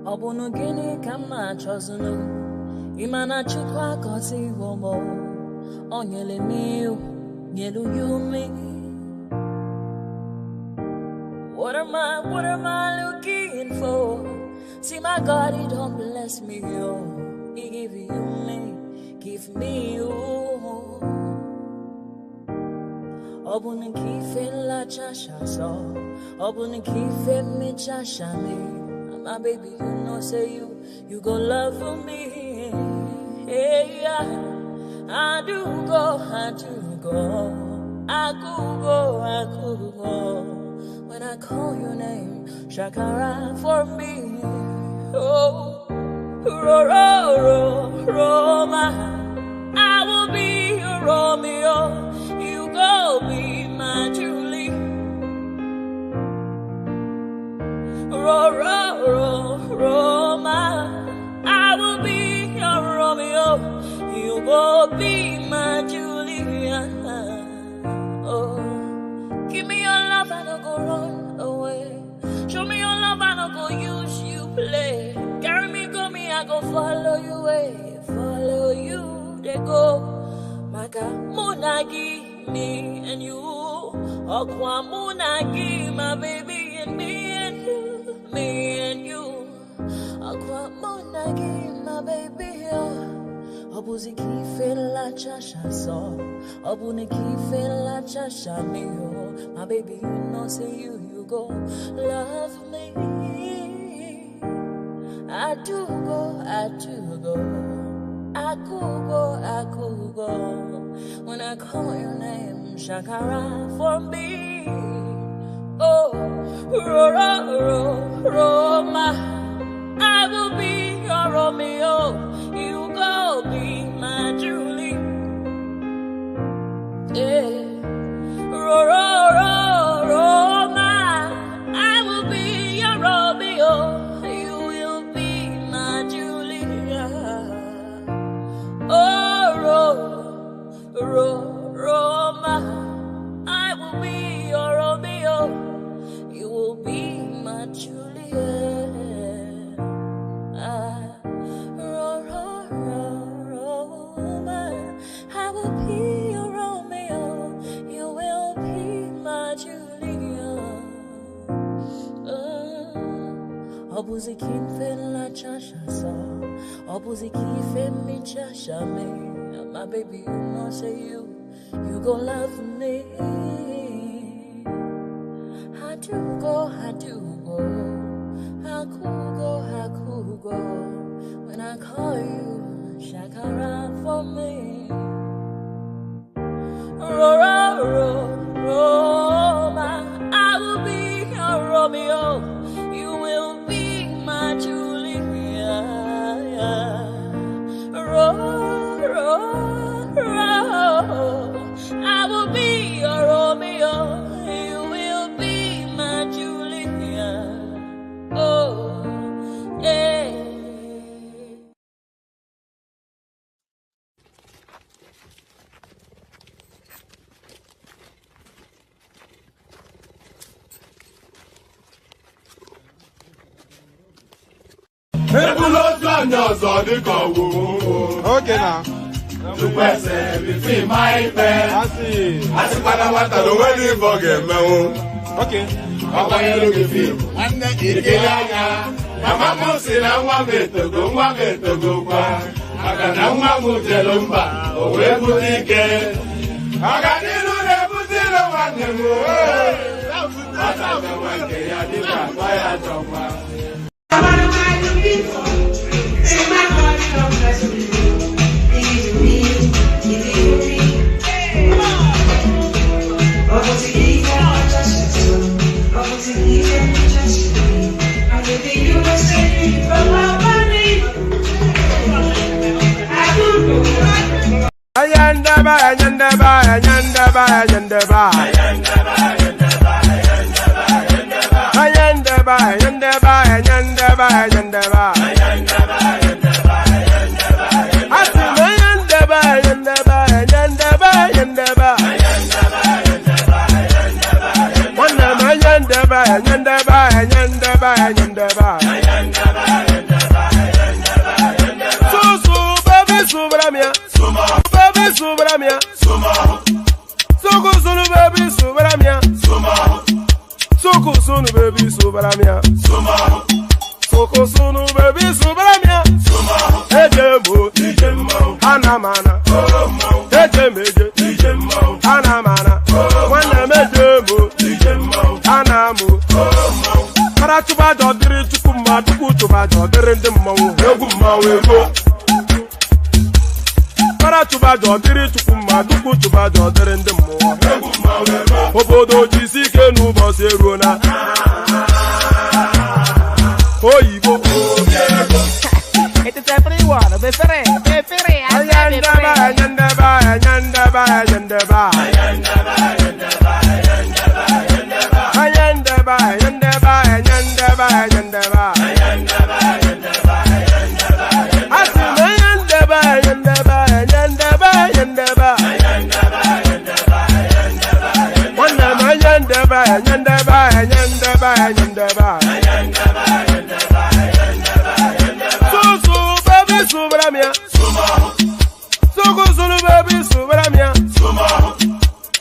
Obono gini kama chozunu Imana chukwa koti womo Onyele miu Nyelu yumi What am I looking for? See my God, he don't bless me, oh. He give you me, give me you. Obuni kife la chasha so, obuni kife me chasha me. My baby, you know say you go love me. Hey, yeah, I do go, I could go. When I call your name, Shakara for me. Oh, Roma, I will be your Romeo. You go be my Julie. Roma, I will be your Romeo. You go be my Julia. Oh, give me your love, I don't go run away. Show me your love, I don't go use you play. Carry me, go me, I go follow you way. Follow you, they go. Maka Munagi, me and you. Okwa Munagi, my baby, and me and you. Me and you. Okwa Munagi, my baby, oh. Obuzi kife la chasha so, obuni kife la chasha me oh. My baby, you know say you go love me. I do go, I could go. When I call your name, Shakara for me. Oh, Roma, I will be your Romeo. You go be my Julie. Yeah. Roma, I will be your Romeo. You will be my Julia. Oh, Roma, I will be your Romeo. You will be my Julia. Obuzi kife la chasha so, obuzi kife mi chasha me. My baby, you know say you go love me. I do go, I could go. When I call you, Shakara for me. Roma, I will be your Romeo. You will be my Julia. I will be your Romeo. You will be my Julia. Oh, yeah. Okay now. To pese bifi my pen. Asi pada wata do weni forget me. Okay. Papa yelo bifi. Ande kiriganya. Mama mo sila nwa meto go kwa. Aka na nwa mu jelomba. Owe butike. Aka nilu ne butilo wane mo. Ata me wanke ya di kwa ya chokwa. Susu baby subramia. Baby subramia. Suku sunu baby subramia. Suku sunu baby subramia. Suku sunu baby subramia. Ejemo, anamana. Ejemeje, anamana. Wana mejemo, anamu. Karatuba jodiri chukuma tukutuba jodiri ndimmo. Egumma wego. Karatuba jodiri chukuma tukutuba jodiri ndimmo. Egumma wego. Obodo jisike nubosi erona. Oyibo. It is everyone. Be free.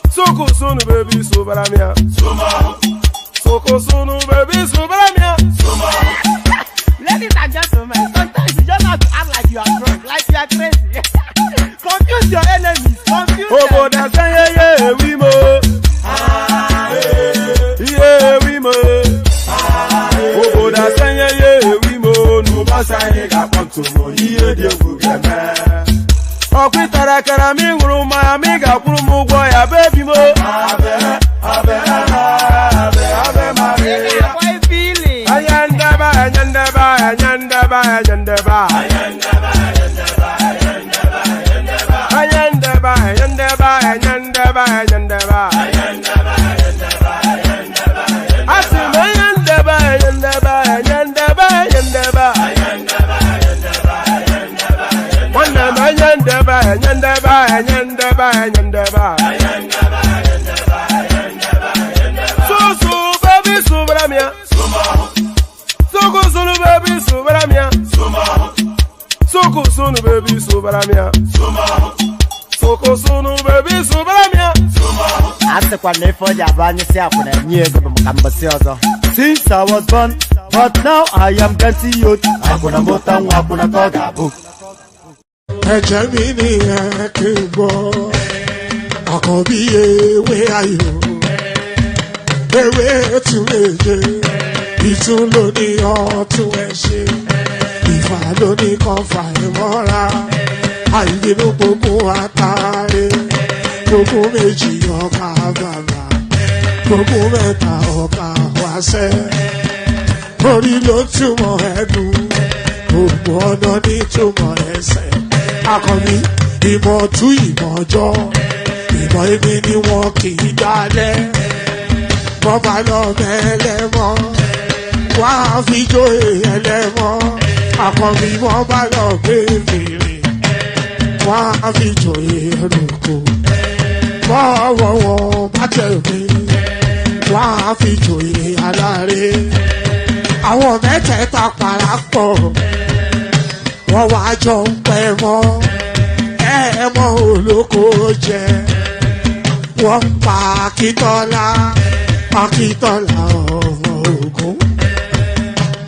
Soko sunu baby subramia. Soko sunu baby subramia. Ladies and gentlemen, sometimes you just have to act like you are drunk, like you are crazy. Confuse your enemies. Confuse them. Oh, that's yeah, we mo. Yeah, we mo. Oh, that's yeah, we mo. No basa he ga ponto mo. Iye de bugeme. Okwitara kara mi nguru ma mi ga kwuru mu gwo ya baby mo. Abe Maria. Boy feeling. Ayandaba. Susu baby subramia. Suku sunu baby subramia. Suku sunu baby subramia. Suku sunu baby subramia. Since I was born, but now I am getting old. I gonna mota wakuna koga book. Ẹ̀jẹ̀ mi ni ẹ kí n gbọ́, àkọ́bí ewé ayò, ewé tún èdè, ìtún ló ní ọ̀tún ẹ̀ ṣe, ìfà ló ní kan fà ẹ̀ mọ́ra, àìbínú gbogbo àtàrẹ, gbogbo méjì ọkà bàbà, gbogbo mẹ́ta ọkà wáṣẹ́, orí ló túmọ̀ ẹ̀dùn, gbogbo ọ̀nà ní túmọ̀ ẹsẹ̀. Akọni ìmọ̀ tú ìmọ̀ ọjọ́, ìmọ̀ èmi ni wọn kì í dálẹ̀. Wọ́n bá lọ mẹ́lẹ́mọ́, wọ́n á fi jóye ẹlẹ́mọ́. Akọni wọ́n bá lọ gbé fèrè, wọ́n á fi jóye ẹrùkù. Bọ́ọ̀wọ̀ wọn bá tẹ̀lé, wọ́n á fi jóye aláre. Àwọn mẹ́tẹ̀ẹ̀ta parapọ̀. Wọ́n wá jọ ń pẹ́ mọ́, ẹ̀ẹ́mọ́ olóko jẹ. Wọ́n ń pa Akíntọ́lá ọmọ Ògún.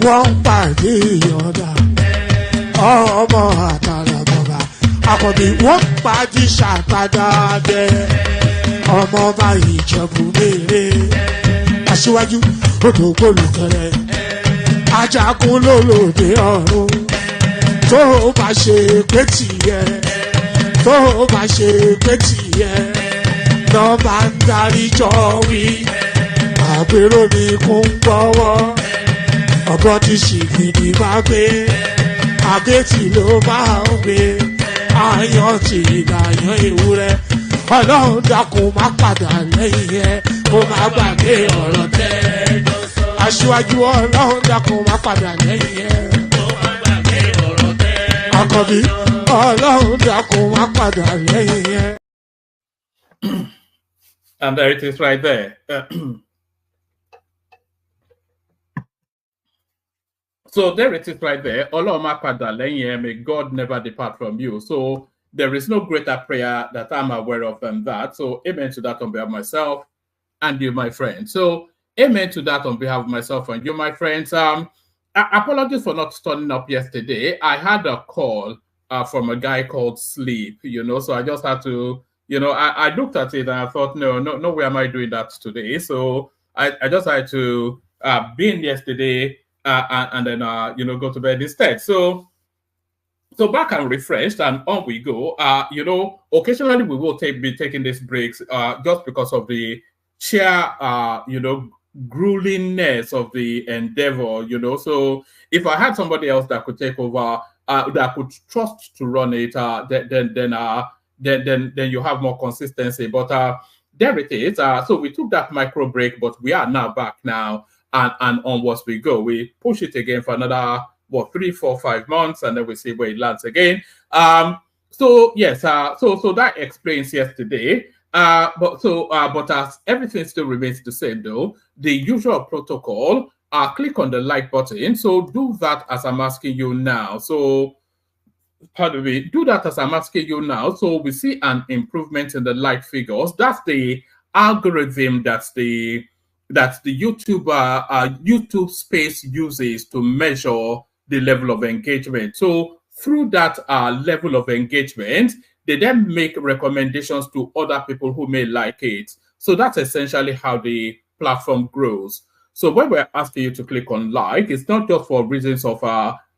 Wọ́n ń pàdé Ìyọ̀dà ọmọ Àtàlàbọ̀bà. Àkọ́bí wọ́n ń pàdé Ṣàtàdàdẹ ọmọ ọba Ìjẹ̀bú Mèrè. Aṣíwájú odò gbólùkẹrẹ, Ajagun lólòdì ọ̀run. Tó bá ṣe pé tìyẹ, tó bá ṣe pé tìyẹ, lọ́ bá ń darí jọ wí. Àgbèrò mi kún gbọ́wọ́, ọ̀bọ ti ṣìgìdì máa gbé, àgétì ló máa ń gbé, àyàn ti ìlàyàn ewúrẹ́. Ọlọ́run dákun má padà lẹ́yìn ẹ̀, kó má gbàgbé ọ̀rọ̀ tẹ́. Aṣíwájú Ọlọ́run dákun má padà lẹ́yìn ẹ̀. Àkọ́bí Ọlọ́run dákun wá padà lẹ́yìn yẹn. And there it is right there. So there it is right there. Oloma Padalenya, may God never depart from you. So there is no greater prayer that I'm aware of than that. So amen to that on behalf of myself and you, my friend. So amen to that on behalf of myself and you, my friends. Apologies for not turning up yesterday. I had a call from a guy called Sleep, so I just had to, I looked at it and I thought, no way am I doing that today. So I just had to be in yesterday and then, go to bed instead. So back and refreshed and on we go. Occasionally we will be taking these breaks just because of the sheer, gruelingness of the endeavor, So if I had somebody else that could take over, that I could trust to run it, then you have more consistency. But there it is. So we took that micro break, but we are now back now, and onwards we go. We push it again for another 3, 4, 5 months, and then we see where it lands again. So yes, so that explains yesterday. But as everything still remains the same though, the usual protocol, click on the like button. So do that as I'm asking you now. So pardon me, do that as I'm asking you now. So we see an improvement in the like figures. That's the algorithm that's the YouTube space uses to measure the level of engagement. So through that level of engagement, they then make recommendations to other people who may like it. So that's essentially how the platform grows. So when we're asking you to click on like, it's not just for reasons of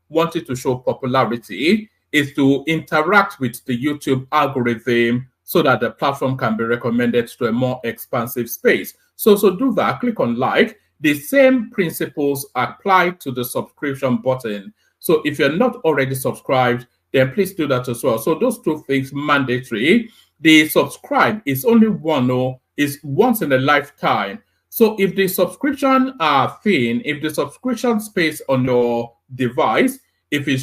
wanting to show popularity, it's to interact with the YouTube algorithm so that the platform can be recommended to a more expansive space. So do that, click on like. The same principles apply to the subscription button. So if you're not already subscribed, then please do that as well. So those two things mandatory. The subscribe is only is once in a lifetime. So if the subscription if the subscription space on your device, if the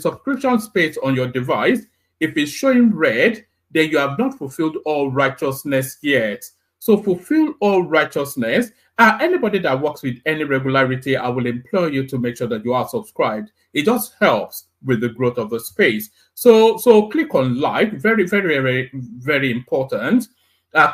subscription space on your device, if it's showing red, then you have not fulfilled all righteousness yet. So fulfill all righteousness. Anybody that works with any regularity, I will implore you to make sure that you are subscribed. It just helps with the growth of the space. So click on like, very, very, very, very important.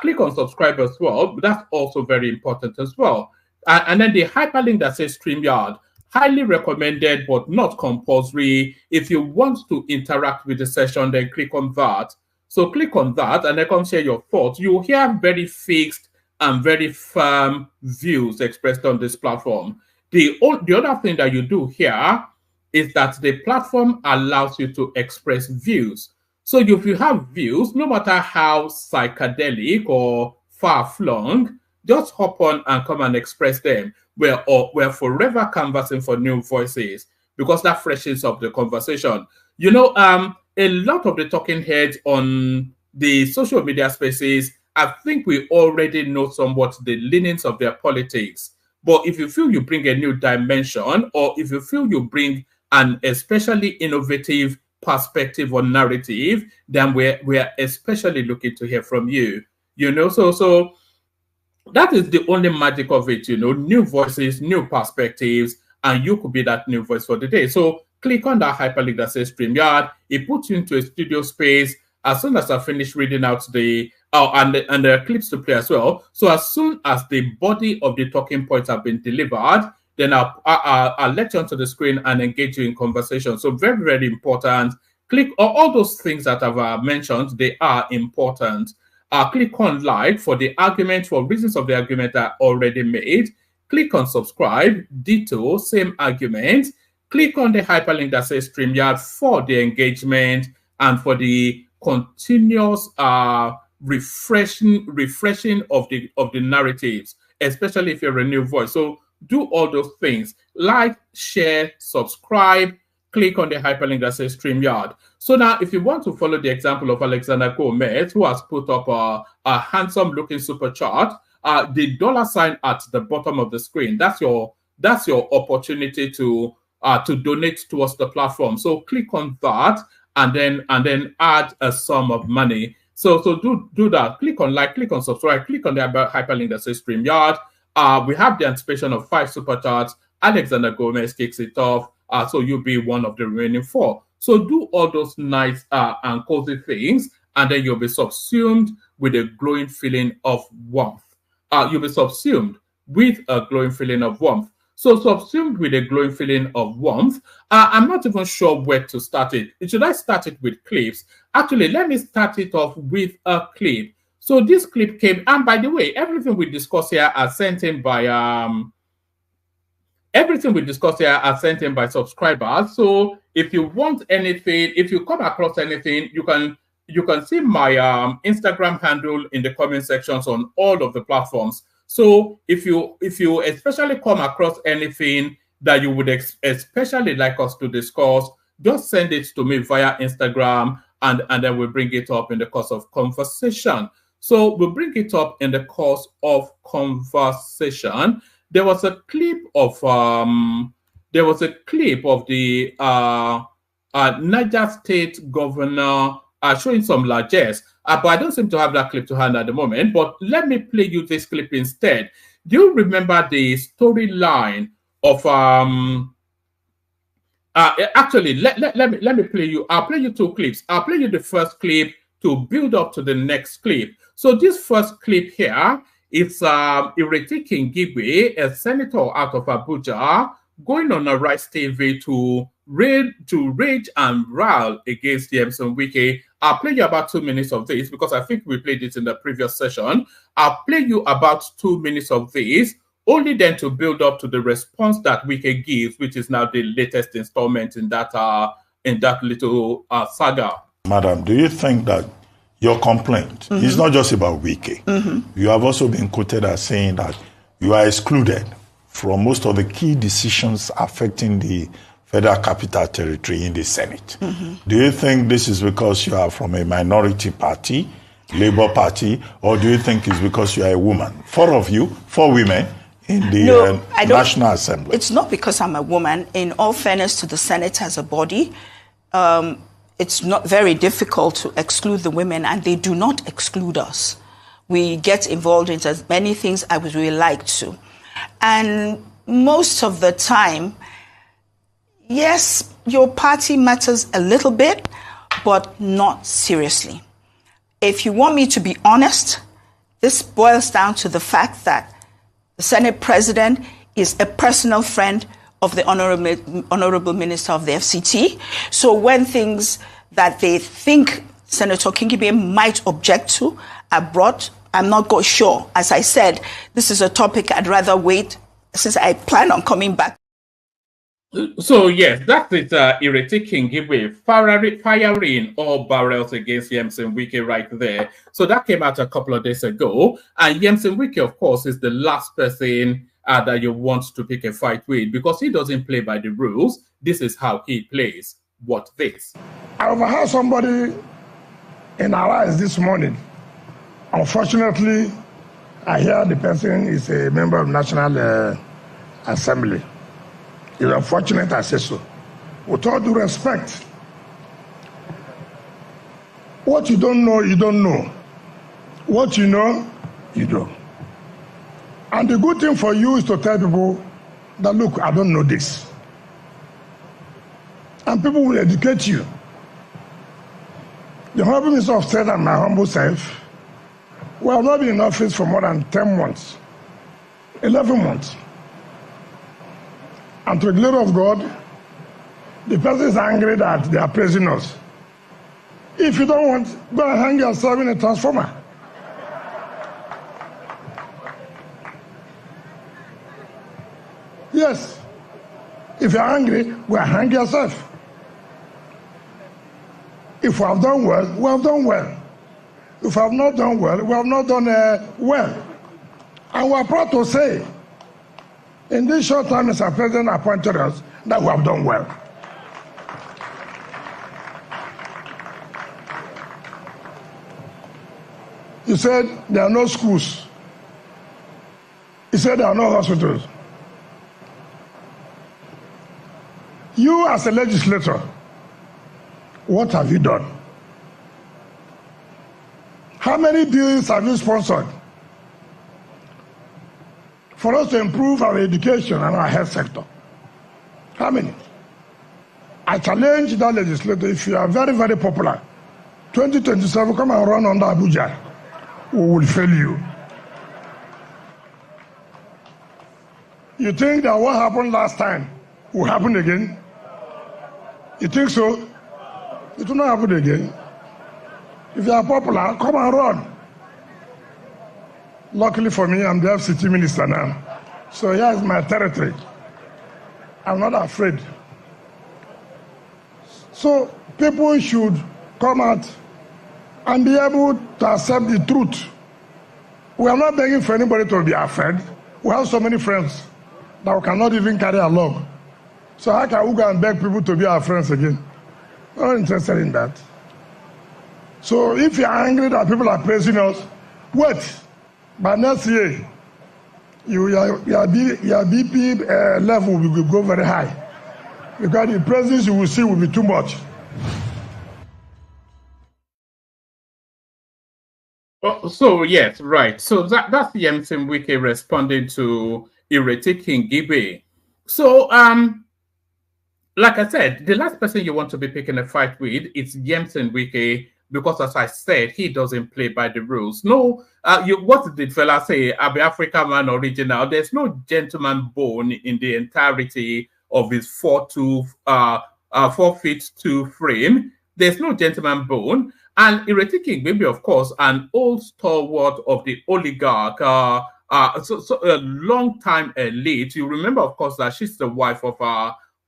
Click on subscribe as well. That's also very important as well. And then the hyperlink that says StreamYard, highly recommended, but not compulsory. If you want to interact with the session, then click on that. So click on that and then come share your thoughts. You hear very fixed and very firm views expressed on this platform. The other thing that you do here is that the platform allows you to express views. So if you have views, no matter how psychedelic or far-flung, just hop on and come and express them. We're forever canvassing for new voices because that freshens up the conversation. A lot of the talking heads on the social media spaces, I think we already know somewhat the leanings of their politics. But if you feel you bring a new dimension, or if you feel you bring an especially innovative perspective or narrative, then we're especially looking to hear from you. So that is the only magic of it, new voices, new perspectives, and you could be that new voice for the day. So click on that hyperlink that says StreamYard. It puts you into a studio space. As soon as I finish reading out and there are clips to play as well. So as soon as the body of the talking points have been delivered, then I'll let you onto the screen and engage you in conversation. So very, very important. Click all those things that I've mentioned. They are important. Click on like for the argument, for reasons of the argument that I already made. Click on subscribe, ditto, same argument. Click on the hyperlink that says StreamYard for the engagement and for the continuous refreshing of the narratives, especially if you're a new voice. So do all those things. Like, share, subscribe, click on the hyperlink that says StreamYard. So now if you want to follow the example of Alexander Gomez, who has put up a handsome looking super chart, the $ at the bottom of the screen, that's your opportunity to donate towards the platform. So click on that and then add a sum of money. So do that. Click on like, click on subscribe, click on the hyperlink that says StreamYard. We have the anticipation of 5 super chats. Alexander Gomez kicks it off. So you'll be one of the remaining 4. So do all those nice and cozy things, and then you'll be subsumed with a glowing feeling of warmth. You'll be subsumed with a glowing feeling of warmth. So subsumed with a glowing feeling of warmth. I'm not even sure where to start it. Should I start it with clips? Actually, let me start it off with a clip. So this clip came, and by the way, everything we discuss here are sent in by subscribers. So if you want anything, if you come across anything, you can see my Instagram handle in the comment sections on all of the platforms. So if you especially come across anything that you would especially like us to discuss, just send it to me via Instagram, and then we'll bring it up in the course of conversation. So we'll bring it up in the course of conversation. There was a clip of the Niger State governor showing some largesse, but I don't seem to have that clip to hand at the moment. But let me play you this clip instead. Do you remember the storyline of actually, let me play you. I'll play you 2 clips. I'll play you the first clip to build up to the next clip. So this first clip here, it's Ireti Kingigbe, a senator out of Abuja, going on a Rice TV to rage and rile against the S1LLY. I'll play you about 2 minutes of this because I think we played it in the previous session. I'll play you about 2 minutes of this, only then to build up to the response that Wike gives, which is now the latest installment in that little saga. Madam, do you think that your complaint is not just about Wike? You have also been quoted as saying that you are excluded from most of the key decisions affecting the Federal Capital Territory in the Senate. Do you think this is because you are from a minority party, Labour Party, or do you think it's because you are a woman? 4 of you, 4 women in the National Assembly. It's not because I'm a woman. In all fairness to the Senate as a body, it's not very difficult to exclude the women, and they do not exclude us. We get involved in as many things I would really like to. And most of the time, yes, your party matters a little bit, but not seriously. If you want me to be honest, this boils down to the fact that the Senate President is a personal friend of the Honorable Minister of the FCT. So when things that they think Senator Kingigbe might object to are brought, I'm not sure. As I said, this is a topic I'd rather wait, since I plan on coming back. So yes, that is Ireti Kingigbe firing all barrels against S1LLY right there. So that came out a couple of days ago, and S1LLY, of course, is the last person that you want to pick a fight with, because he doesn't play by the rules. This is how he plays. What this? I overheard somebody in our eyes this morning. Unfortunately, I hear the person is a member of National Assembly. It's unfortunate I say so. With all due respect, what you don't know, you don't know. What you know, you don't. And the good thing for you is to tell people that, look, I don't know this. And people will educate you. The Honorable Minister of State and my humble self, we have not been in office for more than 10 months, 11 months. And to the glory of God, the person is angry that they are praising us. If you don't want, go and hang yourself in a transformer. Yes. If you're angry, go and hang yourself. If we have done well, we have done well. If we have not done well, we have not done well. And we are proud to say, in this short time, Mr. President appointed us, that we have done well. He said there are no schools. He said there are no hospitals. You as a legislator, what have you done? How many bills have you sponsored? for us to improve our education and our health sector. How many? I challenge that legislator, if you are very, very popular, 2027, come and run under Abuja. We will fail you. You think that what happened last time will happen again? You think so? It will not happen again. If you are popular, come and run. Luckily for me, I'm the FCT minister now. So here is my territory. I'm not afraid. So people should come out and be able to accept the truth. We are not begging for anybody to be afraid. We have so many friends that we cannot even carry along. So how can we go and beg people to be our friends again? We're not interested in that. So if you are angry that people are praising us, wait. By next year, your BP level will go very high. Because the praises you will see will be too much. Oh, so yes, right. So that's the S1LLY responding to Ireti Kingibe. So like I said, the last person you want to be picking a fight with is S1LLY, because as I said, he doesn't play by the rules. No, what did fella say? I'm an African man original. There's no gentleman bone in the entirety of his 4 feet 2 frame. There's no gentleman bone. And Ireti Kingibe, of course, an old stalwart of the oligarch, so a long-time elite. You remember, of course, that she's the wife of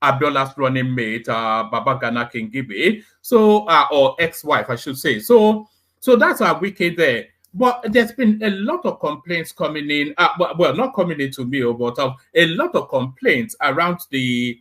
Abiola's running mate, Babagana Kingibe, so or ex-wife, I should say. So that's our wicked there. But there's been a lot of complaints coming in. Well, not coming in to me, but a lot of complaints around the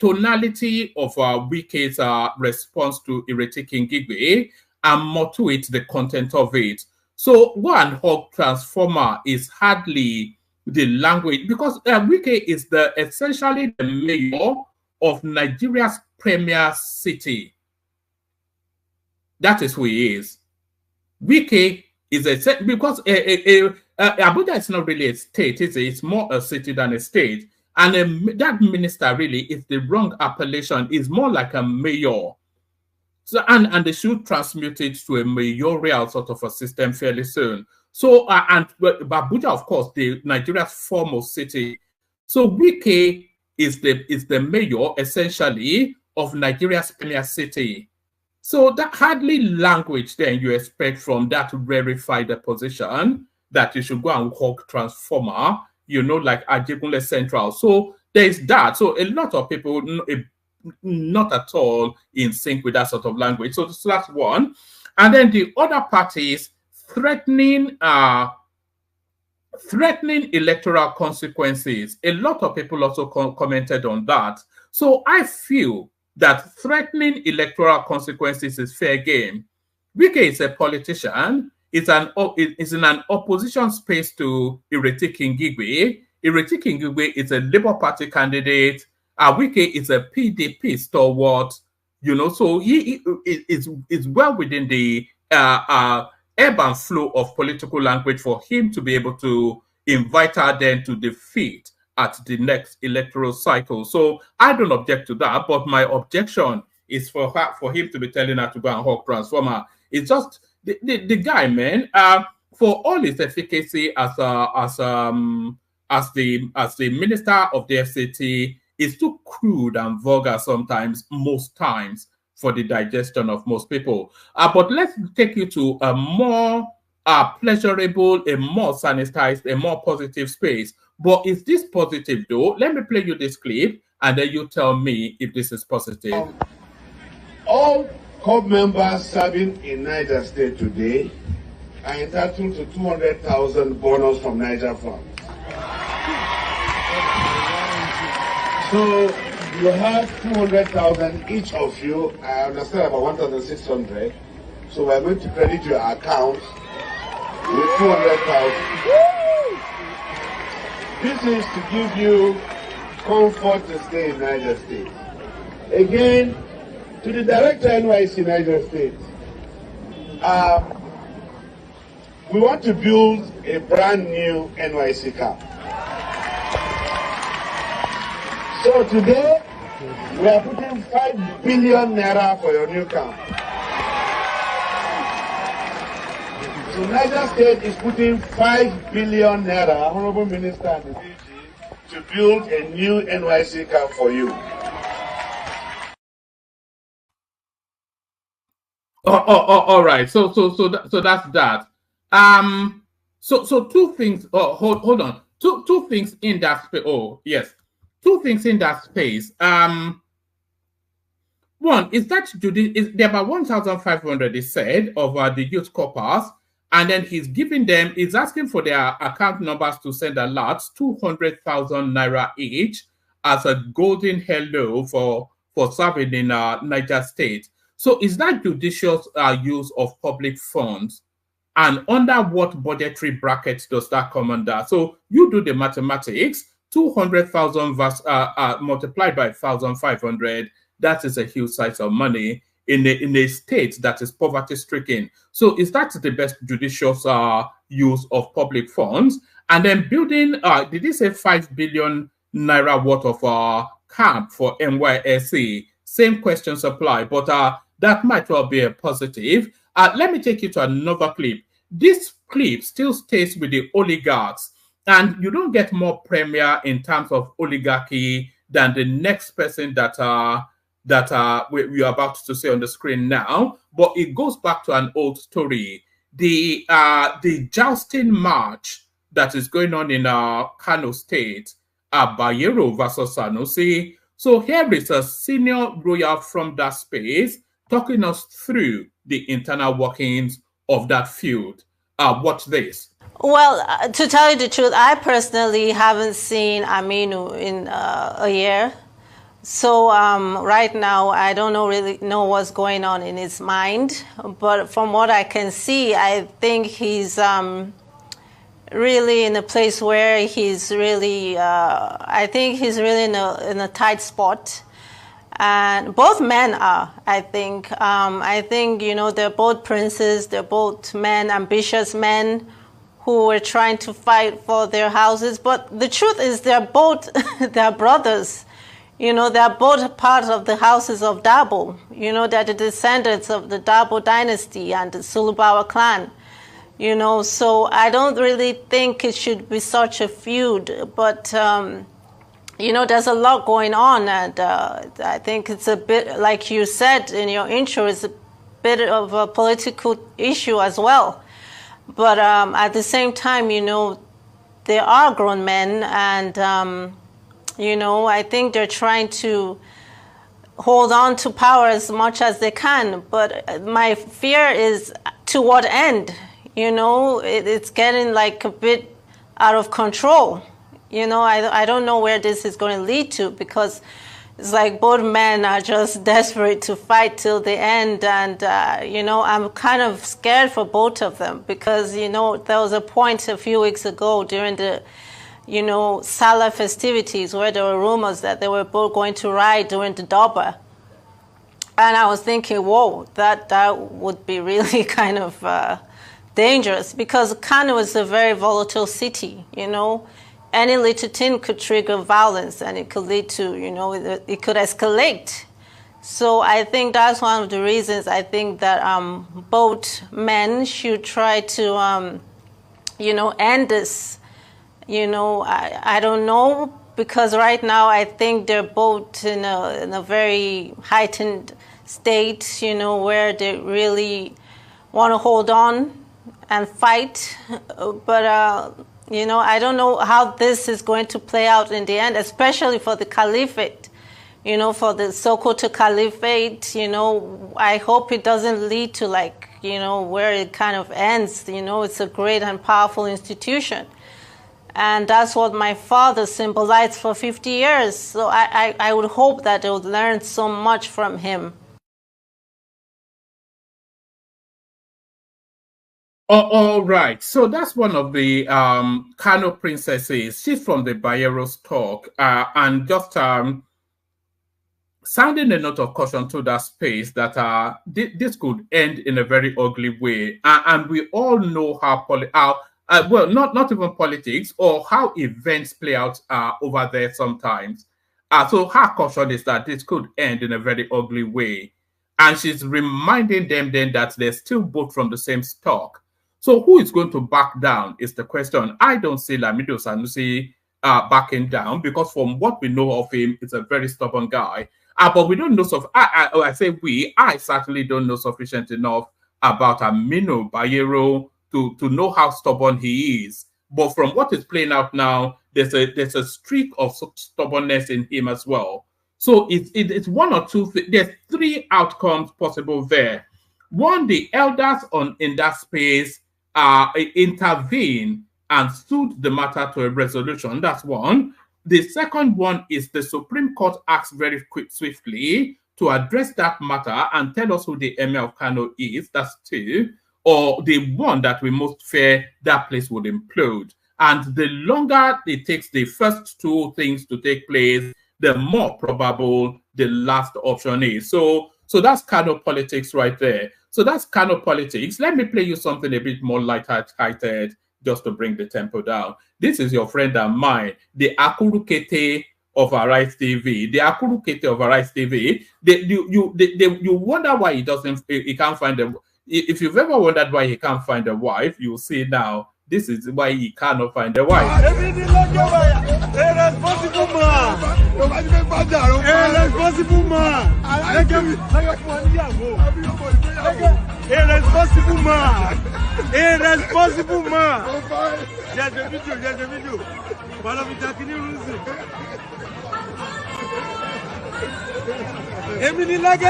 tonality of our wicked response to Ireti Kingibe, and more to it, the content of it. So one hog transformer is hardly the language, because Wike is essentially the mayor of Nigeria's premier city. That is who he is. Wike is because Abuja is not really a state, is it? It's more a city than a state. And that minister really is the wrong appellation. It's more like a mayor. So and they should transmute it to a mayoral sort of a system fairly soon. So and Abuja, of course, Nigeria's foremost city. So Wike is the mayor essentially of Nigeria's premier city. So that hardly language then you expect from that rarefied position that you should go and hawk transformer, like Ajegunle Central. So there's that. So a lot of people not at all in sync with that sort of language. So that's one. And then the other parties threatening electoral consequences. A lot of people also commented on that. So I feel that threatening electoral consequences is fair game. Wike is a politician. It's in an opposition space to Ireti Kingibe. Ireti Kingibe is a Labour Party candidate. Wike is a PDP stalwart. So he is well within the ebb and flow of political language for him to be able to invite her then to defeat at the next electoral cycle. So I don't object to that, but my objection is for him to be telling her to go and hawk transformer. It's just the guy, man. For all his efficacy as the minister of the FCT, is too crude and vulgar sometimes, most times, for the digestion of most people. But let's take you to a more pleasurable, a more sanitized, a more positive space. But is this positive though? Let me play you this clip and then you tell me if this is positive. All COP members serving in Niger State today are entitled to 200,000 bonus from Niger Fund. So you have 200,000 each of you. I understand about 1,600. So we're going to credit your account with 200,000. This is to give you comfort to stay in Niger State. Again, to the director NYC Niger State, we want to build a brand new NYC camp. So today, we are putting 5 billion naira for your new camp. So Niger State is putting 5 billion naira, Honorable Minister and the DG, to build a new NYC camp for you. All right. So that's that. So two things. Oh, hold on. Two things in that space. Oh, yes. Two things in that space. One is that there are about 1,500, he said, of the youth corpers, and then he's asking for their account numbers to send a lot, 200,000 naira each, as a golden hello for serving in Niger State. So is that judicious use of public funds? And under what budgetary bracket does that come under? So you do the mathematics, 200,000 multiplied by 1,500, that is a huge size of money in a state that is poverty-stricken. So is that the best judicious use of public funds? And then building, did he say 5 billion naira worth of camp for NYSC? Same questions apply, but that might well be a positive. Let me take you to another clip. This clip still stays with the oligarchs, and you don't get more premier in terms of oligarchy than the next person that we are about to see on the screen now. But it goes back to an old story. The jousting match that is going on in Kano State, Bayero versus Sanusi. So here is a senior royal from that space talking us through the internal workings of that feud. Watch this. Well, to tell you the truth, I personally haven't seen Aminu in a year. So right now, I don't really know what's going on in his mind. But from what I can see, I think he's really in a place where he's really, I think he's really in a tight spot. And both men are, I think. You know, they're both princes. They're both men, ambitious men who were trying to fight for their houses. But the truth is they're both, they're brothers. You know, they're both part of the houses of Dabo. You know, they're the descendants of the Dabo dynasty and the Sulubawa clan. You know, so I don't really think it should be such a feud. But, you know, there's a lot going on. And I think it's a bit, like you said in your intro, it's a bit of a political issue as well. But at the same time, you know, they are grown men and, you know, I think they're trying to hold on to power as much as they can. But my fear is to what end? You know, it's getting like a bit out of control. You know, I don't know where this is going to lead to because it's like both men are just desperate to fight till the end. And, you know, I'm kind of scared for both of them because, you know, there was a point a few weeks ago during the, you know, Salah festivities where there were rumors that they were both going to ride during the Durbar. And I was thinking, whoa, that would be really kind of dangerous because Kano is a very volatile city, you know. Any little thing could trigger violence and it could lead to, you know, it could escalate. So I think that's one of the reasons I think that both men should try to, you know, end this. You know, I don't know because right now I think they're both in a very heightened state, you know, where they really want to hold on and fight. But, you know, I don't know how this is going to play out in the end, especially for the caliphate, you know, for the Sokoto caliphate. You know, I hope it doesn't lead to like, you know, where it kind of ends. You know, it's a great and powerful institution. And that's what my father symbolized for 50 years. So I would hope that they would learn so much from him. All right. So that's one of the Kano princesses. She's from the Bayero stock. And just sounding a note of caution to that space that this could end in a very ugly way. And we all know how well, not even politics or how events play out over there sometimes. So her caution is that this could end in a very ugly way. And she's reminding them then that they're still both from the same stock. So who is going to back down is the question. I don't see Lamido Sanusi backing down, because from what we know of him, he's a very stubborn guy. But we don't know I certainly don't know sufficient enough about Aminu Bayero to know how stubborn he is. But from what is playing out now, there's a streak of stubbornness in him as well. So it's one or two. There's three outcomes possible there. One, the elders in that space intervene and sued the matter to a resolution. That's one. The second one is the Supreme Court acts very swiftly to address that matter and tell us who the Emir of Kano is. That's two. Or the one that we most fear, that place would implode. And the longer it takes the first two things to take place, the more probable the last option is. So that's Kano politics right there. So that's Kano politics. Let me play you something a bit more light-hearted just to bring the tempo down. This is your friend and mine, the Akuru Kete of Arise TV. The Akuru Kete of Arise TV. You wonder why he can't find a. If you've ever wondered why he can't find a wife, you'll see now. This is why he cannot find a wife. Irresponsible man. Irresponsible man. Irresponsible man. Irresponsible man. There's a video.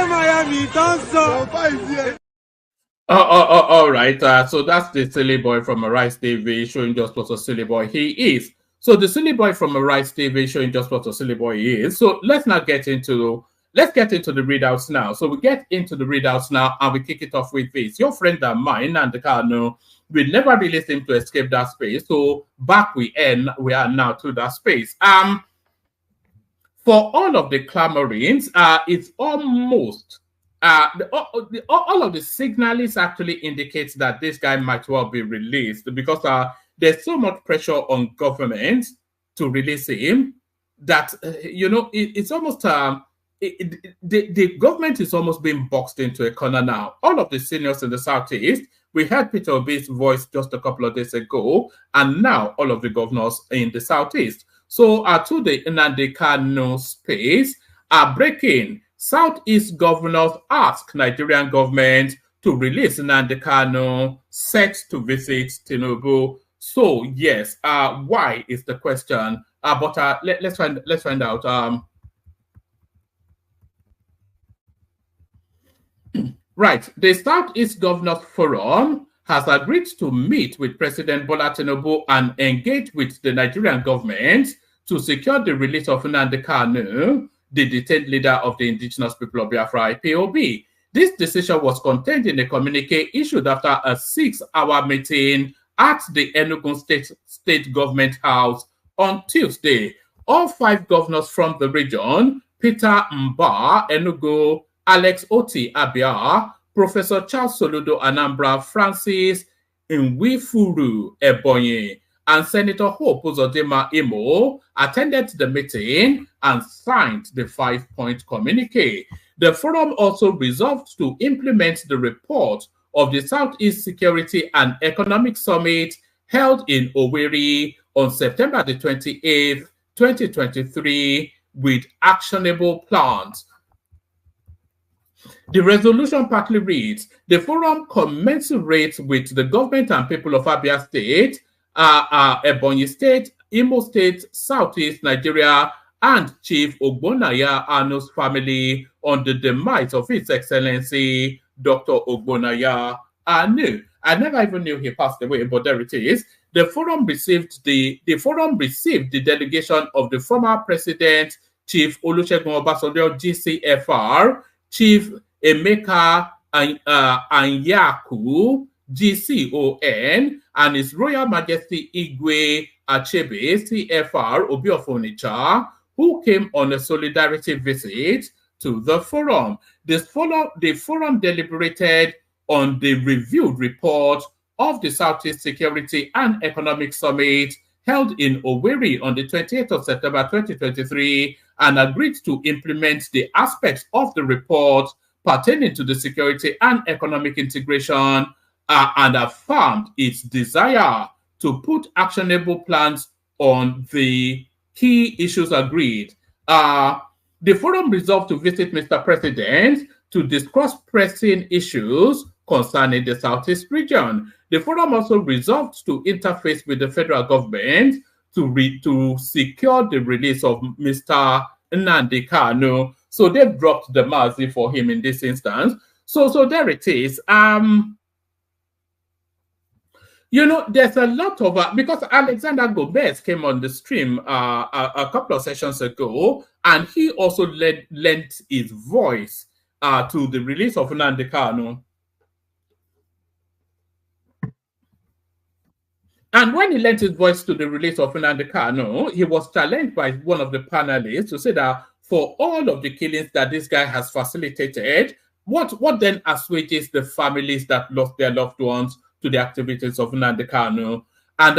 Miami, all right. So that's the silly boy from Arise TV showing just what a silly boy he is. So the silly boy from Arise TV showing just what a silly boy he is. So let's get into the readouts now. So we get into the readouts now and we kick it off with this. Your friend and mine, and the Kano, we never really seem to escape that space. So back we are now to that space. For all of the clamorings, it's almost all of the signals actually indicates that this guy might well be released, because there's so much pressure on government to release him that it's almost the government is almost being boxed into a corner now. All of the seniors in the Southeast, we heard Peter Obi's voice just a couple of days ago, and now all of the governors in the Southeast. So to the Nnamdi Kanu space are breaking. Southeast governors ask Nigerian government to release Nnamdi Kanu, set to visit Tinubu. So yes, why is the question? But let's find out. Right, the Southeast Governors Forum has agreed to meet with President Bola Tinubu and engage with the Nigerian government to secure the release of Nnamdi Kanu, the detained leader of the indigenous people of Biafra, IPOB. This decision was contained in a communique issued after a 6-hour meeting at the Enugu State Government House on Tuesday. All 5 governors from the region, Peter Mba, Enugu, Alex Oti, Abia, Professor Charles Soludo, Anambra, Francis Nwifuru, Ebonyi, and Senator Hope Uzodinma, Imo, attended the meeting and signed the 5-point communique. The forum also resolved to implement the report of the Southeast Security and Economic Summit held in Owerri on September the 28th, 2023, with actionable plans. The resolution partly reads, the forum commensurates with the government and people of Abia State, Ebonyi State, Imo State, Southeast Nigeria, and Chief Ogbonaya Anu's family on the demise of His Excellency Dr. Ogbonaya Anu. I never even knew he passed away, but there it is. The forum received the delegation of the former President, Chief Olusegun Obasanjo, GCFR, Chief Emeka Anyaku, GCON, and His Royal Majesty Igwe Achebe, CFR, Obi of Onitsha, who came on a solidarity visit to the forum. The forum deliberated on the reviewed report of the Southeast Security and Economic Summit held in Owerri on the 28th of September 2023 and agreed to implement the aspects of the report pertaining to the security and economic integration, and affirmed its desire to put actionable plans on the key issues agreed. The forum resolved to visit Mr. President to discuss pressing issues concerning the Southeast region. The forum also resolved to interface with the federal government to secure the release of Mr. Nnamdi Kanu. So they've dropped the mercy for him in this instance. So there it is. You know, there's a lot of, because Alexander Gomez came on the stream a couple of sessions ago, and he also lent his voice to the release of Nnamdi Kanu. And when he lent his voice to the release of Nnamdi Kanu, he was challenged by one of the panelists to say that for all of the killings that this guy has facilitated, what then assuages the families that lost their loved ones to the activities of Nnamdi Kanu? And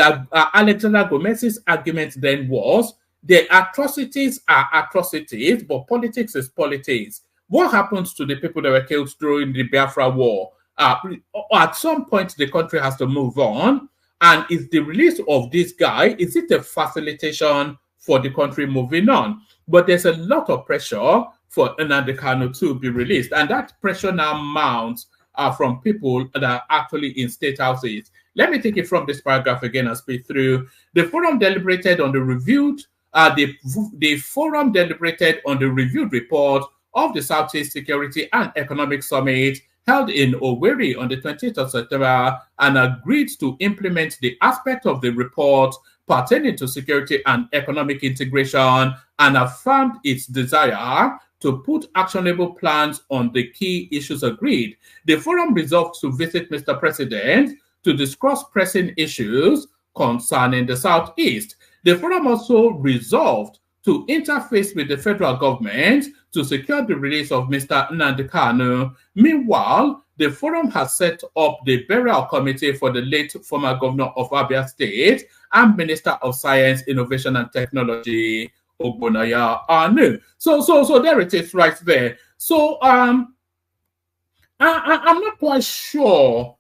Alexander Gomez's argument then was, the atrocities are atrocities, but politics is politics. What happens to the people that were killed during the Biafra War? At some point, the country has to move on. And is the release of this guy, is it a facilitation for the country moving on? But there's a lot of pressure for Nnamdi Kanu to be released. And that pressure now mounts from people that are actually in state houses. Let me take it from this paragraph again and speak through. The forum deliberated on the reviewed, the forum deliberated on the reviewed report of the Southeast Security and Economic Summit held in Owerri on the 20th of September, and agreed to implement the aspect of the report pertaining to security and economic integration, and affirmed its desire to put actionable plans on the key issues agreed. The forum resolved to visit Mr. President to discuss pressing issues concerning the Southeast. The forum also resolved to interface with the federal government to secure the release of Mr. Nnamdi Kanu. Meanwhile, the forum has set up the burial committee for the late former governor of Abia State and Minister of Science, Innovation and Technology, Ogbonnaya Anu. So there it is right there. So I'm not quite sure.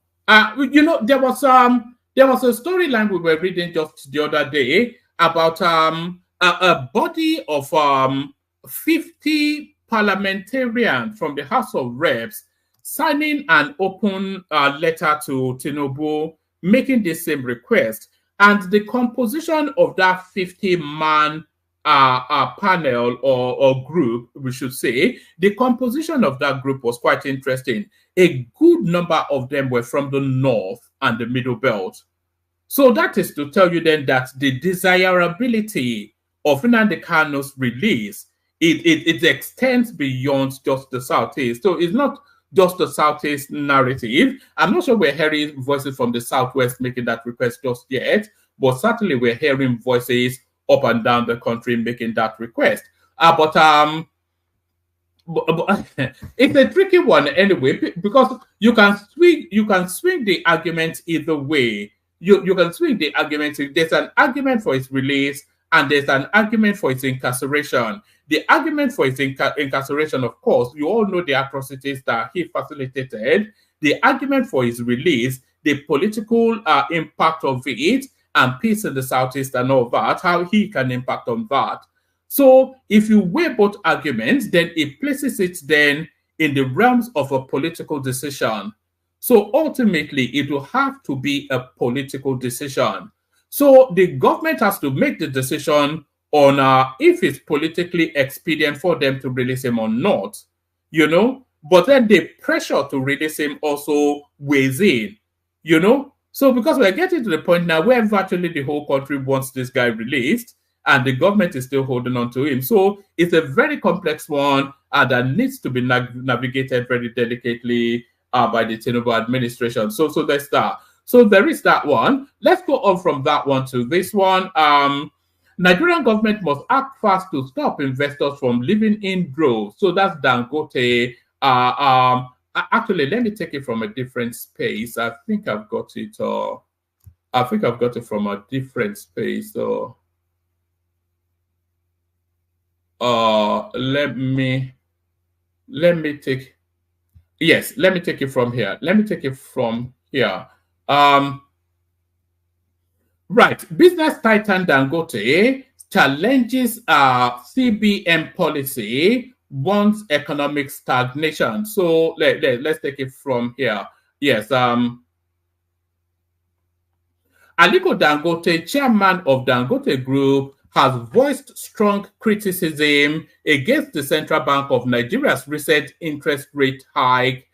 You know, there was a storyline we were reading just the other day about a body of 50 parliamentarians from the House of Reps signing an open letter to Tinubu making the same request. And the composition of that 50-man panel or group, we should say, the composition of that group was quite interesting. A good number of them were from the North and the Middle Belt. So that is to tell you then that the desirability of Nnamdi Kanu's release, it extends beyond just the Southeast. So it's not just the Southeast narrative. I'm not sure we're hearing voices from the Southwest making that request just yet, but certainly we're hearing voices up and down the country making that request. But it's a tricky one anyway, because you can swing the argument either way. You can swing the argument. There's an argument for its release, and there's an argument for its incarceration. The argument for its incarceration, of course, you all know the atrocities that he facilitated. The argument for his release, the political impact of it, and peace in the Southeast and all that, how he can impact on that. So if you weigh both arguments, then it places it then in the realms of a political decision. So ultimately, it will have to be a political decision. So the government has to make the decision on if it's politically expedient for them to release him or not, you know. But then the pressure to release him also weighs in, you know. So because we're getting to the point now where virtually the whole country wants this guy released, and the government is still holding on to him. So it's a very complex one that needs to be navigated very delicately by the Tinubu administration. So there's that. So there is that one. Let's go on from that one to this one. Nigerian government must act fast to stop investors from living in droves. So that's Dangote. Actually, let me take it from a different space. I think I've got it. I think I've got it from a different space. let me take it from here. Let me take it from here. Right, business titan Dangote challenges CBN policy, wants economic stagnation. So let's take it from here. Yes, Aliko Dangote, chairman of Dangote Group, has voiced strong criticism against the Central Bank of Nigeria's recent interest rate hike.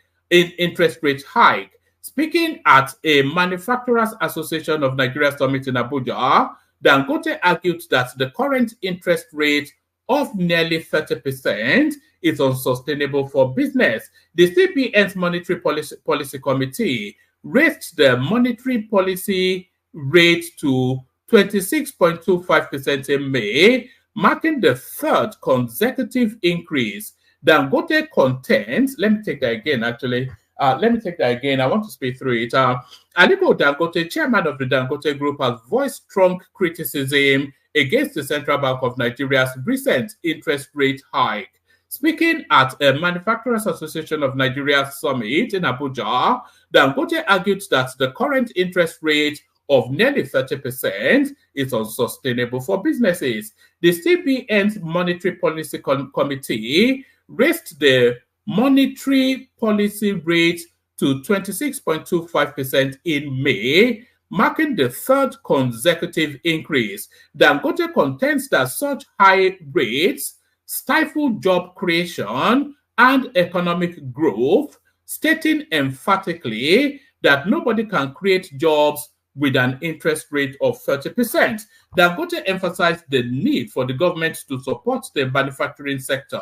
Speaking at a Manufacturers Association of Nigeria summit in Abuja, Dangote argued that the current interest rate of nearly 30% is unsustainable for business. The CBN's Monetary Policy Committee raised the monetary policy rate to 26.25% in May, marking the third consecutive increase. Dangote contends, let me take that again, actually. Let me take that again. I want to speak through it. Aliko Dangote, chairman of the Dangote Group, has voiced strong criticism against the Central Bank of Nigeria's recent interest rate hike. Speaking at a Manufacturers Association of Nigeria summit in Abuja, Dangote argued that the current interest rate of nearly 30% is unsustainable for businesses. The CBN's Monetary Policy Committee raised the monetary policy rate to 26.25% in May, marking the third consecutive increase. Dangote contends that such high rates stifle job creation and economic growth, stating emphatically that nobody can create jobs with an interest rate of 30%. Dangote emphasized the need for the government to support the manufacturing sector,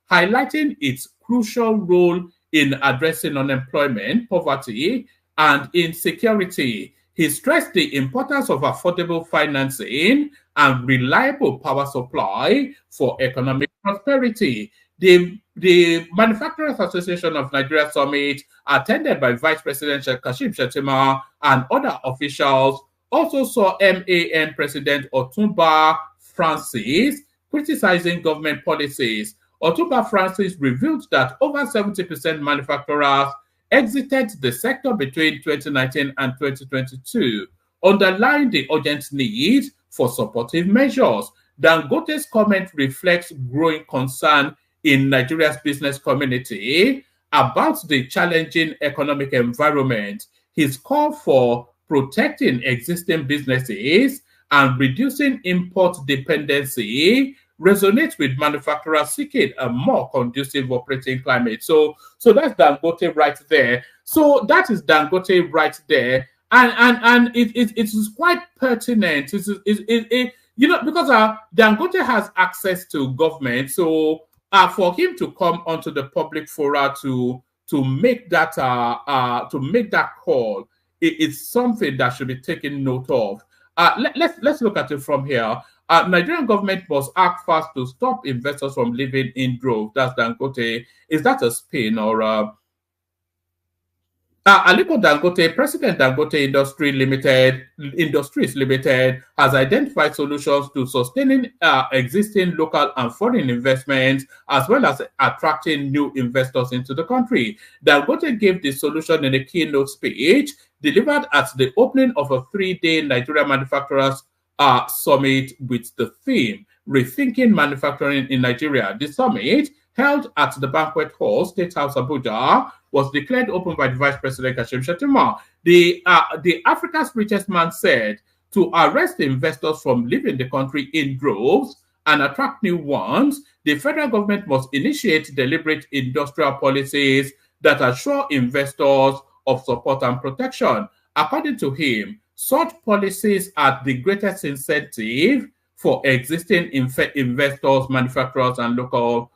highlighting its crucial role in addressing unemployment, poverty, and insecurity. He stressed the importance of affordable financing and reliable power supply for economic prosperity. The Manufacturers Association of Nigeria Summit, attended by Vice President Kashim Shettima and other officials, also saw MAN President Otumba Francis criticizing government policies. Otumba Francis revealed that over 70% manufacturers exited the sector between 2019 and 2022, underlying the urgent need for supportive measures. Dangote's comment reflects growing concern in Nigeria's business community about the challenging economic environment. His call for protecting existing businesses and reducing import dependency resonates with manufacturers seeking a more conducive operating climate. So that's Dangote right there. So that is Dangote right there, and it is quite pertinent. Because Dangote has access to government, so for him to come onto the public fora to make that call, it's something that should be taken note of. Let's look at it from here. Nigerian government must act fast to stop investors from leaving in droves. That's Dangote. Is that a spin or Aliko Dangote, President Dangote Industries Limited, has identified solutions to sustaining existing local and foreign investments, as well as attracting new investors into the country. Dangote gave the solution in a keynote speech delivered at the opening of a 3-day Nigeria Manufacturers Summit with the theme, Rethinking Manufacturing in Nigeria. The summit, held at the banquet hall, State House, Abuja, was declared open by the Vice President Kashim Shettima. The Africa's richest man said, to arrest investors from leaving the country in droves and attract new ones, the federal government must initiate deliberate industrial policies that assure investors of support and protection. According to him, such policies are the greatest incentive for existing investors, manufacturers, and local,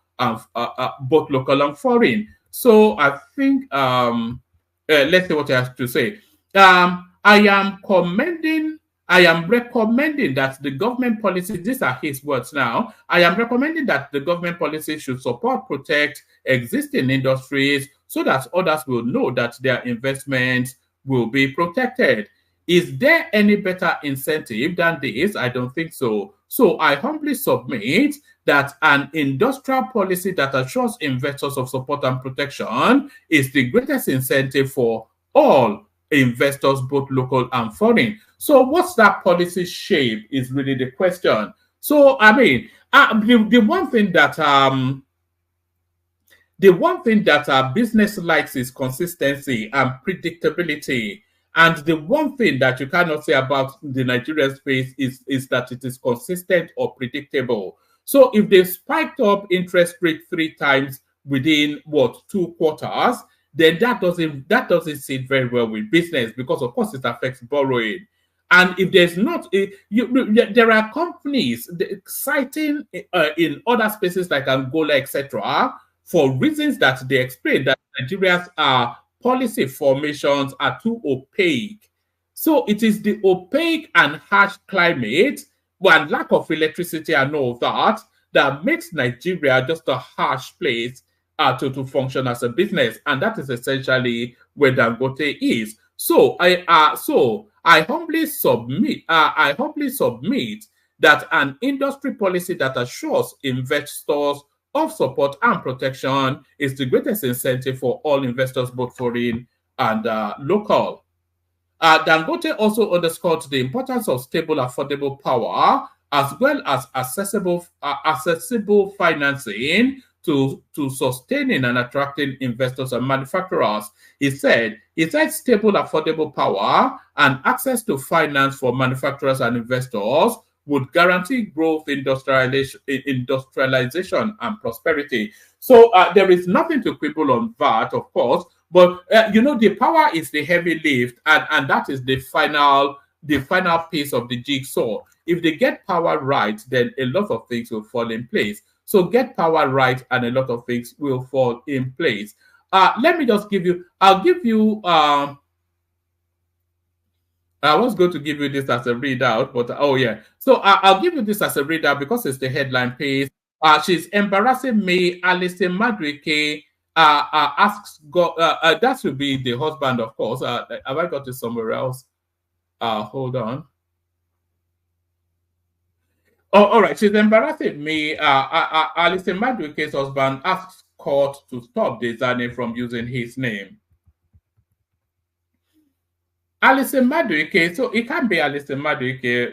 both local and foreign. So I think, let's see what I have to say. I am recommending that the government policy, these are his words now, I am recommending that the government policy should support, protect existing industries so that others will know that their investments will be protected. Is there any better incentive than this? I don't think so. So I humbly submit that an industrial policy that assures investors of support and protection is the greatest incentive for all investors, both local and foreign. So what's that policy shape is really the question. So, I mean, the one thing that business likes is consistency and predictability. And the one thing that you cannot say about the Nigerian space is that it is consistent or predictable. So if they spiked up interest rate 3 times within 2 quarters, then that doesn't sit very well with business, because of course it affects borrowing. And if there's not, there are companies citing in other spaces like Angola, etc., for reasons that they explain that Nigeria's policy formations are too opaque. So it is the opaque and harsh climate and lack of electricity and all of that makes Nigeria just a harsh place to function as a business. And that is essentially where Dangote is. So I humbly submit that an industry policy that assures investors of support and protection is the greatest incentive for all investors, both foreign and local. Dangote also underscored the importance of stable, affordable power, as well as accessible financing to sustaining and attracting investors and manufacturers. He said stable, affordable power and access to finance for manufacturers and investors would guarantee growth, industrialization and prosperity. So there is nothing to quibble on that, of course, but the power is the heavy lift, and that is the final piece of the jigsaw. If they get power right, then a lot of things will fall in place. So get power right and a lot of things will fall in place. Let me just I was going to give you this as a readout, but So I'll give you this as a readout because it's the headline page. She's embarrassing me. Alison Madueke asks God. That should be the husband, of course. Have I got it somewhere else? Hold on. Oh, all right. She's embarrassing me. Alison Madueke's husband asks court to stop Desani from using his name. Alison Madueke, so it can't be Alison Madueke.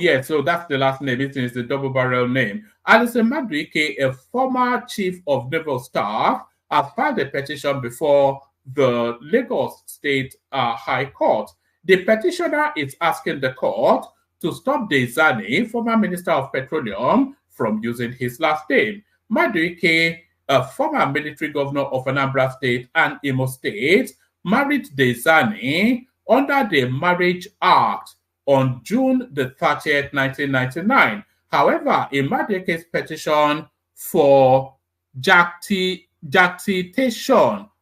Yes, so that's the last name. It's the double barrel name. Alison Madueke, a former chief of naval staff, has filed a petition before the Lagos State High Court. The petitioner is asking the court to stop Desani, former Minister of Petroleum, from using his last name. Madueke, a former military governor of Anambra State and Imo State, married Desani under the Marriage Act on June the 30th, 1999. However, in Madueke's petition for jactitation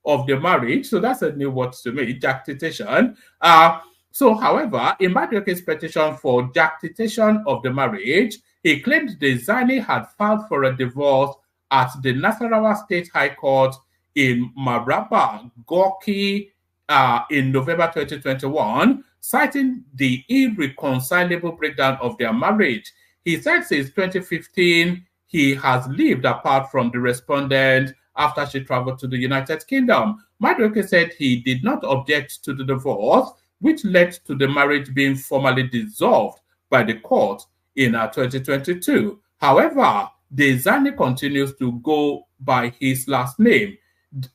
of the marriage, so that's a new word to me, jactitation. However, in Madueke's petition for jactitation of the marriage, he claimed Desani had filed for a divorce at the Nasarawa State High Court in Maraba, Gorky, in November 2021, citing the irreconcilable breakdown of their marriage. He said since 2015, he has lived apart from the respondent after she traveled to the United Kingdom. Madueke said he did not object to the divorce, which led to the marriage being formally dissolved by the court in 2022. However, Desani continues to go by his last name.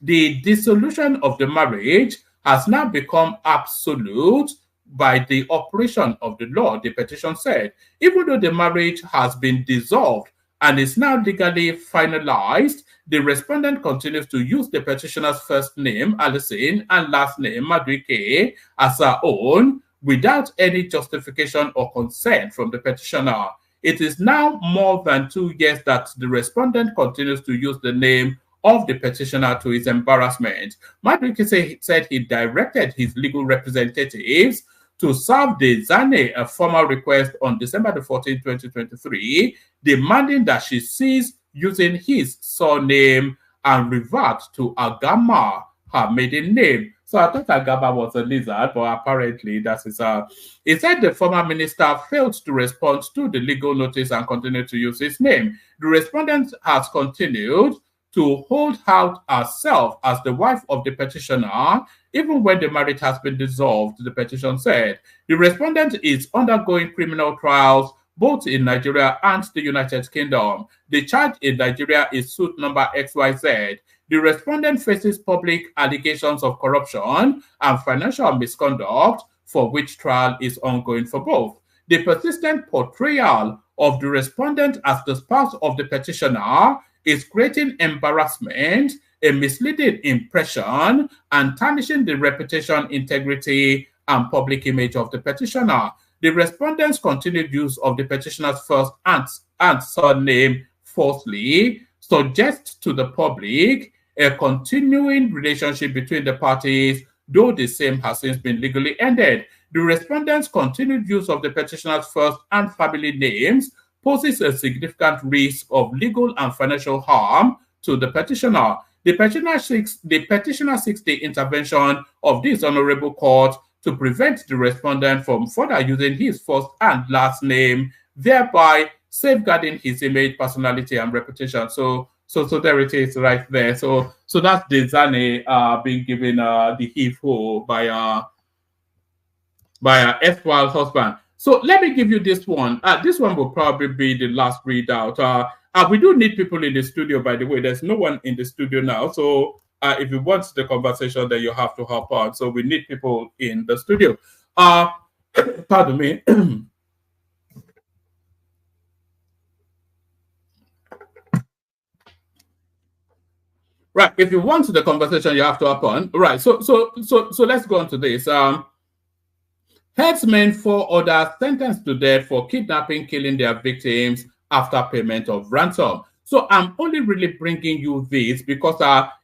The dissolution of the marriage has now become absolute by the operation of the law, the petition said. Even though the marriage has been dissolved and is now legally finalized, the respondent continues to use the petitioner's first name, Alison, and last name, Madueke, as her own, without any justification or consent from the petitioner. It is now more than 2 years that the respondent continues to use the name of the petitioner to his embarrassment. Madueke said he directed his legal representatives to serve Desani a formal request on December the 14th, 2023, demanding that she cease using his surname and revert to Agama, her maiden name. So I thought Agaba was a lizard, but apparently that is He said the former minister failed to respond to the legal notice and continued to use his name. The respondent has continued to hold out herself as the wife of the petitioner, even when the marriage has been dissolved, the petition said. The respondent is undergoing criminal trials both in Nigeria and the United Kingdom. The charge in Nigeria is suit number XYZ. The respondent faces public allegations of corruption and financial misconduct, for which trial is ongoing for both. The persistent portrayal of the respondent as the spouse of the petitioner is creating embarrassment, a misleading impression, and tarnishing the reputation, integrity, and public image of the petitioner. The respondent's continued use of the petitioner's first and surname falsely suggests to the public a continuing relationship between the parties, though the same has since been legally ended. The respondent's continued use of the petitioner's first and family names poses a significant risk of legal and financial harm to the petitioner. The petitioner seeks the intervention of this honorable court to prevent the respondent from further using his first and last name, thereby safeguarding his image, personality, and reputation. So there it is right there. So that's Dezane being given the heave-ho by S1LLY's husband. So let me give you this one. This one will probably be the last readout. We do need people in the studio, by the way. There's no one in the studio now. So if you want the conversation, then you have to hop on. So we need people in the studio. Pardon me. Right. If you want the conversation, you have to hop on. Right. So let's go on to this. Herdsmen, 4 others sentenced to death for kidnapping, killing their victims after payment of ransom. So I'm only really bringing you this because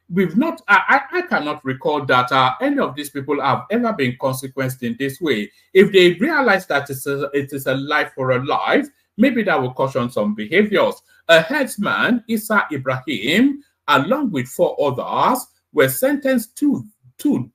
we've not, I cannot recall that any of these people have ever been consequenced in this way. If they realize that it is a life for a life, maybe that will caution some behaviors. A herdsman, Issa Ibrahim, along with 4 others, were sentenced to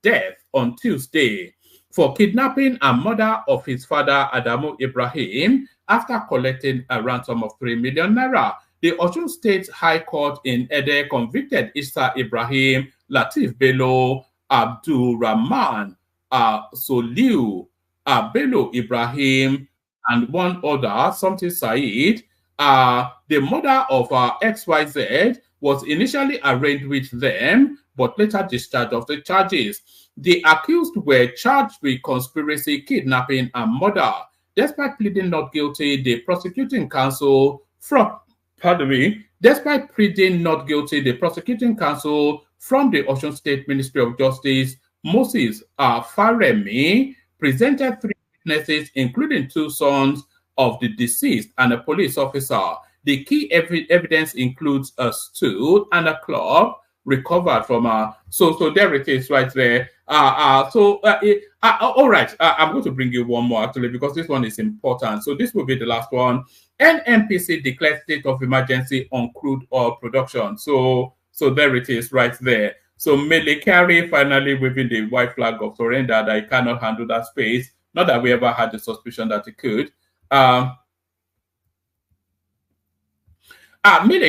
death on Tuesday for kidnapping and murder of his father, Adamu Ibrahim, after collecting a ransom of 3 million naira. The Osun State High Court in Ede convicted Issa Ibrahim, Latif Bello, Abdul Rahman, Soliu, Bello Ibrahim, and one other, something Said. The murder of XYZ was initially arraigned with them, but later discharged of the charges. The accused were charged with conspiracy, kidnapping, and murder. Despite pleading not guilty, the prosecuting counsel from the prosecuting counsel from the Osun State Ministry of Justice, Moses Faremi, presented 3 witnesses, including 2 sons of the deceased and a police officer. The key evidence includes a stool and a club recovered from so there it is right there. All right, I'm going to bring you one more actually because this one is important. So this will be the last one. NNPC declared state of emergency on crude oil production. So there it is right there. So Mele Kyari finally waving the white flag of surrender that he cannot handle that space. Not that we ever had the suspicion that he could. Mele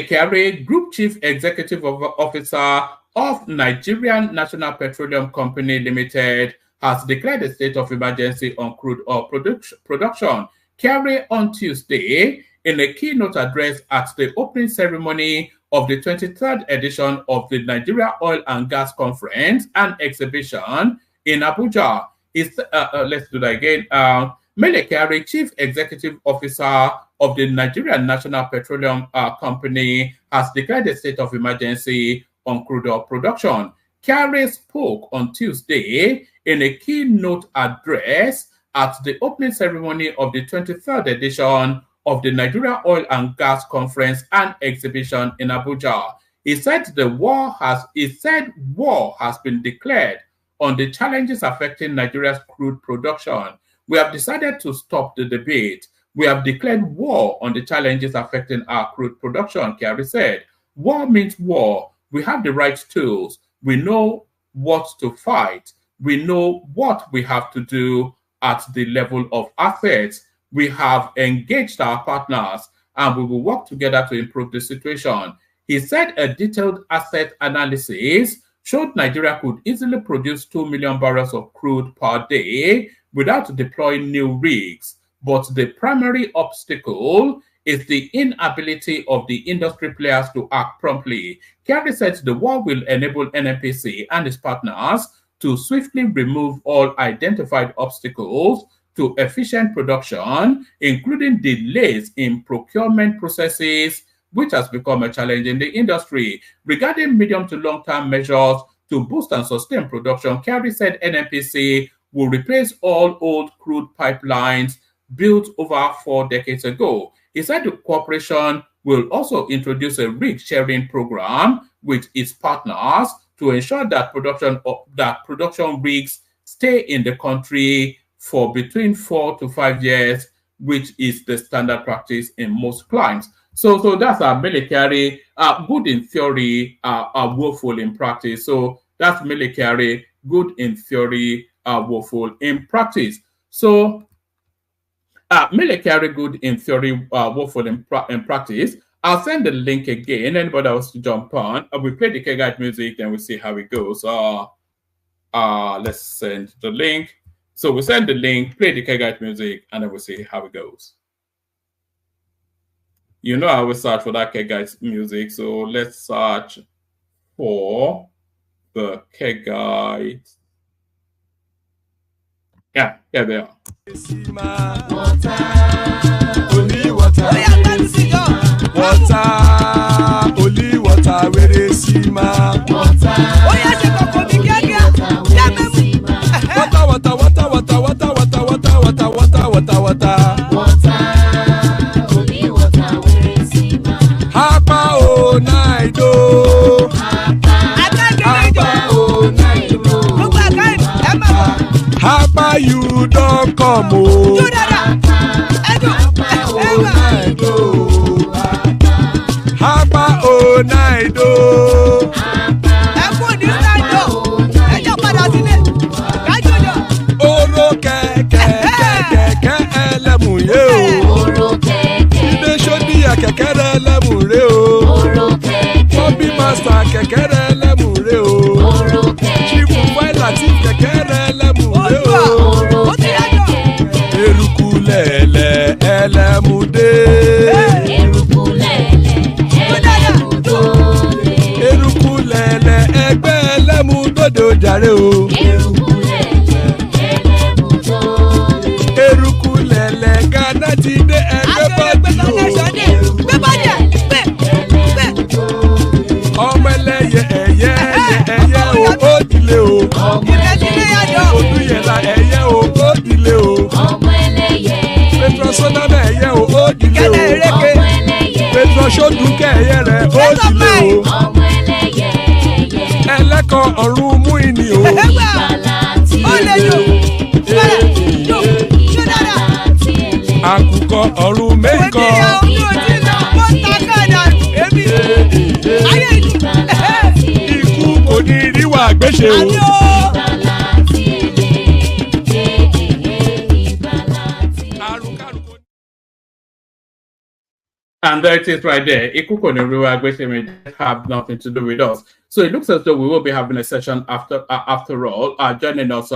Kyari, Group Chief Executive Officer of Nigerian National Petroleum Company Limited, has declared a state of emergency on crude oil production. Kyari on Tuesday, in a keynote address at the opening ceremony of the 23rd edition of the Nigeria Oil and Gas Conference and Exhibition in Abuja. Let's do that again. Mele Kyari, Chief Executive Officer of the Nigerian National Petroleum Company, has declared a state of emergency on crude oil production. Kyari spoke on Tuesday in a keynote address at the opening ceremony of the 23rd edition of the Nigeria Oil and Gas Conference and Exhibition in Abuja. He said war has been declared on the challenges affecting Nigeria's crude production. We have decided to stop the debate. We have declared war on the challenges affecting our crude production, Kyari said. War means war. We have the right tools. We know what to fight. We know what we have to do at the level of assets. We have engaged our partners and we will work together to improve the situation. He said a detailed asset analysis showed Nigeria could easily produce 2 million barrels of crude per day without deploying new rigs. But the primary obstacle is the inability of the industry players to act promptly. Kerry said the war will enable NNPC and its partners to swiftly remove all identified obstacles to efficient production, including delays in procurement processes, which has become a challenge in the industry. Regarding medium to long-term measures to boost and sustain production, Kerry said NNPC will replace all old crude pipelines built over 4 decades ago. He said the corporation will also introduce a rig sharing program with its partners to ensure that production rigs stay in the country for between 4 to 5 years, which is the standard practice in most climes. So that's a military, good in theory, woeful in practice. So that's military, good in theory, woeful in practice. So military, good in theory, woeful in practice. I'll send the link again. Anybody else to jump on? We play the K-Guide music, then we see how it goes. Let's send the link. So we send the link, play the K-Guide music, and then we'll see how it goes. You know I will search for that K-Guide music, so let's search for the K-Guide. Yeah, here they are. Water, only water, only water, where they see ma. Water, Hapa o naido. Hapa you don't come o. Hapa o naido. Oro kẹ̀kẹ́ ẹlẹ́mùrè o. Ilé sọ́díyà kẹ̀kẹ́ ẹlẹ́mùrè o. Bobby master kẹ̀kẹ́ ẹlẹ́mùrè o. Chief Failati kẹ̀kẹ́ ẹlẹ́mùrè o. Eruku lẹ̀lẹ̀ ẹlẹ́mùdé. Eruku lẹ̀lẹ̀ ẹgbẹ́ ẹlẹ́mùdódò jàre o. Eruku lẹ̀lẹ̀ Ghana ti dé ẹgbẹ́ bọ́dì o. Ọmọ ẹlẹ́yẹ ẹ̀yẹ o ó dilé o. Olúyẹ̀lá ẹ̀yẹ o ó dilé o. Petrosodana ẹ̀yẹ o ó dilé o. Petrosodunke ẹ̀yẹ rẹ̀ ó dilé o. Ẹlẹ́kọ̀ ọ̀run mú ìní o. Àkùkọ ọ̀run mẹ́kọ̀. Ikú kò ní ríwà gbéṣe o. And there it is right there. Ikuko Neriwa may have nothing to do with us. So it looks as though we will be having a session after all. Joining us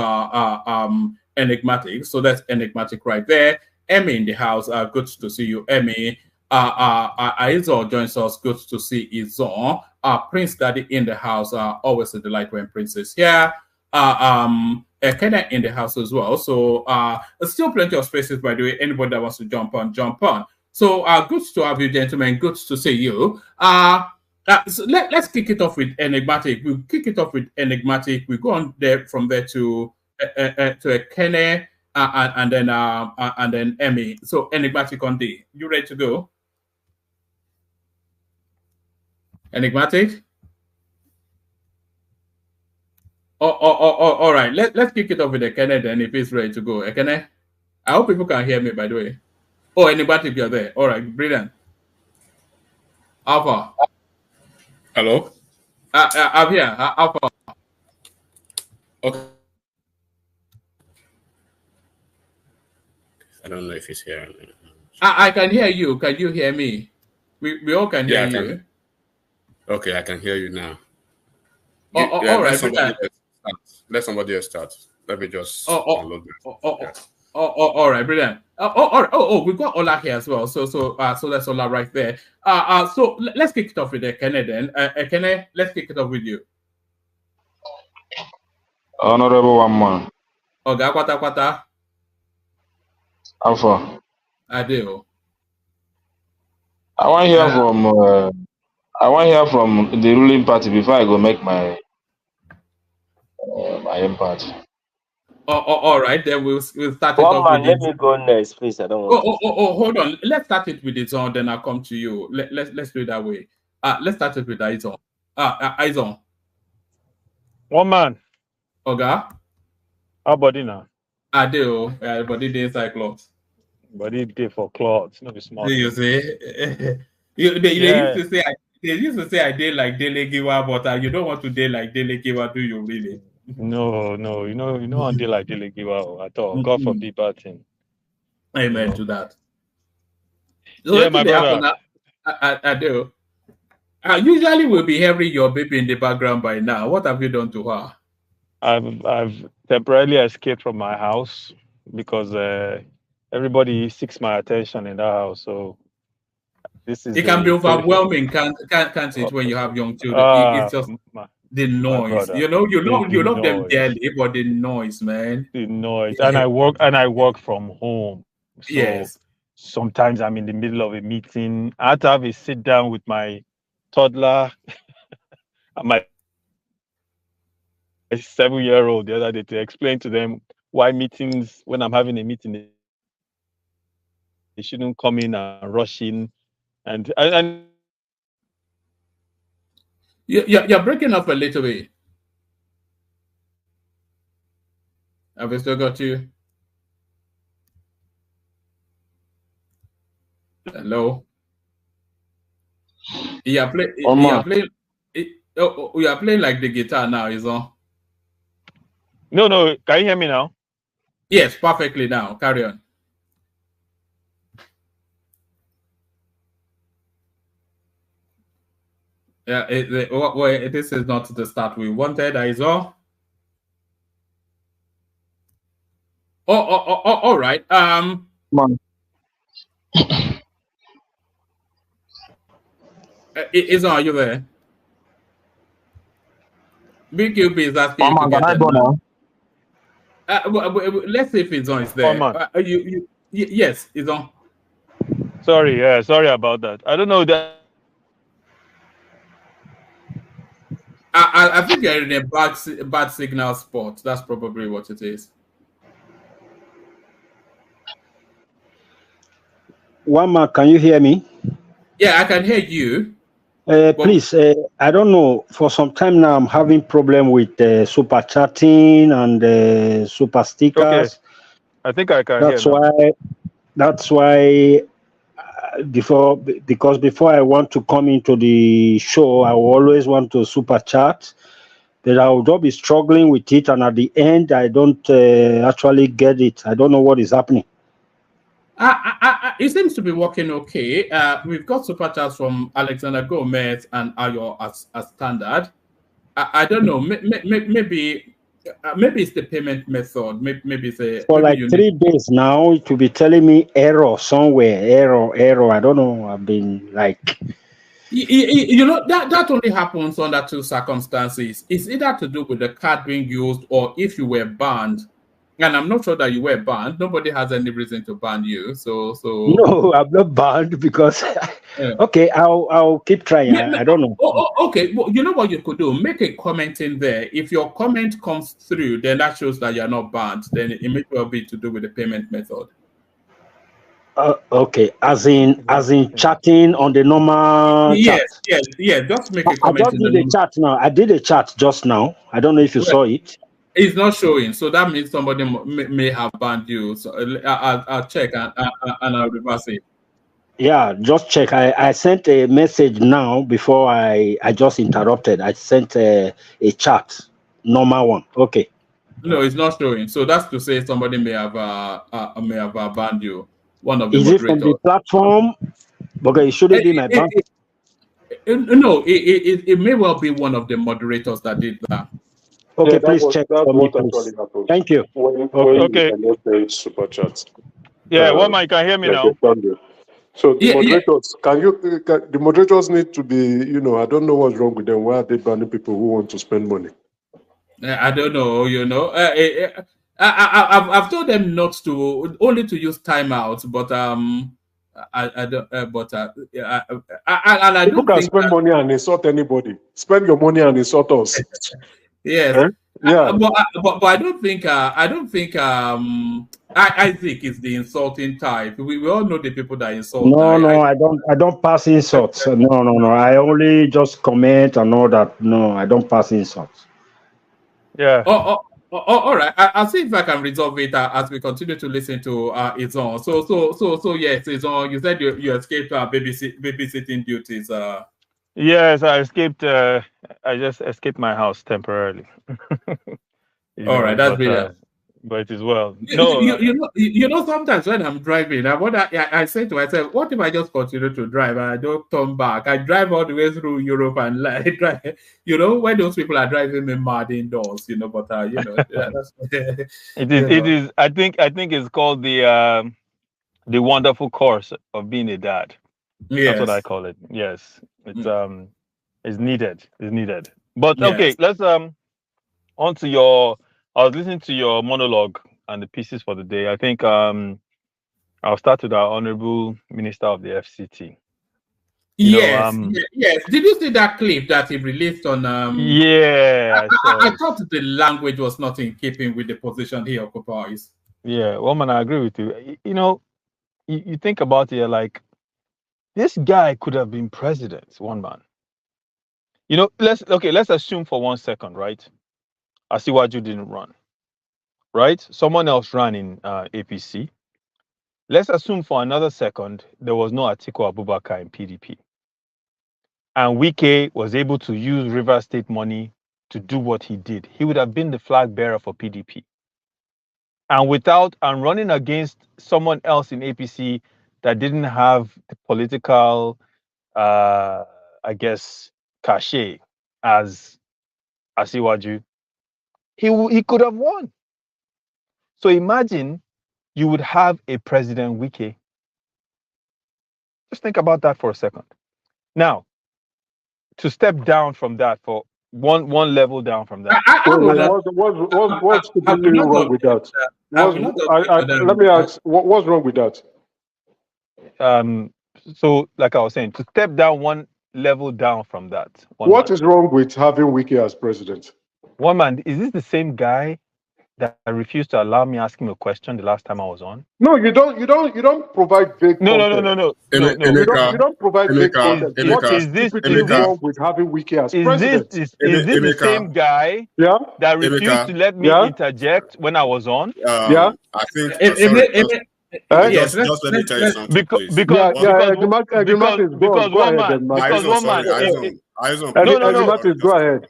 Enigmatic. So that's Enigmatic right there. Emmy in the house. Good to see you, Emmy. Izor joins us. Good to see Izor. Prince Daddy in the house. Always a delight when Prince is here. Kenya in the house as well. So there's still plenty of spaces, by the way. Anybody that wants to jump on, jump on. So good to have you, gentlemen. Good to see you. So let's kick it off with Enigmatic. We'll kick it off with Enigmatic. We go on there from there to Kenya and then Emmy. So Enigmatic on D. You ready to go? Enigmatic? All right. Let's kick it off with Ekene then if he's ready to go. Ekene? I hope people can hear me, by the way. Oh, Enigmatic, you're there. All right, brilliant. Alpha. Hello? I'm here. Alpha. Okay. don't know if he's here. I can hear you. Can you hear me? We all can hear you. Okay, I can hear you now. All right. Let somebody else start. Let me just download this. All right, brilliant. We've got Ola here as well. So that's Ola right there. So let's kick it off with Ekene then. Ekene, let's kick it off with you. Honorable one man. Oga kwata. Alpha. I do. I want to hear from the ruling party before I go make my own party. All right, then we'll start it one off man, with let me go next, please. I don't want hold on. Let's start it with Izon, then I'll come to you. Let's do it that way. Let's start it with Izon. Izon. One man. Oga. How body now? I do. Body day inside clothes. Body day for clothes. No be smart. You see? They used to say I did like Dele Giwa, but you don't want to date like Dele Giwa, do you really? No. You don't want to date like Dele Giwa at all. God forbid bad thing. Amen to that. So yeah, my brother. I do. Usually we'll be hearing your baby in the background by now. What have you done to her? I've temporarily escaped from my house because everybody seeks my attention in that house. So this is. It can be overwhelming, can't it? When you have young children, it's just the noise. You love them dearly, but the noise, man. The noise, and I work from home. So yes. Sometimes I'm in the middle of a meeting. I have to have a sit down with my toddler and my 7-year-old the other day to explain to them why meetings, when I'm having a meeting, they shouldn't come in and rush in. And you're breaking up a little bit. Have we still got you? Hello. You are playing like the guitar now, is on. No. Can you hear me now? Yes, perfectly now. Carry on. Yeah, this is not the start we wanted, is all. All right. Izon, are you there? BQB is asking you to get them now. Let's see if Izon is there. Yes, Izon. Sorry about that. I don't know that. I think you're in a bad signal spot. That's probably what it is. One man, can you hear me? Yeah, I can hear you. Please, I don't know. For some time now, I'm having problem with super chatting and super stickers. Okay. I think I can hear now. That's why before I want to come into the show, I will always want to super chat, but I will just be struggling with it, and at the end, I don't actually get it. I don't know what is happening. It seems to be working okay. We've got super chats from Alexander Gomez and Ayo as standard. I don't know. Maybe it's the payment method. Maybe it's for like 3 days now. It will be telling me error somewhere. Error. I don't know. I've been like. That only happens under 2 circumstances. It's either to do with the card being used or if you were banned. And I'm not sure that you were banned. Nobody has any reason to ban you. So no, I'm not banned because. Okay, I'll keep trying. I don't know. Okay, well, you know what you could do? Make a comment in there. If your comment comes through, then that shows that you're not banned. Then it may well be to do with the payment method. Okay, as in chatting on the normal. Yes. Just make a comment. I just did a chat now. I did a chat just now. I don't know if you saw it. It's not showing, so that means somebody may have banned you. So I'll check and I'll reverse it. Yeah, just check. I sent a message now before I just interrupted. I sent a chat, normal one. Okay. No, it's not showing. So that's to say somebody may have banned you. One of the Is moderators. it from the platform? Okay, it shouldn't be my bank. No, it may well be one of the moderators that did that. Okay, yeah, please check for me, please. Thank you. Okay. Super chat. Yeah, Woman, you can hear me now. So the moderators, the moderators need to be, I don't know what's wrong with them. Why are they banning people who want to spend money? I don't know, I've told them not to, only to use timeouts, but I don't, I People don't can think spend money and insult anybody. Spend your money and insult us. yes, yeah. But I don't think Isaac is the insulting type. We all know the people that insult. No, I don't pass insults. No. I only just comment and all that. No, I don't pass insults. Yeah. All right. I'll see if I can resolve it as we continue to listen to Izon. So yes, Izon, you said you escaped babysitting duties. Yes, I escaped. I just escaped my house temporarily. All right, that's brilliant. But it is well. You know, sometimes when I'm driving, I say to myself, what if I just continue to drive and I don't turn back? I drive all the way through Europe and drive, when those people are driving me mad indoors, but that's, it is. I think it's called the wonderful course of being a dad. Yes. That's what I call it. Yes, it's needed. It's needed. But okay, let's on to your. I was listening to your monologue and the pieces for the day. I think I'll start with our Honorable Minister of the FCT. Yes. Did you see that clip that he released on? Yeah, I thought the language was not in keeping with the position he occupies. Yeah, Woman, I agree with you. You think about it, like this guy could have been president, one man. Let's assume for 1 second, right? Asiwaju didn't run, right? Someone else ran in APC. Let's assume for another second there was no Atiku Abubakar in PDP. And Wike was able to use River State money to do what he did. He would have been the flag bearer for PDP. And running against someone else in APC that didn't have the political, cachet as Asiwaju, he could have won. So imagine you would have a President Wike. Just think about that for a second. Now, to step down from that, for one level down from that. What's completely wrong with that? Let me ask, what's wrong with that? So, like I was saying, to step down one level down from that. What is wrong with having Wike as president? One man, is this the same guy that refused to allow me ask him a question the last time I was on? No, you don't provide vague content. No. You don't provide vague content. What is typically wrong with having Wike as president? Is this the same guy that refused to let me interject when I was on? I think just let me tell you something, please. Because Enigmatic, go ahead.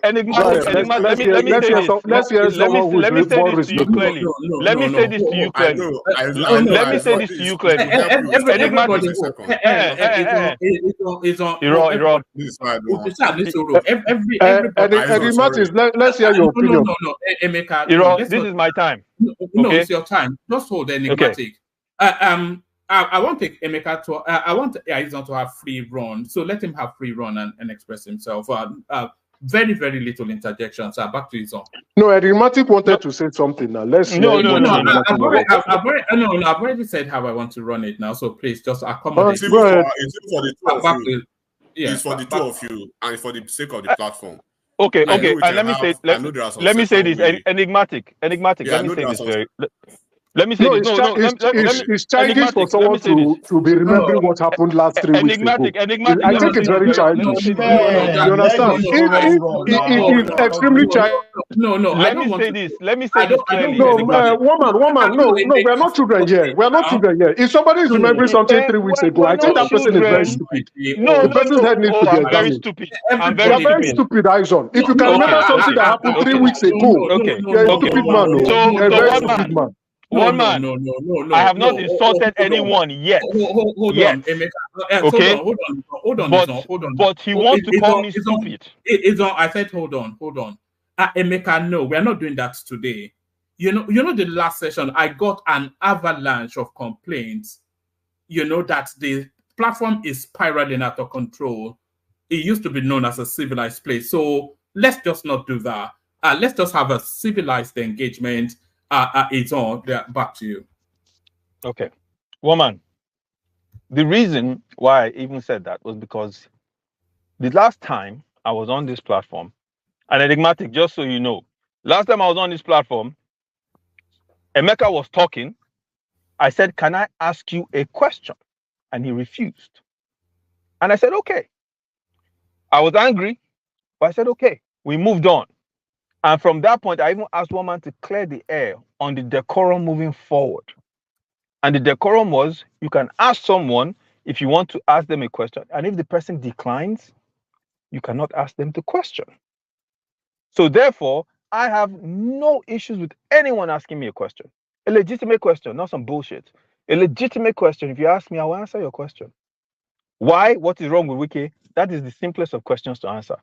Let's hear someone who's more respectful. Let me say this to you clearly. Let me say this to you clearly. Enigmatic. Let's hear your opinion. This is my time. No, it's your time. Just hold Enigmatic. I want Emeka to. I want Aizon to have free run. So let him have free run and express himself. Very, very little interjections. Back to Izon. No, Enigmatic wanted to say something now. Let's hear. I've already said how I want to run it now. So please just accommodate. It's for the two of you. It's for the two of you, and for the sake of the platform. Okay. And let me say this. Enigmatic. Let me say this very. Let me say it's childish for someone to be remembering what happened last 3 weeks ago. I think it's very childish. You understand? It's extremely childish. No, I don't want to. Let me say this clearly. No, woman, no, we are not children here. We are not children here. If somebody is remembering something 3 weeks ago, I think that person is very stupid. The person's head needs to be I'm very examined. stupid. You are very stupid, Aizon. If you can remember something that happened 3 weeks ago, you're a stupid man. You're a very stupid man. I have not insulted anyone yet. Hold yet. on, Emeka. Okay. Hold on. But he wants to call me stupid. I said, hold on. Emeka, no, we are not doing that today. You know, the last session, I got an avalanche of complaints. That the platform is spiraling out of control. It used to be known as a civilized place. So let's just not do that. Let's just have a civilized engagement. It's on. Back to you. Okay. Woman, the reason why I even said that was because the last time I was on this platform, and enigmatic, just so you know, last time I was on this platform, Emeka was talking. I said, can I ask you a question? And he refused. And I said, okay. I was angry, but I said, okay. We moved on. And from that point, I even asked woman to clear the air on the decorum moving forward. And the decorum was, you can ask someone if you want to ask them a question. And if the person declines, you cannot ask them the question. So therefore, I have no issues with anyone asking me a question. A legitimate question, not some bullshit. A legitimate question. If you ask me, I will answer your question. Why? What is wrong with Wiki? That is the simplest of questions to answer.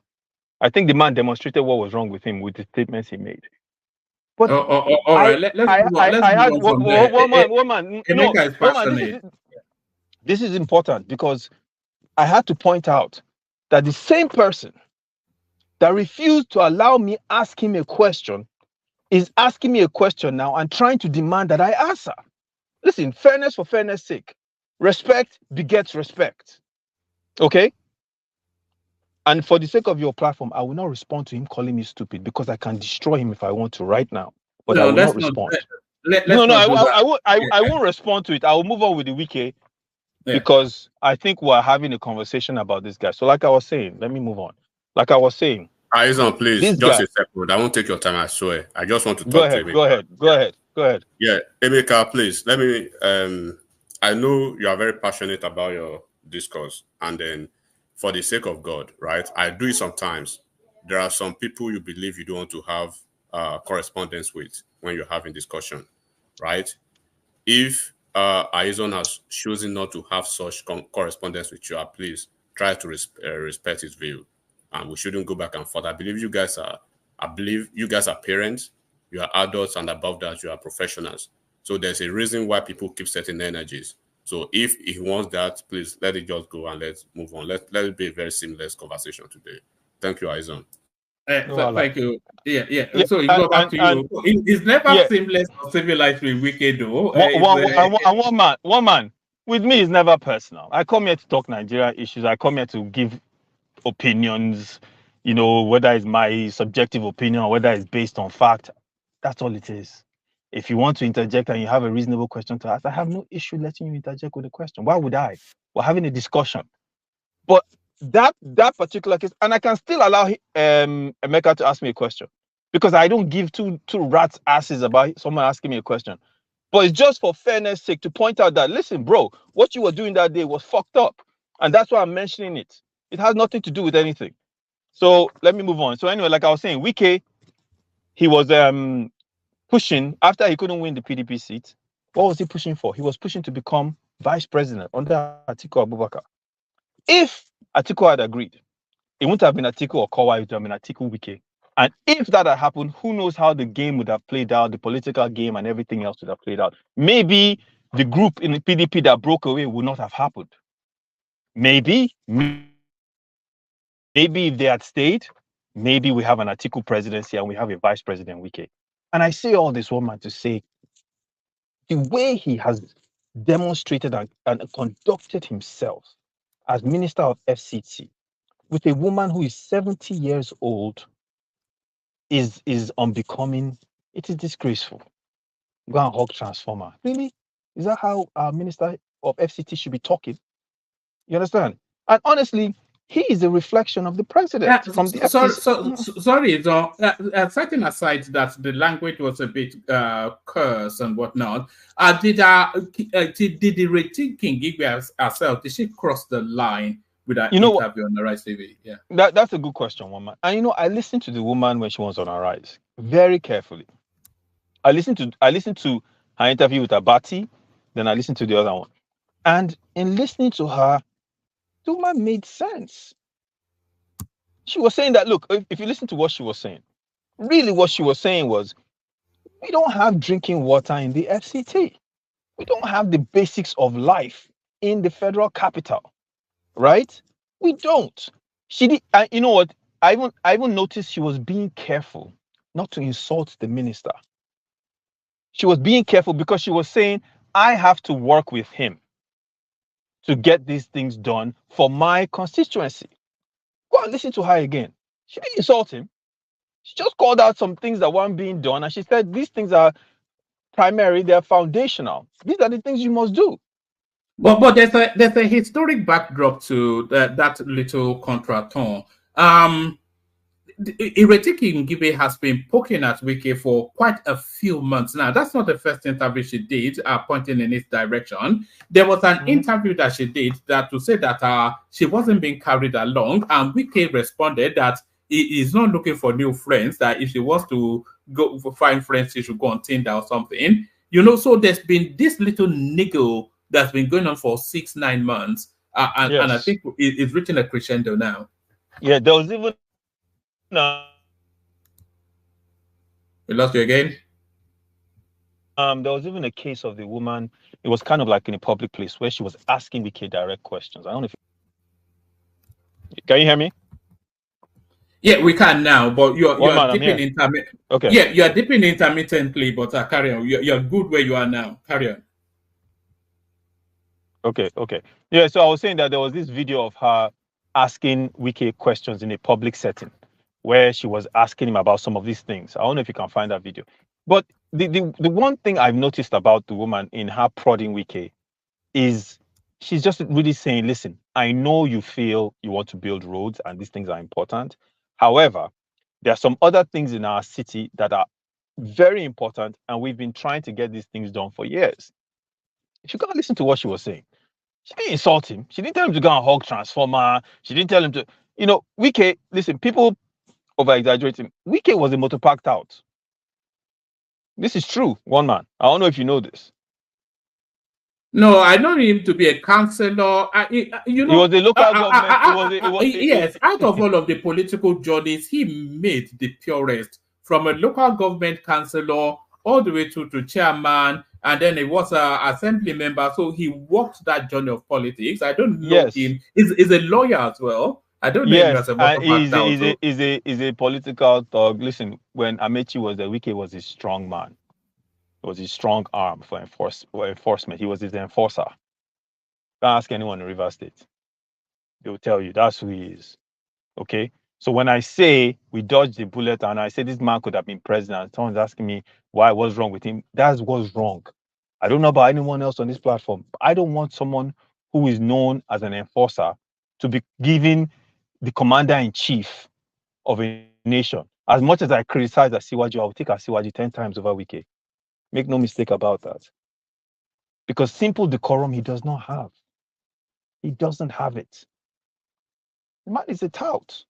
I think the man demonstrated what was wrong with him with the statements he made. But all right, let's move on from there. Woman, Emeka is passionate. This is important because I had to point out that the same person that refused to allow me ask him a question is asking me a question now and trying to demand that I answer. Listen, fairness for fairness sake. Respect begets respect. Okay? And for the sake of your platform, I will not respond to him calling me stupid because I can destroy him if I want to right now. But I will not respond. I won't respond to it. I will move on with the wiki because I think we're having a conversation about this guy. So like I was saying, let me move on. Like I was saying. Aizon, please, just a second. I won't take your time, I swear. I just want to talk to Emeka. Go ahead. Yeah, Emeka, please, let me, I know you are very passionate about your discourse, and then for the sake of God, right, I do it sometimes. There are some people you believe you don't want to have correspondence with when you're having discussion, right? If Aizon has chosen not to have such correspondence with you, please try to respect his view. And we shouldn't go back and forth. I believe you guys are parents, you are adults, and above that, you are professionals. So there's a reason why people keep setting energies. So if he wants that, please let it just go and let's move on. Let it be a very seamless conversation today. Thank you, Aizon. Thank you. Yeah. So you go back to you. It's never seamless or civilized with Wiki, though. One man. With me, it's never personal. I come here to talk Nigeria issues. I come here to give opinions, whether it's my subjective opinion or whether it's based on fact. That's all it is. If you want to interject and you have a reasonable question to ask, I have no issue letting you interject with a question. Why would I? We're having a discussion. But that particular case, and I can still allow Emeka to ask me a question because I don't give two rats asses about someone asking me a question. But it's just for fairness sake to point out that, listen, bro, what you were doing that day was fucked up. And that's why I'm mentioning it. It has nothing to do with anything. So let me move on. So anyway, like I was saying, Wike, he was pushing, after he couldn't win the PDP seat, what was he pushing for? He was pushing to become vice president under Atiku Abubakar. If Atiku had agreed, it wouldn't have been Atiku or Kowa, it would have been Atiku Wike. And if that had happened, who knows how the game would have played out, the political game and everything else would have played out. Maybe the group in the PDP that broke away would not have happened. Maybe if they had stayed, maybe we have an Atiku presidency and we have a vice president, Wike. And I say all this woman to say, the way he has demonstrated and conducted himself as Minister of FCT with a woman who is 70 years old is unbecoming. It is disgraceful. Go and hug Transformer. Really? Is that how our Minister of FCT should be talking? You understand? And honestly, he is a reflection of the president from the FCC. Sorry, setting aside that the language was a bit curse and whatnot, did the rating King Igwe herself, did she cross the line with that interview on the Rise TV? Yeah, that's a good question, woman. And I listened to the woman when she was on her Rise very carefully. I listened to her interview with Abati, then I listened to the other one, and in listening to her, the woman made sense. She was saying that, look, if you listen to what she was saying, really what she was saying was, we don't have drinking water in the FCT. We don't have the basics of life in the federal capital, right? We don't. She did. You know what? I even noticed she was being careful not to insult the minister. She was being careful because she was saying, I have to work with him to get these things done for my constituency. Go and listen to her again. She didn't insult him. She just called out some things that weren't being done, and she said these things are primary, they're foundational. These are the things you must do. But there's a historic backdrop to that little contretemps. Iretiki Ngibe has been poking at Wike for quite a few months now. That's not the first interview she did, pointing in its direction. There was an interview that she did to say that she wasn't being carried along, and Wike responded that he is not looking for new friends, that if she wants to go find friends, she should go on Tinder or something. So there's been this little niggle that's been going on for 6-9 months, and I think it's reaching a crescendo now. Yeah, there was even we lost you again. There was even a case of the woman. It was kind of like in a public place where she was asking Wike direct questions. I don't know if can you hear me? Yeah, we can now, but you're dipping intermittently. Okay. Yeah, you're dipping intermittently, but carry on. You're good where you are now. Carry on. Okay. Yeah, so I was saying that there was this video of her asking Wike questions in a public setting where she was asking him about some of these things. I don't know if you can find that video. But the one thing I've noticed about the woman in her prodding Wike is she's just really saying, listen, I know you feel you want to build roads and these things are important. However, there are some other things in our city that are very important, and we've been trying to get these things done for years. If you can't listen to what she was saying, she didn't insult him. She didn't tell him to go and hug Transformer. She didn't tell him to, Wike, listen, people over-exaggerating. Wike was a motor parked out. This is true, one man. I don't know if you know this. No, I know him to be a councillor. He was the local government. Yes, out of all of the political journeys, he made the purest. From a local government councillor all the way to chairman, and then he was an assembly member. So he walked that journey of politics. I don't know him. He's a lawyer as well. I don't know him as a he's a political thug. Listen, when Amechi was there, Wike was a strong man. It was his strong arm for enforcement. He was his enforcer. Don't ask anyone in Rivers State. They will tell you that's who he is. Okay? So when I say we dodged the bullet and I say this man could have been president, someone's asking me what's wrong with him. That's what's wrong. I don't know about anyone else on this platform. I don't want someone who is known as an enforcer to be given the commander-in-chief of a nation. As much as I criticize S1LLY, I will take S1LLY 10 times over Wike. Make no mistake about that. Because simple decorum he does not have. He doesn't have it. The man is a tout.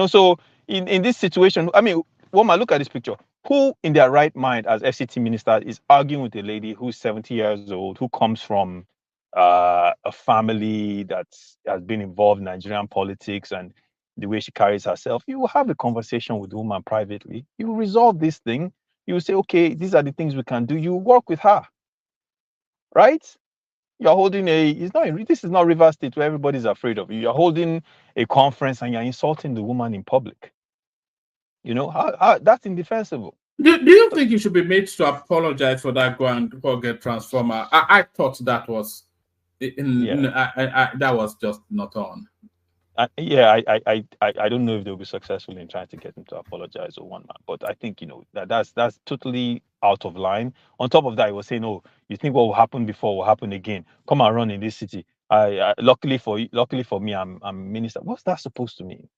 So in this situation, I mean, woman, look at this picture. Who in their right mind as FCT minister is arguing with a lady who's 70 years old, who comes from a family that has been involved in Nigerian politics and the way she carries herself? You will have a conversation with the woman privately. You will resolve this thing. You will say, okay, these are the things we can do. You work with her, right? You're holding this is not Rivers State where everybody's afraid of you. You're holding a conference and you're insulting the woman in public. That's indefensible. Do you think you should be made to apologize for that go and get Transformer? I thought that was, that was just not on. I don't know if they'll be successful in trying to get him to apologize or one man, but I think that's totally out of line. On top of that, he was saying, "Oh, you think what will happen before will happen again? Come and run in this city." Luckily for me, I'm minister. What's that supposed to mean?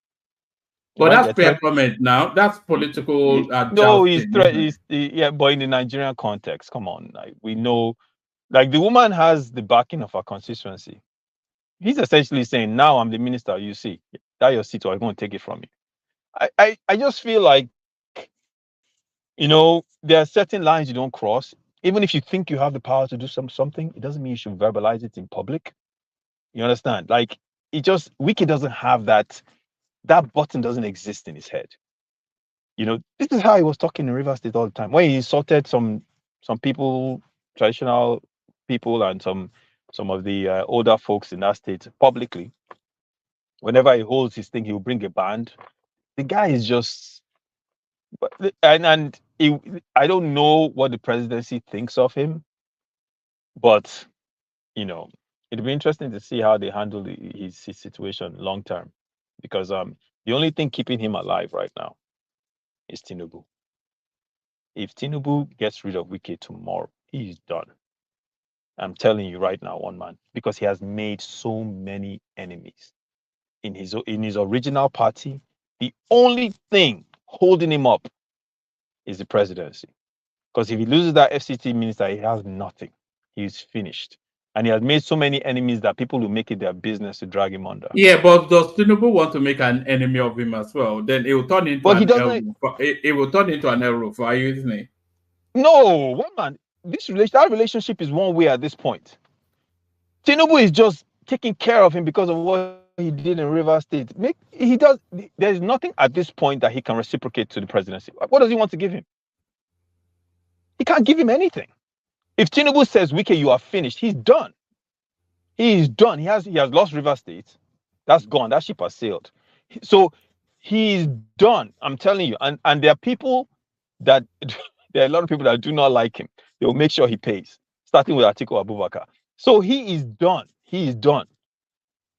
But that's fair comment now. That's political No, he's jousting. yeah, but in the Nigerian context, come on, like we know, like the woman has the backing of her constituency. He's essentially saying, now I'm the minister, you see, that your seat, or I'm going to take it from you. I just feel like, there are certain lines you don't cross. Even if you think you have the power to do something, it doesn't mean you should verbalize it in public. You understand? Like, Wiki doesn't have that button doesn't exist in his head. This is how he was talking in River State all the time. When he insulted some people, traditional people, and some of the older folks in that state publicly. Whenever he holds his thing, he will bring a band. The guy is just, and I don't know what the presidency thinks of him, but it'll be interesting to see how they handle his situation long term, because the only thing keeping him alive right now is Tinubu. If Tinubu gets rid of Wike tomorrow, he's done. I'm telling you right now, one man, because he has made so many enemies in his original party. The only thing holding him up is the presidency, because if he loses that FCT minister, he has nothing. He's finished, and he has made so many enemies that people will make it their business to drag him under. Yeah, but does Tinubu want to make an enemy of him as well? Then it will turn into But he an doesn't. it will turn into an error for you, isn't it? No, one man. That relationship is one way at this point. Tinubu is just taking care of him because of what he did in River State. There's nothing at this point that he can reciprocate to the presidency. What does he want to give him? He can't give him anything. If Tinubu says, Wike, you are finished, he's done. He is done. He has lost River State. That's gone. That ship has sailed. So he's done. I'm telling you. And there are people that there are a lot of people that do not like him. They will make sure he pays, starting with Atiku Abubakar. So he is done. He is done.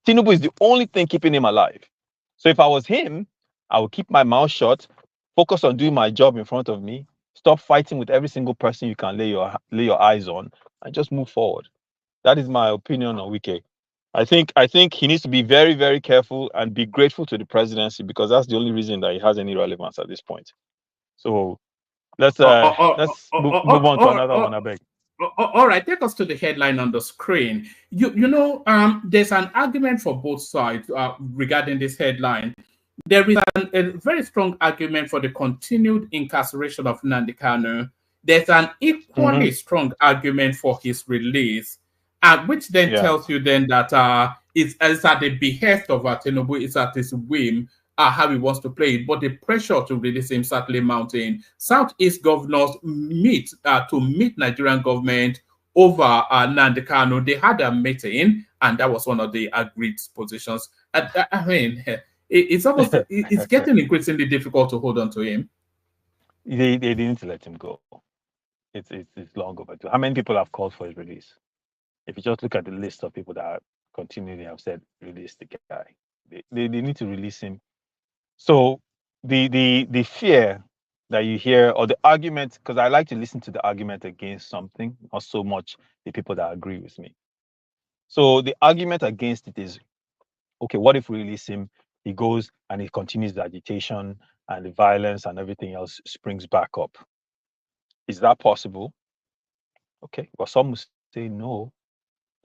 Tinubu is the only thing keeping him alive. So if I was him, I would keep my mouth shut, focus on doing my job in front of me, stop fighting with every single person you can lay your eyes on, and just move forward. That is my opinion on Wike. I think he needs to be very, very careful and be grateful to the presidency, because that's the only reason that he has any relevance at this point. So let's move on to another one, I beg. All right, take us to the headline on the screen. There's an argument for both sides regarding this headline. There is a very strong argument for the continued incarceration of Nnamdi Kanu. There's an equally strong argument for his release, which then tells you then that it's at the behest of Tinubu, it's at his whim how he wants to play it. But the pressure to release him certainly mounting. Southeast governors meet Nigerian government over Nnamdi Kanu. They had a meeting, and that was one of the agreed positions. I mean, it's almost it's getting increasingly difficult to hold on to him. They didn't let him go. It's long overdue. How many people have called for his release? If you just look at the list of people that continually have said release the guy, they need to release him. So the fear that you hear, or the argument, because I like to listen to the argument against something, not so much the people that agree with me. So the argument against it is, okay, what if we release him? He goes and he continues the agitation, and the violence and everything else springs back up. Is that possible? Okay, well, some will say no.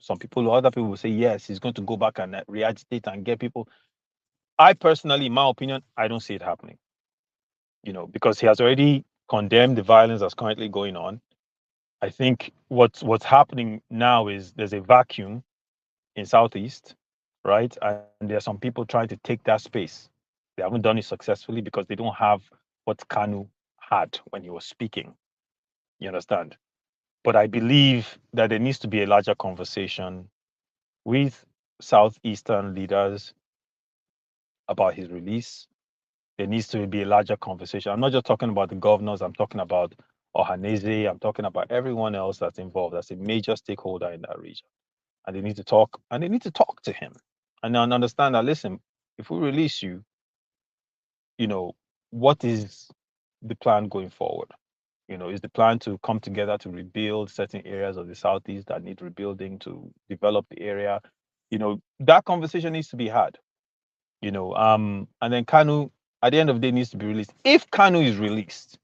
Other people will say yes, he's going to go back and re-agitate and get people. I personally, in my opinion, I don't see it happening. Because he has already condemned the violence that's currently going on. I think what's happening now is there's a vacuum in Southeast, right? And there are some people trying to take that space. They haven't done it successfully because they don't have what Kanu had when he was speaking. You understand? But I believe that there needs to be a larger conversation with Southeastern leaders about his release. There needs to be a larger conversation. I'm not just talking about the governors. I'm talking about Ohaneze. I'm talking about everyone else that's involved. That's a major stakeholder in that region. And they need to talk, and they need to talk to him and understand that, listen, if we release you, what is the plan going forward? Is the plan to come together to rebuild certain areas of the Southeast that need rebuilding, to develop the area? that conversation needs to be had. And then Kanu, at the end of the day, needs to be released. If Kanu is released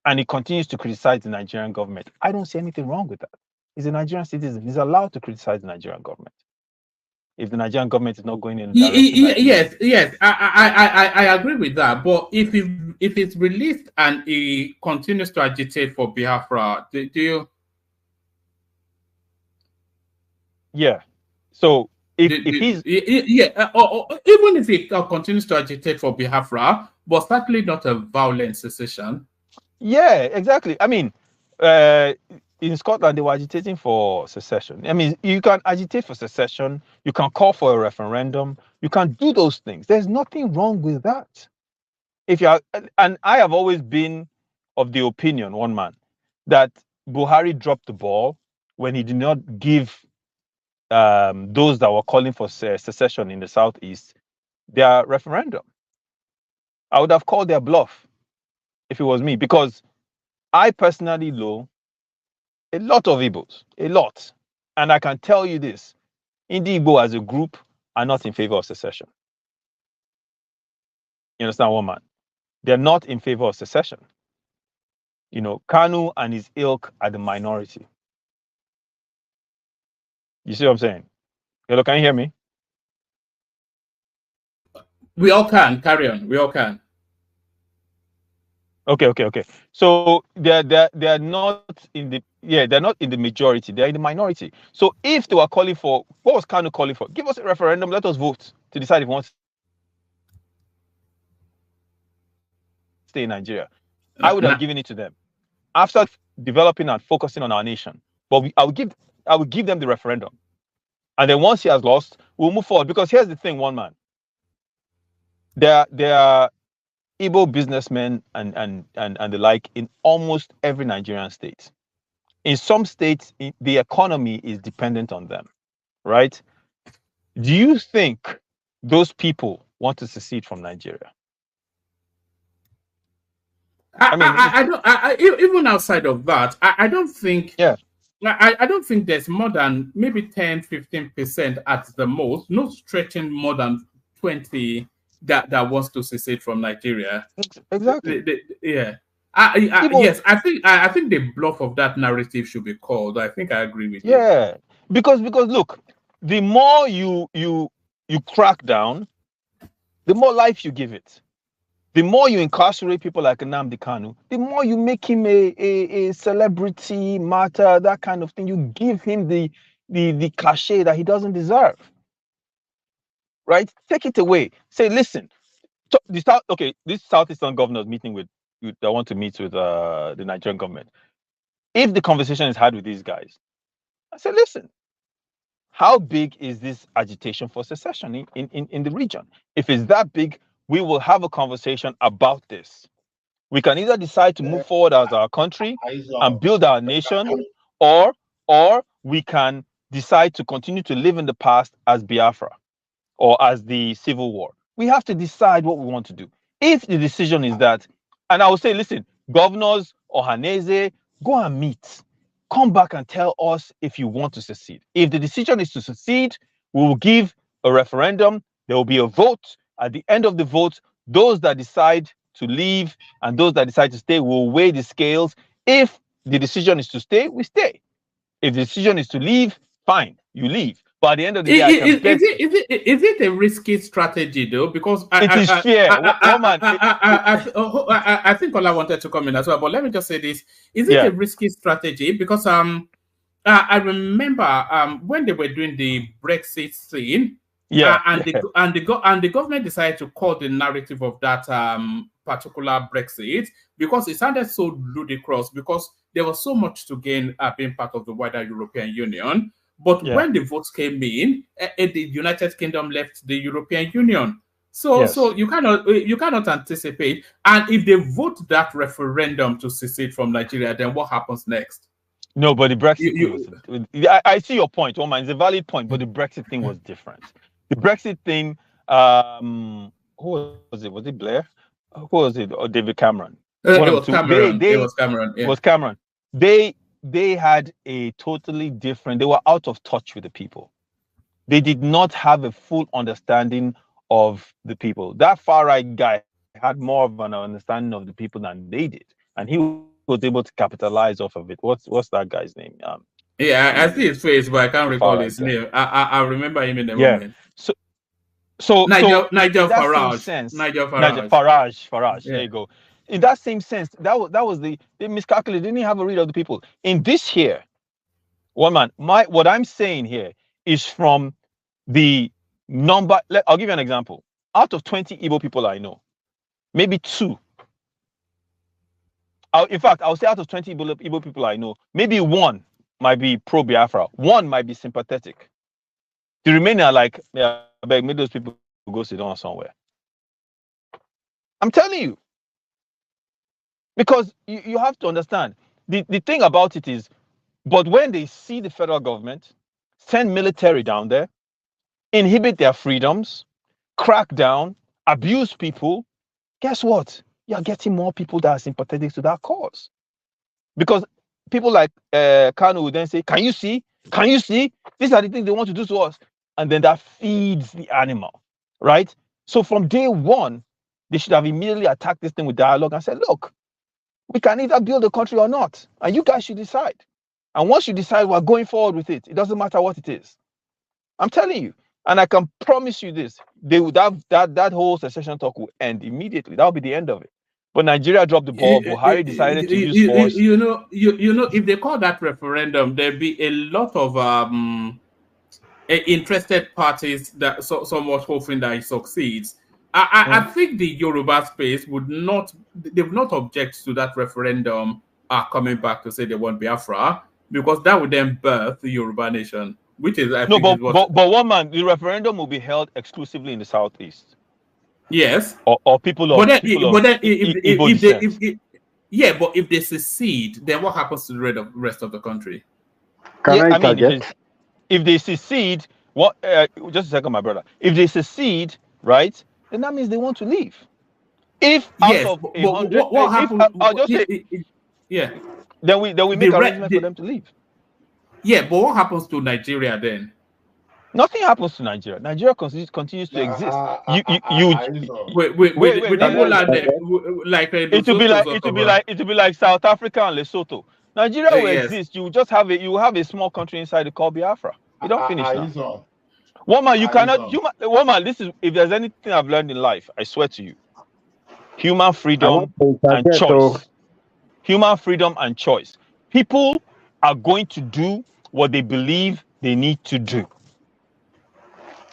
and he continues to criticize the Nigerian government, I don't see anything wrong with that. He's a Nigerian citizen. He's allowed to criticize the Nigerian government. If the Nigerian government is not going in the direction, yes, I agree with that. But if it's released and he continues to agitate for Biafra, do you? Yeah. So even if he continues to agitate for Biafra, but certainly not a violent secession. Yeah, exactly. I mean, in Scotland, they were agitating for secession. I mean, you can agitate for secession. You can call for a referendum. You can do those things. There's nothing wrong with that. And I have always been of the opinion, one man, that Buhari dropped the ball when he did not give those that were calling for secession in the southeast their referendum. I would have called their bluff if it was me, because I personally know a lot of Igbos, a lot. And I can tell you this, Indi Igbo as a group are not in favor of secession. You understand, one man? They're not in favor of secession. Kanu and his ilk are the minority. You see what I'm saying? Hello, can you hear me? We all can. Carry on. We all can. Okay. So they're not in the majority. They're in the minority. So if they were calling for, what was Kanu calling for? Give us a referendum. Let us vote to decide if we want to stay in Nigeria. I would have given it to them after developing and focusing on our nation. But I would give them the referendum, and then once he has lost, we'll move forward. Because here's the thing, one man. There are Igbo businessmen and the like in almost every Nigerian state. In some states, the economy is dependent on them, right? Do you think those people want to secede from Nigeria? Even outside of that, I don't think. Yeah. I don't think there's more than maybe 10-15% at the most, not stretching more than 20 that wants to secede from Nigeria. Exactly. Yes, I think the bluff of that narrative should be called. I think I agree with you. Yeah, because look, the more you crack down, the more life you give it. The more you incarcerate people like Nnamdi Kanu, the more you make him a celebrity, martyr, that kind of thing. You give him the cachet that he doesn't deserve. Right? Take it away. Say, listen, this Southeastern governors meeting I want to meet with the Nigerian government. If the conversation is had with these guys, I say, listen, how big is this agitation for secession in the region? If it's that big, we will have a conversation about this. We can either decide to move forward as our country and build our nation, or we can decide to continue to live in the past as Biafra or as the Civil War. We have to decide what we want to do. If the decision is that, and I will say, listen, governors or Haneze, go and meet. Come back and tell us if you want to secede. If the decision is to secede, we will give a referendum. There will be a vote. At the end of the vote, those that decide to leave and those that decide to stay will weigh the scales. If the decision is to stay, we stay. If the decision is to leave, fine, you leave. But at the end of the day, is it a risky strategy though? Because it is fair. I think Ola wanted to come in as well, but let me just say this: is it a risky strategy? Because I remember when they were doing the Brexit thing, and the government decided to call the narrative of that particular Brexit because it sounded so ludicrous because there was so much to gain being part of the wider European Union. But when the votes came in, the United Kingdom left the European Union. So you cannot anticipate. And if they vote that referendum to secede from Nigeria, then what happens next? No, but the Brexit thing I see your point, Oman. It's a valid point, but the Brexit thing was different. The Brexit thing, who was it? Was it Blair? Who was it? Or David Cameron? It was Cameron. It was Cameron. It was Cameron. They had a totally different, they were out of touch with the people. They did not have a full understanding of the people. That far-right guy had more of an understanding of the people than they did, and he was able to capitalize off of it. What's that guy's name? Yeah, I see his face, but I can't recall his guy. name. I remember him in the Yeah. moment. So Nigel in that same Farage. sense, Nigel Farage. Farage. Yeah. There you go. In that same sense, that was they miscalculated. They didn't have a read of the people. In this here, what I'm saying here is from the number. I'll give you an example. Out of 20 Igbo people I know, maybe 2. In fact, I'll say out of 20 Igbo people I know, maybe 1 might be pro-Biafra. 1 might be sympathetic. The remaining are like, yeah, I beg, make those people go sit down somewhere. I'm telling you. Because you have to understand, the thing about it is, but when they see the federal government send military down there, inhibit their freedoms, crack down, abuse people, guess what? You're getting more people that are sympathetic to that cause. Because people like Kanu would then say, can you see? Can you see? These are the things they want to do to us. And then that feeds the animal, right? So from day one, they should have immediately attacked this thing with dialogue and said, look, we can either build a country or not. And you guys should decide. And once you decide, we're going forward with it. It doesn't matter what it is. I'm telling you. And I can promise you this. They would have that whole secession talk will end immediately. That will be the end of it. But Nigeria dropped the ball. Buhari decided to use force. You know, if they call that referendum, there'd be a lot of interested parties that somewhat hoping that it succeeds. I think the Yoruba space they would not object to that referendum coming back to say they want Biafra, because that would then birth the Yoruba nation, which is but one man, the referendum will be held exclusively in the southeast. Yes. Or people of but if they secede, then what happens to the rest of the country? If they secede, just a second, my brother. If they secede, right, then that means they want to leave. If out of 100, what happens? I'll just say, then we make arrangements for them to leave. Yeah, but what happens to Nigeria then? Nothing happens to Nigeria. Nigeria continues to exist. It will be like South Africa and Lesotho. Nigeria will exist. You just have a small country inside it called Biafra. You don't finish now. Woman, you cannot. Woman, this is if there's anything I've learned in life, I swear to you, human freedom and choice. Human freedom and choice. People are going to do what they believe they need to do.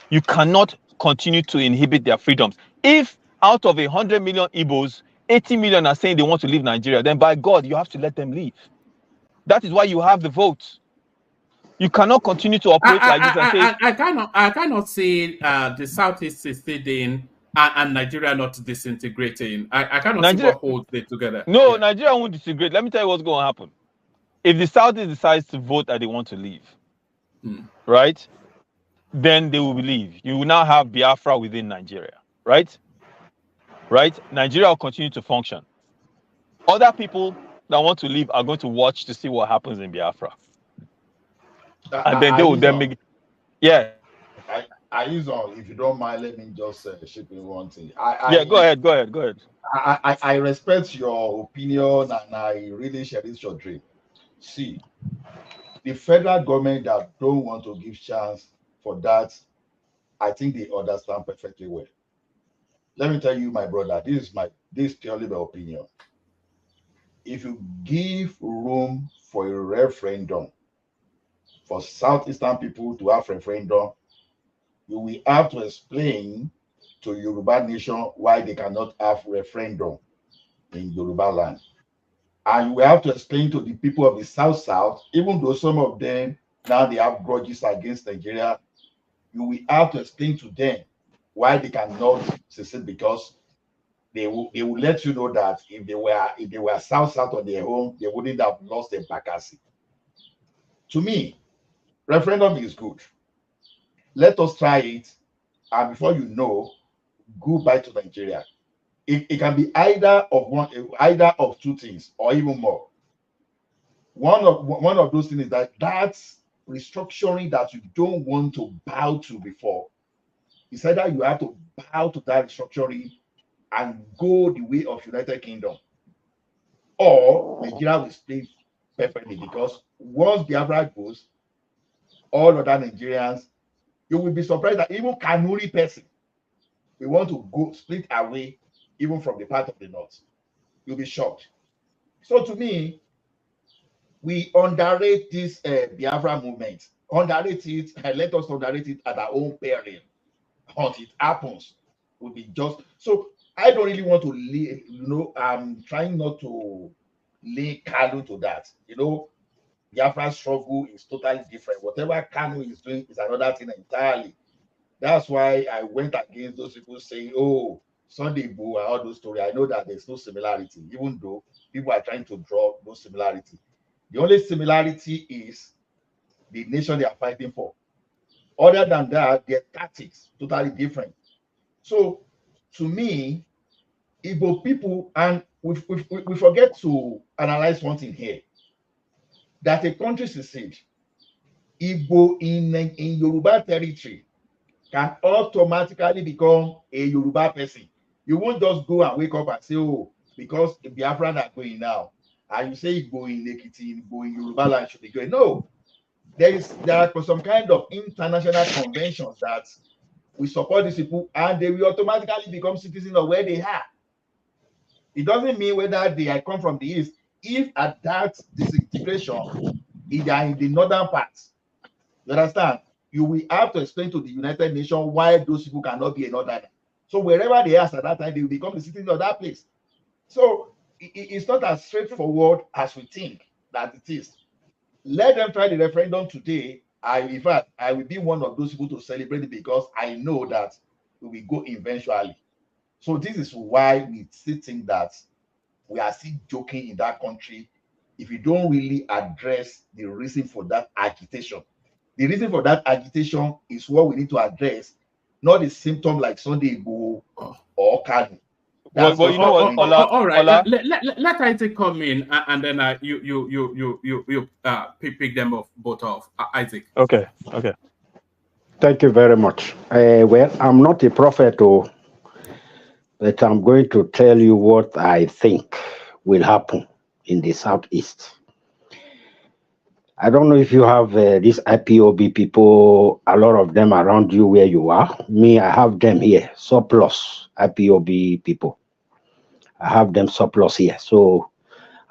You cannot continue to inhibit their freedoms. If out of 100 million Igbos, 80 million are saying they want to leave Nigeria, then by God, you have to let them leave. That is why you have the vote. You cannot continue to operate like this and say... I cannot see the Southeast seceding and Nigeria not disintegrating. I cannot see what holds it together. No, Nigeria won't disintegrate. Let me tell you what's going to happen. If the Southeast decides to vote that they want to leave, right, then they will leave. You will now have Biafra within Nigeria, right? Right? Nigeria will continue to function. Other people that want to leave are going to watch to see what happens in Biafra. And then they will then make... Yeah. If you don't mind, let me just chip in one thing. Go ahead. I respect your opinion and I really cherish your dream. See, the federal government that don't want to give chance for that, I think they understand perfectly well. Let me tell you, my brother, this is purely my opinion. If you give room for a referendum, for Southeastern people to have referendum, you will have to explain to Yoruba nation why they cannot have referendum in Yoruba land. And you will have to explain to the people of the South, even though some of them now they have grudges against Nigeria, you will have to explain to them why they cannot secede, because they will let you know that if they were South on their own, they wouldn't have lost their vacancy. To me, referendum is good. Let us try it, and before you know, goodbye to Nigeria. It can be either of two things or even more. One of those things is that restructuring that you don't want to bow to before. It's either you have to bow to that restructuring and go the way of United Kingdom, or Nigeria will split perfectly, because once Biafra goes, all other Nigerians, you will be surprised that even Kanuri person, we want to go split away even from the part of the north. You'll be shocked. So to me, we underrate this Biafra movement. Underrate it, and let us underrate it at our own peril. Until it happens, will be just so. I don't really want to lay, I'm trying not to lay Kanu to that. Biafra struggle is totally different. Whatever Kanu is doing is another thing entirely. That's why I went against those people saying, oh, Sunday Boo and all those stories. I know that there's no similarity, even though people are trying to draw no similarity. The only similarity is the nation they are fighting for. Other than that, their tactics totally different. So, to me, Igbo people, and we forget to analyze one thing here, that a country succeed, Igbo in Yoruba territory can automatically become a Yoruba person. You won't just go and wake up and say, oh, because the Biafran are going now, and you say Igbo in Ekiti, Igbo in Yoruba land should be going. No, there are some kind of international conventions that we support these people, and they will automatically become citizens of where they are. It doesn't mean whether they come from the east. If at that disintegration, they are in the northern part, you understand? You will have to explain to the United Nations why those people cannot be a northerner. So wherever they are at that time, they will become the citizens of that place. So it's not as straightforward as we think that it is. Let them try the referendum today. In fact, I will be one of those people to celebrate it, because I know that we will go eventually. So this is why we still think that we are still joking in that country if you don't really address the reason for that agitation. The reason for that agitation is what we need to address, not the symptom like Sunday Igbo or Kanu. Well, you know what, Ola, all right. Let Isaac come in, and then you pick them off, both off. Isaac. Okay. Thank you very much. Well, I'm not a prophet, but I'm going to tell you what I think will happen in the Southeast. I don't know if you have these IPOB people, a lot of them around you where you are. Me, I have them here, surplus IPOB people. I have them surplus here. So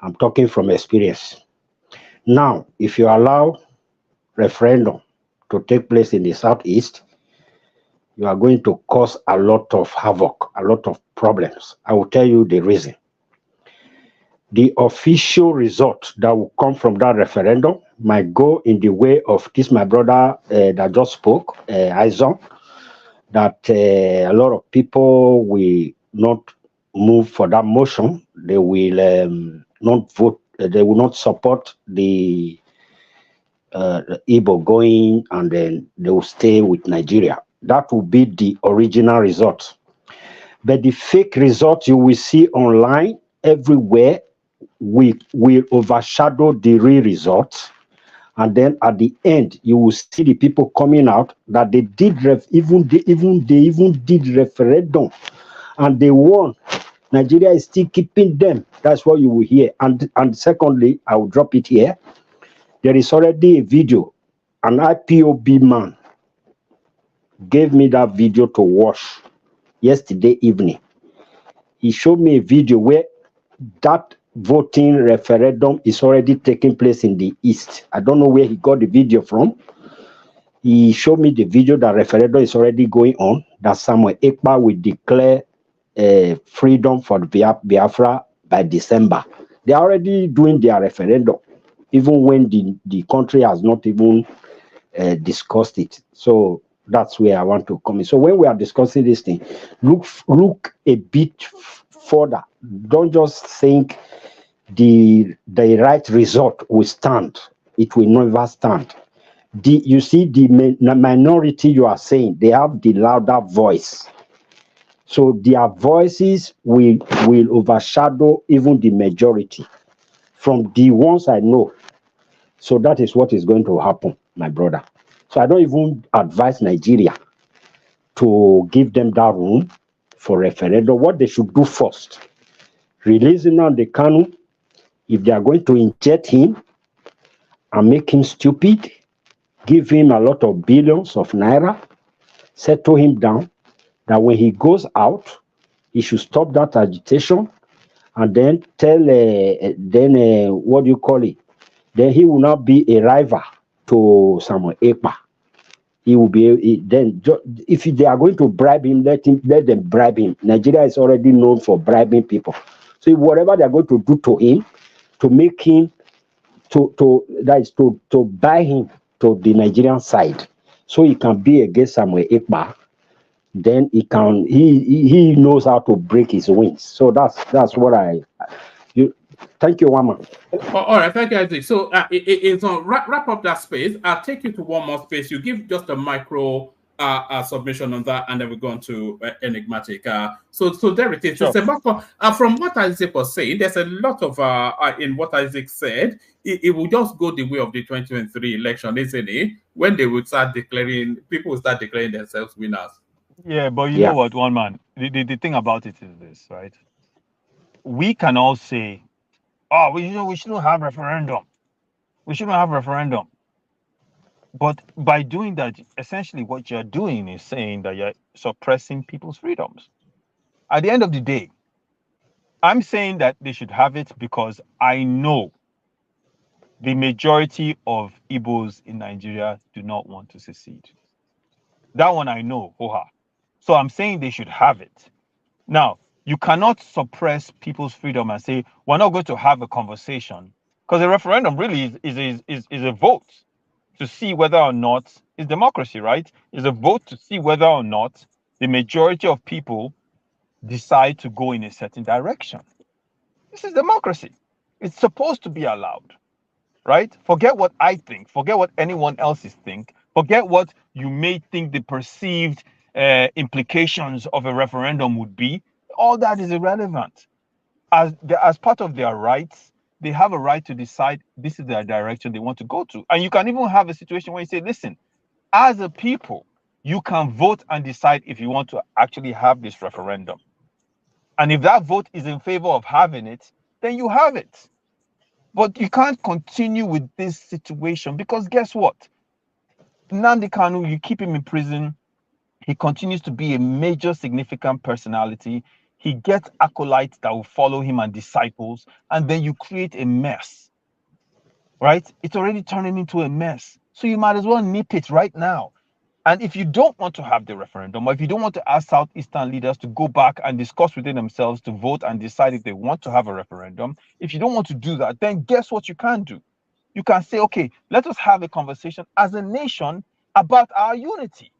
I'm talking from experience. Now, if you allow referendum to take place in the Southeast, you are going to cause a lot of havoc, a lot of problems. I will tell you the reason. The official result that will come from that referendum might go in the way of this, my brother that just spoke, Aizon, that a lot of people will not move for that motion. They will not vote. They will not support the Igbo going, and then they will stay with Nigeria. That will be the original result. But the fake result you will see online everywhere will overshadow the real results. And then at the end, you will see the people coming out that they did even did referendum, and they won. Nigeria is still keeping them. That's what you will hear. And secondly, I will drop it here. There is already a video. An IPOB man gave me that video to watch yesterday evening. He showed me a video where that voting referendum is already taking place in the East. I don't know where he got the video from. He showed me the video that referendum is already going on, that Samuel Ekpa will declare freedom for Biafra by December. They are already doing their referendum, even when the country has not even discussed it. So that's where I want to come in. So when we are discussing this thing, look a bit further. Don't just think the right result will stand. It will never stand. You see, the minority you are saying, they have the louder voice. So their voices will overshadow even the majority from the ones I know. So that is what is going to happen. my brother. So I don't even advise Nigeria to give them that room for referendum. What they should do first, releasing on the Kanu, if they are going to inject him and make him stupid, give him a lot of billions of naira, settle him down, that when he goes out, he should stop that agitation and then tell, what do you call it? Then he will not be a rival to Samuel Ekpa. He will be if they are going to bribe him, let them bribe him. Nigeria is already known for bribing people. So whatever they are going to do to him, to make him to buy him to the Nigerian side, so he can be against Samuel Ekpa, then he knows how to break his wings. So that's what thank you, Wama. All right, thank you, Isaac. So it's on wrap up that space. I'll take you to one more space. You give just a micro submission on that, and then we go on to enigmatic. So there it is. Sure. From what Isaac was saying, there's a lot of in what Isaac said. It will just go the way of the 2023 election, isn't it? When they will start declaring, people will start declaring themselves winners. Yeah, but you know what, one man. The thing about it is this, right? We can all say, "Oh, we shouldn't have referendum. We shouldn't have referendum." But by doing that, essentially what you're doing is saying that you're suppressing people's freedoms. At the end of the day, I'm saying that they should have it because I know the majority of Igbos in Nigeria do not want to secede. That one I know, hoha. So I'm saying they should have it. Now, you cannot suppress people's freedom and say, we're not going to have a conversation. Because a referendum really is a vote to see whether or not, it's democracy, right? It's a vote to see whether or not the majority of people decide to go in a certain direction. This is democracy. It's supposed to be allowed, right? Forget what I think. Forget what anyone else's think. Forget what you may think the perceived implications of a referendum would be. All that is irrelevant. As part of their rights, they have a right to decide this is their direction they want to go to. And you can even have a situation where you say, listen, as a people, you can vote and decide if you want to actually have this referendum. And if that vote is in favor of having it, then you have it. But you can't continue with this situation because guess what? Nnamdi Kanu, you keep him in prison, he continues to be a major significant personality. He gets acolytes that will follow him and disciples, and then you create a mess, right? It's already turning into a mess. So you might as well nip it right now. And if you don't want to have the referendum, or if you don't want to ask Southeastern leaders to go back and discuss within themselves to vote and decide if they want to have a referendum, if you don't want to do that, then guess what you can do? You can say, okay, let us have a conversation as a nation about our unity.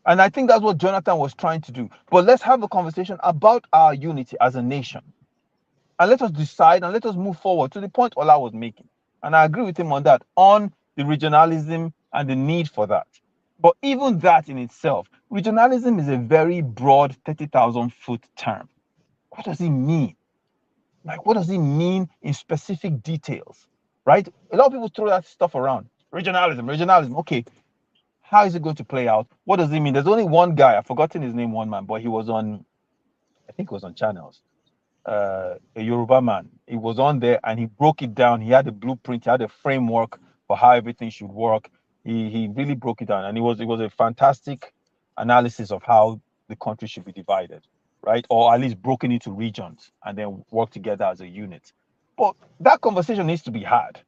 And I think that's what Jonathan was trying to do. But let's have a conversation about our unity as a nation. And let us decide and let us move forward to the point Ola was making. And I agree with him on that, on the regionalism and the need for that. But even that in itself, regionalism is a very broad 30,000-foot term. What does it mean? Like, what does it mean in specific details, right? A lot of people throw that stuff around. Regionalism. Okay, how is it going to play out? What does it mean? There's only one guy, I've forgotten his name, one man, but he was on, I think it was on Channels, a Yoruba man. He was on there and he broke it down. He had a blueprint, he had a framework for how everything should work. He really broke it down, and it was a fantastic analysis of how the country should be divided, right? Or at least broken into regions and then work together as a unit. But that conversation needs to be had,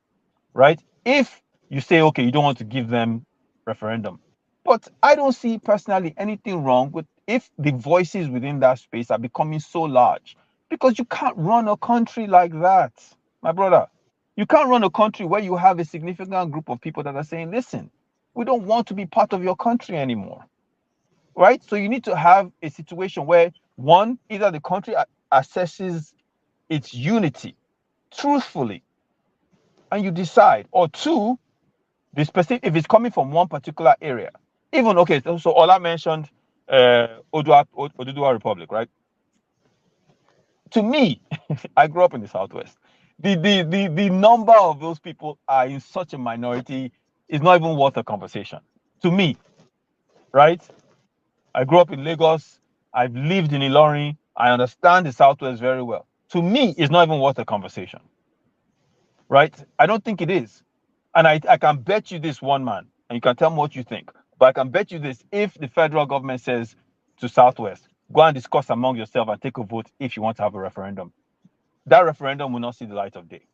right? If you say, okay, you don't want to give them referendum, but I don't see personally anything wrong with if the voices within that space are becoming so large, because you can't run a country like that, my brother. You can't run a country where you have a significant group of people that are saying, listen, we don't want to be part of your country anymore, right? So you need to have a situation where, one, either the country assesses its unity truthfully and you decide, or two, the specific, if it's coming from one particular area. Even, okay, so Ola mentioned Oduduwa Republic, right? To me, I grew up in the Southwest. The number of those people are in such a minority is not even worth a conversation. To me, right? I grew up in Lagos. I've lived in Ilorin. I understand the Southwest very well. To me, it's not even worth a conversation, right? I don't think it is. And I can bet you this, one man, and you can tell me what you think, but I can bet you this: if the federal government says to Southwest, go and discuss among yourself and take a vote if you want to have a referendum, that referendum will not see the light of day.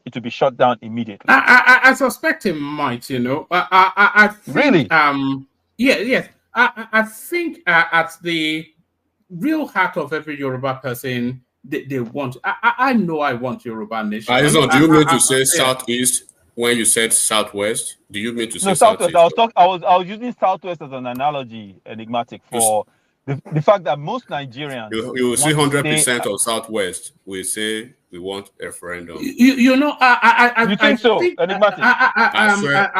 It will be shut down immediately. I suspect it might, you know. I think, really? Yes. I think at the real heart of every Yoruba person, they want. I know I want Yoruba nation. Aizon, do you mean to say Southeast when you said Southwest? Do you mean to say Southwest? Southeast? I was using Southwest as an analogy, enigmatic, for the fact that most Nigerians you will see 100% of Southwest will say we want a referendum. You know, you think so? Think, enigmatic. I swear,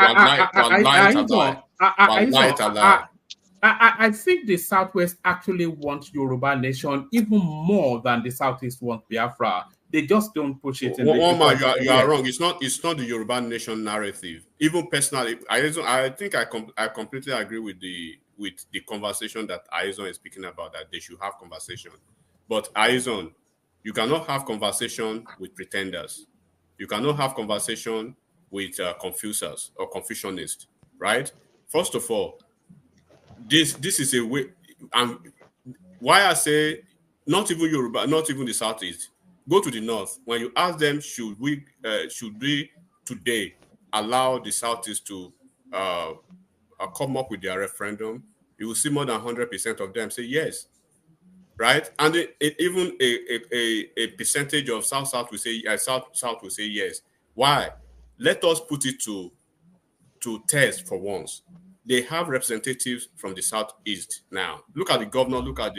I think the Southwest actually want Yoruba nation even more than the Southeast want Biafra. They just don't push it. You are wrong. It's not the Yoruba nation narrative. Even personally, I think I completely agree with the conversation that Aizon is speaking about, that they should have conversation. But Aizon, you cannot have conversation with pretenders. You cannot have conversation with confusers or confusionists, right? First of all, this is a way, and why I say not even Yoruba, not even the Southeast. Go to the North. When you ask them, should we today allow the Southeast to come up with their referendum, you will see more than 100% of them say yes, right? And even a percentage of South will say South will say yes. Why? Let us put it to test for once. They have representatives from the Southeast now. Look at the governor. Look at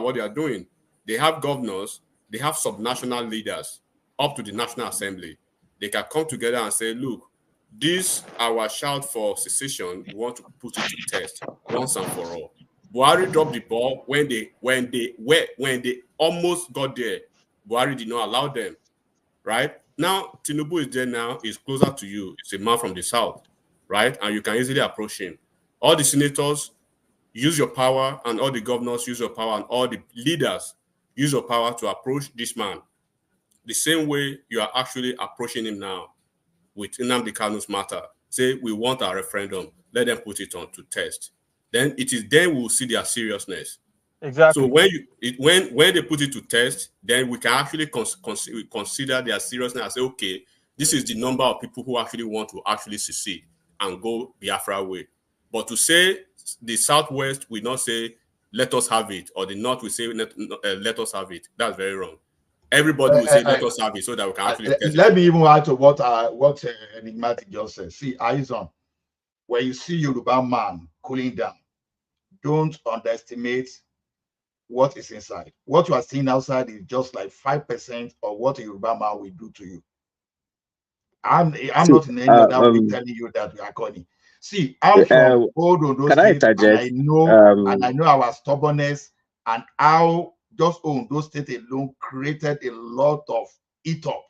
what they are doing. They have governors. They have subnational leaders up to the National Assembly. They can come together and say, "Look, this our shout for secession. We want to put it to test once and for all." Buhari dropped the ball when they almost got there. Buhari did not allow them. Right now, Tinubu is there now. He's closer to you. It's a man from the South. Right? And you can easily approach him. All the senators use your power, and all the governors use your power, and all the leaders use your power to approach this man. The same way you are actually approaching him now with Nnamdi Kanu's matter. Say, we want a referendum. Let them put it on to test. Then we will see their seriousness. Exactly. So when they put it to test, then we can actually consider their seriousness and say, okay, this is the number of people who actually want to actually secede and go Biafra way. But to say the Southwest will not say, let us have it, or the North will say, let us have it, that's very wrong. Everybody will say, let us have it, so that we can actually test let me even add to what Enigmatic just said. See, Aizon, when you see Yoruba man cooling down, don't underestimate what is inside. What you are seeing outside is just like 5% of what a Yoruba man will do to you. I'm not in any other way telling you that we are calling. See, I'm from old on those states, and I know our stubbornness and how just on those states alone created a lot of eat-up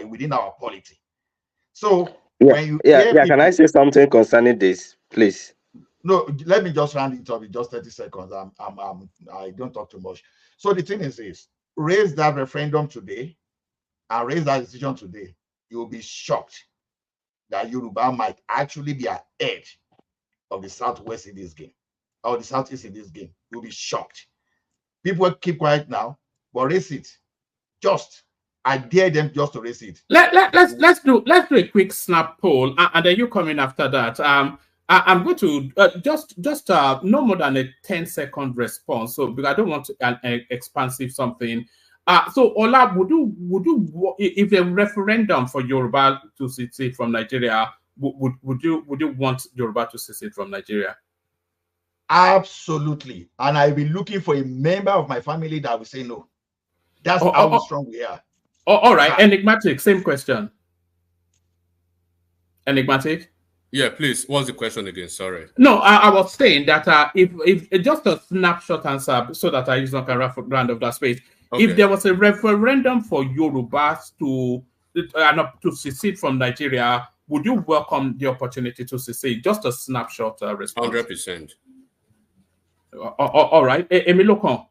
within our polity. So when you can I say something concerning this, please? No, let me just round it up in just 30 seconds. I don't talk too much. So the thing is raise that referendum today and raise that decision today. You'll be shocked that Yoruba might actually be ahead of the Southwest in this game, or the Southeast in this game. You'll be shocked. People keep quiet now, but raise it. I dare them just to raise it. Let's do a quick snap poll, and then you come in after that. I'm going to just no more than a 10-second response. So because I don't want an expansive something. So Ola, would you if a referendum for Yoruba to secede from Nigeria, would you want Yoruba to secede from Nigeria? Absolutely. And I'll be looking for a member of my family that will say no. That's how strong we are. All right. Enigmatic, same question. Enigmatic? Yeah, please. What's the question again? Sorry. No, I was saying that if just a snapshot answer so that I use not can round of that space. Okay. If there was a referendum for Yorubas to secede from Nigeria, would you welcome the opportunity to secede? Just a snapshot response. 100%. All right. Emilokon.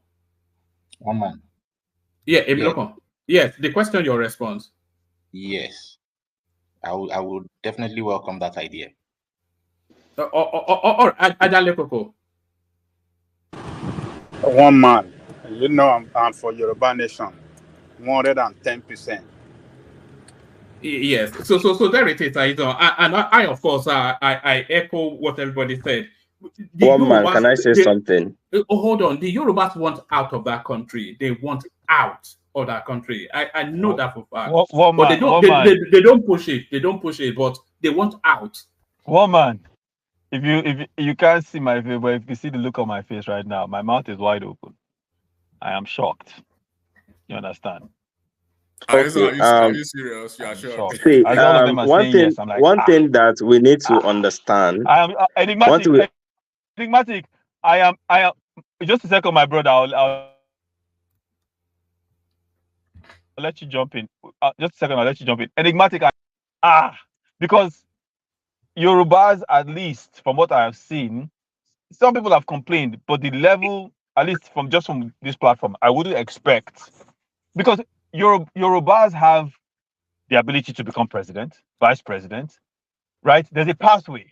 One man. Yeah, Emilokon. Yes, the question, your response. Yes. I would definitely welcome that idea. Or Ajale Koko. One man. You know I'm for Yoruba Nation. 110%. Yes. So there it is. And I of course I echo what everybody said. One man, can I say something? Hold on. The Yorubas want out of that country. They want out of that country. I know that for fact. But they don't push it. They don't push it, but they want out. One man. If you can't see my face, but if you see the look on my face right now, my mouth is wide open. I am shocked. You understand? Okay, are you serious? You are shocked. See, As all of them are saying yes, I'm like, one thing that we need to understand. I am enigmatic. Enigmatic. I am. Just a second, my brother. I'll let you jump in. Just a second. I'll let you jump in. Enigmatic. Because Yorubas, at least from what I have seen, some people have complained, but the level, at least from this platform, I wouldn't expect, because Yorubas have the ability to become president, vice president, right? There's a pathway,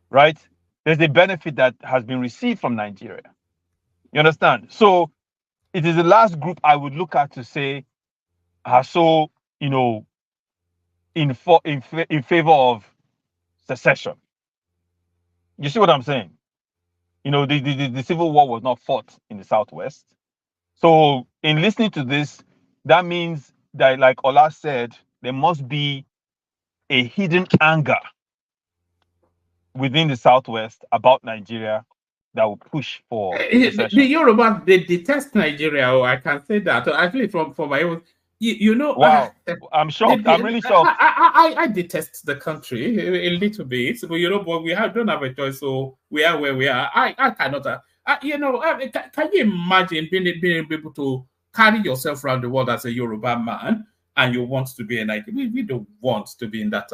right? There's a benefit that has been received from Nigeria. You understand? So it is the last group I would look at to say are so, in favor of secession. You see what I'm saying? The Civil War was not fought in the Southwest. So in listening to this, that means that, like Ola said, there must be a hidden anger within the Southwest about Nigeria that will push for secession. The Yorubas, they detest Nigeria. I can say that. Actually, from my own, wow, I'm shocked. I'm really shocked. I detest the country a little bit, but but we don't have a choice, so we are where we are. I cannot. Can you imagine being able to carry yourself around the world as a Yoruba man, and you want to be a Nigerian? We don't want to be in that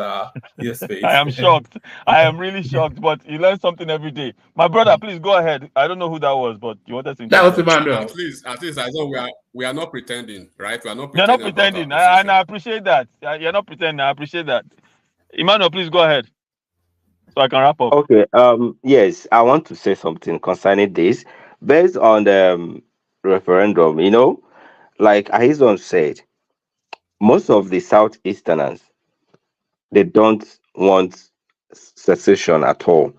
space. I am shocked. I am really shocked. But you learn something every day. My brother, please go ahead. I don't know who that was, but you wanted to. That was Emmanuel. At least I know we are not pretending, right? We are not pretending. You're not pretending, and I appreciate that. You're not pretending. I appreciate that. Emmanuel, please go ahead, so I can wrap up. Okay. Yes, I want to say something concerning this, based on the referendum. Like Ahizon said, most of the Southeasterners, they don't want secession at all.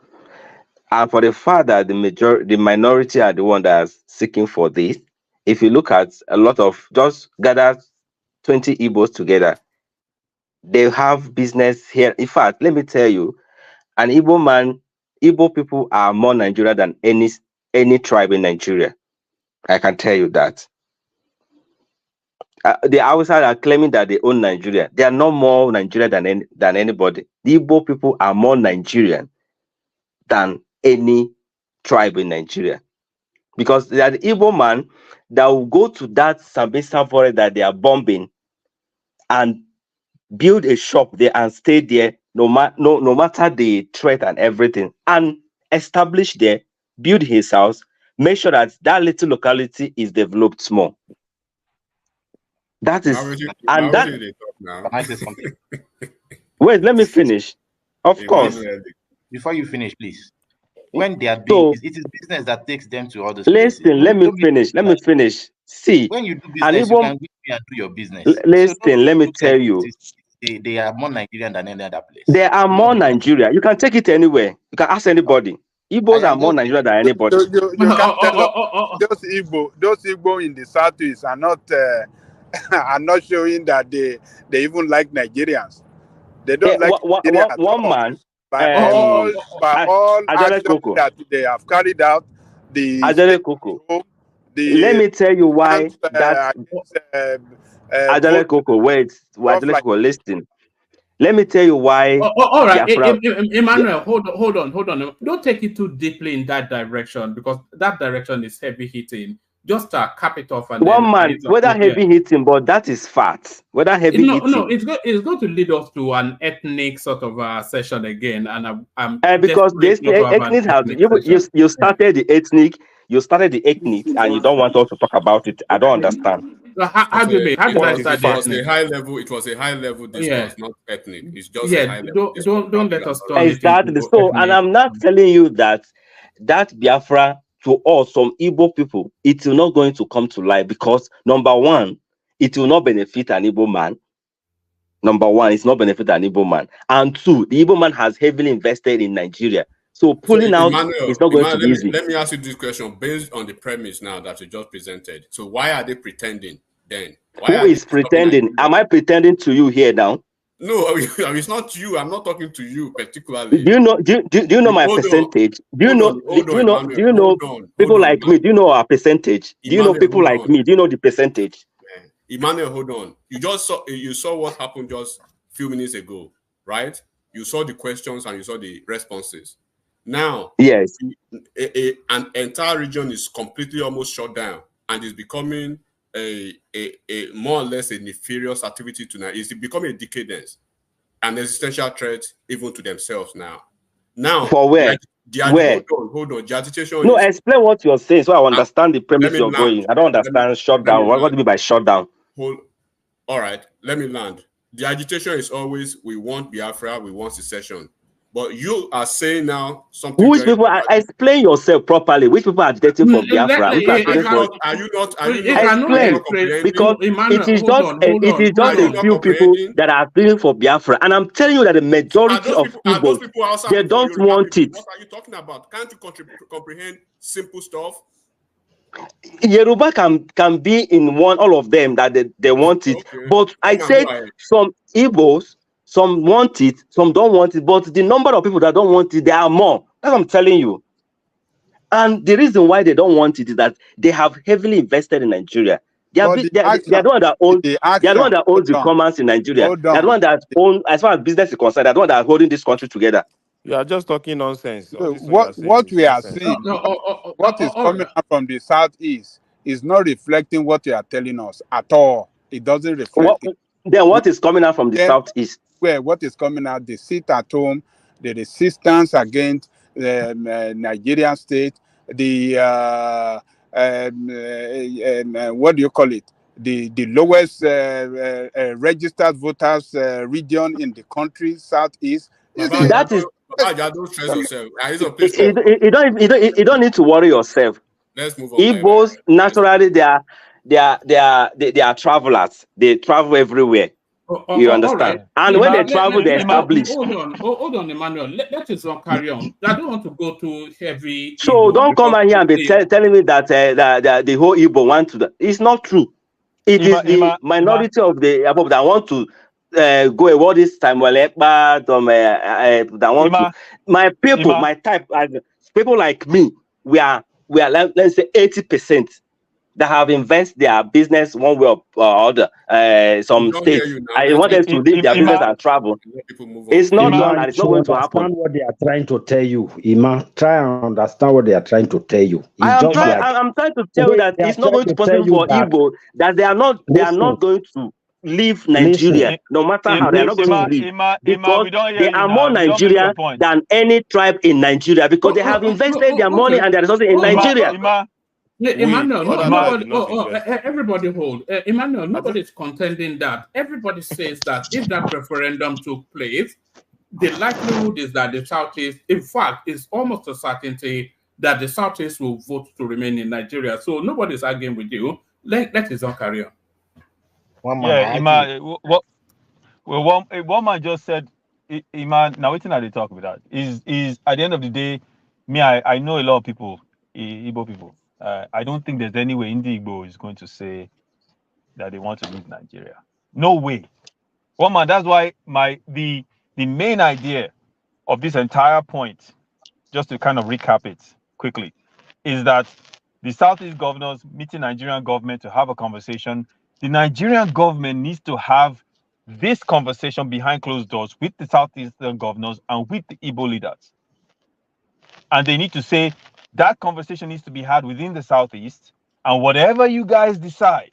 And for the fact that the minority are the one that's seeking for this, if you look at a lot of, just gather 20 Igbos together, they have business here. In fact, let me tell you, an Igbo people are more Nigeria than any tribe in Nigeria. I can tell you that. The outside are claiming that they own Nigeria. They are not more Nigeria than anybody. The Igbo people are more Nigerian than any tribe in Nigeria, because they are the Igbo man that will go to that Sambisa forest that they are bombing and build a shop there and stay there no matter the threat and everything, and establish there, build his house, make sure that little locality is developed more. That is, and that. Can I say something? Wait, let me finish. Of course. Before you finish, please. When they are doing, it is business that takes them to all the places. Listen, let me finish. See, when you do business, you can go and do your business. Listen, let me tell you. They are more Nigerian than any other place. They are more Nigerian. You can take it anywhere. You can ask anybody. Igbos are more Nigerian than anybody. You can't tell those Igbo in the Southeast are not showing that they even like Nigerians. They don't like Nigeria at all. One man. By all actions that they have carried out, let me tell you why that Ajale Koko, listen. Let me tell you why. All right, Emmanuel, hold on. Don't take it too deeply in that direction, because that direction is heavy hitting. just cap it off and One then man, whether heavy hitting, but that is fat. Whether heavy hitting. No, it's going to lead us to an ethnic sort of session again, and I'm because this desperate not to have an ethnic has ethnic you started the ethnic, and you don't want us to talk about it. I don't understand. How do you mean? How did I start It was a high level. It was a high level discourse, not ethnic. It's just a high level. Don't let us turn exactly. it into So, ethnic. and I'm not telling you that Biafra to us, some Igbo people, it will not going to come to life because number one, it will not benefit an Igbo man. Number one, it's not benefit an Igbo man, and two, the Igbo man has heavily invested in Nigeria. So pulling out is not going to be easy. Let me ask you this question based on the premise now that you just presented. So why are they pretending then? Who is pretending? Am I pretending to you here now? No, it's not you. I'm not talking to you particularly. Do you know? Do you know my percentage? Do you know? Do you know people like me? Do you know our percentage? Do you know people like me? Do you know the percentage? Emmanuel, hold on. You saw what happened just a few minutes ago, right? You saw the questions and you saw the responses. Now, yes, an entire region is completely almost shut down and is becoming a more or less a nefarious activity to now. It's becoming a decadence, an existential threat even to themselves now. Now, for where? Where? Hold on. The agitation. No, explain what you're saying so I understand the premise you're going. I don't understand shutdown. What do you mean by shutdown? All right, let me land. The agitation is always we want Biafra, we want secession. But you are saying now something. Which people explain yourself properly? Which people are agitating for Biafra? Are you not explain? Because it is just a few people that are appealing for Biafra, and I'm telling you that the majority of Igbos they don't want it. What are you talking about? Can't you comprehend simple stuff? Yoruba can be in all of them that they want it, but I said some Igbos. Some want it, some don't want it, but the number of people that don't want it, there are more. That's what I'm telling you. And the reason why they don't want it is that they have heavily invested in Nigeria. They are the one that owns the commerce in Nigeria. They are the one that own, as far as business is concerned, they are the one that are holding this country together. You are just talking nonsense. What we are seeing, what is coming out from the southeast is not reflecting what you are telling us at all. It doesn't reflect. Then what is coming out from the southeast? Where what is coming out, the sit at home, the resistance against the Nigerian state, the what do you call it? The lowest registered voters region in the country, southeast. That is. Don't stress yourself. You don't need to worry yourself. Let's move on. Igbos naturally they are travelers. They travel everywhere. You understand? Right. And when they travel, they establish. Hold on, Emmanuel. Let us carry on. I don't want to go too heavy. So don't come out here and be telling me that the whole Igbo want to. It's not true. It is the minority of the above that want to go away this time. That want to. My people, my type, people like me, we are let's say 80%. That have invested their business one way or other. Some states, I want them to leave their business and travel. It's not done, and it's not going to happen. Understand what they are trying to tell you, Ima. Try and understand what they are trying to tell you. I'm trying to tell you that it's not going to be possible for Igbo that they are not going to leave Nigeria, no matter how they are not going to leave, because they are more Nigerian than any tribe in Nigeria because they have invested their money and their resources in Nigeria. Emmanuel, everybody hold. Emmanuel, nobody is contending that. Everybody says that if that referendum took place, the likelihood is that the Southeast, in fact, is almost a certainty that the Southeast will vote to remain in Nigeria. So nobody's arguing with you. Let us all carry on. What man just said, Iman, now waiting at the talk with that is at the end of the day, I know a lot of people, Igbo people. I don't think there's any way Indi Igbo is going to say that they want to leave Nigeria. No way. One man, that's why the main idea of this entire point, just to kind of recap it quickly, is that the Southeast governors meeting Nigerian government to have a conversation. The Nigerian government needs to have this conversation behind closed doors with the Southeastern governors and with the Igbo leaders. And they need to say that conversation needs to be had within the Southeast. And whatever you guys decide,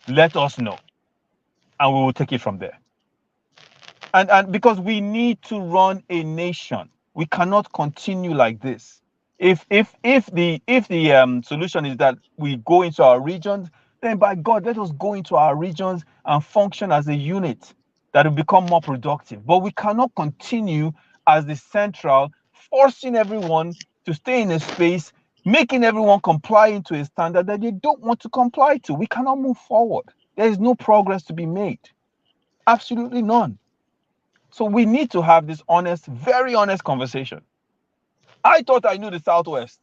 let us know. And we will take it from there. And because we need to run a nation. We cannot continue like this. If the solution is that we go into our regions, then by God, let us go into our regions and function as a unit that will become more productive. But we cannot continue as the central, forcing everyone to stay in a space, making everyone comply into a standard that they don't want to comply to. We cannot move forward. There is no progress to be made. Absolutely none. So we need to have this honest, very honest conversation. I thought I knew the Southwest.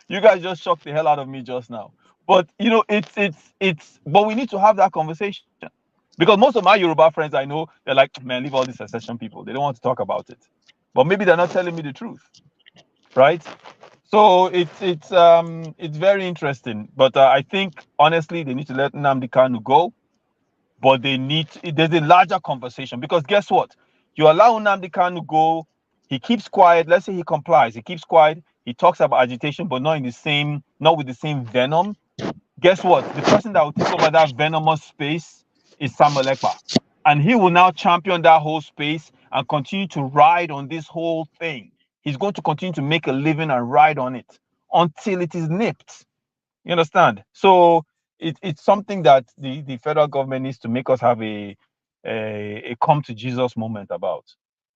You guys just shocked the hell out of me just now. But you know, but we need to have that conversation. Because most of my Yoruba friends I know, they're like, man, leave all these secession people. They don't want to talk about it. But maybe they're not telling me the truth. Right? So it's very interesting. But I think honestly they need to let Nnamdi Kanu go. But there's a larger conversation, because guess what? You allow Nnamdi Kanu go, he keeps quiet. Let's say he complies, he keeps quiet. He talks about agitation, but not with the same venom. Guess what? The person that will take over that venomous space is S1LLY, and he will now champion that whole space and continue to ride on this whole thing. He's going to continue to make a living and ride on it until it is nipped. You understand? So it's something that the federal government needs to make us have a come to Jesus moment about.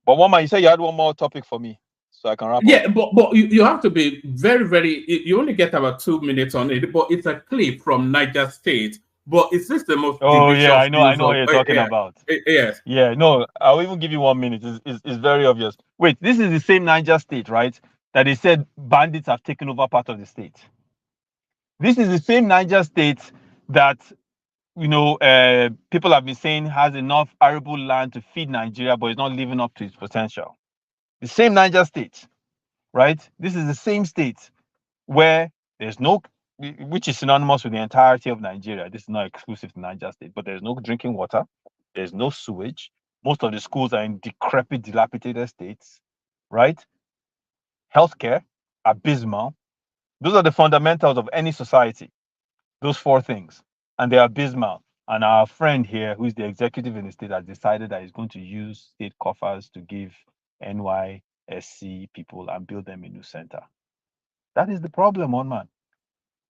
But Woma, you said you had one more topic for me, so I can wrap up. Yeah, but you have to be very, very. You only get about 2 minutes on it, but it's a clip from Niger State. But is this the most? Oh yeah, I know what you're talking about. Yes. Yeah, no, I'll even give you 1 minute. It's very obvious. Wait, this is the same Niger State, right? That they said bandits have taken over part of the state. This is the same Niger State that, you know, people have been saying has enough arable land to feed Nigeria, but it's not living up to its potential. The same Niger State, right? This is the same state where there's no, which is synonymous with the entirety of Nigeria. This is not exclusive to Niger State, but there's no drinking water, there's no sewage. Most of the schools are in decrepit, dilapidated states, right? Healthcare, abysmal. Those are the fundamentals of any society. Those 4 things, and they're abysmal. And our friend here, who is the executive in the state, has decided that he's going to use state coffers to give NYSC people and build them a new center. That is the problem, man.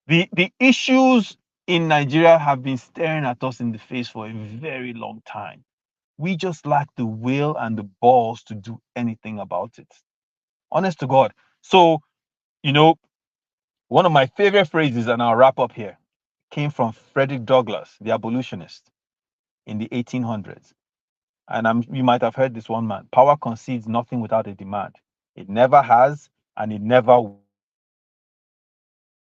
The issues in Nigeria have been staring at us in the face for a very long time. We just lack the will and the balls to do anything about it. Honest to God. So, you know, one of my favorite phrases, and I'll wrap up here, came from Frederick Douglass, the abolitionist, in the 1800s. And you might have heard this one, man. Power concedes nothing without a demand. It never has, and it never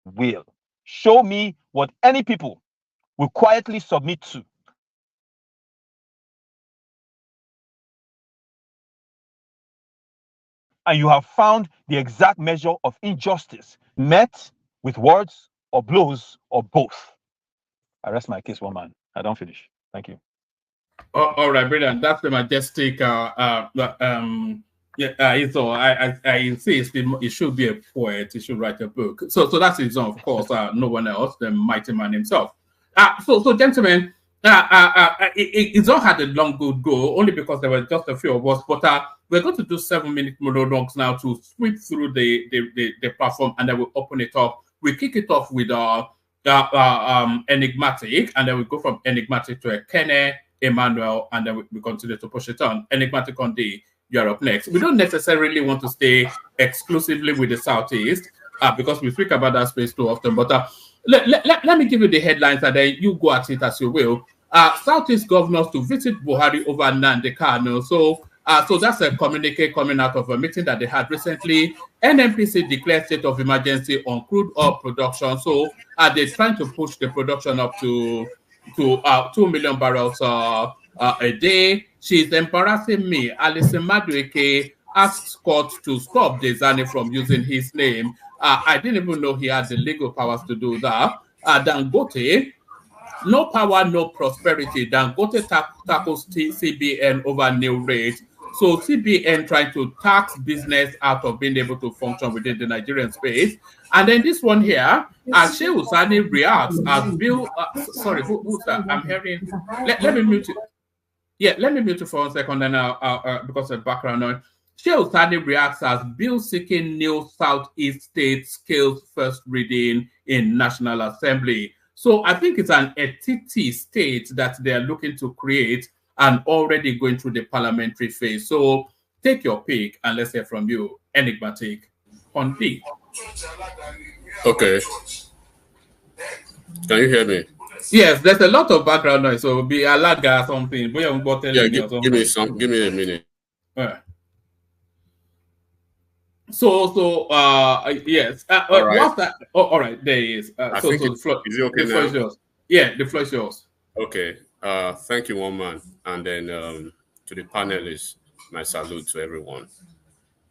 will. Show me what any people will quietly submit to. And you have found the exact measure of injustice, met with words or blows or both. I rest my case, one man. I don't finish. Thank you. All right, brilliant. That's the majestic. So I insist it should be a poet. He should write a book. So that's his own, of course. No one else, the mighty man himself. So gentlemen, it's all had a long good go, only because there were just a few of us. But we're going to do 7-minute monologues now to sweep through the platform, and then we'll open it up. We kick it off with enigmatic, and then we go from enigmatic to Ekene, Emmanuel, and then we continue to push it on. Enigmatic on the Europe next. We don't necessarily want to stay exclusively with the Southeast because we speak about that space too often. But let me give you the headlines, and then you go at it as you will. Southeast governors to visit Buhari over Nnamdi Kanu. So that's a communique coming out of a meeting that they had recently. NNPC declared state of emergency on crude oil production. So they're trying to push the production up to 2 million barrels a day. She's embarrassing me. Alison Madueke asks court to stop Desani from using his name. I didn't even know he had the legal powers to do that. Dangote, no power, no prosperity. Dangote tackles CBN over new rate. So CBN trying to tax business out of being able to function within the Nigerian space. And then this one here, Shehu Sani reacts as Bill. Sorry, who's that? I'm hearing. Let me mute it. Yeah, let me mute it for 1 second, then because of background noise. Shehu Sani reacts as Bill seeking new Southeast state skills first reading in National Assembly. So I think it's an entity state that they're looking to create and already going through the parliamentary phase. So take your pick and let's hear from you, Enigmatic Kondi. Okay. Can you hear me? Yes, there's a lot of background noise, so it'll be a laga or something. Yeah, give me a minute. So yes. All right. What's that? Oh, all right, there he is. Is it okay now? Yours. Yeah, the floor is yours. Okay. Thank you, one man, and then to the panelists, my salute to everyone.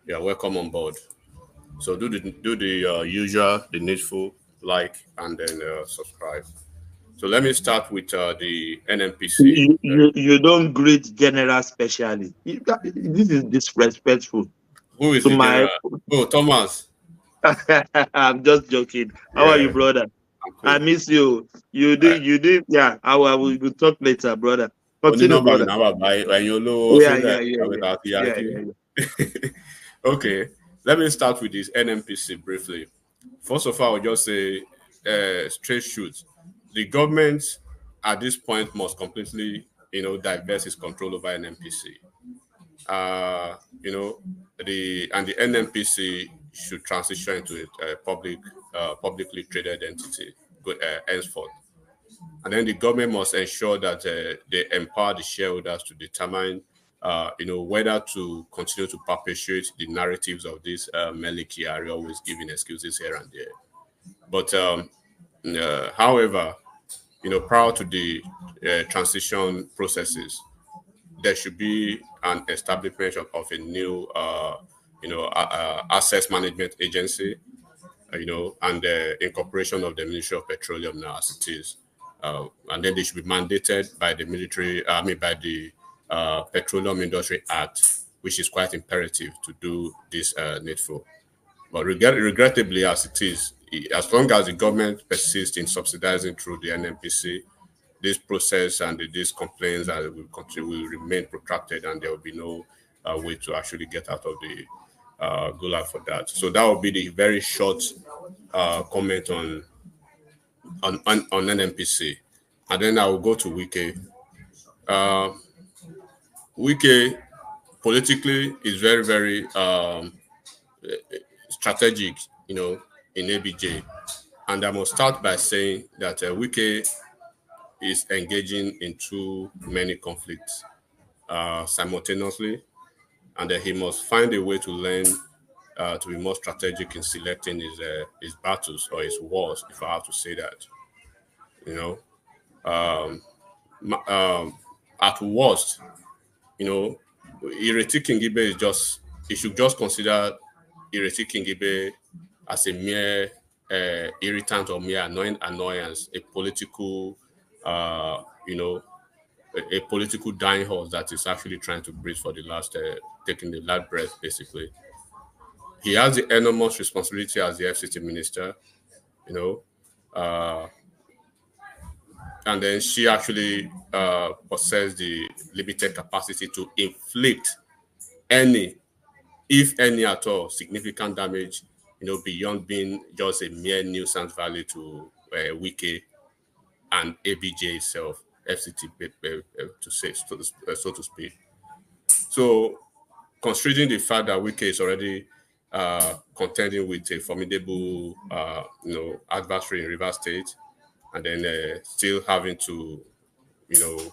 Yeah, welcome on board. So do the usual, the needful, like, and then subscribe. So let me start with the NNPC. You don't greet general specially. This is disrespectful. Who is the general? Oh, Thomas. I'm just joking. How are you, brother? Cool. I miss you. You did. Yeah, I will talk later, brother. Continue, brother. Okay, let me start with this NNPC briefly. First of all, I'll just say straight shoot. The government at this point must completely, divest its control over NNPC. The NNPC should transition into a publicly traded entity henceforth. And then the government must ensure that they empower the shareholders to determine, whether to continue to perpetuate the narratives of this Meliki are always giving excuses here and there. But however, prior to the transition processes, there should be an establishment of a new, assets management agency, and the incorporation of the Ministry of Petroleum now as it is. And then they should be mandated by the by the Petroleum Industry Act, which is quite imperative to do this needful. But regrettably, as it is, as long as the government persists in subsidizing through the NNPC, this process and these complaints will remain protracted, and there will be no way to actually get out of the gulag for that. So that will be the very short comment on NNPC, and then I will go to Wike. Wike politically is very, very strategic, in ABJ, and I must start by saying that Wike is engaging in too many conflicts simultaneously, and that he must find a way to learn to be more strategic in selecting his battles or his wars, if I have to say that. At worst, Ireti Kingibe he should just consider Ireti Kingibe as a mere irritant or mere annoyance, a political, a political dying horse that is actually trying to breathe for the last, taking the last breath, basically. He has the enormous responsibility as the FCT minister, and then she actually possesses the limited capacity to inflict any, if any at all, significant damage, beyond being just a mere nuisance value to Wike and ABJ itself, FCT, so to speak. So, considering the fact that Wike is already contending with a formidable, adversary in Rivers State, and then still having to, the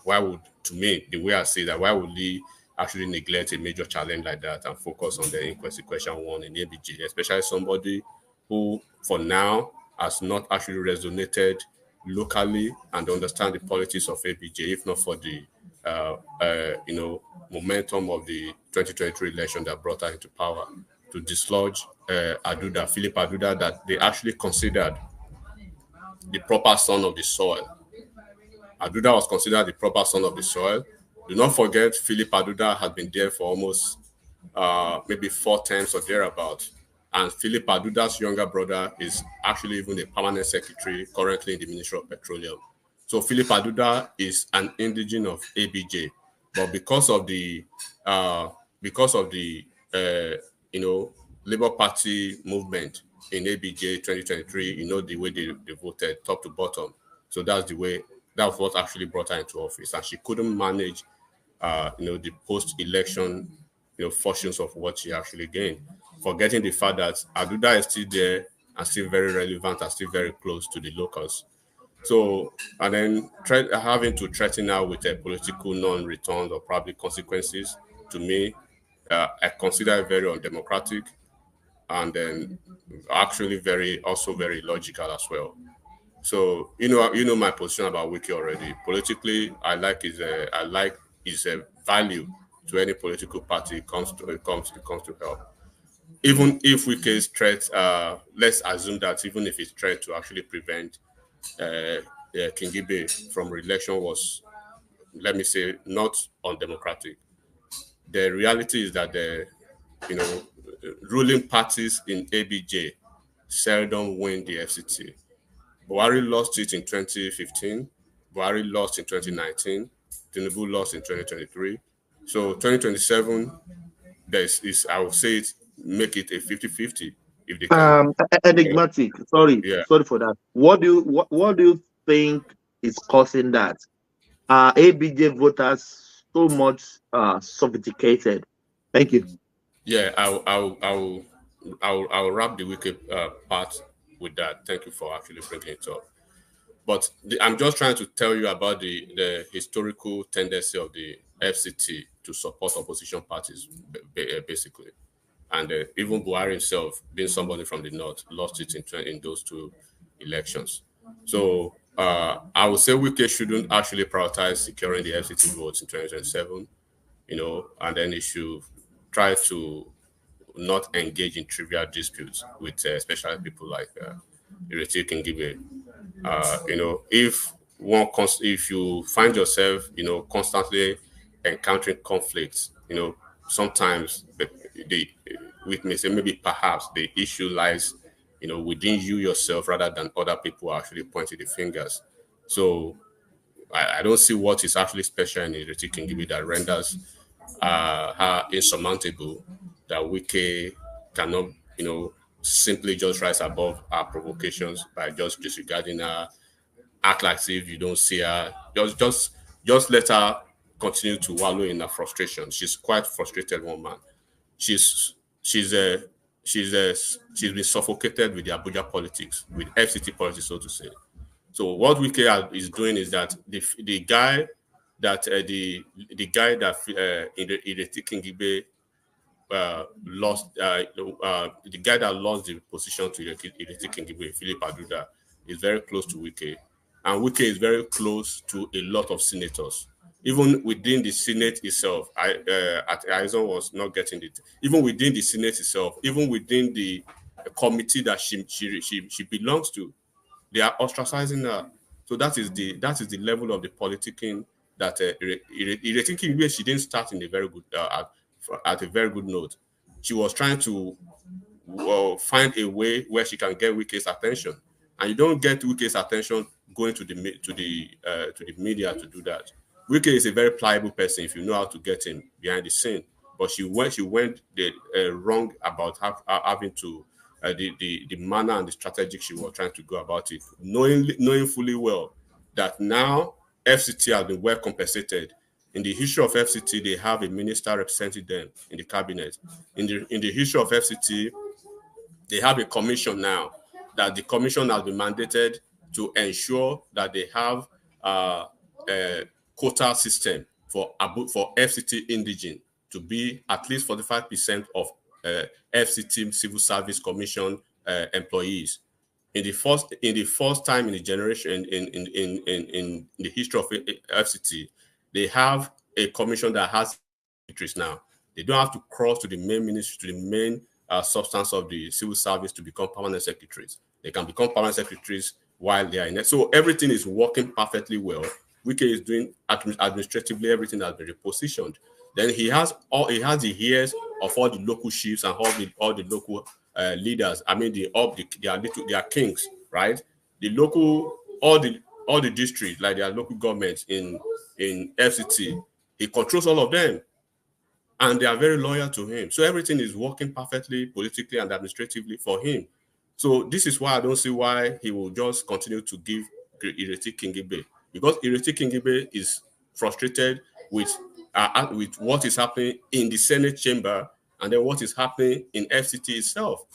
way I see that, why would he actually neglect a major challenge like that and focus on the inquest question one in ABJ, especially somebody who, for now, has not actually resonated locally and understand the politics of ABJ, if not for the, momentum of the 2023 election that brought her into power to dislodge Philip Aduda, that they actually considered the proper son of the soil. Aduda was considered the proper son of the soil. Do not forget, Philip Aduda had been there for almost maybe 4 terms or thereabout. And Philip Aduda's younger brother is actually even a permanent secretary currently in the Ministry of Petroleum. So Philip Aduda is an indigene of ABJ, but because of the Labour Party movement in ABJ 2023, the way they voted top to bottom. So that's what actually brought her into office, and she couldn't manage the post-election fortunes of what she actually gained, forgetting the fact that Aduda is still there and still very relevant and still very close to the locals. So, and then having to threaten her with a political non-return or probably consequences, to me, I consider it very undemocratic, and then actually also very illogical as well. So you know my position about Wiki already. Politically, I like his value to any political party it comes to help. Even if Wiki's threat, let's assume that even if his threat to actually prevent Kingibe from re-election was, let me say, not undemocratic. The reality is that the ruling parties in ABJ seldom win the FCT. Buhari lost it in 2015. Buhari lost in 2019. Tinubu lost in 2023. So 2027, I would say make it a 50-50 if they can. Enigmatic. Sorry for that. What do you think is causing that? ABJ voters so much sophisticated. Thank you. Yeah, I'll wrap the wicked part with that. Thank you for actually bringing it up. But I'm just trying to tell you about the historical tendency of the FCT to support opposition parties, basically. And even Buhari himself, being somebody from the north, lost it in those two elections. So I would say Wike shouldn't actually prioritize securing the FCT votes in 2027, and then he should try to not engage in trivial disputes with especially people like Ireti Kingibe. If you find yourself, constantly encountering conflicts, sometimes we may say maybe perhaps the issue lies, within you yourself rather than other people actually pointing the fingers. So I don't see what is actually special in Ireti Kingibe that renders her insurmountable, that Wike cannot, simply just rise above our provocations by just disregarding her, act like if you don't see her, just let her continue to wallow in her frustration. She's quite frustrated woman. She's been suffocated with the Abuja politics, with FCT politics, so to say. So what Wike is doing is that the guy that Ireti Kingibe lost, the guy that lost the position to Ireti Kingibe, Philip Aduda, is very close to Wike, and Wike is very close to a lot of senators. Even within the Senate itself, Aizon was not getting it. Even within the Senate itself, even within the committee that she belongs to, they are ostracizing her. So that is the level of the politicking that Ireti Kingibe, she didn't start in a very good at a very good note. She was trying to find a way where she can get Wike's attention, and you don't get Wike's attention going to the media to do that. Wike is a very pliable person if you know how to get him behind the scene, but she went wrong about having to the manner and the strategic she was trying to go about it, knowing fully well that now FCT has been well compensated. In the history of FCT, they have a minister representing them in the cabinet. In the history of FCT, they have a commission now, that the commission has been mandated to ensure that they have a quota system for FCT indigene to be at least 45% of FCT Civil Service Commission employees. In the first time in the generation in the history of FCT, they have a commission that has secretaries now. They don't have to cross to the main ministry, to the main substance of the civil service to become permanent secretaries. They can become permanent secretaries while they are in it. So everything is working perfectly well. Wike is doing administratively everything that's been repositioned. Then he has the ears of all the local chiefs and all the local leaders. I mean, their kings, right? The local, all the districts, like their local governments in FCT, he controls all of them, and they are very loyal to him. So everything is working perfectly politically and administratively for him. So this is why I don't see why he will just continue to give Ireti Kingibe, because Ireti Kingibe is frustrated with what is happening in the Senate chamber and then what is happening in FCT itself.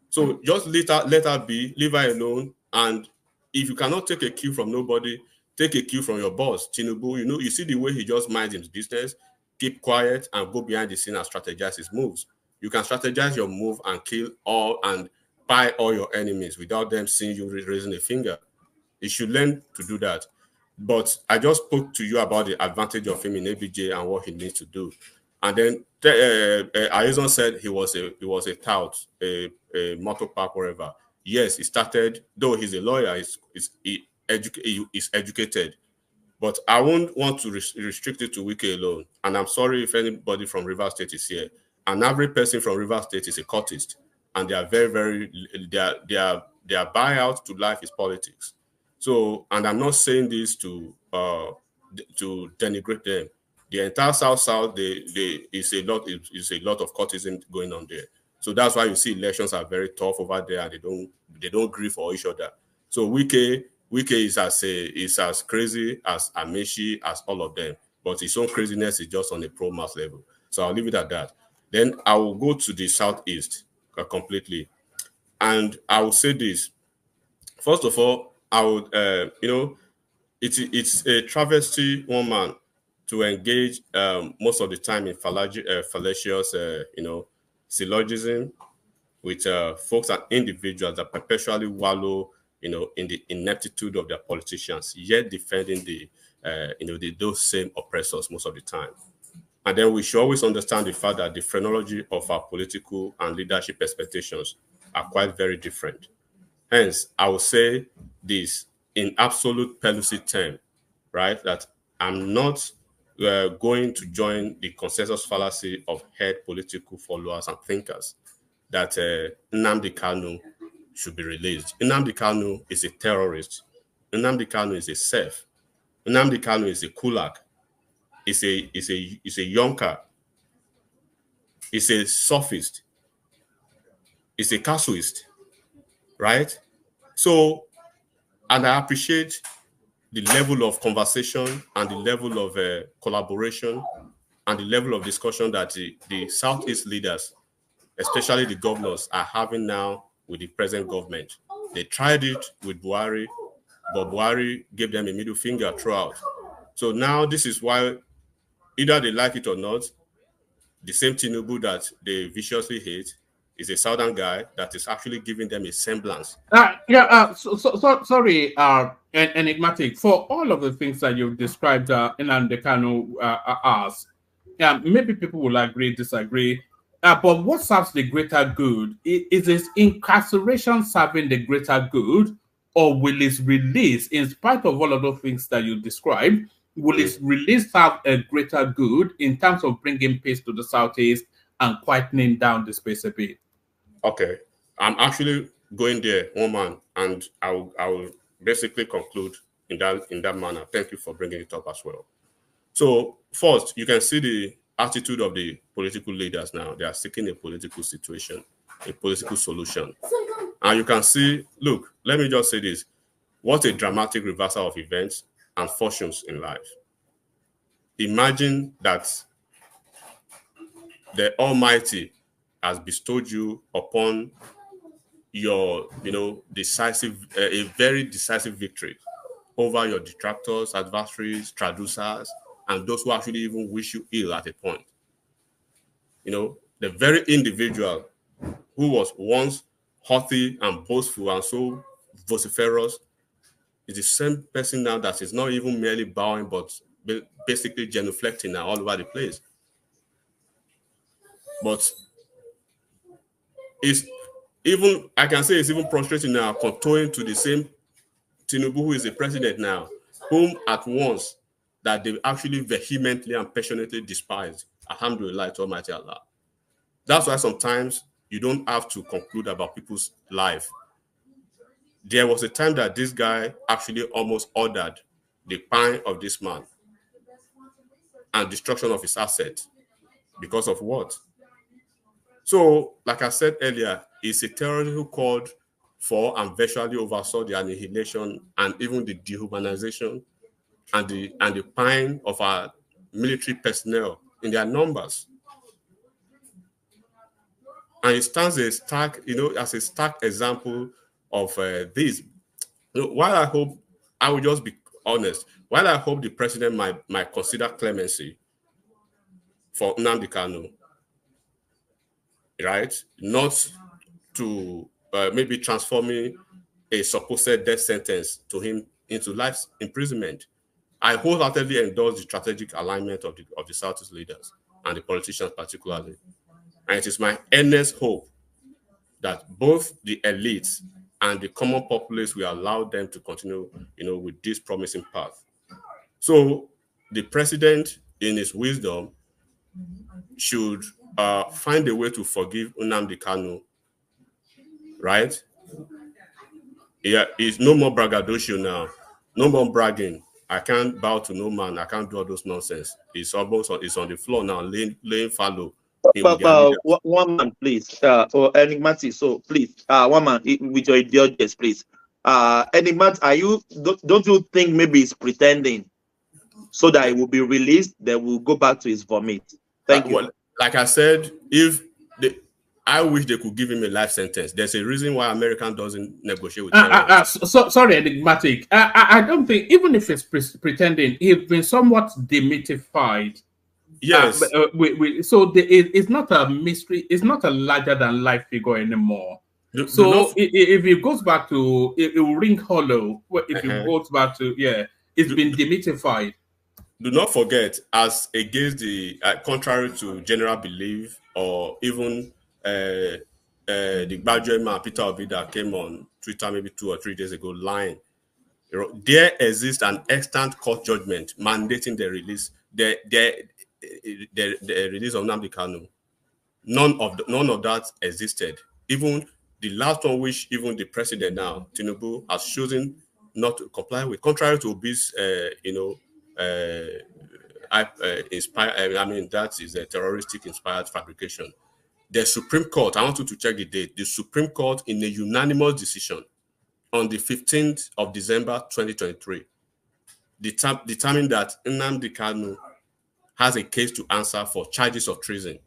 So just let her be, leave her alone. And if you cannot take a cue from nobody, take a cue from your boss, Tinubu. You see the way he just minds his business, keep quiet and go behind the scene and strategize his moves. You can strategize your move and kill all and buy all your enemies without them seeing you raising a finger. You should learn to do that. But I just spoke to you about the advantage of him in ABJ and what he needs to do. And then Ayezon said he was a tout, a motor park, wherever. Yes, he started, though he's a lawyer, he's educated. But I won't want to restrict it to Wike alone. And I'm sorry if anybody from Rivers State is here. An average person from Rivers State is a cultist. And they are very, their buyout to life is politics. So, and I'm not saying this to denigrate them. The entire South, is a lot of cultism going on there. So that's why you see elections are very tough over there, and they don't agree for each other. So Wike is as crazy as Amechi, as all of them, but his own craziness is just on a pro-mass level. So I'll leave it at that. Then I will go to the Southeast completely, and I will say this. First of all, I would, it's a travesty, woman, to engage most of the time in fallacious, syllogism with folks and individuals that perpetually wallow, in the ineptitude of their politicians, yet defending those same oppressors most of the time. And then we should always understand the fact that the phrenology of our political and leadership expectations are quite very different. Hence, I will say this in absolute pellucid term, right? That I'm not going to join the consensus fallacy of head political followers and thinkers that Nnamdi Kanu should be released. Nnamdi Kanu is a terrorist. Nnamdi Kanu is a serf. Nnamdi Kanu is a kulak. Is a yonker. Is a sophist. Is a casuist, right? So, and I appreciate the level of conversation and the level of collaboration and the level of discussion that the Southeast leaders, especially the governors, are having now with the present government. They tried it with Buhari, but Buhari gave them a middle finger throughout. So now this is why, either they like it or not, the same Tinubu that they viciously hate is a southern guy that is actually giving them a semblance. Sorry, enigmatic. For all of the things that you've described Nnamdi Kanu as, maybe people will agree, disagree. But what serves the greater good? Is his incarceration serving the greater good, or will his release, in spite of all of those things that you described, will his release have a greater good in terms of bringing peace to the Southeast and quietening down the space a bit? Okay, I'm actually going there, woman, and I will basically conclude in that manner. Thank you for bringing it up as well. So first, you can see the attitude of the political leaders now. They are seeking a political situation, a political solution. And you can see, look, let me just say this. What a dramatic reversal of events and fortunes in life. Imagine that the Almighty has bestowed you upon your, decisive, a very decisive victory over your detractors, adversaries, traducers, and those who actually even wish you ill at a point. The very individual who was once haughty and boastful and so vociferous is the same person now that is not even merely bowing, but basically genuflecting now all over the place. But I can say it's even frustrating now, contouring to the same Tinubu who is the president now, whom at once that they actually vehemently and passionately despised. Alhamdulillah to Almighty Allah. That's why sometimes you don't have to conclude about people's life. There was a time that this guy actually almost ordered the pine of this man and destruction of his asset. Because of what? So, like I said earlier, it's a terrorist who called for and virtually oversaw the annihilation and even the dehumanization and the pine of our military personnel in their numbers. And it stands as a stark example of this. While I hope, I will just be honest, while I hope the president might consider clemency for Nnamdi Kanu, right? Not to maybe transforming a supposed death sentence to him into life imprisonment. I wholeheartedly endorse the strategic alignment of the Southeast leaders and the politicians particularly. And it is my earnest hope that both the elites and the common populace will allow them to continue, with this promising path. So the president, in his wisdom, should find a way to forgive Nnamdi Kanu, right? Yeah, it's no more braggadocio now, no more bragging. I can't bow to no man. I can't do all those nonsense. It's almost it's on the floor now, laying fallow. One man, please. Or enigmatic. So please, one man with your indulgence, please. Enigmatic, don't you think maybe he's pretending so that he will be released, then we'll go back to his vomit? Thank you. Well, like I said, I wish they could give him a life sentence. There's a reason why American doesn't negotiate with terrorists. Sorry, enigmatic. I don't think, even if it's pretending, he's been somewhat demythified. Yes. It's not a mystery. It's not a larger than life figure anymore. If it goes back to, it will ring hollow. If it goes back to, it's been demythified. Do not forget, as against the contrary to general belief, or even the Badger man Peter Obi that came on Twitter maybe 2 or 3 days ago lying. There exists an extant court judgment mandating the release, the release of Nnamdi Kanu. None of that existed. Even the last one, which even the president now, Tinubu, has chosen not to comply with, contrary to Obi's, that is a terroristic inspired fabrication. The Supreme Court, I want you to check the date. The Supreme Court, in a unanimous decision on the 15th of December 2023, determined that Nnamdi Kanu has a case to answer for charges of treason.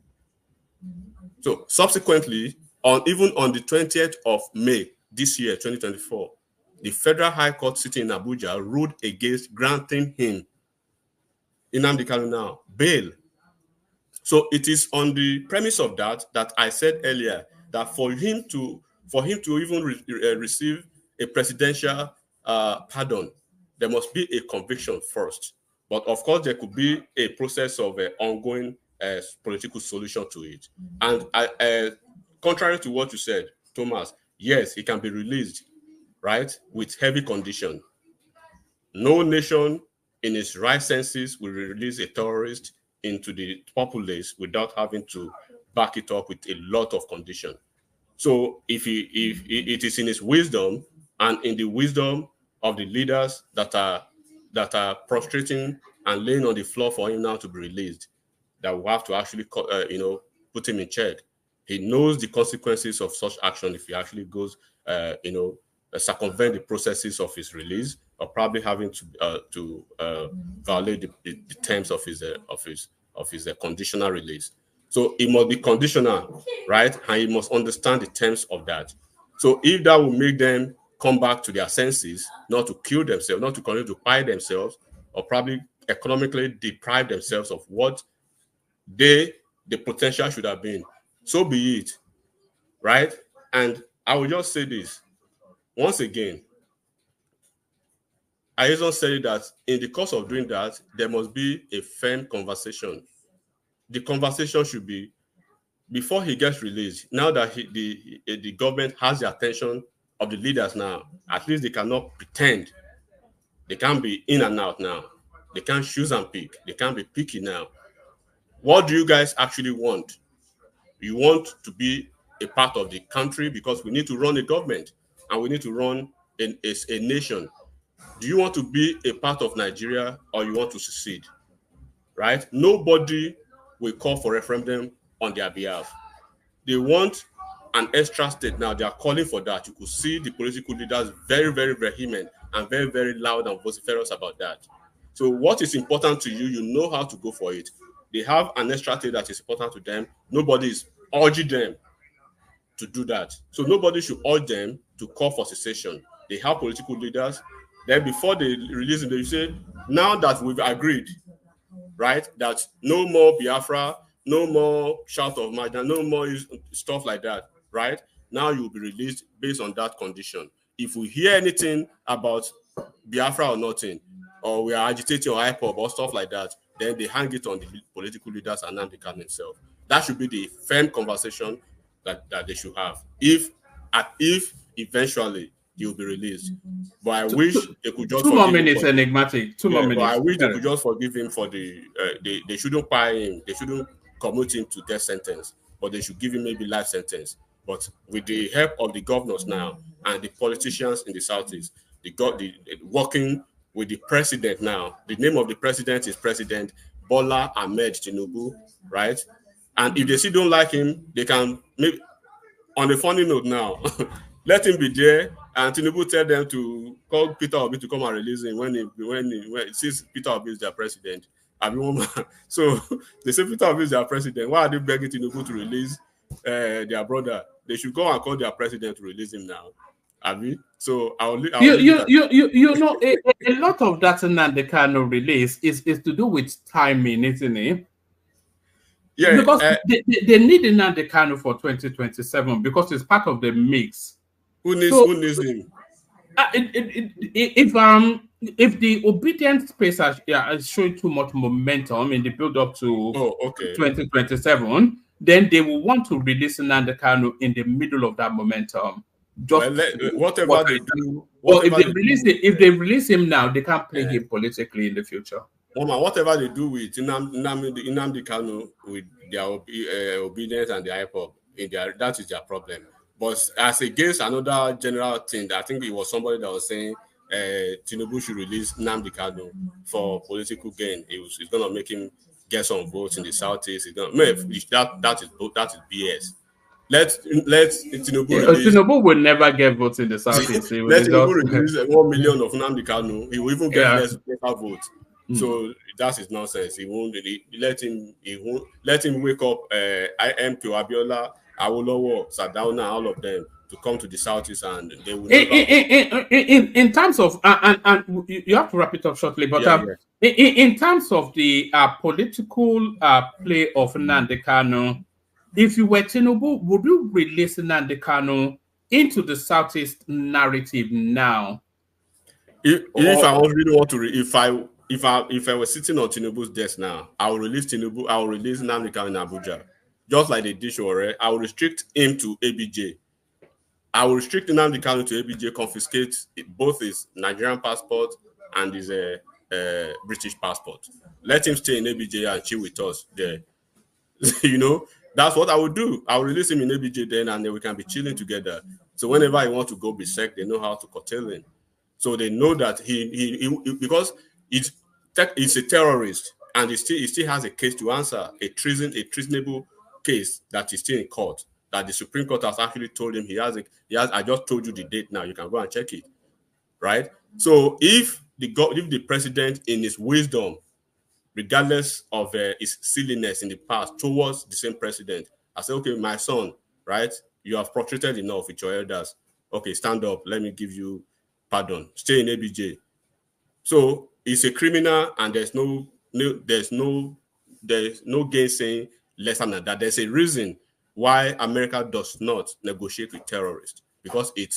So subsequently, even on the 20th of May this year, 2024, the Federal High Court sitting in Abuja ruled against granting him, Nnamdi Kanu now, bail. So it is on the premise of that I said earlier that for him to even receive a presidential pardon, there must be a conviction first. But of course, there could be a process of ongoing political solution to it. And contrary to what you said, Thomas, yes, he can be released, right, with heavy condition. No nation in its right senses will release a terrorist into the populace without having to back it up with a lot of condition. So if it is in his wisdom and in the wisdom of the leaders that are prostrating and laying on the floor for him now to be released, that we have to actually put him in check. He knows the consequences of such action if he actually goes circumvent the processes of his release, or probably having to violate the terms of his conditional release. So it must be conditional, right? And he must understand the terms of that. So if that will make them come back to their senses, not to kill themselves, not to continue to buy themselves, or probably economically deprive themselves of what the potential should have been, so be it, right? And I will just say this once again. I also say that in the course of doing that, there must be a firm conversation. The conversation should be, before he gets released, now that the government has the attention of the leaders now, at least they cannot pretend. They can't be in and out now. They can't choose and pick. They can't be picky now. What do you guys actually want? You want to be a part of the country because we need to run a government and we need to run a nation. Do you want to be a part of Nigeria or you want to secede? Right? Nobody will call for referendum on their behalf. They want an extra state now. They are calling for that. You could see the political leaders very, very vehement and very, very loud and vociferous about that. So what is important to you, you know how to go for it. They have an extra state that is important to them. Nobody is urging them to do that. So nobody should urge them to call for secession. They have political leaders. Then before they release it, they say, now that we've agreed, right, that no more Biafra, no more shout of Majdan, no more stuff like that, right? Now you'll be released based on that condition. If we hear anything about Biafra or nothing, or we are agitating or IPOB or stuff like that, then they hang it on the political leaders and Nnamdi Kanu himself. That should be the firm conversation that they should have. If eventually you'll be released. But I wish they could just 2 more minutes, enigmatic. 2 more minutes. But I wish they could just forgive him for the they shouldn't pay him, they shouldn't commute him to death sentence, but they should give him maybe life sentence. But with the help of the governors now and the politicians in the Southeast, working with the president now. The name of the president is President Bola Ahmed Tinubu, right? And if they still don't like him, they can maybe, on a funny note now, let him be there, and Tinubu tell them to call Peter Obi to come and release him when since Peter Obi is their president. So they say Peter Obi is their president. Why are they begging Tinubu to release their brother? They should go and call their president to release him now. Abi? So you know a lot of that Nnamdi Kanu release is to do with timing, isn't it? Yeah, because they need Nnamdi Kanu for 2027 because it's part of the mix. Who needs him? If the obedient space is showing too much momentum in the build up to 2027, then they will want to release Nnamdi Kanu in the middle of that momentum. Whatever they do. Well, if they release him now, they can't play him politically in the future. Whatever they do with Nnamdi Kanu, with their obedience and the IPOB, that is their problem. But as against another general thing, I think it was somebody that was saying Tinubu should release Nnamdi Kanu for political gain. It's going to make him get some votes in the Southeast. That is BS. Let Tinubu release. Tinubu will never get votes in the Southeast. Let Tinubu release 1 million of Nnamdi Kanu. He will even get less votes. So that is nonsense. He won't let him wake up IMP Abiola, Awolowo, Sardauna, all of them to come to the Southeast, and they will in terms of and you have to wrap it up shortly, but in terms of the political play of Nnamdi Kanu, if you were Tinubu, would you release Nnamdi Kanu into the Southeast narrative now? If I really want to, if I was sitting on Tinubu's desk now, I will release Tinubu. I will release Nnamdi Kanu in Abuja, just like they did Shore. I will restrict him to ABJ. I will restrict Nnamdi Kanu to ABJ, confiscate both his Nigerian passport and his British passport. Let him stay in ABJ and chill with us there. You know, that's what I would do. I will release him in ABJ then, and then we can be chilling together. So whenever I want to go be sick, they know how to curtail him. So they know that he because it's a terrorist, and he still has a case to answer, a treasonable case that is still in court, that the Supreme Court has actually told him he has. I just told you the date now. You can go and check it, right? So if the president, in his wisdom, regardless of his silliness in the past towards the same president, I say, okay, my son, right? You have prostrated enough with your elders. Okay, stand up. Let me give you pardon. Stay in ABJ. So he's a criminal, and there's no gainsaying less than that. There's a reason why America does not negotiate with terrorists, because it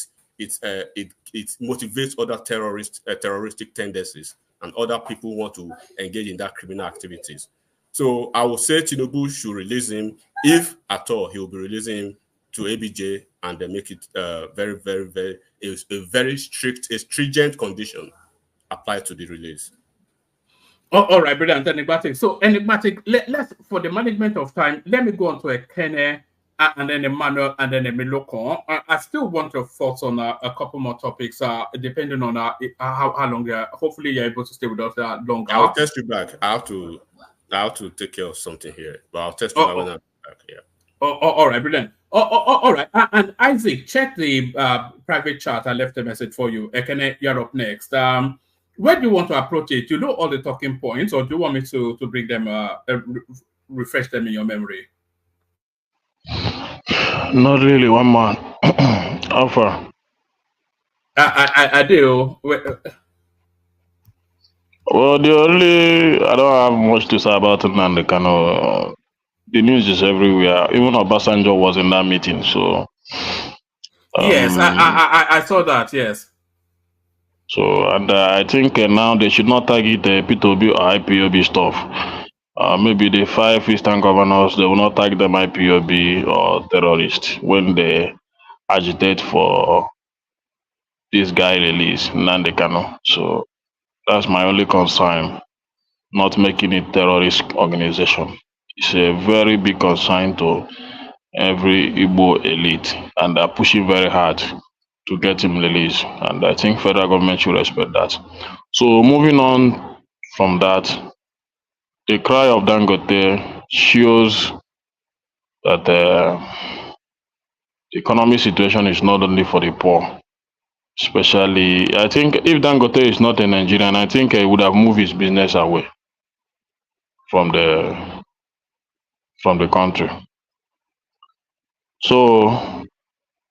motivates other terroristic tendencies, and other people want to engage in that criminal activities. So I would say Tinubu should release him, if at all he will be releasing him to ABJ, and then make it very, very, very a very stringent condition applied to the release. All right, brilliant, enigmatic. So enigmatic. Let's for the management of time, let me go on to a Kenne and then Emmanuel, and then Emiloko. I still want your thoughts on a couple more topics, depending on how long. Hopefully, you're able to stay with us longer. I'll test you back. I have to take care of something here, but I'll test you back when I'm back. Yeah. All right, brilliant. All right. And Isaac, check the private chat. I left a message for you. Ekene, you're up next. Where do you want to approach it? You know all the talking points, or do you want me to bring them, refresh them in your memory? Not really, one man. How far? I do. Well, I don't have much to say about it, and the news is everywhere. Even Obasanjo was in that meeting, so. Yes, I saw that. Yes. So, and I think now they should not target the P2B or IPOB stuff. Maybe the 5 Eastern governors, they will not tag them IPOB or terrorists when they agitate for this guy release, Nnamdi Kanu. So that's my only concern, not making it terrorist organization. It's a very big concern to every Igbo elite, and they're pushing very hard to get him released. And I think federal government should respect that. So moving on from that, the cry of Dangote shows that the economic situation is not only for the poor. Especially, I think if Dangote is not a Nigerian, I think he would have moved his business away from the country. So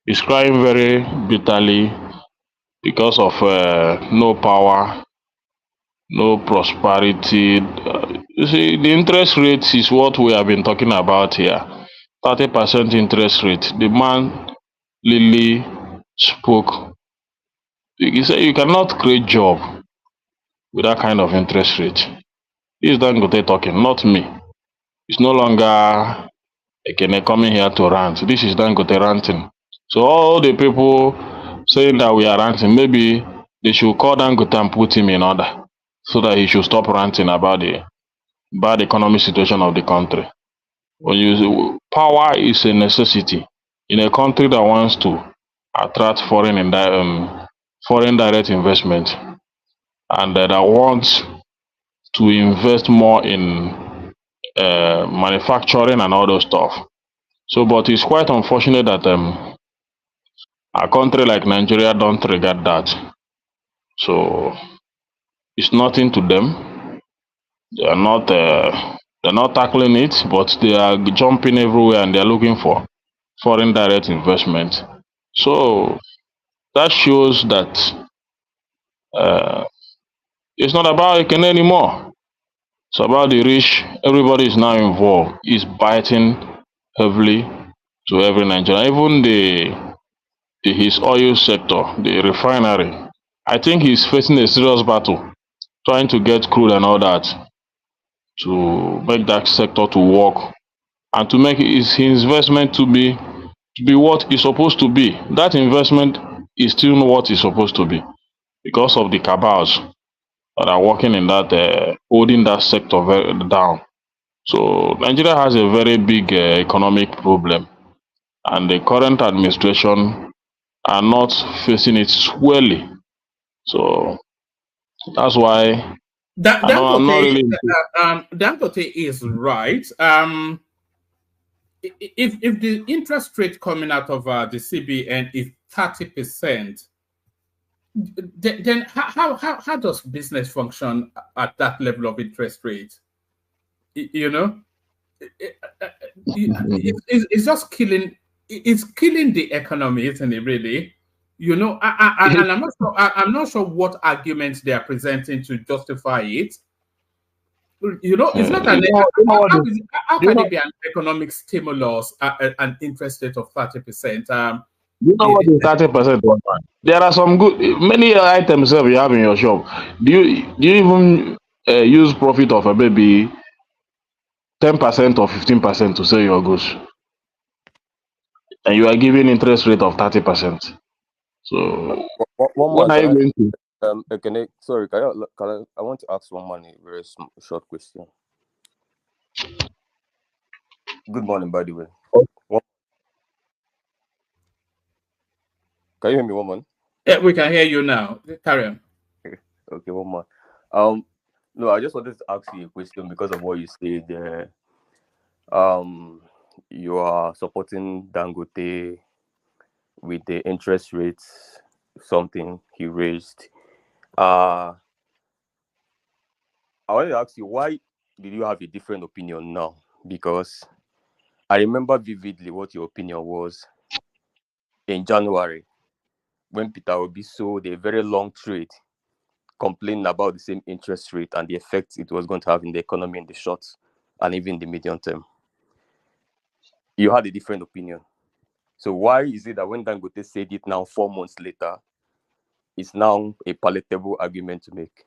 he's crying very bitterly because of no power, no prosperity. You see, the interest rate is what we have been talking about here. 30% interest rate. The man Lily spoke. He said you cannot create job with that kind of interest rate. This is Dangote talking, not me. It's no longer Ekene coming here to rant. This is Dangote ranting. So all the people saying that we are ranting, maybe they should call Dangote and put him in order so that he should stop ranting about the bad economic situation of the country. When power is a necessity in a country that wants to attract foreign direct investment, and that wants to invest more in manufacturing and all those stuff. So, but it's quite unfortunate that a country like Nigeria don't regard that. So it's nothing to them. They're not tackling it, but they are jumping everywhere and they're looking for foreign direct investment. So that shows that it's not about Ekene anymore. It's about the rich. Everybody is now involved. It's biting heavily to every Nigerian. Even his oil sector, the refinery. I think he's facing a serious battle, trying to get crude and all that to make that sector to work and to make his investment to be what it's supposed to be. That investment is still not what it's supposed to be because of the cabals that are working in that, holding that sector down. So Nigeria has a very big economic problem, and the current administration are not facing it squarely. So that's why I'm not really. Dangote is right. If the interest rate coming out of the CBN is 30%, then how does business function at that level of interest rate? You know, it's just killing. It's killing the economy, isn't it? Really, you know. And I'm not sure. I'm not sure what arguments they are presenting to justify it. You know, it's not an. How can it be an economic stimulus at an interest rate of 30%? You know what is 30%? There are some many items that you have in your shop. Do you even use profit of maybe 10% or 15% to sell your goods, and you are giving interest rate of 30%? So one when are you man, going to? sorry, I want to ask one man a very short question. Good morning, by the way. Can you hear me, woman? Yeah, we can hear you now. Carry on. Okay, one more. No, I just wanted to ask you a question because of what you said. You are supporting Dangote with the interest rates, something he raised. I wanted to ask you, why did you have a different opinion now? Because I remember vividly what your opinion was in January when Peter Obi sold a very long trade, complaining about the same interest rate and the effects it was going to have in the economy in the short and even the medium term. You had a different opinion. So why is it that when Dangote said it now 4 months later, it's now a palatable argument to make?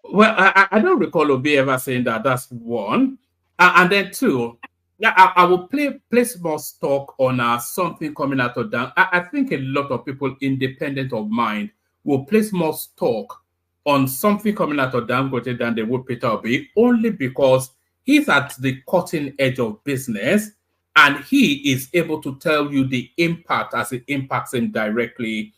Well, I don't recall Obi ever saying that. That's one. And then two, yeah, I will place more stock on something coming out of that. I think a lot of people, independent of mind, will place more stock on something coming out of Dangote than they would Peter Obi, only because he's at the cutting edge of business and he is able to tell you the impact as it impacts him directly.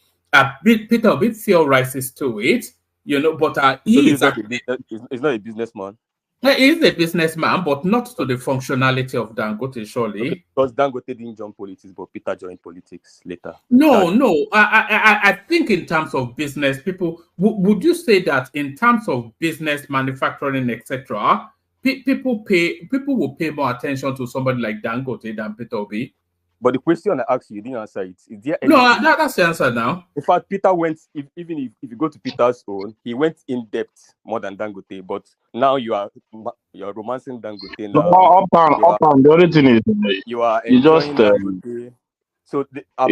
Peter Obi theorizes to it, but he is actually... He's not a businessman. He is a businessman, but not to the functionality of Dangote, surely. Okay, because Dangote didn't join politics, but Peter joined politics later. No. I think in terms of business, people, would you say that in terms of business, manufacturing, etc., people will pay more attention to somebody like Dangote than Peter Obi? But the question I asked you, you didn't answer it. Is there no, that's the answer now. In fact, Peter went, even if you go to Peter's own, he went in depth more than Dangote. But now you're romancing Dangote now. No, uptown. The only thing is you are enjoying Dangote. So I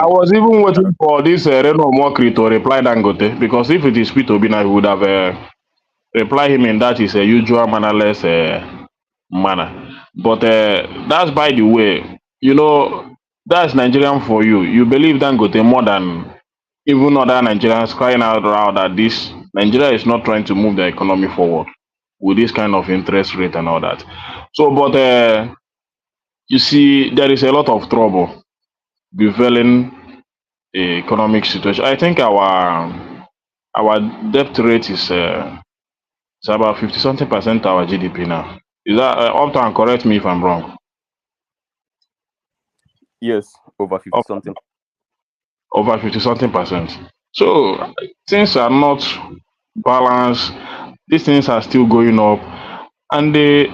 was even waiting for this Reno Mokri to reply Dangote, because if it is Peter Obi, I would have replied him in that is a usual mannerless manner. But that's by the way, that's Nigerian for you. You believe Dangote more than even other Nigerians crying out loud that this Nigeria is not trying to move the economy forward with this kind of interest rate and all that. So, but you see, there is a lot of trouble befalling the economic situation. I think our debt rate is about 50-something% our GDP now. Is that uptown? Correct me if I'm wrong. Yes, over 50-something. Over 50-something%. So things are not balanced. These things are still going up, and the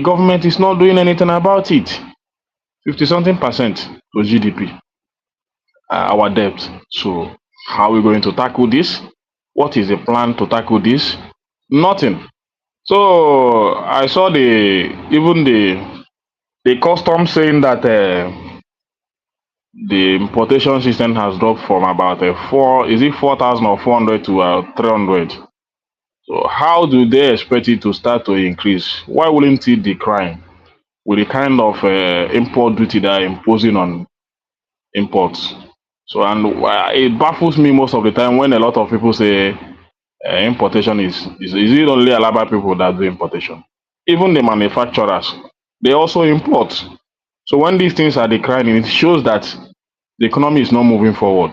government is not doing anything about it. 50-something% to GDP, our debt. So how are we going to tackle this? What is the plan to tackle this? Nothing. So I saw even the custom saying that the importation system has dropped from about 4,000 or 400 to 300. So how do they expect it to start to increase? Why wouldn't it decline with the kind of import duty that are imposing on imports? So, and it baffles me most of the time when a lot of people say importation is it only Alaba people that do importation? Even the manufacturers, they also import. So when these things are declining, it shows that the economy is not moving forward.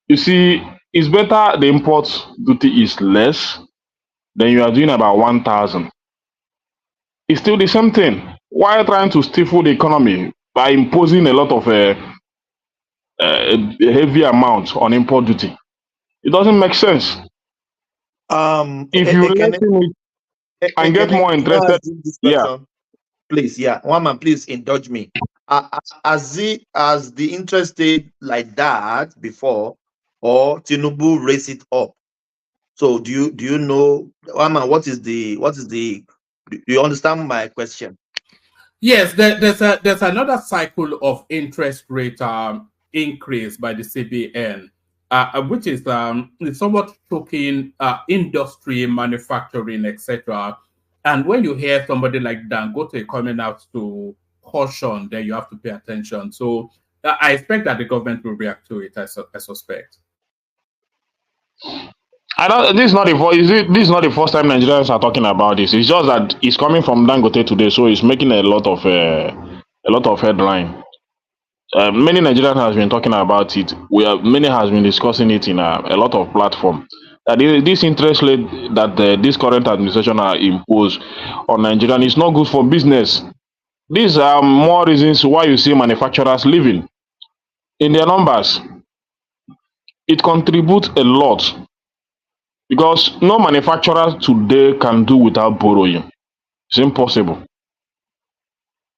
You see, it's better the import duty is less than you are doing about 1,000. It's still the same thing. Why are you trying to stifle the economy by imposing a lot of heavy amount on import duty? It doesn't make sense. If you lessen it and get more interested, please, one man, please indulge me. Has the interest rate like that before, or Tinubu raise it up? So do you know, one man, what is the? Do you understand my question? Yes, there's another cycle of interest rate increase by the CBN, which is somewhat choking industry, manufacturing, etc. And when you hear somebody like Dangote coming out to caution, then you have to pay attention. So I expect that the government will react to it. I suspect. This is not the first time Nigerians are talking about this. It's just that it's coming from Dangote today, so it's making a lot of headline. Many Nigerians has been talking about it. Many has been discussing it in a lot of platforms. That this interest rate that this current administration are imposed on Nigerian is not good for business. These are more reasons why you see manufacturers leaving. In their numbers, it contributes a lot because no manufacturer today can do without borrowing. It's impossible.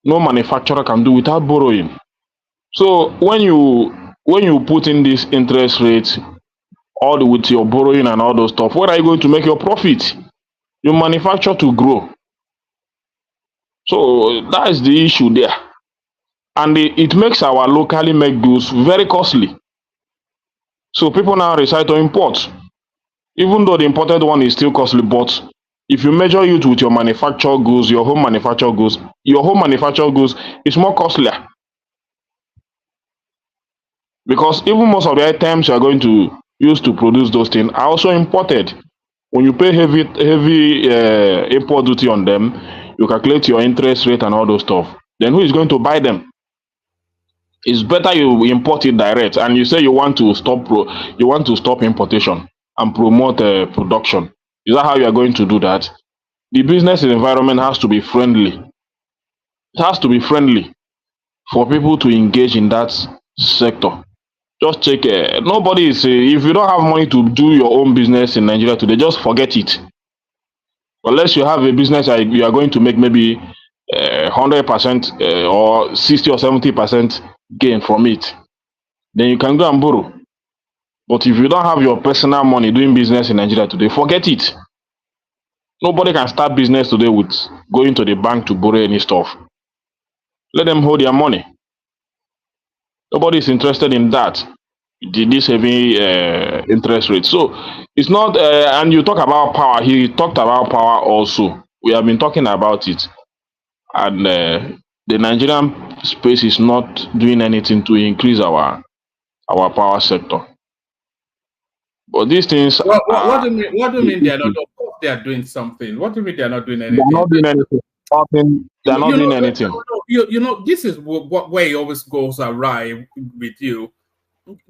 No manufacturer can do without borrowing. So when you put in this interest rate with your borrowing and all those stuff, where are you going to make your profit? You manufacture to grow. So that is the issue there. And it makes our locally made goods very costly. So people now decide to import. Even though the imported one is still costly, but if you measure it with your manufactured goods, your home manufactured goods is more costlier. Because even most of the items you are going to use to produce those things are also imported. When you pay heavy import duty on them, you calculate your interest rate and all those stuff. Then who is going to buy them? It's better you import it direct, and you say you want to stop importation and promote production. Is that how you are going to do that? The business environment has to be friendly. It has to be friendly for people to engage in that sector. Just check. Nobody is. If you don't have money to do your own business in Nigeria today, just forget it. Unless you have a business you are going to make maybe 100% or 60 or 70% gain from it, then you can go and borrow. But if you don't have your personal money doing business in Nigeria today, forget it. Nobody can start business today with going to the bank to borrow any stuff. Let them hold their money. Nobody is interested in that. This heavy interest rate. So it's not. And you talk about power. He talked about power also. We have been talking about it, and the Nigerian space is not doing anything to increase our power sector. But these things. What do you mean they are not? Of course, they are doing something. What do you mean they are not doing anything? They are not doing anything. They are not doing anything. This is where it always goes awry with you.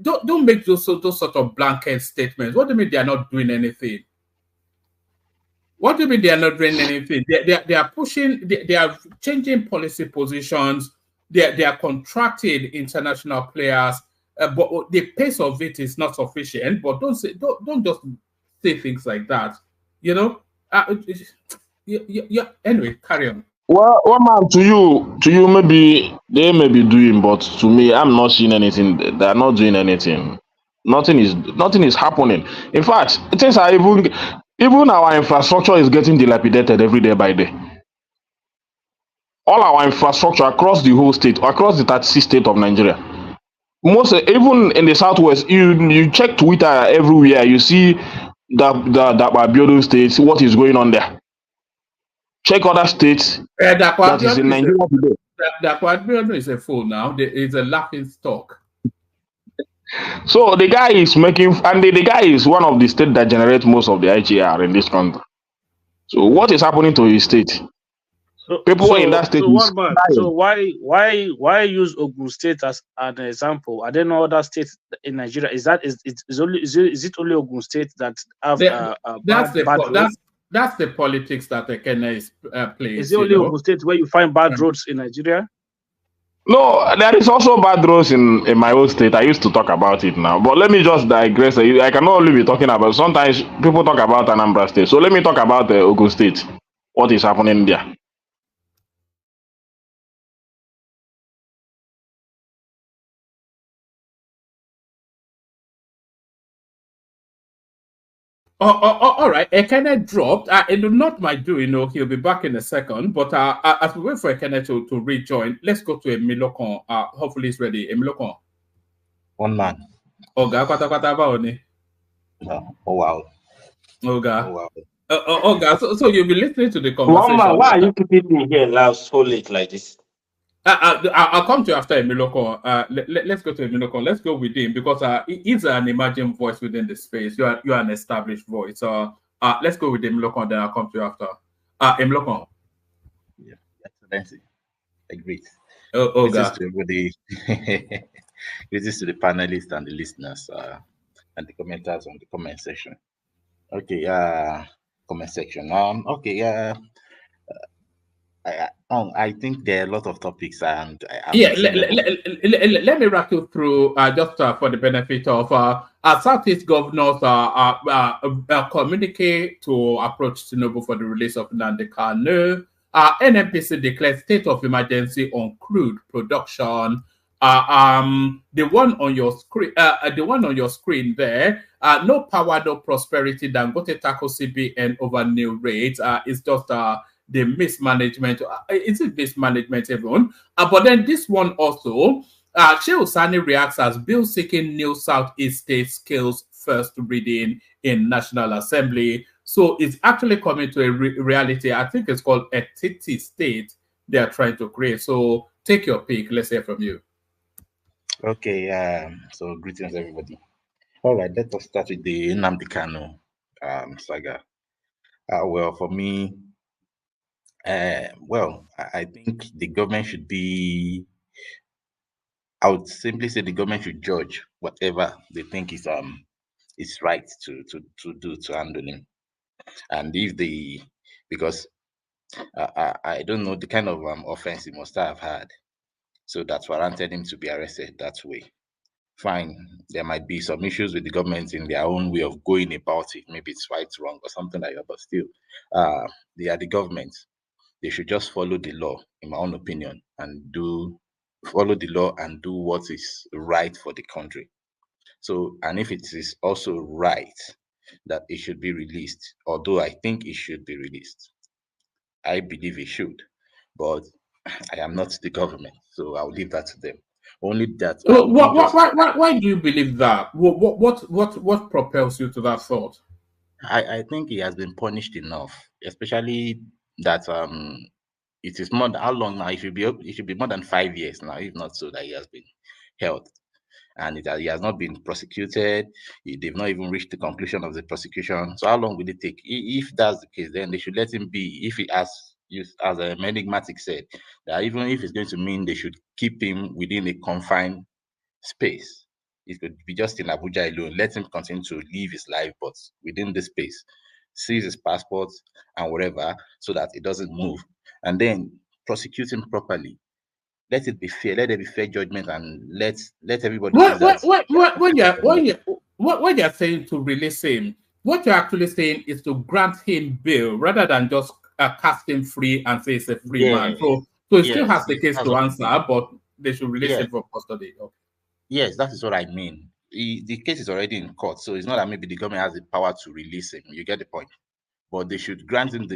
Don't make those sort of blanket statements. What do you mean they are not doing anything? What do you mean they are not doing anything? They are pushing. They are changing policy positions. They are contracting international players. But the pace of it is not sufficient. But don't just say things like that. Anyway, carry on. Well, man, to you, maybe they may be doing, but to me, I'm not seeing anything. They are not doing anything. Nothing is happening. In fact, things are even our infrastructure is getting dilapidated every day by day. All our infrastructure across the whole state, across the 36 states of Nigeria. Even in the southwest, you check Twitter everywhere, you see that building states, what is going on there. Check other states that is in Nigeria today. The is a fool now. It's a laughing stock. So the guy is making, and the guy is one of the states that generate most of the IGR in this country. So what is happening to his state? People in that state. So why use Ogun State as an example? Are there no other states in Nigeria? Is it only Ogun State that have that's the politics that Ekene is playing. Is it only Ogun State where you find bad roads in Nigeria? No, there is also bad roads in my own state. I used to talk about it now, but let me just digress. I cannot only be talking about. Sometimes people talk about Anambra State, so let me talk about Ogun State. What is happening there? All right, Ekene dropped. Not my doing, he'll be back in a second. But as we wait for Ekene to rejoin, let's go to Emilokon. Hopefully he's ready. Emilokon. One man. Oga, kwata baoni. No. Oh wow. Oga. Oh, wow. Oga, so you'll be listening to the conversation. One man, why are you keeping me here now so late like this? I'll come to you after Emilokon. Let's go to Emilokon. Let's go with him because he's an emerging voice within the space. You are an established voice. Let's go with Emilokon. Then I'll come to you after. Emilokon. Yeah, Excellency. Agreed. Greetings to everybody. Greetings to the panelists and the listeners and the commenters on the comment section. Okay, comment section. I think there are a lot of topics, and let me rattle through just for the benefit of Southeast governors communicate to approach Tinubu for the release of Nnamdi Kanu. NNPC declared state of emergency on crude production. The one on your screen there. No power, no prosperity. Dangote tackle CBN over new rates. It's just the mismanagement. Is it mismanagement, everyone? But then this one also, Shehu Sani reacts as bill seeking new Southeast state skills first reading in National Assembly. So it's actually coming to a reality. I think it's called a TT state they are trying to create. So take your pick. Let's hear from you. Okay. So greetings, everybody. All right. Let us start with the Nnamdi Kanu saga. Well, for me, I think the government should be. I would simply say the government should judge whatever they think is right to do to handle him, and if because I don't know the kind of offense he must have had, so that warranted him to be arrested that way. Fine, there might be some issues with the government in their own way of going about it. Maybe it's right, wrong, or something like that. But still, they are the government. They should just follow the law, in my own opinion, and follow the law and do what is right for the country. So, and if it is also right that it should be released, although I think it should be released, I believe it should, but I am not the government, so I'll leave that to them. Only that. Why do you believe that? What propels you to that thought? I think he has been punished enough, especially that it is more. How long now? It should be more than 5 years now, if not so, that he has been held, and he has not been prosecuted. They've not even reached the conclusion of the prosecution. So how long will it take? If that's the case, then they should let him be. If he as Enigmatic said, that even if it's going to mean they should keep him within a confined space, it could be just in Abuja alone. Let him continue to live his life, but within the space, seize his passport and whatever, so that it doesn't move, and then prosecute him properly. Let it be fair. Let there be fair judgment, and let everybody see that. What you're saying to release him, what you're actually saying is to grant him bail rather than just cast him free and say it's a free man. So he still has the case to answer, but they should release him from custody. Okay. Yes, that is what I mean. The case is already in court, so it's not that maybe the government has the power to release him. You get the point. But they should grant him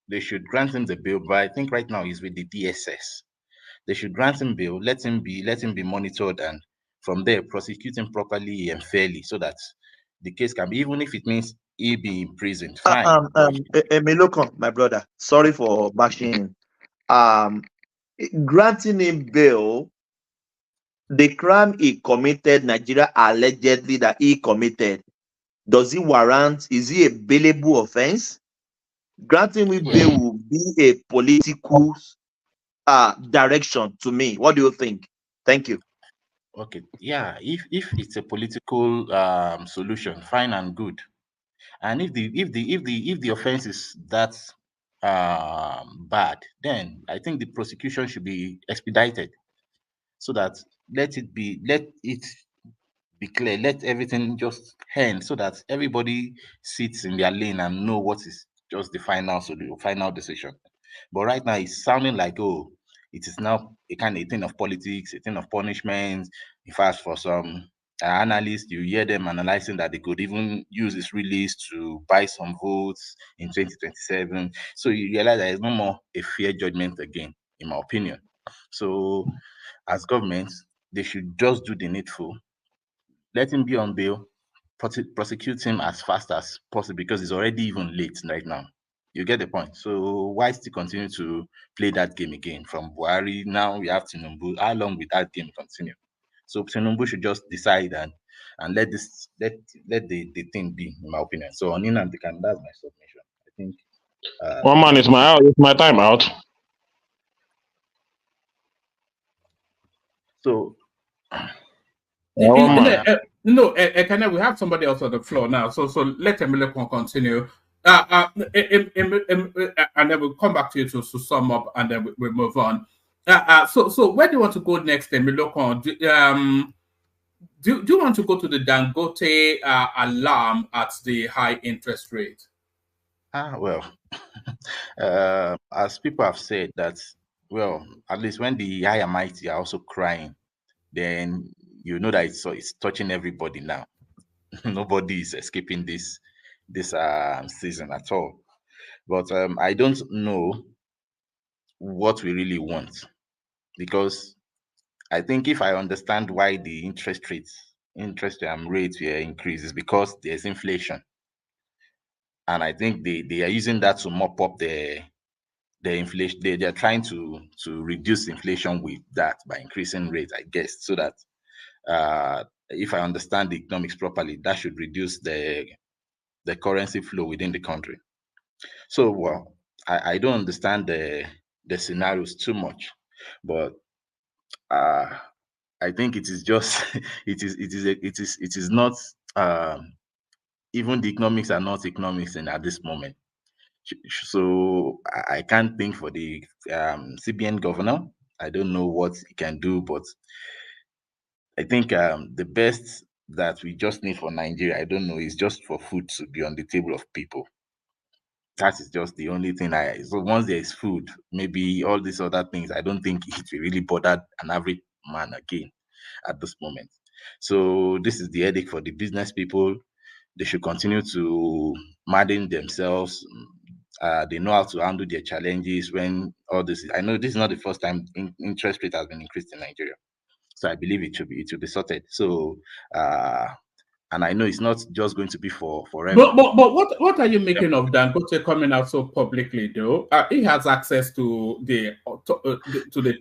they should grant him the bail. But I think right now he's with the DSS. They should grant him bail, let him be monitored, and from there prosecute him properly and fairly, so that the case can be, even if it means he be imprisoned. Fine. Emelokon, my brother, sorry for bashing. Granting him bail, the crime he committed, Nigeria allegedly that he committed, does it warrant? Is it a bailable offense? Granting him bail will be a political direction to me. What do you think? Thank you. Okay, yeah, if it's a political solution, fine and good. And if the offense is that bad, then I think the prosecution should be expedited, so that let it be clear, let everything just end, so that everybody sits in their lane and know what is just the final decision. But right now it's sounding like, oh, it is now a kind of thing of politics, a thing of punishment. In fact, for some analysts, you hear them analyzing that they could even use this release to buy some votes in 2027. So you realize there is no more a fair judgment again, in my opinion. So as governments, they should just do the needful. Let him be on bail, prosecute him as fast as possible, because it's already even late right now. You get the point. So why still continue to play that game again? From Buhari, now we have Tinubu. How long will that game continue? So Tinubu should just decide and let the thing be, in my opinion. So on Nnamdi Kanu, that's my submission. I think. One man, it's my time out. So, Ekene, we have somebody else on the floor now, so let Emile continue. And then we'll come back to you to sum up, and then we'll move on. So where do you want to go next, Emile? Do you want to go to the Dangote alarm at the high interest rate? Well, as people have said that, well, at least when the high and mighty are also crying, then you know that it's touching everybody now. Nobody is escaping this season at all. But I don't know what we really want, because I think if I understand why the interest rates were increased, is because there's inflation, and I think they are using that to mop up the inflation. They are trying to reduce inflation with that by increasing rates, I guess, so that if I understand the economics properly, that should reduce the currency flow within the country. So, well, I don't understand the scenarios too much, but I think it is just it is not even the economics are not economics at this moment. So I can't think for the CBN governor. I don't know what he can do, but I think the best that we just need for Nigeria, I don't know, is just for food to be on the table of people. That is just the only thing so once there is food, maybe all these other things, I don't think it will really bother an average man again at this moment. So this is the headache for the business people. They should continue to madden themselves. They know how to handle their challenges when all this. I know this is not the first time interest rate has been increased in Nigeria, so I believe it should be sorted. So, and I know it's not just going to be for forever. But what are you making of Dangote coming out so publicly, though? He has access to the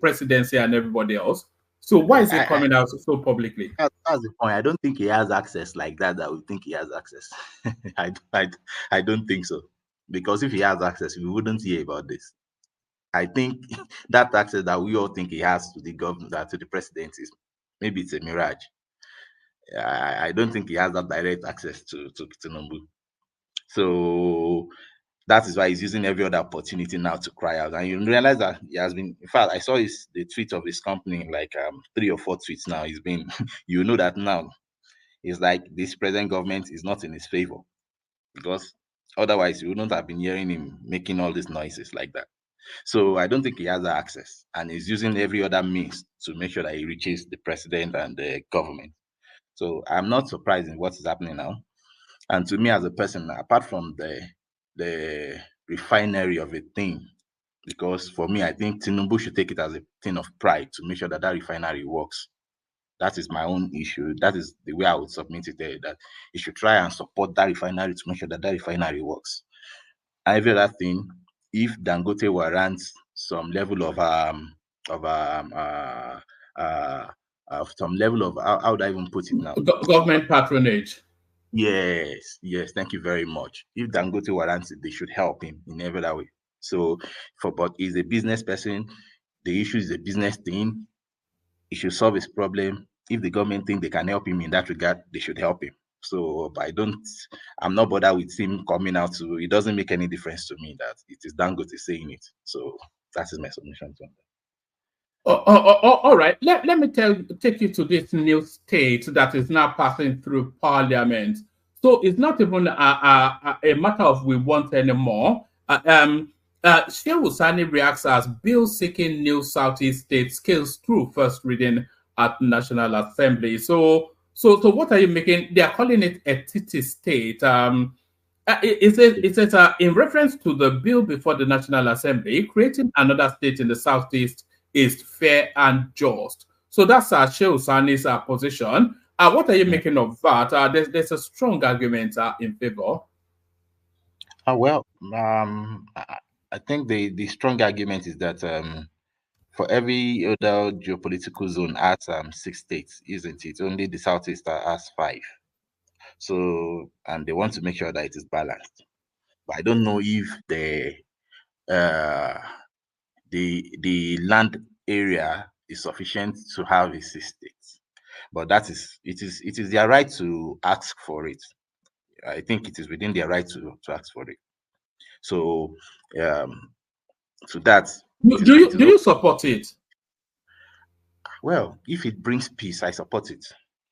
presidency and everybody else. So why is he coming out so publicly? That's the point. I don't think he has access like that. That we think he has access. I don't think so. Because if he has access, we wouldn't hear about this. I think that access that we all think he has to the government, to the president, is maybe it's a mirage. I don't think he has that direct access to Tinubu. So that is why he's using every other opportunity now to cry out. And you realize that he has been, in fact, I saw the tweet of his company, like 3 or 4 tweets now. He's been, you know that now it's like this present government is not in his favor, because otherwise you wouldn't have been hearing him making all these noises like that. So I don't think he has that access, and he's using every other means to make sure that he reaches the president and the government. So I'm not surprised in what is happening now. And to me, as a person, apart from the refinery of a thing, because for me, I think Tinubu should take it as a thing of pride to make sure that refinery works. That is my own issue. That is the way I would submit it there, that he should try and support that refinery to make sure that refinery works. And every other thing, if Dangote warrants some level of some level of how would I even put it now? Government patronage. Yes, thank you very much. If Dangote warrants it, they should help him in every other way. So, but he's a business person. The issue is a business thing. He should solve his problem. If the government think they can help him in that regard, they should help him. So, but I'm not bothered with him coming out it doesn't make any difference to me that it is Dangote saying it. So that is my submission to him. All right. Let me take you to this new state that is now passing through parliament. So it's not even a matter of we want anymore. S1LLY reacts as bill seeking new Southeast state scales through first reading at National Assembly. So what are you making? They are calling it a TT state. Is it in reference to the bill before the National Assembly, creating another state in the Southeast is fair and just. So that's S1LLY's position. What are you making of that? There's a strong argument in favor. Well, I think the strong argument is that for every other geopolitical zone has 6 states, isn't it? Only the Southeast has 5. So, and they want to make sure that it is balanced. But I don't know if the land area is sufficient to have a state. But it is their right to ask for it. I think it is within their right to ask for it. So to that, do you support it? Well, if it brings peace, I support it.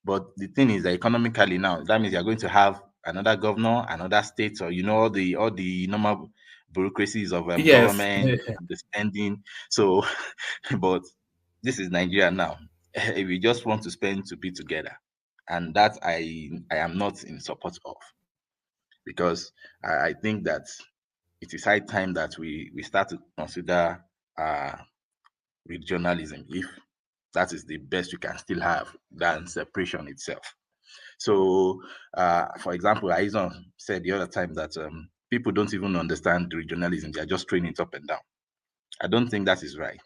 But the thing is that economically now, that means you're going to have another governor, another state, or all the normal bureaucracies of Yes. government, the spending. So, but this is Nigeria now. We just want to spend to be together, and that I am not in support of, because I think that it is high time that we start to consider regionalism, if that is the best you can still have than separation itself. So, for example, Aizon said the other time that people don't even understand regionalism; they are just throwing it up and down. I don't think that is right.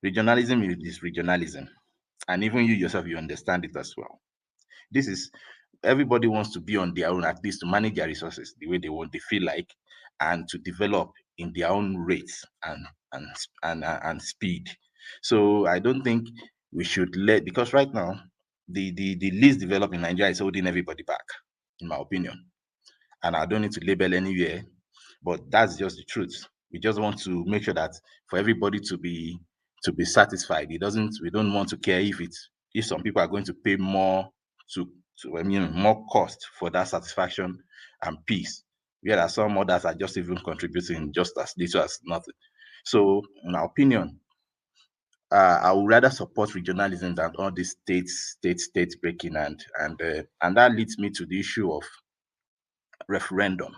Regionalism is regionalism, and even you yourself, you understand it as well. This is everybody wants to be on their own, at least to manage their resources the way they feel like, and to develop in their own rates and speed. So I don't think we should because right now the least developed in Nigeria is holding everybody back, in my opinion. And I don't need to label anywhere, but that's just the truth. We just want to make sure that for everybody to be satisfied. We don't want to care if some people are going to pay more more cost for that satisfaction and peace, whereas some others are just even contributing just as little as nothing. So, in my opinion, I would rather support regionalism than all this state breaking, and that leads me to the issue of referendum.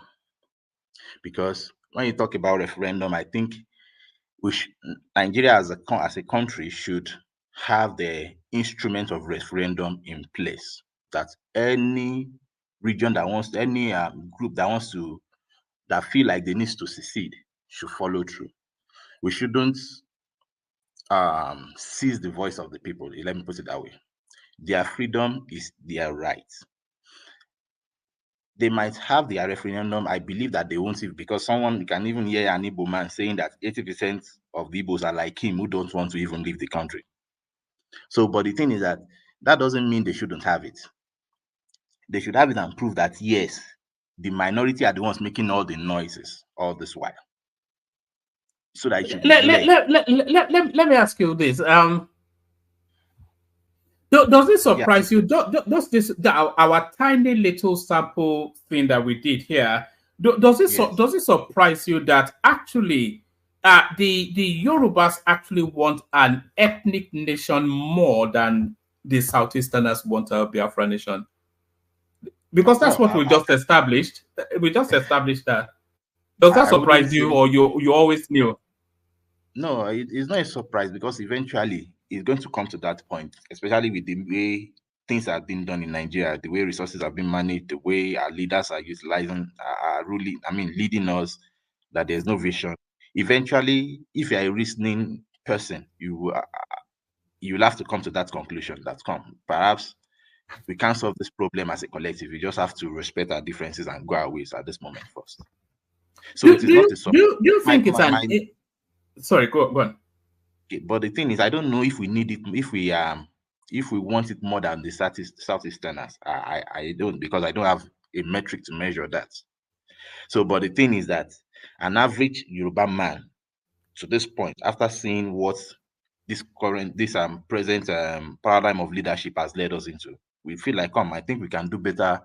Because when you talk about referendum, I think Nigeria as a country should have the instrument of referendum in place, that any region that wants, any group that feel like they need to secede should follow through. We shouldn't seize the voice of the people. Let me put it that way. Their freedom is their right. They might have their referendum. I believe that they won't, because someone can even hear an Igbo man saying that 80% of the Igbos are like him, who don't want to even leave the country. So, but the thing is that doesn't mean they shouldn't have it. They should have it and prove that, yes, the minority are the ones making all the noises all this while. So that it should let me ask you this. Does it surprise you? Does this our tiny little sample thing that we did here? Does it surprise you that actually the Yorubas actually want an ethnic nation more than the Southeasterners want a Biafra nation? Because that's what we just established. We just established that. Does that surprise you, or you always knew? No, it's not a surprise, because eventually it's going to come to that point, especially with the way things have been done in Nigeria, the way resources have been managed, the way our leaders are utilizing, leading us, that there's no vision. Eventually, if you're a reasoning person, you'll have to come to that conclusion that perhaps we can't solve this problem as a collective. We just have to respect our differences and go our ways at this moment first. So it is not a surprise. Do you think sorry, go on. But the thing is, I don't know if we need it, if we want it more than the Southeasterners. I don't, because I don't have a metric to measure that. So, but the thing is that an average Yoruba man, to this point, after seeing what this present paradigm of leadership has led us into, we feel like, I think we can do better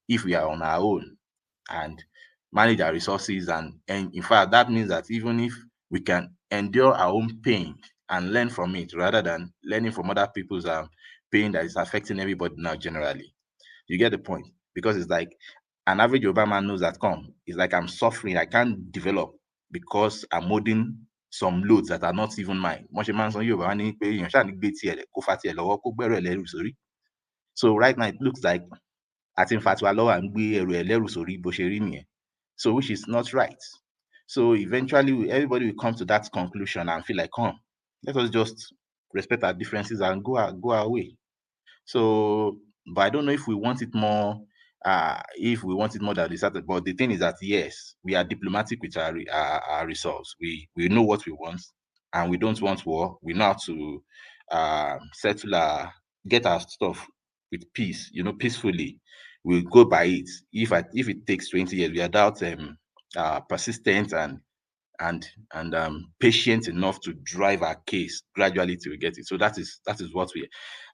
if we are on our own and manage our resources, and in fact, that means that even if we can endure our own pain and learn from it, rather than learning from other people's pain that is affecting everybody now generally. You get the point? Because it's like an average Yoruba man knows that it's like I'm suffering, I can't develop because I'm holding some loads that are not even mine. So right now it looks like so which is not right. So eventually everybody will come to that conclusion and feel like, let us just respect our differences and go our way. So, but I don't know if we want it more, than the Saturday. But the thing is that, yes, we are diplomatic with our results. We know what we want, and we don't want war. We know how to settle get our stuff with peace, peacefully, we'll go by it. If it takes 20 years, we are doubt persistent and patient enough to drive our case gradually till we get it. So that is what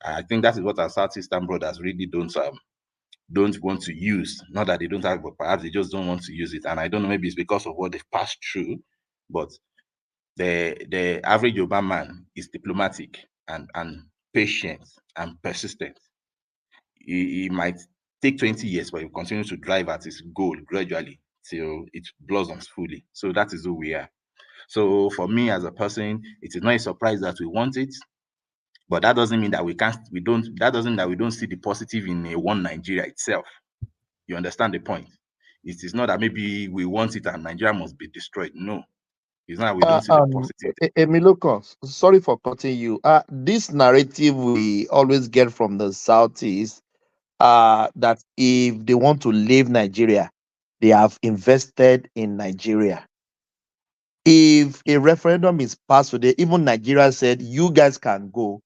I think that is what our Southeastern brothers really don't want to use. Not that they don't have, but perhaps they just don't want to use it. And I don't know, maybe it's because of what they've passed through, but the average urban man is diplomatic and patient and persistent. He might take 20 years, but he will continue to drive at his goal gradually till it blossoms fully. So that is who we are. So for me as a person, it is not a surprise that we want it, but that doesn't mean that that doesn't mean that we don't see the positive in a one Nigeria itself. You understand the point? It is not that maybe we want it and Nigeria must be destroyed. No, it's not that we don't see the positive. Emiloko, sorry for cutting you. This narrative we always get from the Southeast, that if they want to leave Nigeria, they have invested in Nigeria. If a referendum is passed today, even Nigeria said, you guys can go.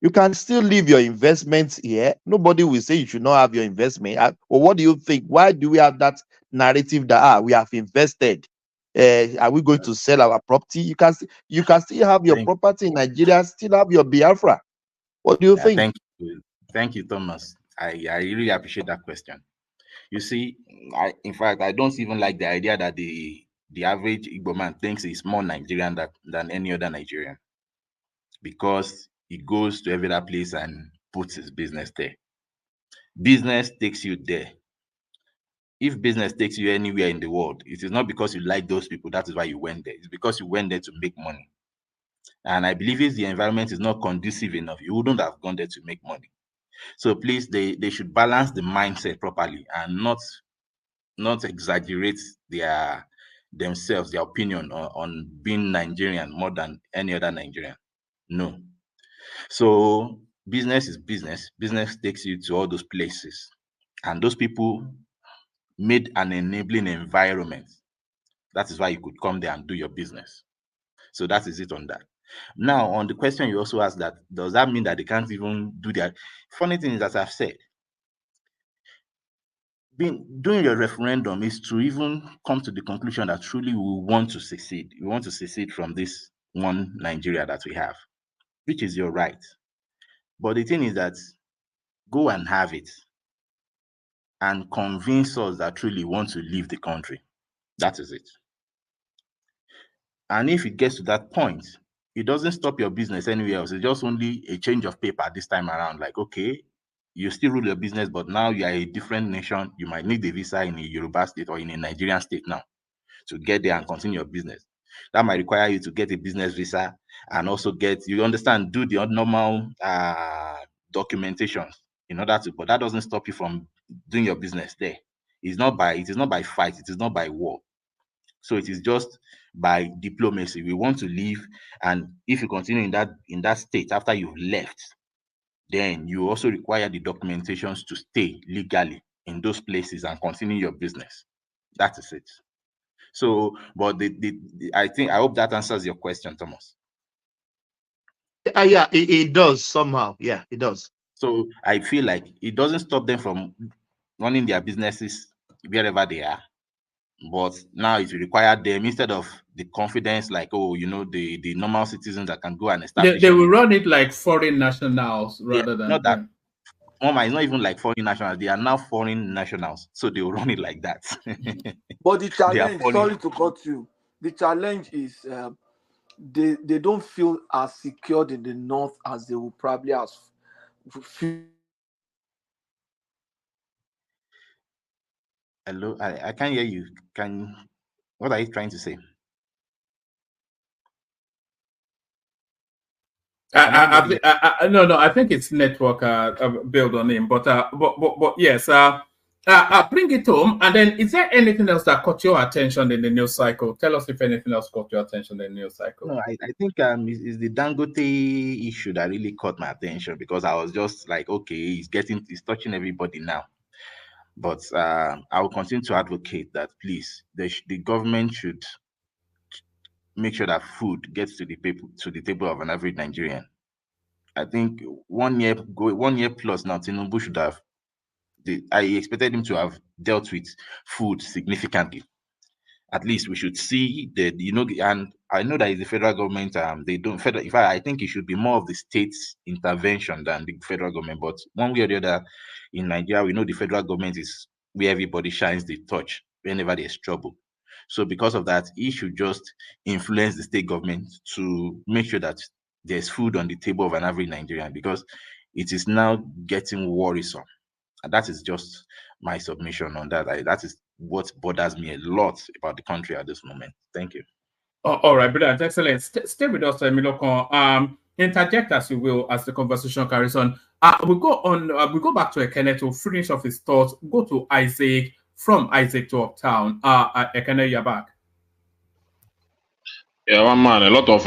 You can still leave your investments here. Nobody will say you should not have your investment. Or what do you think? Why do we have that narrative that we have invested? Are we going to sell our property? You can still have your property in Nigeria, still have your Biafra. What do you think? Thank you, Thomas. I really appreciate that question. You see, in fact, I don't even like the idea that the average Igbo man thinks he's more Nigerian than any other Nigerian, because he goes to every other place and puts his business there. Business takes you there. If business takes you anywhere in the world, it is not because you like those people. That is why you went there. It's because you went there to make money. And I believe if the environment is not conducive enough, you wouldn't have gone there to make money. So please, they should balance the mindset properly and not exaggerate themselves, their opinion on being Nigerian more than any other Nigerian. No. So business is business. Business takes you to all those places. And those people made an enabling environment. That is why you could come there and do your business. So that is it on that. Now, on the question you also asked, that does that mean that they can't even do their... Funny thing is, as I've said, doing your referendum is to even come to the conclusion that truly we want to secede. We want to secede from this one Nigeria that we have, which is your right. But the thing is that go and have it and convince us that truly want to leave the country. That is it. And if it gets to that point, it doesn't stop your business anywhere else. It's just only a change of paper this time around. Like, okay, you still rule your business, but now you are a different nation. You might need a visa in a Yoruba state or in a Nigerian state now to get there and continue your business. That might require you to get a business visa and also do the normal documentation in order to, but that doesn't stop you from doing your business there. It is not by fight, it is not by war. So it is just by diplomacy. We want to leave, and if you continue in that state after you've left, then you also require the documentations to stay legally in those places and continue your business. That is it. So, but I hope that answers your question, Thomas. Yeah, it does somehow. Yeah, it does. So I feel like it doesn't stop them from running their businesses wherever they are. But now it will require them, instead of the confidence, like, the normal citizens that can go and establish. They will run it like foreign nationals rather than. Not that. It's not even like foreign nationals. They are now foreign nationals. So they will run it like that. But the challenge, sorry to cut you, the challenge is they don't feel as secured in the north as they will probably feel. Hello, I can't hear you. What are you trying to say? No, I think it's network build on him, but yes, bring it home. And then, is there anything else that caught your attention in the news cycle? Tell us if anything else caught your attention in the news cycle. No, I think it's the Dangote issue that really caught my attention, because I was just like, okay, he's touching everybody now. But I will continue to advocate that, please, the government should make sure that food gets to the table of an average Nigerian. I think 1 year plus now, Tinubu should have. I expected him to have dealt with food significantly. At least we should see that, and I know that the federal government, they don't federal. In fact, I think it should be more of the state's intervention than the federal government. But one way or the other, in Nigeria, we know the federal government is where everybody shines the torch whenever there's trouble. So because of that, he should just influence the state government to make sure that there's food on the table of an average Nigerian, because it is now getting worrisome. And that is just my submission on that. That is what bothers me a lot about the country at this moment. Thank you. All right, brilliant, excellent. Stay with us, Miloko. Interject as you will as the conversation carries on. We go back to Ekene to finish off his thoughts. Go to Isaac, from Isaac to Uptown. Ekene, you're back. Yeah, one man. A lot of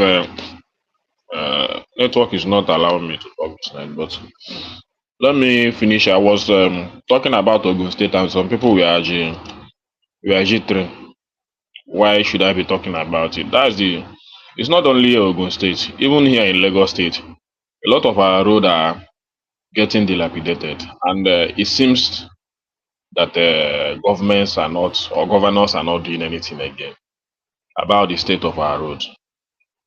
network is not allowing me to talk tonight, but let me finish. I was talking about Ogun State, and some people were arguing. Why should I be talking about it? It's not only Ogun State, even here in Lagos State, a lot of our roads are getting dilapidated, and it seems that governments are not, or governors are not doing anything again about the state of our roads.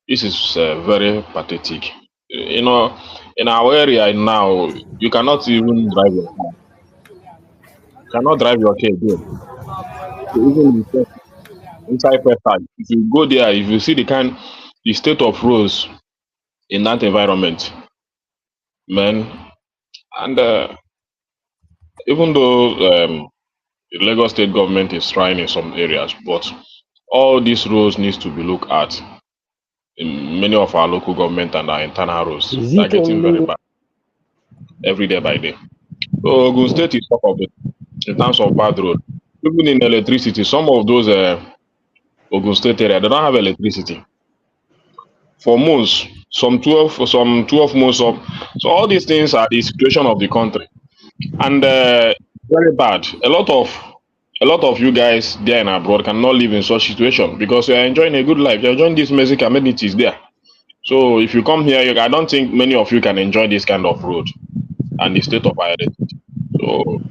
This is very pathetic. In our area now, you cannot even drive your car. You cannot drive your car again. Even inside Preside, if you go there, if you see the state of roads in that environment, man, and even though the Lagos state government is trying in some areas, but all these roads needs to be looked at. In many of our local government and our internal roads, they're getting very bad every day by day. So Ogun State is top of it in terms of bad road. Even in electricity, some of those Ogun State area, they don't have electricity for months, some 12 months up. So all these things are the situation of the country, and very bad. A lot of you guys there in abroad cannot live in such situation because you are enjoying a good life. You're enjoying these basic amenities there. So if you come here, I don't think many of you can enjoy this kind of road and the state of our identity. So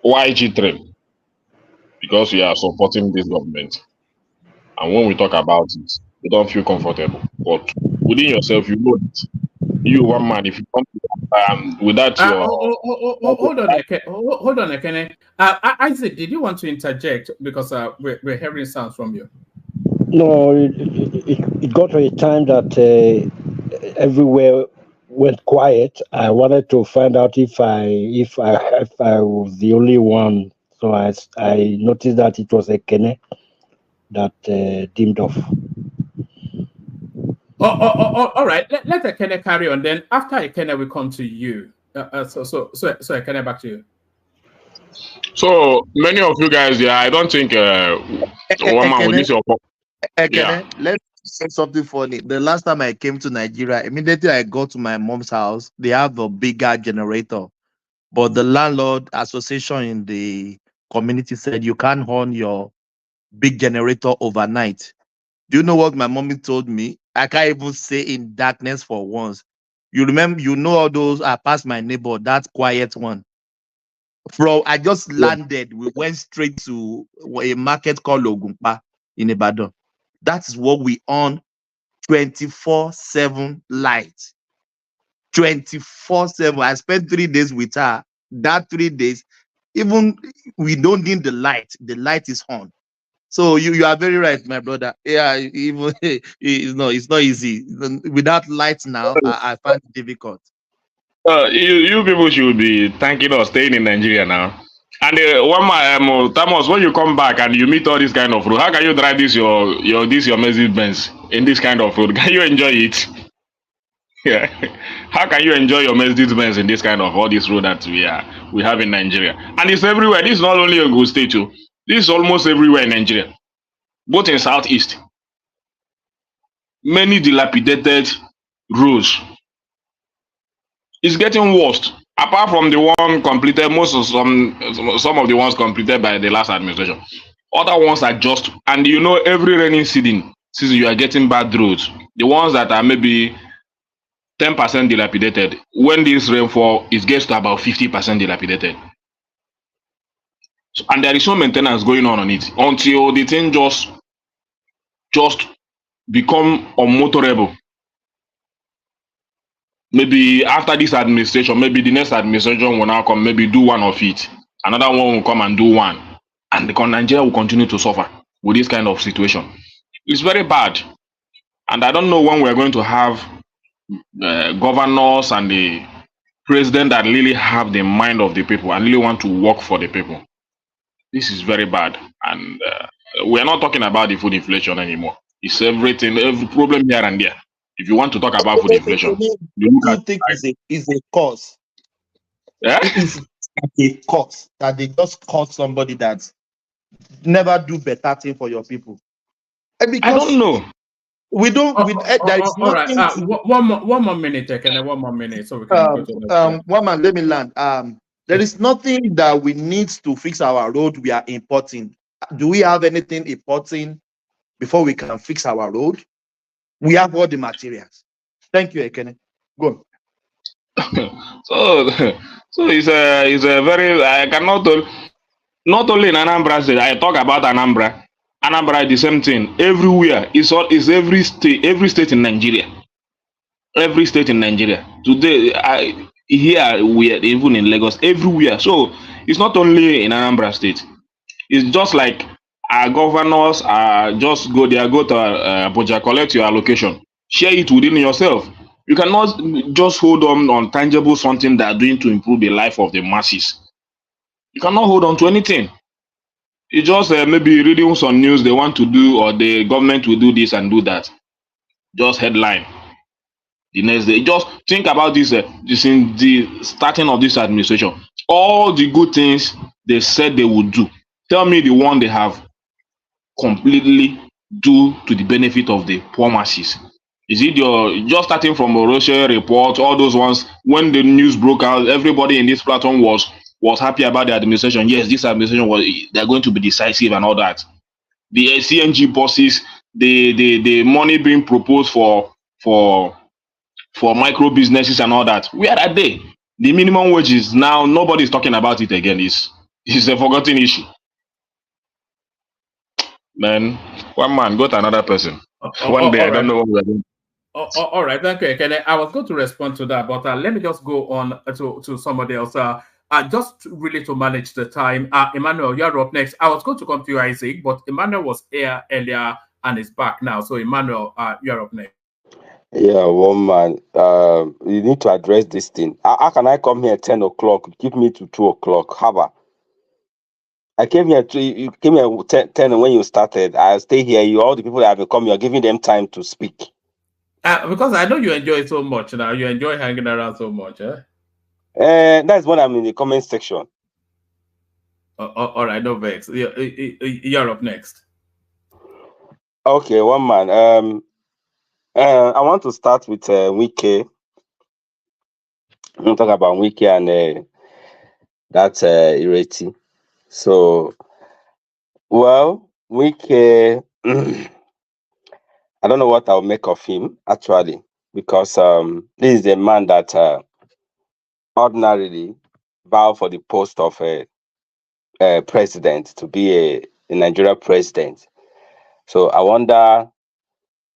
why G3? Because we are supporting this government. And when we talk about it, you don't feel comfortable. But within yourself, you know it. You, one man, if you come with that, hold on, Ekene. Isaac, did you want to interject? Because we're hearing sounds from you. No, it got to a time that everywhere went quiet. I wanted to find out if I was the only one. So I noticed that it was Ekene that dimmed off. All right. Let Ekene carry on. Then after Ekene, we come to you. So Ekene, back to you. So many of you guys, I don't think one man with this. Ekene, let's say something funny. The last time I came to Nigeria, immediately I go to my mom's house. They have a bigger generator, but the landlord association in the community said you can't on your big generator overnight. Do you know what my mommy told me? I can't even say in darkness for once. You remember, all those, I passed my neighbor, that quiet one. I just landed, we went straight to a market called Ogumpa in Ibadan. That's what we on 24/7 light. 24/7. I spent 3 days with her. That 3 days, even we don't need the light. The light is on. So you are very right, my brother. Yeah, even it's not easy. Without lights now, I find it difficult. You people should be thanking us staying in Nigeria now. And one more, Thomas, when you come back and you meet all this kind of road, how can you drive this your Mercedes Benz in this kind of road? Can you enjoy it? Yeah. How can you enjoy your Mercedes Benz in this kind of all this road that we have in Nigeria? And it's everywhere. This is not only a good state too. This is almost everywhere in Nigeria, both in Southeast. Many dilapidated roads. It's getting worse. Apart from the one completed, some of the ones completed by the last administration. Other ones are just, and every rainy season you are getting bad roads. The ones that are maybe 10% dilapidated. When this rainfall, it gets to about 50% dilapidated. So, and there is no maintenance going on it until the thing just become unmotorable. Maybe after this administration, maybe the next administration will now come, maybe do one of it. Another one will come and do one. And Nigeria will continue to suffer with this kind of situation. It's very bad. And I don't know when we're going to have governors and the president that really have the mind of the people and really want to work for the people. This is very bad. And we're not talking about the food inflation anymore. It's everything, every problem here and there. If you want to talk about food inflation, you look think is a cause. Yeah? It is a cause that they just caught somebody that never do better thing for your people. And because I don't know. We don't. There is all right. nothing. One more minute, and 1 more minute, so we can go to the one man. Let me land. There is nothing that we need to fix our road. We are importing. Do we have anything importing before we can fix our road? We have all the materials. Thank you, Ekene. Go on. so it's a very, I cannot, not only in Anambra State, I talk about Anambra. Anambra, the same thing. Everywhere. It's every state in Nigeria. Every state in Nigeria. Today, here we are even in Lagos, everywhere. So it's not only in Anambra State. It's just like our governors just go there, go to Abuja, collect your allocation, share it within yourself. You cannot just hold on tangible something that are doing to improve the life of the masses. You cannot hold on to anything. It's just maybe reading some news they want to do, or the government will do this and do that. Just headline. The next day, just think about this. This in the starting of this administration, all the good things they said they would do. Tell me the one they have completely do to the benefit of the poor masses. Is it your just starting from a Russia report, all those ones when the news broke out, everybody in this platform was happy about the administration. Yes, this administration they're going to be decisive and all that. The CNG buses, the money being proposed for micro businesses and all that. Where are they? The minimum wages now, nobody's talking about it again. It's a forgotten issue. Man, one man, go to another person. One day, I don't know what we're doing. All right, thank you, Ken. I was going to respond to that, but let me just go on to somebody else. Just really to manage the time. Emmanuel, you're up next. I was going to come to you, Isaac, but Emmanuel was here earlier and is back now. So, Emmanuel, you're up next. Yeah, one man. You need to address this thing. How can I come here at 10 o'clock? Give me to 2 o'clock. Haba. I came here you came here 10 when you started. I stay here. All the people that have come, you're giving them time to speak. Because I know you enjoy it so much now. You enjoy hanging around so much, that's when I'm in the comment section. All right, no vex. You're up next. Okay, one man. I want to start with Wike. I'm going to talk about Wike and that Ireti. So, well, Wike, I don't know what I'll make of him, actually, because this is a man that ordinarily vowed for the post of a president, to be a Nigeria president. So I wonder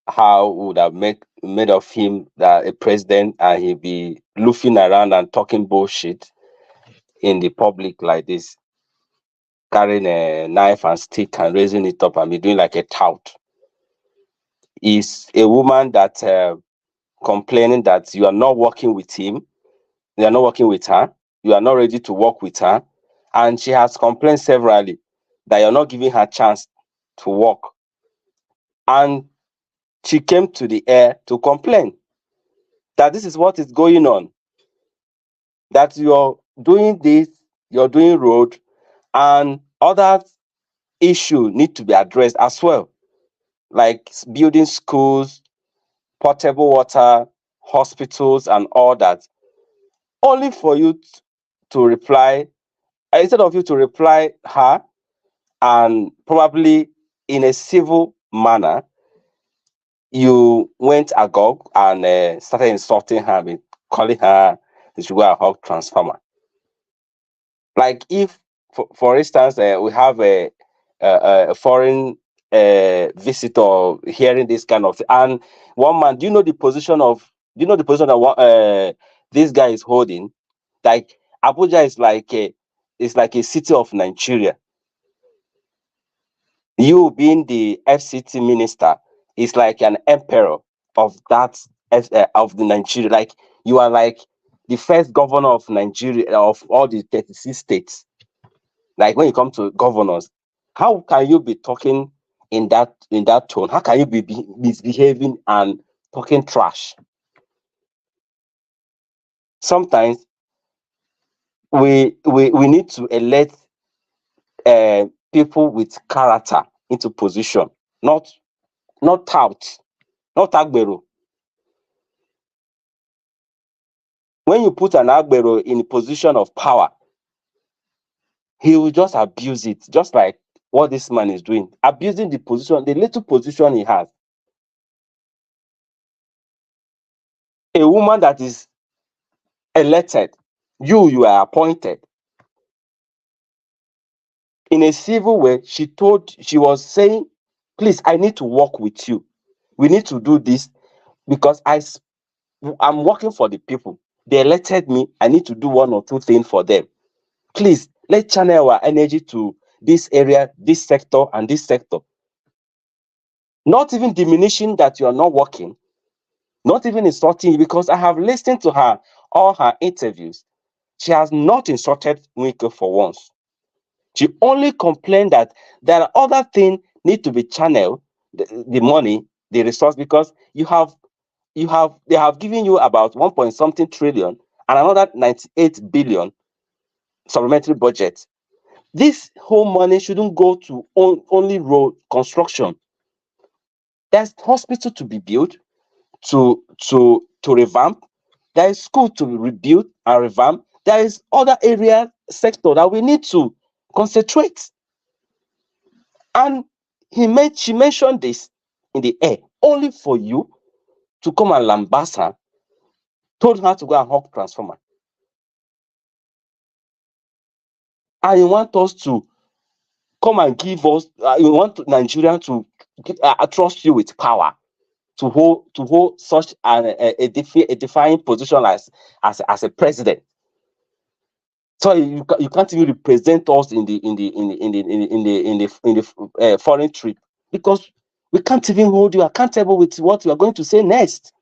how would have made of him that a president and he'd be loafing around and talking bullshit in the public like this, carrying a knife and stick and raising it up and be doing like a tout. Is a woman that complaining that you are not working with him, you are not working with her, you are not ready to work with her, and she has complained severally that you're not giving her chance to work. And she came to the air to complain that this is what is going on, that you're doing this, you're doing road, and other issues need to be addressed as well, like building schools, potable water, hospitals, and all that. Only for you to reply, instead of you to reply her, and probably in a civil manner, you went agog and started insulting her, calling her the sugar and hog transformer. Like if, for instance, we have a foreign visitor hearing this kind of thing, and one man, do you know the position that this guy is holding? Like Abuja is like a city of Nigeria. You being the FCT minister is like an emperor of that of the Nigeria. Like you are like the first governor of Nigeria, of all the 36 states. Like when you come to governors, how can you be talking in that tone? How can you be misbehaving and talking trash? Sometimes we need to elect people with character into position, not tout, not agbero. When you put an agbero in a position of power, he will just abuse it, just like what this man is doing, abusing the position, the little position he has. A woman that is elected, you are appointed. In a civil way, she was saying, please, I need to work with you. We need to do this because I'm working for the people. They elected me. I need to do one or two things for them. Please, let's channel our energy to this area, this sector, and this sector. Not even diminishing that you are not working, not even insulting you, because I have listened to her, all her interviews. She has not insulted Wike for once. She only complained that there are other things need to be channeled, the money, the resource, because they have given you about 1 point something trillion and another 98 billion supplementary budget. This whole money shouldn't go to only road construction. There's hospital to be built, to revamp. There is school to be rebuilt and revamp. There is other area sector that we need to concentrate. And she mentioned this in the air only for you to come and lambast her, told her to go and hug transformer. And you want us to come and give us, you want Nigeria to trust you with power to hold such a defining position as a president. So you can't even represent us in the foreign trip, because we can't even hold you accountable with what you are going to say next.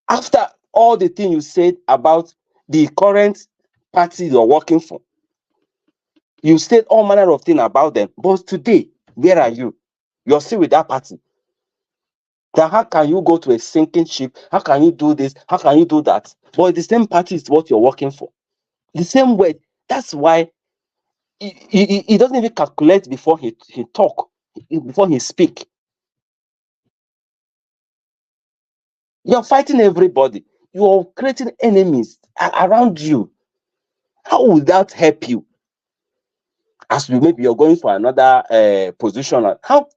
After all the things you said about the current party you're working for, you said all manner of things about them, but today, where are you? You're still with that party. Then how can you go to a sinking ship? How can you do this? How can you do that? But the same party is what you're working for. The same way. That's why he doesn't even calculate before he talk, before he speak. You're fighting everybody. You're creating enemies around you. How would that help you? As maybe you're going for another position. How?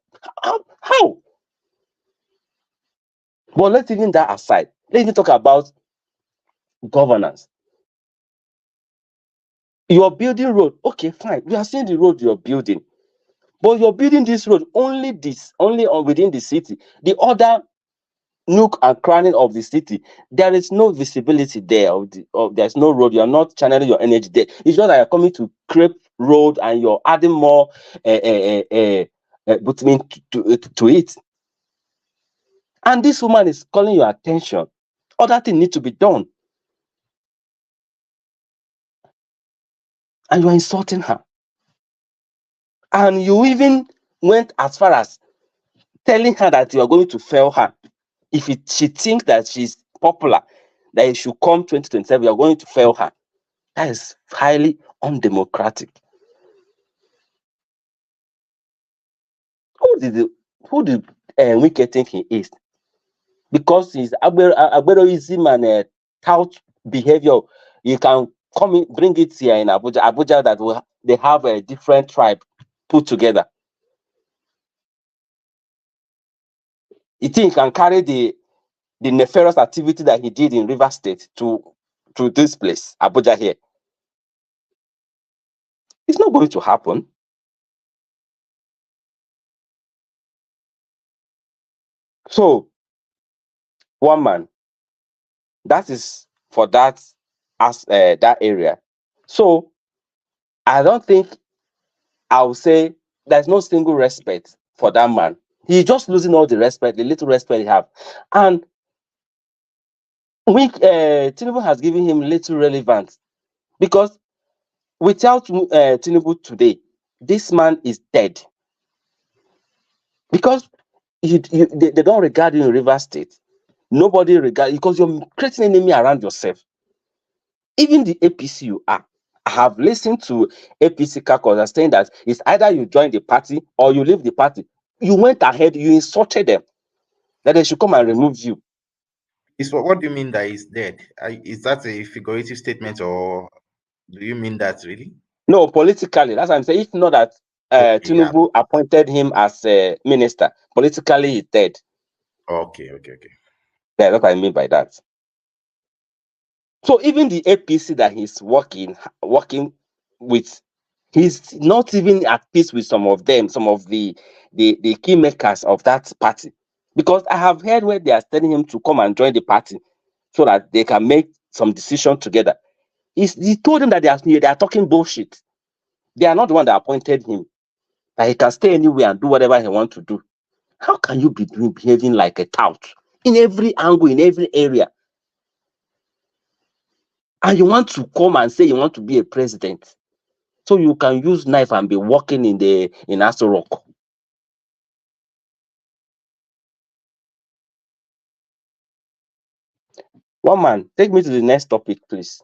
But let's even that aside. Let's even talk about governance. You're building road. Okay, fine. We are seeing the road you're building. But you're building this road only within the city. The other nook and cranny of the city, there is no visibility there. There's no road. You're not channeling your energy there. It's just like you're coming to create road and you're adding more bitumen to it. And this woman is calling your attention. Other things need to be done. And you're insulting her. And you even went as far as telling her that you are going to fail her. If she thinks that she's popular, that it should come 2027, you are going to fail her. That is highly undemocratic. Who did Wike think he is? Because he's Agberoism and tout behavior, you can bring it here in Abuja. Abuja that they have a different tribe put together. You think he can carry the nefarious activity that he did in River State to this place, Abuja here? It's not going to happen. So, one man, that is for that that area. So, I don't think I will say there's no single respect for that man. He's just losing all the respect, the little respect he have, and Tinubu has given him little relevance because without Tinubu today, this man is dead because they don't regard you in River State. Nobody regard because you're creating enemy around yourself. Even the APC you are. I have listened to APC caucus saying that it's either you join the party or you leave the party. You went ahead, you insulted them, that they should come and remove you. What do you mean that he's dead? Is that a figurative statement, or do you mean that really? No, politically. That's what I'm saying. If not that Tinubu appointed him as a minister, politically he's dead. Okay. That's what I mean by that. So even the APC that he's working with, he's not even at peace with some of them, some of the key makers of that party. Because I have heard where they are telling him to come and join the party so that they can make some decision together. He told them that they are talking bullshit. They are not the one that appointed him. That he can stay anywhere and do whatever he wants to do. How can you be behaving like a tout in every angle, in every area? And you want to come and say you want to be a president, so you can use knife and be walking in Aso Rock. One man, take me to the next topic, please.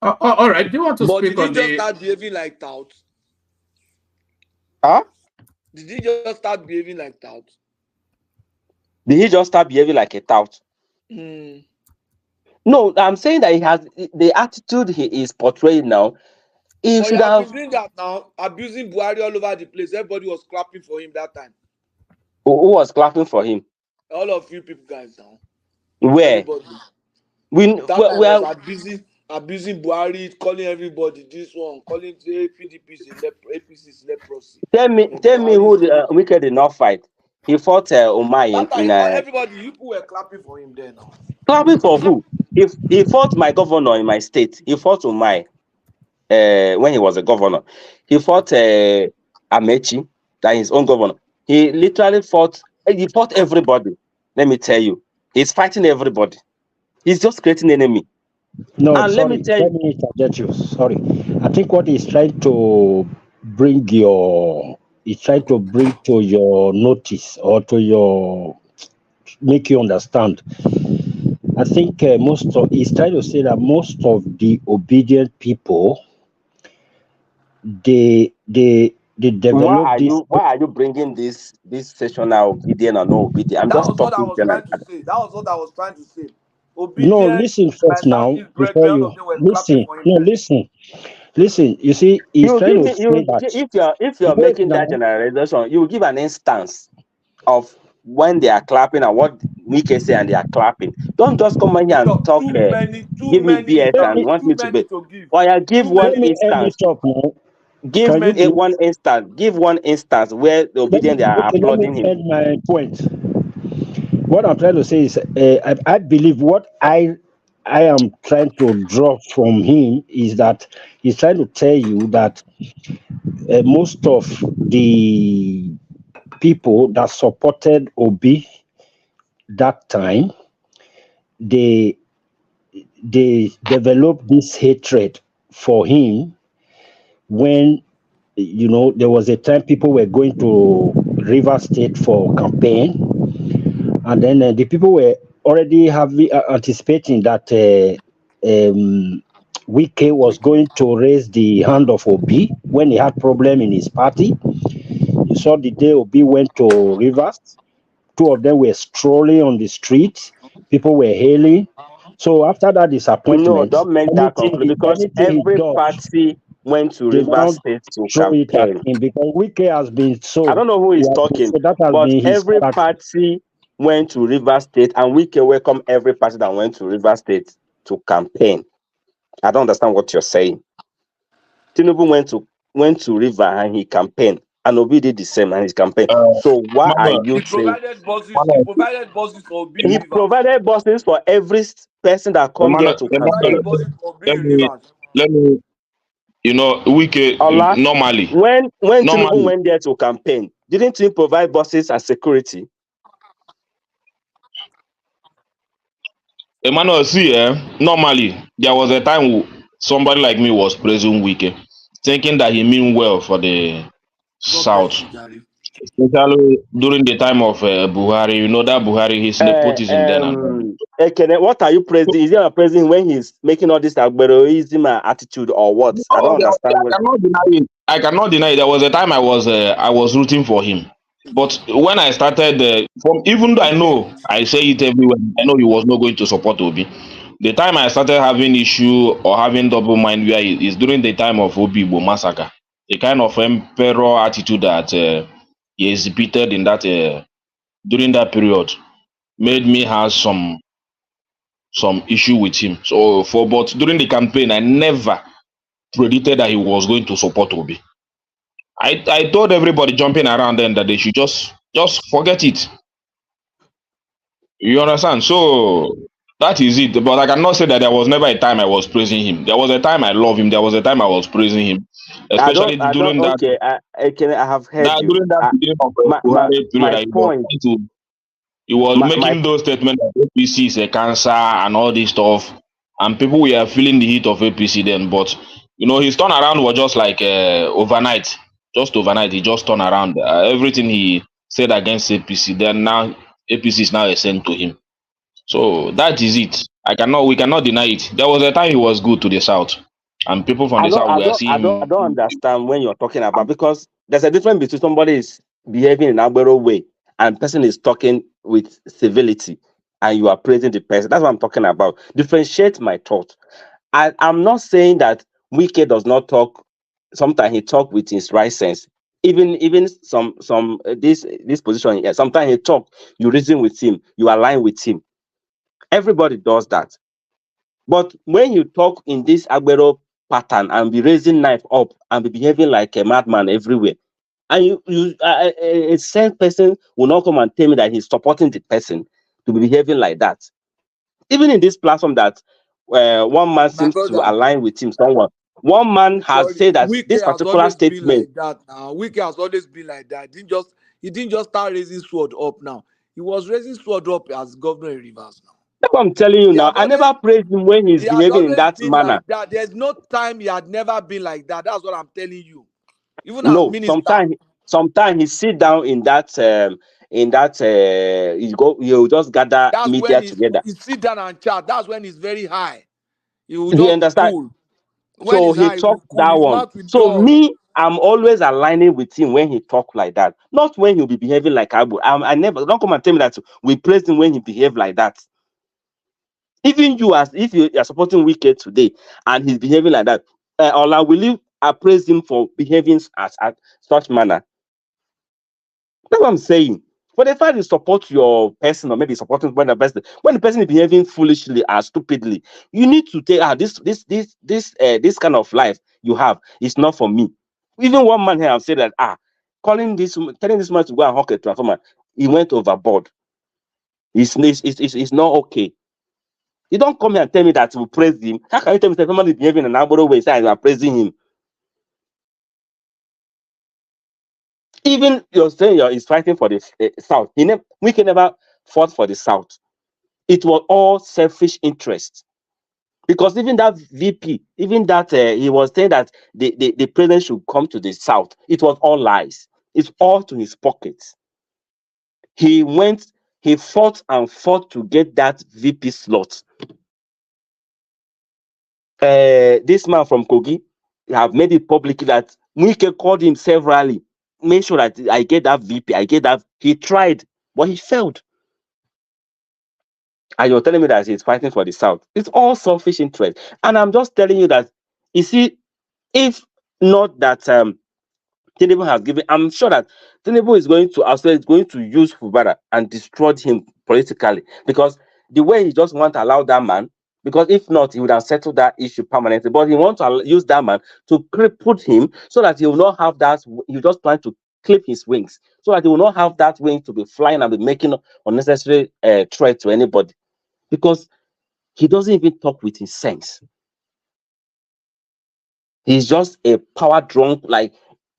All right. Do you want to speak on did he just start behaving like tout? Huh? Did he just start behaving like tout? Did he just start behaving like a tout? No, I'm saying that he has the attitude he is portraying now. He should have been doing that now, abusing Buhari all over the place. Everybody was clapping for him that time. Who was clapping for him? All of you people guys now. Where? Everybody. We are abusing Buhari, calling everybody this one, calling the APC leprosy. Tell me who the Wicked did not fight. He fought Umai in everybody, you people were clapping for him there now. Clapping for who? If he fought my governor in my state, he fought Umai when he was a governor. He fought Amechi, that his own governor. He literally fought everybody. Let me tell you. He's fighting everybody. He's just creating enemy. No, and sorry, let me interject you. Sorry. I think what he's trying to bring to your notice or make you understand. I think he's trying to say that most of the obedient people, they develop Why are you bringing this session now, obedient or no obedient? I'm just talking. That was what I was trying to say. Obedient, no, listen first now before you listen. No, listen. You see, he's trying to say that if you're making that generalization, you will give an instance of when they are clapping and what we can say and they are clapping. Don't just come in here and talk. Give me BS and want me to be. Or you give one instance. Give one instance. Give one instance where the obedient they are applauding him. Let me end my point. What I'm trying to say is, I believe what I am trying to draw from him is that he's trying to tell you that most of the people that supported Obi that time, they developed this hatred for him when, there was a time people were going to River State for campaign. And then the people were already anticipating that Wike was going to raise the hand of Obi when he had problem in his party. You saw the day Obi went to Rivers. Two of them were strolling on the street. People were hailing. So after that disappointment, don't make that conclusion because every party went to Rivers State to show it at campaign. him because Wike has been so. I don't know who is talking, so that has but been his every party went to Rivers State, and Wike welcomed every party that went to Rivers State to campaign. I don't understand what you're saying. Tinubu went to River and he campaigned, and Obi did the same and his campaign. So why are you He provided buses for Obi in He Rivers. provided buses for every person that come there to campaign. Let me, Wike normally. When Tinubu went there to campaign, didn't he provide buses and security? Emmanuel, see, normally there was a time somebody like me was praising Wike, thinking that he mean well for the South. Especially during the time of Buhari, that Buhari, his nepotism then. Okay, what are you praising? Is he praising when he's making all this Agberoism attitude or what? I don't understand. I cannot deny it. There was a time I was rooting for him. But when I started, even though I say it everywhere, I know he was not going to support Obi. The time I started having issue or having double mind where is during the time of Obi-Igbo massacre. The kind of emperor attitude that he exhibited in that during that period made me have some issue with him. But during the campaign, I never predicted that he was going to support Obi. I told everybody jumping around then that they should just forget it. You understand? So that is it. But I cannot say that there was never a time I was praising him. There was a time I love him. There was a time I was praising him, especially during that. Okay, I have heard you. During that beginning of Buhari period, he was making those statements that APC is a cancer and all this stuff, and people were feeling the heat of APC then. But his turnaround was just like overnight. Just overnight, he just turned around. Everything he said against APC, then now APC is now a saint to him. So that is it. We cannot deny it. There was a time he was good to the South, and people from the South were seeing. I don't understand when you're talking about, because there's a difference between somebody is behaving in Agbero way and person is talking with civility, and you are praising the person. That's what I'm talking about. Differentiate my thought. I'm not saying that Wike does not talk. Sometimes he talk with his right sense. Even this position. Sometimes he talk. You reason with him. You align with him. Everybody does that. But when you talk in this Agbero pattern and be raising knife up and be behaving like a madman everywhere, and a same person will not come and tell me that he's supporting the person to be behaving like that. Even in this platform that one man seems to align with him, one man has said that Wike this particular statement. Wike has always been like that. He didn't just start raising sword up now. He was raising sword up as governor in Rivers now. That's what I'm telling you now. I never praised him when he's behaving in that manner. Like that. There's no time he had never been like that. That's what I'm telling you. Even as minister. Sometimes he sit down in that you just gather media together. He sit down and chat. That's when he's very high. You understand? Cool. So he talked that one. So me, I'm always aligning with him when he talk like that. Not when he'll be behaving like Abu. I never, don't come and tell me that we praise him when he behave like that. Even you, if you are supporting Wike today and he's behaving like that, Ola, will you appraise him for behaving as such manner? That's what I'm saying. For the fact you support your person or maybe supporting when the person is behaving foolishly and stupidly, you need to take this kind of life you have is not for me. Even one man here have said that telling this man to go and hawk a transformer, he went overboard. It's not okay. You don't come here and tell me that we praise him. How can you tell me that somebody is behaving in an Agbero way and you are praising him? Even you're saying he's fighting for the South. We can never fought for the South. It was all selfish interest. Because even that VP, even that he was saying that the president should come to the South. It was all lies. It's all to his pockets. He fought and fought to get that VP slot. This man from Kogi have made it public that Wike called him severally. Make sure that I get that VP, I get that. He tried, but he failed. And you're telling me that he's fighting for the South. It's all selfish interest. And I'm just telling you that, you see, if not that Tinubu has given, I'm sure that Tinubu is going to use Fubara and destroy him politically, because the way he just want to allow that man, because if not, he would have settled that issue permanently. But he wants to use that man to put him so that he will not have that. He just plan to clip his wings so that he will not have that wing to be flying and be making unnecessary threat to anybody, because he doesn't even talk with his sense. He's just a power drunk, like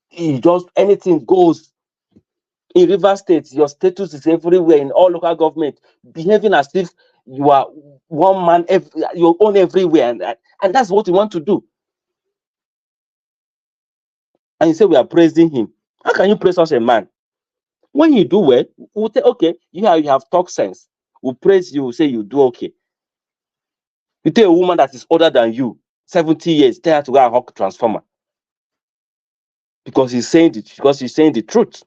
he just anything goes. In River State, your status is everywhere in all local government, behaving as if you are one man, you own everywhere, and that's what you want to do. And you say we are praising him. How can you praise such a man? When you do well, we'll say, okay, you have talk sense. We'll praise you, we'll say you do okay. You tell a woman that is older than you, 70 years, tell her to go and hawk transformer. Because she's saying the truth.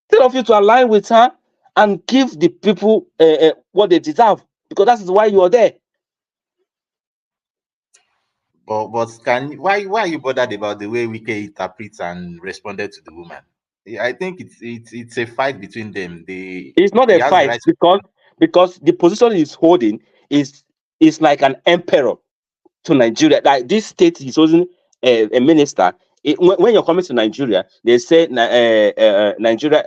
Instead of you to align with her and give the people what they deserve, because that is why you are there. But why are you bothered about the way Wike interprets and responded to the woman? I think it's a fight between them. It's not a fight, because the position he's holding is like an emperor to Nigeria. Like this state, he's holding a minister. When you're coming to Nigeria, they say Nigeria,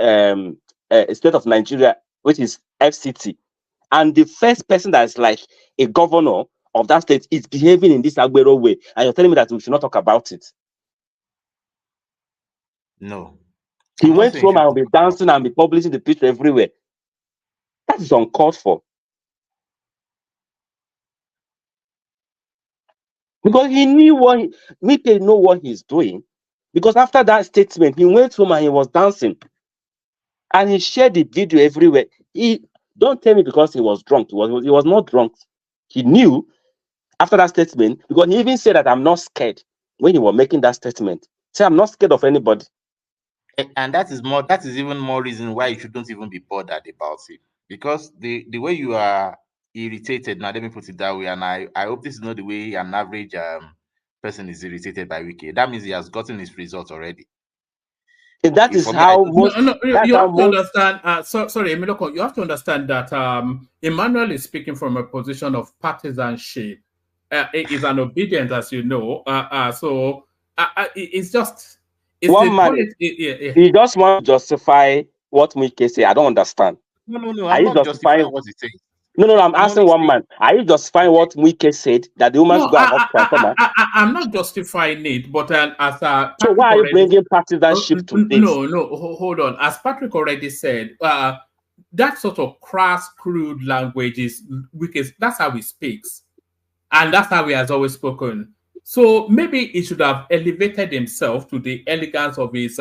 state of Nigeria, which is FCT, and the first person that's like a governor of that state is behaving in this Agbero way, and you're telling me that we should not talk about it? No. He went home and will be dancing and be publishing the picture everywhere. That is uncalled for. Because he knew Wike know what he's doing. Because after that statement, he went home and he was dancing. And he shared the video everywhere. Don't tell me because he was drunk. He was not drunk. He knew after that statement, because he even said that I'm not scared when he was making that statement. Say I'm not scared of anybody. And that is even more reason why you shouldn't even be bothered about it. Because the way you are irritated, now let me put it that way, and I hope this is not the way an average person is irritated by Wike. That means he has gotten his result already. And that is how most. You have to understand. Sorry, Emiloko, you have to understand that Emmanuel is speaking from a position of partisanship. Is an obedient, as you know. So it's just. One man, he just want to justify what Wike say. I don't understand. No. I'm not justifying what he says. No. I'm asking one man. Are you justifying what Wike said that the woman should go and hawk transformer? I'm not justifying it, but as a so why are you bringing partisanship to this? No. Hold on. As Patrick already said, that sort of crass, crude language is Wike. That's how he speaks, and that's how he has always spoken. So maybe he should have elevated himself to the elegance of his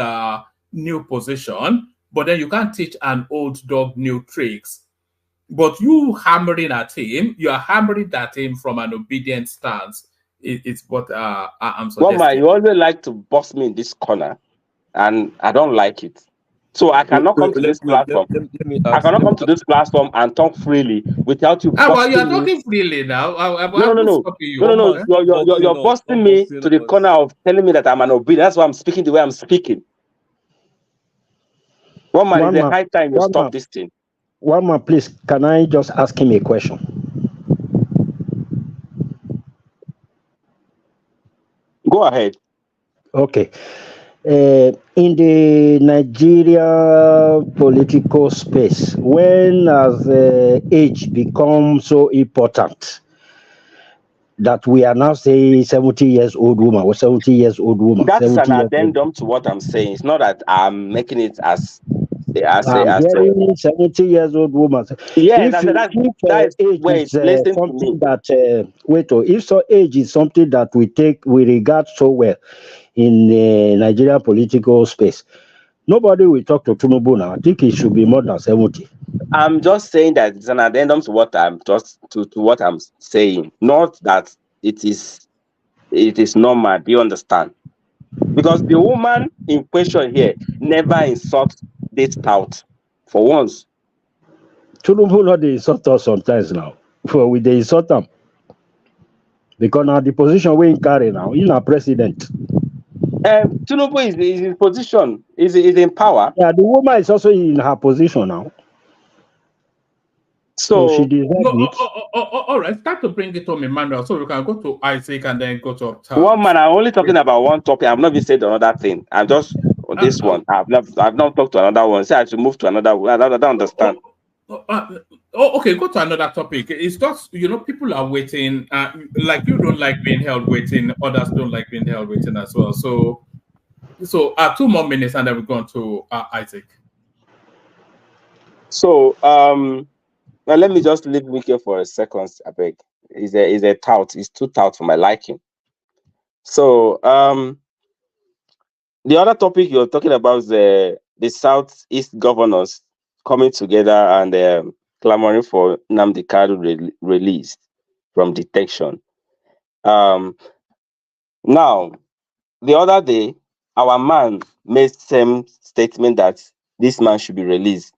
new position. But then you can't teach an old dog new tricks. But you hammering at him, you are hammering at him from an obedient stance. It's what I'm suggesting. Well, you always like to boss me in this corner, and I don't like it. So I cannot come to this platform. I cannot come to this platform and talk freely without you. Well, you're talking freely now. No. You're busting me to the corner of telling me that I'm an obedient. That's why I'm speaking the way I'm speaking. One man, it's a high time you stop this thing. One man, please. Can I just ask him a question? Go ahead. Okay. In the Nigeria political space, when has age become so important that we are now saying 70 years old woman or 70 years old woman? That's an addendum to what I'm saying. It's not that I'm making it as I'm hearing 70 years old woman. Yeah, if age is something that if so age is something that we regard so well in the Nigerian political space, nobody will talk to Tinubu now. I think it should be more than 70. I'm just saying that it's an addendum to what I'm what I'm saying, not that it is normal. Do you understand? Because the woman in question here never insults this tout for once. Tinubu not dey insult us sometimes now. For we dey insult am. Because now the position we in carry now, he na president. Tinubu is in position, is in power. Yeah, the woman is also in her position now. So she deserves it. All right, start to bring it home, Emmanuel, so we can go to Isaac and then go to Uptown. One man, I'm only talking about one topic. I've not even said another thing. I'm just on this one. I've not talked to another one. Say I should move to another one. I don't understand. Okay, go to another topic. It's just, people are waiting. Like you don't like being held waiting. Others don't like being held waiting as well. So 2 more minutes and then we're going to Isaac. So now let me just leave Wike for a second. I beg. Is a tout. It's too tout for my liking. So the other topic you're talking about is the Southeast governors coming together and clamoring for Nnamdi Kanu released from detention. Now, the other day, our man made same statement that this man should be released.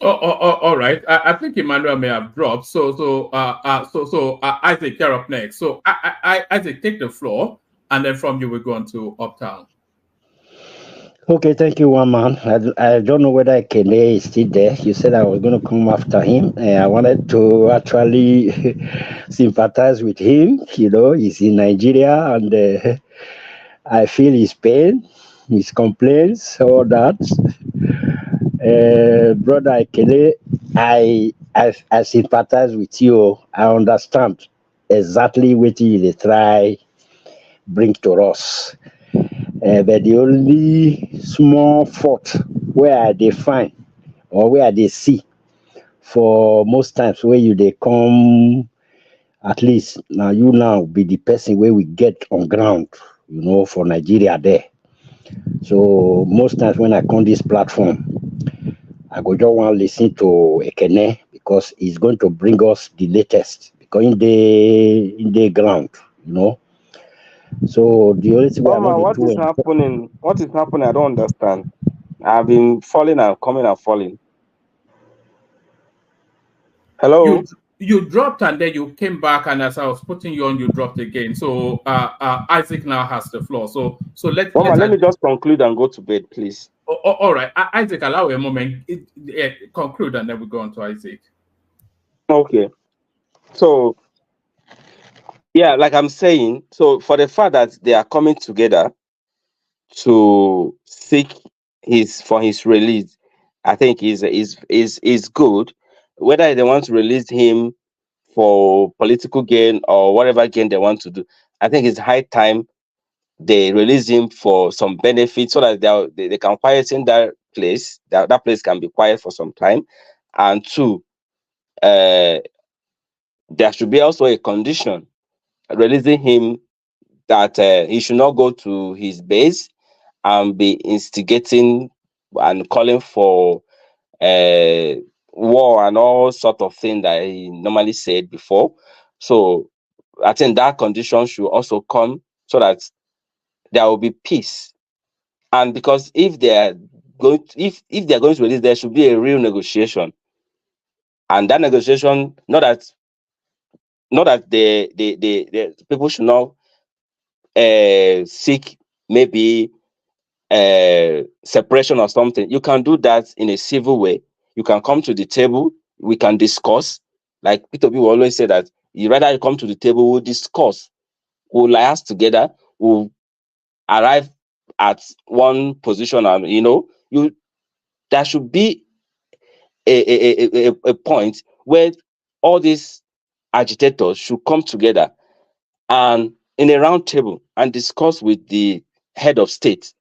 All right. I think Emmanuel may have dropped. So Isaac, you're up next. So Isaac, take the floor, and then from you we're going to Uptown. Okay, thank you, one man. I don't know whether Kene is still there. You said I was going to come after him. I wanted to actually sympathize with him. He's in Nigeria, and I feel his pain, his complaints, all that. Brother Kene, I sympathize with you. I understand exactly what you try bring to us. But the only small fault where they find or where they see for most times where they come, at least now be the person where we get on ground, for Nigeria there. So most times when I come this platform, I go just want to listen to Ekene because he's going to bring us the latest because in the ground, So the only thing what is happening? What is happening? I don't understand. I've been falling and coming and falling. Hello. You dropped and then you came back, and as I was putting you on, you dropped again. So Isaac now has the floor. So let me just conclude and go to bed, please. All right, Isaac, allow a moment. Conclude and then we go on to Isaac. Okay. So yeah, like I'm saying, so for the fact that they are coming together to seek his release, I think is good. Whether they want to release him for political gain or whatever gain they want to do, I think it's high time they release him for some benefit so that they can quiet in that place. That place can be quiet for some time. And two, there should be also a condition releasing him that he should not go to his base and be instigating and calling for war and all sort of thing that he normally said before. So I think that condition should also come so that there will be peace. And because if they're going to release, there should be a real negotiation. And that negotiation, not that the people should not seek maybe separation or something. You can do that in a civil way. You can come to the table. We can discuss. Like Peter B will always say that you rather you come to the table, we'll discuss, we'll liaise together, we'll arrive at one position, and there should be a point where all these agitators should come together and in a round table and discuss with the head of state.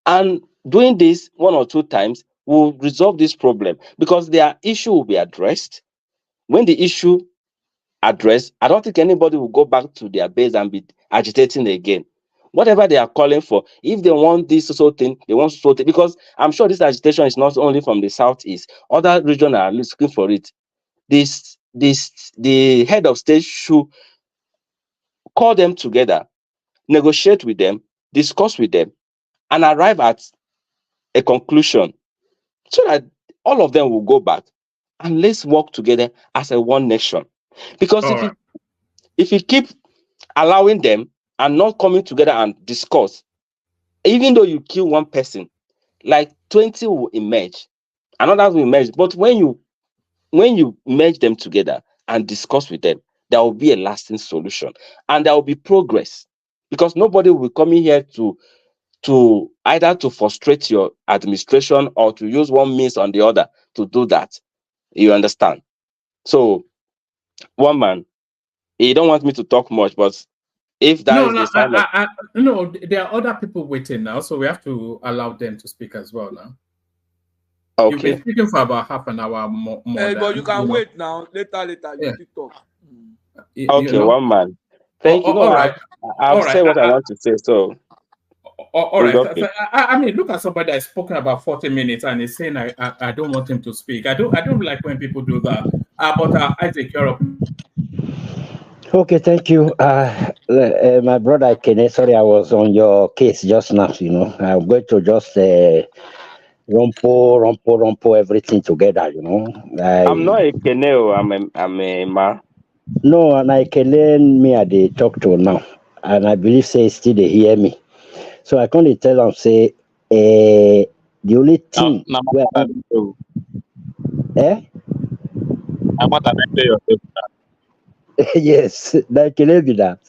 And doing this 1 or 2 times will resolve this problem because their issue will be addressed. When the issue addressed, I don't think anybody will go back to their base and be agitating again. whatever they are calling for. If they want this sort of thing, they want sort of thing, because I'm sure this agitation is not only from the southeast. Other regions are looking for it. The head of state should call them together, negotiate with them, discuss with them, and arrive at a conclusion, so that all of them will go back and let's work together as a one nation. Because if you keep allowing them and not coming together and discuss, even though you kill one person, like 20 will emerge, another will emerge. But when you merge them together and discuss with them, there will be a lasting solution and there will be progress, because nobody will come in here to either to frustrate your administration or to use one means or the other to do that. You understand? So, one man, he don't want me to talk much, but if that is the sign of... No, there are other people waiting now, so we have to allow them to speak as well now. Okay. You've been speaking for about half an hour more but you can wait now. Later, you keep talk. Okay, one man. Thank you. No, all right. I've said what I want to say, so... All right. Okay. I mean, look at somebody that's spoken about 40 minutes and is saying I don't want him to speak. I don't like when people do that. But I take care of. Okay, thank you. My brother Kene, sorry, I was on your case just now. I'm going to just rumpo everything together. I'm not a Kene, I'm a ma. No, and I can learn me at the talk to now, and I believe say still they hear me. So I can't tell them say the only thing where yes, that can be that.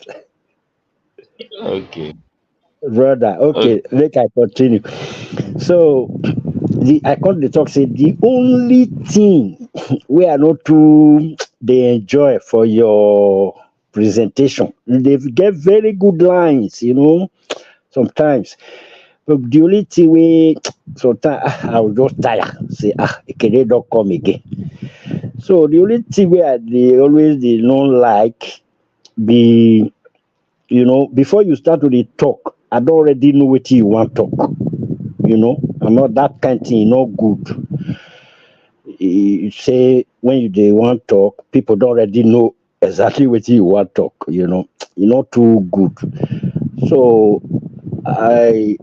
Okay. Brother, okay, let I continue. So I can't talk say the only thing we are not to they enjoy for your presentation. They get very good lines, sometimes. But the only thing we sometimes I will just tire. Say it don't come again. So the only thing where they always they don't like be before you start to the talk, I don't already know what you want to talk. I'm not that kind of thing, not good. You say when they want talk, people don't already know exactly what you want talk, you're not too good. So I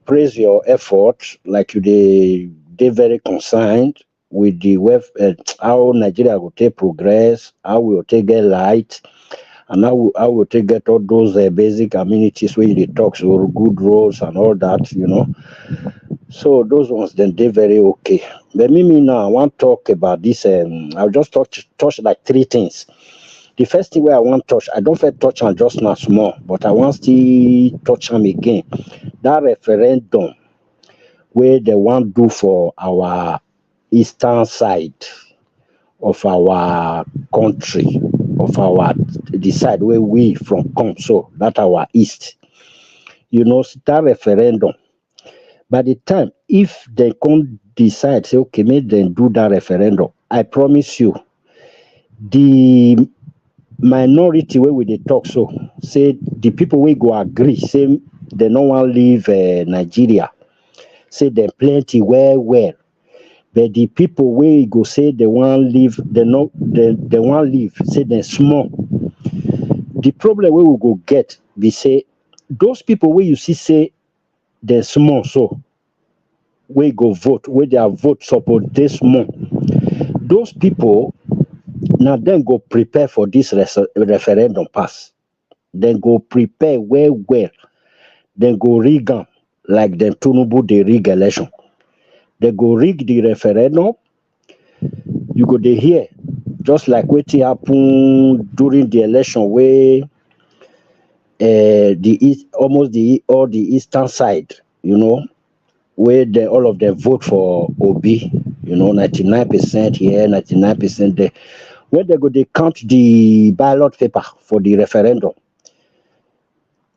praise your effort, like they very concerned with the web, how Nigeria will take progress, how we will take get light, and how will take get all those basic amenities where they talk so good roads and all that, So those ones then they very okay. But me now I want to talk about this. I'll just touch like three things. The first thing where I want to touch, I don't feel touch on just now small, but I want to touch on again. That referendum where they want to do for our eastern side of our country, of our the side where we from come, so that our east. That referendum. By the time if they can decide, say okay, make them do that referendum, I promise you, the minority where we dey talk so say the people wey go agree say they no wan leave Nigeria, say dem plenty well, but the people wey go say they wan leave, they wan leave, say dem small. The problem wey we go get be say those people wey you see say dem small so wey go vote, wey their vote suppose dey small, those people na dem go prepare for this referendum pass. Dem go prepare well, dem go rig am like dem Tinubu dey rig election. Dem go rig the referendum. You go dey hear just like wetin happen during the election wey the east, almost all the eastern side, where all of them vote for Obi, 99% here, 99% there. When they go, they count the ballot paper for the referendum.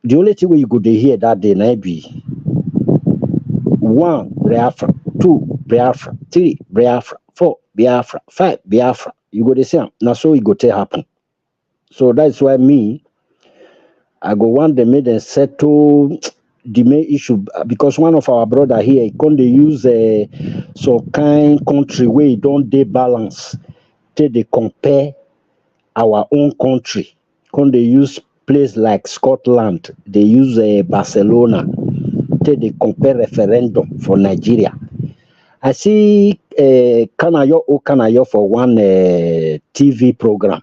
The only thing where you go to hear that day might be 1 Biafra, 2 Biafra, 3 Biafra, 4 Biafra, 5 Biafra. You go to say, now so it go to happen. So that's why me, I go want them make them settle the main issue because one of our brother here can they use some kind country where it don't they balance till they compare our own country. Can they use place like Scotland? They use Barcelona till they compare referendum for Nigeria. I see Kanayo for one TV program.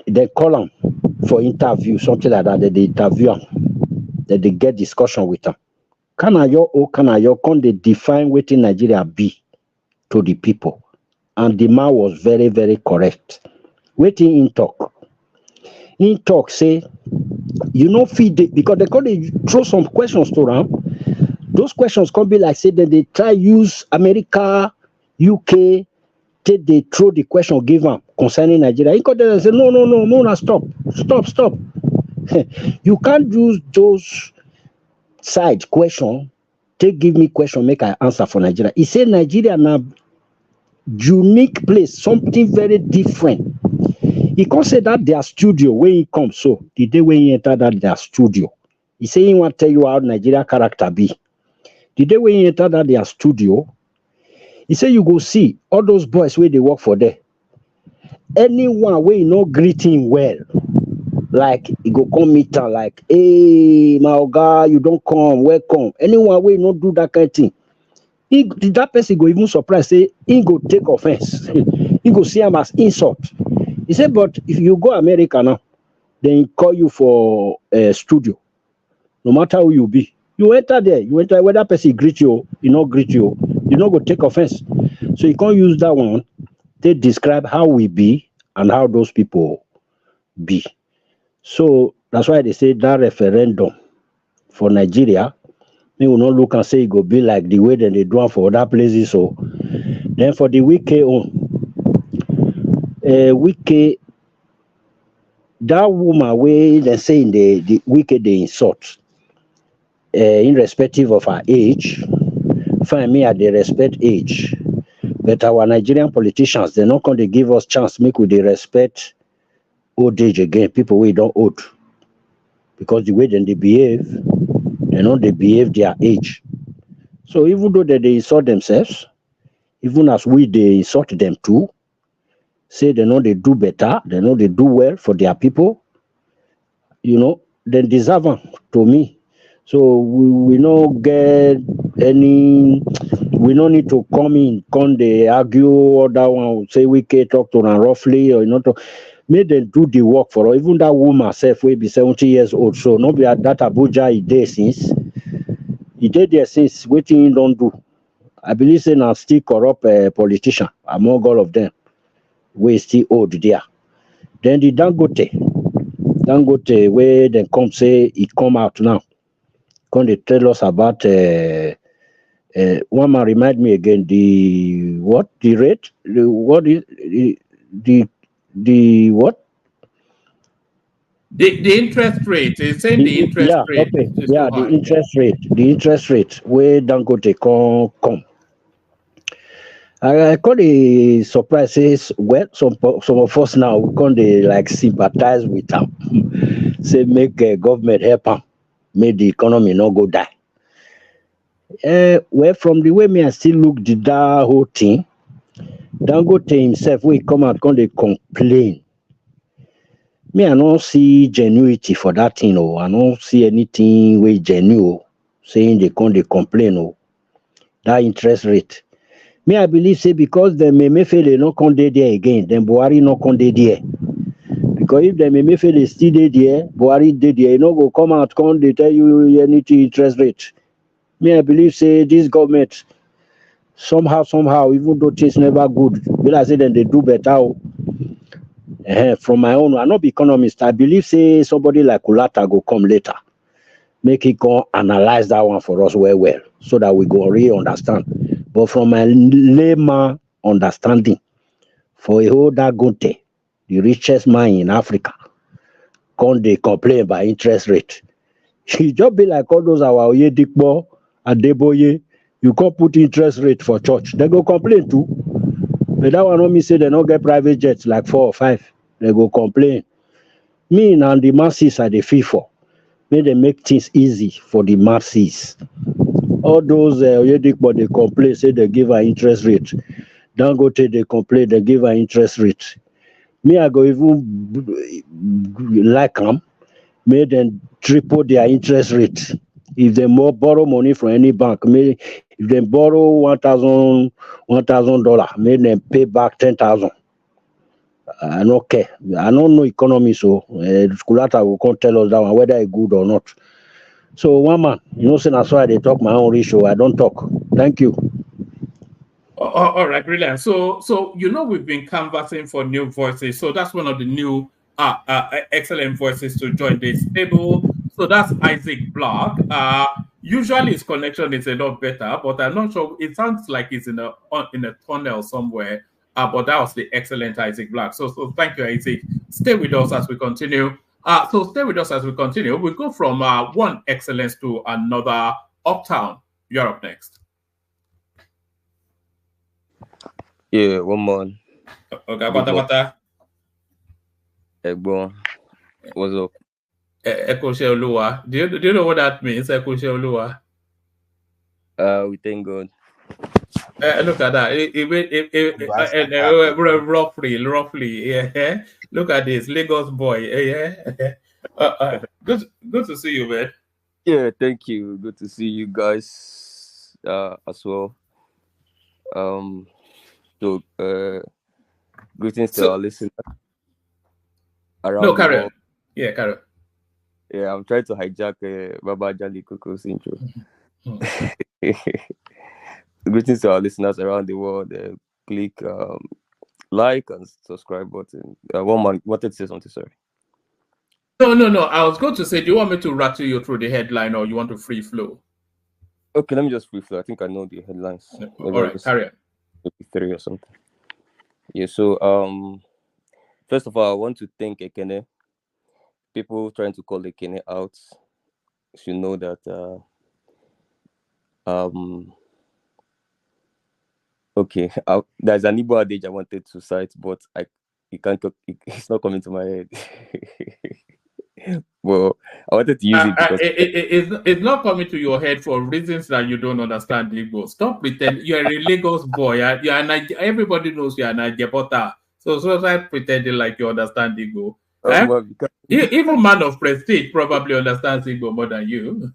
They call them for interview, something like that. They interview them. That they get discussion with them. Kanayo, can they define what in Nigeria be to the people? And the man was very, very correct. Waiting in talk. In talk, say, you know, feed it because they throw some questions to them. Those questions can be like, say, that they try use America, UK, till they throw the question give them concerning Nigeria. He could say, no, stop. You can't use those side question, take give me question, make I answer for Nigeria. He said Nigeria now unique place, something very different. He can't say that their studio when he comes. So the day when he enter that their studio, he say he want to tell you how Nigeria character be. The day when he enter that their studio, he say you go see all those boys where they work for there. Anyone where you know greet him well, like he go come meet her, like, hey, my oga, you don't come, welcome. Anyone where you not do that kind of thing, that person go even surprise, say he go take offense. He go see him as insult. He said, but if you go America now, then call you for a studio. No matter who you be, you enter there. You enter whether person greet you, you not greet you, you not go take offense. So you can't use that one to describe how we be and how those people be. So that's why they say that referendum for Nigeria, they will not look and say it go be like the way that they do for other places. So then for the Wike Wike, that woman where they say in the Wike they insult, irrespective of her age, find me at the respect age. But our Nigerian politicians, they're not going to give us chance make we they respect old age again, people we don't old. Because the way then they behave, they behave their age. So even though they insult themselves, even as we they insult them too, say they do better, they do well for their people, then deserve them to me. So we don't get any, we don't need to come they argue other one, say we can talk to them roughly or not. Make them do the work for us. Even that woman herself will be 70 years old. So not be at that Abuja he did since. He did there since waiting he don't do. I believe say now still corrupt politician among all of them. We still old there. Then the Dangote where they come say he come out now. Can they tell us about one man remind me again the what the rate the what is the what the interest rate. It's saying the interest rate. Okay. Yeah, the interest rate where Dangote come. I call the surprise says well some of us now we can they like sympathize with them. Say make government help them, make the economy not go die. Well, from the way me I still look that whole thing, Dangote himself will come out can they complain. Me, I don't see genuity for that thing. Oh, I don't see anything with genuine saying they complain. Oh, that interest rate. Me, I believe say because the Emefiele not come there again, then Buhari not come there. Because if the Emefiele still there, Buhari there, you know go come out, they tell you anything interest rate. Me, I believe say this government somehow, even though things never good, but I say then they do better. From my own, I'm not be economist. I believe say somebody like Kulata go come later, make it go analyze that one for us well, so that we go really understand. But from my layman understanding, for a whole Dangote, the richest man in Africa, can't they complain about interest rate? It just be like all those our Oyedikpo and Deboye, you can't put interest rate for church. They go complain too. But that one don't mean say they don't get private jets like 4 or 5. They go complain. Me and the masses are the FIFA. May they make things easy for the masses. All those but they complain, say they give an interest rate. Dangote they complain, they give an interest rate. Me, I go even like them, make them triple their interest rate. If they more borrow money from any bank, may if they borrow $1,000, make them pay back 10,000. I don't care. I don't know economy, so Skulata will come tell us that one, whether it's good or not. So one man, say that's why they talk my own ratio. I don't talk. Thank you. All right, brilliant. So we've been canvassing for new voices. So that's one of the new excellent voices to join this table. So that's Isaac Black. Usually his connection is a lot better, but I'm not sure. It sounds like he's in a tunnel somewhere. But that was the excellent Isaac Black. So thank you, Isaac. Stay with us as we continue. We go from one excellence to another. Uptown, you're up next. Yeah, one more. Okay, bata. Egbo, what's up? Ekoshe Oluwa. Do you know what that means, Ekoshe Oluwa? We thank God. Look at that. Roughly, yeah. Look at this, Lagos boy, yeah. Good to see you, man. Yeah, thank you. Good to see you guys as well. Greetings to our listeners around the carry world. on. Yeah, carry on. Yeah, I'm trying to hijack Baba Jali Kuku's intro. Greetings to our listeners around the world. Click like and subscribe button. One man wanted to say something, sorry. No. I was going to say, do you want me to rattle you through the headline or you want to free flow? Okay, let me just free flow. I think I know the headlines. All right, carry on. Maybe 3 or something. Yeah, so first of all, I want to thank Ekene. People trying to call Ekene out should know that okay, there's an Igbo adage I wanted to cite, but it's not coming to my head. Well, I wanted to use it because it's not coming to your head for reasons that you don't understand Igbo. Stop pretending you're a Lagos boy. Everybody knows you're a Nigerian. So stop pretending like you understand Igbo. Even man of prestige probably understands Igbo more than you.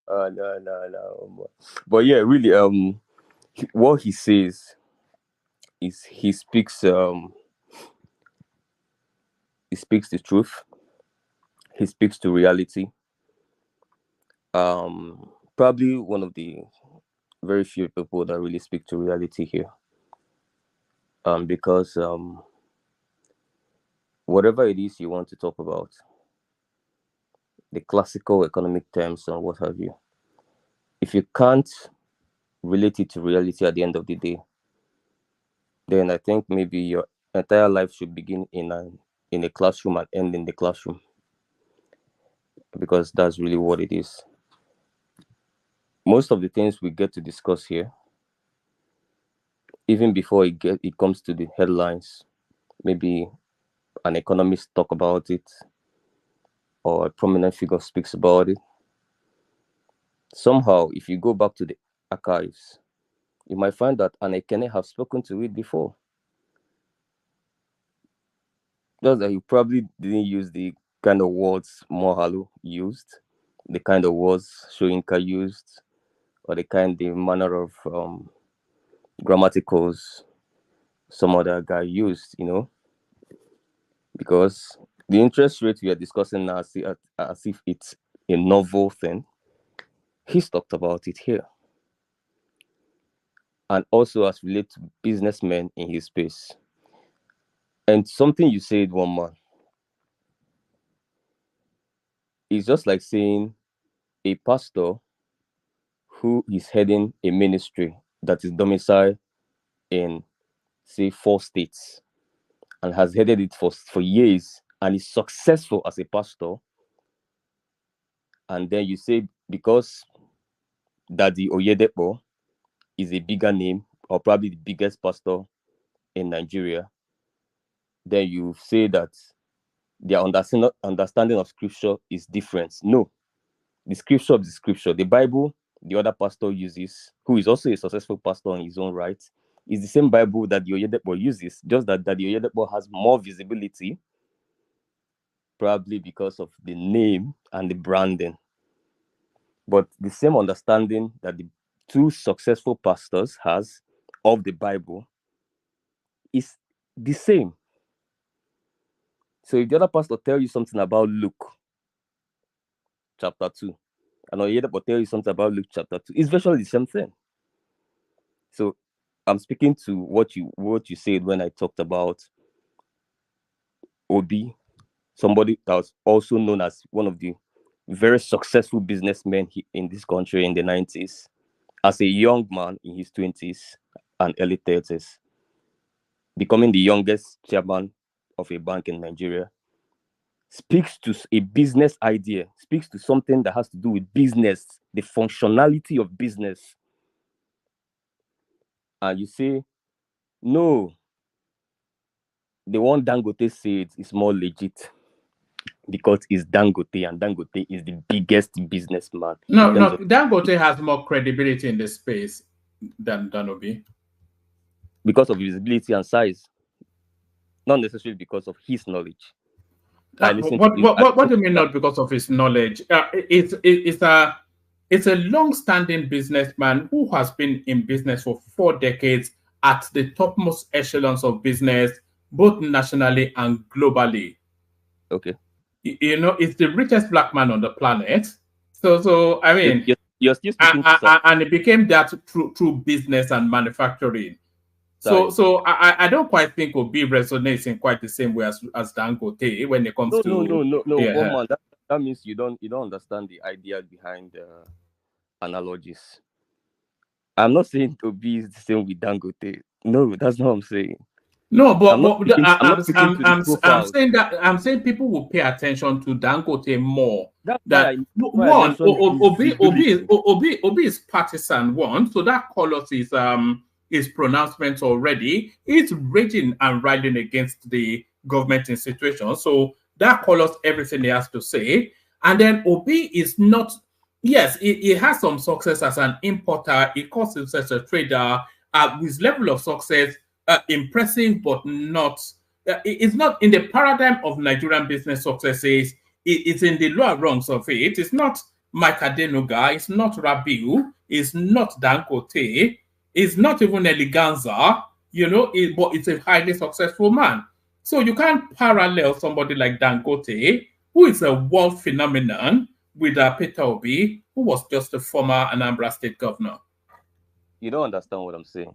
No. But yeah, really, what he says is he speaks the truth. He speaks to reality. Probably one of the very few people that really speak to reality here. Because whatever it is you want to talk about, the classical economic terms and what have you, if you can't relate it to reality at the end of the day, then I think maybe your entire life should begin in a classroom and end in the classroom, because that's really what it is. Most of the things we get to discuss here, even before it comes to the headlines, maybe an economist talk about it or a prominent figure speaks about it. Somehow, if you go back to the archives, you might find that Anekene have spoken to it before. Just that you probably didn't use the kind of words Mohalo used, the kind of words Shoinka used, or the manner of grammaticals some other guy used, because the interest rate we are discussing now as if it's a novel thing. He's talked about it here. And also as related to businessmen in his space. And something you said, one man, is just like saying a pastor who is heading a ministry that is domiciled in, say, 4 states and has headed it for years and is successful as a pastor. And then you say, because Daddy Oyedepo is a bigger name, or probably the biggest pastor in Nigeria, then you say that their understanding of scripture is different. No, the scripture is the scripture. The Bible the other pastor uses, who is also a successful pastor in his own right, is the same Bible that the Oyedepo uses, just that the Oyedepo has more visibility, probably because of the name and the branding. But the same understanding that the two successful pastors has of the Bible is the same. So if the other pastor tell you something about Luke chapter 2, and Oyedepo tell you something about Luke chapter 2, it's virtually the same thing. So I'm speaking to what you said when I talked about Obi, somebody that was also known as one of the very successful businessmen in this country in the 90s, as a young man in his 20s and early 30s, becoming the youngest chairman of a bank in Nigeria, speaks to a business idea, speaks to something that has to do with business, the functionality of business. And you say, no, the one Dangote said is more legit because it's Dangote, and Dangote is the biggest businessman. No, Dangote has more credibility in the space than Obi. Because of visibility and size, not necessarily because of his knowledge. What do you mean not because of his knowledge? It's a long-standing businessman who has been in business for 4 decades at the topmost echelons of business, both nationally and globally. Okay. You know, it's the richest black man on the planet. So I mean, you're still speaking and it became that through business and manufacturing. So I don't quite think Obi resonates in quite the same way as Dangote when it comes no. Yeah. Woman, that means you don't understand the idea behind analogies. I'm not saying Obi is the same with Dangote. No, that's not what I'm saying. No, but I'm saying people will pay attention to Dangote more. That's one, Obi is partisan one, so that colors his pronouncements already. It's raging and riding against the government institution, so that colors everything he has to say. And then Obi is not. Yes, he has some success as an importer. He calls himself a trader. His level of success. Impressive, but not. It's not in the paradigm of Nigerian business successes. It's in the lower rungs of it. It's not Mike Adenuga. It's not Rabiu. It's not Dangote. It's not even Eleganza. You know, but it's a highly successful man. So you can't parallel somebody like Dangote, who is a world phenomenon, with Peter Obi, who was just a former Anambra State governor. You don't understand what I'm saying.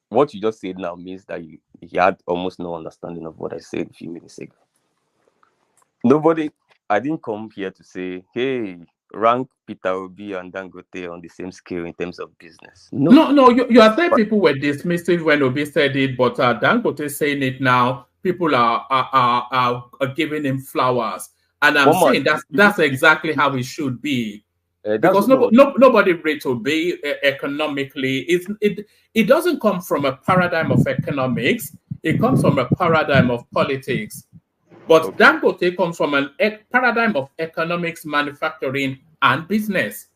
What you just said now means that you had almost no understanding of what I said a few minutes ago. I didn't come here to say, hey, rank Peter Obi and Dangote on the same scale in terms of business. No, you are saying people were dismissive when Obi said it, but Dangote saying it now, people are giving him flowers. And I'm saying that's exactly how it should be. Because nobody rates Obi economically. It doesn't come from a paradigm of economics. It comes from a paradigm of politics. But Dangote comes from a paradigm of economics, manufacturing, and business.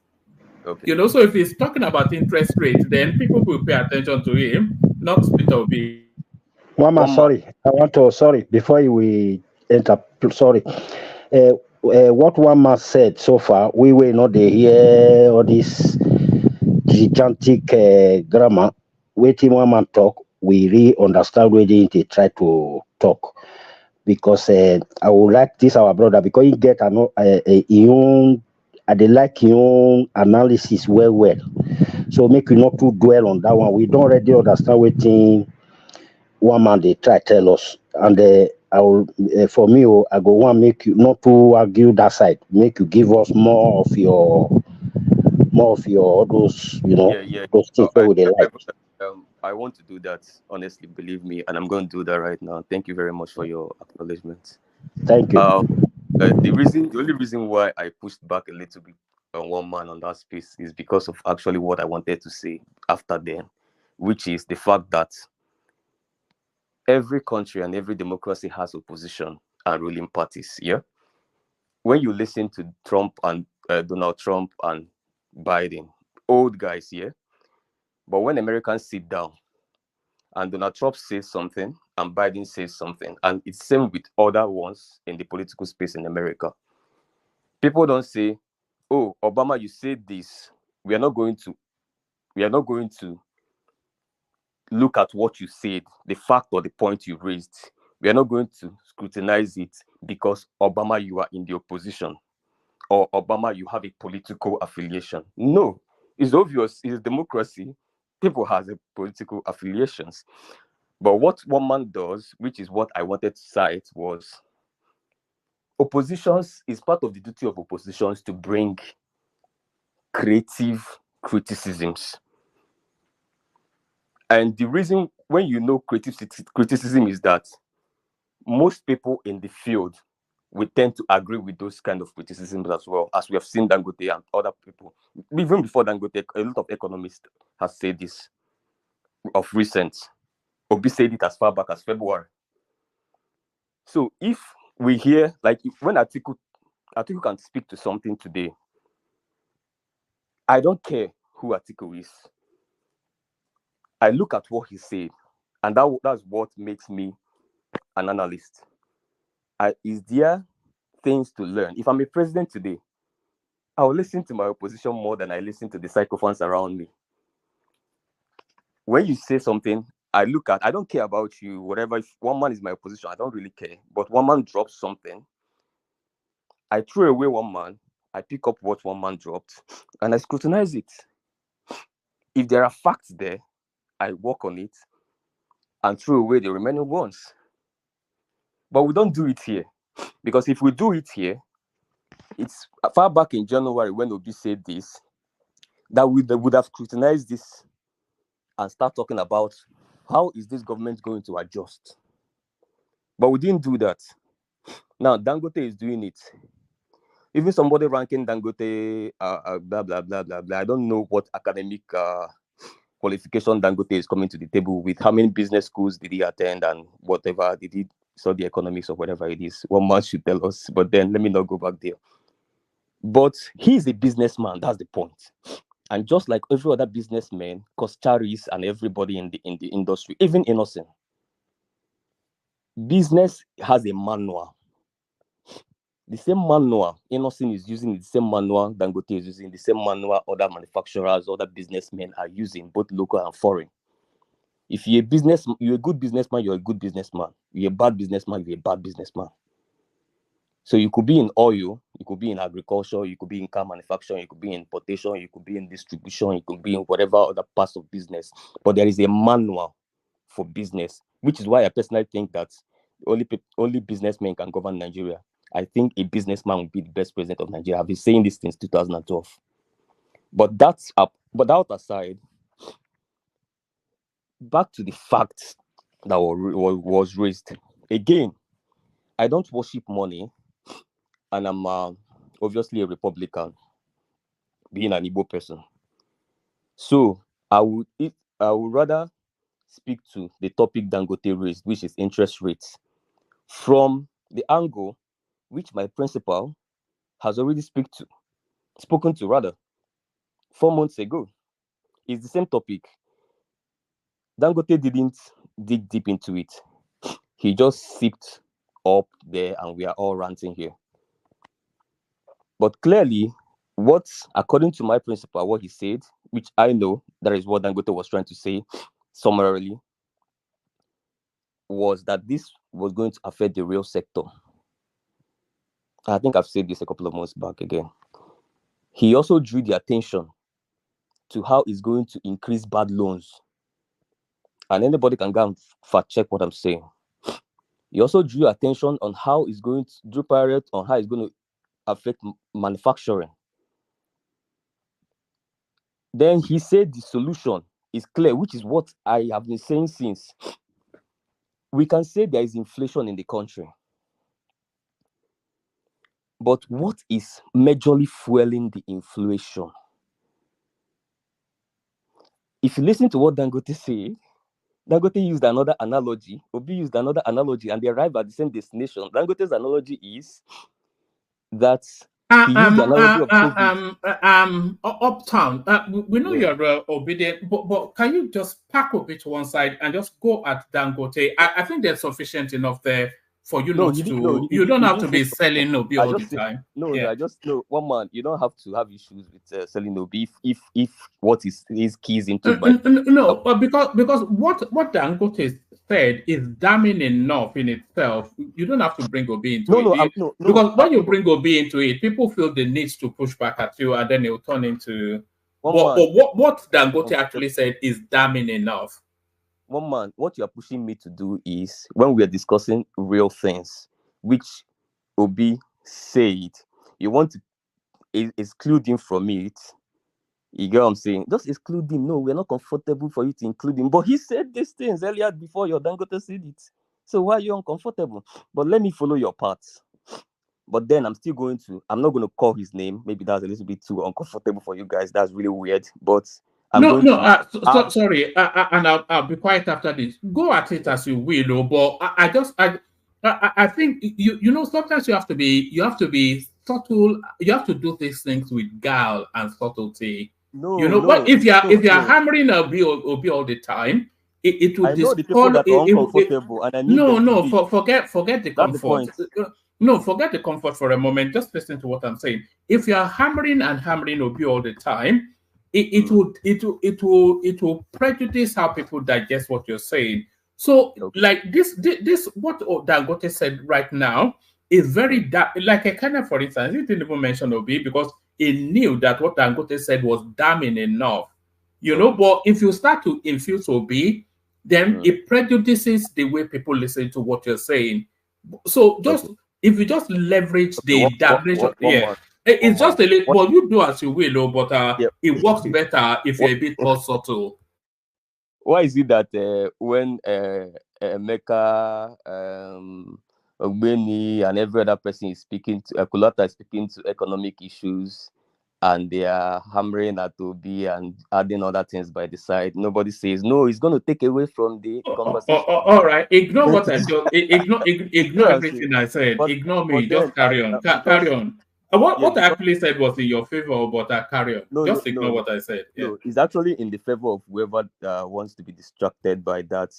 Okay. You know, so if he's talking about interest rate, then people will pay attention to him, not Peter Obi. Sorry, before we enter, sorry. What one man said so far, we will not hear all this gigantic grammar. Waiting one man talk, we really understand where they try to talk. Because I would like this our brother, because he get they like your own analysis well. So make you not too dwell on that one. We don't already understand what thing one man they try to tell us. And I will for me, I go want make you not to argue that side. Make you give us more of your those, you know, those things where they like. I want to do that, honestly, believe me, and I'm going to do that right now. Thank you very much for your acknowledgement. Thank you. The only reason why I pushed back a little bit on one man on that space is because of actually what I wanted to say after then, which is the fact that every country and every democracy has opposition, and ruling parties. Yeah. When you listen to Trump and Donald Trump and Biden, old guys, yeah. But when Americans sit down and Donald Trump says something and Biden says something, and it's same with other ones in the political space in America, people don't say, "Oh, Obama, you said this. We are not going to look at what you said, the fact or the point you raised. We are not going to scrutinize it because Obama, you are in the opposition, or Obama, you have a political affiliation." No, it's obvious. It's democracy. People have a political affiliations. But what one man does, which is what I wanted to cite, was oppositions is part of the duty of oppositions to bring creative criticisms. And the reason when you know creative criticism is that most people in the field we tend to agree with those kind of criticisms as well, as we have seen Dangote and other people. Even before Dangote, a lot of economists have said this of recent. Obi said it as far back as February. So if we hear, like when Atiku can speak to something today, I don't care who Atiku is. I look at what he said, and that's what makes me an analyst. Is there things to learn? If I'm a president today, I will listen to my opposition more than I listen to the sycophants around me. When you say something, I don't care about you, whatever. If one man is my opposition, I don't really care. But one man drops something, I throw away one man, I pick up what one man dropped, and I scrutinize it. If there are facts there, I work on it and throw away the remaining ones. But we don't do it here. Because if we do it here, it's far back in January when Obi said this, that we would have scrutinized this and start talking about how is this government going to adjust. But we didn't do that. Now, Dangote is doing it. Even somebody ranking Dangote, blah, blah, blah, blah, blah. I don't know what academic qualification Dangote is coming to the table with. How many business schools did he attend and whatever? Did he study economics or whatever it is? One man should tell us. But then let me not go back there. But he's a businessman. That's the point. And just like every other businessman, Kostaris and everybody in the industry, even Innocent, business has a manual. The same manual Innocent is using, the same manual Dangote is using, the same manual other manufacturers, other businessmen are using, both local and foreign. If you're a good businessman, you're a good businessman. You're a bad businessman, you're a bad businessman. So you could be in oil, you could be in agriculture, you could be in car manufacturing, you could be in importation, you could be in distribution, you could be in whatever other parts of business. But there is a manual for business, which is why I personally think that only businessmen can govern Nigeria. I think a businessman would be the best president of Nigeria. I've been saying this since 2012. But that's up. But that aside, back to the facts that was raised. Again, I don't worship money, and I'm obviously a Republican, being an Igbo person. So I would rather speak to the topic Dangote raised, which is interest rates, from the angle which my principal has already spoken to 4 months ago. It's the same topic. Dangote didn't dig deep into it. He just sipped up there, and we are all ranting here. But clearly, according to my principal, what he said, which I know that is what Dangote was trying to say summarily, was that this was going to affect the real sector. I think I've said this a couple of months back again. He also drew the attention to how it's going to increase bad loans. And anybody can go and fact check what I'm saying. He also drew attention on how it's going to affect manufacturing. Then he said the solution is clear, which is what I have been saying since. We can say there is inflation in the country. But what is majorly fueling the inflation? If you listen to what Dangote said, Dangote used another analogy. Obi used another analogy, and they arrived at the same destination. Dangote's analogy is that he used the analogy of COVID. Uptown. We know Yeah. you're obedient, but can you just pack a bit to one side and just go at Dangote? I think there's sufficient enough there for you No, not he didn't. No, to. You don't he have didn't to say be so. selling Obi I all the just say time. no. Yeah. I just know one man. You don't have to have issues with selling Obi if what is keys into by. No, because what Dangote said is damning enough in itself. You don't have to bring Obi into No, it. no, no, Because when you no. bring Obi into it, people feel the need to push back at you, and then it'll turn into. One But man. what Dangote actually said is damning enough. One man, what you are pushing me to do is when we are discussing real things, which Obi said, you want to exclude him from it. You get what I'm saying? Just exclude him. No, we're not comfortable for you to include him. But he said these things earlier before your Dangote said it. So why are you uncomfortable? But let me follow your path. But then I'm not going to call his name. Maybe that's a little bit too uncomfortable for you guys. That's really weird. But I'm going to sorry, and I'll be quiet after this. Go at it as you will, but I think you know sometimes you have to be subtle. You have to do these things with guile and subtlety. But if you're hammering Obi all the time, it will I know the people that are uncomfortable, and I need them to leave. Forget the That's the comfort. point. No, forget the comfort for a moment. Just listen to what I'm saying. If you're hammering and hammering Obi all the time, it will prejudice how people digest what you're saying. So, like this what Dangote said right now is very like a kind of, for instance, he didn't even mention Obi because he knew that what Dangote said was damning enough. But if you start to infuse Obi, then it prejudices the way people listen to what you're saying. So if you just leverage the damnation, it's just a little. Well, you do as you will, but it works better if you're a bit more subtle. Why is it that when Emeka, Ogbeni, and every other person is speaking to Kulata is speaking to economic issues, and they are hammering at Obi and adding other things by the side, nobody says no, it's going to take away from the conversation. All right, ignore what I just ignore everything I said. Ignore me. Just carry on. Carry on. What I actually said was in your favor, but carry on. Just ignore what I said. No, it's actually in the favor of whoever wants to be distracted by that.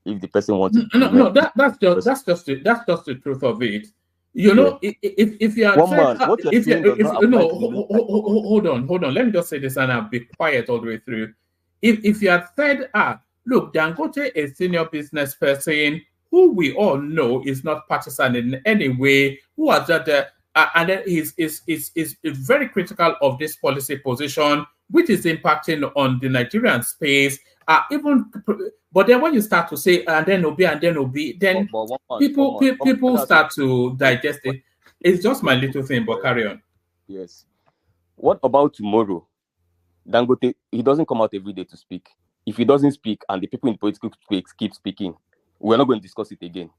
If the person wants no, that's just the truth of it. If you are hold on. Let me just say this, and I'll be quiet all the way through. If you had said, look, Dangote is a senior business person who we all know is not partisan in any way, who has that, and then is very critical of this policy position, which is impacting on the Nigerian space. But then when you start to say and then Obi, then people start to digest it. It's just my little thing, but carry on. Yes. What about tomorrow? Dangote, he doesn't come out every day to speak. If he doesn't speak and the people in political space keep speaking, we're not going to discuss it again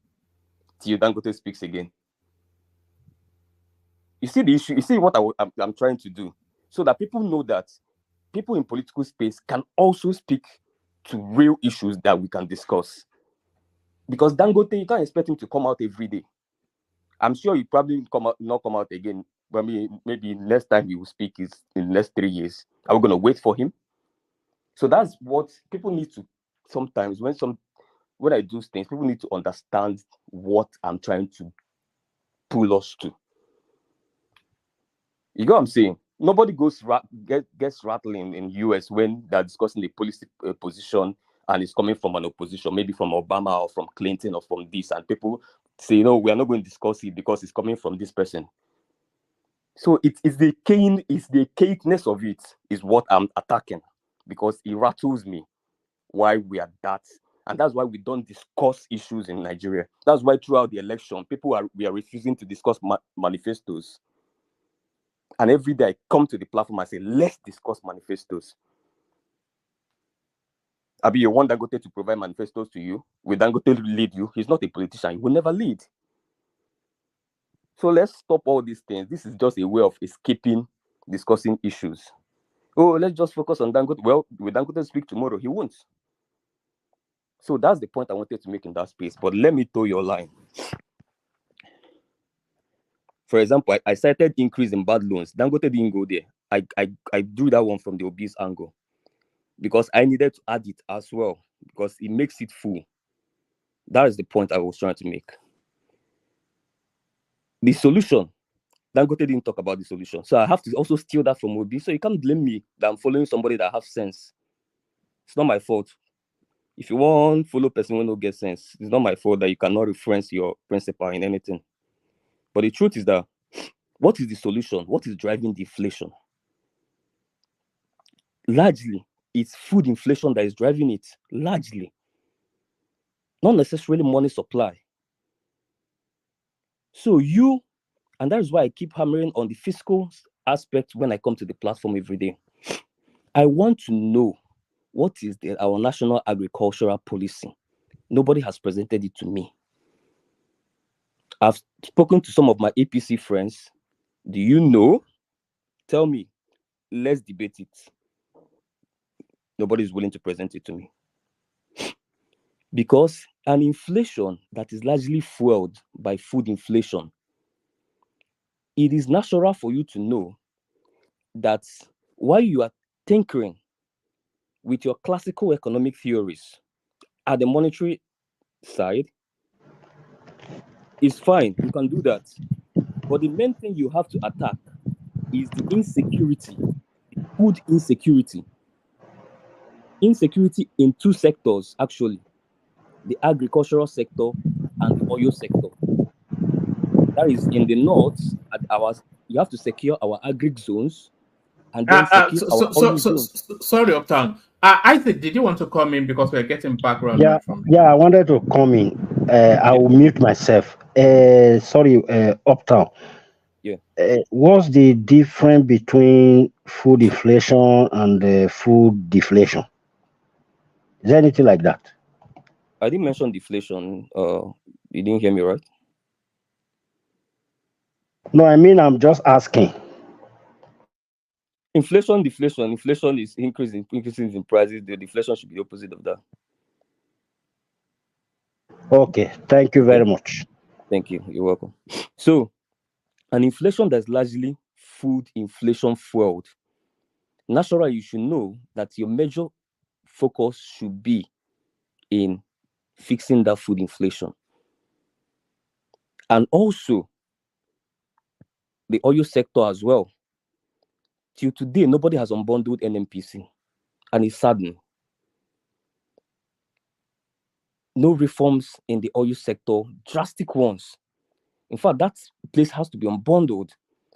till Dangote speaks again. You see the issue? You see what I'm trying to do? So that people know that people in political space can also speak to real issues that we can discuss. Because Dangote, you can't expect him to come out every day. I'm sure he probably not come out again. But maybe next time he will speak is in the next 3 years. Are we going to wait for him? So that's what people need to sometimes when I do things, people need to understand what I'm trying to pull us to. You know what I'm saying? Nobody gets rattling in US when they're discussing the policy position and it's coming from an opposition, maybe from Obama or from Clinton or from this, and people say, no, we are not going to discuss it because it's coming from this person. So it's the cakeness of it is what I'm attacking, because it rattles me why we are that. And that's why we don't discuss issues in Nigeria. That's why throughout the election, we are refusing to discuss manifestos. And every day I come to the platform, I say, let's discuss manifestos. Abi, you want Dangote to provide manifestos to you? Will Dangote lead you? He's not a politician. He will never lead. So let's stop all these things. This is just a way of escaping discussing issues. Oh, let's just focus on Dangote. Well, will Dangote speak tomorrow? He won't. So that's the point I wanted to make in that space. But let me throw your line. For example, I cited increase in bad loans. Dangote didn't go there. I drew that one from the obese angle because I needed to add it as well because it makes it full. That is the point I was trying to make. The solution, Dangote didn't talk about the solution. So I have to also steal that from Obi. So you can't blame me that I'm following somebody that has sense. It's not my fault. If you want to follow person who don't get sense, it's not my fault that you cannot reference your principle in anything. But the truth is that what is the solution? What is driving the inflation? Largely, it's food inflation that is driving it. Largely. Not necessarily money supply. So and that is why I keep hammering on the fiscal aspect when I come to the platform every day. I want to know what is our national agricultural policy. Nobody has presented it to me. I've spoken to some of my APC friends. Do you know? Tell me. Let's debate it. Nobody is willing to present it to me. Because an inflation that is largely fueled by food inflation, it is natural for you to know that while you are tinkering with your classical economic theories at the monetary side, it's fine. You can do that. But the main thing you have to attack is the insecurity, food insecurity. Insecurity in two sectors, actually. The agricultural sector and the oil sector. That is in the north, you have to secure our agri zones and then secure our oil zones. Sorry, Uptown. Isaac, did you want to come in because we're getting background noise from you? Yeah, I wanted to come in. I will mute myself. Sorry, Uptown. Yeah. What's the difference between food inflation and food deflation? Is there anything like that? I didn't mention deflation. You didn't hear me, right? No, I mean, I'm just asking. Inflation, deflation. Inflation is increasing in prices. The deflation should be the opposite of that. Okay, thank you very much. Thank you. You're welcome. So, an inflation that's largely food inflation fueled. Naturally, you should know that your major focus should be in fixing that food inflation. And also, the oil sector as well. Till today, nobody has unbundled NMPC. And it's saddening. No reforms in the oil sector, drastic ones. In fact, that place has to be unbundled.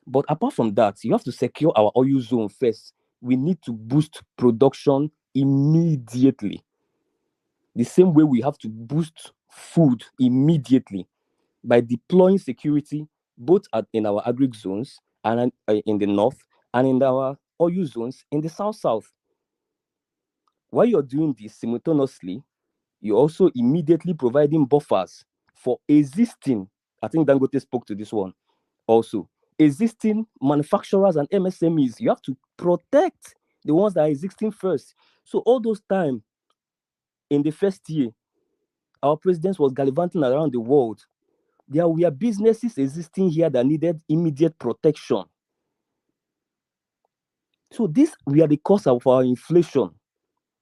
But apart from that, you have to secure our oil zone first. We need to boost production immediately. The same way we have to boost food immediately by deploying security both in our agri zones and in the north and in our oil zones in the south. While you're doing this simultaneously, you're also immediately providing buffers for existing, I think Dangote spoke to this one also, existing manufacturers and MSMEs. You have to protect the ones that are existing first. So all those time in the first year, our president was gallivanting around the world. There were businesses existing here that needed immediate protection. So this were the cause of our inflation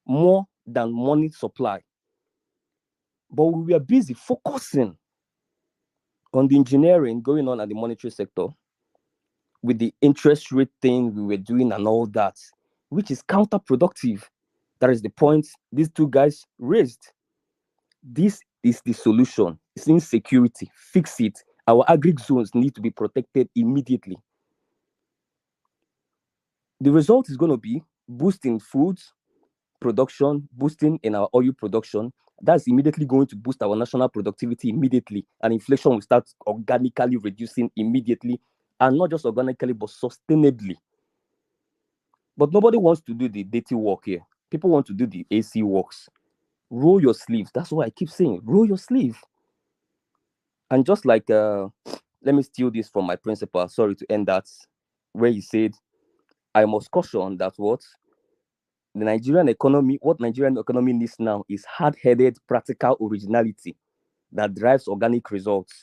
more than money supply. But we were busy focusing on the engineering going on at the monetary sector with the interest rate thing we were doing and all that, which is counterproductive. That is the point these two guys raised. This is the solution. It's insecurity. Fix it. Our agri zones need to be protected immediately. The result is going to be boosting food production, boosting in our oil production. That's immediately going to boost our national productivity immediately, and inflation will start organically reducing immediately, and not just organically, but sustainably. But nobody wants to do the dirty work here. People want to do the AC works. Roll your sleeves. That's why I keep saying, roll your sleeve. And just like, let me steal this from my principal. Sorry to end that, where he said, I must caution that what The Nigerian economy, what Nigerian economy needs now is hard-headed, practical originality that drives organic results.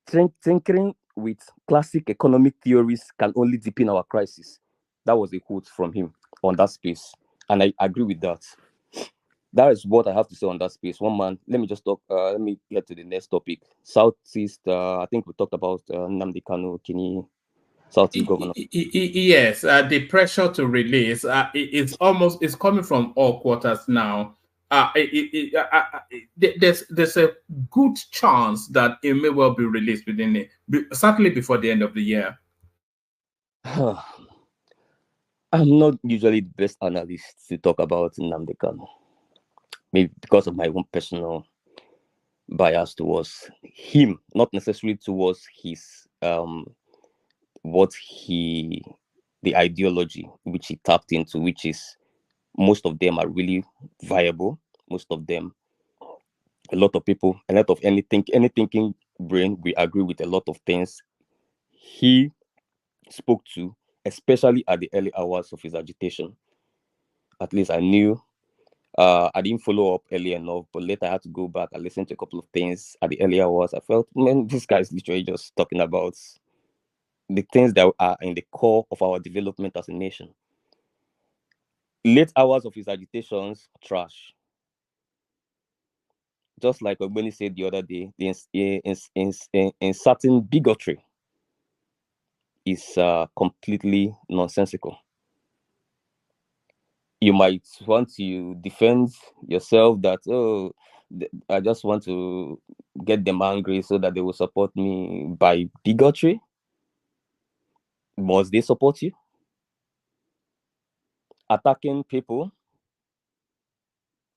Tinkering with classic economic theories can only deepen our crisis. That was a quote from him on that space, and I agree with that. That is what I have to say on that space. One man. Let me just talk. Let me get to the next topic. Southeast. I think we talked about Nnamdi Kanu, Kini, Southeast governor. Yes, the pressure to release it's coming from all quarters now. There's a good chance that it may well be released certainly before the end of the year. I'm not usually the best analyst to talk about Nnamdi Kanu. Maybe because of my own personal bias towards him, not necessarily towards his the ideology which he tapped into, which is most of them are really viable. Most of them, a lot of people, a lot of any thinking brain, we agree with a lot of things he spoke to, especially at the early hours of his agitation. At least I knew. I didn't follow up early enough, but later I had to go back. I listened to a couple of things at the early hours. I felt, man, this guy is literally just talking about the things that are in the core of our development as a nation. Late hours of his agitations, trash. Just like Ogbeni said the other day, the certain bigotry is completely nonsensical. You might want to defend yourself that, oh, I just want to get them angry so that they will support me by bigotry. Must they support you? Attacking people.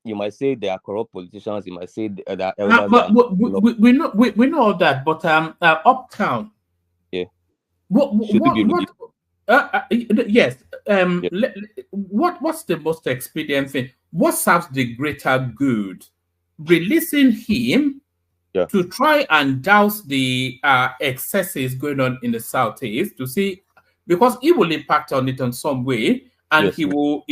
You might say they are corrupt politicians. You might say they are elders. But we know all that. But Uptown. Yeah. Yes. Yeah. What's the most expedient thing? What serves the greater good? Releasing him to try and douse the excesses going on in the Southeast to see, because it will impact on it in some way, and it will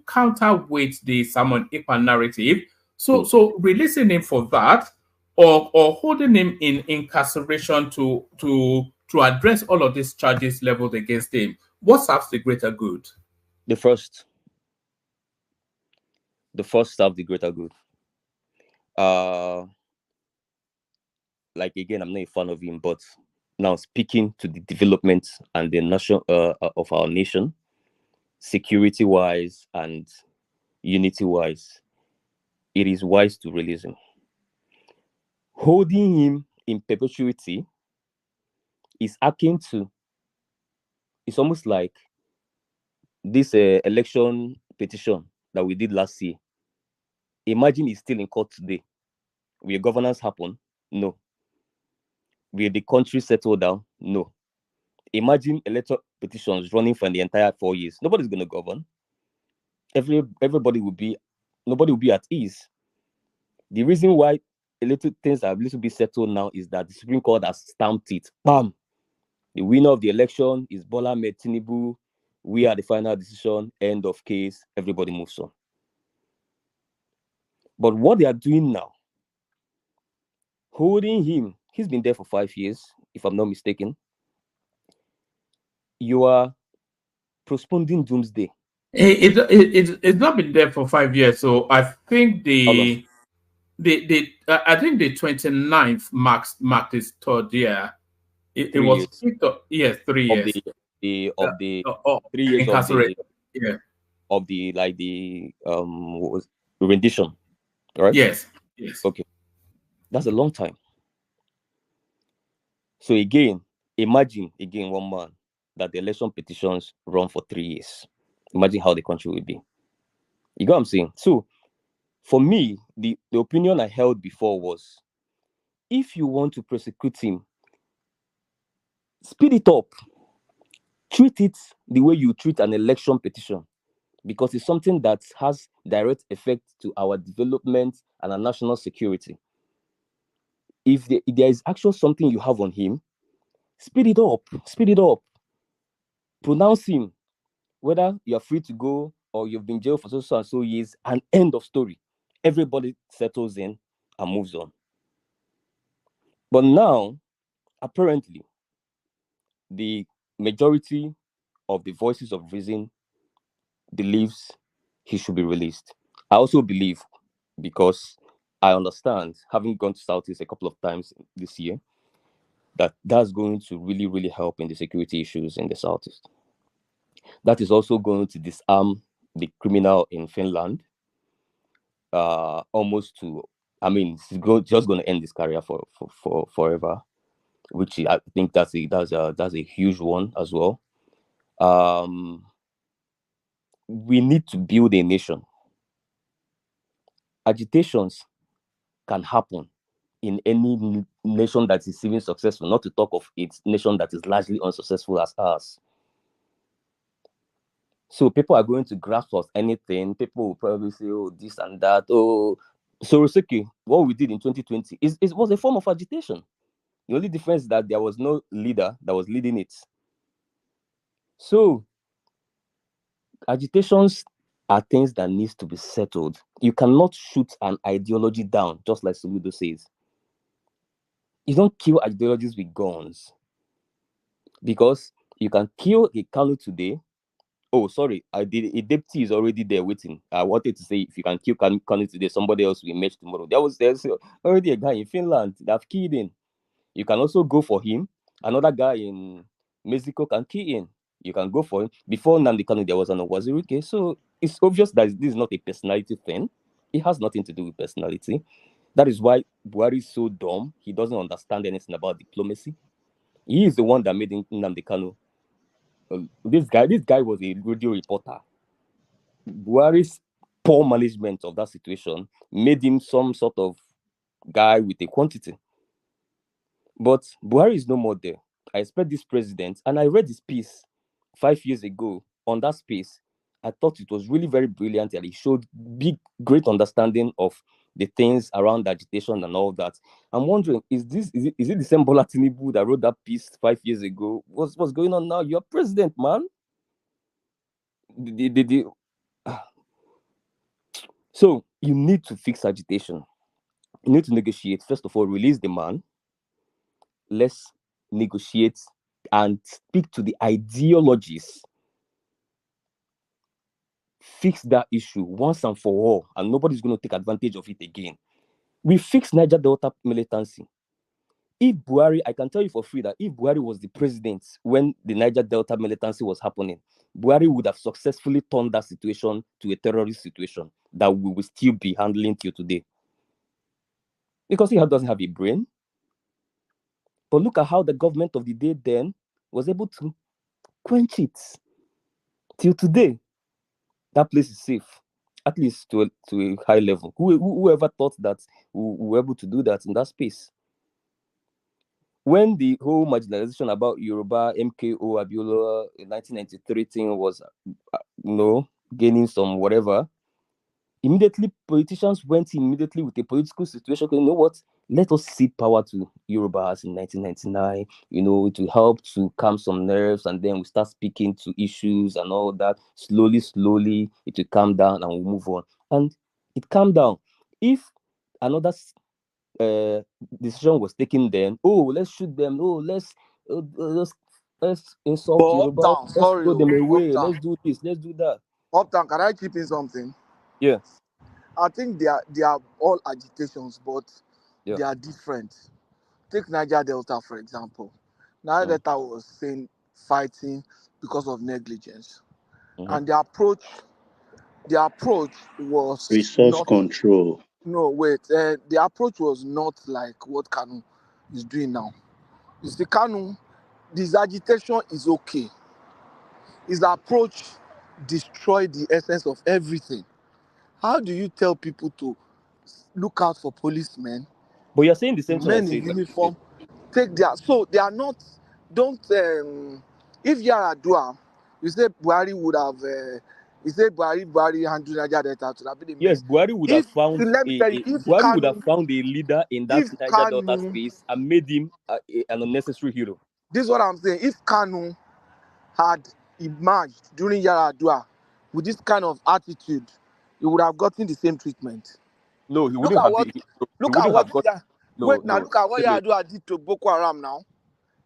counterweight the Simon Ekpa narrative. So releasing him for that, or holding him in incarceration to address all of these charges leveled against him, what serves the greater good? The first serves the greater good. Like, again, I'm not a fan of him, but now speaking to the development and the nation of our nation, security wise and unity wise, it is wise to release him. Holding him in perpetuity is akin to, it's almost like this election petition that we did last year. Imagine it's still in court today. Will governance happen? No. Will the country settle down? No. Imagine electoral petitions running for the entire 4 years. Nobody's going to govern. Nobody will be at ease. The reason why things are a little bit settled now is that the Supreme Court has stamped it. Bam! The winner of the election is Bola Ahmed Tinubu. We are the final decision. End of case. Everybody moves on. But what they are doing now, holding him, he's been there for 5 years, if I'm not mistaken. You are postponing doomsday. It's not been there for 5 years, so I think the 29th marked his third year. It was 3 years. 3 years of the 3 years incarcerated. Of the what was rendition, right? Yes. Okay, that's a long time. So again, imagine one man that the election petitions run for 3 years. Imagine how the country will be. You get what I'm saying? So for me, the opinion I held before was, if you want to prosecute him, speed it up. Treat it the way you treat an election petition, because it's something that has direct effect to our development and our national security. If there is actually something you have on him, speed it up. Pronounce him, whether you are free to go or you've been jailed for so and so years, and end of story. Everybody settles in and moves on. But now, apparently, the majority of the voices of reason believes he should be released. I also believe, because I understand, having gone to Southeast a couple of times this year, that that's going to really, really help in the security issues in the Southeast. That is also going to disarm the criminal in Finland, almost to, I mean, it's just going to end his career for forever, which I think that's a huge one as well. We need to build a nation. Agitations can happen in any nation that is even successful, not to talk of its nation that is largely unsuccessful as ours. So people are going to grasp us anything. People will probably say, oh, this and that. Oh, Soroseki, what we did in 2020 was a form of agitation. The only difference is that there was no leader that was leading it. So agitations are things that needs to be settled. You cannot shoot an ideology down, just like Soludo says. You don't kill ideologies with guns, because you can kill a Kanu today. Oh, sorry, a deputy is already there waiting. I wanted to say, if you can kill Kanu today, somebody else will emerge tomorrow. There's already a guy in Finland that have killed him. You can also go for him. Another guy in Mexico can kill him. You can go for him. Before Nnamdi Kanu, there was an Owaziruke. So it's obvious that this is not a personality thing. It has nothing to do with personality. That is why Buhari is so dumb. He doesn't understand anything about diplomacy. He is the one that made Nnamdi Kanu. This guy was a radio reporter. Buhari's poor management of that situation made him some sort of guy with a quantity. But Buhari is no more there. I expect this president, and I read his piece 5 years ago on that space. I thought it was really very brilliant, and it showed great understanding of the things around agitation and all that. I'm wondering, is it the same Bola Tinubu that wrote that piece 5 years ago? What's going on now? You're president, man. So you need to fix agitation. You need to negotiate. First of all, release the man. Let's negotiate and speak to the ideologies. Fix that issue once and for all, and nobody's going to take advantage of it again. We fix Niger Delta militancy. If Buhari, I can tell you for free that if Buhari was the president when the Niger Delta militancy was happening, Buhari would have successfully turned that situation to a terrorist situation that we will still be handling till today. Because he doesn't have a brain. But look at how the government of the day then was able to quench it till today. That place is safe, at least to a high level. Whoever thought that we were able to do that in that space? When the whole marginalization about Yoruba, MKO, Abiola, 1993 thing was, gaining some whatever, immediately politicians went immediately with a political situation. You know what? Let us cede power to Yorubas in 1999, to help to calm some nerves, and then we start speaking to issues and all that. Slowly, it will calm down and we'll move on. And it calmed down. If another decision was taken then, let's shoot them, let's insult But Yoruba, Uptown, let's sorry, throw them away, Uptown. let's do this, let's do that. Uptown, can I chip in something? Yeah. I think they are all agitations, but they are different. Take Niger Delta, for example. Niger Delta was fighting because of negligence. And the approach was resource not control. No, wait. The approach was not like what Kanu is doing now. You see, Kanu, this agitation is okay. His approach destroyed the essence of everything. How do you tell people to look out for policemen? But you're saying the same thing I Men say. in uniform so they are not. Don't if Yaradua, you say Buhari would have. You say Buhari handled Niger Delta to have been the Yes, Buhari would have found let me tell you, if Buhari would have Kanu, found a leader in that Niger Delta space and made him an unnecessary hero. This is what I'm saying. If Kanu had emerged during Yaradua, with this kind of attitude, he would have gotten the same treatment. No, he Look wouldn't at have what, been. He look at wouldn't what, have got. yeah. No, Wait now, no. look at what Wait. Yar'Adua did to Boko Haram now.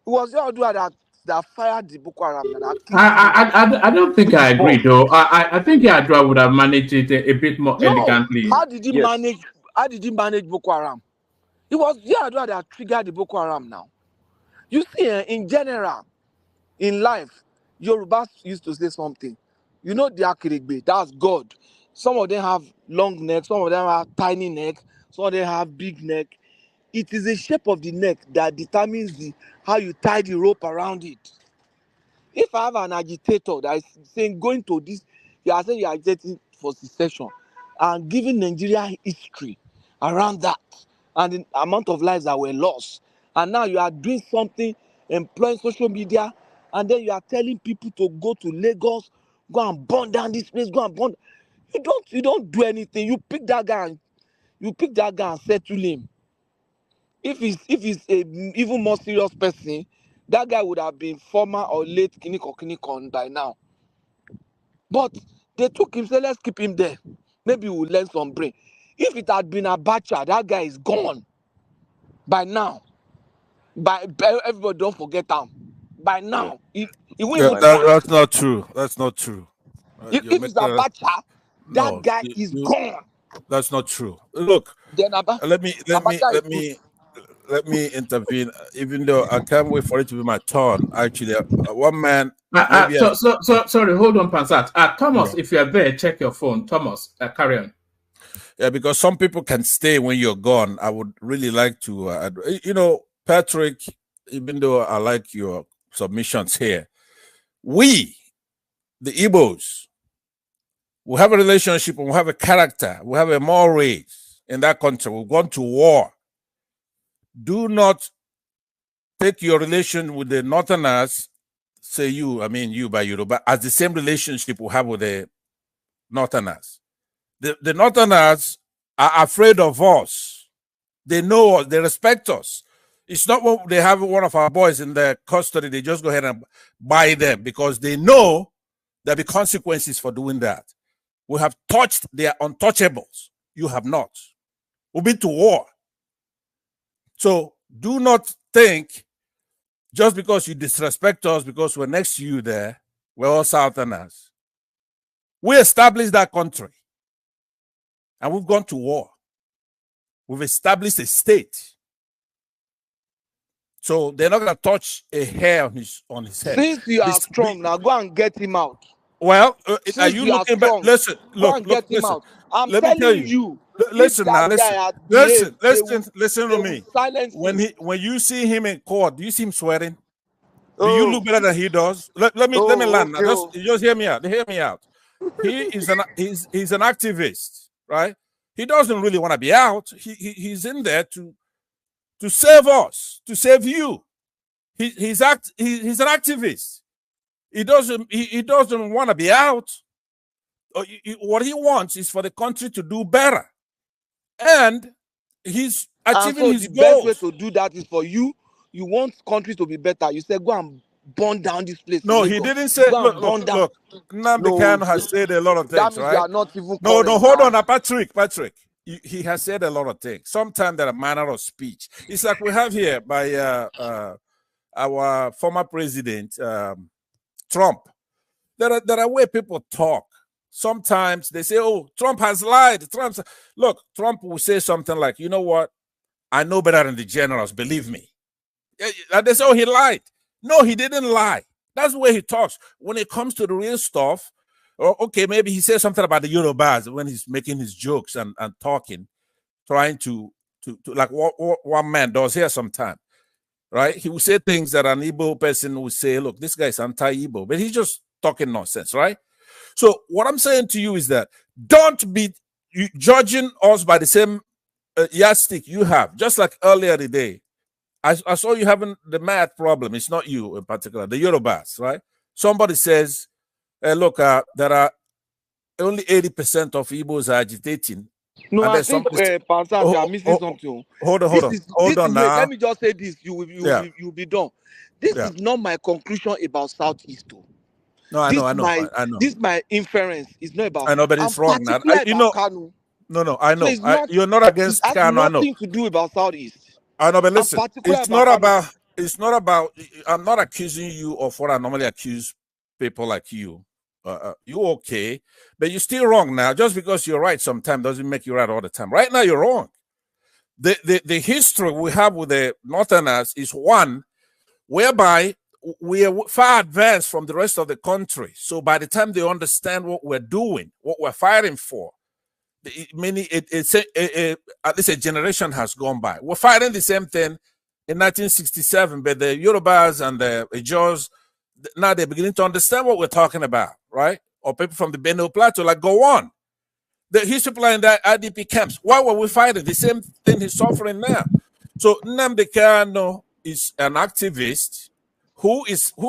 It was Yar'Adua that fired the Boko Haram that killed I don't think I agree though. I think Yar'Adua would have managed it a bit more No, elegantly. how did he manage? How did he manage Boko Haram? It was Yar'Adua that triggered the Boko Haram. Now, you see, in general, in life, Yorubas used to say something. You know, the Akirigbe, that's God. Some of them have long neck, some of them have tiny neck, some of them have big neck. It is the shape of the neck that determines how you tie the rope around it. If I have an agitator that is saying going to this, you are saying you are agitating for secession and giving Nigeria history around that and the amount of lives that were lost. And now you are doing something, employing social media, and then you are telling people to go to Lagos, go and burn down this place, go and burn. You don't do anything. You pick that guy and settle him. If he's a even more serious person, that guy would have been former or late Kinikon by now. But they took him, said, let's keep him there. Maybe we'll learn some brain. If it had been Abacha, that guy is gone by now. Everybody don't forget him. By now, he won't even That's not true. That's not true. If it's Abacha, that guy is gone. That's not true. Look, Then let me intervene. Even though I can't wait for it to be my turn. Actually, one man. Sorry, hold on, Pansat. Thomas, if you're there, check your phone. Thomas, carry on. Yeah, because some people can stay when you're gone. I would really like to, Patrick, even though I like your submissions here, we, the Igbos, we have a relationship, we have a character, we have a mores in that country. We've gone to war. Do not take your relation with the Northerners, say you by Yoruba, as the same relationship we have with the Northerners. The Northerners are afraid of us. They know us, they respect us. It's not when they have one of our boys in their custody, they just go ahead and buy them because they know there'll be consequences for doing that. We have touched their untouchables. You have not. We've been to war. So do not think just because you disrespect us because we're next to you there, we're all Southerners. We established that country. And we've gone to war. We've established a state. So they're not going to touch a hair on his head. Since you are strong, now go and get him out. Well, are you looking back? Listen, look, listen. Out. I'm Let telling me tell you. Listen now, listen to me. When you see him in court, do you see him sweating? Do you look better than he does? Let me land. Okay. Just hear me out. Hear me out. He's an activist, right? He doesn't really want to be out. He's in there to save us, to save you. He's an activist. He doesn't want to be out. What he wants is for the country to do better, and he's achieving his goals. The best way to do that is for you. You want country to be better. You say go and burn down this place. No, he didn't say. Look. Nnamdi Kanu has said a lot of things, right? You are not even. No, hold on, Patrick. He has said a lot of things. Sometimes there are manner of speech. It's like we have here by our former president, Trump. There are way people talk. Sometimes they say, oh, Trump has lied. Look, Trump will say something like, you know what? I know better than the generals, believe me. And they say, oh, he lied. No, he didn't lie. That's the way he talks. When it comes to the real stuff, okay, maybe he says something about the Yorubas when he's making his jokes and talking, trying to like what one man does here sometimes, right? He will say things that an Igbo person will say, look, this guy is anti-Igbo, but he's just talking nonsense, right? So what I'm saying to you is that don't be judging us by the same yardstick you have. Just like earlier today, I saw you having the math problem. It's not you in particular, the Yorubas, right? Somebody says, look, there are only 80% of Igbos are agitating. No, I think, Pansat, you are missing something. Hold on now. Let me just say this. You'll be done. This is not my conclusion about Southeast. No, I know, I know, I know. This my inference. It's not about. I know, but I'm it's wrong now. particular You about know, Kanu. no, I So know. it's not. You're not It against has Kano. I know. nothing to do about Southeast. I know, but I'm listen, particular about Kanu. It's not about. I'm not accusing you of what I normally accuse people like you. You okay, but you're still wrong now. Just because you're right sometimes doesn't make you right all the time. Right now, you're wrong. The history we have with the Northerners is one whereby we are far advanced from the rest of the country. So by the time they understand what we're doing, what we're fighting for, at least a generation has gone by. We're fighting the same thing in 1967, but the Yorubas and the Ijos, now they're beginning to understand what we're talking about, right? Or people from the Benue Plateau, like, go on. He's supplying the IDP camps. Why were we fighting? The same thing he's suffering now. So Nnamdi Kanu is an activist who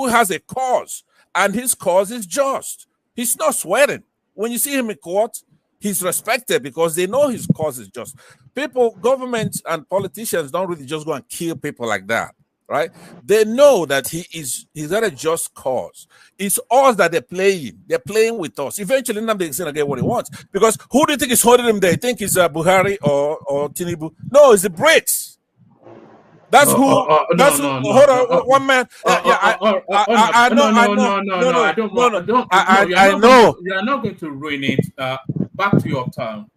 has a cause, and his cause is just. He's not sweating. When you see him in court, he's respected because they know his cause is just. People, governments, and politicians don't really just go and kill people like that, right? They know that he's got a just cause. It's us that they're playing. They're playing with us. Eventually, Nnamdi is gonna get what he wants. Because who do you think is holding him there? You think it's Buhari or Tinubu? No, it's the Brits. That's who. That's who. Hold on, one man. I know. No, I don't want. I know. You are not going to ruin it. Back to your town.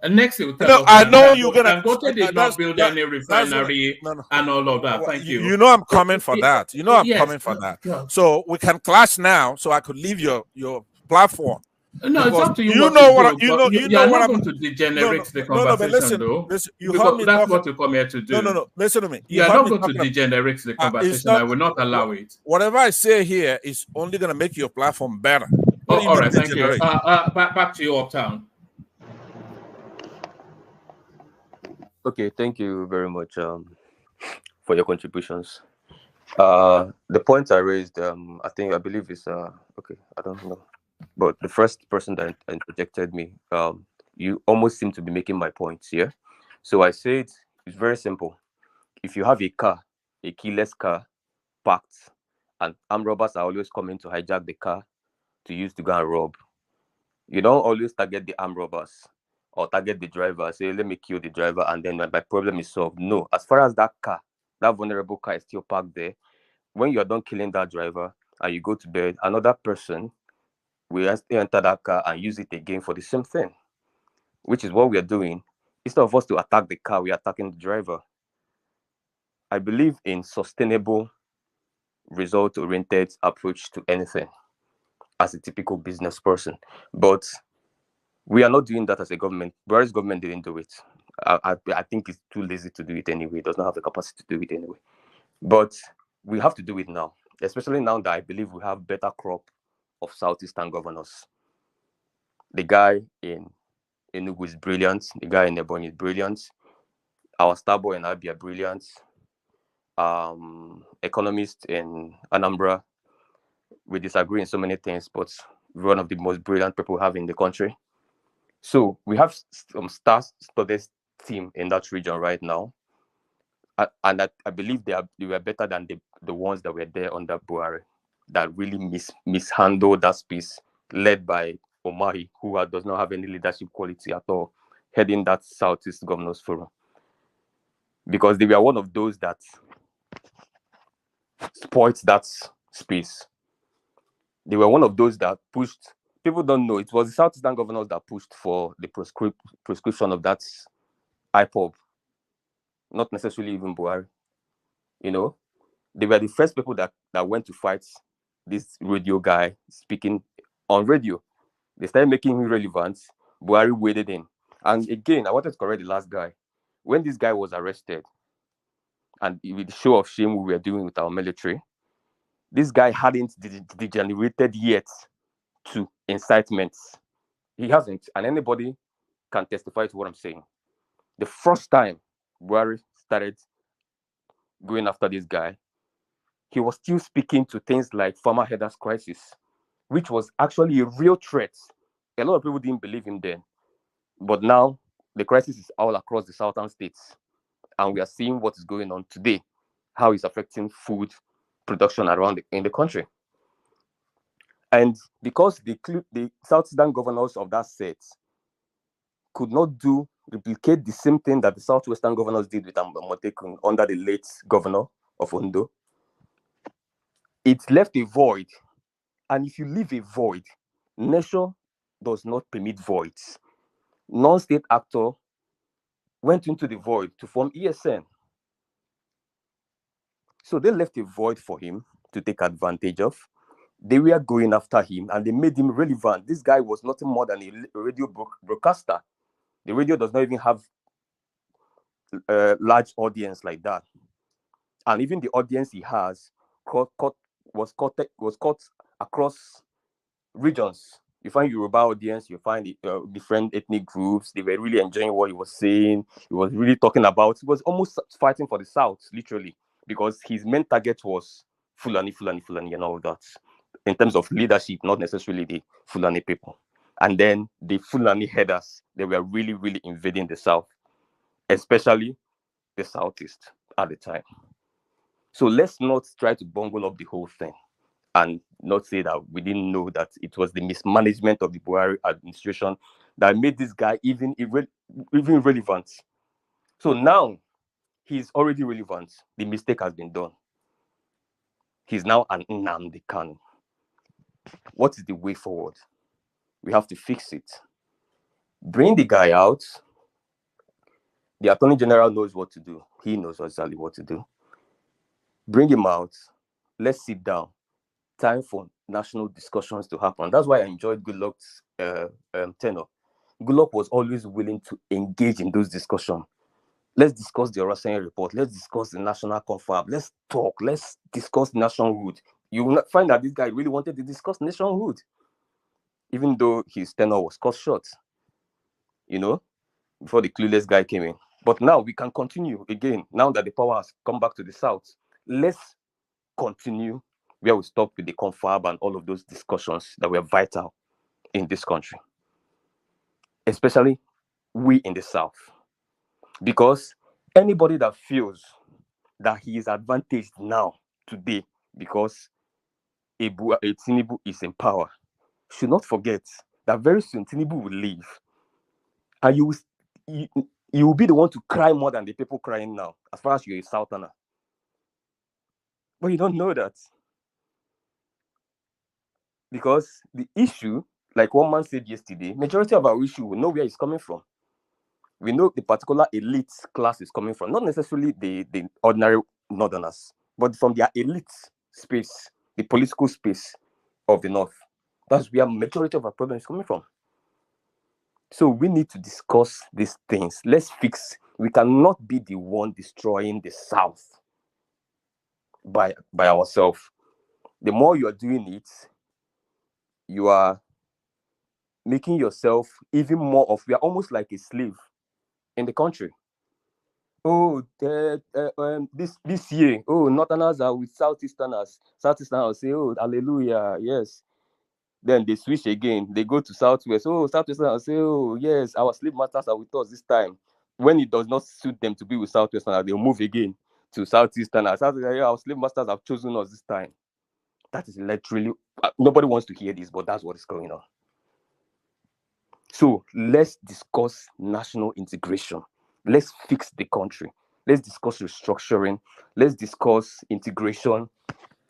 And next, you tell No, us I know you're gonna. Dangote did not build any refinery and all of that. Thank you. You know I'm coming for that. You know I'm coming for that. So we can clash now. So I could leave your platform. No, it's up to you. You know what you know what I'm going to degenerate the conversation, but listen, though. You because heard me that's talking. what you come here to do. No. Listen to me. You are not going to degenerate the conversation. I will not allow it. Whatever I say here is only going to make your platform better. All right, thank you. Back to you, Uptown. Okay, thank you very much for your contributions. The points I raised, I believe is okay. I don't know, but the first person that interjected me, you almost seem to be making my points here. So I said it's very simple. If you have a car, a keyless car, parked, and armed robbers are always coming to hijack the car to use to go and rob, you don't always target the armed robbers or target the driver, say, let me kill the driver and then my problem is solved. No, as far as that car, that vulnerable car is still parked there, when you're done killing that driver and you go to bed, another person will enter that car and use it again for the same thing, which is what we are doing. Instead of us to attack the car, we are attacking the driver. I believe in sustainable, result-oriented approach to anything as a typical business person. But we are not doing that as a government. Buhari's government didn't do it. I think it's too lazy to do it anyway. It does not have the capacity to do it anyway. But we have to do it now, especially now that I believe we have better crop of Southeastern governors. The guy in Enugu is brilliant. The guy in Ebonyi is brilliant. Our star boy in Abia brilliant. Economist in Anambra, we disagree in so many things, but one of the most brilliant people we have in the country. So we have some star-studded team in that region right now, and I believe they were better than the ones that were there under Buhari, that really mishandled that space, led by Omahi, who does not have any leadership quality at all, heading that Southeast Governors Forum, because they were one of those that spoiled that space. They were one of those that pushed. People don't know it was the Southeastern governors that pushed for the prescription of that IPOB, not necessarily even Buhari. You know, they were the first people that went to fight this radio guy speaking on radio. They started making him relevant. Buhari waded in. And again, I wanted to correct the last guy. When this guy was arrested, and with the show of shame we were doing with our military, this guy hadn't degenerated yet to incitements. He hasn't, and anybody can testify to what I'm saying. The first time Buhari started going after this guy, he was still speaking to things like farmer headers crisis, which was actually a real threat. A lot of people didn't believe him then, but now the crisis is all across the southern states, and we are seeing what is going on today, how it's affecting food production around in the country. And because the South Sudan governors of that set could not replicate the same thing that the Southwestern governors did with Amotekun under the late governor of Ondo, it left a void. And if you leave a void, nature does not permit voids. Non-state actor went into the void to form ESN. So they left a void for him to take advantage of. They were going after him and they made him relevant. This guy was nothing more than a radio broadcaster. The radio does not even have a large audience like that. And even the audience he has was cut across regions. You find Yoruba audience, you find different ethnic groups. They were really enjoying what he was saying. He was really talking about. He was almost fighting for the South, literally, because his main target was Fulani, and all that. In terms of leadership, not necessarily the Fulani people. And then the Fulani headers, they were really, really invading the South, especially the Southeast at the time. So let's not try to bungle up the whole thing and not say that we didn't know that it was the mismanagement of the Buhari administration that made this guy even relevant. So now he's already relevant. The mistake has been done. He's now an Nnamdi Kanu. What is the way forward? We have to fix it. Bring the guy out. The Attorney General knows what to do. He knows exactly what to do. Bring him out. Let's sit down. Time for national discussions to happen. That's why I enjoyed Goodluck's tenure. Goodluck was always willing to engage in those discussions. Let's discuss the Orasan report. Let's discuss the national confab. Let's talk. Let's discuss nationhood. You will not find that this guy really wanted to discuss nationhood, even though his tenure was cut short, before the clueless guy came in. But now we can continue again. Now that the power has come back to the South, let's continue where we stopped with the confab and all of those discussions that were vital in this country, especially we in the South. Because anybody that feels that he is advantaged now, today, because a Tinubu is in power, should not forget that very soon Tinubu will leave. And you will be the one to cry more than the people crying now, as far as you're a Southerner. But you don't know that. Because the issue, like one man said yesterday, majority of our issue, we know where it's coming from. We know the particular elite class is coming from, not necessarily the ordinary Northerners, but from their elite space, the political space of the North. That's where majority of our problem is coming from. So we need to discuss these things. Let's fix. We cannot be the one destroying the South by ourselves. The more you are doing it, you are making yourself even more of, we are almost like a slave in the country. Oh, this year, Northerners are with Southeasterners. Southeasterners say, oh, hallelujah, yes. Then they switch again. They go to Southwest. Oh, Southwesterners say, oh, yes, our slave masters are with us this time. When it does not suit them to be with Southwesterners, they'll move again to Southeasterners. Our slave masters have chosen us this time. That is literally, nobody wants to hear this, but that's what is going on. So let's discuss national integration. Let's fix the country. Let's discuss restructuring. Let's discuss integration.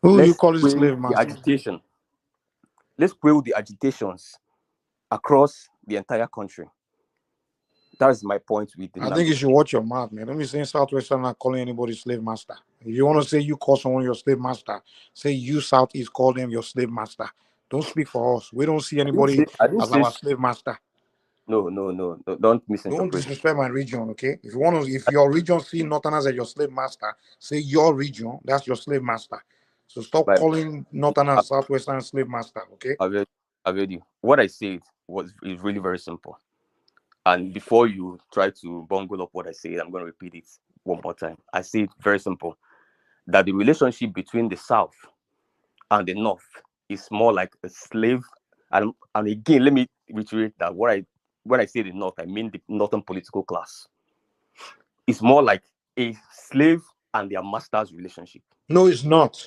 Who you call slave master? The agitation. Let's quell the agitations across the entire country. That is my point with the I think you should watch your mouth, man. Don't be saying Southwestern not calling anybody slave master. If you want to say you call someone your slave master, say you Southeast call them your slave master. Don't speak for us. We don't see anybody as our slave master. No. Don't misinterpret. Don't disrespect my region, okay? If your region see Northerners as your slave master, say your region, that's your slave master. So stop calling Northerners Southwestern slave master, okay? I've heard you. What I said is really very simple. And before you try to bungle up what I said, I'm going to repeat it one more time. I say it very simple, that the relationship between the South and the North is more like a slave. And again, let me reiterate that when I say the North, I mean the Northern political class. It's more like a slave and their master's relationship. No, it's not.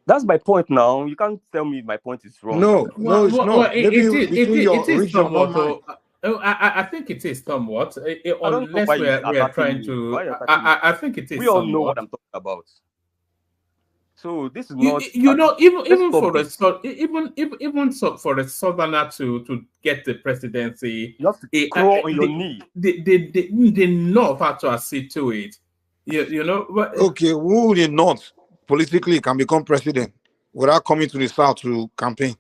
That's my point now. You can't tell me my point is wrong. No, no, it's not. Maybe between your it is region or somewhat. mine. I think it is somewhat. I don't know Unless why he's we are attacking trying me. to. Why are you attacking me? I think it We is all know what somewhat. I'm talking about. So this is not. You know, even stop for this. even so for a southerner to get the presidency, You have to crawl on your knee. They know how to accede to it. You know. Okay, who in the north politically can become president without coming to the south to campaign?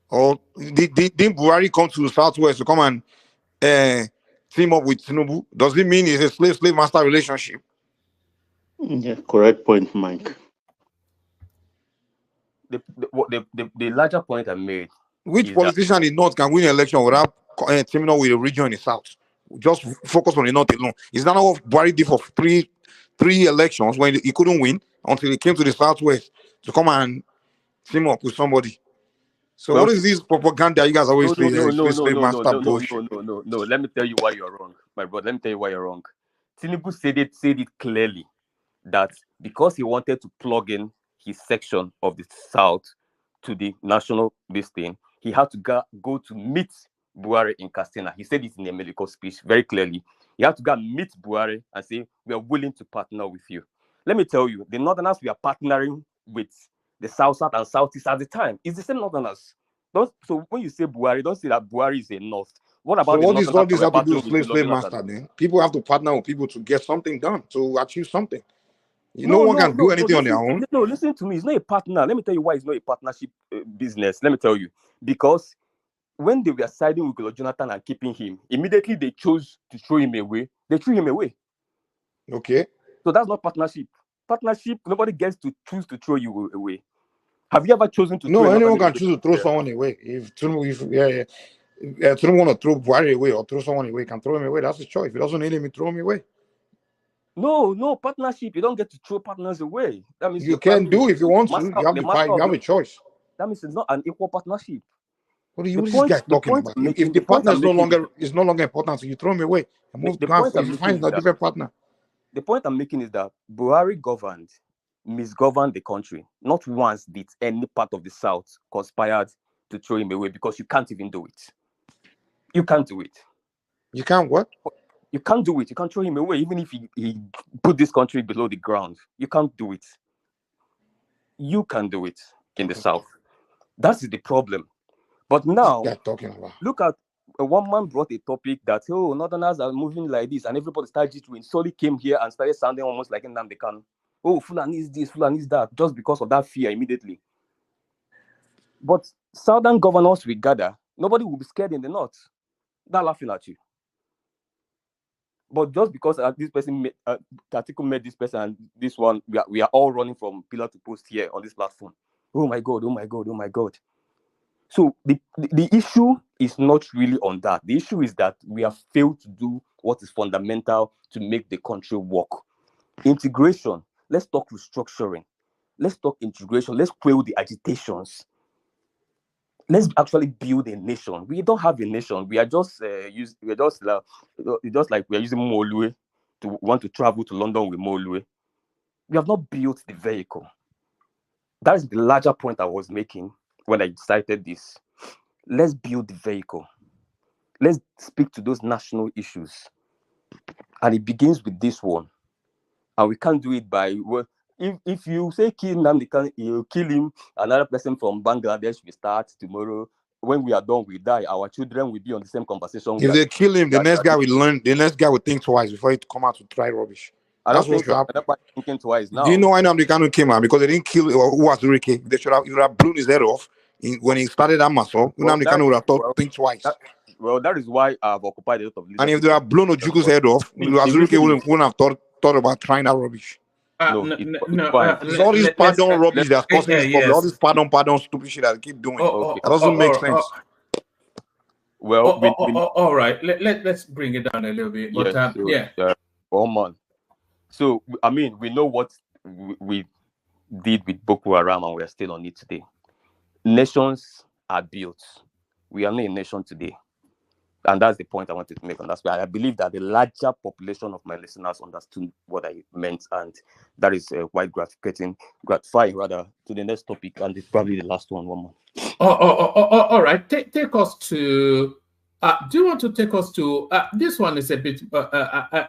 Or did Buhari come to the southwest to come and team up with Tinubu? Does it mean it's a slave master relationship? Yeah, correct point, Mike. The larger point I made. Which politician in the north can win an election without teaming up with a region in the south? Just focus on the north alone. Is that not what Buhari did for three elections when he couldn't win until he came to the southwest to come and team up with somebody? So what is this propaganda you guys always say? Slave master bullshit. No. Let me tell you why you're wrong, my brother. Let me tell you why you're wrong. Tinubu said it clearly that because he wanted to plug in his section of the south to the national listing, he had to go to meet Buhari in Castilla. He said it in a medical speech very clearly. He had to go and meet Buhari and say, we are willing to partner with you. Let me tell you, the northerners we are partnering with the south and southeast at the time. It's the same northerners. So when you say Buhari, don't say that Buhari is a north. What about So the what does northerners all that this were have to do with partnering with the slave northerners? master then? People have to partner with people to get something done, to achieve something. No No, one can do anything on their own. No, listen to me. It's not a partner. Let me tell you why it's not a partnership business. Let me tell you. Because when they were siding with Goodluck Jonathan and keeping him, immediately they chose to throw him away. They threw him away. Okay. So that's not partnership. Partnership, nobody gets to choose to throw you away. Have you ever chosen to throw anyone another can choose to throw someone away. If Tinubu want to throw Buhari away or throw someone away, can throw him away. That's his choice. If he doesn't need him, throw him away. No, partnership. You don't get to throw partners away. That means you can do if you want to. You have a choice. That means it's not an equal partnership. What is this guy talking about? If the partner is no longer important, so you throw him away and move. If you find a different partner. The point I'm making is that Buhari misgoverned the country. Not once did any part of the South conspired to throw him away because you can't even do it. You can't do it. You can't what? You can't do it. You can't throw him away, even if he put this country below the ground. You can't do it. You can do it in the South. That's the problem. But now, look at one man brought a topic that, Northerners are moving like this, and everybody started jittering. Solly came here and started sounding almost like Nnamdi Kanu. Fulani is this, Fulani is that, just because of that fear immediately. But Southern governors we gather, nobody will be scared in the North. They're laughing at you. But just because this person Tatiku met this person and this one, we are all running from pillar to post here on this platform. Oh my God. So the issue is not really on that. The issue is that we have failed to do what is fundamental to make the country work. Integration. Let's talk restructuring. Let's talk integration. Let's quell the agitations. Let's actually build a nation. We don't have a nation. We are just just like we are using Molue to want to travel to London with Molue. We have not built the vehicle. That is the larger point I was making when I cited this. Let's build the vehicle. Let's speak to those national issues. And it begins with this one. And we can't do it by, if you say kill Nnamdi, you kill him, another person from Bangladesh will start tomorrow. When we are done, we die. Our children will be on the same conversation. If they kill him, the next guy will learn. The next guy will think twice before he come out to try rubbish. That's what's happening. Thinking twice now. Do you know why Nnamdi Kanu came out? Because they didn't kill Uwazurike. They should have blown his head off when he started that muscle. Nnamdi Kanu would have think twice. That is why I've occupied a lot of leadership. And if they have blown Ojuku's head off, Uwazurike wouldn't have thought about trying that rubbish. It's all this pardon rubbish that's causing this problem. All this pardon stupid shit that they keep doing. That doesn't make sense. Well, all right. Let's bring it down a little bit. But So I mean, we know what we did with Boko Haram, and we are still on it today. Nations are built. We are not a nation today. And that's the point I wanted to make on that. I believe that the larger population of my listeners understood what I meant, and that is quite gratifying rather. To the next topic, and it's probably the last one more. All right. Take us to. Do you want to take us to this one? Is a bit.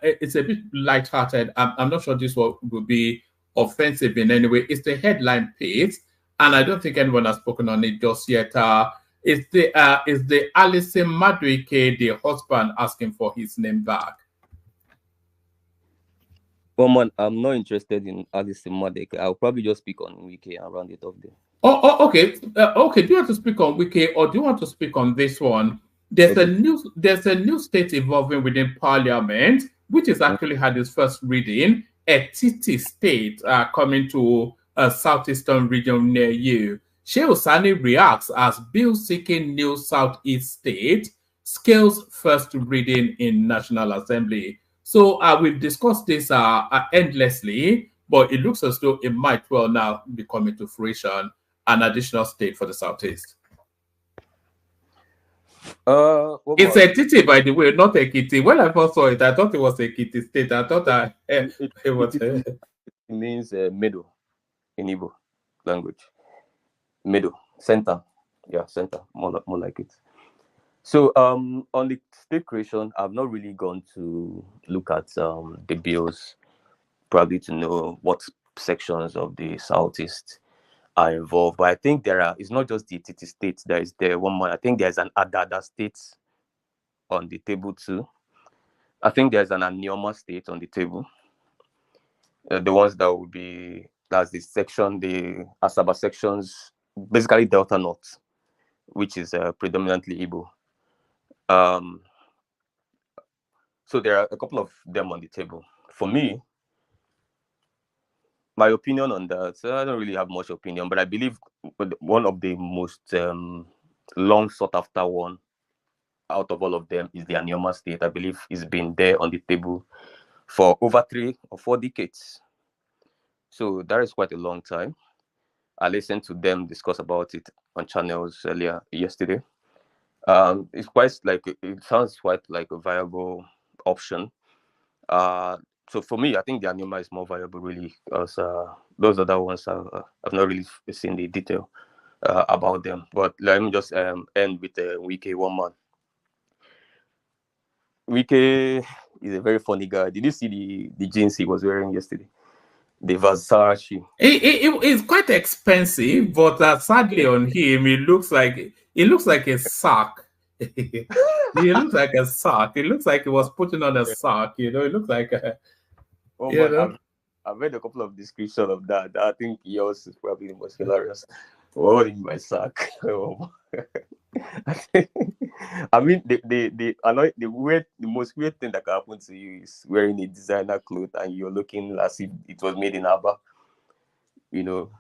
It's a bit lighthearted. I'm not sure this one will be offensive in any way. It's the headline piece, and I don't think anyone has spoken on it just yet. Is the Alison Madueke, the husband, asking for his name back? Well, man, I'm not interested in Alison Madueke. I'll probably just speak on Wiki and round it off there. Okay. Okay. Do you want to speak on Wiki, or do you want to speak on this one? There's a new state evolving within Parliament, which has actually had its first reading. A TT state coming to a southeastern region near you. Shehu Sani reacts as bill seeking new southeast state scales first reading in National Assembly. So we've discussed this endlessly, but it looks as though it might well now be coming to fruition, an additional state for the southeast. It's a Ekiti, by the way, not Ekiti. When I first saw it, I thought it was Ekiti state. I thought it was. It means middle in Igbo language. Middle, center, yeah, center, more like it. So on the state creation, I've not really gone to look at the bills, probably to know what sections of the southeast are involved. But I think it's not just the TT states. There is the one more. I think there's an Adada state on the table too. I think there's an Anioma state on the table. The ones that will be, that's the section, the Asaba sections, basically Delta North, which is predominantly Igbo. So there are a couple of them on the table. For me, my opinion on that, I don't really have much opinion, but I believe one of the most long sought after one out of all of them is the Anioma state. I believe it's been there on the table for over 3 or 4 decades. So that is quite a long time. I listened to them discuss about it on channels earlier yesterday. It's quite like, it sounds quite like a viable option. So for me, I think the Anioma is more viable, really, because those other ones I've not really seen the detail about them. But let me just end with Wike one man. Wike is a very funny guy. Did you see the jeans he was wearing yesterday? The Versace. It's quite expensive, but sadly on him, it looks like a sock. He looks like a sock. It looks like he was putting on a sock. You know, it looks like a. I've read a couple of descriptions of that. I think yours is probably the most hilarious. What in my sack? I mean, the most weird thing that can happen to you is wearing a designer clothes and you're looking as if it was made in Abba. You know,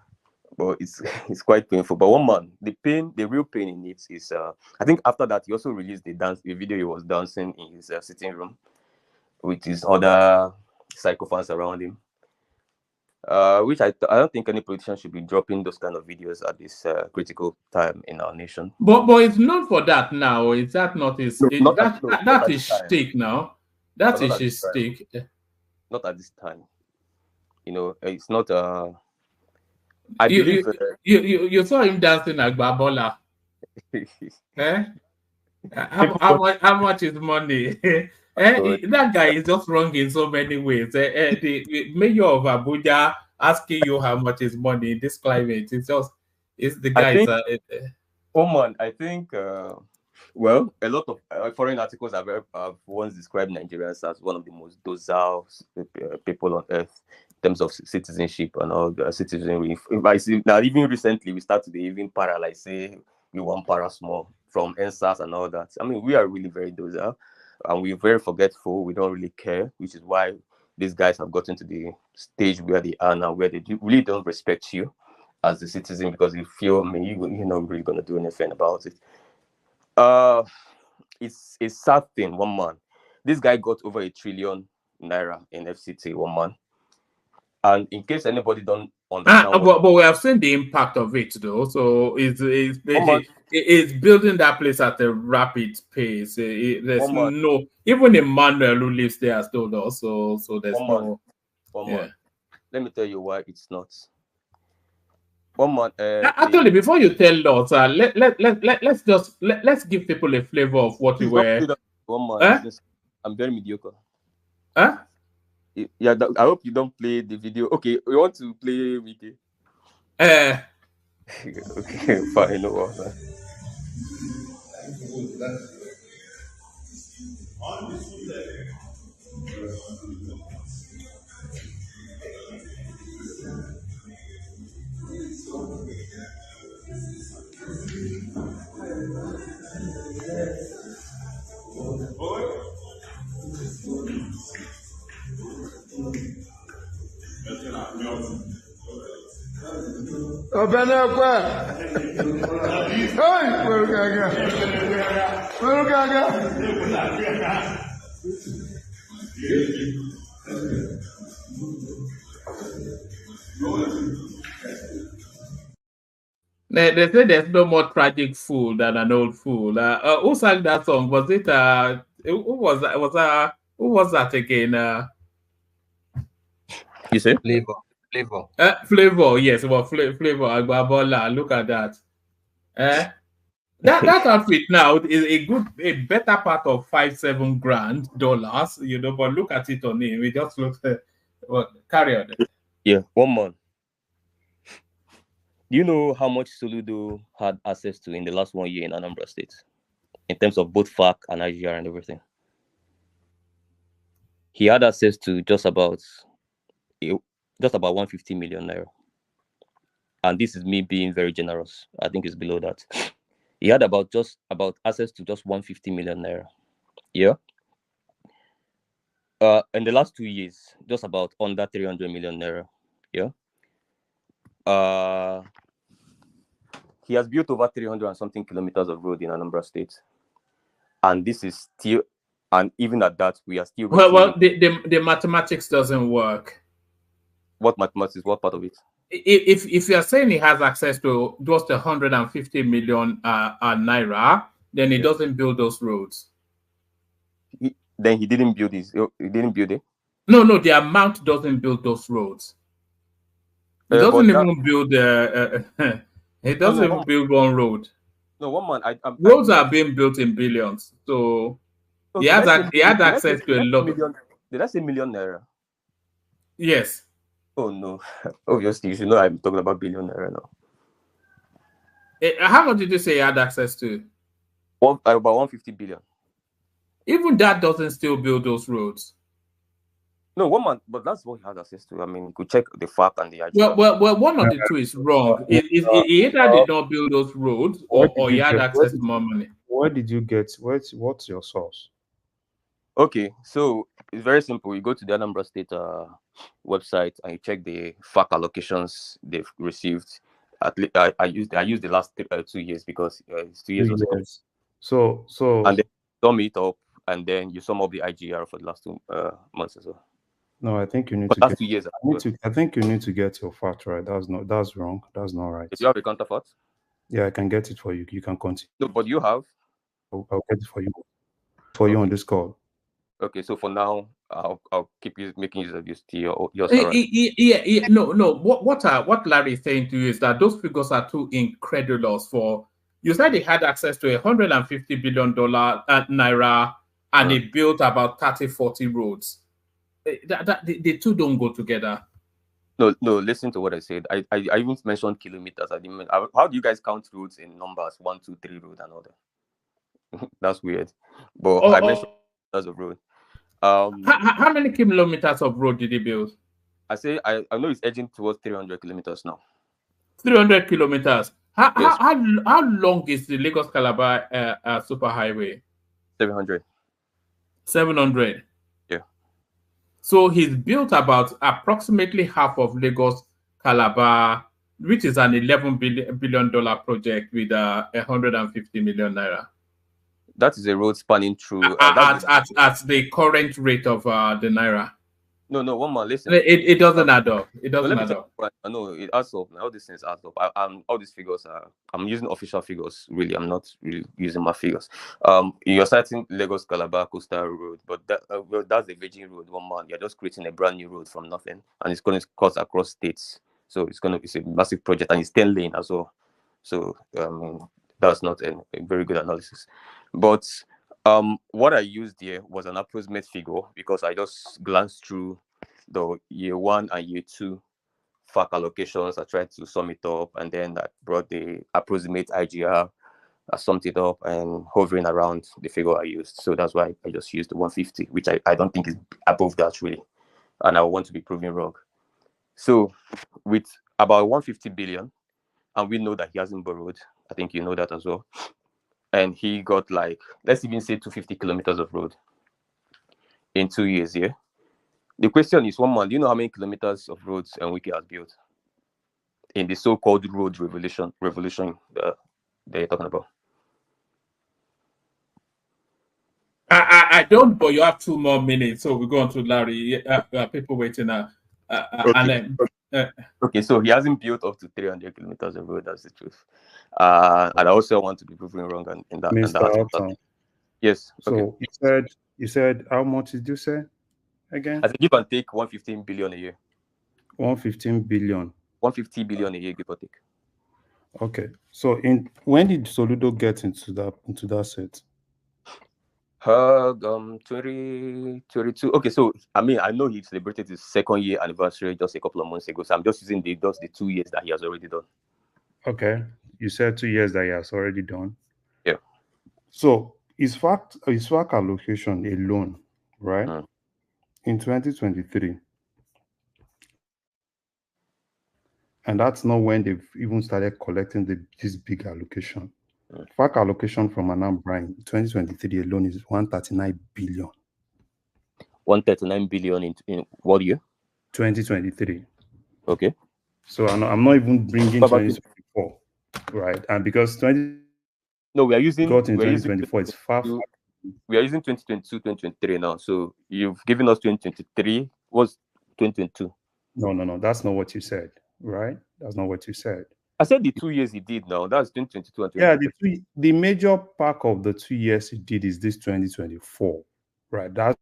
but it's quite painful. But one man, the real pain in it is, I think after that he also released the video he was dancing in his sitting room with his other psychopaths around him. Which I don't think any politician should be dropping those kind of videos at this critical time in our nation. But it's not for that now. Is that not his? That is stake now. That is his stake. Not at this time. You know, it's not. I believe you saw him dancing like Babola. Eh? How much is money? That guy is just wrong in so many ways. The mayor of Abuja asking you how much is money in this climate. It's the guys. I think. Well, a lot of foreign articles have once described Nigerians as one of the most docile people on earth in terms of citizenship and all the citizenry. Now, even recently, we started to even paralyze, say we want para small from NSAS and all that. I mean, we are really very docile and we're very forgetful. We don't really care, which is why these guys have gotten to the stage where they are now, where they really don't respect you as a citizen because you feel, you're not really going to do anything about it. It's a sad thing. One man, this guy got over 1 trillion naira in FCT. One man, and in case anybody don't understand but we have seen the impact of it though. So it's building that place at a rapid pace. There's no, even Emmanuel who lives there has told us. So there's no. Let me tell you why it's not. 1 month. Actually, before you tell us, let's give people a flavor of what you were. 1 month. I'm very mediocre. Huh? Yeah, I hope you don't play the video. Okay, we want to play Mickey. Okay, fine, no worries. Obenekwe. Hey, Murugaga. They say there's no more tragic fool than an old fool. Who sang that song? Was it who was that? Who was that again? You say Flavor. Flavor, yes, well, Flavor Agbabola. Look at that. That outfit now is a better part of $5-7 grand, you know. But look at it on him. It just looks. Carry on. Yeah, 1 month. Do you know how much Soludo had access to in the last 1 year in Anambra State, in terms of both FAC and IGR and everything? He had access to just about 150 million naira, and this is me being very generous. I think it's below that. He had access to just 150 million naira. Yeah. In the last 2 years, just about under 300 million naira. Yeah. He has built over 300 and something kilometers of road in Anambra State, and this is still, and even at that, we are still. Well, the mathematics doesn't work. What mathematics? What part of it? If you are saying he has access to just 150 million naira, then he doesn't build those roads. Then he didn't build this. He didn't build it. No, the amount doesn't build those roads. He doesn't even build. He doesn't even build one road. No, 1 month. Roads are being built in billions, so he had access to a lot. Did I say million naira? Yes. Oh no! Obviously, you should know I'm talking about billion naira now. How much did you say he had access to? About 150 billion. Even that doesn't still build those roads. No, 1 month, but that's what he had access to. I mean, you could check the FAC and the IGR. Well, one of the two is wrong. He either did not build those roads, or he had access to more money. Where did you get? What's your source? Okay, so it's very simple. You go to the Anambra State website and you check the FAC allocations they've received. I used the last 2 years because it's 2 years. So and then sum it up, and then you sum up the IGR for the last 2 months as well. No, I think you need to. 2 years. I think you need to get your fact right. That's wrong. That's not right. Do you have a counterpart? Yeah, I can get it for you. You can continue. No, but you have. I'll get it for you. For you on this call. Okay, so for now, I'll keep making use of your Yeah. No. What Larry is saying to you is that those figures are too incredulous for. You said he had access to $150 billion naira, and he built about 30-40 roads. The two don't go together. No. Listen to what I said. I even mentioned kilometers. How do you guys count roads in numbers? 1, 2, 3 road and all that? That's weird. But I mentioned kilometers of road. How many kilometers of road did he build? I know it's edging towards 300 kilometers now. 300 kilometers. How long is the Lagos Calabar superhighway? 700. 700. Yeah. So he's built about approximately half of Lagos Calabar, which is an $11 billion project with 150 million naira. That is a road spanning through at the current rate of the naira. No, one man, listen. It doesn't add up. It No, doesn't let me add tell up. you what, I know it adds up. All these things add up. All these figures are. I'm using official figures. Really, I'm not really using my figures. You're citing Lagos Calabar Coastal Road, but well, that's the Virgin Road. One man, you're just creating a brand new road from nothing, and it's going to cut across states. So it's a massive project, and it's 10 lane as well. So that's not a very good analysis. But what I used here was an approximate figure because I just glanced through the year 1 and year 2 FAC allocations. I tried to sum it up, and then I brought the approximate IGR. I summed it up and hovering around the figure I used. So that's why I just used the 150, which I don't think is above that really. And I want to be proven wrong. So with about 150 billion, and we know that he hasn't borrowed. I think you know that as well. And he got like, let's even say 250 kilometers of road in 2 years, yeah? The question is, one man, do you know how many kilometers of roads Enrique has built in the so-called road revolution that they're talking about? I don't, but you have 2 more minutes, so we go on to Larry. People waiting. Okay. Okay, so he hasn't built up to 300 kilometers of road. That's the truth. And I also want to be proven wrong in that. Mr. Alton. Yes. So okay. you said how much did you say again? I said give and take 115 billion a year. 115 billion. 150 billion a year, give or take. Okay. So when did Soludo get into that set? 2022. Okay, so I know he celebrated his 2nd year anniversary just a couple of months ago. So I'm just using the 2 years that he has already done. Okay. You said 2 years that he has already done. Yeah. So his FAC allocation alone, right? In 2023. And that's not when they've even started collecting this big allocation. FAC allocation from Anambra in 2023 alone is 139 billion. 139 billion in what year? 2023. Okay. So I'm not even bringing 2024, right? And because no, we are using 2024. It's far. We are using 2022, 2023 now. So you've given us 2023. What's 2022? No. That's not what you said, right? That's not what you said. I said the 2 years he did now. That's 2022 and 2023. Yeah, the major part of the 2 years he did is this 2024, right? That's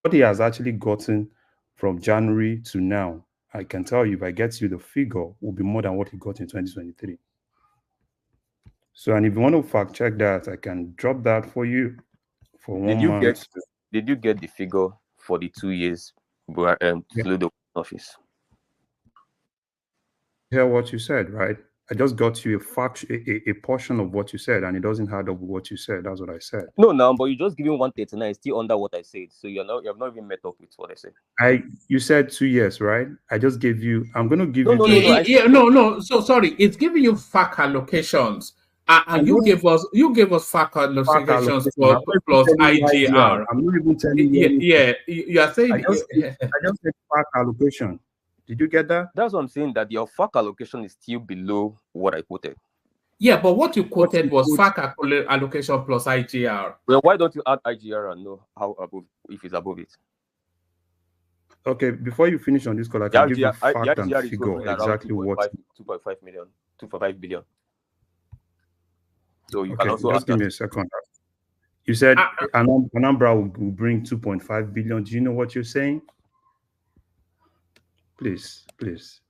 what he has actually gotten from January to now. I can tell you, if I get you the figure, will be more than what he got in 2023. So, and if you want to fact check that, I can drop that for you for 1 month. Did you get the figure for the 2 years through the office? Hear what you said, right? I just got you a portion of what you said, and it doesn't add up with what you said. That's what I said. No, but you just giving 139, still under what I said. So you have not even met up with what I said. You said 2 years, right? I just gave you. I'm going to give you. No. So sorry, it's giving you FAC allocations, and you gave us FAC allocations plus IGR. I'm not even telling you. Yeah, you are saying. I just said FAC allocation. Did you get that? That's what I'm saying, that your FAC allocation is still below what I quoted. Yeah, but what you quoted was FAC allocation plus IGR. Well, why don't you add IGR and know how above, if it's above it? Okay, before you finish on this call, I can give you fact and figure exactly what. 2.5 million, 2.5 billion. So you okay, can also just give me a second. You said Anambra will bring 2.5 billion. Do you know what you're saying? Please,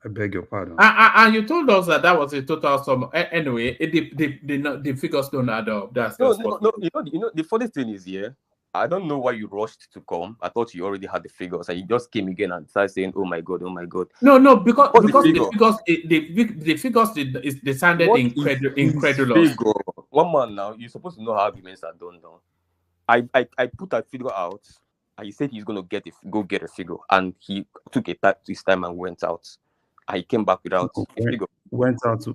I beg your pardon. And you told us that was a total sum. Anyway, the figures don't add up. No. You know, the funny thing is, I don't know why you rushed to come. I thought you already had the figures, and you just came again and started saying, "Oh my god." No, because the figures they sounded incredulous. One man now, you're supposed to know how arguments are done now. I put that figure out. And he said he's going to go get a figure, and he took his time and went out. And he came back without a figure. Went out to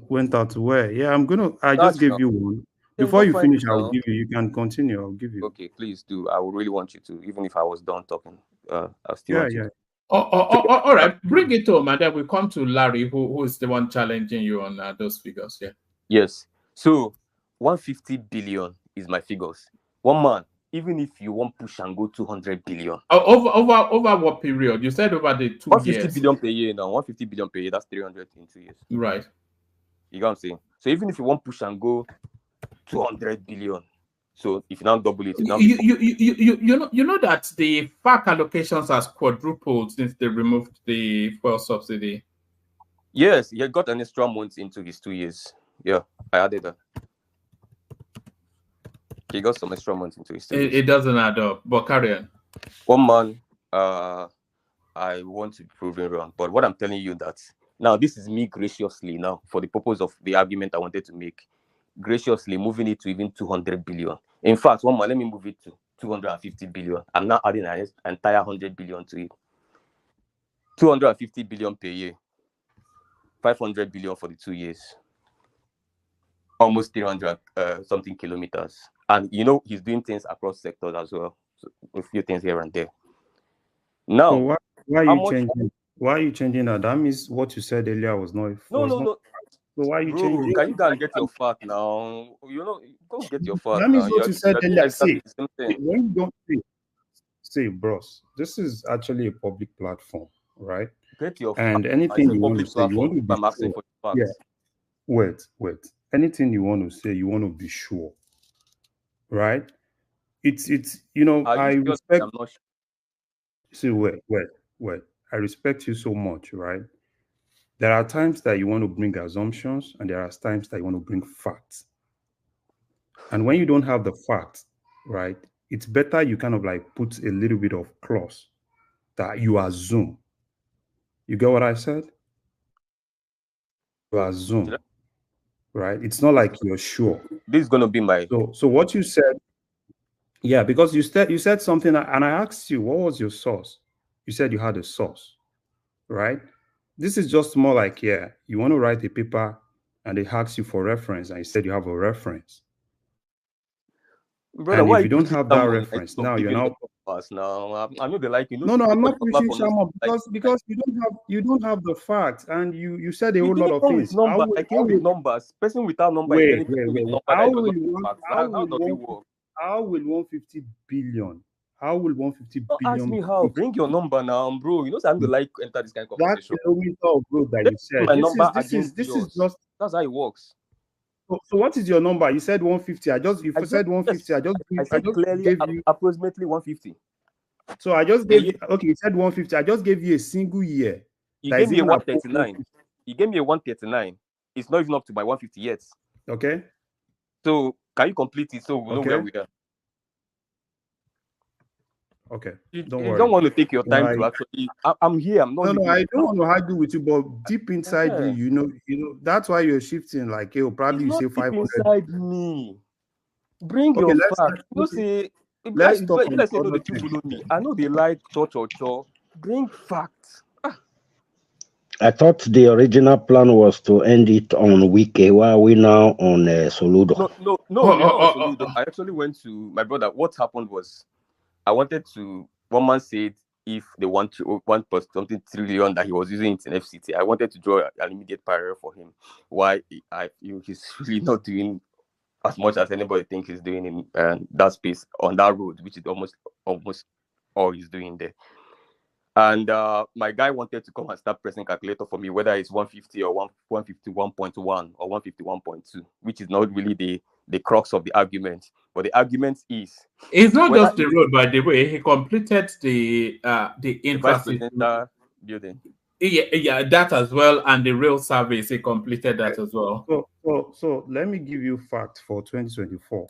where? Yeah, I just gave you one. Before you finish, I'll give you. You can continue. I'll give you. Okay, please do. I would really want you to, even if I was done talking. I'll still want you to. All right, bring it home, and then we come to Larry, who is the one challenging you on those figures. Yeah. Yes. So 150 billion is my figures. One man, even if you want push and go 200 billion. Over what period? You said over the 2 150 years. billion per year now. 150 billion per year. That's 300 in 2 years. Right. You know what I'm saying? So even if you want push and go 200 billion, so if you now double it, you know that the FAC allocations has quadrupled since they removed the fuel subsidy. Yes, he got an extra month into his 2 years. Yeah, I added that. He got some extra months into his 2 years. It doesn't add up, but carry on. One man, I want to be proven wrong, but what I'm telling you that now this is me graciously now for the purpose of the argument I wanted to make, graciously moving it to even 200 billion. In fact, one man, let me move it to 250 billion. I'm now adding an entire 100 billion to it. 250 billion per year, 500 billion for the 2 years, almost 300 something kilometers. And you know he's doing things across sectors as well, so a few things here and there. Now, so why are you changing? Why are you changing that? That means what you said earlier was not. No. So why are you changing? Can you go and get your fact now? You know, go get your fact. That means now. what you said earlier. See, the same thing. when you don't say, bros, this is actually a public platform, right? Get your and fact. anything you want to say, you want to be I'm asking sure. for facts. Yeah. Wait. Anything you want to say, you want to be sure, right? It's you know, I respect. I'm not sure. See, wait. I respect you so much, right? There are times that you want to bring assumptions, and there are times that you want to bring facts. And when you don't have the facts, right, it's better you kind of like put a little bit of clause that you assume. You get what I said? You assume, right? It's not like you're sure. This is going to be my. So what you said, yeah, because you said something, and I asked you, what was your source? You said you had a source, right? This is just more like, yeah, you want to write a paper and they ask you for reference and you said you have a reference. Brother, and why if you don't have that reference, now you're now. Now I know they like you. No, I'm not pushing Shama because you don't have the facts, and you said a whole lot of things. I came with numbers. Person without number is telling me with how will 150 billion? How will 150 billion? Ask me how. Bring your number now, bro. You know, I'm the like enter this kind of conversation. That's the kilometer of road that you said. This is just. That's how it works. So what is your number? You said 150. You said 150. I said clearly approximately 150. So I just gave you, okay, you said 150. I just gave you a single year. You gave me a 139. You gave me a 139. It's not even up to my 150 yet. Okay. So can you complete it so we know where we are? Okay. You don't want to take your time to actually. I'm here. I'm not. No, I don't want to argue with you, but deep inside you know, that's why you're shifting. Like, probably you say 500. Inside me. Bring your facts. You say. Let's talk. Let's say no, the people follow me. I know they like cho. Bring facts. I thought the original plan was to end it on Wike. Why are we now on Soludo? No. We're not on Soludo. I actually went to my brother. What happened was, I wanted to. One man said if they want to 1.something trillion that he was using it in FCT, I wanted to draw an immediate parallel for him. Why he's really not doing as much as anybody thinks he's doing in that space on that road, which is almost all he's doing there. And my guy wanted to come and start pressing calculator for me, whether it's 150 or 151.1 or 151.2, which is not really the crux of the argument. But the argument is, it's not just the road, by the way. He completed the infrastructure building. Yeah, that as well, and the rail service. He completed that as well. So let me give you fact for 2024.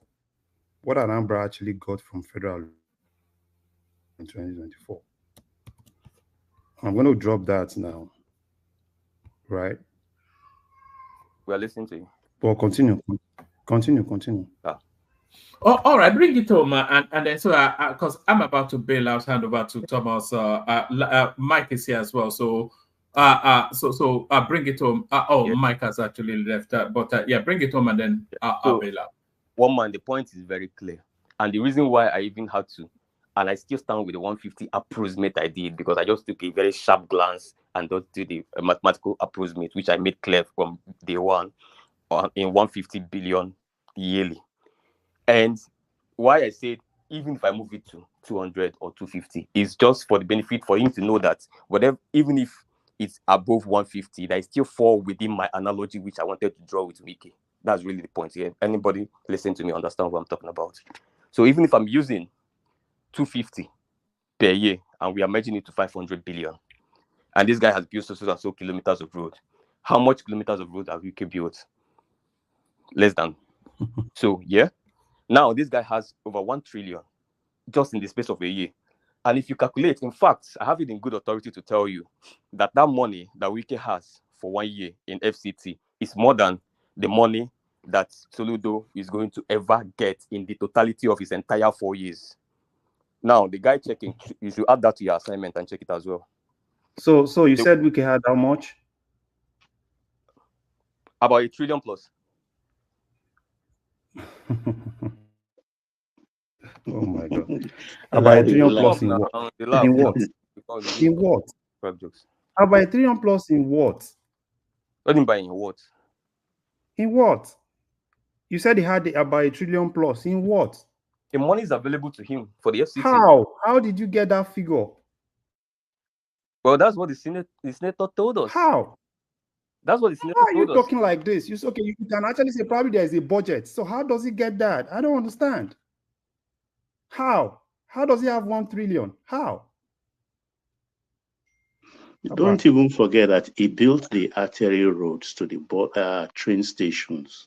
What Anambra actually got from federal in 2024. I'm going to drop that now. Right? We are listening to you. Well, continue. Oh, all right, bring it home, and then so because I'm about to bail out, hand over to Thomas. Mike is here as well, so bring it home. Mike has actually left, but bring it home, and then I'll bail out. One man, the point is very clear, and the reason why I even had to, and I still stand with the 150 approximate I did, because I just took a very sharp glance and don't do the mathematical approximate, which I made clear from day one, in 150 billion yearly. And why I said even if I move it to 200 or 250, it's just for the benefit for him to know that whatever, even if it's above 150, that still fall within my analogy, which I wanted to draw with Wiki. That's really the point here. Anybody listen to me understand what I'm talking about? So even if I'm using 250 per year and we are merging it to 500 billion, and this guy has built so and so kilometers of road, how much kilometers of road have UK built? Less than. So yeah, now this guy has over 1 trillion just in the space of a year. And if you calculate, in fact, I have it in good authority to tell you that that money that Wike has for 1 year in FCT is more than the money that Soludo is going to ever get in the totality of his entire 4 years. Now, the guy checking, you should add that to your assignment and check it as well. So you said Wike had how much? About 1 trillion plus. Oh my God. About 1 trillion plus in what? In what? In what? About 1 trillion plus in what? What do you mean by in what? In what? You said he had about 1 trillion plus. In what? The money is available to him for the FCT. How? How did you get that figure? Well, that's what the senator told us. How? That's what the senator told us. How are you told talking like this? You can actually say probably there is a budget. So how does he get that? I don't understand. How? How does he have 1 trillion? How? Don't even forget that he built the artery roads to the train stations.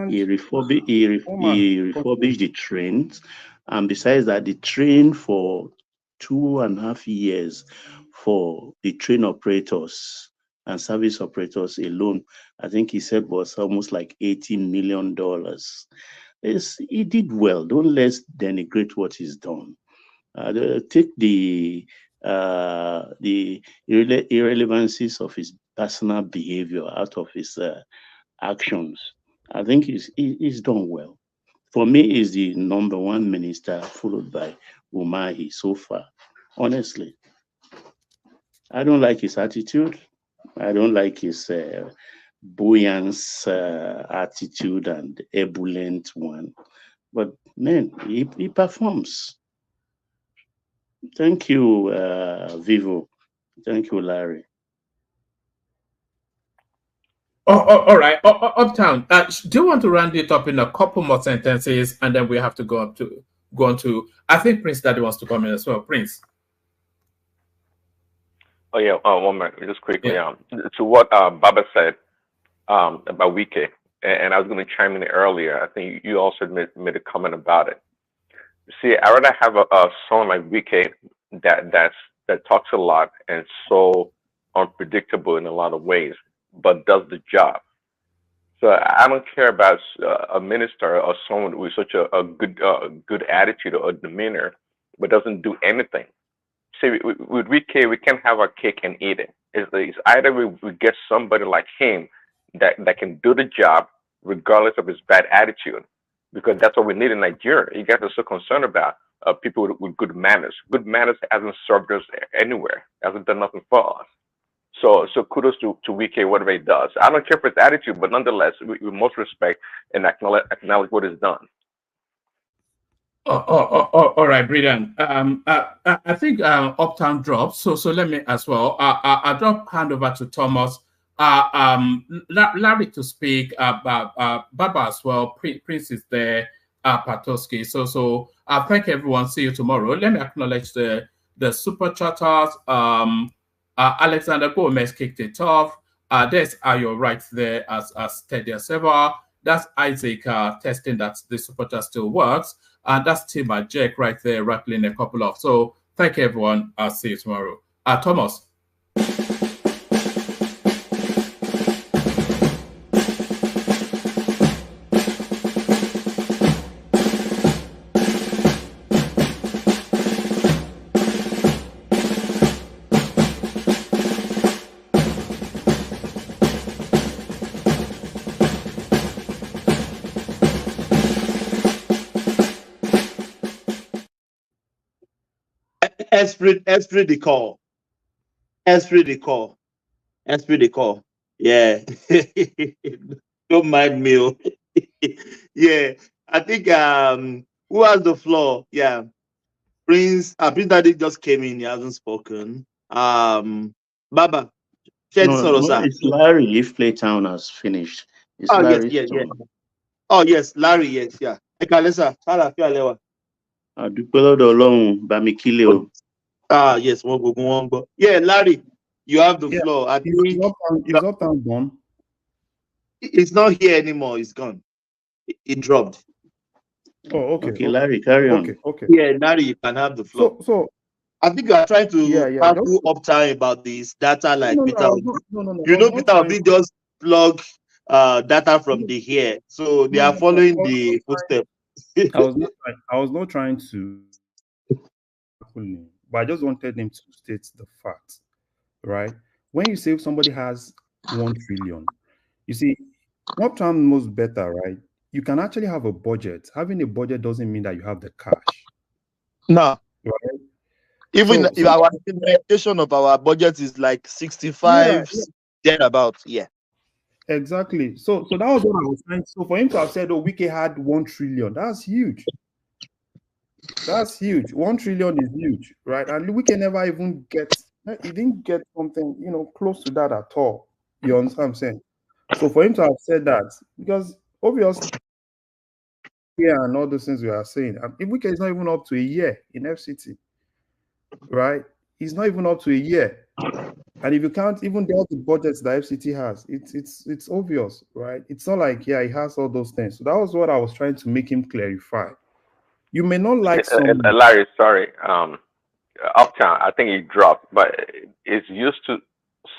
He refurbished the trains, and besides that, the train for 2.5 years for the train operators and service operators alone, I think he said was almost like $18 million. He did well. Don't let's denigrate what he's done. Take the irrelevancies of his personal behavior out of his actions. I think he's done well. For me, he's the #1 minister, followed by Umahi so far. Honestly, I don't like his attitude. I don't like his buoyant attitude and ebullient one. But man, he performs. Thank you, Vivo. Thank you, Larry. All right, Uptown. Do you want to round it up in a couple more sentences, and then we have to go on to? I think Prince Daddy wants to come in as well. Prince. Oh yeah, 1 minute, just quickly. To what Baba said about Wike, and I was going to chime in earlier. I think you also made a comment about it. See, I rather have a song like Wike that talks a lot and so unpredictable in a lot of ways, but does the job. So I don't care about a minister or someone with such a good attitude or demeanor, but doesn't do anything. See, with Wike, we can't have our cake and eat it. It's either we get somebody like him that can do the job regardless of his bad attitude, because that's what we need in Nigeria. You guys are so concerned about people with good manners. Good manners hasn't served us anywhere. Hasn't done nothing for us. So kudos to Wike, whatever he does. I don't care for his attitude, but nonetheless, we must respect and acknowledge what is done. All right, brilliant. I think Uptown dropped, so let me as well. I'll drop hand over to Thomas. Larry to speak. Baba as well. Prince is there. Patoski. So thank everyone. See you tomorrow. Let me acknowledge the super chatters. Alexander Gomez kicked it off. There's Ayo right there as steady as ever. That's Isaac testing that the super chat still works. And that's Tim Jack right there rattling a couple of. So thank you, everyone. I'll see you tomorrow. Thomas. Esprit de call. Yeah. Don't mind me. Yeah. I think Who has the floor? Yeah. Prince Daddy just came in, he hasn't spoken. Baba, Shed No, Sorosa. it's Larry if Playtown has finished. It's Oh, yes, Larry's yes, yes. turn. Oh, yes, Larry, yes, yeah. Ekalesa, Àlàáfíà lẹ wà. Adúpẹ́ lọ́dọ̀ Ọlọ́run, bá mi kílẹ̀ o. Yes, one go. Yeah, Larry, you have the Yeah, floor. I is think Uptown gone? it's not here anymore. It's gone. It dropped. Oh, okay. Okay, Larry, carry on. Okay. Yeah, Larry, you can have the floor. So I think you are trying to yeah. tackle Uptown about this data like Peter Obi. No. You I was know, not Peter trying. Obi just plug data from the here, so they are following the footsteps. I was not trying to, but I just wanted him to state the fact, right? When you say somebody has 1 trillion, you see, Uptown knows better, right? You can actually have a budget. Having a budget doesn't mean that you have the cash. No. Right? Even So if our implementation of our budget is like 65 thereabouts, yeah. Exactly. So that was what I was saying. So for him to have said, "Oh, Wiki had 1 trillion," that's huge. That's huge. 1 trillion is huge, right? And we can never even get. He didn't get something, close to that at all. You understand what I'm saying? So for him to have said that, because obviously, and all those things we are saying, if Wiki is not even up to a year in FCT, right? He's not even up to a year. And if you can't even get the budgets that FCT has, it's obvious, right? It's not like, he has all those things. So that was what I was trying to make him clarify. You may not like some Larry, sorry. Uptown, I think he dropped, but is used to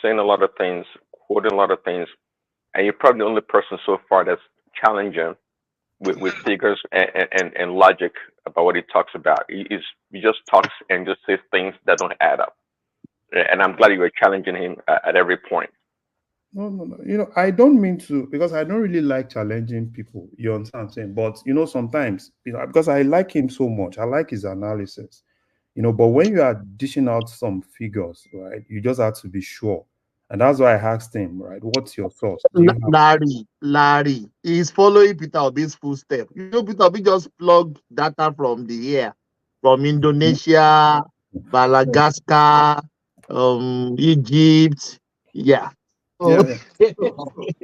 saying a lot of things, quoting a lot of things, and you're probably the only person so far that's challenging with figures and logic about what he talks about. He just talks and just says things that don't add up. And I'm glad you were challenging him at every point. No. I don't mean to, because I don't really like challenging people. You understand what I'm saying? But, sometimes, because I like him so much, I like his analysis, but when you are dishing out some figures, right, you just have to be sure. And that's why I asked him, right, what's your thoughts? Larry, he's following Peter Obi's footstep. Peter Obi just plugged data from the air, from Indonesia, Madagascar, Egypt. Yeah. Yeah.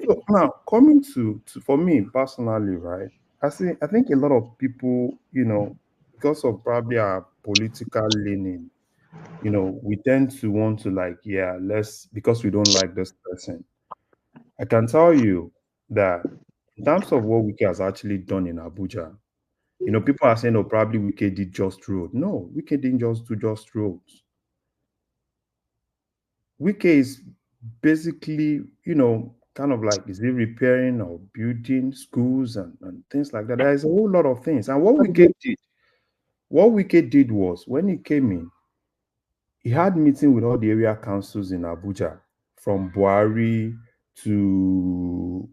So now coming to for me personally, right? I think a lot of people, because of probably our political leaning, we tend to want to let's, because we don't like this person. I can tell you that in terms of what Wike has actually done in Abuja, people are saying, "Oh, probably Wike did just road." No, Wike didn't just do just roads. Wike is basically, kind of like, is he repairing or building schools and things like that? There is a whole lot of things. And what Wike did was, when he came in, he had meeting with all the area councils in Abuja, from Buhari to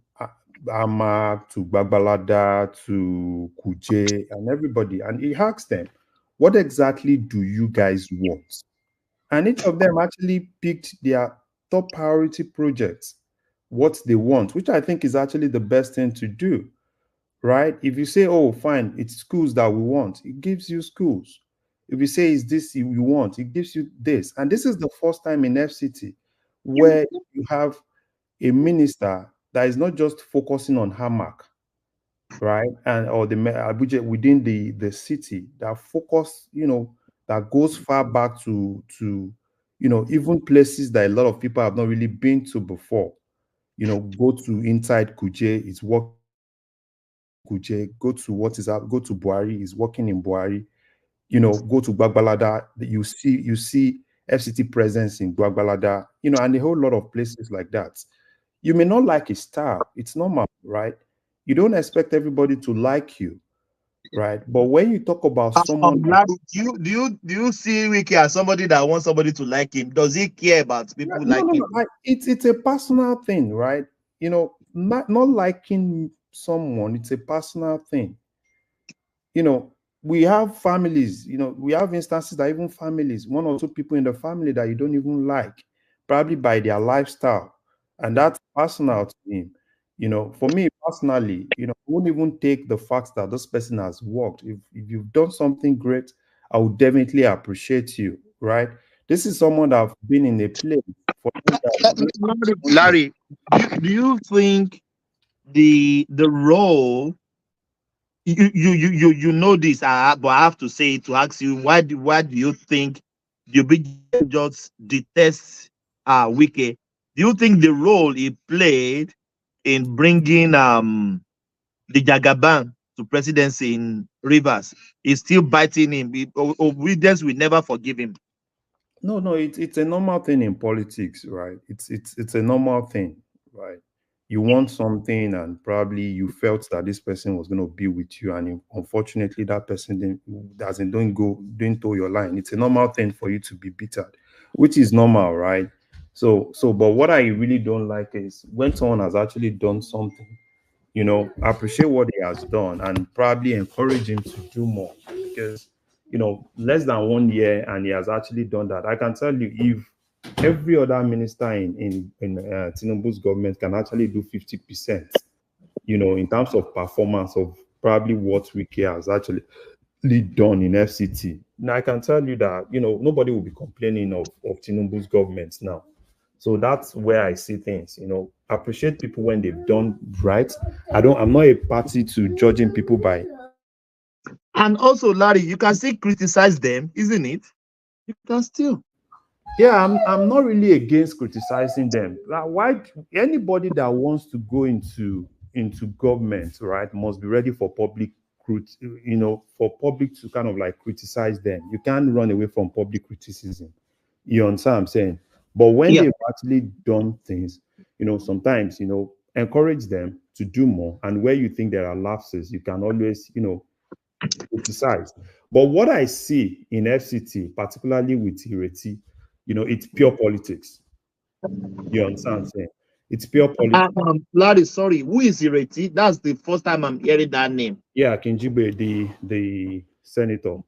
Ama to Bagbalada to Kuje and everybody. And he asked them, what exactly do you guys want? And each of them actually picked their top priority projects, what they want, which I think is actually the best thing to do, right? If you say, oh, fine, it's schools that we want, it gives you schools. If you say it's this you want, it gives you this. And this is the first time in FCT where you have a minister that is not just focusing on Hamak, right? And or the Abuja within the city, that focus, that goes far back to even places that a lot of people have not really been to before. Go to inside Kuje, it's working Kuje, go to go to Buhari, is working in Buhari, go to Gbagbalada, you see FCT presence in Gbagbalada, and a whole lot of places like that. You may not like his style, it's normal, right? You don't expect everybody to like you, right? But when you talk about someone, do you see Wike as somebody that wants somebody to like him? Does he care about people liking him? It's a personal thing, right? Not liking someone, it's a personal thing. We have families, we have instances that even families, one or two people in the family that you don't even like, probably by their lifestyle, and that's personal to him. You know, for me personally, you know, I won't even take the fact that this person has worked. If you've done something great, I would definitely appreciate you, right? This is someone that I've been in a place for long time. Larry, do you think the role you know this, but I have to say it to ask you why do you think the obedient just detests Wike? Do you think the role he played in bringing the Jagaban to presidency in Rivers is still biting him? Obedience will never forgive him. No, it's a normal thing in politics, right? It's a normal thing, right? You want something, and probably you felt that this person was going to be with you, and unfortunately, that person didn't toe your line. It's a normal thing for you to be bitter, which is normal, right? But what I really don't like is when someone has actually done something, you know, appreciate what he has done and probably encourage him to do more, because you know, less than 1 year and he has actually done that. I can tell you, if every other minister in Tinubu's government can actually do 50%, you know, in terms of performance of probably what Wiki has actually done in FCT. Now I can tell you that, you know, nobody will be complaining of Tinubu's government now. So that's where I see things, you know, appreciate people when they've done right. I'm not a party to judging people by. And also, Larry, you can still criticize them, isn't it? You can still. Yeah, I'm not really against criticizing them. Like, why anybody that wants to go into government, right, must be ready for public, you know, for public to kind of like criticize them. You can't run away from public criticism. You understand what I'm saying? But when they've actually done things, you know, sometimes, you know, encourage them to do more. And where you think there are lapses, you can always, you know, criticize. But what I see in FCT, particularly with Ireti, you know, it's pure politics. You understand what I'm saying? It's pure politics. Larry, sorry, who is Ireti? That's the first time I'm hearing that name. Yeah, Kinjibe, the senator.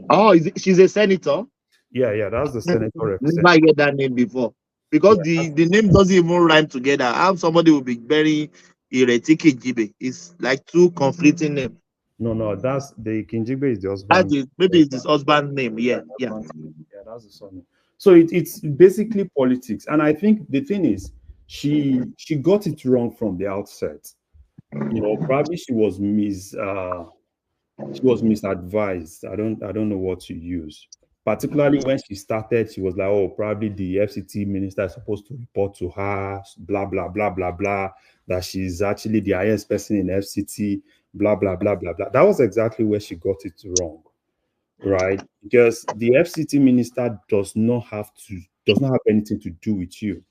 Oh, she's a senator? Yeah, that's the senator representative. Never heard that name before. Because the name doesn't even rhyme together. How somebody will be very Ireti Kinjibe? It's like two conflicting names. No, that's the Kinjibe is the husband. Maybe it's his husband's name. Yeah, that's the son. So it's basically politics, and I think the thing is, she got it wrong from the outset. You know, probably she was misadvised. I don't know what to use. Particularly when she started, she was like, "Oh, probably the FCT minister is supposed to report to her, blah blah blah blah blah. That she's actually the highest person in FCT, blah blah blah blah blah." That was exactly where she got it wrong, right? Because the FCT minister does not have anything to do with you,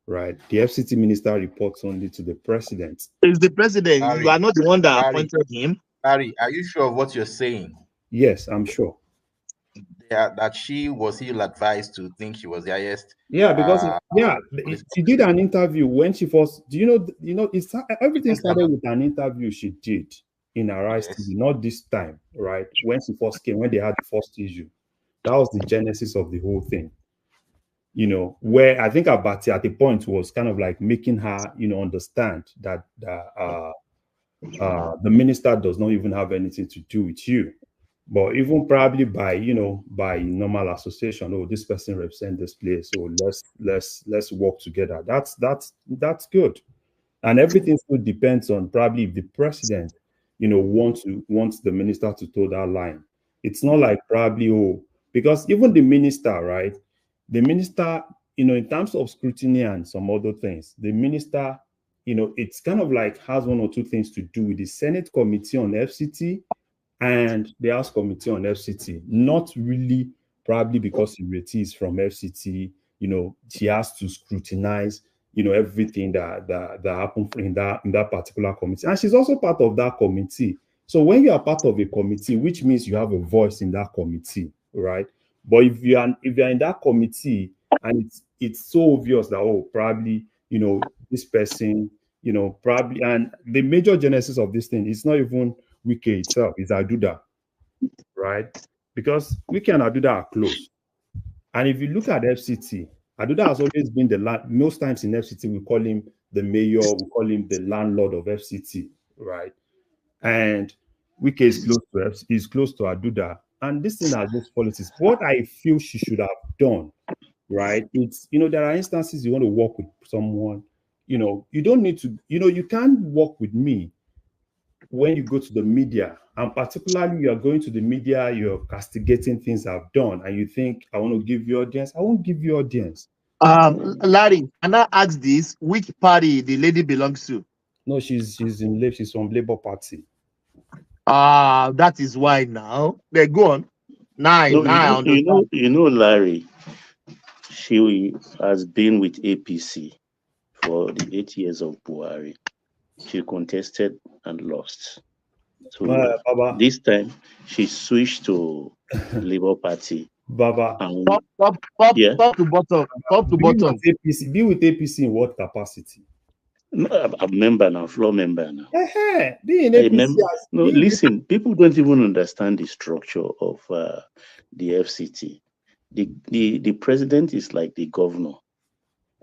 right? The FCT minister reports only to the president. It's the president. Larry, you are not the one that appointed him. Larry, are you sure of what you're saying? Yes, I'm sure. That she was ill-advised to think she was the highest. Yeah, because she did an interview when she first. Do you know? It's everything started with an interview she did in Arise TV, not this time, right? When she first came, when they had the first issue, that was the genesis of the whole thing. You know, where I think Abati at the point was kind of like making her, you know, understand that the minister does not even have anything to do with you. But even probably by normal association, oh, this person represents this place, so let's work together. That's good. And everything still depends on probably if the president, you know, wants the minister to toe that line. It's not like probably, because even the minister, right? The minister, you know, in terms of scrutiny and some other things, the minister, you know, it's kind of like has one or two things to do with the Senate Committee on FCT and the House Committee on FCT. Not really probably because Ireti is from FCT, you know, she has to scrutinize, you know, everything that happened in that particular committee. And she's also part of that committee. So when you are part of a committee, which means you have a voice in that committee, right? But if you are in that committee and it's so obvious that, probably, you know, this person, you know, probably, and the major genesis of this thing is not even Wike itself, it's Aduda, right? Because Wike and Aduda are close. And if you look at FCT, Aduda has always been most times in FCT, we call him the mayor, we call him the landlord of FCT, right? And Wike is close to Aduda. And this thing has those policies. What I feel she should have done, right? It's, there are instances you want to work with someone, you don't need to, you can't work with me when you go to the media, and particularly you are going to the media, you're castigating things I've done, and you think I want to give you audience. I won't give you audience. Larry, can I ask this? Which party the lady belongs to? No, she's from Labour Party. That is why now. They go on. No, Nine. Larry, she has been with APC for the 8 years of Buhari. She contested and lost. So this time she switched to Labour Party. Baba, top to bottom. Top to bottom. Be with APC in what capacity? No, I'm a member now, floor member now. Being APC listen, people don't even understand the structure of the FCT. The president is like the governor,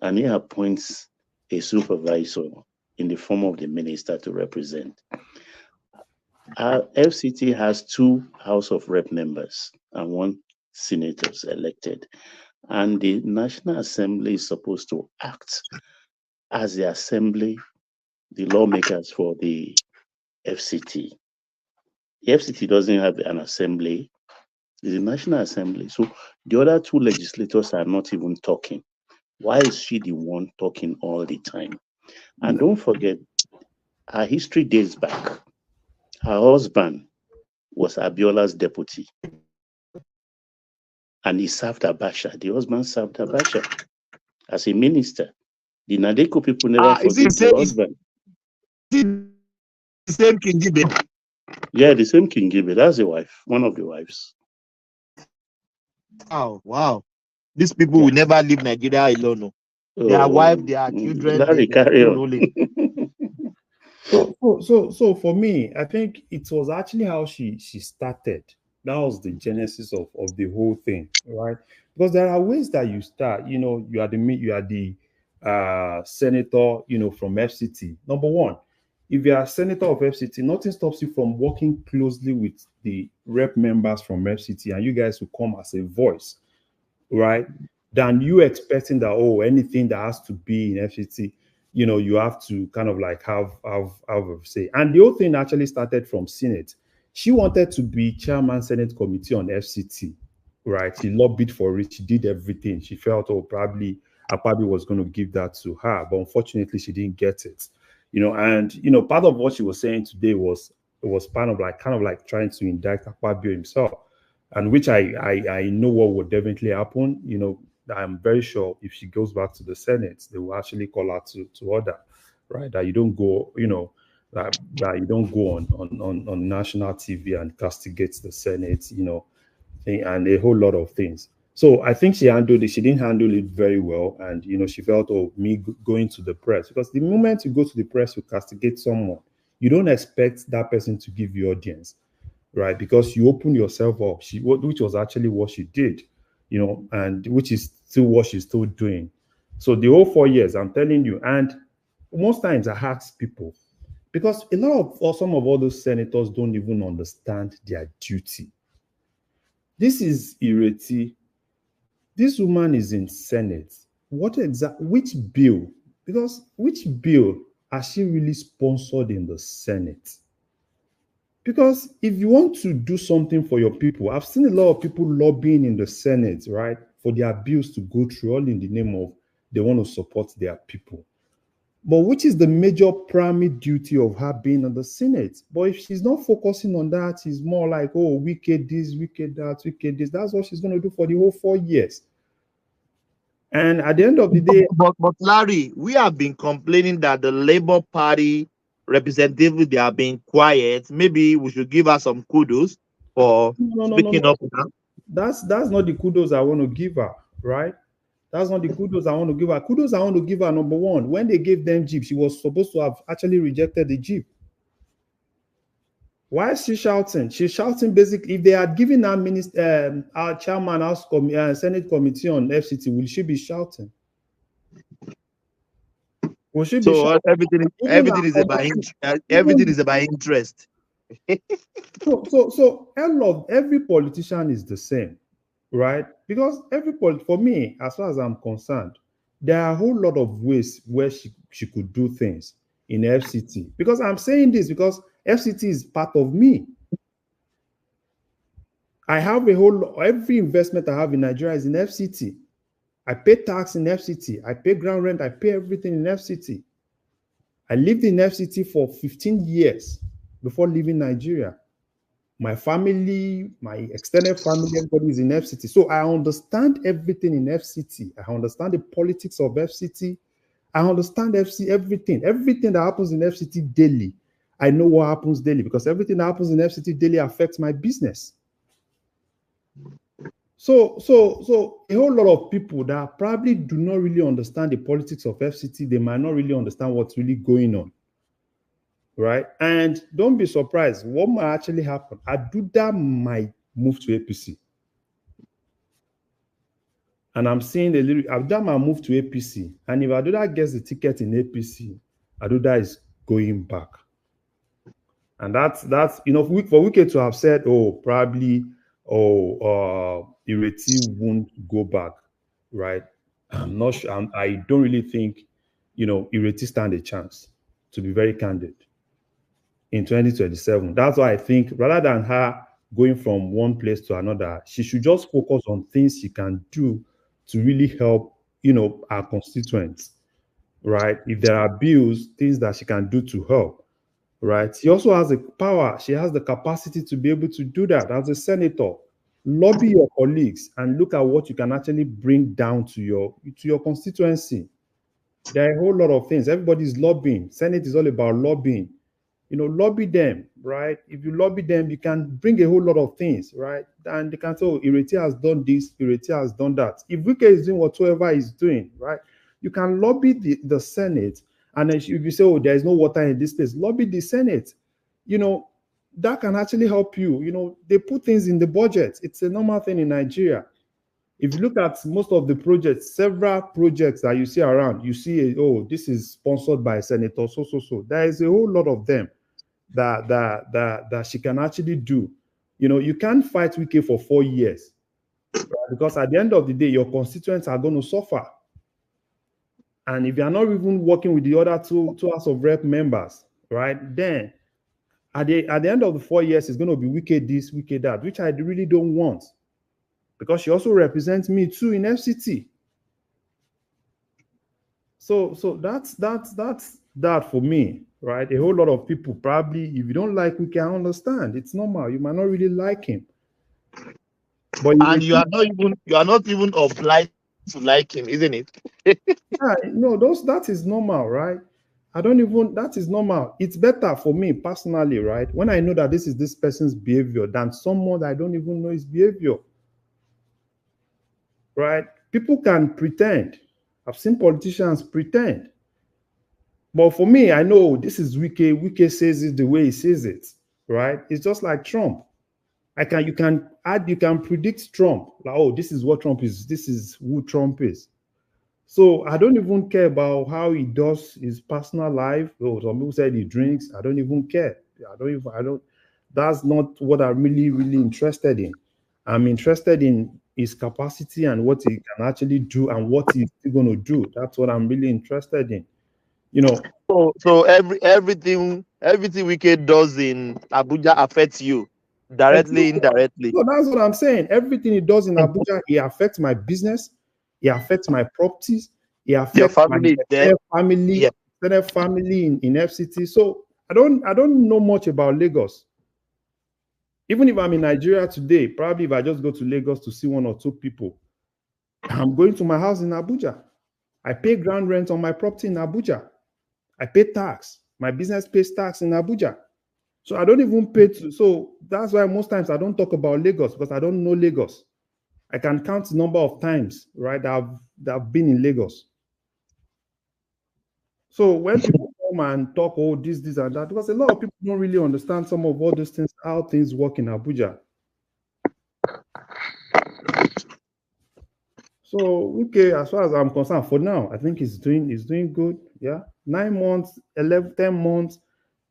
and he appoints a supervisor in the form of the minister to represent. Our FCT has 2 House of Rep members and 1 senators elected, and the National Assembly is supposed to act as the assembly, the lawmakers for the FCT. The FCT doesn't have an assembly, it's the National Assembly. So the other 2 legislators are not even talking. Why is she the one talking all the time? And don't forget, her history dates back. Her husband was Abiola's deputy, and he served Abacha. The husband served Abacha as a minister. The Nadeko people never forget the husband. The same King Gibe? Yeah, the same King Gibe. That's the wife, one of the wives. Wow. These people will never leave Nigeria alone. No. Their wife, their children, Larry, they are still rolling. So for me, I think it was actually how she started. That was the genesis of the whole thing, right? Because there are ways that you start. You are the senator, from FCT. Number one, if you are a senator of FCT, nothing stops you from working closely with the rep members from FCT, and you guys will come as a voice, right? Than you expecting that, anything that has to be in FCT, you have to kind of like have a say. And the whole thing actually started from Senate. She wanted to be chairman Senate Committee on FCT, right? She lobbied for it. She did everything. She felt, probably Akpabio was going to give that to her, but unfortunately she didn't get it. And part of what she was saying today was kind of like trying to indict Akpabio himself, and which I know what would definitely happen. I'm very sure if she goes back to the Senate, they will actually call her to order, right? That you don't go, that you don't go on national TV and castigate the Senate, and a whole lot of things. So I think she handled it. She didn't handle it very well, and she felt, me going to the press, because the moment you go to the press to castigate someone, you don't expect that person to give you audience, right? Because you open yourself up. Which was actually what she did. And which is still what she's still doing. So the whole 4 years, I'm telling you, and most times I ask people, because some of all those senators don't even understand their duty. This is Ireti. This woman is in Senate. Which bill? Because which bill has she really sponsored in the Senate? Because if you want to do something for your people, I've seen a lot of people lobbying in the Senate, right, for their bills to go through, all in the name of they want to support their people. But which is the major primary duty of her being in the Senate? But if she's not focusing on that, she's more like, wicked this, wicked that, wicked this. That's what she's going to do for the whole 4 years. And at the end of the day... But Larry, we have been complaining that the Labour Party representatives, they are being quiet. Maybe we should give her some kudos for speaking up now. That's not the kudos I want to give her, right? That's not the kudos I want to give her. Kudos I want to give her, number one, when they gave them Jeep, she was supposed to have actually rejected the Jeep. Why is she shouting? She's shouting basically, if they had given her our chairman, Senate Committee on FCT, will she be shouting? Will she be So shocked? everything is about everything is about interest. So every politician is the same, right? Because for me, as far as I'm concerned, there are a whole lot of ways where she could do things in FCT. Because I'm saying this because FCT is part of me. I have every investment I have in Nigeria is in FCT. I pay tax in FCT. I pay ground rent. I pay everything in FCT. I lived in FCT for 15 years before leaving Nigeria. My family, my extended family, everybody is in FCT. So I understand everything in FCT. I understand the politics of FCT. I understand everything that happens in FCT daily. I know what happens daily because everything that happens in FCT daily affects my business. So a whole lot of people that probably do not really understand the politics of FCT, they might not really understand what's really going on. Right? And don't be surprised. What might actually happen? Aduda might move to APC. And I'm seeing Aduda might move to APC. And if Aduda gets the ticket in APC, Aduda is going back. And that's for Wike to have said, probably, Ireti won't go back, right? I'm not sure. I don't really think, Ireti stand a chance, to be very candid, in 2027. That's why I think rather than her going from one place to another, she should just focus on things she can do to really help, our constituents, right? If there are bills, things that she can do to help, right? She also has the power. She has the capacity to be able to do that as a senator. Lobby your colleagues and look at what you can actually bring down to your constituency. There are a whole lot of things. Everybody's lobbying. Senate is all about lobbying. Lobby them, right? If you lobby them, you can bring a whole lot of things, right? And they can say, Ireti has done this, Ireti has done that. If Wike is doing whatsoever he's doing, right? You can lobby the Senate. And then if you say, there's no water in this place, lobby the Senate. That can actually help you. They put things in the budget. It's a normal thing in Nigeria. If you look at most of the projects, several projects that you see around, you see, this is sponsored by Senator so. There is a whole lot of them that she can actually do. You can't fight Wike for 4 years, right? Because at the end of the day, your constituents are going to suffer. And if you are not even working with the other two House of Rep members, right, then at the end of the 4 years, it's going to be Wike this, Wike that, which I really don't want. Because she also represents me too in FCT. So that's that for me, right? A whole lot of people probably, if you don't like Wike, I understand. It's normal. You might not really like him. But you are not even obliged to like him, isn't it? Yeah, no, that is normal, right? That is normal. It's better for me personally, right? When I know that this is this person's behavior than someone that I don't even know his behavior, right? People can pretend. I've seen politicians pretend. But for me, I know this is Wike. Wike says it the way he says it, right? It's just like Trump. You can predict Trump. Like, this is what Trump is. This is who Trump is. So I don't even care about how he does his personal life. Some people said he drinks. I don't even care. That's not what I'm really, really interested in. I'm interested in his capacity and what he can actually do and what he's going to do. That's what I'm really interested in. So everything Wike does in Abuja affects you directly, indirectly. So that's what I'm saying. Everything he does in Abuja, it affects my business. It affects my properties. It affects my extended family in FCT. So I don't know much about Lagos. Even if I'm in Nigeria today, probably if I just go to Lagos to see one or two people, I'm going to my house in Abuja. I pay ground rent on my property in Abuja. I pay tax. My business pays tax in Abuja. So I don't even pay so that's why most times I don't talk about Lagos because I don't know Lagos. I can count the number of times, right, that I've been in Lagos. So when people come and talk, this and that, because a lot of people don't really understand some of all those things, how things work in Abuja. So, okay, as far as I'm concerned, for now, I think he's doing good. Yeah, 9 months, 11, 10 months.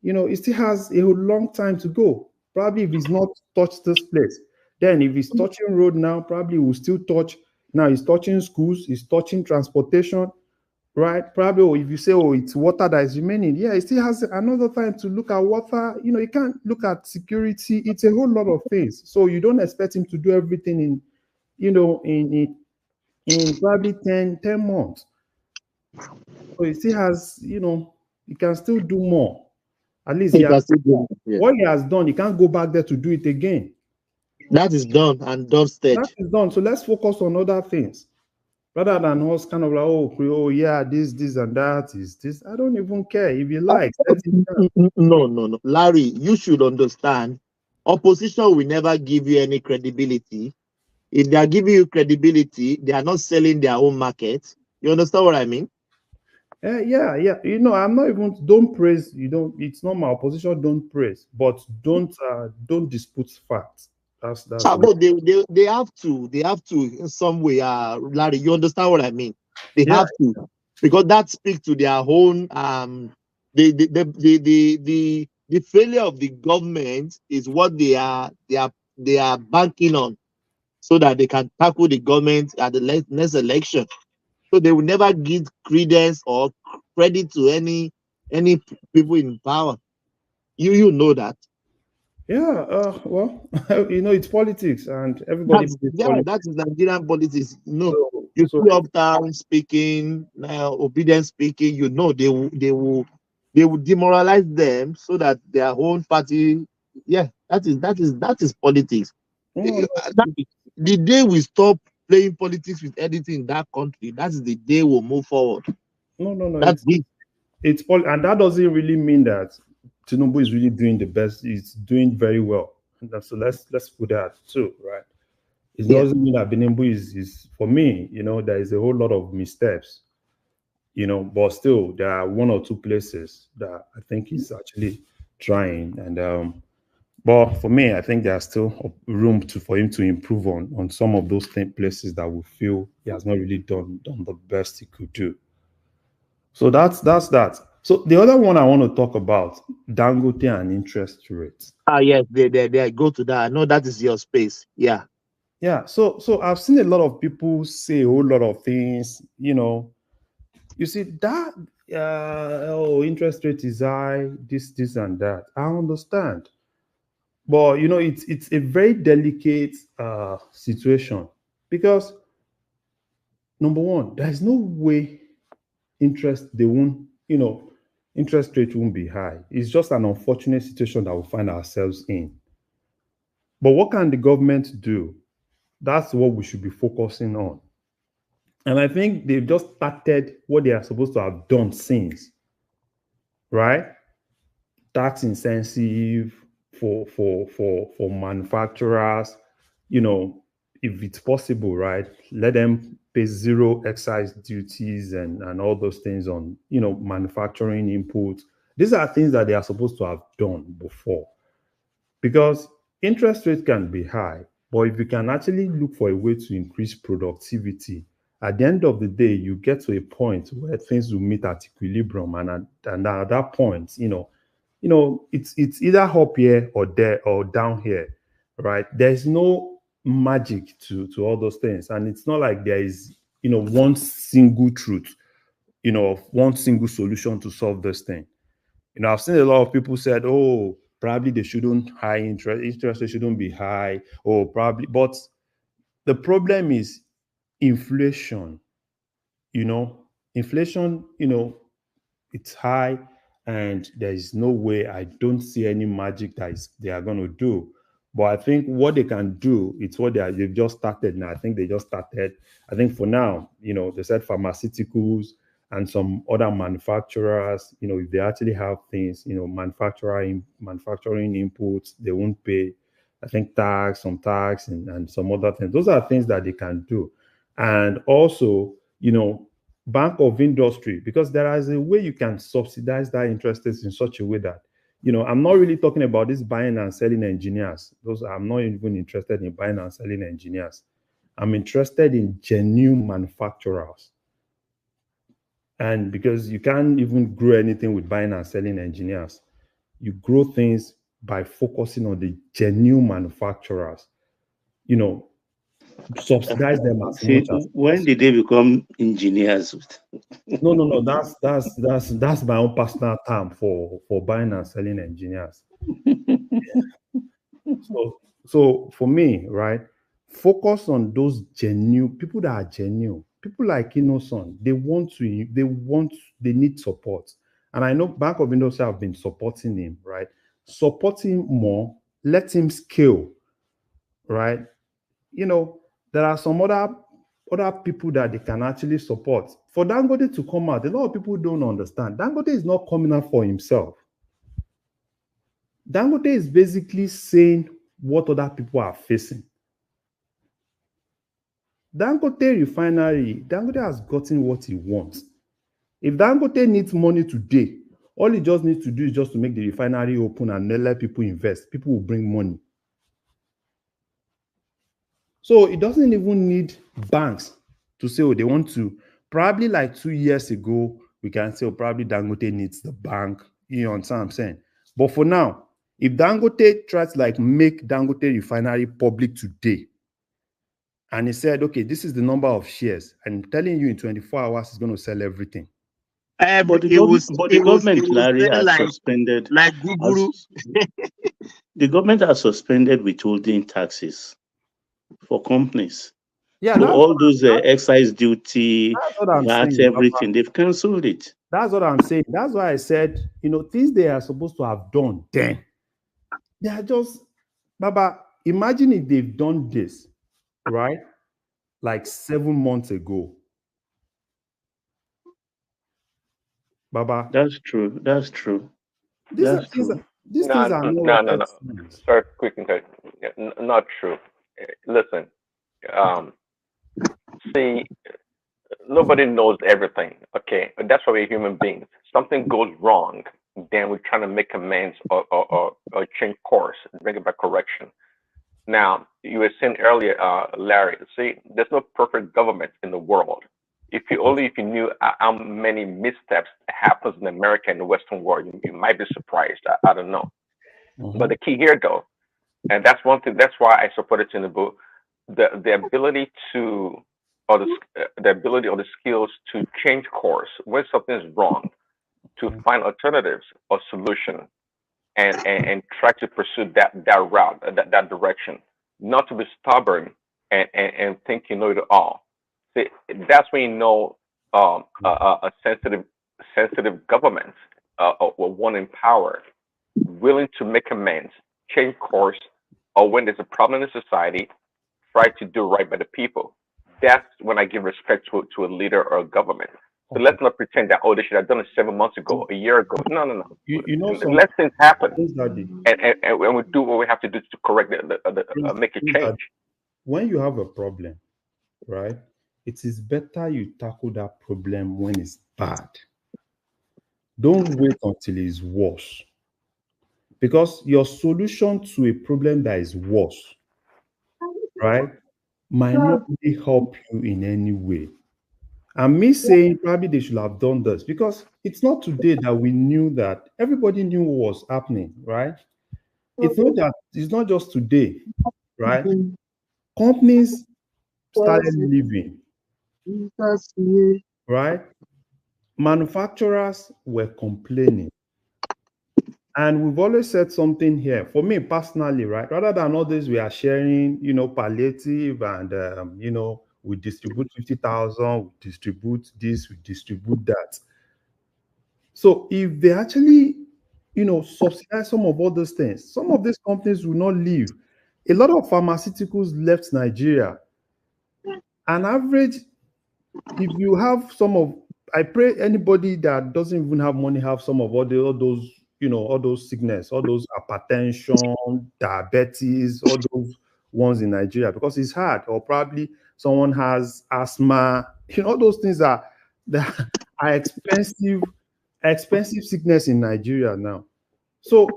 It still has a long time to go. Probably if he's not touched this place, then if he's touching road now, probably will still touch. Now he's touching schools, he's touching transportation, right? Probably if you say, oh, it's water that is remaining, yeah, it still has another time to look at water. You can't look at security. It's a whole lot of things. So you don't expect him to do everything in probably 10 months. So it still has, he can still do more. At least what he has done, he can't go back there to do it again. That is done and dusted. That is done. So let's focus on other things rather than us kind of like, oh yeah, this and that is this. I don't even care if you like. No, Larry, you should understand. Opposition will never give you any credibility. If they are giving you credibility, they are not selling their own market. You understand what I mean? Yeah. I'm not even. Don't praise. It's not my opposition. Don't praise, but don't dispute facts. That's but they have to in some way. Larry, you understand what I mean? They have to, because that speaks to their own the failure of the government is what they are banking on, so that they can tackle the government at the next election. So they will never give credence or credit to any people in power. You know that. Yeah, well, it's politics, and everybody. That is Nigerian politics. You see Uptown speaking, Obedient speaking. They will demoralize them so that their own party. Yeah, that is politics. The day we stop playing politics with anything in that country, that is the day we'll move forward. No. That's it. It's and that doesn't really mean that Tinubu is really doing the best. He's doing very well. So let's put that too, right? It doesn't mean that Tinubu is for me. There is a whole lot of missteps. But still there are one or two places that I think he's actually trying. And but for me, I think there's still room for him to improve on some of those places that we feel he has not really done the best he could do. So that's that. So the other one I want to talk about, Dangote and interest rates. Yes, they go to that. I know that is your space. Yeah. Yeah. So I've seen a lot of people say a whole lot of things. You see that interest rate is high, this and that. I understand, but it's a very delicate situation, because number one, there is no way interest rate won't be high. It's just an unfortunate situation that we find ourselves in. But what can the government do? That's what we should be focusing on. And I think they've just started what they are supposed to have done since, right? Tax incentive for manufacturers, if it's possible, right? Let them pay zero excise duties and all those things on, manufacturing inputs. These are things that they are supposed to have done before, because interest rate can be high, but if you can actually look for a way to increase productivity, at the end of the day, you get to a point where things will meet at equilibrium, and at that point, it's either up here or there or down here, right? There's no magic to all those things, and it's not like there is one single truth, one single solution to solve this thing. I've seen a lot of people said, oh, probably they shouldn't interest rate shouldn't be high, or probably, but the problem is inflation. Inflation, it's high, and there is no way, I don't see any magic they are going to do. But I think what they can do, it's what they've just started now. I think they just started. I think for now, they said pharmaceuticals and some other manufacturers, if they actually have things, manufacturing inputs, they won't pay, I think, some tax and some other things. Those are things that they can do. And also, Bank of Industry, because there is a way you can subsidize that interest rates in such a way that, I'm not really talking about this buying and selling engineers. I'm not even interested in buying and selling engineers. I'm interested in genuine manufacturers. And because you can't even grow anything with buying and selling engineers, you grow things by focusing on the genuine manufacturers, subsidize them as See, much as when possible. did they become engineers? No. That's my own personal term for buying and selling engineers. So for me, right, focus on those genuine people that are genuine. People like Innocent, they need support. And I know Bank of Industry have been supporting him, right? Support him more, let him scale, right? There are some other people that they can actually support. For Dangote to come out, a lot of people don't understand. Dangote is not coming out for himself. Dangote is basically saying what other people are facing. Dangote refinery, Dangote has gotten what he wants. If Dangote needs money today, all he just needs to do is just to make the refinery open and let people invest. People will bring money. So it doesn't even need banks to say, oh, they want to. Probably like 2 years ago, we can say, oh, probably Dangote needs the bank. You understand what I'm saying? But for now, if Dangote tries to like make Dangote refinery public today, and he said, okay, this is the number of shares, and I'm telling you in 24 hours, he's going to sell everything. But the government, Larry, has suspended. Like Guguru. The government has suspended withholding taxes for companies. Yeah, so all those excise duty, VAT, everything, they've cancelled it. That's what I'm saying. That's why I said, things they are supposed to have done then. They are just, Baba, imagine if they've done this, right? Like 7 months ago. Baba. That's true. That's true. These things are no. Sorry, quick and quick. Not true. Listen, see, nobody knows everything. Okay, but that's why we're human beings. Something goes wrong, then we're trying to make amends or change course, bring about correction. Now, you were saying earlier, Larry. See, there's no perfect government in the world. If you knew how many missteps happens in America and the Western world, you might be surprised. I don't know. Mm-hmm. But the key here, though, and that's one thing. That's why I supported Tinubu, the ability to, or the ability or the skills to change course when something is wrong, to find alternatives or solution, and try to pursue that route, that direction, not to be stubborn and think you know it all. See, that's when you know a sensitive government or one in power willing to make amends, change course, or when there's a problem in society, try to do right by the people. That's when I give respect to a leader or a government. So let's not pretend that, oh, they should have done it 7 months ago, a year ago. No. Let things happen, and we do what we have to do to correct make a change. When you have a problem, right, it is better you tackle that problem when it's bad. Don't wait until it's worse. Because your solution to a problem that is worse, right, might not really help you in any way. And me saying probably they should have done this, because it's not today that we knew that everybody knew what was happening, right? It's not just today, right? Companies started leaving, right? Manufacturers were complaining. And we've always said something here. For me personally, right? Rather than all this, we are sharing, palliative and, we distribute 50,000, we distribute this, we distribute that. So if they actually, subsidize some of all those things, some of these companies will not leave. A lot of pharmaceuticals left Nigeria. On average, if you have I pray anybody that doesn't even have money have some of all those, all those sickness, all those hypertension, diabetes, all those ones in Nigeria, because it's hard. Or probably someone has asthma. All those things are expensive sickness in Nigeria now. So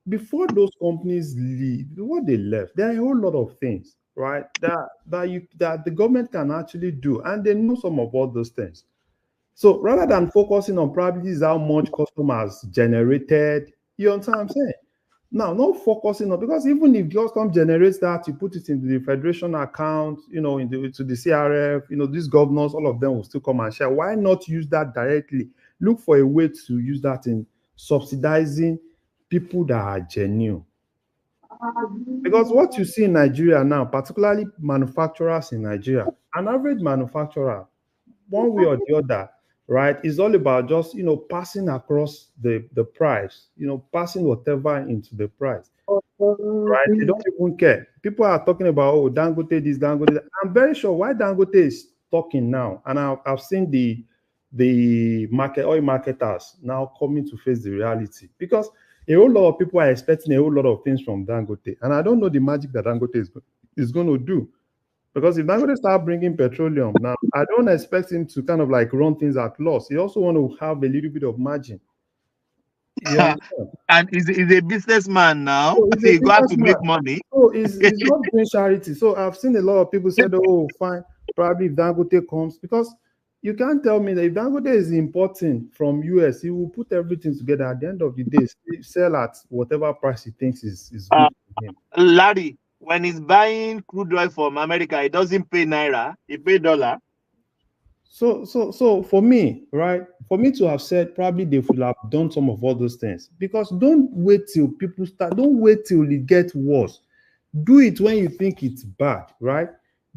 before those companies leave, what they left, there are a whole lot of things, right, that the government can actually do, and they know some of all those things. So rather than focusing on probably this is how much customers generated, you understand what I'm saying? Now, not focusing on, because even if custom generates that, you put it into the federation account, you know, to the CRF, you know, these governors, all of them will still come and share. Why not use that directly? Look for a way to use that in subsidizing people that are genuine. Because what you see in Nigeria now, particularly manufacturers in Nigeria, an average manufacturer, one way or the other, right, is all about just, you know, passing across the price, you know, passing whatever into the price, right? They don't even care. People are talking about, oh, Dangote this, Dangote that. I'm very sure why Dangote is talking now, and I've seen the oil marketers now coming to face the reality, because a whole lot of people are expecting a whole lot of things from Dangote, and I don't know the magic that Dangote is going to do. Because if Dangote start bringing petroleum now, I don't expect him to kind of like run things at loss. He also want to have a little bit of margin. Yeah. And he's a businessman now. So he's a He got to businessman. make money. So he's not doing charity. So I've seen a lot of people say, oh, fine, probably if Dangote comes, because you can't tell me that if Dangote is importing from US, he will put everything together. At the end of the day, sell at whatever price he thinks is good for him. Larry, when he's buying crude oil from America, he doesn't pay naira, he pay dollar. So for me, right, for me to have said probably they would have done some of all those things, because don't wait till people start, don't wait till it gets worse. Do it when you think it's bad, right?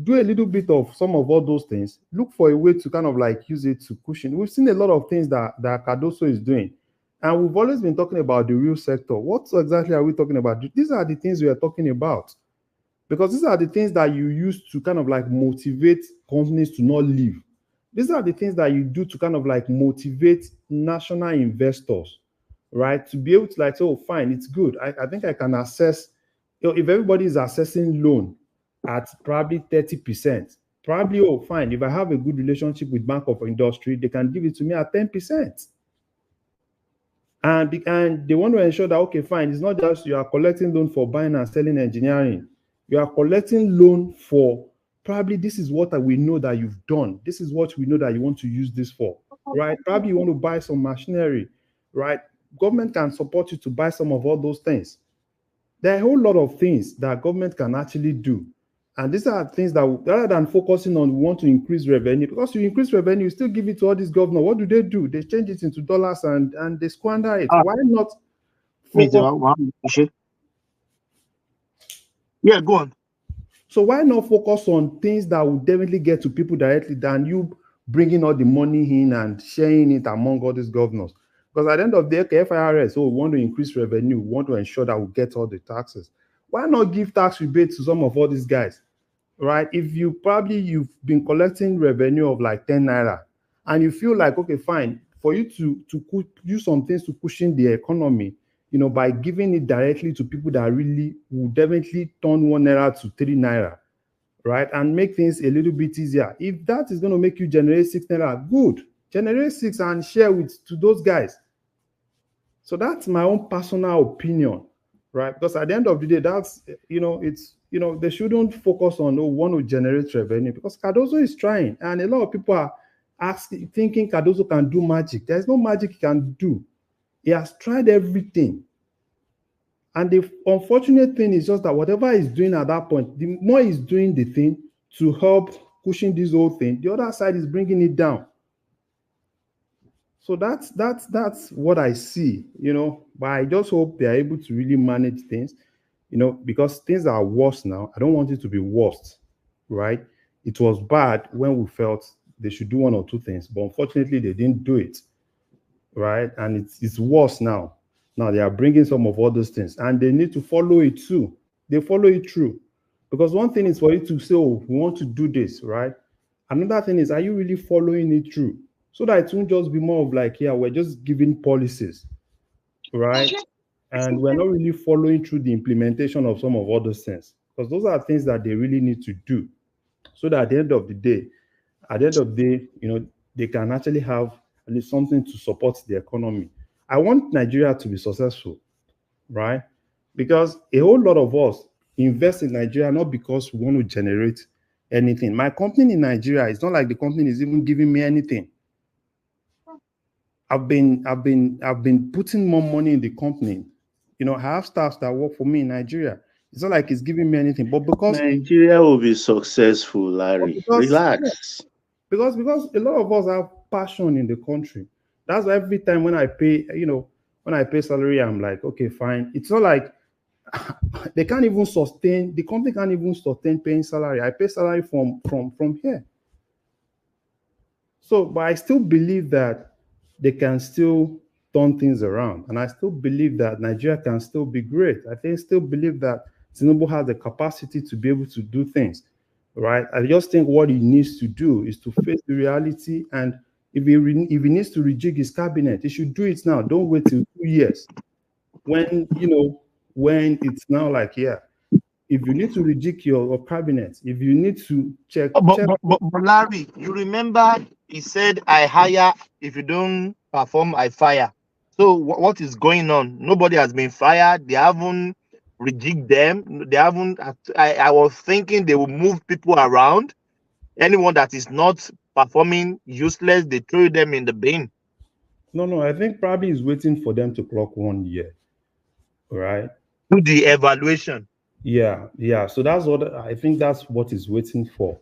Do a little bit of some of all those things. Look for a way to kind of like use it to cushion. We've seen a lot of things that Cardoso is doing, and we've always been talking about the real sector. What exactly are we talking about? These are the things we are talking about, because these are the things that you use to kind of like motivate companies to not leave. These are the things that you do to kind of like motivate national investors, right? To be able to like say, oh, fine, it's good. I think I can assess, you know, if everybody is assessing loan at probably 30%, probably, oh, fine, if I have a good relationship with Bank of Industry, they can give it to me at 10%. And they want to ensure that, okay, fine, it's not just you are collecting loan for buying and selling engineering. You are collecting loan for probably this is what we know that you've done. This is what we know that you want to use this for, right? Probably you want to buy some machinery, right? Government can support you to buy some of all those things. There are a whole lot of things that government can actually do. And these are things that rather than focusing on we want to increase revenue, because you increase revenue, you still give it to all these governors. What do? They change it into dollars and they squander it. Why not focus? Yeah, go on. So why not focus on things that will definitely get to people directly than you bringing all the money in and sharing it among all these governors? Because at the end of the day, FIRS, we want to increase revenue, we want to ensure that we get all the taxes. Why not give tax rebates to some of all these guys, right? If you've been collecting revenue of like 10 naira and you feel like, okay, fine, for you to do some things to cushion the economy, you know, by giving it directly to people that really will definitely turn 1 naira to 3 naira, right? And make things a little bit easier. If that is going to make you generate 6 naira, good. Generate 6 and share to those guys. So that's my own personal opinion, right? Because at the end of the day, that's, you know, it's, you know, they shouldn't focus on want to generate revenue, because Cardoso is trying. And a lot of people are thinking Cardoso can do magic. There's no magic he can do. He has tried everything. And the unfortunate thing is just that whatever he's doing at that point, the more he's doing the thing to help pushing this whole thing, the other side is bringing it down. So that's what I see, you know. But I just hope they're able to really manage things, you know, because things are worse now. I don't want it to be worse, right? It was bad when we felt they should do one or two things, but unfortunately they didn't do it, right? And it's worse now. Now they are bringing some of all those things, and they need to follow it too. They follow it through, because one thing is for you to say, oh, we want to do this, right? Another thing is, are you really following it through? So that it won't just be more of like, yeah, we're just giving policies, right? And we're not really following through the implementation of some of all those things, because those are things that they really need to do, so that at the end of the day, you know, they can actually have at least something to support the economy. I want Nigeria to be successful, right? Because a whole lot of us invest in Nigeria not because we want to generate anything. My company in Nigeria, it's not like the company is even giving me anything. I've been putting more money in the company. You know, I have staff that work for me in Nigeria. It's not like it's giving me anything, but because Nigeria will be successful, Larry. Relax. Because a lot of us have passion in the country. That's why every time when I pay, when I pay salary, I'm like, okay, fine. It's not like they can't even sustain, the company can't even sustain paying salary. I pay salary from here. So, but I still believe that they can still turn things around. And I still believe that Nigeria can still be great. I still believe that Tinubu has the capacity to be able to do things, right? I just think what he needs to do is to face the reality. And if he needs to rejig his cabinet, he should do it now. Don't wait till 2 years. When it's now like, yeah, if you need to rejig your cabinet, if you need to check. But Larry, you remember he said, I hire, if you don't perform, I fire. So what is going on? Nobody has been fired. They haven't rejigged them. They haven't. I was thinking they will move people around. Anyone that is not performing useless, they throw them in the bin. No, I think probably he's waiting for them to clock 1 year, right? Do the evaluation. Yeah. So that's what I think. That's what he's waiting for,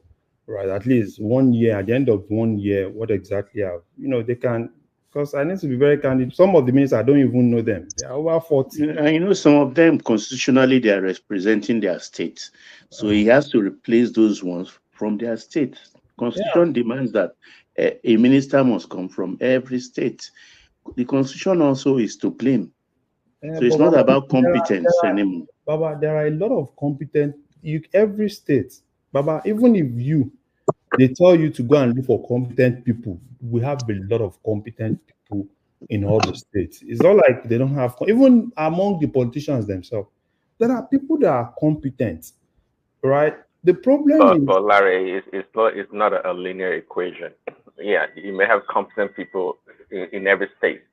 right? At least 1 year. At the end of 1 year, what exactly have they can? Because I need to be very candid. Some of the ministers, I don't even know them. They are over 40. And some of them constitutionally they are representing their states, so he has to replace those ones from their state. Constitution demands that a minister must come from every state. The constitution also is to blame. So it's not about competence anymore. Baba, there are a lot of competent. Every state, Baba, even if they tell you to go and look for competent people, we have a lot of competent people in all the states. It's not like they don't have, even among the politicians themselves, there are people that are competent, right? The problem is, but Larry, it's not a linear equation. Yeah, you may have competent people in every state.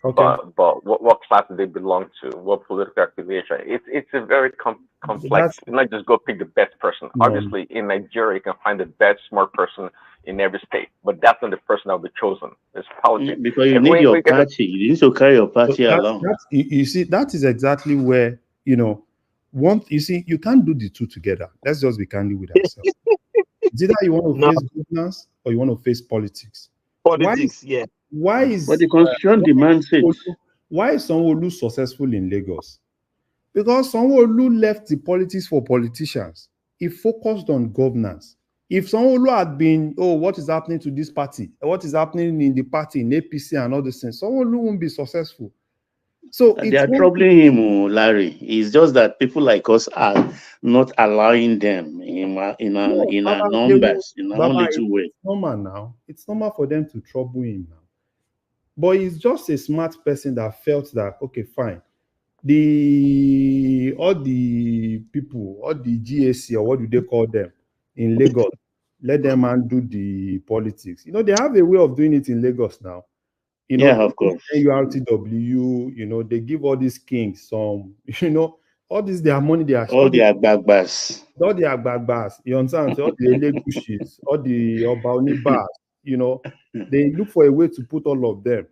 Okay. But what class do they belong to? What political affiliation? It's a very complex. You not just go pick the best person. No. Obviously, in Nigeria, you can find the best smart person in every state, but that's not the person that will be chosen. It's politics. Because you need your party. You need to carry your party along. You see, that is exactly where you can't do the two together. Let's just be candid with ourselves. It's either you want to face governance or you want to face politics. Politics, Why is but the constitution demands it? Why is Sanwo-Olu successful in Lagos? Because Sanwo-Olu left the politics for politicians. He focused on governance. If Sanwo-Olu had been, what is happening to this party? What is happening in the party, in APC and all these things, Sanwo-Olu won't be successful. So they are troubling him, Larry. It's just that people like us are not allowing them in our numbers, in our own little way. It's normal now. It's normal for them to trouble him now. But he's just a smart person that felt that, okay, fine. All the people, all the GAC, or what do they call them, in Lagos, let them undo the politics. They have a way of doing it in Lagos now. Of course. URTW, they give all these kings some, all this their money, they are all their bagbas. All their bagbas, you understand? All the Elegushis, all the Obaoni bars, they look for a way to put all of them.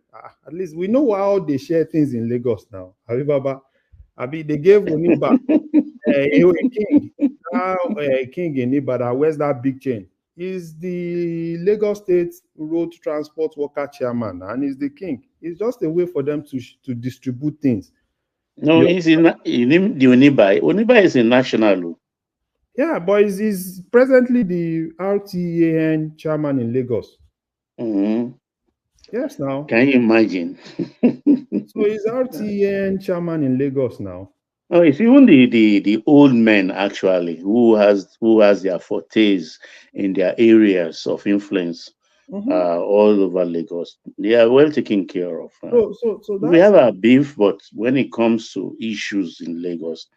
At least we know how they share things in Lagos now. They gave Oniba a king in Ibadan. Where's that big chain? He's the Lagos State Road Transport Worker Chairman, and he's the king. It's just a way for them to distribute things. No, he's in the Oniba. Oniba is a national. Yeah, but he's presently the RTAN chairman in Lagos. Mm-hmm. Yes, now. Can you imagine? So he's RTAN chairman in Lagos now. Oh, it's even the old men actually who has their fortes in their areas of influence all over Lagos. They are well taken care of. So we have our beef, but when it comes to issues in Lagos,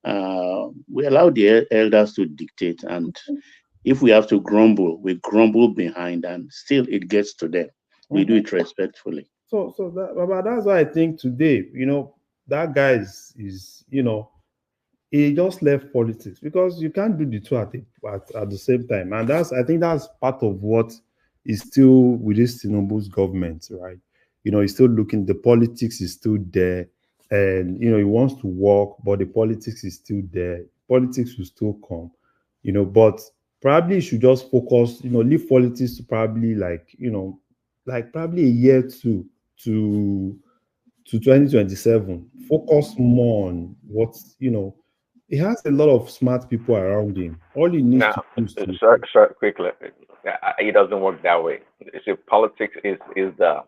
we allow the elders to dictate, and if we have to grumble, we grumble behind, and still it gets to them. We do it respectfully. So that's why I think today, that guy is he just left politics, because you can't do the two at the same time, and I think that's part of what is still with this Tinubu's government, right? he's still looking, the politics is still there. And, he wants to work, but the politics is still there. Politics will still come, but probably you should just focus, leave politics to probably like probably a year to 2027. Focus more on what, he has a lot of smart people around him. All he needs to Now, do is to sorry, quickly, it doesn't work that way. See, politics is the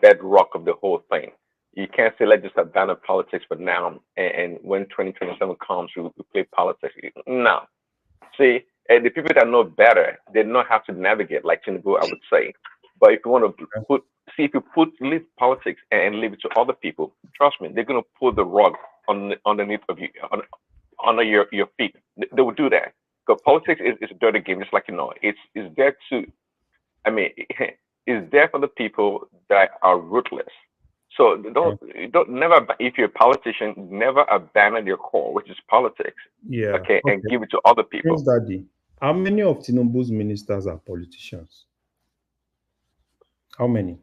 bedrock of the whole thing. You can't say let's just abandon politics for now, and when 2027 comes, we play politics. No, see, the people that know better, they don't have to navigate like Tinubu, I would say. But if you want to if you leave politics and leave it to other people, trust me, they're gonna pull the rug underneath of you, under your feet. They will do that. Because politics is a dirty game, just like it's there to, I mean, it's there for the people that are ruthless. So don't never, if you're a politician, never abandon your core, which is politics. Yeah. Okay, and give it to other people. Prince Daddy, how many of Tinubu's ministers are politicians? How many?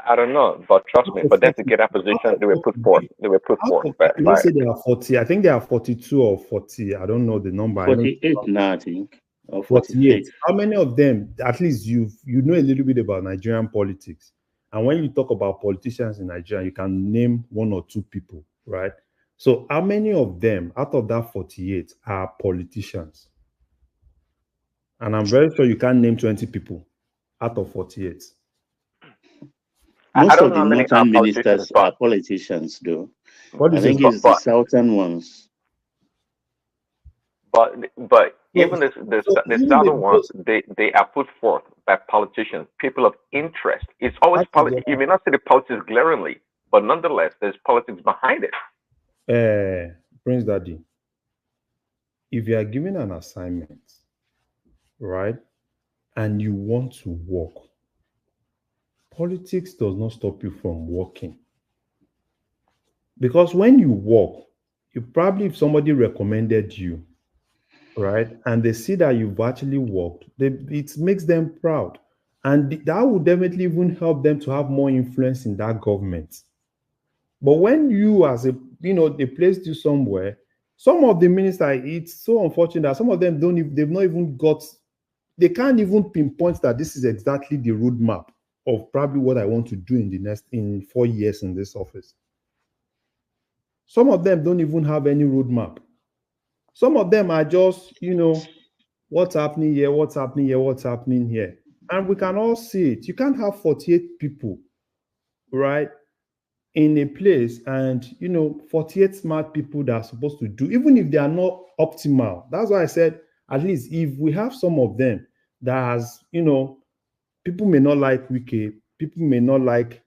I don't know, but trust me, for them to get that position, they were put forth. They were put forth by. Let's say they are 40. I think they are 42 or 40. I don't know the number. 48 now, I think, or 48. How many of them, at least you know a little bit about Nigerian politics? And when you talk about politicians in Nigeria, you can name one or two people, right? So how many of them out of that 48 are politicians? And I'm very sure you can't name 20 people out of 48. Most of the northern ministers are politicians, though. I think it's the southern ones. But even the southern ones, they are put forth by politicians, people of interest. It's always politics. You may not see the politics glaringly, but nonetheless, there's politics behind it. Prince Daddy, if you are given an assignment, right, and you want to work, politics does not stop you from working. Because when you work, you probably, if somebody recommended you, right, and they see that you've actually worked, it makes them proud. And that would definitely even help them to have more influence in that government. But when you, as they placed you somewhere, some of the ministers, it's so unfortunate that some of them they can't even pinpoint that this is exactly the roadmap of probably what I want to do in 4 years in this office. Some of them don't even have any roadmap. Some of them are just, what's happening here, what's happening here, what's happening here. And we can all see it. You can't have 48 people, right, in a place and, 48 smart people that are supposed to do, even if they are not optimal. That's why I said, at least if we have some of them that has, people may not like Wike, people may not like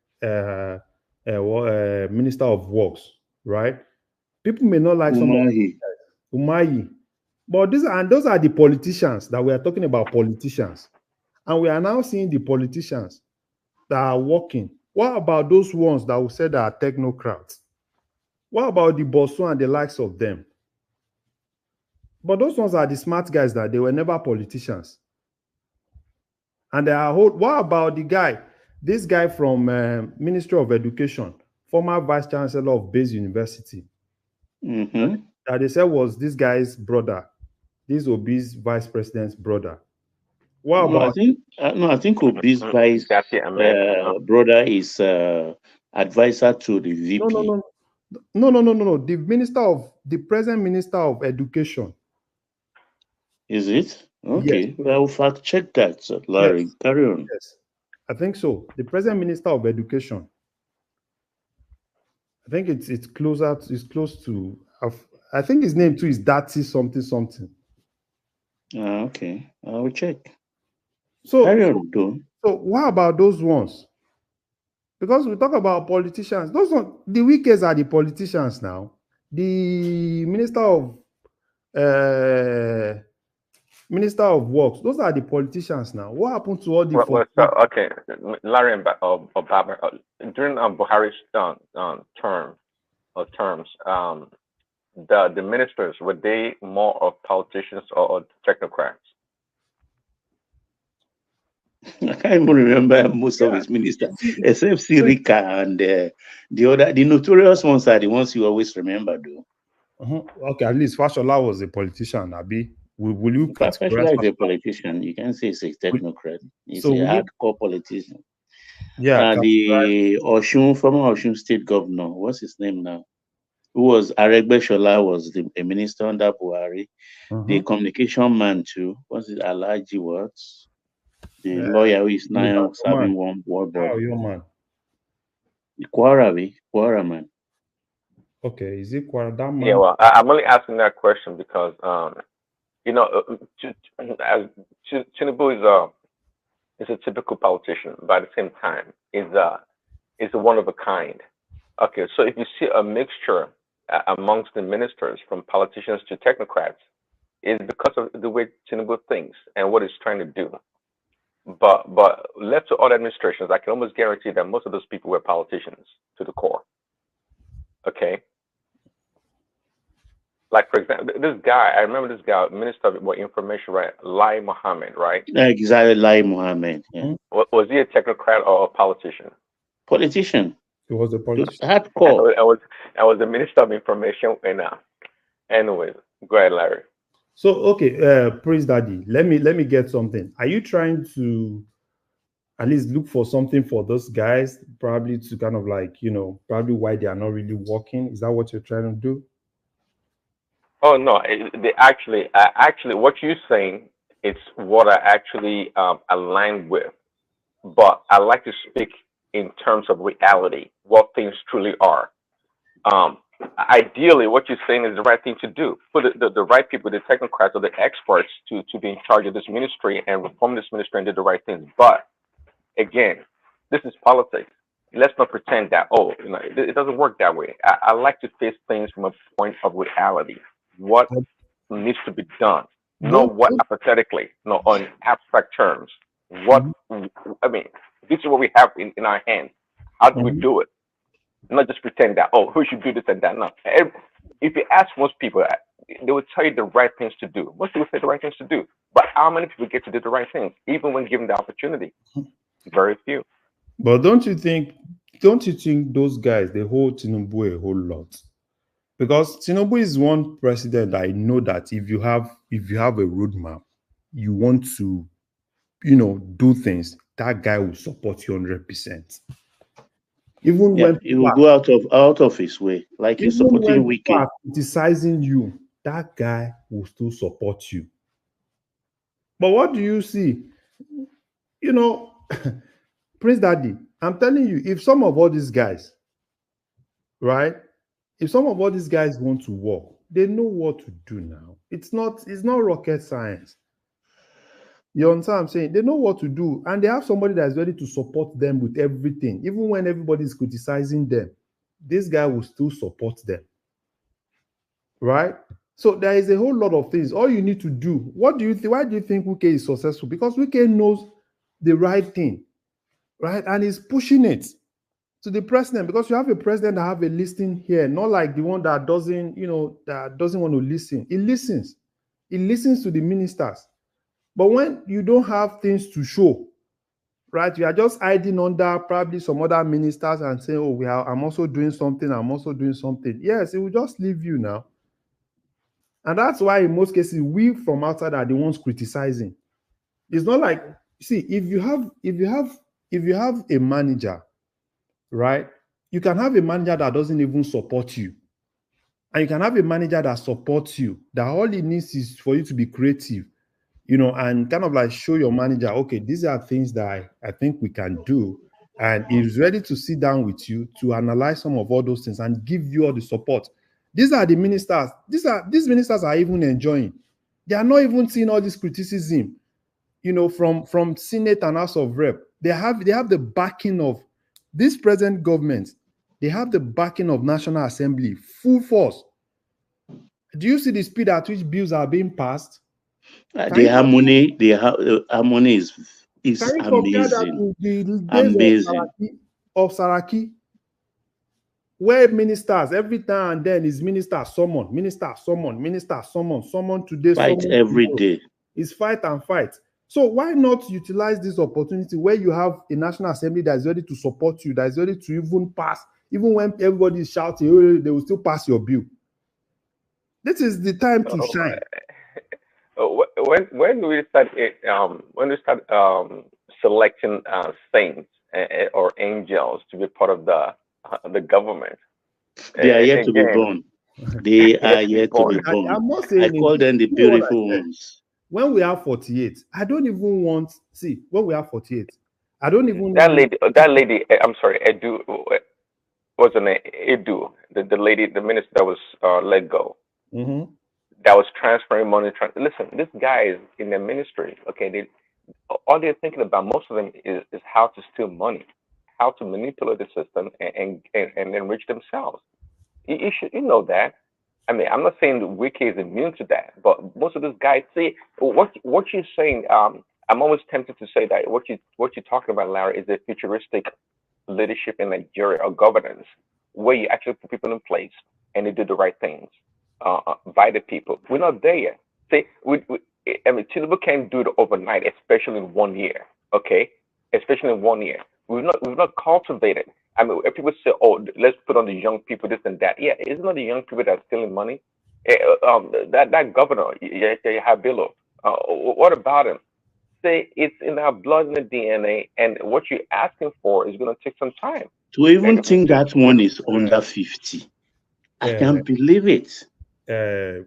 Minister of Works, right? People may not like Umahi. But those are the politicians that we are talking about, politicians. And we are now seeing the politicians that are working. What about those ones that we said are technocrats? What about the Bosu and the likes of them? But those ones are the smart guys that they were never politicians. And they are what about this guy from Ministry of Education, former Vice Chancellor of Base University, that they said was this guy's brother, this Obi's Vice President's brother. What about? I think Obi's Vice brother is advisor to the VP. No. The present Minister of Education. Is it? Okay. Yes. Well, fact check that, Larry. Yes. Carry on. Yes, I think so. The present Minister of Education. I think it's close to. I think his name too is Dati something. Okay, I will check. So what about those ones? Because we talk about politicians. Those ones, the Wikes are the politicians now. The Minister of Works, those are the politicians now. What happened to all the? Okay, Larry and Baba, during Buhari's terms, the ministers, were they more of politicians or technocrats? I can't even remember most of his ministers, except Sirika and the notorious ones are the ones you always remember, though. Okay, at least Fashola was a politician, Abi. Will you Fashola is a politician. You can say he's a technocrat. He's a hardcore politician. Yeah. The former Osun State governor, what's his name now? Who was Aregbesola, was a minister under Buhari. The communication man too. What's it? Alhaji what? The lawyer who is now serving one board. Kwara man. Okay, is it Kwara that man? Yeah, well, I'm only asking that question because you know, as Tinubu is a typical politician, but at the same time is a one of a kind. Okay, so if you see a mixture amongst the ministers, from politicians to technocrats, it's because of the way Tinubu thinks and what he's trying to do. But left to other administrations, I can almost guarantee that most of those people were politicians to the core. Okay. Like, for example, this guy, I remember this guy, Minister of Information, right? Lai Mohammed, right? Exactly, Lai Mohammed. Yeah. Was he a technocrat or a politician? Politician. He was a politician. Hardcore. I was the Minister of Information. And anyway, go ahead, Larry. So, okay, Prince Daddy, let me get something. Are you trying to at least look for something for those guys, probably to kind of like, probably why they are not really working? Is that what you're trying to do? Oh no, they actually, what you're saying, it's what I actually align with. But I like to speak in terms of reality, what things truly are. Ideally, what you're saying is the right thing to do. Put the right people, the technocrats or the experts, to be in charge of this ministry and reform this ministry and do the right things. But again, this is politics. Let's not pretend that it doesn't work that way. I like to face things from a point of reality. What needs to be done? Not what hypothetically, no, on abstract terms. What I mean, this is what we have in our hands. How do we do it? Not just pretend that who should do this and that. No. If you ask most people, they will tell you the right things to do. Most people say the right things to do, but how many people get to do the right things, even when given the opportunity? Very few. But don't you think those guys, they hold Tinubu a whole lot? Because Tinubu is one president I know that if you have a roadmap, you want to, do things, that guy will support you 100%. Even when he will go out of his way, like he's supporting Wiki. Criticizing you, that guy will still support you. But what do you see? Prince Daddy, I'm telling you, if some of all these guys, right? If some of all these guys want to work, they know what to do now. It's not rocket science. You understand what I'm saying? They know what to do, and they have somebody that is ready to support them with everything. Even when everybody is criticizing them, this guy will still support them. Right? So there is a whole lot of things. All you need to do, what do you think? Why do you think Wike is successful? Because Wike knows the right thing, right? And he's pushing it to the president, because you have a president that have a listing here, not like the one that doesn't want to listen. He listens to the ministers. But when you don't have things to show, right, you are just hiding under probably some other ministers and saying, I'm also doing something, I'm also doing something. Yes, it will just leave you now. And that's why in most cases, we from outside are the ones criticizing. It's not like, see, if you have a manager, right, you can have a manager that doesn't even support you. And you can have a manager that supports you, that all it needs is for you to be creative, and kind of like show your manager, okay, these are things that I think we can do. And he's ready to sit down with you to analyze some of all those things and give you all the support. These are the ministers. These ministers are even enjoying. They are not even seeing all this criticism, from Senate and House of Rep. They have the backing of this present government. They have the backing of National Assembly, full force. Do you see the speed at which bills are being passed? The harmony is amazing. Compare that to the days of Saraki, where ministers every time and then is minister summon today, fight every day. It's fight and fight. So why not utilize this opportunity where you have a National Assembly that is ready to support you, that is ready to even pass, even when everybody is shouting, oh, they will still pass your bill. This is the time to shine. When we start selecting saints or angels to be part of the government, they are yet to be again, born. They are yet to be born. I'm not saying I call them the beautiful ones. When we have 48, I don't even want, see, when we have 48, I don't even that lady, I'm sorry, Edu, what's her name? Edu, the lady, the minister that was let go. Mm-hmm. That was transferring money. Listen, this guy is in the ministry. Okay, all they're thinking about, most of them, is how to steal money, how to manipulate the system and enrich themselves. You know that. I mean, I'm not saying Wiki is immune to that, but most of these guys, see what you're saying. I'm always tempted to say that what you're talking about, Larry, is a futuristic leadership in Nigeria, or governance, where you actually put people in place and they do the right things by the people. We're not there yet. See, I mean, Tinubu can't do it overnight, especially in 1 year. Okay, especially in 1 year, we've not cultivated. I mean, if people say, "Oh, let's put on the young people, this and that." Yeah, it's not the young people that's stealing money. That governor, Habilo, what about him? Say it's in our blood and the DNA, and what you're asking for is going to take some time. To even think that one is under 50, I can't believe it. I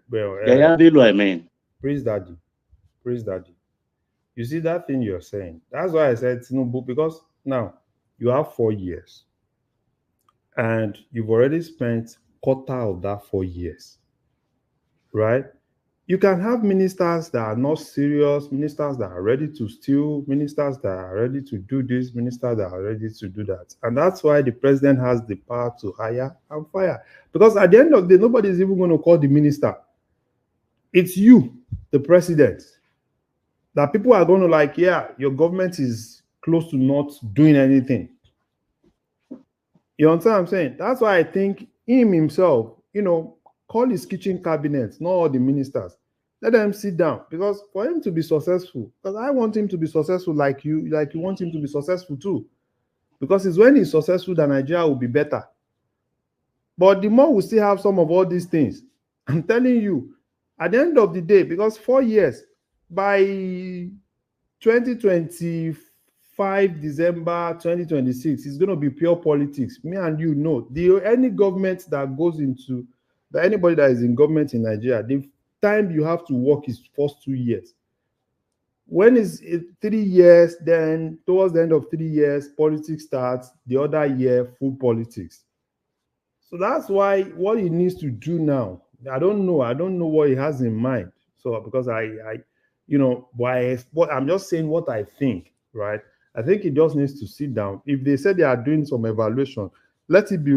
mean, praise daddy. You see that thing you're saying? That's why I said Tinubu, because now you have 4 years and you've already spent quarter of that 4 years, right? You can have ministers that are not serious, ministers that are ready to steal, ministers that are ready to do this, ministers that are ready to do that. And that's why the president has the power to hire and fire. Because at the end of the day, nobody is even going to call the minister. It's you, the president, that people are going to like, yeah, your government is close to not doing anything. You understand what I'm saying? That's why I think him himself, call his kitchen cabinet, not all the ministers. Let them sit down, because for him to be successful, because I want him to be successful like you want him to be successful too. Because it's when he's successful that Nigeria will be better. But the more we still have some of all these things, I'm telling you, at the end of the day, because 4 years, by 2025 December 2026, it's going to be pure politics. Me and you know, any government that goes into, anybody that is in government in Nigeria, the time you have to work is first 2 years. When it's 3 years, then towards the end of 3 years, politics starts. The other year, full politics. So that's why what he needs to do now, I don't know what he has in mind. So because but I'm just saying what I think, right? I think he just needs to sit down. If they say they are doing some evaluation, let it be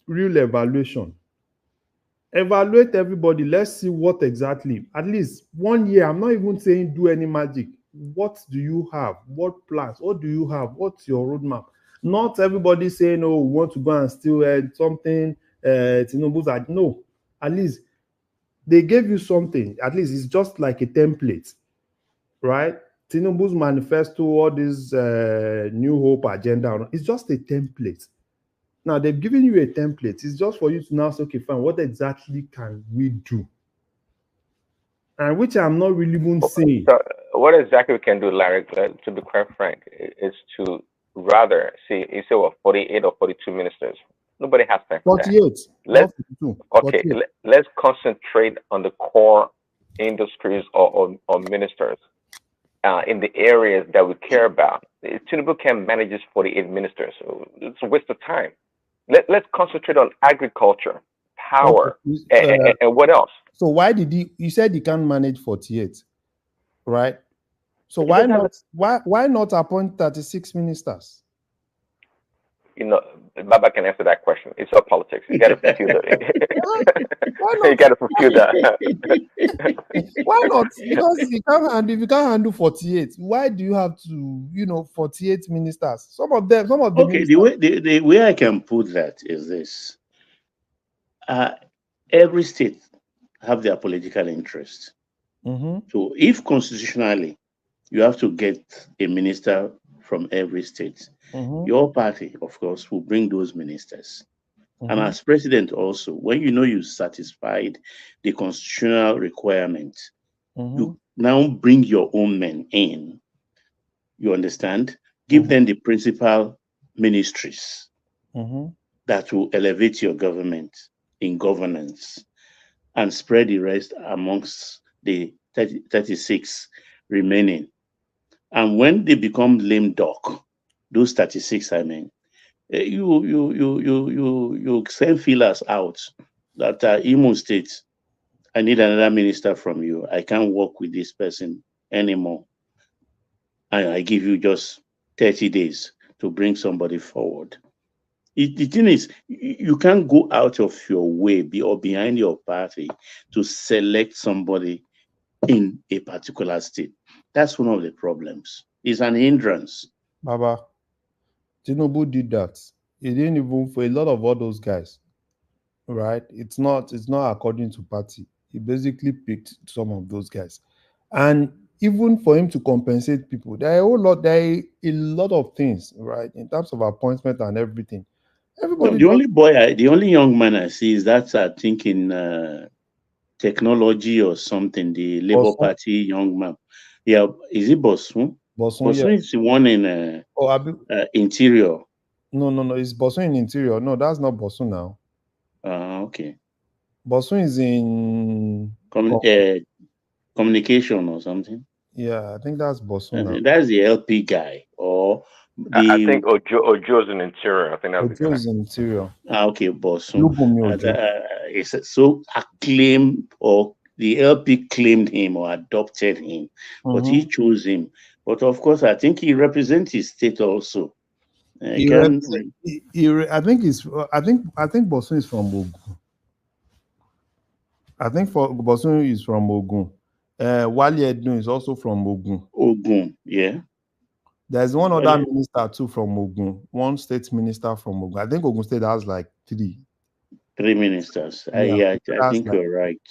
real evaluation. Evaluate everybody. Let's see what exactly, at least 1 year. I'm not even saying do any magic. What do you have? What plans? What do you have? What's your roadmap? Not everybody saying, oh, we want to go and steal something. Tinubu's no. At least they gave you something. At least it's just like a template, right? Tinubu's manifesto, all this New Hope agenda, it's just a template. Now they've given you a template. It's just for you to now say, okay, fine, what exactly can we do? And which I'm not really even saying. So what exactly we can do, Larry, to be quite frank, is to rather see, you say what, 48 or 42 ministers. Nobody has time for 48. That. Let's concentrate on the core industries or ministers in the areas that we care about. Tinubu can manage this 48 ministers. So it's a waste of time. Let's concentrate on agriculture, power, and what else? So why did you said he can't manage 48, right? So why not appoint 36 ministers? Baba can answer that question. It's all politics. You got to fulfill that. You got to fulfill that. Why not? Because if you can't handle 48, why do you have to, 48 ministers? Some of them. Okay, the way I can put that is this: every state have their political interest. Mm-hmm. So, if constitutionally you have to get a minister from every state. Your party, of course, will bring those ministers. And as president also, when you know you satisfied the constitutional requirement, you now bring your own men in. You understand? Give them the principal ministries that will elevate your government in governance and spread the rest amongst the 36 remaining. And when they become lame duck, those 36, I mean, you send feelers out that Imo State, I need another minister from you. I can't work with this person anymore. And I give you just 30 days to bring somebody forward. The thing is, you can't go out of your way or behind your party to select somebody in a particular state. That's one of the problems. It's an hindrance. Baba, Tinubu did that. He didn't even, for a lot of all those guys, right? It's not according to party. He basically picked some of those guys. And even for him to compensate people, there are a lot of things, right? In terms of appointment and everything. Everybody the only young man I see is that I think in technology or something, the Labour Party young man. Yeah, is it Bosun? Bosun, yeah. is the one in interior. No, it's Bosun in interior. No, that's not Bosun now. Okay. Bosun is in communication or something. Yeah, I think that's Bosun now. That's the LP guy, or I think Ojo's in interior. I think that's Ojo is in interior. Okay, Bosun. It's so acclaimed, or the LP claimed him or adopted him, but he chose him. But of course, I think he represents his state also. I think Bosun is from Ogun. I think Bosun is from Ogun. Wale Edun is also from Ogun. Ogun, yeah. There's one other minister too from Ogun. One state minister from Ogun. I think Ogun State has like three ministers. I think you're right.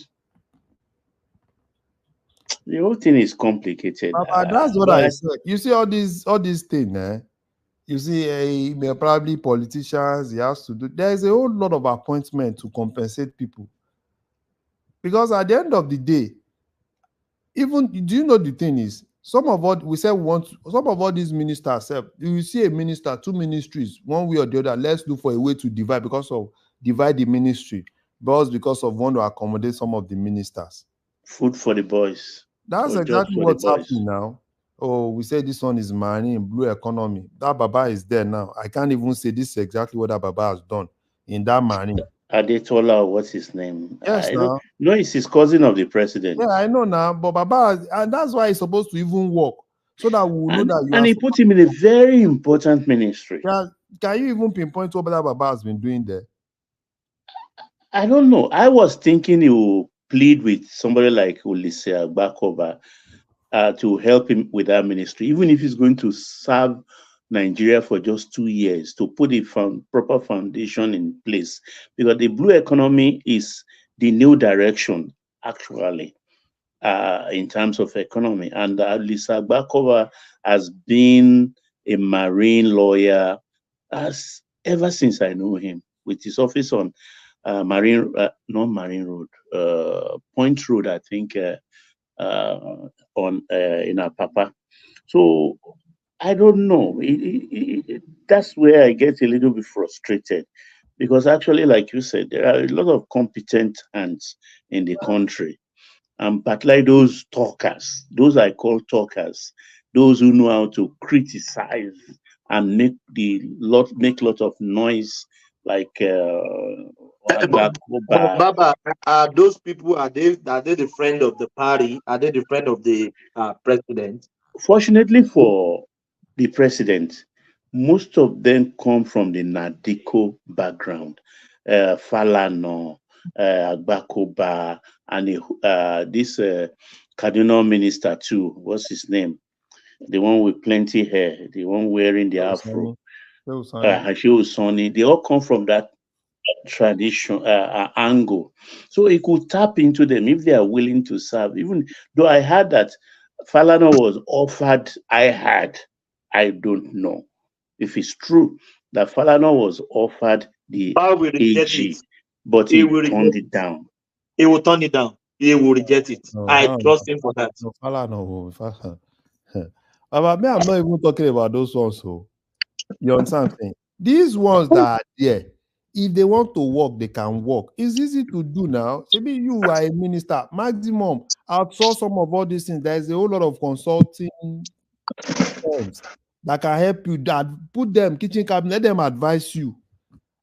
The whole thing is complicated. That's what I said. You see all these things, eh? You see, probably politicians. He has to do. There is a whole lot of appointment to compensate people, because at the end of the day, even do you know the thing is, some of what we said some of all these ministers, you see a minister, two ministries, one way or the other. Let's look for a way to divide the ministry, because of want to accommodate some of the ministers. Food for the boys. That's exactly what's happening now. Oh, we say this one is marine, blue economy. That Baba is there now. I can't even say this is exactly what that Baba has done in that marine. Adetola, what's his name? Yes, no, it's his cousin of the president. Yeah, I know now, but Baba, and that's why he's supposed to even work, so that we know that you. And he put him in a very important ministry. Can you even pinpoint what that Baba has been doing there? I don't know. I was thinking he will plead with somebody like Ulysses Agbakova to help him with that ministry, even if he's going to serve Nigeria for just 2 years, to put a proper foundation in place, because the blue economy is the new direction, actually, in terms of economy. And Lisa Agbakova has been a marine lawyer ever since I know him, with his office on not Marine Road, Point Road, I think, in Apapa. So I don't know. That's where I get a little bit frustrated, because actually, like you said, there are a lot of competent hands in the country. But like those talkers, those I call talkers, those who know how to criticize and make lot of noise, like Baba, those people, are they the friend of the party? Are they the friend of the president? Fortunately for the president, most of them come from the Nadiko background. Falano, Agbakoba, and this cardinal minister too. What's his name? The one with plenty hair, the one wearing the afro. Hashiu Soni. They all come from that tradition angle. So he could tap into them if they are willing to serve. Even though I heard that Falana was offered, I don't know if it's true that Falana was offered the AG, but he turned it down. He will turn it down. He will reject it. No, I trust him for that. No, About me, I'm not even talking about those ones. So you understand something? These ones that are there, if they want to work, they can work. It's easy to do now. Maybe you are a minister, maximum. Outsource some of all these things. There's a whole lot of consulting firms that can help you. That put them kitchen cabinet, let them advise you.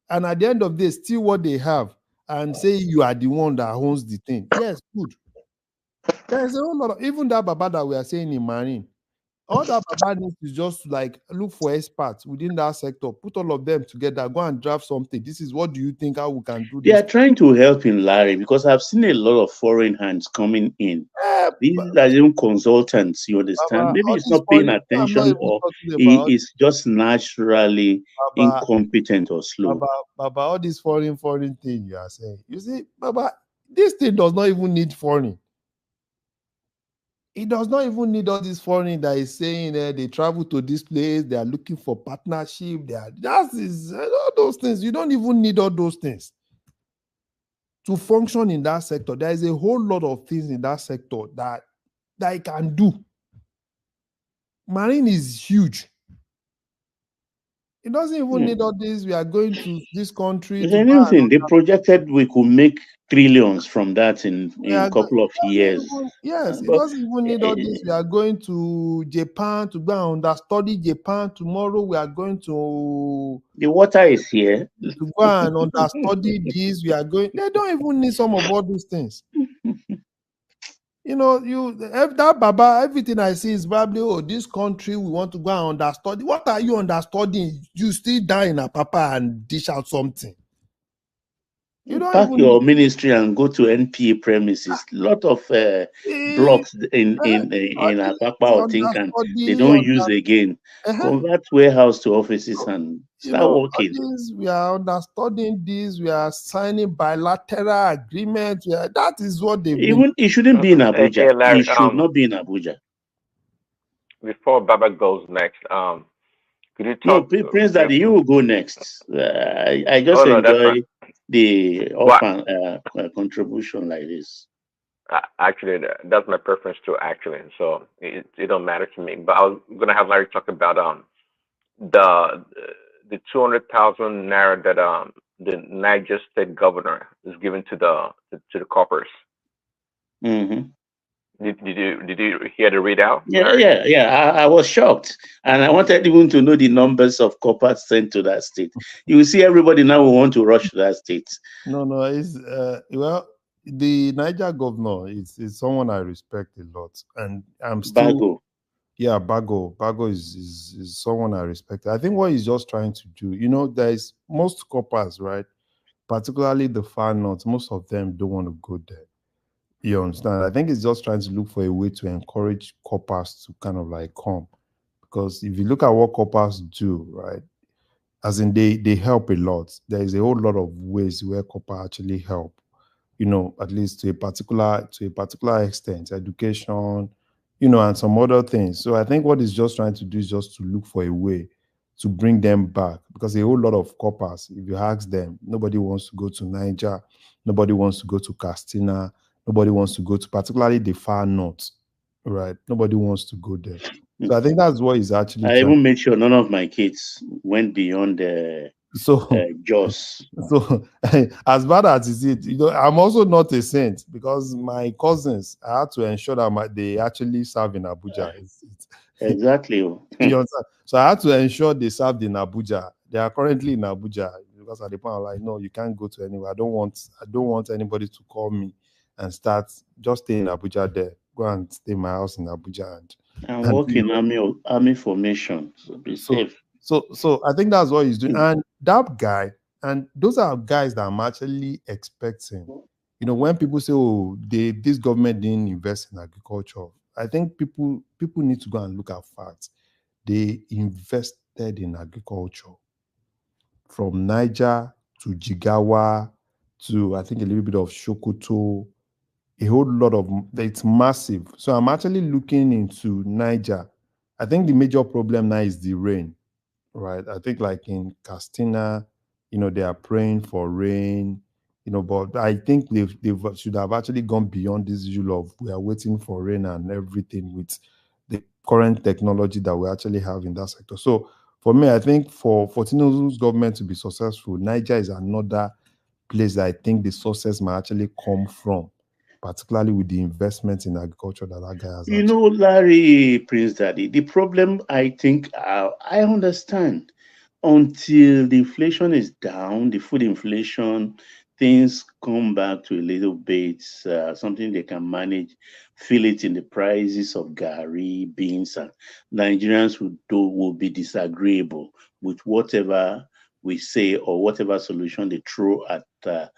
And at the end of the day, steal what they have and say you are the one that owns the thing. Yes, good. There's a whole lot of, even that Baba that we are saying in marine. All that Baba needs is just like look for experts within that sector, put all of them together, go and draft something. This is what do you think how we can do They this? are trying to help in Larry because I've seen a lot of foreign hands coming in. These are young consultants, you understand? Baba, Maybe all he's this not paying foreign, I'm not attention even or talking he about is just naturally Baba, incompetent or slow. Baba, all this foreign thing you are saying. You see, Baba, this thing does not even need foreign. It does not even need all this foreign that is saying they travel to this place, they are looking for partnership. That is all those things. You don't even need all those things to function in that sector. There is a whole lot of things in that sector that it can do. Marine is huge. It doesn't even need all this. We are going to this country If to anything, they projected we could make trillions from that in a couple of years. Yes, it But doesn't even need all this. We are going to Japan to go and understudy Japan. Tomorrow we are going to the water is here. to go and understudy this. We are going. They don't even need some of all these things. You know, that Baba, everything I see is probably, this country we want to go and understudy. What are you understudying? You still die in a papa and dish out something. You don't Pack even your ministry and go to NPA premises. Lot of blocks in Apapa or Tinkan they don't use again. Convert warehouse to offices and start working. We are understudying this. We are signing bilateral agreements. That is what they've Even it shouldn't be in Abuja. Larry, It should not be in Abuja. Before Baba goes next, could you No, talk? Prince Daddy, you will go next. I just enjoy the often contribution like this. Actually, that's my preference too. Actually, so it don't matter to me. But I was gonna have Larry talk about the 200,000 naira that the Niger State governor is giving to the coppers. Mm-hmm. Did you hear the readout? Yeah. I was shocked, and I wanted even to know the numbers of coppers sent to that state. You will see everybody now will want to rush to that state. No, it's well, the Niger governor is someone I respect a lot, and I'm still Bago. Yeah, Bago is someone I respect. I think what he's just trying to do, there's most coppers, right? Particularly the far north, most of them don't want to go there. You understand? I think he's just trying to look for a way to encourage coppers to kind of like come. Because if you look at what coppers do, right? As in they help a lot. There is a whole lot of ways where copper actually help, at least to a particular extent, education, and some other things. So I think what he's just trying to do is just to look for a way to bring them back, because a whole lot of coppers, if you ask them, nobody wants to go to Niger, nobody wants to go to Castina, nobody wants to go to particularly the far north, right? Nobody wants to go there. So I think that's what he's actually I even made sure none of my kids went beyond the Jos. So as bad as it is, I'm also not a saint, because my cousins, I had to ensure that they actually serve in Abuja. Exactly. You understand? So I had to ensure they served in Abuja. They are currently in Abuja, because at the point I'm like, no, you can't go to anywhere. I don't want anybody to call me and start. Just stay in Abuja there. Go and stay in my house in Abuja and work in army formation. So be safe. So I think that's what he's doing. And that guy, and those are guys that I'm actually expecting. When people say, oh, this government didn't invest in agriculture, I think people need to go and look at facts. They invested in agriculture from Niger to Jigawa to, I think, a little bit of Sokoto. a whole lot of, it's massive. So I'm actually looking into Niger. I think the major problem now is the rain, right? I think like in Castina, they are praying for rain, but I think they should have actually gone beyond this issue of we are waiting for rain and everything with the current technology that we actually have in that sector. So for me, I think for Tinubu's government to be successful, Niger is another place that I think the success might actually come from, particularly with the investment in agriculture that guy has. Larry, Prince Daddy, the problem I think I understand until the inflation is down, the food inflation, things come back to a little bit, something they can manage, feel it in the prices of gari, beans, and Nigerians will be disagreeable with whatever we say or whatever solution they throw at the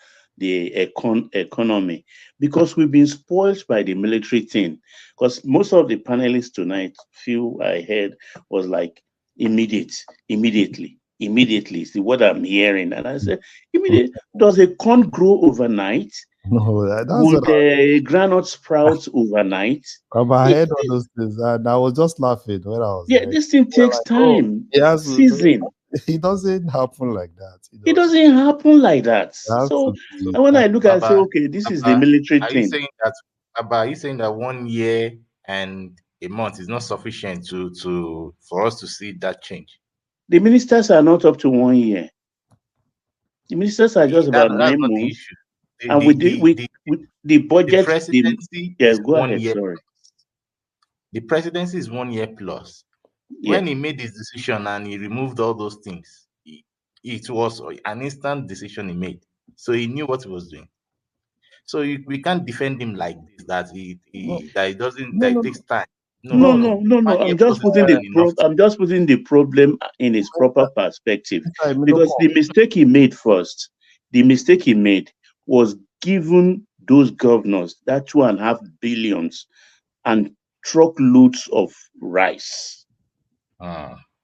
economy, because we've been spoiled by the military thing. Because most of the panelists tonight, few I heard, was like immediately is the word I'm hearing. And I said, immediately, does a corn grow overnight? No, that's would what a granite sprout overnight? I heard all those things, and I was just laughing when I was Yeah, this thing takes time. Yes, Season. it doesn't happen like that. It doesn't happen like that. So be, when I look at it, I say, okay, this is the military are you thing. saying that? Are you saying that 1 year and a month is not sufficient for us to see that change? The ministers are not up to 1 year. The ministers are just about 9 that's not the months. issue. And with the budget, the presidency is go 1 ahead, year. sorry. The presidency is 1 year plus. When he made his decision and he removed all those things, it was an instant decision he made. So he knew what he was doing. So we can't defend him like this, that it takes time. No. I'm just putting the problem in its proper perspective. Because the mistake he made was giving those governors that 2.5 billion and truckloads of rice.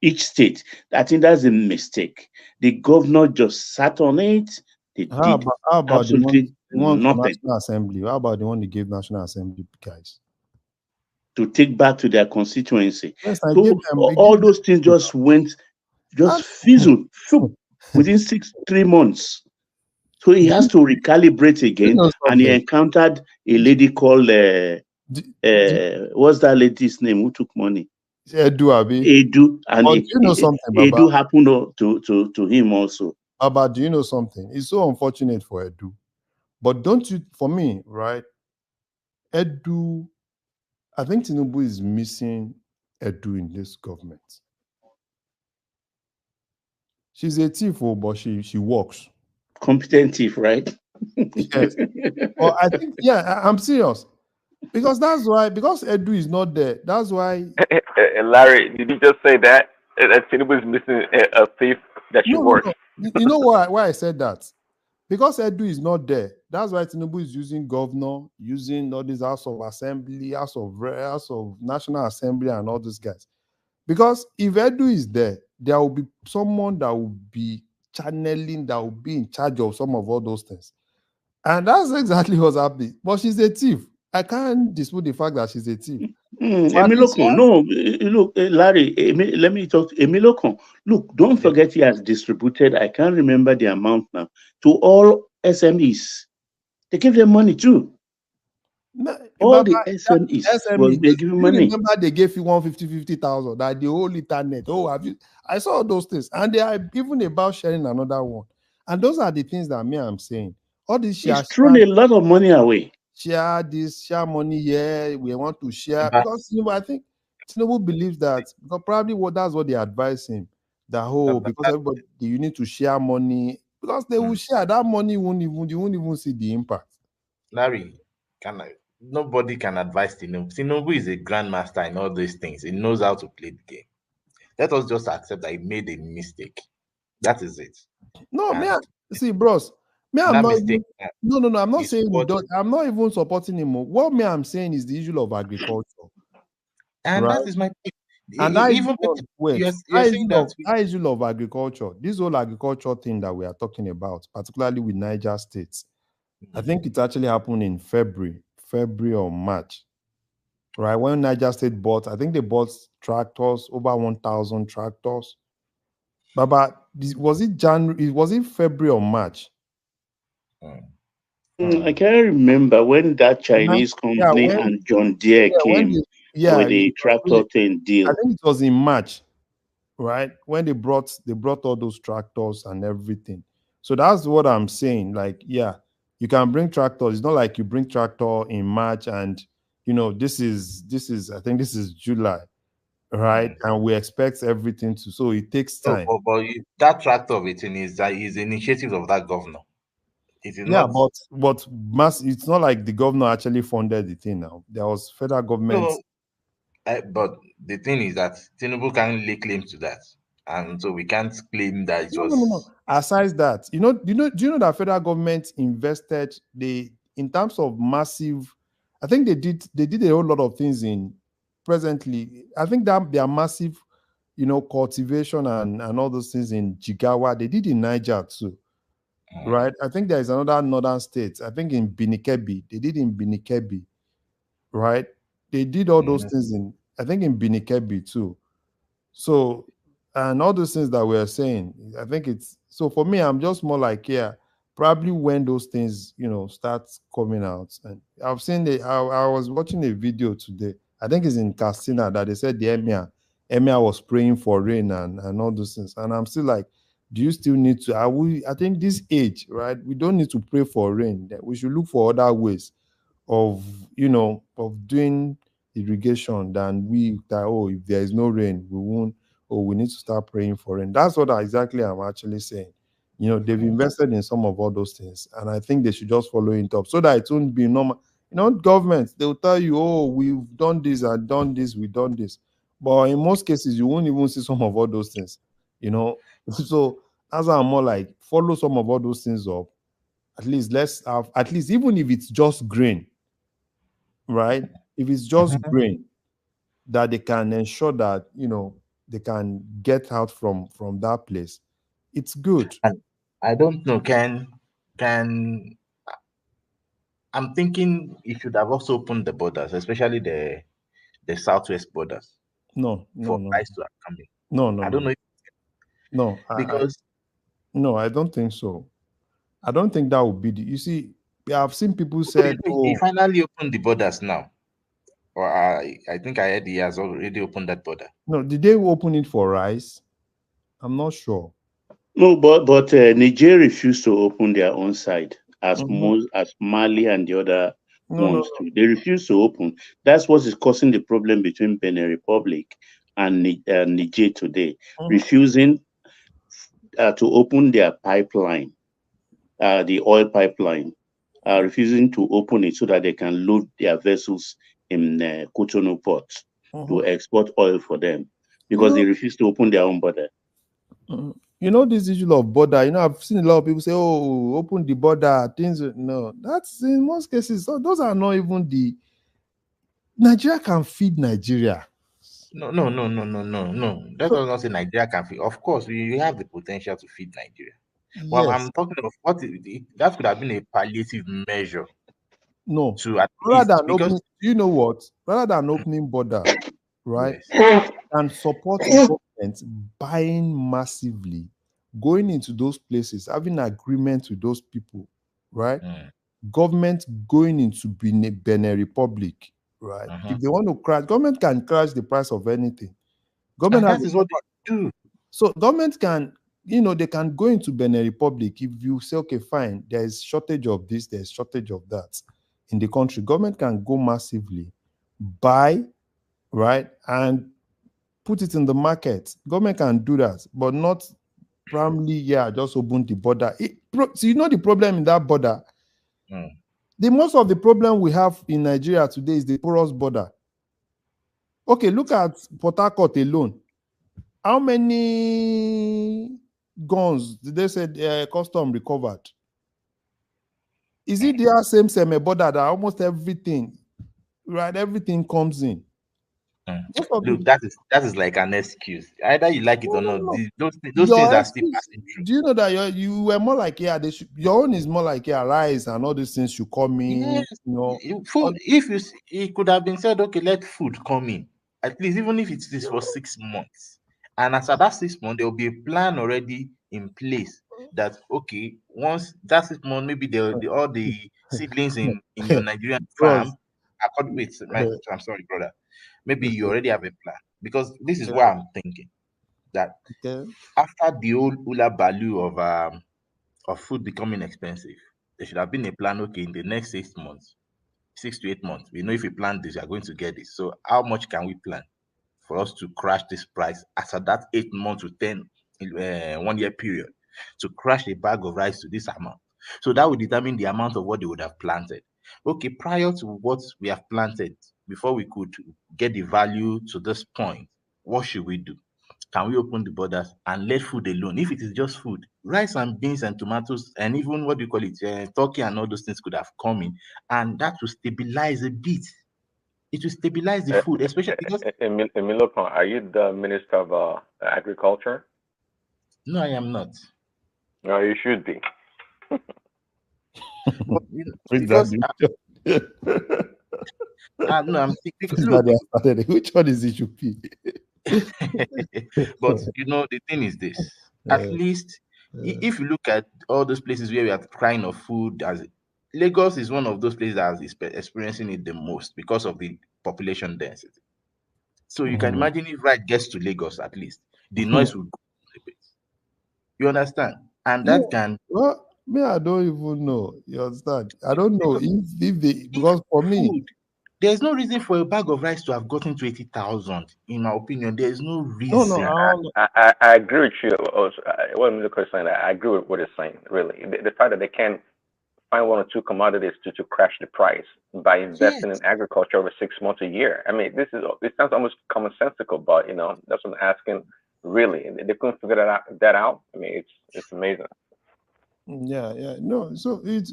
Each state. I think that's a mistake. The governor just sat on it. They how did about absolutely the one for nothing. National Assembly? How about the one they gave National Assembly guys? To take back to their constituency. Yes, so all those things just fizzled within 3 months. So he has to recalibrate again, and he encountered a lady called what's that lady's name who took money? Edu, and do you know something, Edu happened to him also. Baba, do you know something? It's so unfortunate for Edu, but don't you? For me, right? Edu, I think Tinubu is missing Edu in this government. She's a thief, but she works. Competent thief, right? Yes. Well, I think, I'm serious. Because that's why, because Edu is not there. That's why. Larry, did you just say that Tinubu is missing a thief that she works? No. You know why I said that? Because Edu is not there. That's why Tinubu is using governor, using all these House of Assembly, House of National Assembly, and all these guys. Because if Edu is there, there will be someone that will be channeling, that will be in charge of some of all those things. And that's exactly what's happening. But she's a thief. I can't dispute the fact that she's a thief. Emilokun, no, look, Larry, let me talk to Emilokun. Look, don't forget he has distributed, I can't remember the amount now, to all SMEs. They give them money too. All the SMEs were giving money. Remember they gave you 50,000 that the whole internet. I saw those things. And they are even about sharing another one. And those are the things that I'm saying. All this share. It's thrown a lot of money away. Share this, share money here. We want to share. Because I think Tinubu believes that, because probably that's what they advise him. Because everybody, you need to share money. Because they will share. That money you won't even see the impact. Larry, nobody can advise Tinubu. Tinubu is a grandmaster in all these things. He knows how to play the game. Let us just accept that he made a mistake. That is it. No, see, bros. I'm not even, no. I'm not saying he does. I'm not even supporting him. What I'm saying is the issue of agriculture. And that is my point. And that issue of agriculture, this whole agriculture thing that we are talking about, particularly with Niger states, I think it actually happened in February February or March, right? When Niger State bought, I think they bought tractors, over 1,000 tractors. Baba, was it January? Was it February or March? I can't remember when that Chinese company and John Deere came with the tractor thing deal. I think it was in March, right? When they brought all those tractors and everything. So that's what I'm saying. Like, yeah, you can bring tractors. It's not like you bring tractor in March and this is I think this is July, right? And we expect everything to, so it takes time. No, but that tractor of it is the initiative of that governor. It is Yeah, not. but it's not like the governor actually funded the thing. Now there was federal government. No, but the thing is that Tinubu can't lay claim to that, and so we can't claim that it was. No. Aside that, do you know that federal government invested in terms of massive? I think they did a whole lot of things in presently. I think that they are massive, cultivation and all those things in Jigawa. They did in Niger too, right? I think there is another northern state. I think in Binikebi, they did in Binikebi, right? They did all those things I think in Binikebi too. So, and all those things that we're saying, I think it's, so for me, I'm just more like, yeah, probably when those things, start coming out. And I've seen I was watching a video today, I think it's in Castina, that they said the emir was praying for rain and all those things. And I'm still like, do you still need to, I think this age, right, we don't need to pray for rain. That we should look for other ways of doing irrigation than if there is no rain, we won't, or we need to start praying for rain. That's what exactly I'm actually saying. They've invested in some of all those things, and I think they should just follow it up so that it won't be normal. Governments, they'll tell you, oh, we've done this and done this, we've done this. But in most cases, you won't even see some of all those things, So as I'm more like, follow some of all those things up. At least let's have, even if it's just grain, right? If it's just grain, that they can ensure that they can get out from that place, it's good. And I don't know, I'm thinking it should have also opened the borders, especially the southwest borders. No. Rice to come in. No. I don't know. No, because no, I don't think so. I don't think that would be you see, I've seen people say, he finally opened the borders now. Or I think I heard he has already opened that border. No, did they open it for rice? I'm not sure. No, but Niger refused to open their own side as Mali and the other ones too. They refused to open. That's what is causing the problem between Benin Republic and Niger today, refusing to open their pipeline, the oil pipeline, refusing to open it so that they can load their vessels in Cotonou port to export oil for them, because they refuse to open their own border. This issue of border, I've seen a lot of people say, oh, open the border, things. No, that's in most cases, those are not even Nigeria can feed Nigeria. No. That does not say Nigeria can feed. Of course, we have the potential to feed Nigeria. Yes. Well, I'm talking of that could have been a palliative measure. No. To at rather least, than opening, you know what? Rather than opening border, right? Yes. And support government buying massively, going into those places, having agreement with those people, right? Government going into Benin Republic, right? If they want to crash, government can crash the price of anything. Government that is what they do. So government can, they can go into Benin Republic. If you say, okay, fine, there is shortage of this, there's shortage of that in the country, government can go massively, buy, right, and put it in the market. Government can do that, but not primarily, just open the border. So the problem in that border, the most of the problem we have in Nigeria today is the porous border. Okay, look at Port Harcourt alone. How many guns did they say custom recovered? Is it their same border that almost everything, right? Everything comes in. Look, that is like an excuse. Either you like it or not. Those things Your are still excuse, passing through. do you know that you were more like, yeah, your own is more like, yeah, rice and all these things should come in, Yes, food. If it could have been said, okay, let food come in, at least even if it is for 6 months, and after that 6 months, there will be a plan already in place that okay, once that 6 months, maybe all the seedlings in your Nigerian farm. Bros. Wait, I'm sorry, brother. Maybe you already have a plan because this is what I'm thinking that after the old hula baloo of food becoming expensive, there should have been a plan. Okay, in the next 6 months, 6 to 8 months, we know if we plan this, we are going to get this. So, how much can we plan for us to crash this price after that 8 months to 1 year period to crash a bag of rice to this amount? So that will determine the amount of what they would have planted. Okay, prior to what we have planted, before we could get the value to this point, what should we do? Can we open the borders and let food alone? If it is just food, rice and beans and tomatoes, and even what do you call it, turkey and all those things could have come in, and that will stabilize a bit. It will stabilize the food, especially because Emilio, are you the Minister of Agriculture? no, I am not. No, you should be. Because no, I'm thinking. Look, which one is it should be? But the thing is this: at least if you look at all those places where we are crying of food, as Lagos is one of those places that is experiencing it the most because of the population density. So you can imagine if right gets to Lagos, at least the noise will go a bit. You understand? And that can. Well, me, I don't even know. You understand? I don't know if they, because for me, there's no reason for a bag of rice to have gotten to 80,000. In my opinion, there is no reason. I agree with you. What Emilio is saying, I agree with what he's saying. Really, the fact that they can find one or two commodities to crash the price by investing in agriculture over 6 months a year. I mean, this sounds almost commonsensical, but that's what I'm asking. Really, they couldn't figure that out. I mean, it's amazing. Yeah, no. So it's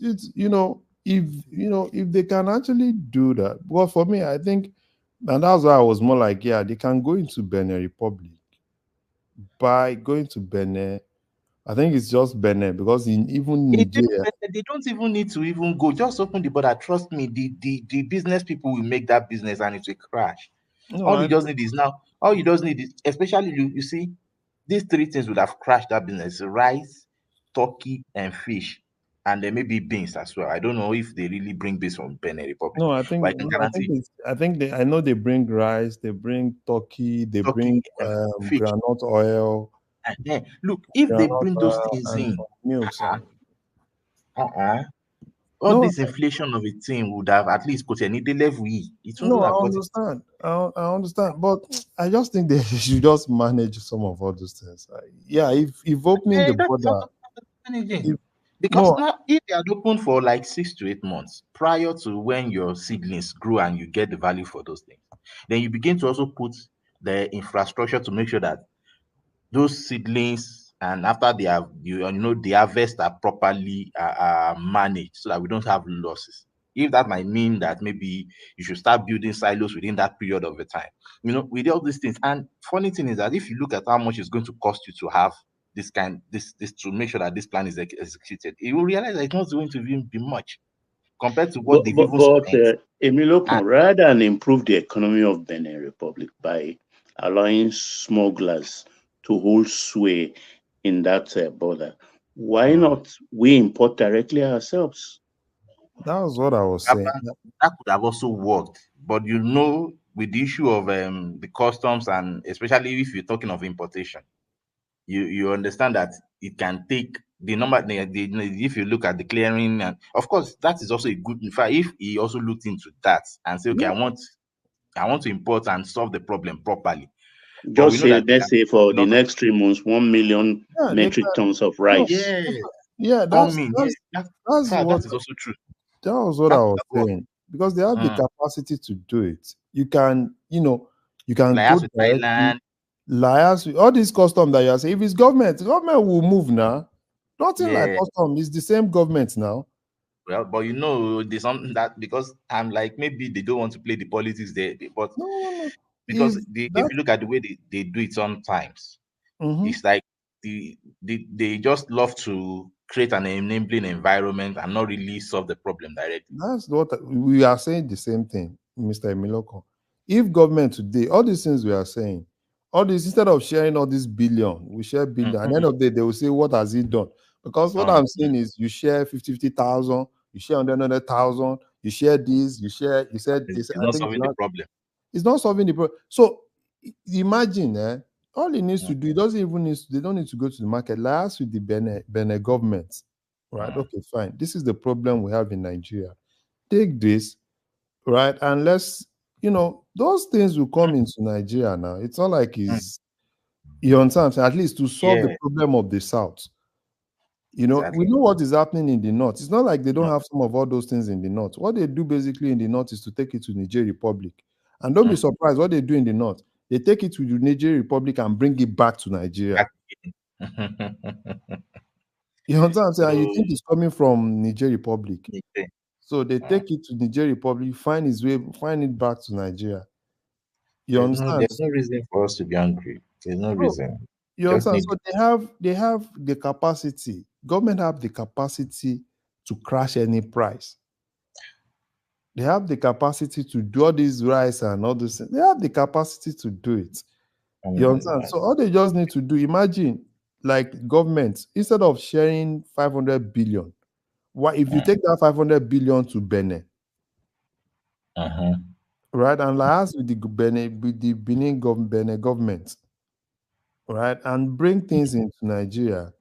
if they can actually do that. Well, for me, I think, and that's why I was more like, yeah, they can go into Benin Republic. By going to Benin, I think it's just Benin, because even Nigeria, they don't even need to even go. Just open the border. Trust me, the business people will make that business and it will crash. All you just need is especially you see, these three things would have crashed that business: rice, turkey, and fish, and then maybe beans as well. I don't know if they really bring beans from Benin Republic. No, I think I know they bring rice, they bring turkey, they bring groundnut oil. Look, if they bring those things in, all this inflation of a thing would have at least put any level. No, I understand. I understand, but I just think they should just manage some of all those things. Yeah, if opening the border, because now if they are open for like 6 to 8 months prior to when your seedlings grow and you get the value for those things, then you begin to also put the infrastructure to make sure that those seedlings, and after they have the harvest are properly managed so that we don't have losses. If that might mean that maybe you should start building silos within that period of the time, with all these things. And funny thing is that if you look at how much it's going to cost you to have this to make sure that this plan is executed, you will realize that it's not going to even be much compared to what they've even spent. Emilio, rather than improve the economy of Benin Republic by allowing smugglers to hold sway in that border, why not we import directly ourselves? That was what I was saying. That could have also worked, but with the issue of the customs, and especially if you're talking of importation, you understand that it can take the number. If you look at the clearing, and of course that is also a good. In fact, if he also looked into that and say, okay, I want to import and solve the problem properly. Just say, let's say for the next 3 months, 1 million metric tons of rice. That is also true. That was what I was saying, because they have the capacity to do it. You can, you can go directly. Liars, all this custom that you are saying, if it's government will move now. Nothing like custom. It's the same government now. Well, but there's something that, because I'm like, maybe they don't want to play the politics there, but because if you look at the way they do it sometimes, it's like they just love to create an enabling environment and not really solve the problem directly. That's what we are saying. The same thing, Mr. Emiloko. If government today, all these things we are saying, all this, instead of sharing all this billion, we share billion. At the end of the day, they will say, what has he done? Because what I'm saying is, you share 50,000, you share 100,000, you share this, you share. You said It's this. I not think solving the problem. it's not solving the problem. So imagine, all it needs to do, it doesn't even need. They don't need to go to the market. Like us with the Benin government, right? Okay, fine. This is the problem we have in Nigeria. Take this, right, and let's, those things will come into Nigeria now. It's not like it's, you understand, at least to solve the problem of the South. We know what is happening in the North. It's not like they don't have some of all those things in the North. What they do basically in the North is to take it to Niger Republic. And don't be surprised what they do in the North. They take it to the Niger Republic and bring it back to Nigeria. You understand what I'm saying? You think it's coming from Niger Republic. So they take it to Niger Republic, find it back to Nigeria. You understand? There's no reason for us to be angry. There's no reason. You understand? So they have the capacity. Government have the capacity to crash any price. They have the capacity to do all these rice and all those things. They have the capacity to do it. You understand? So all they just need to do, imagine, like government, instead of sharing 500 billion, why if you take that 500 billion to Benin, right, and last with the Benin government, right, and bring things into Nigeria,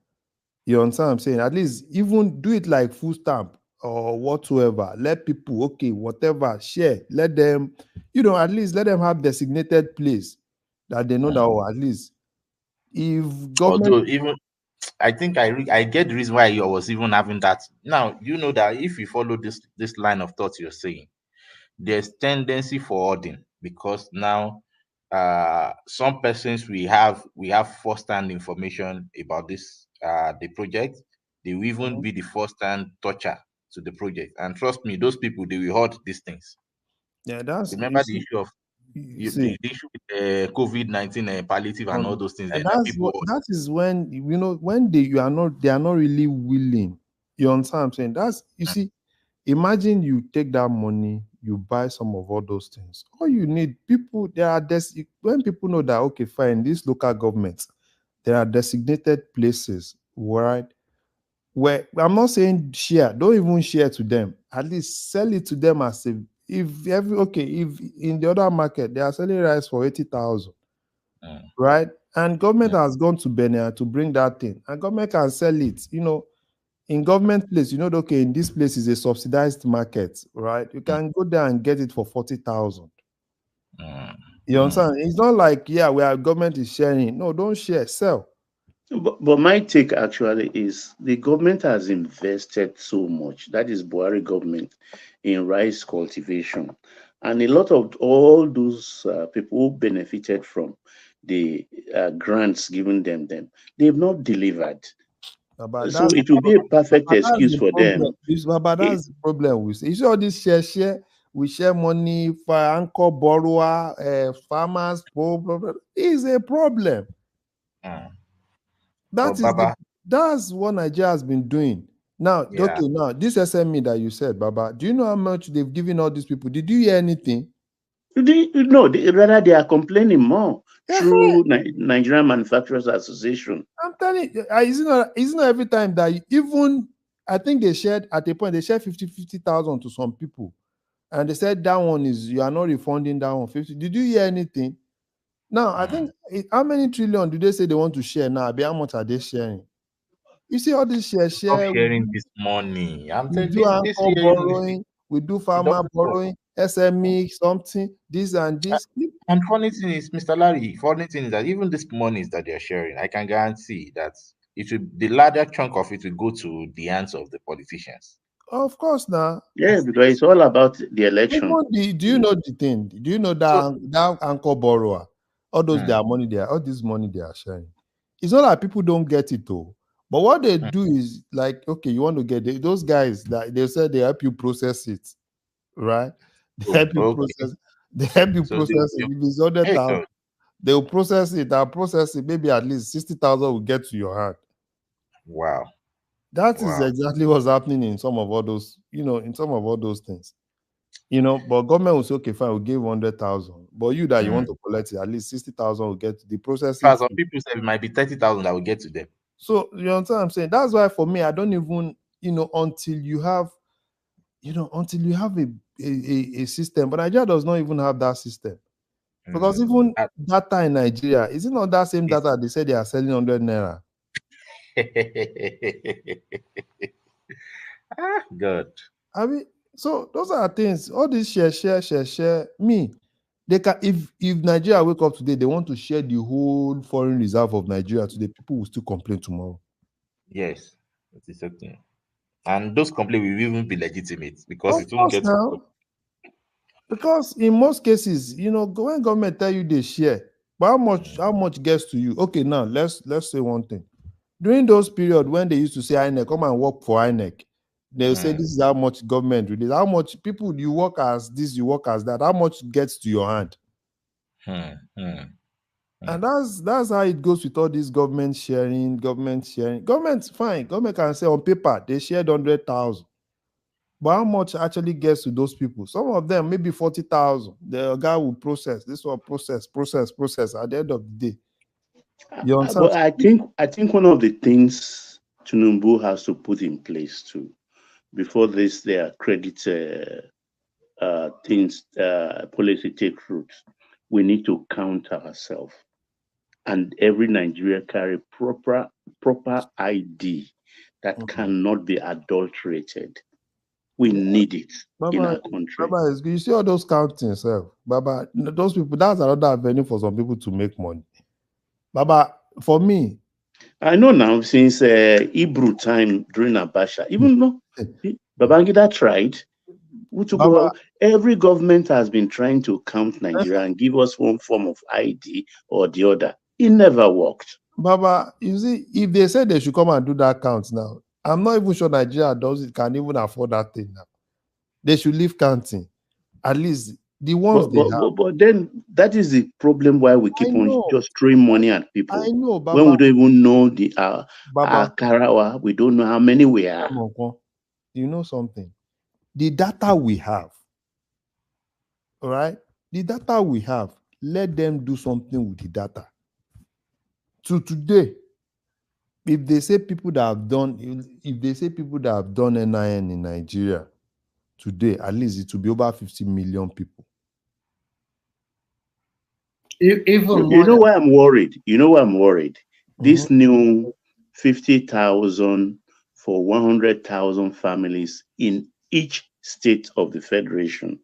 you understand what I'm saying? At least even do it like food stamp or whatsoever. Let people, okay, whatever, share. Let them, at least let them have designated place that they know that, at least if government. Although even I think I get the reason why you was even having that. Now you know that if you follow this line of thought you're saying, there's tendency for hoarding, because now some persons we have first-hand information about this the project. They will even be the first-hand toucher to the project, and trust me, those people, they will hoard these things. Yeah, that's, remember the issue of the issue with COVID-19 palliative and all those things. And That people that is when when they are not really willing. You understand what I'm saying? That's, you see, imagine you take that money, you buy some of all those things. All you need, people, when people know that, okay, fine, these local governments, there are designated places, right? Where I'm not saying share, don't even share to them. At least sell it to them as if in the other market they are selling rice for 80,000, right? And government has gone to Benin to bring that thing, and government can sell it. In government place, okay, in this place is a subsidized market, right? You can go there and get it for 40,000. You understand? It's not like, where government is sharing. No, don't share, sell. But my take actually is the government has invested so much, that is Buhari government, in rice cultivation. And a lot of all those people who benefited from the grants given them, they've not delivered. So it will be a perfect excuse for them. But that's the problem we see. You see all this share, we share money for anchor borrower, farmers, is a problem. That's what Nigeria has been doing. Now, okay, now this SME that you said, Baba, do you know how much they've given all these people? Did you hear anything? No, rather they are complaining more through Nigerian Manufacturers Association. I'm telling you, isn't not every time that even, I think they shared at a point, they shared 50,000 to some people. And they said that one you are not refunding that one 50. Did you hear anything? Now, I think, how many trillion do they say they want to share now? How much are they sharing? You see all this share. Sharing this money. We do anchor borrowing, we do farmer borrowing, SME, something, this and this. And funny thing is, Mr. Larry, funny thing is that even these monies that they're sharing, I can guarantee that the larger chunk of it will go to the hands of the politicians. Of course, now. Yeah, because it's all about the election. Do you know the thing? Do you know that anchor borrower? All those their money all this money they are sharing. It's not like people don't get it though. But what they do is like, okay, you want to get those guys that they said they help you process it, right? They help you process. They help you So process it. If it's 100,000, God. they will process it. I'll process it. Maybe at least 60,000 will get to your hand. Wow. That is Wow. exactly what's happening in some of all those, in some of all those things. But government will say, okay, fine, we'll give 100,000. But you that you want to collect it, at least 60,000 will get the processing. Some people say it might be 30,000 that will get to them. So you understand what I'm saying? That's why for me, I don't even, until you have a system. But Nigeria does not even have that system. Because even data in Nigeria, is it not that same data they say they are selling 100 naira? God. I mean, so those are things. All these share. Me, they can if Nigeria wake up today, they want to share the whole foreign reserve of Nigeria today. People will still complain tomorrow. Yes, it is okay. And those complaints will even be legitimate because it won't get now. Because in most cases, when government tell you they share, but how much gets to you? Okay, now let's say one thing. During those periods when they used to say INEC, come and work for INEC, they'll say this is how much government release, how much people you work as this, you work as that, how much gets to your hand. And that's how it goes with all this government sharing. Government's fine. Government can say on paper they shared 100,000. But how much actually gets to those people? Some of them, maybe 40,000. The guy will process. This one process. At the end of the day. You understand? But I think one of the things Tinubu has to put in place too, before their credit policy take root, we need to count ourselves. And every Nigerian carry proper ID that cannot be adulterated. We need it in our country. Baba, you see all those counting, sir. Baba, those people, that's another avenue for some people to make money. Baba, for me, I know now since Hebrew time during Abacha, even though Babangida tried, every government has been trying to count Nigeria and give us one form of ID or the other. It never worked. Baba, you see, if they said they should come and do that count now, I'm not even sure Nigeria can even afford that thing now. They should leave counting. At least the ones but then that is the problem why we keep on just throwing money at people. I know, Baba. When we don't even know our Karawa, we don't know how many we are. You know something? The data we have, all right? The data we have, let them do something with the data. To today, if they say people that have done NIN in Nigeria today, at least it will be over 50 million people. Even you know why I'm worried? This new 50,000 for 100,000 families in each state of the federation,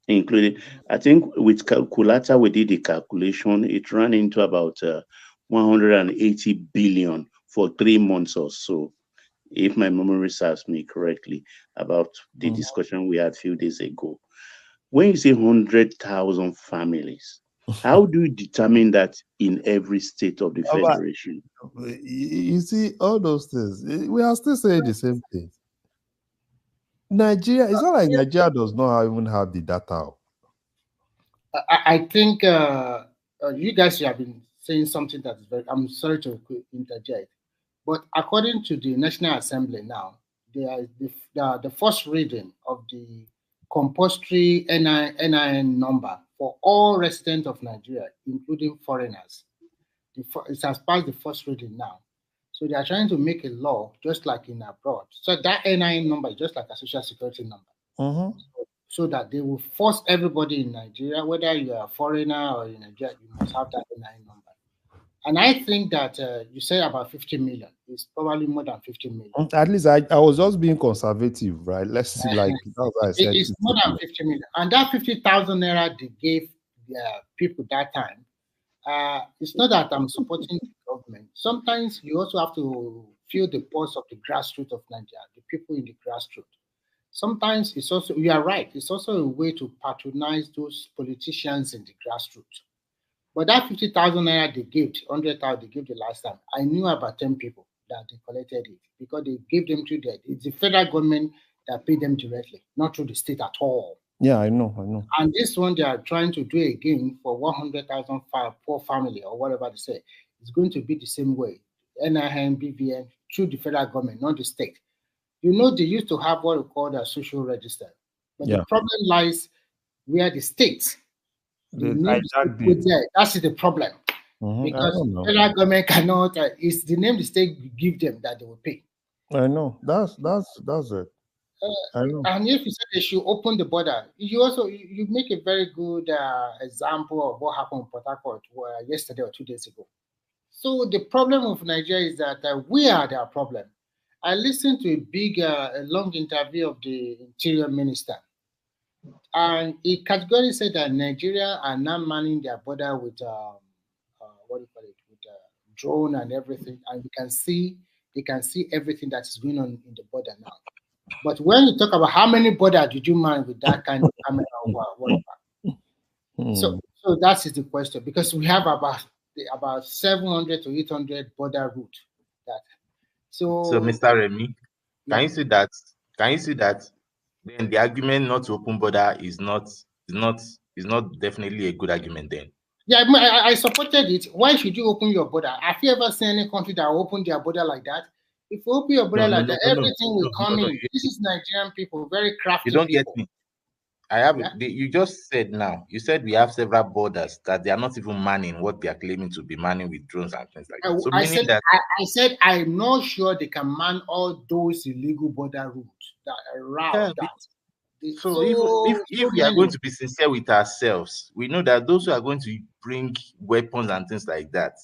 including, I think with calculator we did the calculation, it ran into about 180 billion for 3 months or so, if my memory serves me correctly, about the discussion we had a few days ago. When you say 100,000 families, how do you determine that in every state of the federation? You see, all those things, we are still saying the same thing. Nigeria, it's not like Nigeria does not even have the data. I think you guys have been saying something that is very, I'm sorry to interject, but according to the National Assembly now, the first reading of the compulsory NIN number for all residents of Nigeria, including foreigners. It has passed the first reading now. So they are trying to make a law just like in abroad. So that NIN number is just like a social security number. So that they will force everybody in Nigeria, whether you are a foreigner or in Nigeria, you must have that NIN number. And I think that you say about 50 million. It's probably more than 50 million. At least I was just being conservative, right? Let's see, like I said, it's more than 50 million. And that 50,000 naira they gave people that time, it's not that I'm supporting the government. Sometimes you also have to feel the pulse of the grassroots of Nigeria, the people in the grassroots. Sometimes it's also, you are right, it's also a way to patronize those politicians in the grassroots. But that 50,000 naira they gave, 100,000 they gave the last time, I knew about 10 people that they collected it because they gave them to it's the federal government that paid them directly, not through the state at all. Yeah, I know. And this one they are trying to do again for 100,000 poor family or whatever they say. It's going to be the same way. NIN, BVN, through the federal government, not the state. You know, they used to have what we call the social register. But the Yeah. problem lies where the state, the They name the hijacked state put it. there. That's the problem. I Because don't know. federal government cannot, it's the name the state give them that they will pay. I know. That's it. I know. And if you say they should open the border, you make a very good example of what happened in Port Harcourt yesterday or 2 days ago. So the problem of Nigeria is that we are their problem. I listened to a long interview of the Interior Minister, and he categorically said that Nigeria are now manning their border with what do you call it, with drone and everything, and they can see everything that is going on in the border now. But when you talk about how many borders did you man with that kind of camera or whatever, so that is the question, because we have about 700 to 800 border route. So Mr. Remy, can you see that? Can you see that? Then the argument not to open border is not definitely a good argument then. Yeah, I supported it. Why should you open your border? Have you ever seen any country that open their border like that? If you open your border everything will come in. This is Nigerian people, very crafty You don't people. get me. I have. You just said now. You said we have several borders that they are not even manning what they are claiming to be manning with drones and things like that. So meaning that I said I'm not sure they can man all those illegal border routes that around that. So if we are going to be sincere with ourselves, we know that those who are going to bring weapons and things like that,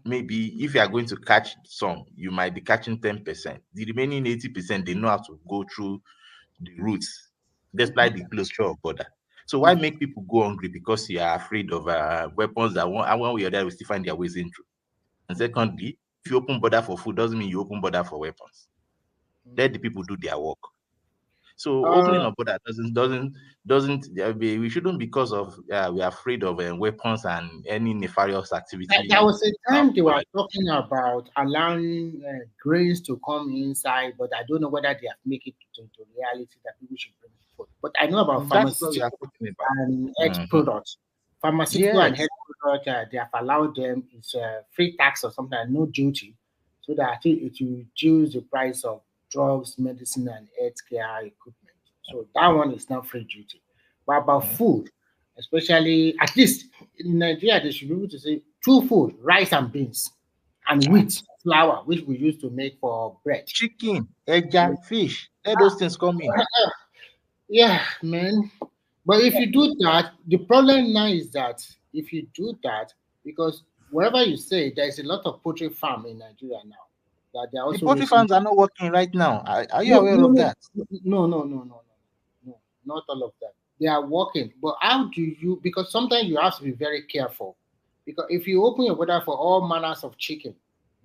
maybe if you are going to catch some, you might be catching 10%. The remaining 80%, they know how to go through the routes, despite the closure of border. So why make people go hungry because you are afraid of weapons that one way or the other will still find their ways in through? And secondly, if you open border for food, doesn't mean you open border for weapons. Let the people do their work. So opening of border doesn't we shouldn't, because of we are afraid of weapons and any nefarious activity. There was a time they were talking about allowing grains to come inside, but I don't know whether they have make it to reality that people should bring food. But I know about pharmaceutical and health products. Pharmaceutical and health products, they have allowed them, it's free tax or something, and no duty, so that I think it will reduce the price of drugs, medicine, and healthcare equipment. So that one is not free duty. But about food, especially at least in Nigeria, they should be able to say two food: rice and beans, and wheat flour, which we use to make for bread. Chicken, egg, fish, let those things come in. Yeah, man. But if you do that, the problem now is that if you do that, because wherever you say, there's a lot of poultry farm in Nigeria now. That they're also the poultry farms are not working right now. Are you aware of that? No, not all of that. They are working, but how do you? Because sometimes you have to be very careful. Because if you open your border for all manners of chicken,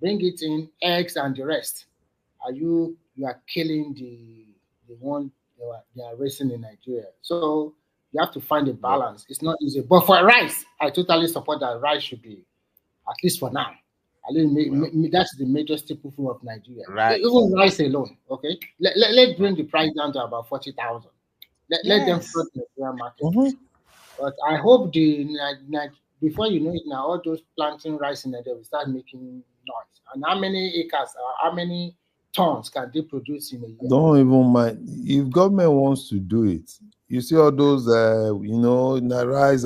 bring it in, eggs and the rest, you are killing the one they are raising in Nigeria. So you have to find a balance. It's not easy. But for rice, I totally support that rice should be, at least for now. At least that's the major staple food of Nigeria. Right. Even rice alone, okay? Let's bring the price down to about 40,000. Let them flood the Nigerian market. But I hope before you know it now, all those planting rice in Nigeria will start making noise. And how many acres or how many tons can they produce in a year? Don't even mind. If government wants to do it, you see all those, in the rise,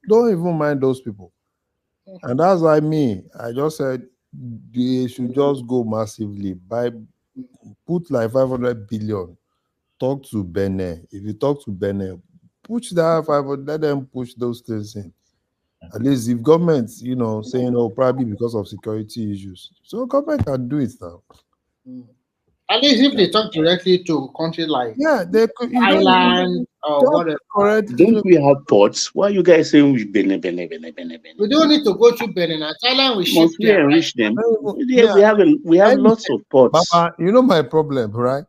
don't even mind those people. And that's why I just said they should just go massively, put like 500 billion, talk to Benin. If you talk to Benin, push that 500, let them push those things in. At least if government, saying, probably because of security issues. So government can do it now. At least if they talk directly to countries like they could, Thailand or whatever. Correct. Don't we have ports? Why are you guys saying we Benin? We don't need to go through Benin. Thailand we ship we enrich them? We have lots of ports. Mama, you know my problem, right?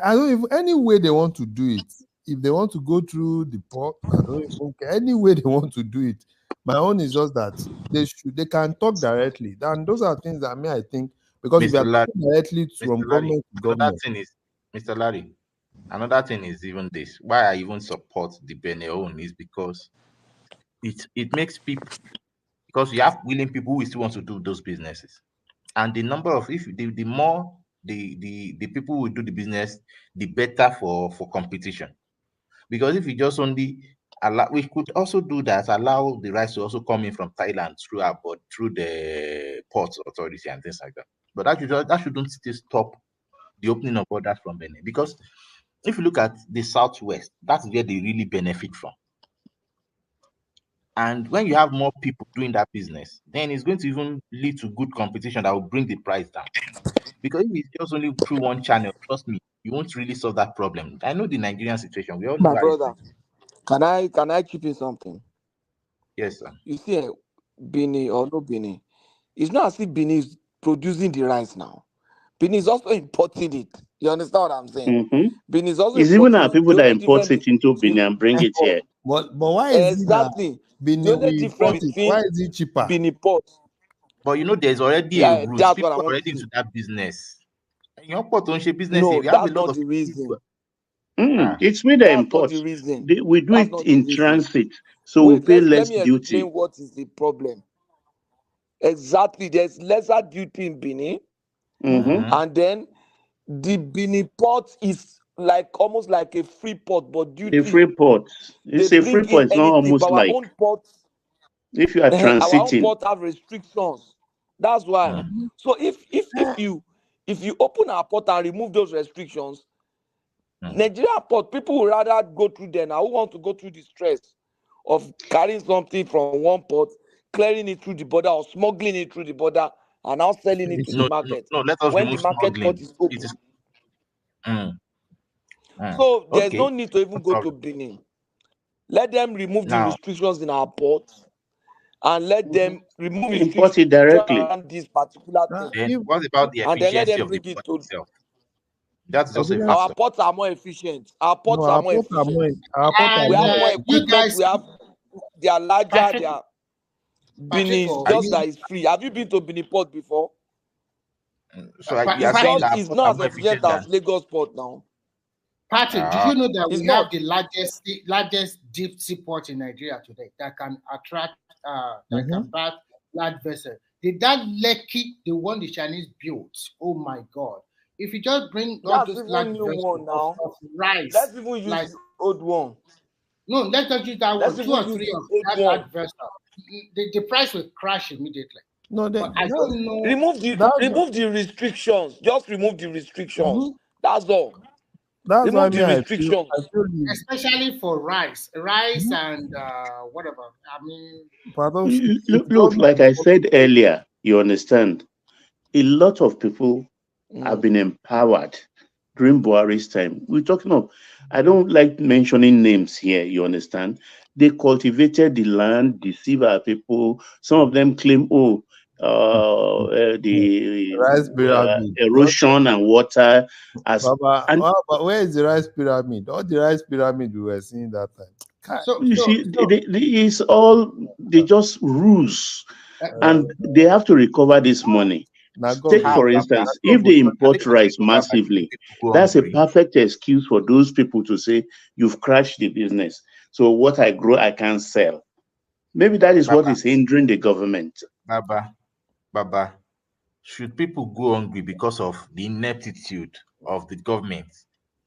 I don't even, any way they want to do it. If they want to go through the port, I don't even care. Any way they want to do it. My own is just that they can talk directly. And those are things that I think, because if you are talking directly from government to government. That thing is, Mr. Larry, Another thing is even this. Why I even support the Beneon is because it makes people, because you have willing people who still want to do those businesses, and the number of, if the more the people who do the business, the better for competition. Because if you just only allow, we could also do that, allow the rice to also come in from Thailand through our board, through the ports authority and things like that. But that shouldn't still stop the opening of borders from Benin. Because if you look at the southwest, that's where they really benefit from. And when you have more people doing that business, then it's going to even lead to good competition that will bring the price down. Because if it's just only through one channel, trust me, you won't really solve that problem. I know the Nigerian situation. We all know My how it's brother, going. can I chip in something? Yes, sir. You see, Benin or no Benin, it's not as if Benin is producing the rice now. Benin is also importing it. You understand what I'm saying? Benin is also It's even importing our it. people The that only import difference it into between Benin and bring it here. But why is it that exactly the Benin only we import difference it? Why between is it cheaper? Benin port. But you know, there's already a Yeah, route. that's People what I are want already to into say. that business. Your port on business, No, we have a that's lot not of the reason. It's with the That's not import. the reason. We do That's it not the in reason. transit, so we Wait, pay let less me duty. explain what is the problem. Exactly, there's lesser duty in Benin, and then the Benin port is like almost like a free port, but A duty free port. they It's a free bring port. in It's not anything. But almost our like own port, if you are our own transiting. port have restrictions. That's why. So if you open our port and remove those restrictions, Nigeria port, people would rather go through there now. Who want to go through the stress of carrying something from one port, clearing it through the border, or smuggling it through the border, and now selling it to the market let us when the remove market port smuggling. is open? It is So there's no okay. need to even go to Benin. Let them remove the Now, restrictions in our ports, and let them remove Import it restrictions directly. around this particular thing. then what about the And then let efficiency them of the bring it port to itself? That is also a our factor. ports are more efficient. Our ports No, are our more ports are more. efficient. Our ports are We have more. more you equipment. guys, We have they are larger. Patrick, They are Benin is Patrick, just that it's free. Have you been to Benin port before? So you are It's saying just that our it's ports are not more as efficient efficient than as Lagos port now. Patrick, did you know that It's we have not. the largest deep sea port in Nigeria today that can attract that can bath large vessels? That Lekki, the one the Chinese built, oh my God! If you just bring all That's those large even new vessels one now. of rice, Let's even use like the old one. no, let's not use that Let's one. 2 even or use 3 the of old that one. large vessel, the price will crash immediately. No, But I don't know. Remove the restrictions. Just remove the restrictions. That's all. That's why Remove the me I feel restrictions. you. Especially for rice and whatever. I mean, Look, like I said earlier, you understand, a lot of people have been empowered during Buhari's time. We're talking of, I don't like mentioning names here, you understand? They cultivated the land, deceive our people. Some of them claim, the rice pyramid. erosion and water. Baba, where is the rice pyramid? All the rice pyramid we were seeing that time. You see, it's all, they just ruse. And they have to recover this money. Take, for instance, if they import rice massively, that's a perfect excuse for those people to say, you've crashed the business. So what I grow, I can't sell. Maybe that is what is hindering the government. Baba, should people go hungry because of the ineptitude of the government?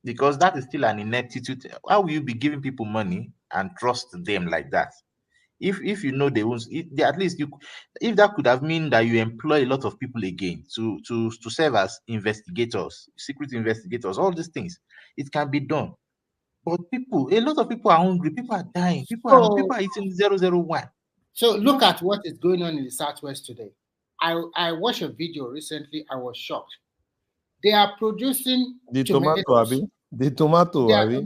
Because that is still an ineptitude. How will you be giving people money and trust them like that? If you know they won't, at least you, if that could have mean that you employ a lot of people again to serve as investigators, secret investigators, all these things, it can be done. But a lot of people are hungry, people are dying, people are eating 001. So look at what is going on in the Southwest today. I watched a video recently. I was shocked. They are producing the tomatoes. tomato, Abi. The tomato, Abi.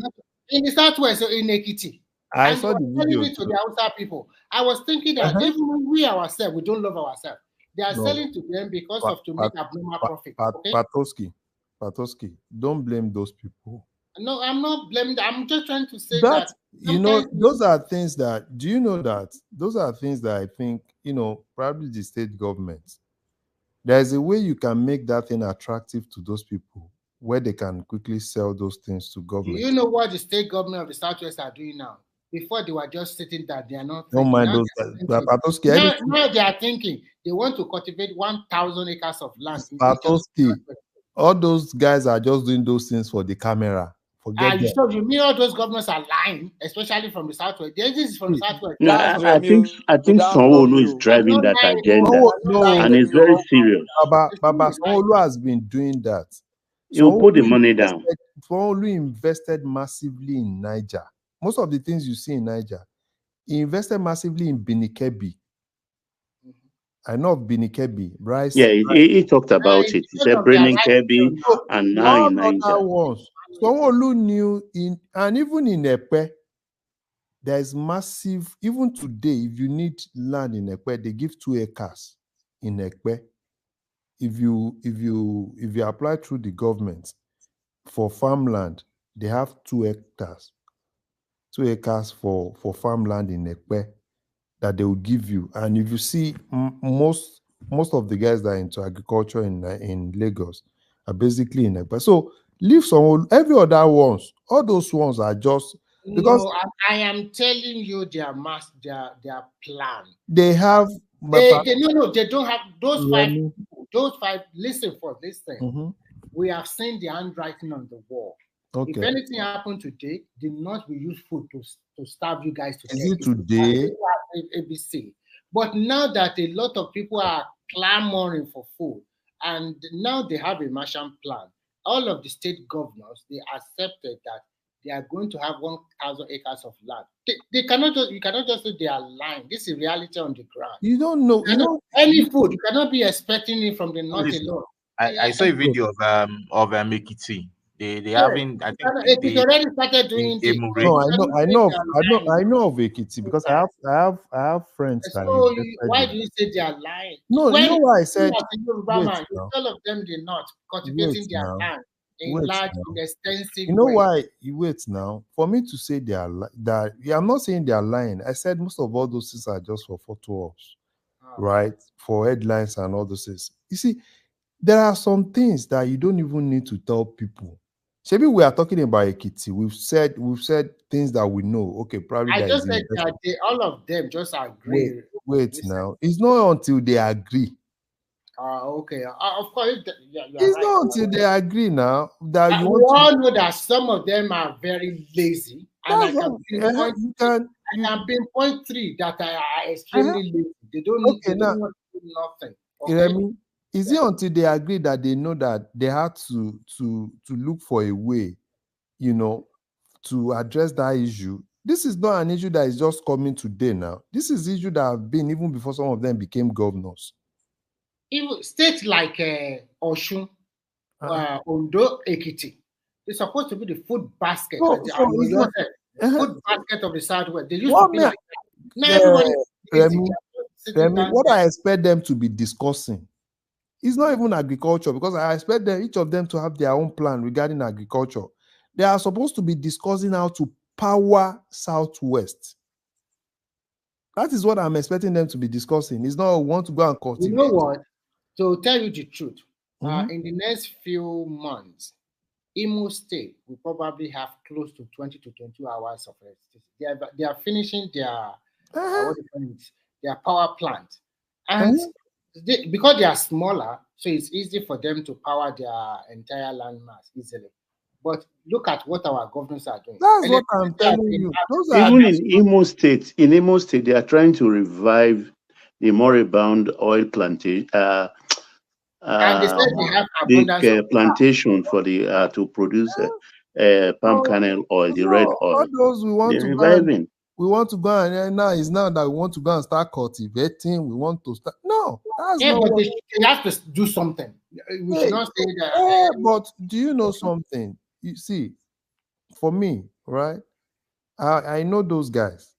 In the Southwest, so in Ekiti. I saw the video selling it to the outside people. I was thinking that even we ourselves, we don't love ourselves. They are selling to them because to make abnormal profit. Patoski, don't blame those people. No, I'm not blaming them. I'm just trying to say that you know, those are things that, do you know that those are things that I think, probably the state government, there's a way you can make that thing attractive to those people. where they can quickly sell those things to Do government. you know what the state government of the Southwest are doing now? Before they were just sitting there, they are not Don't thinking. mind Now those they guys. are Patoski, thinking. Now they are thinking they want to cultivate 1,000 acres of land in each of Patoski, all those guys are just doing those things for the camera. Forget them. so you mean all those governors are lying, especially from the Southwest? This is from the Southwest. No, I think Sanwo-Olu is driving that agenda, and it's very serious. Baba Sanwo-Olu has been doing that. He will put the money down. Sanwo-Olu invested massively in Niger. Most of the things you see in Niger, he invested massively in Binikebi. I know of Binikebi, right? Yeah, he talked about it. He said Brennan Kirby and now in Niger. Sanwo-Olu knew and even in Epe, there's massive, even today, if you need land in Epe, they give 2 acres in Epe. If you apply through the government for farmland, they have 2 hectares. 2 acres for farmland in Epe that they will give you. And if you see most of the guys that are into agriculture in Lagos are basically in Epe. So leave some, every other ones, all those ones are just because no, I am telling you their plan. They have they don't have those Remy. those 5. Listen. Mm-hmm. We have seen the handwriting on the wall. Okay. If anything happened today, the North will use food to starve you guys to death. Is it today? ABC. But now that a lot of people are clamoring for food, and now they have a Marshall Plan, all of the state governors, they accepted that they are going to have 1,000 acres of land. You cannot just say they are lying. This is reality on the ground. You don't know. Any food, you cannot be expecting it from the North alone. I saw a video of Ekiti. They having, I think Ekiti already started doing it. No, I know of Ekiti because I have friends that So why do you say they are lying? No, you know why I said man, all of them did not cultivating their land in large, extensive. You know why? You wait now. For me to say they are I'm not saying they are lying. I said most of all those things are just for photo ops, right? For headlines and all those things. You see, there are some things that you don't even need to tell people. Maybe we are talking about Ekiti. We've said things that we know. Okay, probably I just said that all of them just agree. Wait now. It's not until they agree. Okay. Of course, it's right. Not until they agree now that you want all know that some of them are very lazy, and I can pinpoint 3 that are extremely lazy. They don't want to do nothing. Okay? Is it until they agree that they know that they have to look for a way, to address that issue? This is not an issue that is just coming today now. This is an issue that have been even before some of them became governors. Even states like Osun, Ondo, Ekiti, they're supposed to be the food basket. Food basket of the Southwest. They used to be like that. Now everybody what I expect them to be discussing is not even agriculture, because I expect each of them to have their own plan regarding agriculture. They are supposed to be discussing how to power Southwest. That is what I'm expecting them to be discussing. It's not want to go and cultivate. You know what? To tell you the truth, in the next few months, Imo State will probably have close to 20 to 22 hours of electricity. They are finishing their their power plant, and because they are smaller, so it's easy for them to power their entire landmass easily. But look at what our governors are doing. That's what I'm telling you. Even in Imo State, they are trying to revive the moribund oil plantation. And they said they have abundance plantation for the to produce palm kernel oil, the red oil. All those we want They're reviving. We want to go and now it's now that we want to go and start cultivating. We want to start. No, that's not. But they have to do something. We should not say that. But do you know something? You see, for me, right? I know those guys,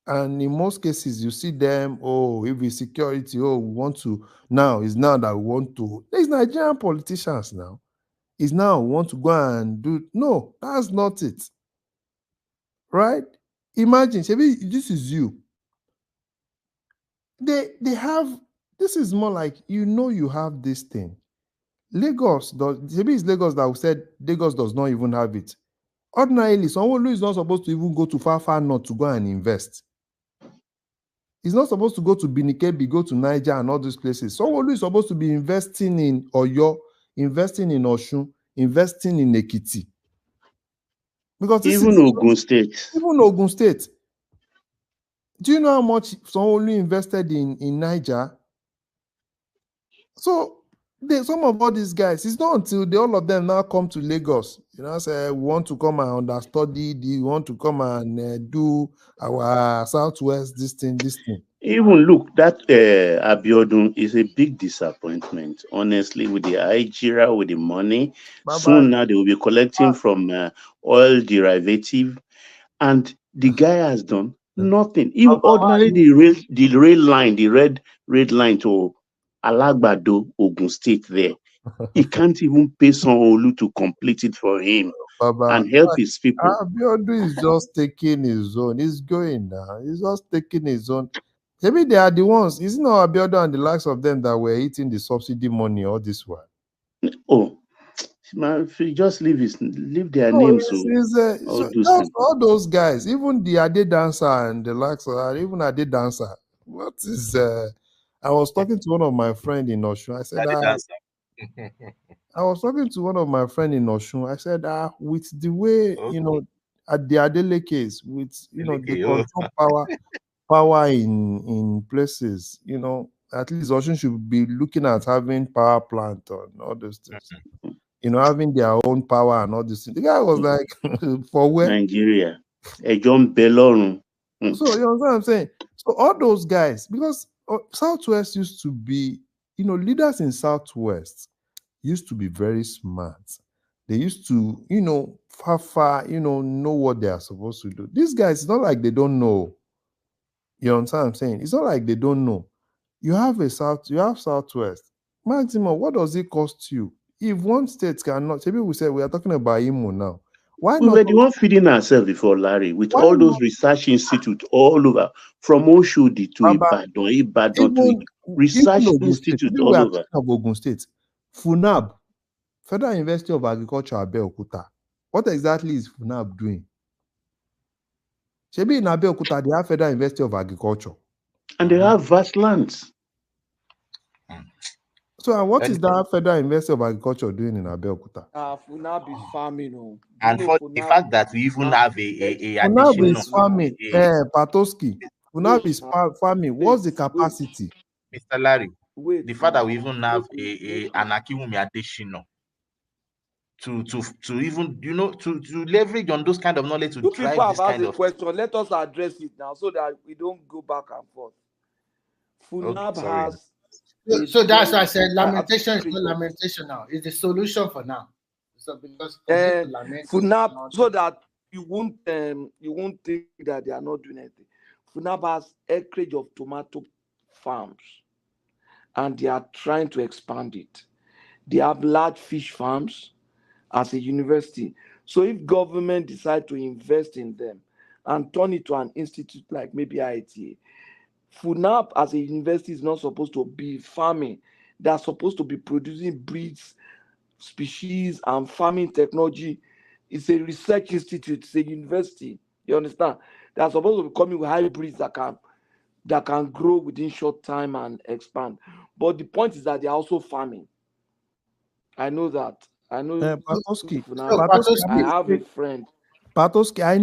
and in most cases, you see them. Oh, if it's security, we want to now. It's now that we want to. There's Nigerian politicians now. It's now we want to go and do. No, that's not it. Right? Imagine, this is you. They have, this is more like, you have this thing. Lagos does. Maybe it's Lagos that said Lagos does not even have it. Ordinarily, someone who is not supposed to even go to far north to go and invest. He's not supposed to go to Binikebi, go to Niger and all these places. Someone who is supposed to be investing in Oyo, investing in Osun, investing in Ekiti. Because this even is Ogun State. Even Ogun State. Do you know how much someone invested in Niger? So some of all these guys, it's not until all of them now come to Lagos, say we want to come and understudy, we want to come and do our Southwest, this thing. Even look, that Abiodun is a big disappointment, honestly, with the Nigeria, with the money. Soon now they will be collecting from oil derivative, and the guy has done nothing. Even ordinarily the rail line, the red line to Alagbado, Ogun State there, he can't even pay Sanwo-Olu to complete it for him and help his people. Abiodun is just taking his own. He's going now. He's just taking his own. Maybe they are the ones. Isn't it Abiodun and the likes of them that were eating the subsidy money all this while? Oh, man, if you just leave their names. All those guys, even the Ade dancer and the likes of that, even Ade dancer. What is I was talking to one of my friends in Osun. I said, I was talking to one of my friends in Osun. I said, with the way, at the Adele case, with, they control power in places, at least Osun should be looking at having power plant and all those things. Having their own power and all this. The guy was like, for where? Nigeria. A John Belorun. So, you know what I'm saying? So, all those guys, because Southwest used to be, leaders in Southwest used to be very smart. They used to, far, know what they are supposed to do. These guys, it's not like they don't know. You understand what I'm saying? It's not like they don't know. You have Southwest. Maximum, what does it cost you? If one state cannot, maybe we say we are talking about Imo now. Why we not? were the one feeding ourselves before, Larry, with all those research institutes all over, from Oshodi to Ibadan to research institute all over. Of Ogun State, FUNAB, Federal University of Agriculture, Abeokuta. What exactly is FUNAB doing? Maybe in Abeokuta, they have Federal University of Agriculture. And they have vast lands. So, what is that Federal University of Agriculture doing in Abeokuta? FUNAB is farming. And for the fact that we even have a FUNAB is farming. Patoski. FUNAB is farming. What's the capacity? Mr. Larry, the fact that we even have an Akiwumi Adeshino to even, to leverage on those kind of knowledge to drive this kind of question. Let us address it now so that we don't go back and forth. FUNAB has. So that's why I said lamentation is not lamentation now. It's the solution for now. So because FUNAB, so that you won't think that they are not doing anything. FUNAB has acreage of tomato farms, and they are trying to expand it. They have large fish farms as a university. So if government decide to invest in them and turn it to an institute like maybe IITA, FUNAB as a university is not supposed to be farming. They are supposed to be producing breeds, species, and farming technology. It's a research institute. It's a university. You understand? They are supposed to be coming with hybrids that can grow within short time and expand. But the point is that they are also farming. I know that. I know. Patoski. I have a friend. Patoski, I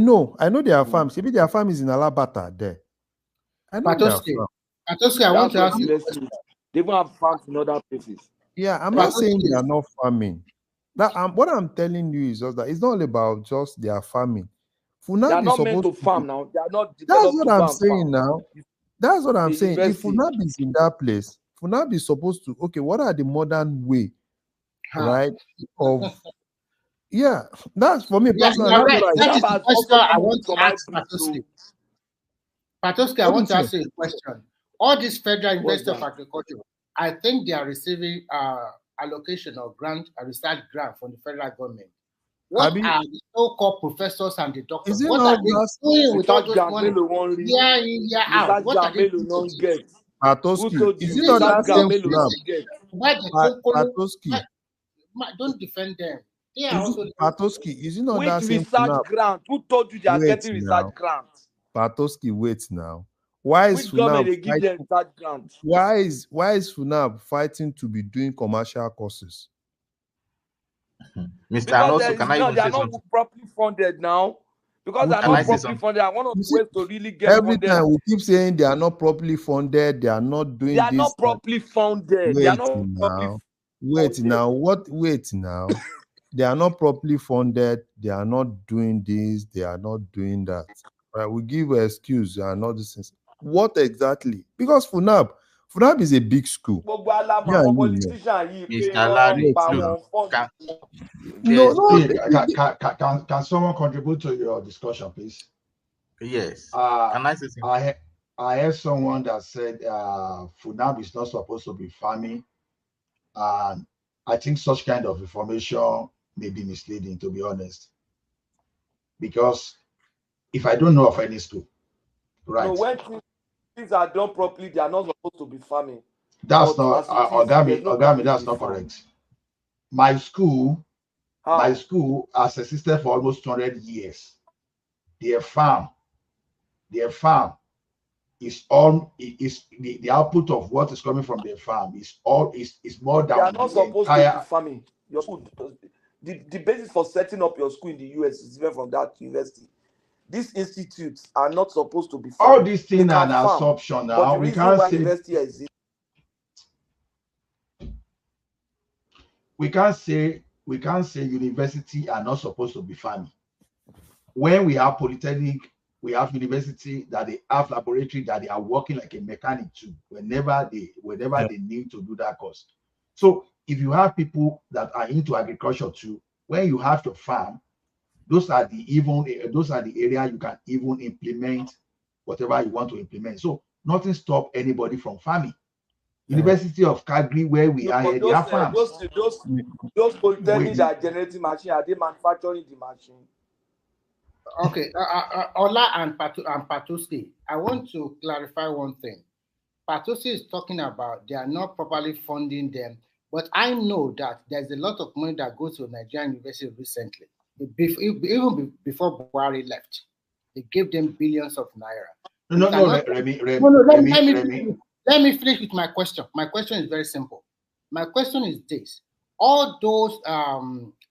know their farms. Maybe their farm is in Alabata there. I know Patoski, I want to ask you. They even have farms in other places. Yeah, I'm not saying they are not farming. What I'm telling you is just that it's not all about just their farming. FUNAB they are not meant to farm now. They are not. That's what I'm saying now. That's what I'm saying. If FUNAB is in that place, FUNAB is supposed to. Okay, what are the modern way, right? Of that's for me personally. That is the question I want to ask Patoski. Patoski, I want to ask you a question. All these Federal University of Agriculture, I think they are receiving allocation of grant, a research grant from the federal government. What are the so-called professors and the doctors? What are they doing with all those money? Year in, year out. What are they doing? Patoski, is it not that same FUNAB? Patoski, don't defend them. They are also Patoski, is it not Which that same research FUNAB? grant? Who told you they are Wait getting research now. grants? Patoski, wait now. Why is Which government FUNAB they give them fighting? research grants? Why is FUNAB fighting to be doing commercial courses? Mr. Because Alonso, there can is I no, even they say are not something? properly funded now. Because they are Can I not say properly something? funded, and one of You the see, ways to really get every funded, time we keep saying they are not properly funded, they are not they doing are this. not properly funded. They are Wait not properly now. Wait funded. now. What? Wait now. They are not properly funded. They are not doing this. They are not doing that. Right? We give an excuse and all these things. What exactly? Because FUNAB is a big school. Gbogbo alamọ Yeah, àwọn you know. politician yìí pé Mr. wọ́n Larry, Wait pa look, now. wọn fund. No, there's no. Can someone contribute to your discussion, please? yes. Uh, Can I say something? I heard someone that said FUNAB is not supposed to be farming, and I think such kind of information may be misleading, to be honest. Because if I don't know of any school, right? No, when things are done properly, they are not supposed to be farming. That's But not as it is, there's no Ogami, planning to that's be not farmed. correct. My school How? has existed for almost 200 years. Their farm is all is the output of what is coming from their farm is more They are than not the supposed to be entire. farming. Your school, the basis for setting up your school in the US is different from that university. These institutes are not supposed to be farming. All these things are an assumption now. But the reason why university exists, we can't say university are not supposed to be farming. When we have polytechnic, we have university that they have laboratory that they are working like a mechanic too, whenever they need to do that course. So if you have people that are into agriculture too, when you have to farm, those are the area you can even implement whatever you want to implement. So nothing stop anybody from farming. University of Calgary, where we are here, they have farms. those polytechnic that are generating machine, are they manufacturing the machine? Okay, Ola and Patoski, I want to clarify one thing. Patoski is talking about they are not properly funding them, but I know that there's a lot of money that goes to Nigerian university recently. Even before Buhari left, they gave them billions of naira. Let me finish with my question. My question is very simple. My question is this: all those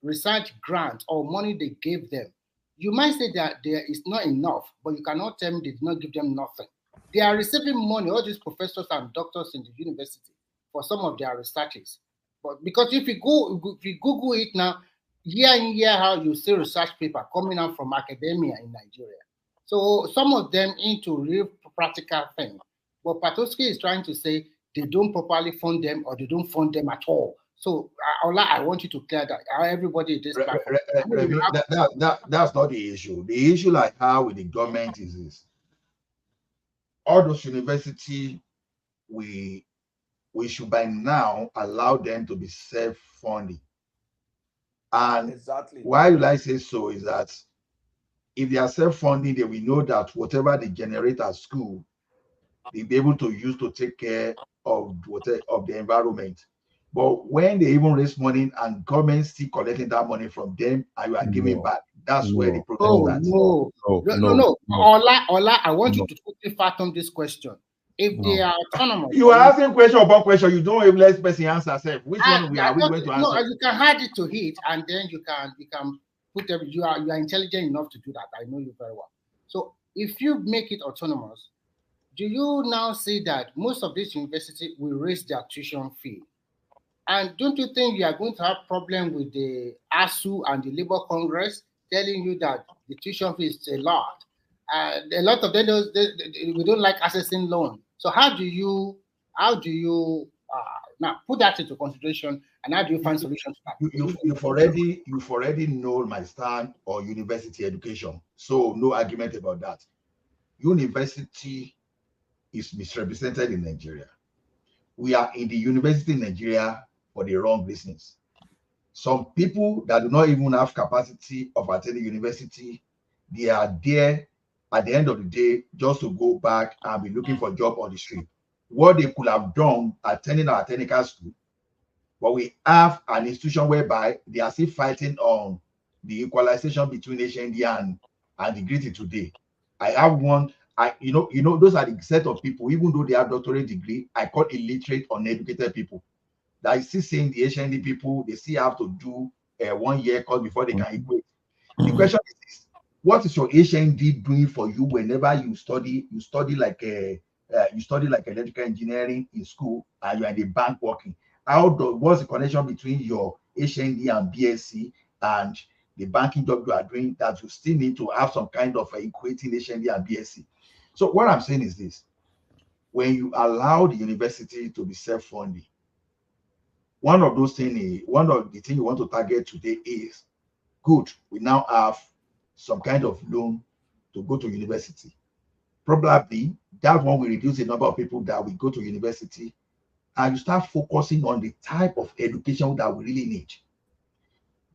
research grants or money they gave them, you might say that there is not enough, but you cannot tell me they did not give them nothing. They are receiving money, all these professors and doctors in the university, for some of their researches. But because if you Google it now, year in, year out, you see research paper coming out from academia in Nigeria. So some of them into real practical things. But Patoski is trying to say they don't properly fund them or they don't fund them at all. So I want you to clear that. Everybody this platform. That's not the issue. The issue like how with the government is this. All those universities, we should by now allow them to be self-funding. And exactly why will I say so is that if they are self-funding, they will know that whatever they generate at school, they'll be able to use to take care of the environment. But when they even raise money and government still collecting that money from them and you are giving back, that's where the problem starts. No. Ola, I want you to quickly fathom this question. If they are autonomous, you are asking question upon question, you don't even let person answer. Say, which one we are we going to answer? No, you can add it to it, and then you can put them. You are intelligent enough to do that. I know you very well. So if you make it autonomous, do you now see that most of these universities will raise their tuition fee? And don't you think you are going to have problem with the ASU and the Labour Congress telling you that the tuition fee is a lot? A lot of them, we don't like accessing loan. So how do you now put that into consideration, and how do you find solutions to that? You've already known my stand on university education, so no argument about that. University is misrepresented in Nigeria. We are in the university in Nigeria for the wrong reasons. Some people that do not even have capacity of attending university, they are there at the end of the day just to go back and be looking for a job on the street. What they could have done attending our technical school, But we have an institution whereby they are still fighting on the equalization between HND and the gritty today. I have one, those are the set of people, even though they have doctorate degree, I call illiterate, uneducated people. That is still saying the HND people, they still have to do a 1 year course before they can equate. The question is this: what is your HND doing for you whenever you study? You study like electrical engineering in school, and you're in the bank working. What's the connection between your HND and BSc and the banking job you are doing, that you still need to have some kind of equating HND and BSc? So what I'm saying is this: when you allow the university to be self-funding, one of the things you want to target today is, good, we now have some kind of loan to go to university. Probably that one will reduce the number of people that will go to university, and you start focusing on the type of education that we really need.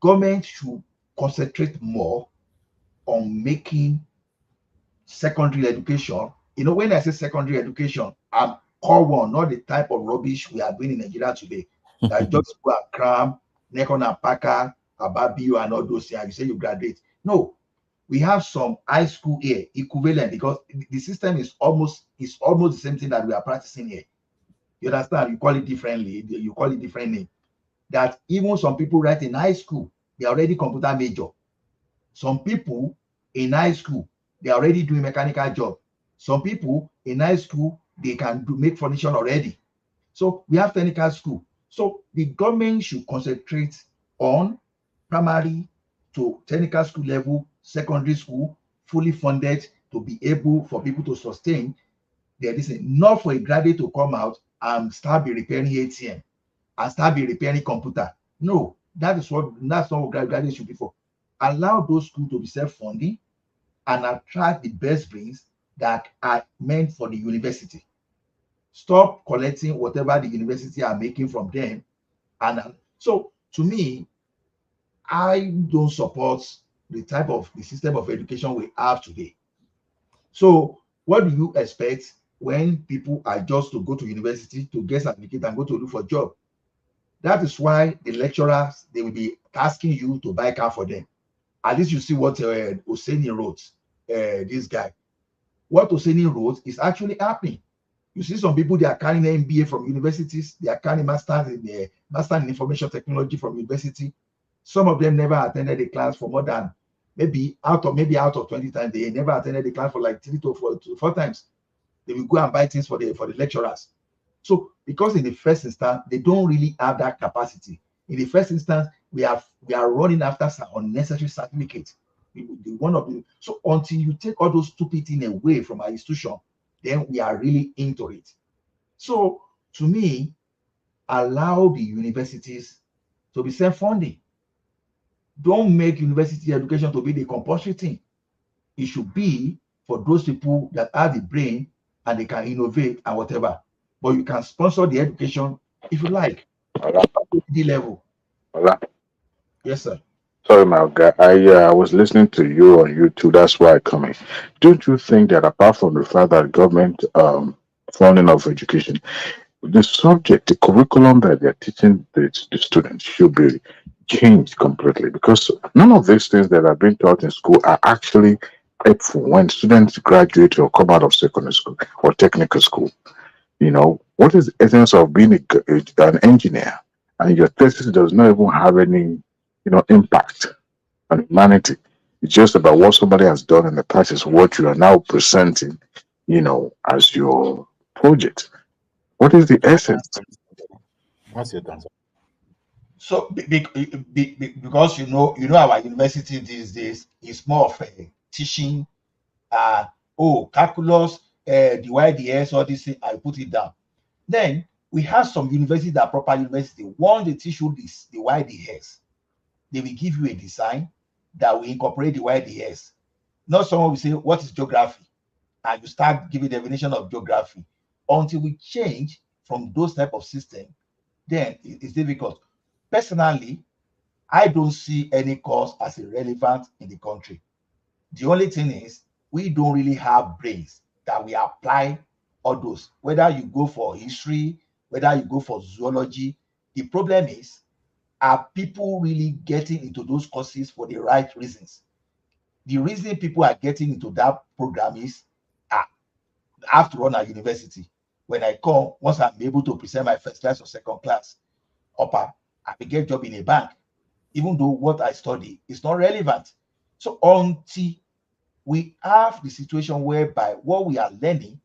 Government should concentrate more on making secondary education. When I say secondary education, I'm core one, not the type of rubbish we are doing in Nigeria today. That just go and cram, Nekon and Packer, Ababio, and all those things, and you say you graduate. No, we have some high school here equivalent, because the system is almost the same thing that we are practicing here. You understand? You call it differently. You call it different name. That even some people right in high school, they are already computer major. Some people in high school, they are already doing mechanical job. Some people in high school, they can make furniture already. So we have technical school. So the government should concentrate on primary to technical school level, secondary school, fully funded, to be able for people to sustain. There is not for a graduate to come out and start be repairing ATM and start be repairing computer. No, that's not what graduates should be for. Allow those schools to be self-funding and attract the best brains that are meant for the university. Stop collecting whatever the university are making from them. And so, to me, I don't support the system of education we have today. So what do you expect when people are just to go to university to get certificate and go to look for job? That is why the lecturers, they will be asking you to buy car for them. At least you see what Oseni wrote, this guy. What Oseni wrote is actually happening. You see some people, they are carrying MBA from universities, they are carrying masters in information technology from university. Some of them never attended a class for more than maybe out of 20 times. They never attended the class for like 3 to 4 times. They will go and buy things for the lecturers. So because in the first instance, they don't really have that capacity. In the first instance, we are running after some unnecessary certificates. So until you take all those stupid things away from our institution, then we are really into it. So to me, allow the universities to be self-funding. Don't make university education to be the compulsory thing. It should be for those people that have the brain and they can innovate and whatever. But you can sponsor the education if you like. PhD level. Yes, sir. Sorry, my guy. I was listening to you on YouTube. That's why I come in. Don't you think that apart from the fact that government funding of education, the subject, the curriculum that they're teaching the students should be changed completely, because none of these things that are being taught in school are actually helpful when students graduate or come out of secondary school or technical school. What is the essence of being an engineer and your thesis does not even have any, impact on humanity? It's just about what somebody has done in the past is what you are now presenting, as your project. What is the essence? What's your answer? So because our university these days is more of a teaching, calculus, dy dx, all this thing, I put it down. Then we have some universities that are proper university. Once they teach you this, the YDS, they will give you a design that will incorporate the YDS. Not someone will say, what is geography? And you start giving definition of geography. Until we change from those type of system, then it's difficult. Personally, I don't see any course as irrelevant in the country. The only thing is, we don't really have brains that we apply all those. Whether you go for history, whether you go for zoology, The problem is, are people really getting into those courses for the right reasons? The reason people are getting into that program is, I have to run a university. When I come, once I'm able to present my first class or second class upper, I will get a job in a bank, even though what I study is not relevant. So until we have the situation whereby what we are learning,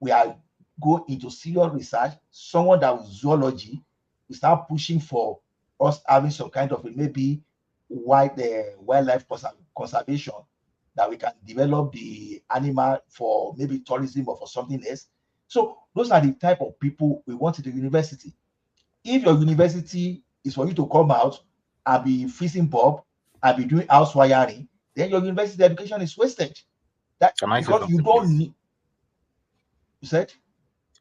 we are go into serious research, someone that was zoology, we start pushing for us having some kind of maybe wildlife conservation, that we can develop the animal for maybe tourism or for something else. So those are the type of people we want in the university. If your university is for you to come out and be fixing bulb and be doing house wiring, then your university education is wasted. That because you don't need. You said?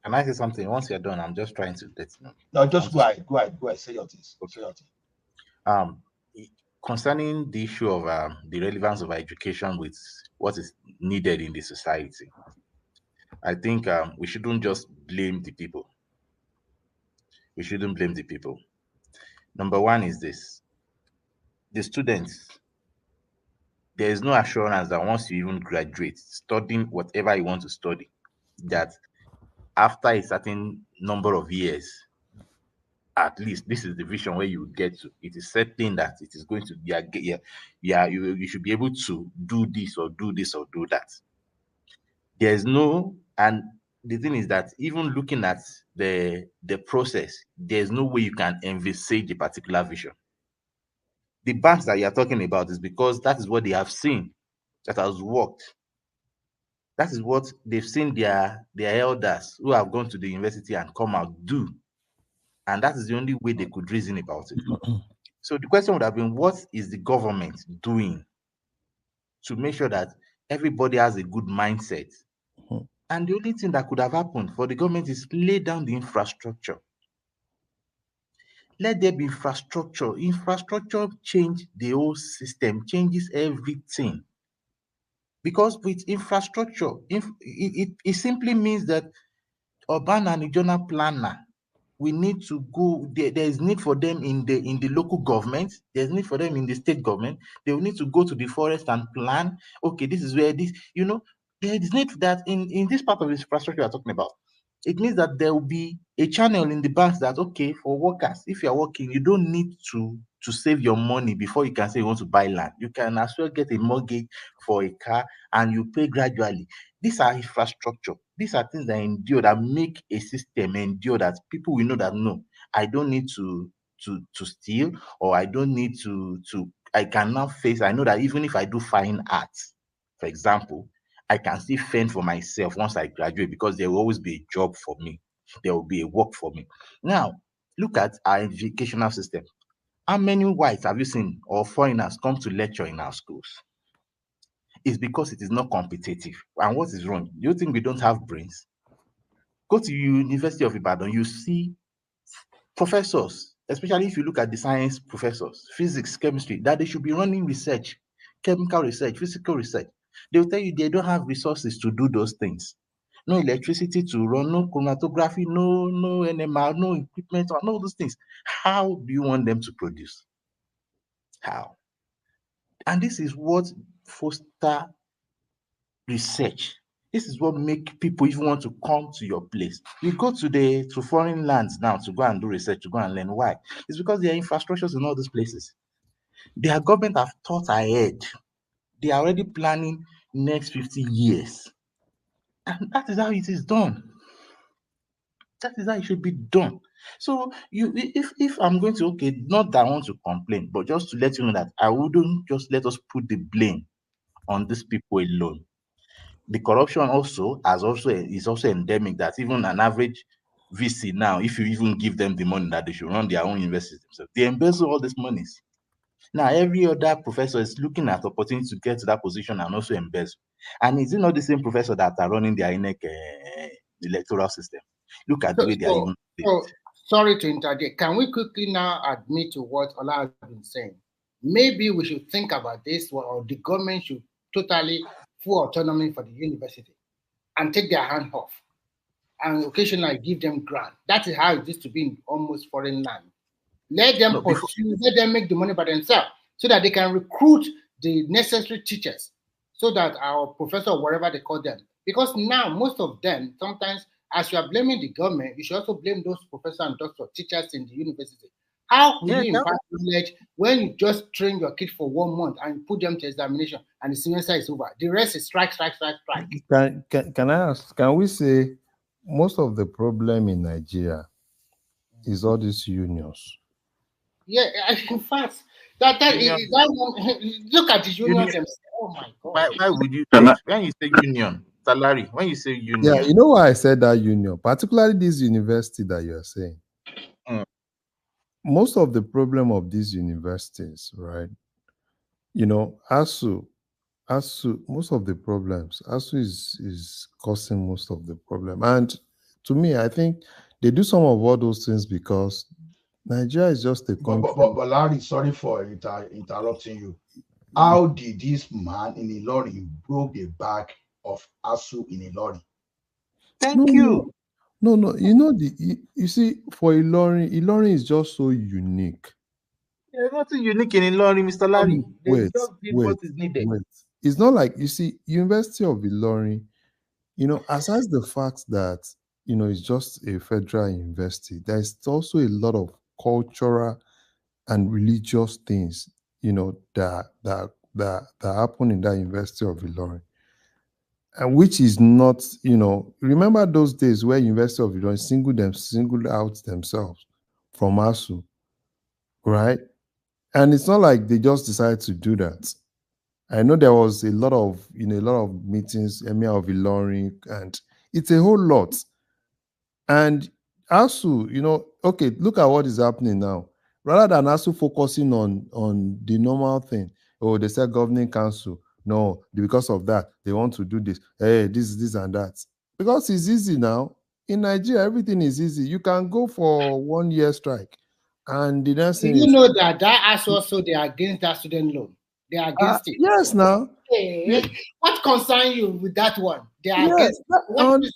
Can I say something? Once you're done, I'm just trying to let you know. No, just go ahead. Say your things. Okay. Say your thing. Concerning the issue of the relevance of education with what is needed in the society, I think we shouldn't just blame the people. We shouldn't blame the people. Number one is this: the students. There is no assurance that once you even graduate, studying whatever you want to study, that after a certain number of years, at least this is the vision where you get to. It is certain that it is going to be you should be able to do this or do this or do that. There's no, and the thing is that even looking at the process, there's no way you can envisage a particular vision. The banks that you're talking about is because that is what they have seen that has worked. That is what they've seen their elders who have gone to the university and come out do. And that is the only way they could reason about it. So the question would have been, what is the government doing to make sure that everybody has a good mindset? And the only thing that could have happened for the government is lay down the infrastructure. Let there be infrastructure. Infrastructure change the whole system, changes everything. Because with infrastructure, it simply means that urban and regional planner, we need to go there is need for them in the local government, there's need for them in the state government. They will need to go to the forest and plan, okay, this is where this, there is need that in this part of infrastructure you're talking about. It means that there will be a channel in the banks that, okay, for workers, if you're working, you don't need to save your money before you can say you want to buy land. You can as well get a mortgage for a car and you pay gradually. These are infrastructure. These are things that endure, that make a system endure, that people will know that, no, I don't need to steal, or I don't need I can now face, I know that even if I do fine arts, for example, I can still fend for myself once I graduate, because there will always be a job for me. There will be a work for me. Now, look at our educational system. How many whites have you seen or foreigners come to lecture in our schools? It's because it is not competitive. And what is wrong? Do you think we don't have brains? Go to University of Ibadan, you see professors, especially if you look at the science professors, physics, chemistry, that they should be running research, chemical research, physical research. They'll tell you they don't have resources to do those things. No electricity to run, no chromatography, no NMR, no equipment, and all those things. How do you want them to produce? How? And this is what foster research. This is what make people even want to come to your place. You go to foreign lands now to go and do research, to go and learn. Why? It's because there are infrastructures in all these places. Their government have thought ahead. They are already planning next 50 years. And that is how it is done. That is how it should be done. So if I'm going to, okay, not that I want to complain, but just to let you know that I wouldn't just let us put the blame on these people alone. The corruption is also endemic, that even an average VC now, if you even give them the money that they should run their own universities themselves, they embezzle all these monies. Now, every other professor is looking at opportunity to get to that position and also embezzle. And is it not the same professor that are running their INEC electoral system? Look at the way they are even. So, sorry to interject. Can we quickly now admit to what Ola has been saying? Maybe we should think about this, or the government should totally full autonomy for the university and take their hand off and occasionally give them grant. That is how it used to be in almost foreign land. Let them pursue, let them make the money by themselves so that they can recruit the necessary teachers so that our professor, whatever they call them. Because now most of them, sometimes as you are blaming the government, you should also blame those professors and doctors, teachers in the university. How will you impart knowledge when you just train your kid for 1 month and you put them to examination and the semester is over? The rest is strike. Can I ask, can we say most of the problem in Nigeria is all these unions? Yeah, in fact, that one, look at the union themselves. Oh my God. Why would you say, when you say union, salary, when you say union? Yeah, you know why I said that union, particularly this university that you are saying. Most of the problem of these universities, right? You know, ASU, most of the problems, ASU is causing most of the problem. And to me, I think they do some of all those things because Nigeria is just a country. But Larry, sorry for interrupting you. How did this man in Ilorin broke the back of ASU in Ilorin? Thank you. No. You know, you see, for Ilorin is just so unique. There's nothing unique in Ilorin, Mr. Larry. They just did what is needed. It's not like, you see, University of Ilorin, you know, aside the fact that, you know, it's just a federal university, there's also a lot of cultural and religious things, you know, that happen in that University of Ilorin. And which is not, you know, remember those days where University of Ilorin singled out themselves from ASU, right? And it's not like they just decided to do that. I know there was a lot of meetings, Emir of Ilorin, and it's a whole lot. And ASU, you know, okay, look at what is happening now. Rather than ASU focusing on the normal thing, oh, they said governing council, no, because of that, they want to do this, hey, this and that. Because it's easy now. In Nigeria, everything is easy. You can go for 1 year strike. And the next thing you know that ASU also, they are against that student loan. They are against it. Yes, now. Hey, what concern you with that one? They are against it.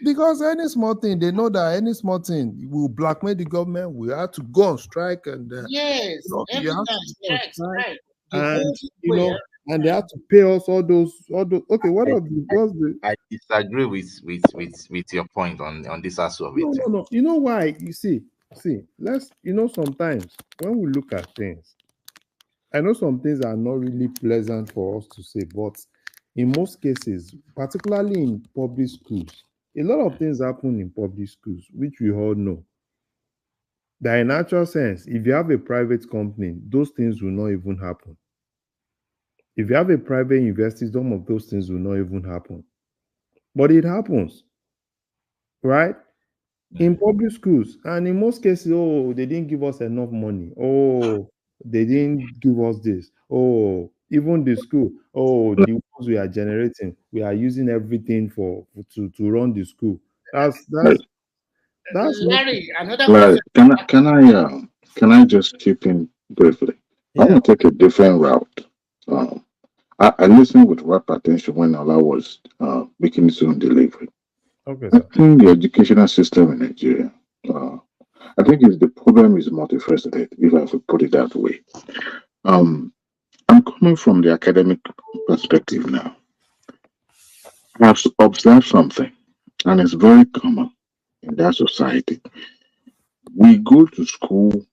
Because any small thing, they know that any small thing will blackmail the government. We have to go on strike, and yes, every time strike. And you know, and they have to pay us all those. Okay, I disagree with your point on this ASU of it. No. You know why? You see, let's, you know, sometimes when we look at things, I know some things are not really pleasant for us to say, but in most cases, particularly in public schools, a lot of things happen in public schools, which we all know. That in actual sense, if you have a private company, those things will not even happen. If you have a private university, some of those things will not even happen. But it happens, right? In public schools, and in most cases, oh, they didn't give us enough money. Oh, they didn't give us this. Oh, even the school, oh, the ones we are generating, we are using everything to run the school. That's Larry, another Larry, question. Can I just chip in briefly? I want to take a different route. I listened with rapt attention when Allah was making his own delivery. Okay, I think the educational system in Nigeria, I think the problem is multifaceted, if I could put it that way. I'm coming from the academic perspective now. I've observed something, and it's very common in that society. We go to school,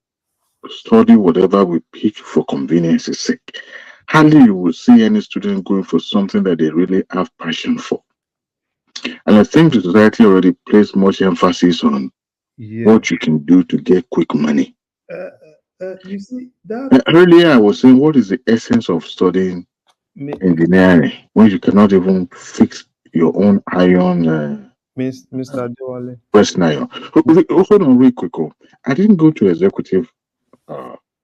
study whatever we pick for convenience's sake. Hardly you will see any student going for something that they really have passion for. And I think the society already placed much emphasis on what you can do to get quick money. You see that earlier I was saying, what is the essence of studying engineering when you cannot even fix your own iron? Mr. Adewale. Press iron. Hold on, real quick. I didn't go to executive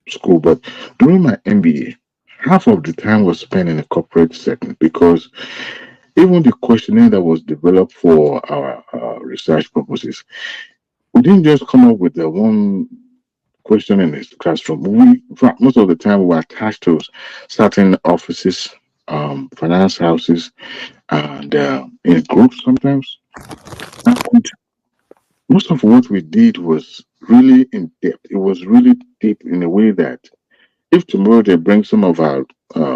school, but during my MBA, half of the time was spent in a corporate setting because even the questionnaire that was developed for our research purposes, we didn't just come up with the one question in the classroom. Most of the time, we were attached to certain offices, finance houses, and in groups sometimes. And most of what we did was really in depth. It was really deep in a way that if tomorrow they bring some of our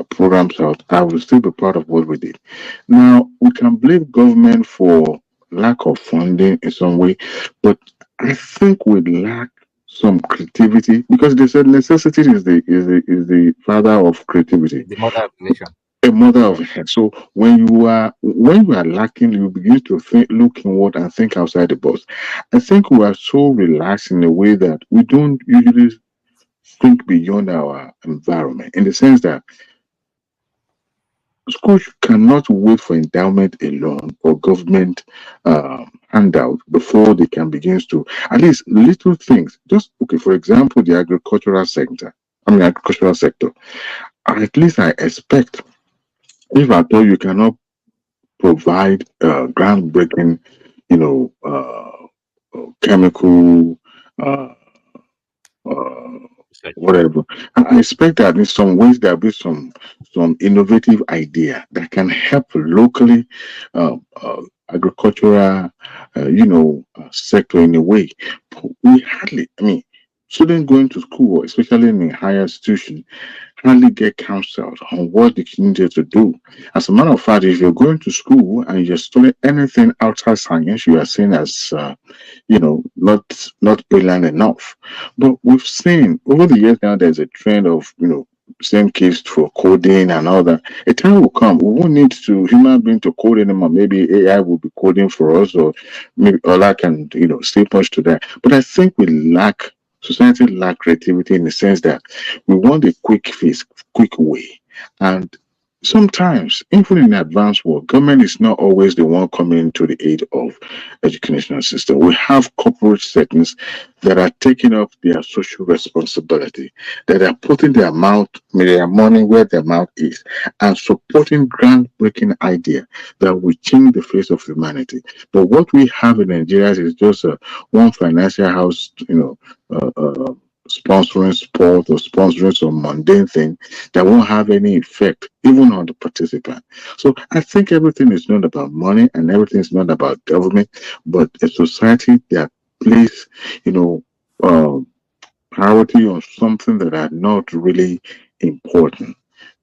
programs out, I will still be part of what we did. Now, we can blame government for lack of funding in some way, but I think we lack some creativity because they said necessity is the father of creativity, The mother of innovation. a mother of head. So when you are lacking, you begin to look inward and think outside the box. I think we are so relaxed in a way that we don't usually think beyond our environment in the sense that schools cannot wait for endowment alone or government handout before they can begin to at least little things. Just okay, for example, the agricultural sector. At least I expect if at all you cannot provide groundbreaking, you know, chemical. Uh, Whatever. I expect that in some ways there'll be some innovative idea that can help locally agricultural sector in a way. We hardly, I mean, students going to school, especially in a higher institution, hardly get counseled on what they needed to do. As a matter of fact, if you're going to school and you're studying anything outside science, you are seen as not brilliant enough. But we've seen over the years now there's a trend of same case for coding and all that. A time will come we won't need to human being to code anymore. Maybe AI will be coding for us, or maybe Allah can stay much to that. But I think society lack creativity in the sense that we want a quick fix, quick way, and sometimes, even in the advanced world, government is not always the one coming to the aid of educational system. We have corporate settings that are taking up their social responsibility, that are putting their money where their mouth is, and supporting groundbreaking idea that will change the face of humanity. But what we have in Nigeria is just one financial house, sponsoring sport or sponsoring some mundane thing that won't have any effect even on the participant. So I think everything is not about money and everything is not about government, but a society that places, you know, priority on something that are not really important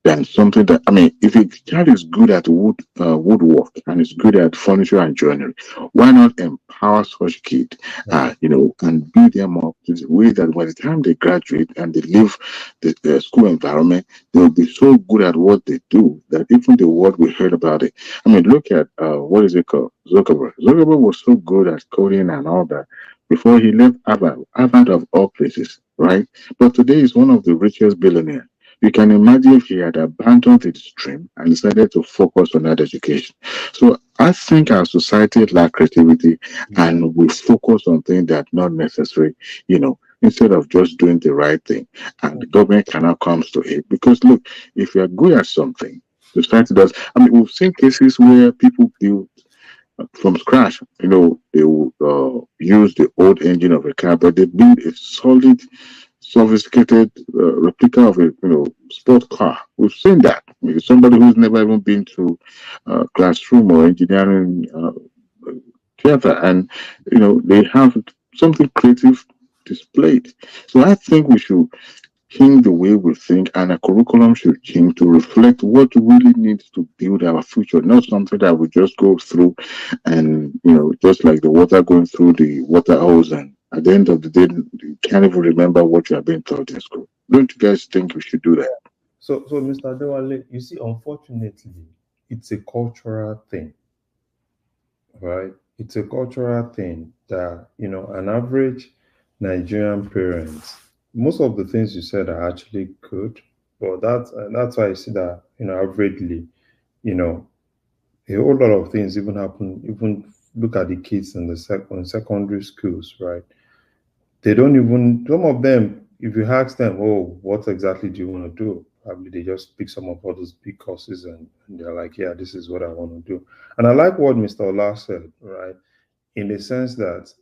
than something that if a child is good at woodwork and is good at furniture and joinery, why not empower such kids, and build them up to the way that by the time they graduate and they leave the school environment, they'll be so good at what they do that even the word we heard about it. Look at what is it called? Zuckerberg. Zuckerberg was so good at coding and all that before he left Harvard of all places, right? But today he's one of the richest billionaires. You can imagine if he had abandoned his dream and decided to focus on that education. So I think our society lack creativity and we focus on things that are not necessary, instead of just doing the right thing. And the government cannot come to it. Because look, if you're good at something, society does. We've seen cases where people build from scratch. They will use the old engine of a car, but they build a solid sophisticated replica of a sport car. We've seen that. Somebody who's never even been to classroom or engineering theater, and they have something creative displayed. So I think we should change the way we think, and a curriculum should change to reflect what really needs to build our future, not something that we just go through and, just like the water going through the water hose, and at the end of the day, you can't even remember what you have been taught in school. Don't you guys think we should do that? So Mr. Dewale, you see, unfortunately, it's a cultural thing, right? It's a cultural thing that, an average Nigerian parent, most of the things you said are actually good, but that's why I see that, averagely, you know, a whole lot of things even happen. Even look at the kids in the secondary schools, right? They don't even, some of them, if you ask them, oh, what exactly do you want to do? Probably they just pick some of all those big courses and they're like, yeah, this is what I want to do. And I like what Mr. Ola said, right? In the sense that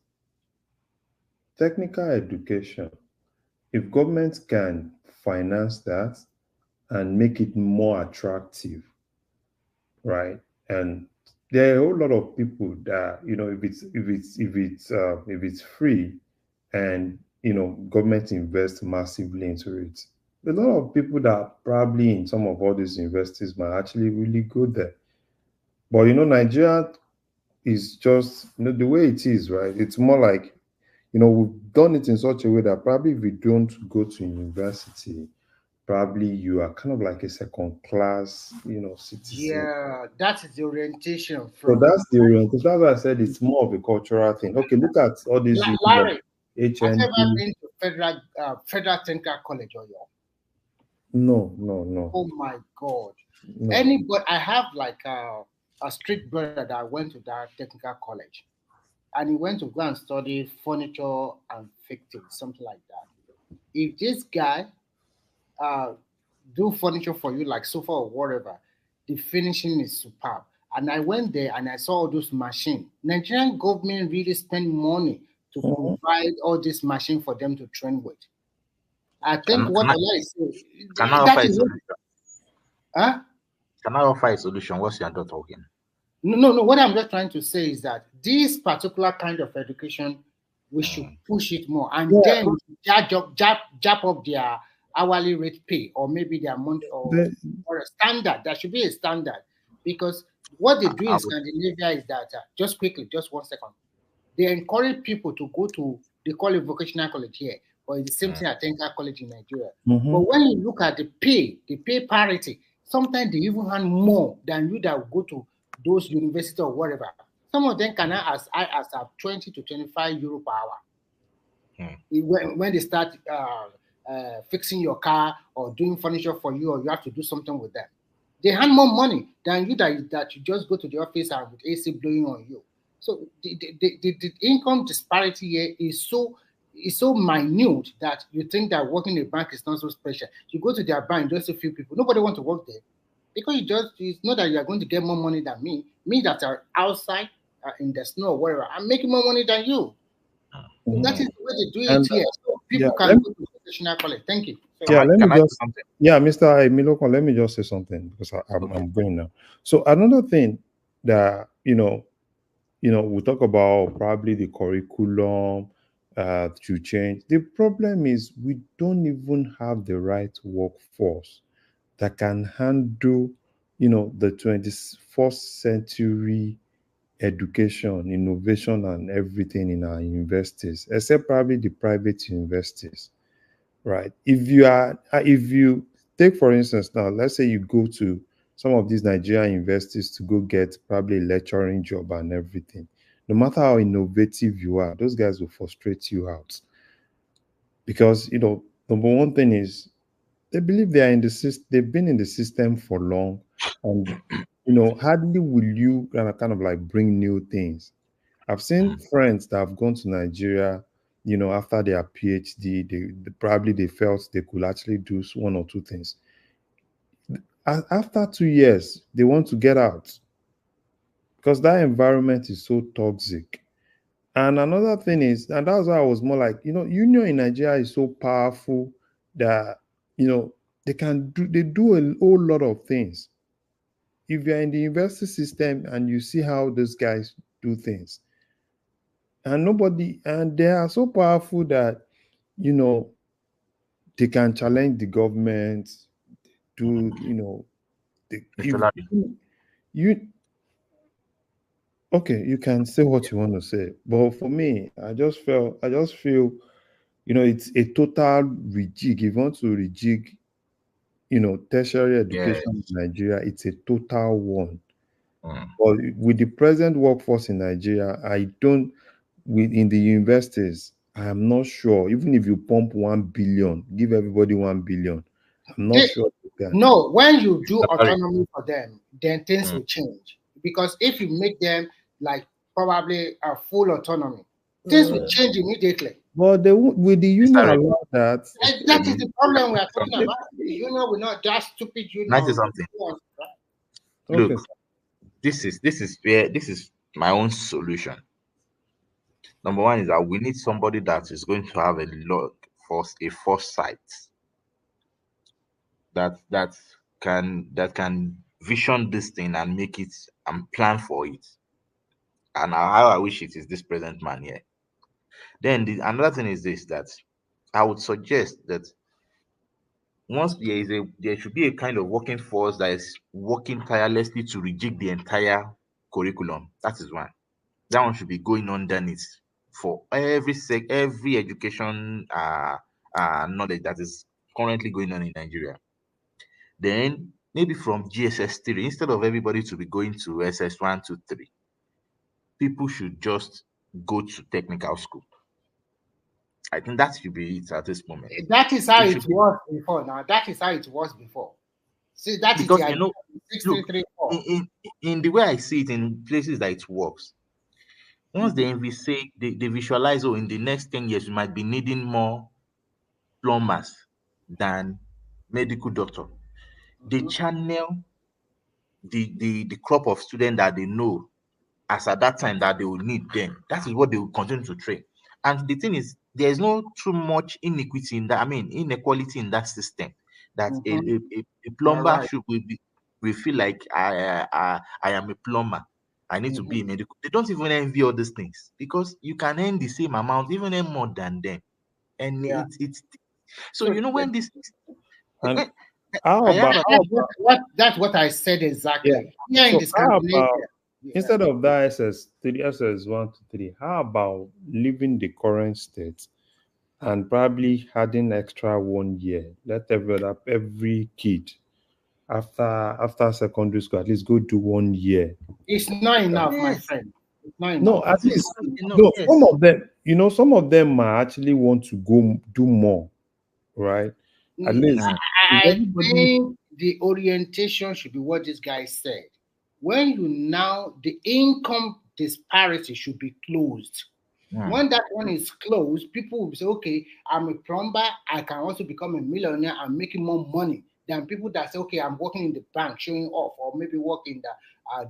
technical education, if government can finance that and make it more attractive, right? And there are a whole lot of people that, if it's free and government invests massively into it. A lot of people that are probably in some of all these universities might actually really go there. But Nigeria is just the way it is, right? It's more like we've done it in such a way that probably if you don't go to university, probably you are kind of like a second class, citizen. Yeah, that is the orientation So from that's the orientation. That's why I said it's more of a cultural thing. Okay, look at all these issues of Larry. Have you ever HND. been to Federal Technical College or your? No. Oh my God! No. Anybody? I have like a street brother that went to that technical college, and he went to go and study furniture and fixing, something like that. If this guy uh, do furniture for you, like sofa or whatever, the finishing is superb. And I went there and I saw all those machines. Nigerian government really spend money to provide all this machine for them to train with. I think what I say, can I that offer a is solution? Huh? Can I offer a solution? What's your daughter talking? No. What I'm just trying to say is that this particular kind of education, we should push it more, and then jab up their hourly rate pay, or maybe their month or a standard. There should be a standard, because what they do in Scandinavia is that just quickly, just 1 second, they encourage people to go to, they call it vocational college here, but it's the same thing at technical college in Nigeria. But when you look at the pay parity, sometimes they even earn more than you that go to those universities or whatever. Some of them can earn as high as 20 to 25 euro per hour. When they start fixing your car or doing furniture for you, or you have to do something with them, they earn more money than you that you just go to the office and with AC blowing on you. So the income disparity here is so minute that you think that working in a bank is not so special. You go to their bank, just a few people. Nobody want to work there, because it's not that you are going to get more money than me. Me that are outside in the snow or whatever, I'm making more money than you. So that is the way they do it here. So people can go to professional college. Thank you. Mr. Miloko, let me just say something, because I'm going now. So another thing that we talk about probably the curriculum to change. The problem is we don't even have the right workforce that can handle, the 21st century education, innovation, and everything in our universities, except probably the private universities, right? If you take, for instance, now, let's say you go to some of these Nigerian universities to go get probably a lecturing job and everything. No matter how innovative you are, those guys will frustrate you out. Because, number one thing is they believe they are in the system, they've been in the system for long, and hardly will you kind of like bring new things. I've seen friends that have gone to Nigeria, after their PhD, they felt they could actually do one or two things. After 2 years, they want to get out because that environment is so toxic. And another thing is, and that's why I was more like, union in Nigeria is so powerful that, they do a whole lot of things. If you're in the university system and you see how those guys do things, and they are so powerful that, they can challenge the government, you can say what you want to say. But for me, I just feel, it's a total rejig. If you want to rejig, tertiary education in Nigeria, it's a total one. But with the present workforce in Nigeria, in the universities, I am not sure. Even if you pump 1 billion, give everybody 1 billion, I'm not sure. No, when you do autonomy for them, then things will change. Because if you make them like probably a full autonomy, things will change immediately. But with the union allow that. That is the problem we are talking about. The union will not just stupid union. Can I say something? Look, this is my own solution. Number one is that we need somebody that is going to have a foresight that can vision this thing and make it and plan for it. And how I wish it is this present man here. Then another thing is this, that I would suggest that once there should be a kind of working force that is working tirelessly to rejig the entire curriculum. That is one. That one should be going on done it for every education knowledge that is currently going on in Nigeria. Then maybe from GSS 3, instead of everybody to be going to SS 1, 2, 3, people should just go to technical school. I think that should be it at this moment. That is how it was before. Now that is how it was before. See, that because is you know, look, in the way I see it in places that it works, once they visualize, oh, in the next 10 years we might be needing more plumbers than medical doctor. They channel the crop of students that they know as at that time that they will need them. That is what they will continue to train. And the thing is, there is no too much inequity in that. I mean, inequality in that system. That a plumber should will feel like I am a plumber. I need to be a medical. They don't even envy all these things because you can earn the same amount, even earn more than them. And it's so you know when this. And how about that's what I said exactly. Yeah. Here in So how about Yeah. instead of that SS1 to 3, how about leaving the current state and probably adding extra 1 year? Let every kid after secondary school at least go do 1 year. It's not enough, my friend. It's not enough. No, at least some of them, some of them might actually want to go do more, right? At least I think the orientation should be what this guy said. When you now, the income disparity should be closed. When that one is closed, people will say, okay, I'm a plumber, I can also become a millionaire, I'm making more money than people that say, okay, I'm working in the bank, showing off, or maybe work in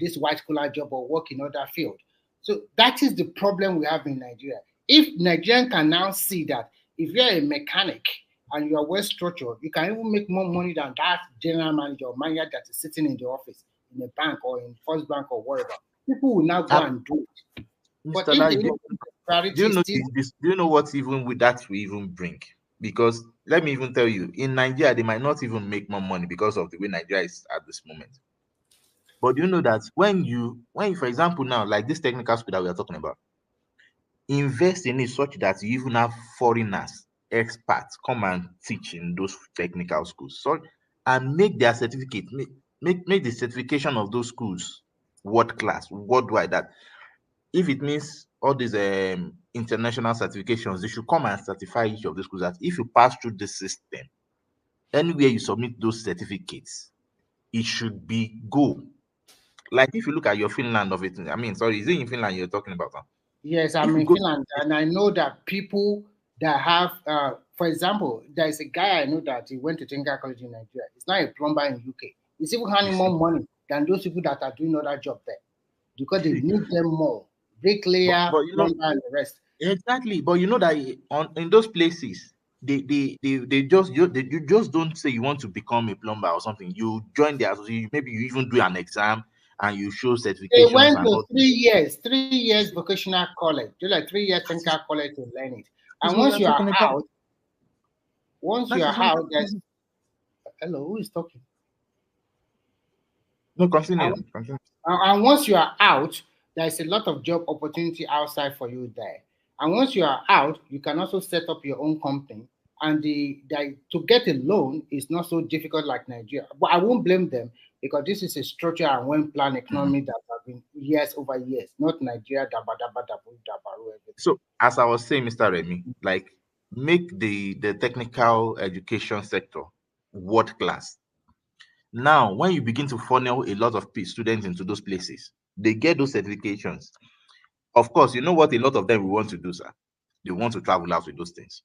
this white collar job or work in other field. So that is the problem we have in Nigeria. If Nigerian can now see that if you're a mechanic and you are well structured, you can even make more money than that general manager or manager that is sitting in the office in a bank or in First Bank or whatever. People will now go and do it. But Mr. Larry, do you know what even with that we even bring? Because let me even tell you, in Nigeria, they might not even make more money because of the way Nigeria is at this moment. But you know that when you, for example, now, like this technical school that we are talking about, invest in it such that you even have foreigners, experts come and teach in those technical schools. So, and make their certificate, make the certification of those schools world class, worldwide. That if it means all these international certifications, they should come and certify each of the schools that if you pass through the system, anywhere you submit those certificates, it should be go. Like if you look at your Finland of it, I mean, sorry, is it in Finland you're talking about? Huh? Yes, I'm in Finland, and I know that people that have, for example, there's a guy I know that he went to technical college in Nigeria. He's not a plumber in UK. He's even earning more money than those people that are doing other job there because they need them more. Bricklayer, plumber, and the rest. Exactly, but you know that in those places, you just don't say you want to become a plumber or something. You join the association, maybe you even do an exam and you show certifications. They went to 3 years, 3 years vocational college, do like 3 years technical college to learn it. And once you are out, there's hello, who is talking? No, continue. And once you are out, there's a lot of job opportunity outside for you there. And once you are out, you can also set up your own company. And to get a loan is not so difficult like Nigeria. But I won't blame them because this is a structure and well-planned economy that has been years over years, not Nigeria. So, as I was saying, Mr. Remy, like make the technical education sector world class. Now, when you begin to funnel a lot of students into those places, they get those certifications. Of course, you know what a lot of them will want to do, sir? They want to travel out with those things.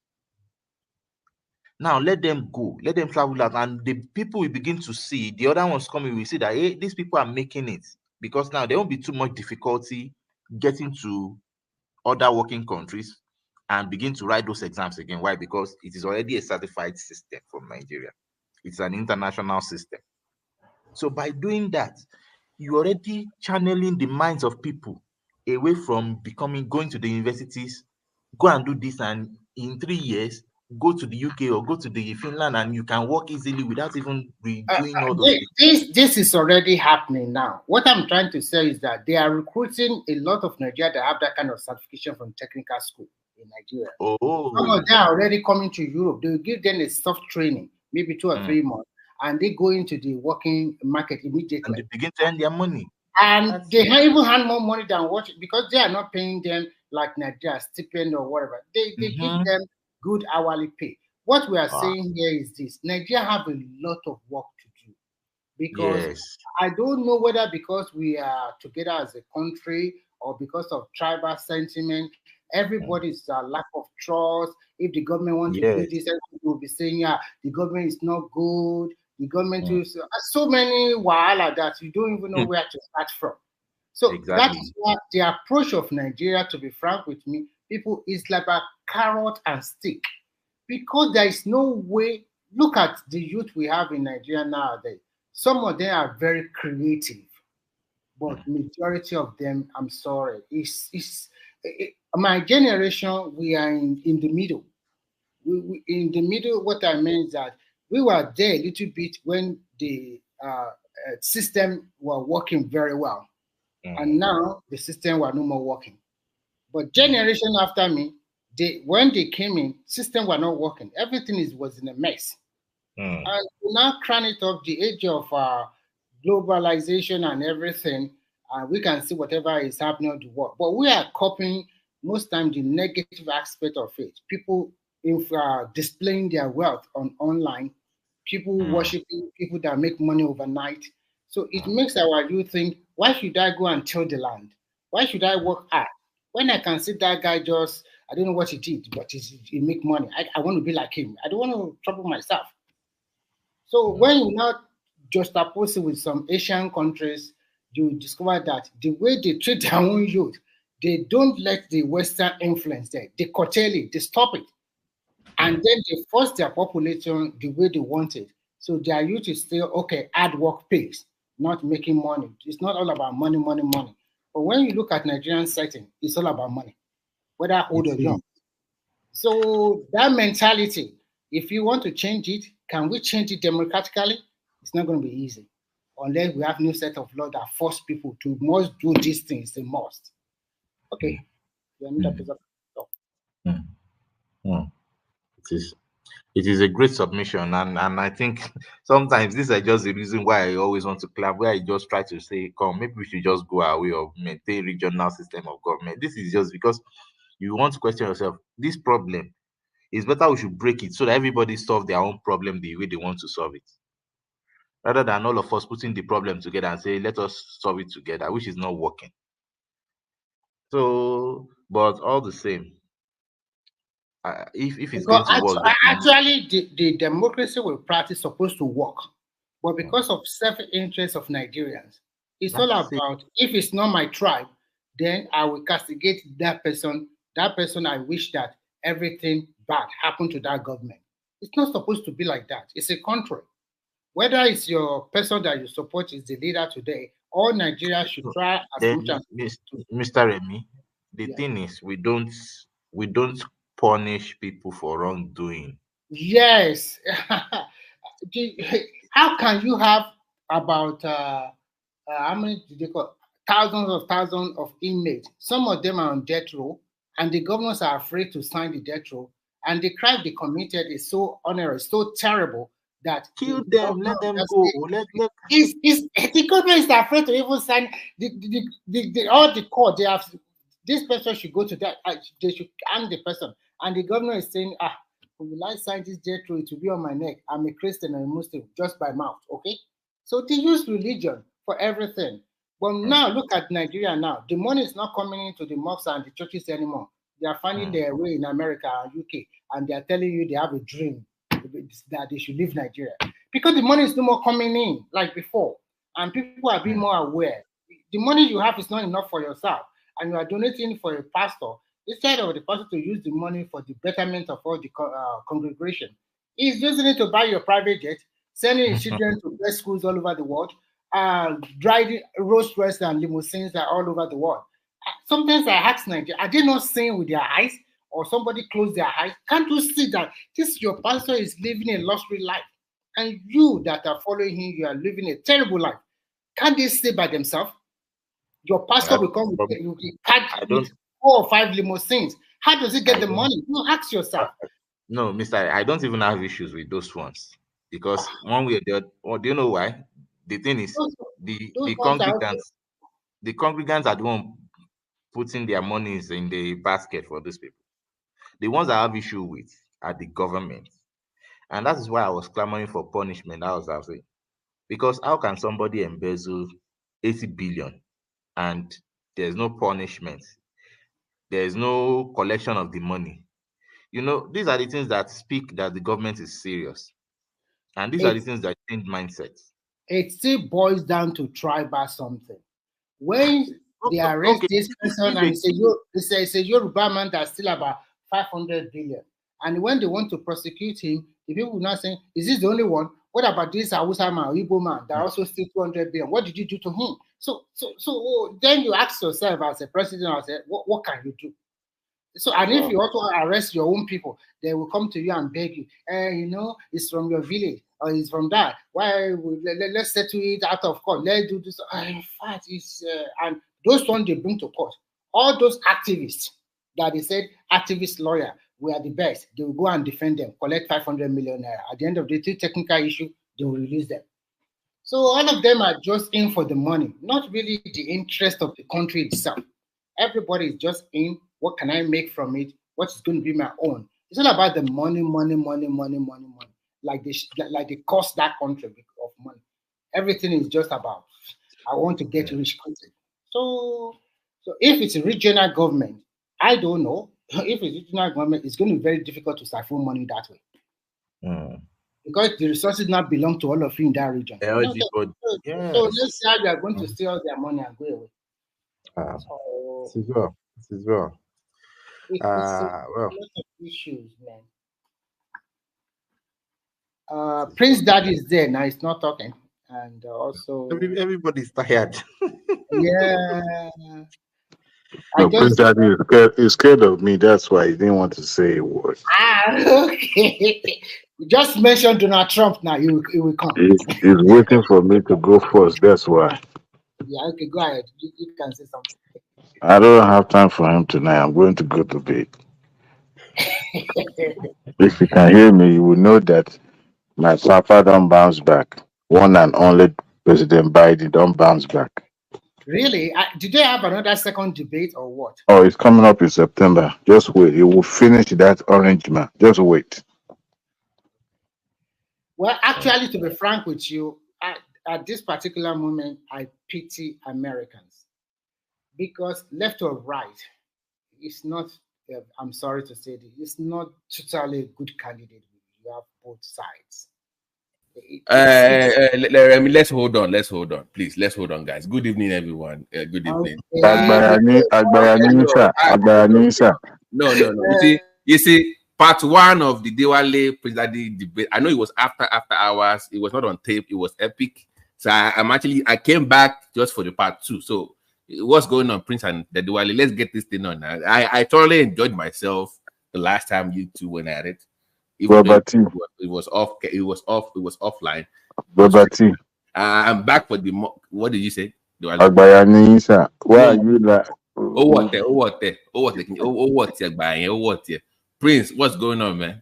Now, let them go. Let them travel out. And the people will begin to see, the other ones coming, will see that, hey, these people are making it. Because now there won't be too much difficulty getting to other working countries and begin to write those exams again. Why? Because it is already a certified system from Nigeria. It's an international system. So by doing that, you're already channeling the minds of people away from going to the universities, go and do this, and in 3 years, go to the UK or go to the Finland, and you can work easily without even doing all those things. This is already happening now. What I'm trying to say is that they are recruiting a lot of Nigerians that have that kind of certification from technical school in Nigeria. Some of them are already coming to Europe. They will give them a soft training, maybe 2 or 3 months, and they go into the working market immediately. And they begin to earn their money. And they even hand more money than what, because they are not paying them like Nigeria stipend or whatever. They give them good hourly pay. What we are saying here is this: Nigeria have a lot of work to do, because I don't know whether because we are together as a country or because of tribal sentiment, everybody's lack of trust. If the government wants to do this, everybody will be saying, yeah, the government is not good. The government is so many wahala that you don't even know where to start from. So that is why the approach of Nigeria, to be frank with me, people, is like a carrot and stick, because there is no way. Look at the youth we have in Nigeria nowadays. Some of them are very creative, but majority of them, I'm sorry, my generation, we are in the middle. We in the middle. What I mean is that we were there a little bit when the system were working very well, and now the system were no more working. But generation after me, when they came in, system were not working. Everything was in a mess. And we now crown it up, the age of globalization and everything, we can see whatever is happening in the world. But we are copying most time the negative aspect of it. People displaying their wealth online, people worshiping people that make money overnight. So it makes our youth think, why should I go and till the land? Why should I work hard when I can see that guy just, I don't know what he did, but he make money. I want to be like him. I don't want to trouble myself. So when you now juxtapose it with some Asian countries, you discover that the way they treat their own youth, they don't let the Western influence there. They curtail it, they stop it. And then they force their population the way they want it. So their youth is still, okay, hard work pays, not making money. It's not all about money, money, money. But when you look at Nigerian setting, it's all about money, whether old or young. So that mentality, if you want to change it, can we change it democratically? It's not going to be easy unless we have new set of law that force people to must do these things. They must. Okay. It is a great submission, and I think sometimes these are just the reason why I always want to clap, where I just try to say, come, maybe we should just go our way of maintain regional system of government. This is just because you want to question yourself. This problem is better we should break it so that everybody solve their own problem the way they want to solve it, rather than all of us putting the problem together and say, let us solve it together, which is not working. So, but all the same, if it's going to work, actually the democracy we practice is supposed to work, but because of self-interest of Nigerians, it's all about, if it's not my tribe, then I will castigate that person. That person, I wish that everything bad happened to that government. It's not supposed to be like that. It's a country. Whether it's your person that you support is the leader today, all Nigeria should try as much as Mr. Remy, the thing is, we don't punish people for wrongdoing. Yes. How can you have about how many did they call, thousands of inmates? Some of them are on death row, and the governors are afraid to sign the death row. And the crime they committed is so onerous, so terrible that kill them, let them go. The government is afraid to even sign all the court. They have, this person should go to that. They should hang the person, and the governor is saying, will I sign this death row? It will be on my neck. I'm a Christian and a Muslim just by mouth. Okay, so they use religion for everything. But now look at Nigeria now. The money is not coming into the mosques and the churches anymore. They are finding their way in America and UK, and they are telling you they have a dream that they should leave Nigeria because the money is no more coming in like before, and people are being more aware. The money you have is not enough for yourself, and you are donating for a pastor. Instead of the pastor to use the money for the betterment of all the congregation, he's using it to buy your private jet, sending his children to best schools all over the world, driving Rolls Royce and limousines all over the world. Sometimes I ask Nigeria, are they not seeing with their eyes, or somebody close their eyes, can't you see that this your pastor is living a luxury life, and you that are following him, you are living a terrible life? Can't they stay by themselves? Your pastor will come with 4 or 5 limousines. How does he get the money? You ask yourself. No, Mr. I don't even have issues with those ones, because one way or the other, or do you know why? The thing is, the congregants are the one putting their monies in the basket for these people. The ones I have issue with are the government, and that is why I was clamoring for punishment. I was saying, because how can somebody embezzle 80 billion and there's no punishment? There's no collection of the money. You know, these are the things that speak that the government is serious. And these are the things that change mindsets. It still boils down to tribal something. When they arrest this person and say Yoruba man that's still about 500 billion. And when they want to prosecute him, the people will not say, is this the only one? What about this Hausa man, Igbo man that also steal 200 billion? What did you do to him? So then you ask yourself as a president, I said, what can you do? So, and if you also arrest your own people, they will come to you and beg you, you know, it's from your village or it's from that. Why? Let's settle it out of court. Let's do this. In fact, it's and those ones they bring to court. All those activists that they said activist lawyer, we are the best. They will go and defend them, collect 500 million naira. At the end of the day, technical issue, they will release them. So all of them are just in for the money, not really the interest of the country itself. Everybody is just in. What can I make from it? What is going to be my own? It's all about the money. Like they cost that country of money. Everything is just about I want to get rich country. So if it's a regional government, I don't know. If it's regional government, it's going to be very difficult to siphon money that way. Because the resources now belong to all of you in that region. So let's say how they are going to steal their money and go away. It is well. It's a lot of issues, man. Prince Daddy is there now; he's not talking, and also everybody's tired. Yeah. No, Prince Daddy is scared of me. That's why he didn't want to say a word. Okay. Just mention Donald Trump now. He will come. He's waiting for me to go first. That's why. Yeah. Okay. Go ahead. You can say something. I don't have time for him tonight. I'm going to go to bed. If you can hear me, you will know that my papa don't bounce back. One and only President Biden don't bounce back. Really? Did they have another second debate or what? Oh, it's coming up in September. Just wait. He will finish that orange man. Just wait. Well, actually, to be frank with you, at this particular moment, I pity Americans. Because left or right, it's not, I'm sorry to say this, it's not totally a good candidate. You have both sides. Let's hold on. Please, let's hold on, guys. Good evening, everyone. Good evening. No. You see, part one of the Diwali presidential debate. I know it was after hours. It was not on tape. It was epic. So I came back just for the part two. So what's going on, Prince and the Diwali? Let's get this thing on. I thoroughly enjoyed myself the last time you two went at it. It was offline. I'm back for the. What did you say? Why are you like? Prince, what's going on, man?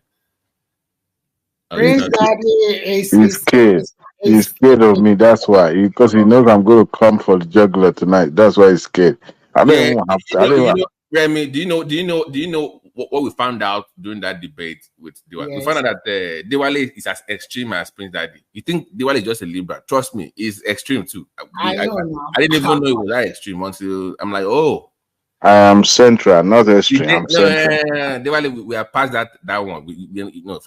Prince Daddy he's scared. He's scared of me. That's why, because he knows I'm going to come for the juggler tonight. That's why he's scared. I don't even have to. Remy, do you know what we found out during that debate with Diwali? Yes. We found out that Diwali is as extreme as Prince Daddy. You think Diwali is just a liberal? Trust me, he's extreme too. I didn't even know it was that extreme until I'm like, oh. I am central, not extreme. I'm central. Diwali, we are past that one.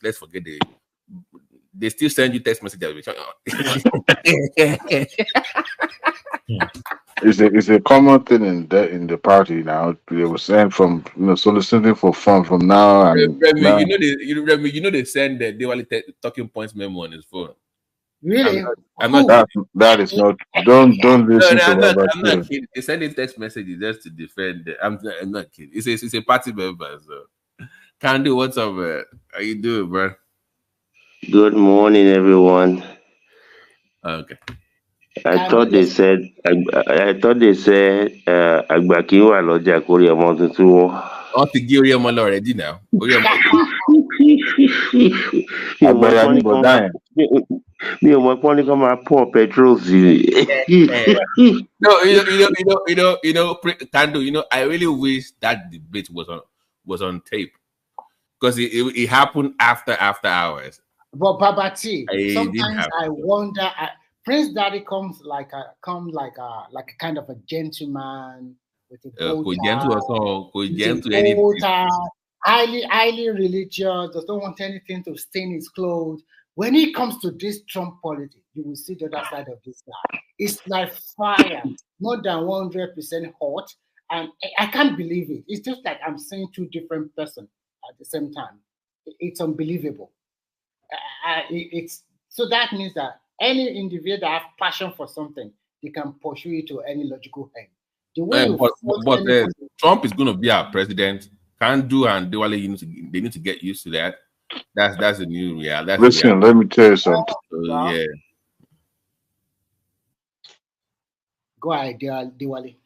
Let's forget they still send you text messages. It's a common thing in the party now. They will send from soliciting for fun from now and now. You know they send the Diwali talking points memo on his phone. Really? I'm not that is not. Don't listen to I'm Robert. I'm not kidding. They send in text messages just to defend. I'm not kidding. It's a party member. So. Kandu, what's up, man? How you doing, bro? Good morning, everyone. Okay. I thought they said Agbaki wà lọ́jà kórè ọmọ tuntun wọn. I to give you money already now. Mi ò mọ̀ pọ́n ní kọ́ máa pour petrol sí i. No, Kandu, I really wish that debate was on tape because it happened after hours. But Babati, sometimes I wonder. Prince Daddy comes like a kind of a gentleman with a bow tie, highly religious, doesn't want anything to stain his clothes. When it comes to this Trump politics, you will see the other side of this guy. It's like fire, more than 100% hot, and I can't believe it. It's just like I'm seeing two different persons at the same time. It's unbelievable. So that means that any individual that have passion for something, they can pursue it to any logical end. The way but Trump is going to be our president. Kandu and Diwali, they need to get used to that. That's the new reality. Listen, let me tell you something. Yeah. Go ahead, Diwali.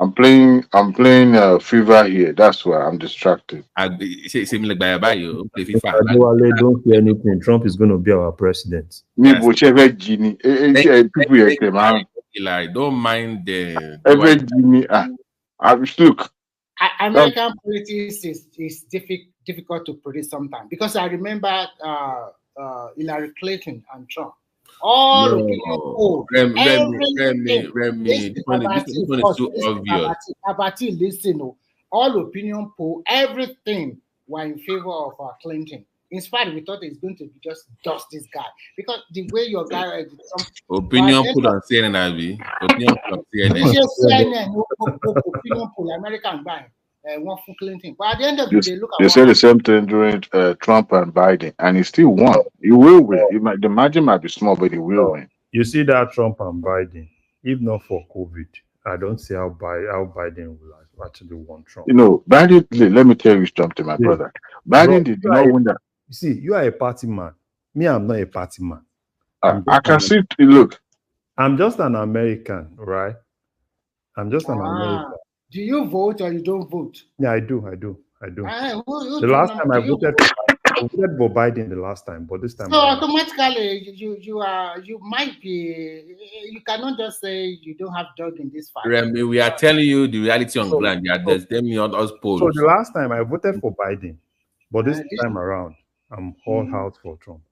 I'm playing FIFA here. That's why I'm distracted. Don't say anything. Trump is going to be our president. People here, man. Don't mind the look. American politics is difficult to predict sometimes because I remember Hillary Clinton and Trump. All opinion polls. Remy. This one is too obvious. Abati, listen. All opinion poll, everything were in favor of Clinton. In fact, we thought it's going to just dust this guy because the way your guy opinion poll on CNN, opinion poll on CNN. Opinion poll, American guy. One for Clinton, but at the end of the day, look at they said the same thing during Trump and Biden, and he still won. He will win. The margin might be small, but he will win. You see that Trump and Biden, if not for COVID, I don't see how Biden will actually won Trump. Biden. Let me tell you something, my brother. Biden did not win that. You see, you are a party man. Me, I'm not a party man. I can see. Look, I'm just an American, right? I'm just an American. Do you vote or you don't vote? Yeah, I do. The last time I voted for Biden the last time, but this time. So automatically, you might be. You cannot just say you don't have dog in this fight. Remy, we are telling you the reality on ground. You are just telling on us polls. So the last time I voted for Biden, but this time around, I'm all out for Trump.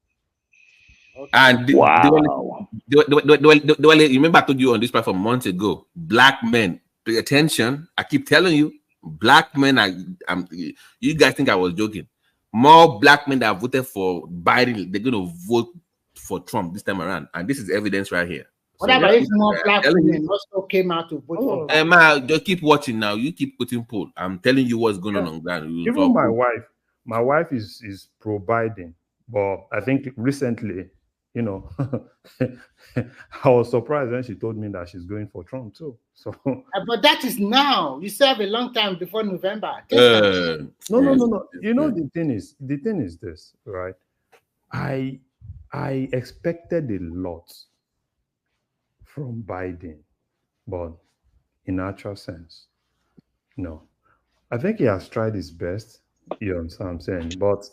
And wow. Remember I told you on this platform months ago, black men. Pay attention. I keep telling you, black men you guys think I was joking. More black men that voted for Biden, they're going to vote for Trump this time around. And this is evidence right here. What about if more black women also came out to vote for Biden? Just keep watching now. You keep putting poll. I'm telling you what's going on ground. Even my wife is pro Biden, but I think recently, I was surprised when she told me that she's going for Trump too. So, but that is now. You serve a long time before November. No. The thing is this, right? I expected a lot from Biden, but in actual sense, no. I think he has tried his best. You understand what I'm saying? But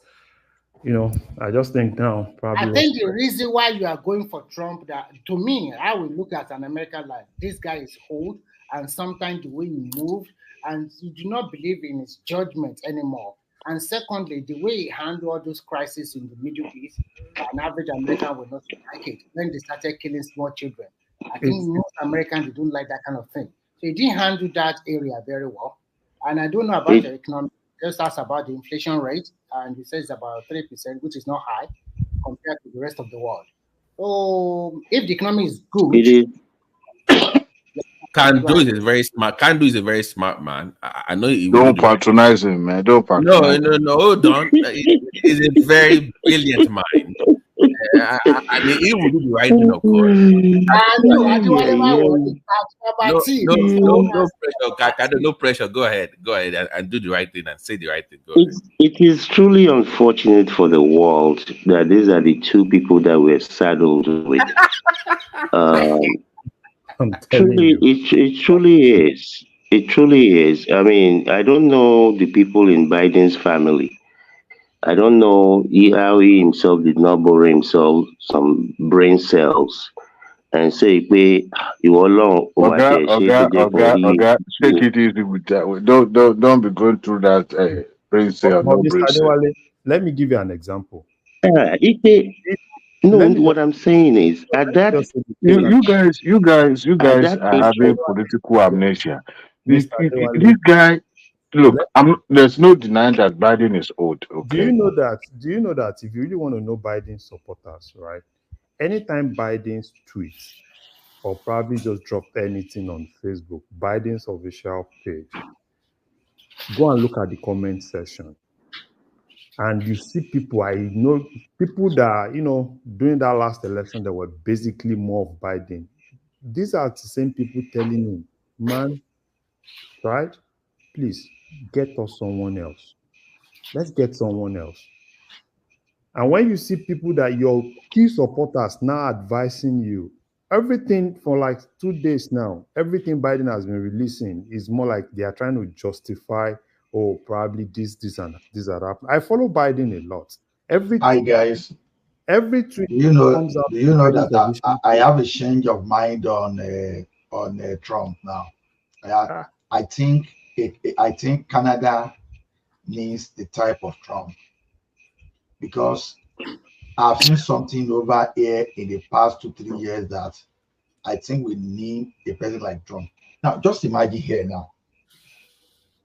I just think now probably. I think the reason why you are going for Trump, that to me, I will look at an American like this guy is old, and sometimes the way he moved, and you do not believe in his judgment anymore. And secondly, the way he handled all those crises in the Middle East, an average American will not like it. When they started killing small children, I think most Americans don't like that kind of thing. So he didn't handle that area very well. And I don't know about the economic. Just ask about the inflation rate, and he says about 3%, which is not high compared to the rest of the world. So if the economy is good, Kandu is very smart. Kandu is a very smart man. I know he don't patronize him, man. Don't patronize him. No, hold on. He's a very brilliant mind. I mean, he will do the right thing, of course. No pressure, Kaka. No pressure. Go ahead and do the right thing and say the right thing. Go ahead. It is truly unfortunate for the world that these are the two people that we're saddled with. Truly, it truly is. It truly is. I mean, I don't know the people in Biden's family. I don't know how he himself did not borrow himself some brain cells and say, "Pé ìwọ Ọlọ́run ó wá tiẹ̀ ṣe tó jẹ́ kó rí." Oga, take it easy with that. Don't be going through that brain cell, no Mr. brain cell. Adewale, let me give you an example. What I'm saying is at that You guys are having political amnesia. This guy, look, there's no denying that Biden is old. Okay. Do you know that if you really want to know Biden supporters, right? Anytime Biden's tweets or probably just dropped anything on Facebook, Biden's official page, go and look at the comment section. And you see people, people that, during that last election, that were basically more of Biden. These are the same people telling him, man, right? Please get us someone else. Let's get someone else. And when you see people that your key supporters now advising you, everything for like 2 days now, everything Biden has been releasing is more like they are trying to justify, oh, probably this and that. I follow Biden a lot. Hi guys. Every tweet comes out. Do you know that I have a change of mind on Trump now? I think Canada needs the type of Trump, because I've seen something over here in the past 2-3 years that I think we need a president like Trump. Now, just imagine here now.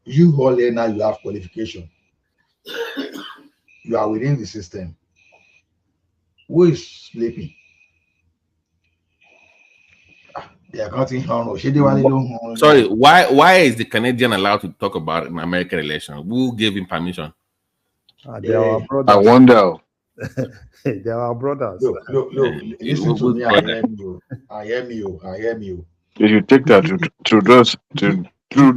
You all here now, you have qualification. You are within the system. Who is sleeping? They are cutting on. Sorry, why is the Canadian allowed to talk about an American election? Who gave him permission? They are our brothers. I wonder. They are our brothers. Look. Listen to me. I hear you. You should take that to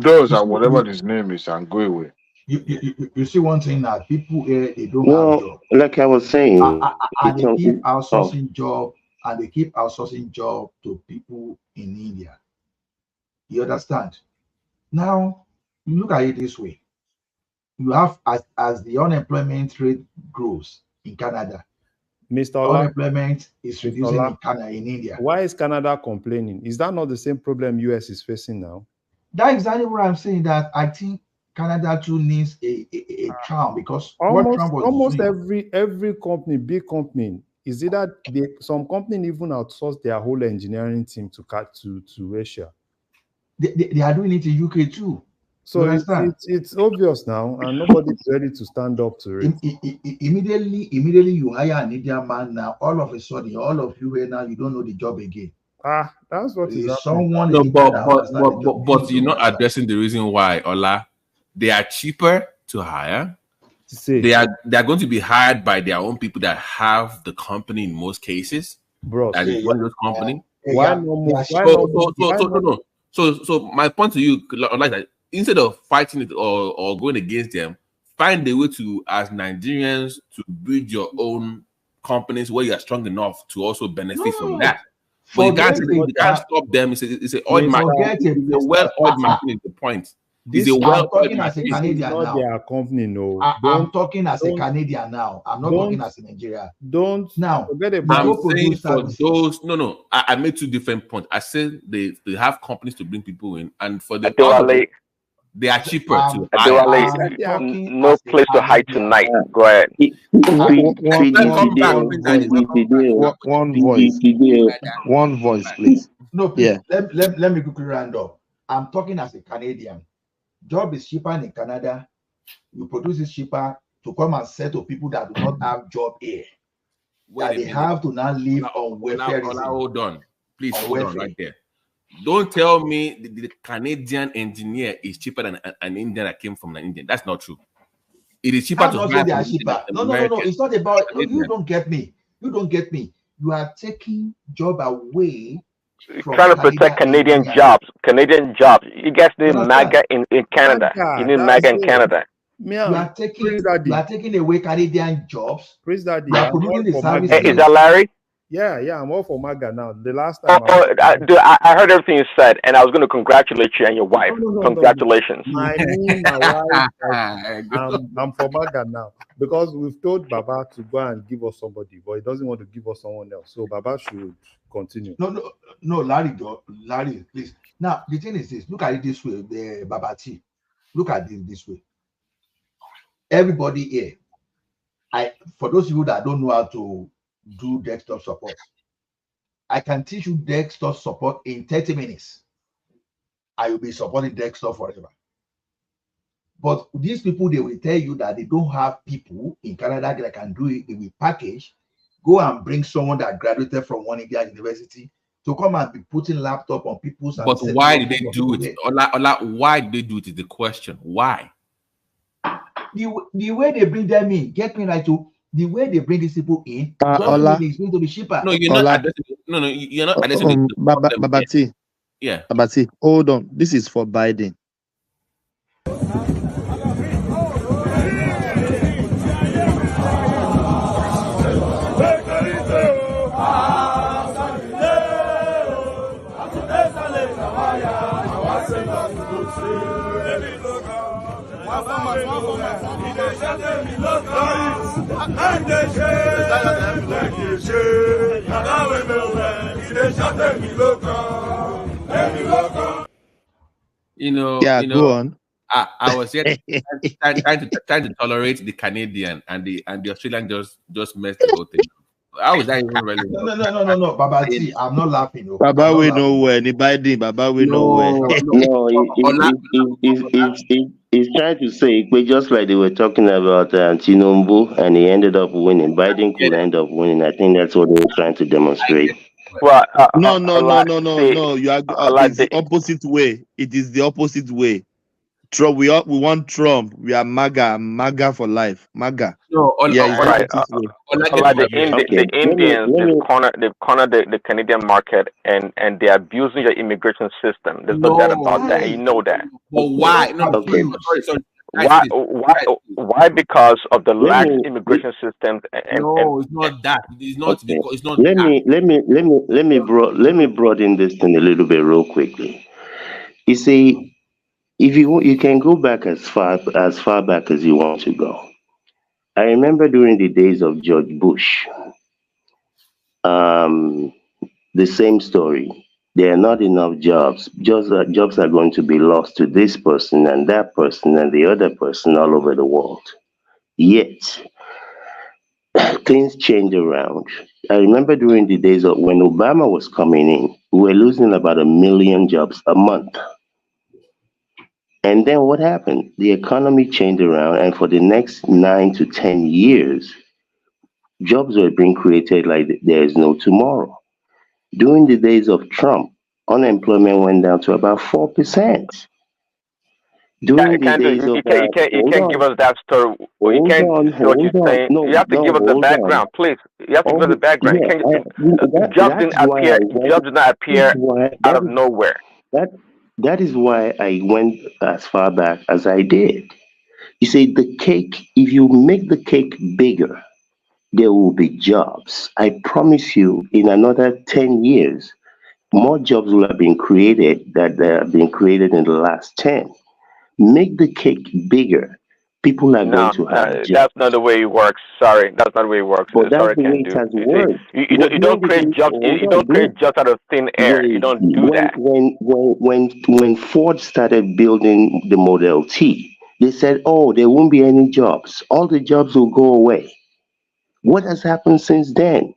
those and whatever his name is and go away. You see one thing that people here, they don't have job. Like I was saying, and they keep outsourcing job, and they keep outsourcing job to people in India. You understand? Now, you look at it this way. You have, as the unemployment rate grows in Canada, Mr. Ola, unemployment is reducing in Canada, in India. Why is Canada complaining? Is that not the same problem US is facing now? That's exactly what I'm saying, that I think Canada too needs a Trump, because what Trump was almost doing, every company, big company, is either some company even outsource their whole engineering team to Asia. They are doing it in UK too. So it's obvious now, and nobody's ready to stand up to it. Immediately you hire an Indian man now, all of a sudden, all of you here now, you don't know the job again. That's what is someone. No, but you're not addressing the reason why, Ola. They are cheaper to hire. They are going to be hired by their own people that have the company in most cases. Bro, that is one of those company. So my point to you, like that, instead of fighting it or going against them, find a way to, as Nigerians, to build your own companies where you are strong enough to also benefit from that. But you can't stop them. It's a oil market. It's a well-oiled machine is the point. I'm talking as a Canadian now. Their company, no. I'm talking as a Canadian now. I'm not talking as a Nigerian. Now forget about. I'm saying for those. No. I made two different points. I said they have companies to bring people in, and for the they are cheaper to hire. No place to hide tonight. Go ahead. One voice, please. No, please. Let me quickly round up. I'm talking as a Canadian. Job is cheaper in Canada. You produce it cheaper to come and sell to people that do not have job here. That they have to now live on welfare. Hold on. Please hold on right there. Don't tell me the Canadian engineer is cheaper than an Indian that came from an Indian. That's not true. It is cheaper to hire. They are cheaper. No. It's not about. You don't get me. You don't get me. You are taking job away from Trying to protect Canadian jobs. Canadian jobs. You guys need MAGA in Canada. You need MAGA in Canada. You are taking away Canadian jobs. Praise Daddy. You are promoting the service. Hey, is that Larry? Yeah, I'm all for MAGA now. The last time dude, I heard everything you said, and I was going to congratulate you and your wife. Congratulations. My wife, I'm for MAGA now because we've told Baba to go and give us somebody, but he doesn't want to give us someone else. So Baba should continue. No, Larry, please. Now the thing is this: look at it this way, the Baba T. Look at it this way. Everybody here, for those people that don't know how to do desktop support, I can teach you desktop support in 30 minutes. I will be supporting desktop forever. But these people, they will tell you that they don't have people in Canada that can do it with package. Go and bring someone that graduated from one Indian university to come and be putting laptop on people's. But why did they do it? Ola, why did they do it is the question. Why? The way they bring them in, get me right to the way they bring these people in, Ola, it's going to be cheaper. No, you're not addressing. No, you're not addressing Babati. Yeah. Babati, hold on. This is for Biden. Go on. I was here trying to tolerate the Canadian and the Australian just messed the whole thing. How is that even relevant? No, Baba T, I'm not laughing. No. Baba we nowhere. Ni Biden, Baba we nowhere. He's trying to say, but just like they were talking about Tinubu, and he ended up winning. Biden could end up winning. I think that's what they were trying to demonstrate. Well, No. You are. It's the opposite way. It is the opposite way. Trump. We want Trump. We are MAGA for life. MAGA. No, right. The Indians they've cornered the Canadian market and they're abusing your immigration system. There's no doubt about that. You know that. But why? Why? Because of the lax immigration system. It's not that. It's not because it's not. Let me broaden this thing a little bit real quickly. You see, if you can go back as far back as you want to go. I remember during the days of George Bush, the same story. There are not enough jobs. Jobs are going to be lost to this person and that person and the other person all over the world. Yet, things change around. I remember during the days of when Obama was coming in, we were losing about 1 million jobs a month. And then what happened? The economy changed around, and for the next 9 to 10 years, jobs were being created like there is no tomorrow. During the days of Trump, unemployment went down to about 4%. During the days of you can't give us that story. You can't say what you're saying. You have to give us the background, please. You have to give us the background. Jobs did not appear out of nowhere. That is why I went as far back as I did. You see, the cake, if you make the cake bigger, there will be jobs. I promise you, in another 10 years, more jobs will have been created than have been created in the last 10. Make the cake bigger. People are going to have jobs. That's not the way it works. Sorry, that's not the way it works. But that's the way it has worked. You don't create jobs. You don't create jobs out of thin air. You don't do that. When Ford started building the Model T, they said, "Oh, there won't be any jobs. All the jobs will go away." What has happened since then?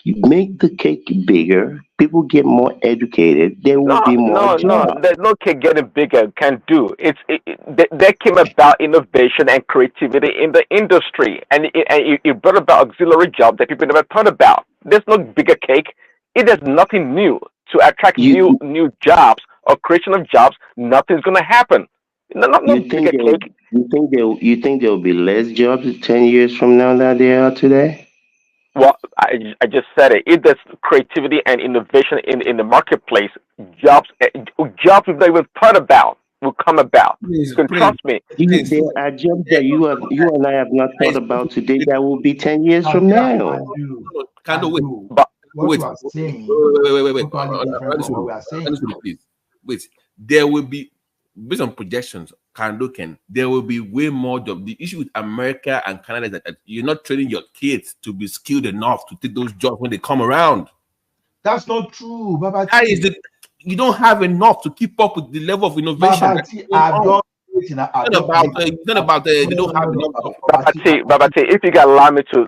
You make the cake bigger, people get more educated, there will be more jobs. No, there's no cake getting bigger. Can't do. There came about innovation and creativity in the industry, and it brought about auxiliary jobs that people never thought about. There's no bigger cake. It is nothing new to attract new jobs or creation of jobs. Nothing's gonna happen. You think there will be less jobs 10 years from now than there are today? Well, I just said it. If there's creativity and innovation in the marketplace, jobs we've not even thought about will come about. You can trust me. There are jobs that you and I have not thought about today that will be 10 years from now. What you are saying, wait. totally different from what we are saying. Please. Wait. There will be, based on projections, there will be way more jobs. The issue with America and Canada is that you're not training your kids to be skilled enough to take those jobs when they come around. That's not true, Babati. That is you don't have enough to keep up with the level of innovation. Babati, they don't have enough. Babati, if you can allow me to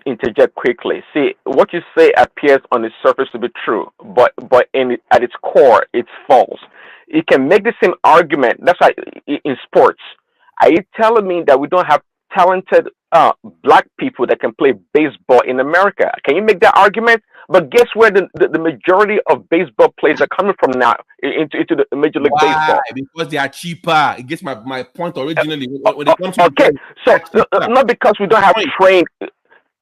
interject quickly. See, what you say appears on the surface to be true, but at its core, it's false. You can make the same argument. That's why in sports, are you telling me that we don't have talented black people that can play baseball in America? Can you make that argument? But guess where the majority of baseball players are coming from now into the Major League Baseball? Because they are cheaper. It gets my point originally. When it comes to so not because we don't have trained.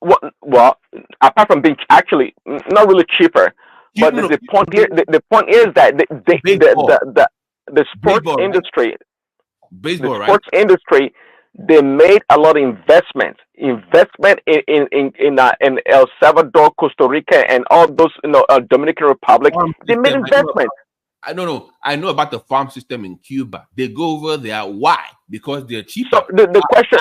Well, apart from being actually not really cheaper, but the point here, the point is that the sports industry, industry, they made a lot of investment in El Salvador, Costa Rica, and all those Dominican Republic. They made investment. I know about the farm system in Cuba. They go over there. Why? Because they're cheaper. So the question,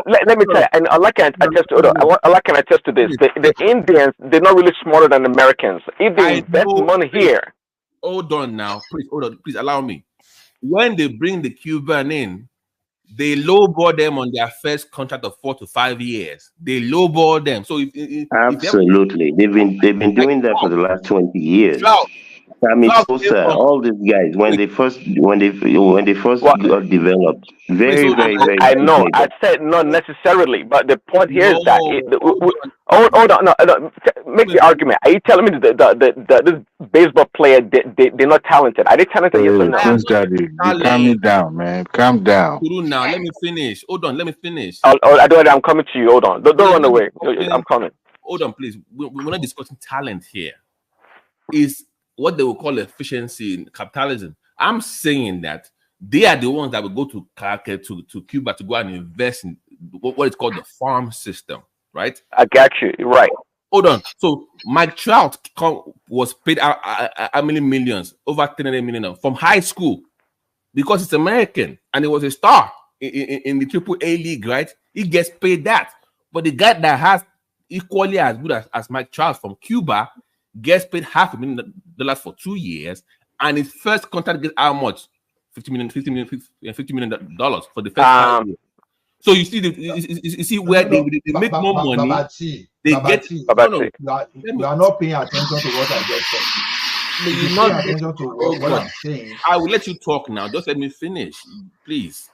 let me tell you, and I can attest to this. The Indians, they're not really smarter than Americans. If they invest money here. Hold on now. Please, hold on. Please allow me. When they bring the Cuban in, they lowball them on their first contract of 4 to 5 years. They lowball them. So Absolutely, they've been doing that for the last 20 years. All these guys when they first got developed, very. I know. I said not necessarily, but the point here is that hold on, no, make the argument. Are you telling me that this baseball player they're not talented? Are they talented? Yes or no? Prince Daddy, calm down, man. Calm down. Now let me finish. Hold on, let me finish. I'm coming to you. Hold on. Don't run away. I'm coming. Hold on, please. We're not discussing talent here. Is what they will call efficiency in capitalism. I'm saying that they are the ones that will go to Cuba to go and invest in what is called the farm system, right? I got you. You're right. Hold on. So Mike Trout was paid out how many millions? Over 300 million from high school because it's American and it was a star in the AAA league, right? He gets paid that. But the guy that has equally as good as Mike Trout from Cuba gets paid $500,000 for 2 years, and his first contract gets how much? $50 million for the first 5 years. So you see, where they make more money. You are not paying attention to what I just said. You're not paying attention to what I'm saying. I will let you talk now. Just let me finish, please.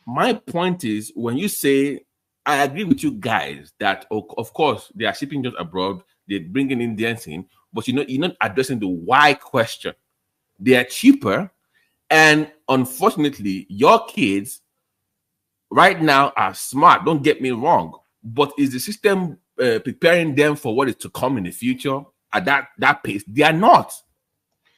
My point is, when you say, I agree with you guys that of course they are shipping just abroad, they're bringing Indians in, but you're not addressing the why question. They are cheaper, and unfortunately, your kids right now are smart. Don't get me wrong, but is the system preparing them for what is to come in the future at that pace? They are not.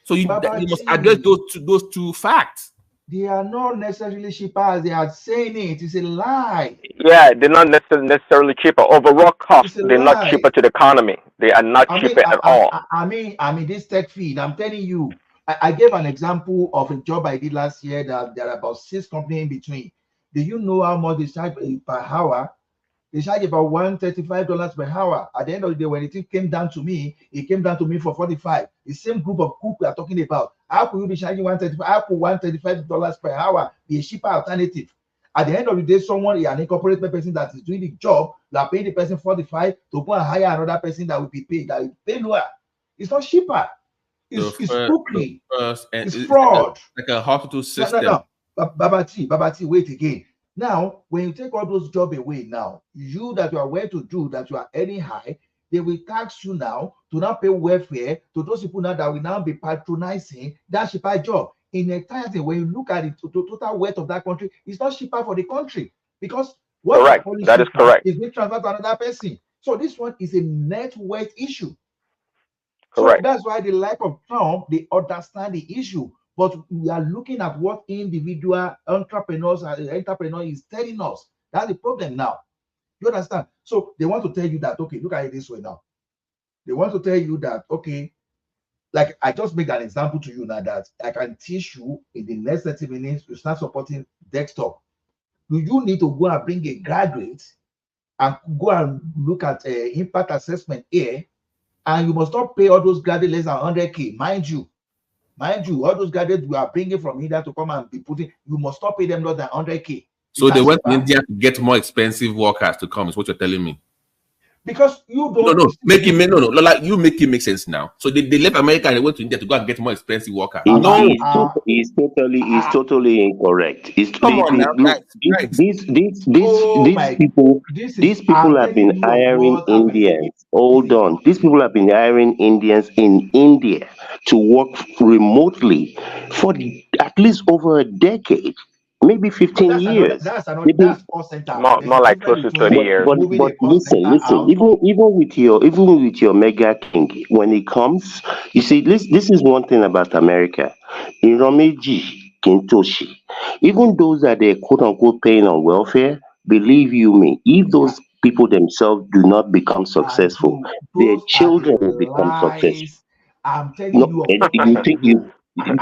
So you must address those two facts. They are not necessarily cheaper. They are saying it. It's a lie. Yeah, they're not necessarily cheaper. Overall cost, they're not cheaper to the economy. They are not cheaper at all. I mean, this tech feed, I'm telling you, I gave an example of a job I did last year that there are about 6 companies in between. Do you know how much they charge per hour? They charge about $135 per hour. At the end of the day, when it came down to me, it came down to me for 45. The same group of cook we are talking about. How could you be charging $135? How could $135 per hour be a cheaper alternative? At the end of the day, someone, an incorporated person that is doing the job, you are paying the person 45 to go and hire another person that will be paid, that will pay lower. It's not cheaper. It's crookery. It's fraud. Like a hospital system. No. Babati, wait again. Now, when you take all those jobs away now, you that you are well to do, that you are earning high, they will tax you now to now pay welfare to those people now that will now be patronizing that cheaper job. In entirety, when you look at it, the total wealth of that country, it's not cheaper for the country because what correct. That is correct. Is being transferred to another person. So this one is a net worth issue. Correct. So that's why the lack of Trump, they understand the issue. But we are looking at what individual entrepreneurs is telling us. That's the problem now. You understand? So they want to tell you that, okay, look at it this way now. They want to tell you that, okay, like I just make an example to you now that I can teach you in the next 30 minutes to start supporting desktop. Do you need to go and bring a graduate and go and look at impact assessment here? And you must not pay all those graduates less than 100K. Mind you, all those graduates we are bringing from India to come and be putting, you must not pay them less than 100K. So they went to India to get more expensive workers to come, is what you're telling me. Because you don't like you make it make sense now. So they left America and they went to India to go and get more expensive workers. He's totally incorrect. These people have been hiring Indians. Hold on. These people have been hiring Indians in India to work remotely for at least over a decade. Maybe 15 years. That's cost center. Not like close to 30 years. But listen. Even with your mega king, when it comes, you see, this is one thing about America. Iromeji, Kintoshi, even those that they're quote unquote paying on welfare, believe you me, if those people themselves do not become successful, their children will become successful. I'm telling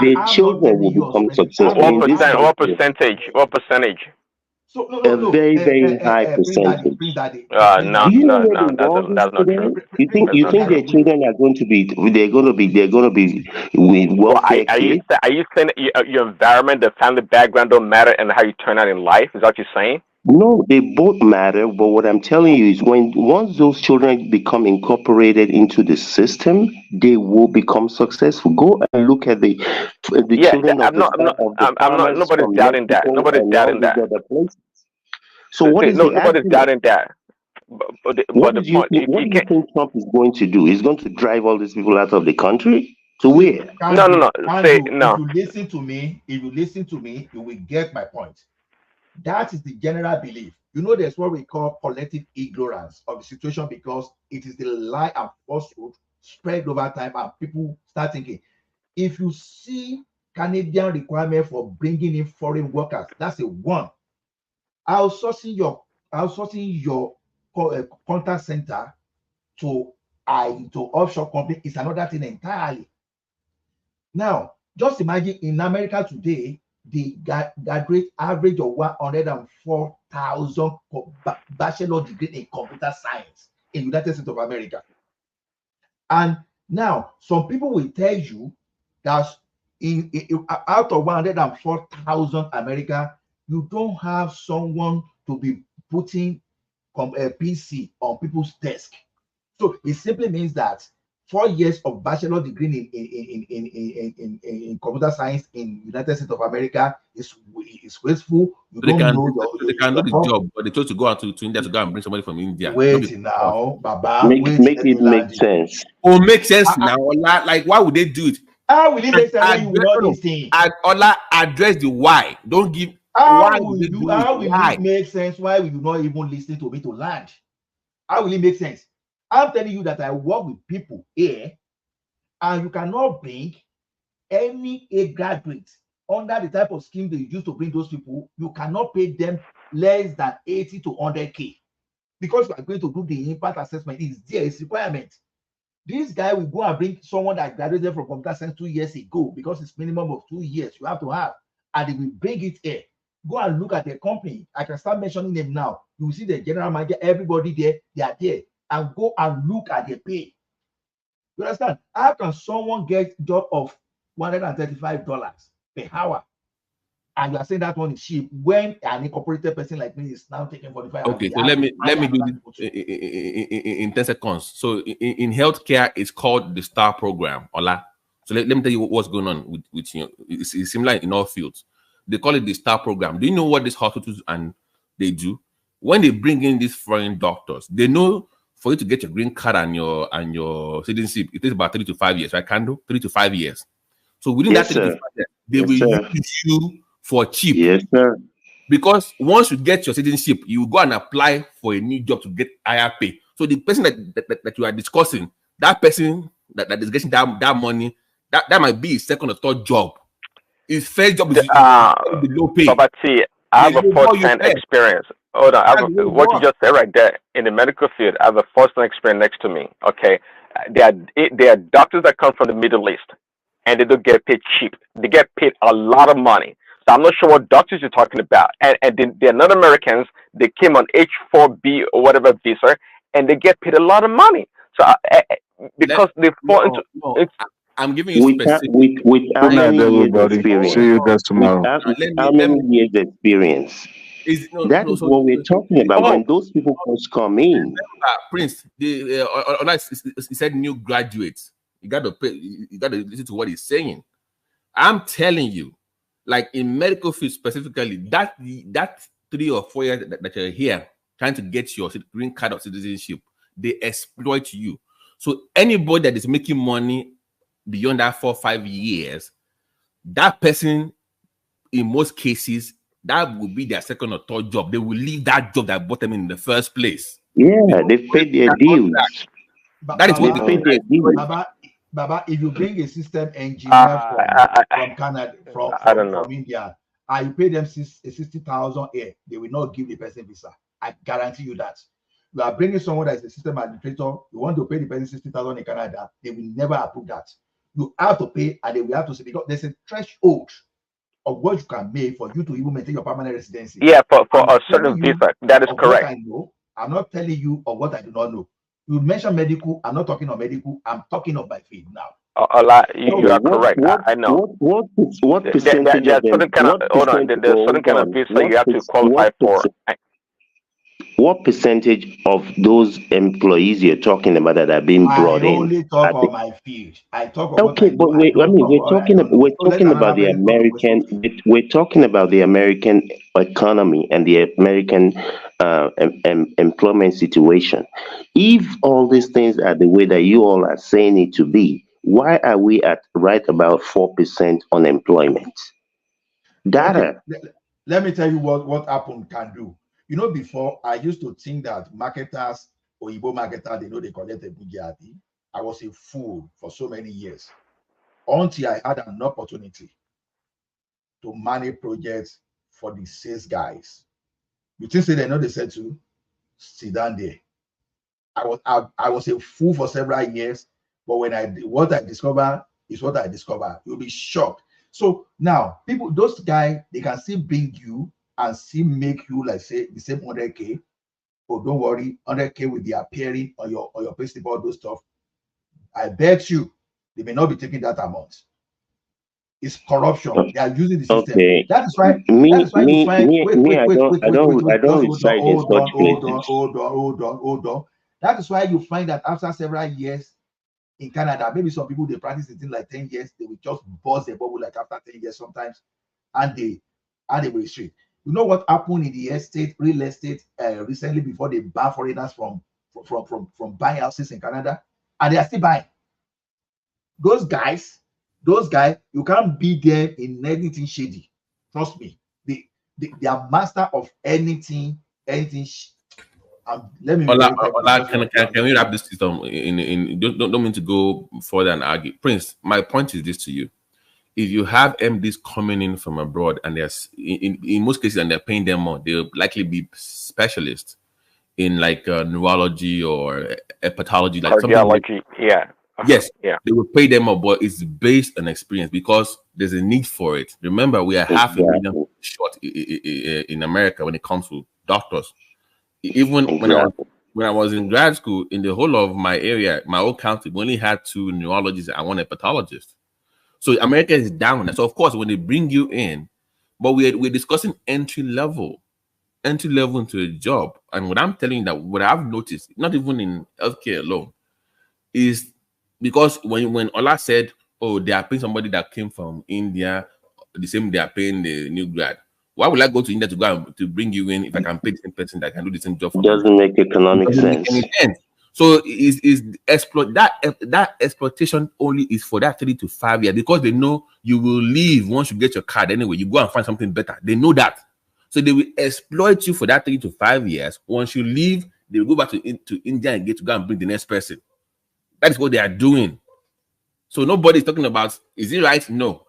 their children will become successful. What percentage? So a very, very high percentage. No, that's not true. You think their children are going to be with welfare kids? Are you saying your environment, the family background don't matter and how you turn out in life? Is that what you're saying? No, they both matter, but what I'm telling you is once those children become incorporated into the system, they will become successful. Go and look at the children of the farmers. Nobody's doubting that. Nobody's doubting that. So what is nobody's doubting that. What do you think Trump is going to do? He's going to drive all these people out of the country? To where? No. If you listen to me, you will get my point. That is the general belief. You know, there's what we call collective ignorance of the situation because it is the lie and falsehood spread over time and people start thinking. If you see Canadian requirement for bringing in foreign workers, that's a one. Outsourcing your contact center to offshore company is another thing entirely. Now, just imagine in America today, the graduate average of 104,000 bachelor degree in computer science in the United States of America. And now, some people will tell you that out of 104,000 America, you don't have someone to be putting a PC on people's desk. So it simply means that 4 years of bachelor degree in computer science in United States of America is wasteful. They can do the job, but they chose to go out to India to go and bring somebody from India. Wait now, Baba. Make it make sense. Oh, make sense now. Like, why would they do it? How will it make sense when you will not listen? Ola, address the why. Don't give. How will it make sense? Why will you not even listen to me to land? How will it make sense? I'm telling you that I work with people here, and you cannot bring any graduate under the type of scheme they use to bring those people. You cannot pay them less than 80 to 100K because you are going to do the impact assessment. It's requirement. This guy will go and bring someone that graduated from computer science 2 years ago because it's minimum of 2 years you have to have, and they will bring it here. Go and look at the company. I can start mentioning them now. You will see the general manager, everybody there, they are there. And go and look at the pay. You understand? How can someone get a job of $135 per hour? And you are saying that one is cheap when an incorporated person like me is now taking 45. Okay, so let me do this in 10 seconds. So in healthcare, it's called the STAR program, Ola. So let me tell you what's going on with you. It's similar in all fields. They call it the STAR program. Do you know what these hospitals and they do? When they bring in these foreign doctors, they know for you to get your green card and your citizenship, it takes about 3 to 5 years, right, Kando? 3 to 5 years. So within that 3 to 5 years, they will use you for cheap. Yes, sir. Because once you get your citizenship, you go and apply for a new job to get higher pay. So the person that you are discussing, that person that is getting that money, that might be his second or third job. His first job is the low pay. But see, I have a first-hand experience. Hold on, what you just said right there in the medical field. I have a first-hand experience next to me. Okay, there are doctors that come from the Middle East, and they don't get paid cheap. They get paid a lot of money. So I'm not sure what doctors you're talking about. And they're not Americans. They came on H-4B or whatever visa, and they get paid a lot of money. So because they fall into. I'm giving you specific. With how many years experience? See you guys tomorrow. How many years experience? That is what we're talking about when those people first come in. Remember, Prince, he said new graduates. You got to pay. You got to listen to what he's saying. I'm telling you, like in medical field specifically, that 3 or 4 years that you're here trying to get your green card of citizenship, they exploit you. So anybody that is making money beyond that 4 or 5 years, that person, in most cases, that will be their second or third job. They will leave that job that brought them in the first place. Yeah, they've paid their dues. That is what they paid their dues. Baba, if you bring a system engineer from Canada, from India, and you pay them 60,000 here, they will not give the person visa. I guarantee you that. You are bringing someone that is a system administrator, you want to pay the person 60,000 in Canada, they will never approve that. You have to pay, and they will have to say, because there's a threshold of what you can make for you to even maintain your permanent residency. Yeah, for a certain visa. That is correct. I know. I'm not telling you of what I do not know. You mentioned medical. I'm not talking of medical. I'm talking of my field now. A lot. You are correct. I know. What percentage there's certain kind of there's certain kind of visa you have to qualify for. What percentage of those employees you're talking about that are being brought in? I only talk of my field. I talk of but we're talking about the American. We're talking about the American economy and the American employment situation. If all these things are the way that you all are saying it to be, why are we at right about 4% unemployment? Data. Okay. Let me tell you what Apple can do. You know, before I used to think that marketers, Oyibo marketers, they know they collect a Bugiati. I was a fool for so many years until I had an opportunity to manage projects for the sales guys. You think they know they said to sit down there. I was a fool for several years, but what I discover is what I discover. You'll be shocked. So now people, those guys, they can still bring you and still make you like say the same 100K. Oh, don't worry, 100K will be appearing on your payslip, all those stuff. I bet you they may not be taking that amount. It's corruption. They are using the system. Okay. That is why you find. Hold on. That is why you find that after several years in Canada, maybe some people they practice it in like 10 years, they will just bust the bubble like after 10 years sometimes, and they will retreat. You know what happened in the real estate recently before they ban foreigners from buying houses in Canada, and they are still buying. Those guys, you can't be there in anything shady. Trust me, they are master of anything. Let me. Can we wrap this system? Don't mean to go further and argue. Prince, my point is this to you: if you have MDs coming in from abroad, and there's in most cases, and they're paying them more, they'll likely be specialists in like neurology or hepatology, like cardiology. Yeah. Yes, yeah, they will pay them more, but it's based on experience because there's a need for it. Remember, we are 500,000 short in America when it comes to doctors. Even when I was in grad school, in the whole of my area, my old county, we only had 2 neurologists and 1 hepatologist. So America is down. So of course, when they bring you in, but we're discussing entry level into a job. And what I'm telling you that what I've noticed, not even in healthcare alone, is because when Ola said, oh, they are paying somebody that came from India, the same they are paying the new grad. Why would I go to India to go to bring you in if I can pay the same person that can do the same job for me? Doesn't make economic sense. Make any sense. So that exploitation only is for that 3 to 5 years because they know you will leave once you get your card anyway. You go and find something better. They know that. So they will exploit you for that 3 to 5 years. Once you leave, they will go back to India and get to go and bring the next person. That is what they are doing. So nobody is talking about, is it right? No,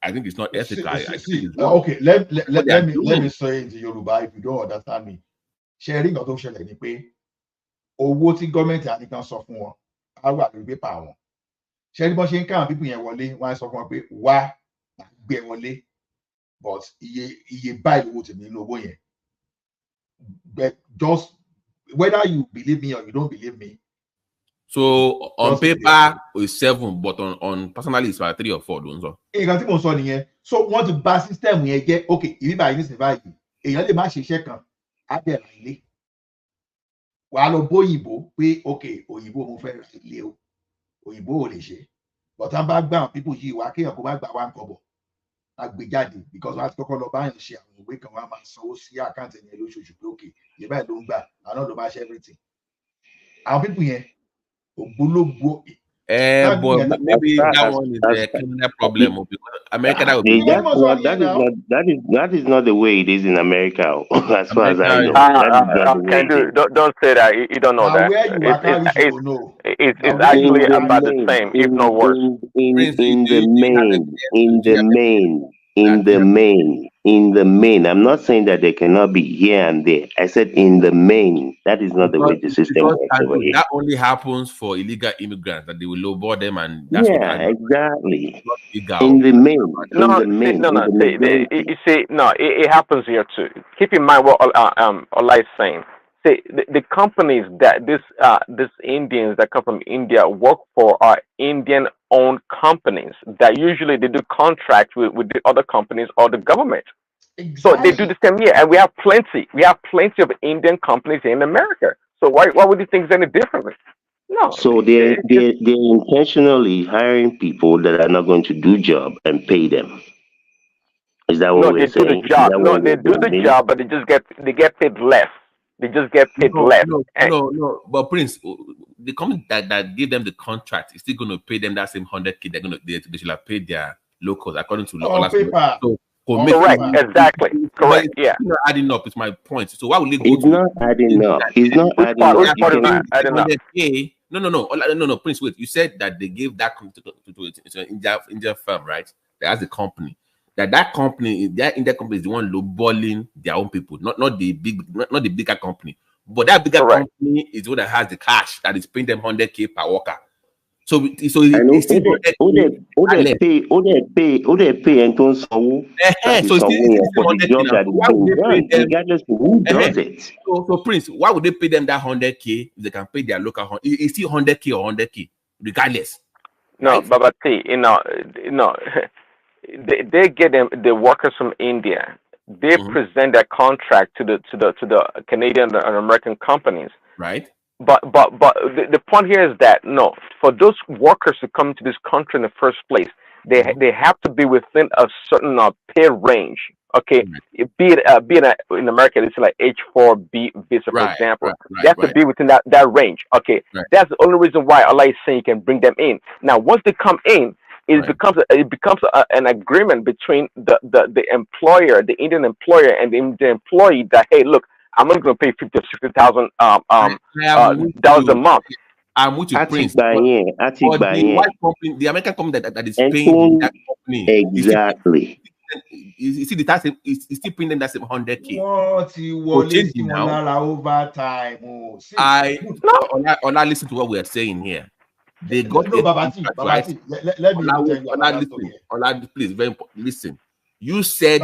I think it's not ethical. I think it's wrong. Okay, let me say it in Yoruba if you don't understand me. Sharing of those ṣẹlẹ̀ ni pé owó tí gọ́ọ̀mẹ̀ntì àníkan sọ fún wọn á wà lórí pépà wọn. Sharing bọ́n ṣe ń káwọn pípù yẹn wọlé, wọ́n á sọ fún wọn pé wá gbé wọlé, but iye báyìí owó tèmi ní owó yẹn. But just whether you believe me or you don't believe me. So on paper it's 7, but on personally it's like 3 or 4. Don't so. Nǹkan tí mo sọ nìyẹn. So wọ́n ti bà system yẹn jẹ́. Okay, ìbí báyìí ní survive. Èèyàn lè má ṣe iṣẹ́ kan, á bẹ̀rẹ̀ ilé. Wàá lọ bóyìnbó pé okay, òyìnbó mo fẹ́ ra ilé o. Òyìnbó ò lè ṣe. But wọ́n bá gbà àwọn people yìí wá kéèyàn kó bá gbà wá ń kọ́bọ̀. Àgbéjáde because wọ́n á ti kọ́kọ́ lọ báyìí ṣe àwọn ìwé kan wọ́n á máa sanwó sí àkáǹtì yẹn lóṣooṣù pé okay, ìyẹn báyìí ló ń gbà, àwọn náà ló bá ṣe everything. Àwọn people yẹn ògbólógbò. But maybe that one is a criminal problem because America that would be that is not the way it is in America, as far as I know. Don't say that. You don't know that. It's actually about the same, if not worse. In the main, I'm not saying that they cannot be here and there. I said in the main. That is not the way the system works over here. That only happens for illegal immigrants, that they will lowball them, and that's exactly. In the main. You see, it happens here too. Keep in mind what Allah is saying. See, the companies that these Indians that come from India work for are Indian-owned companies that usually they do contracts with the other companies or the government. Exactly. So they do the same here, and we have plenty. We have plenty of Indian companies in America. So why would you think it's any differently? No. So they're intentionally hiring people that are not going to do job and pay them. Is that what we're saying? No, they do the job. No, they do the job, but they get paid less. They just get paid less. No. But Prince, the company that give them the contract is still going to pay them that same 100K. They should have paid their locals according to law. So, correct. Exactly. Correct. Yeah. It's not adding up. It's my point. So why would they go? It's not adding up. It's not adding up. No. Prince, wait. You said that they gave that to an India firm, right? That's the company. That company, their India company is the one lowballing their own people, not the bigger company. But that bigger company is the one that has the cash that is paying them 100K per worker. So it's still pay and don't so regardless of who does it. So Prince, why would they pay them that 100K if they can pay their local? It's still 100K or 100K, regardless. No, right? But see, they get them the workers from India. They present their contract to the Canadian and American companies. Right. But the point here is that for those workers to come to this country in the first place, they have to be within a certain pay range. Okay, be it in America, it's like H-4B visa, for example. They have to be within that range. Okay, that's the only reason why Allah is saying you can bring them in. Now, once they come in, it becomes an agreement between the employer, the Indian employer, and the Indian employee that, hey, look, I'm only going to pay $50,000 or $60,000 dollars a month. I'm with you, Prince. The American company that is paying that company, exactly. You see the tax is still paying them that same 100K. Over time. I listen to what we are saying here. They got Babati, right? Let me tell you. Please, very important. Listen. You said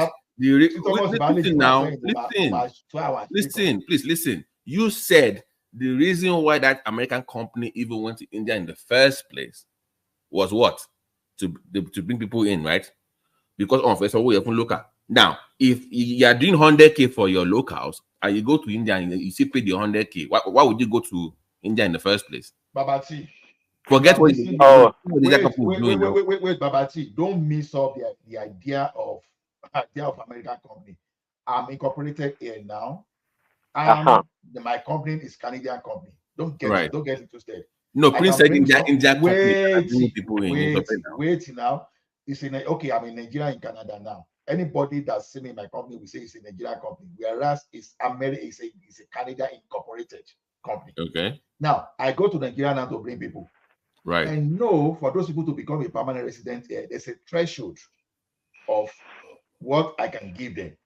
listen. You said the reason why that American company even went to India in the first place was what? To bring people in, right? Because of first of all, you're local. Now, if you are doing 100K for your locals and you go to India and you still pay the 100K, why would you go to India in the first place? Babati. Forget what wait, Babati. Don't miss up the idea of American company. I'm incorporated here now. My company is Canadian company. Don't get it twisted. No, Prince said India company. Wait now. It's in I'm in Nigeria in Canada now. anybody that's seen in my company, we say it's a Nigerian company, whereas it's it's a Canada incorporated company. Okay. Now I go to Nigeria now to bring people. Right. And no, for those people to become a permanent resident here, there's a threshold of what I can give them.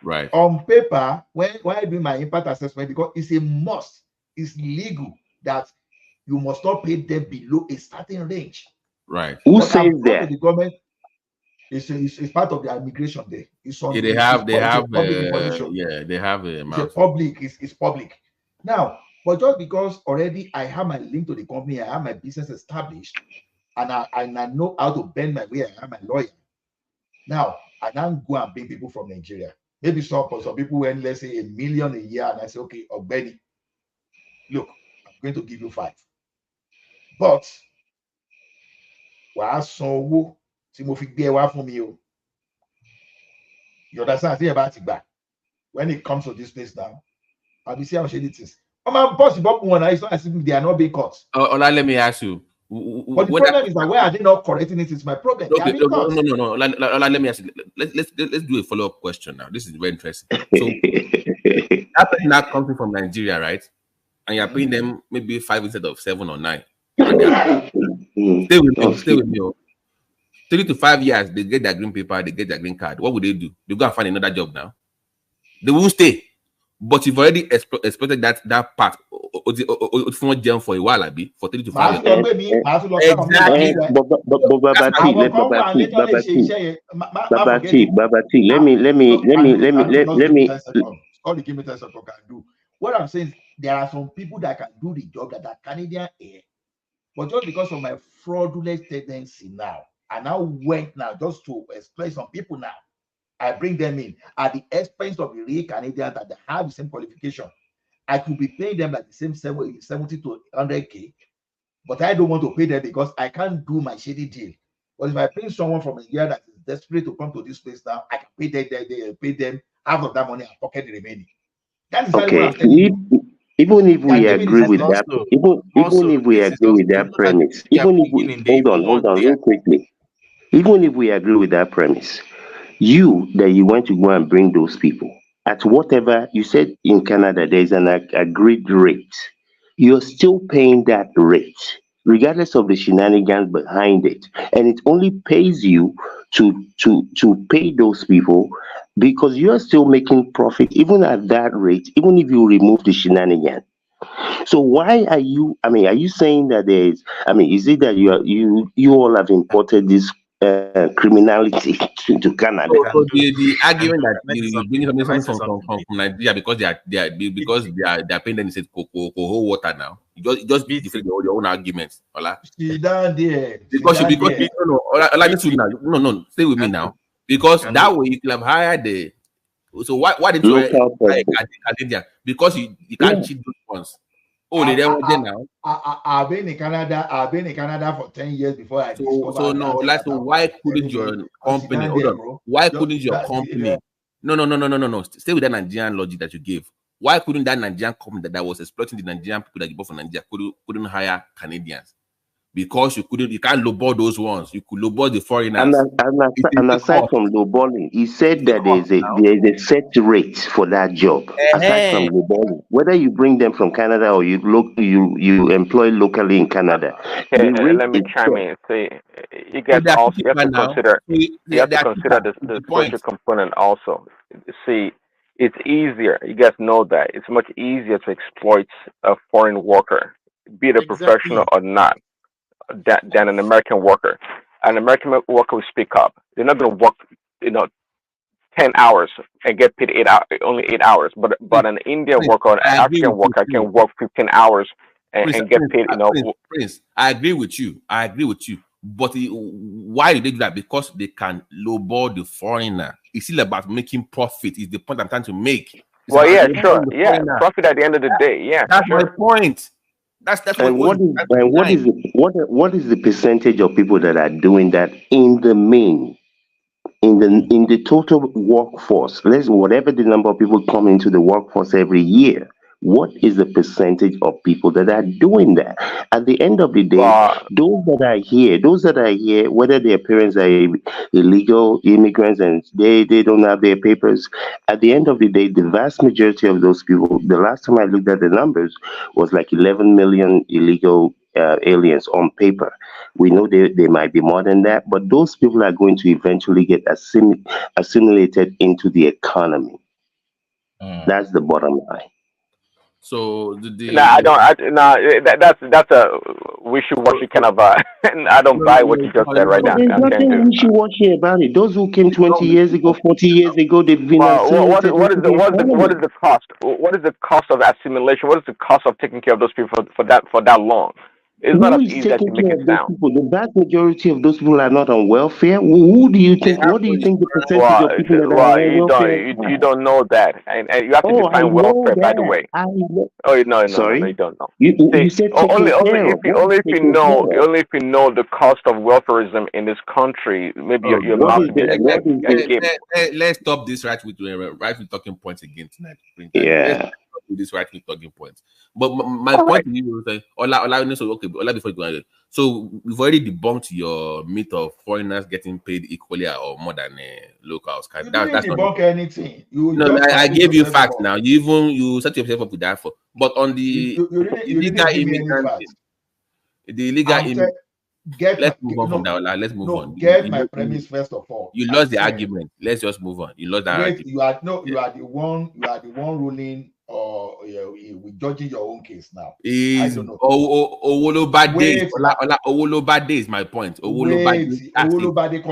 Right. On paper, when I do my impact assessment, because it's a must, it's legal that you must not pay them below a certain range. Right. Who says that? The government it's part of the immigration there. It's on. Yeah, they have public information. Yeah, they have a. It's a public. It's public. Now, but just because already I have my link to the company, I have my business established, and I know how to bend my way. I have my lawyer. Now I now go and bring people from Nigeria. Maybe some people earn, let's say, $1 million a year, and I say, okay, Ogbeni, look, I'm going to give you 5. But wàá san owó tí mo fi gbé ẹ wá fún mi o. You understand? Think about it back. When it comes to this place now, I'll be saying how shady it is. I'm possible one. It's not as if they are not being caught. Ola, let me ask you. But the problem is that why are they not correcting it? It's my problem. Okay, no. Ola, let me ask you. Let's do a follow-up question now. This is very interesting. So that person that comes from Nigeria, right? And you're paying them maybe 5 instead of 7 or 9. Stay with me. 3 to 5 years, they get their green paper, they get their green card. What would they do? They go and find another job now. They won't stay. But you've already expected that part for a while, for 3 to 5 years. Exactly. Babati, let me. Only give me 10 seconds. What I'm saying is there are some people that can do the job that are Canadian here, but just because of my fraudulent tendency now, I now went now just to exploit some people now. I bring them in at the expense of the real Canadians that they have the same qualification. I could be paying them like the same 70 to 100K, but I don't want to pay them because I can't do my shady deal. But if I pay someone from a year that is desperate to come to this place now, I can pay them half of that money and pocket the remaining. That is okay. What I'm telling you. Even if we agree with that, even if we agree with that premise, even if we hold on real quickly. Even if we agree with that premise, you want to go and bring those people at whatever you said in Canada, there's an agreed rate. You're still paying that rate, regardless of the shenanigans behind it, and it only pays you to pay those people because you're still making profit even at that rate, even if you remove the shenanigans. So why are you? I mean, are you saying that is it that you all have imported this criminality to Canada? So the argument that you bring something from Nigeria because they are paying them whole water now. You just defend your own arguments. Because no, stay with me now. Because that way you can have hired the. So why did you hire Canadian? Because you can't cheat those ones. Oh, they were there now. I've been in Canada for 10 years before I discovered. So why couldn't your company? Hold on. Why couldn't your company? No. Stay with that Nigerian logic that you gave. Why couldn't that Nigerian company that was exploiting the Nigerian people that you bought from Nigeria couldn't hire Canadians? Because you can't lowball those ones. You could lowball the foreigners. And aside from lowballing, he said that there's a set rate for that job. Aside from lowballing, whether you bring them from Canada or you employ locally in Canada. Let me chime in. See, you guys also have to consider. You have to consider the social component also. See, it's easier. You guys know that it's much easier to exploit a foreign worker, be it a professional or not, than an American worker. An American worker will speak up. They're not going to work, 10 hours and get paid only 8 hours. But an Indian worker or an African worker can work 15 hours and get paid. Prince, I agree with you. But why do they do that? Because they can lowball the foreigner. It's still about making profit. Is the point I'm trying to make. Profit at the end of the day. Yeah, that's my point. That's what is the percentage of people that are doing that in the main, in the total workforce? Whatever the number of people come into the workforce every year, What is the percentage of people that are doing that? At the end of the day, those that are here, whether their parents are illegal immigrants and they don't have their papers, at the end of the day, the vast majority of those people, the last time I looked at the numbers, was like 11 million illegal aliens on paper. We know they might be more than that, but those people are going to eventually get assimilated into the economy. That's the bottom line. So I don't. That's a wishy-washy kind of. I don't buy what you just said right now. There's I can't nothing do. wishy-washy about it. Those who came 20 years ago, 40 years ago, they've been What assimilated into the what economy. is the cost? What is the cost of assimilation? What is the cost of taking care of those people for that long? It's not Who as is easy as taking you make care it of those sound. people? The vast majority of those people are not on welfare. Who do you think? What do you think the percentage of people that are on welfare You are? don't know that, and you have to Oh, I define know welfare. By the that. way. I know. Oh no, Sorry, you don't know. you See, said taken care of. What is taken care of? only if you know the cost of welfareism in this country, maybe Oh your God! mouth will be Let's stop this right with talking points again tonight. Let's Yeah. stop with this right with talking points. But my point to you is Ola, so okay, Ola, before you go ahead. So we've already debunked your myth of foreigners getting paid equally or more than locals. You That's didn't not. debunk anything. You No, just I contradict gave you yourself facts more. now. You set yourself up with that for. But on the You illegal didn't give me any immigrant facts. thing, the illegal I'm saying, let's move on from that. Ola. Let's move on. get my premise first of all. You I'm lost the saying, argument. Let's just move on. You lost that wait, argument. you are the one ruling or we judging your own case now. I Is don't know. Owolobade Wait, Owolobade is my point. Owolobade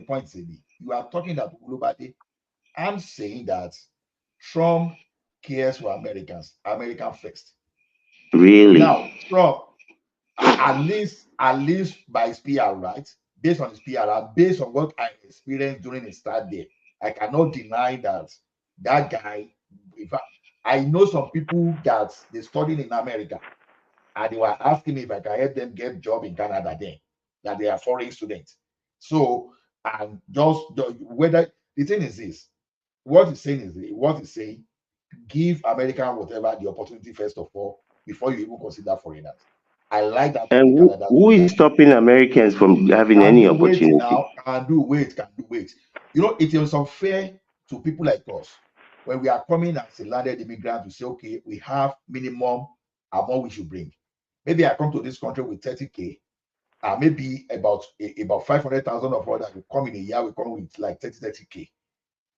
points in me. You are talking about Owolobade. I'm saying that Trump cares for Americans, American first. Really? Now, Trump, at least by his PR, right? Based on his PR, based on what I experienced during his start there, I cannot deny that guy. I know some people that they studied in America, and they were asking me if I can help them get a job in Canada then, that they are foreign students. So, and just whether the thing is this, what he's saying, give American whatever the opportunity first of all before you even consider foreigners. I like that. And who is stopping Americans from having any opportunity? Can do wait. You know, it is unfair to people like us when we are coming as a landed immigrant to say, okay, we have minimum amount we should bring. Maybe I come to this country with 30K, maybe about 500,000 of us that will come in a year, we come with like 30K.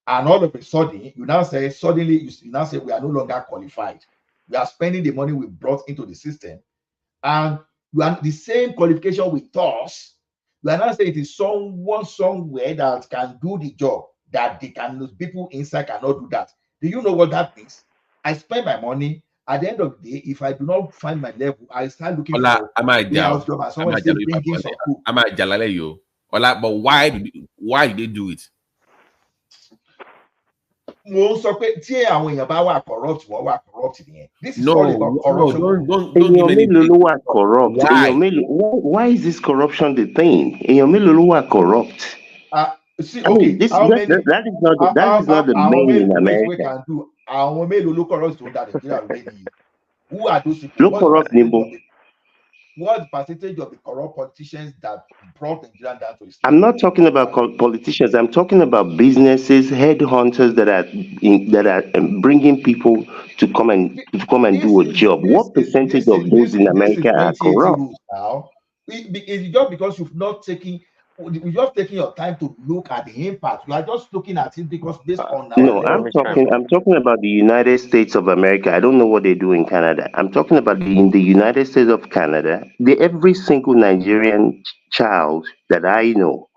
And all of a sudden, you now say we are no longer qualified. We are spending the money we brought into the system, and you are the same qualification with us. We are not saying it is someone somewhere that can do the job that those people inside cannot do that. Do you know what that means? I spend my money. At the end of the day, if I do not find my level, I start looking for warehouse job. And someone say, bring in some food. But why did they do it? Mo sọ pé tí àwọn èèyàn bá wà corrupt wọ́n wà corrupt nìyẹn. This is all about corruption. Don't give me corrupt. Why is this corruption the thing? Corrupt. See, okay, that is not the main in America. We can do àwọn mélòó ló corrupt tó ń da Nàìjíríà lórí. Who are those people? What percentage of the corrupt politicians that brought Nigeria down to its I'm not talking about politicians. I'm talking about businesses, headhunters that are bringing people to come and do a job. What percentage of those in America are corrupt? Now, it's just because you've just taking your time to look at the impact. You are just looking at it because based on no, I'm talking about the United States of America. I don't know what they do in Canada. I'm talking about in the United States of Canada, every single Nigerian child that I know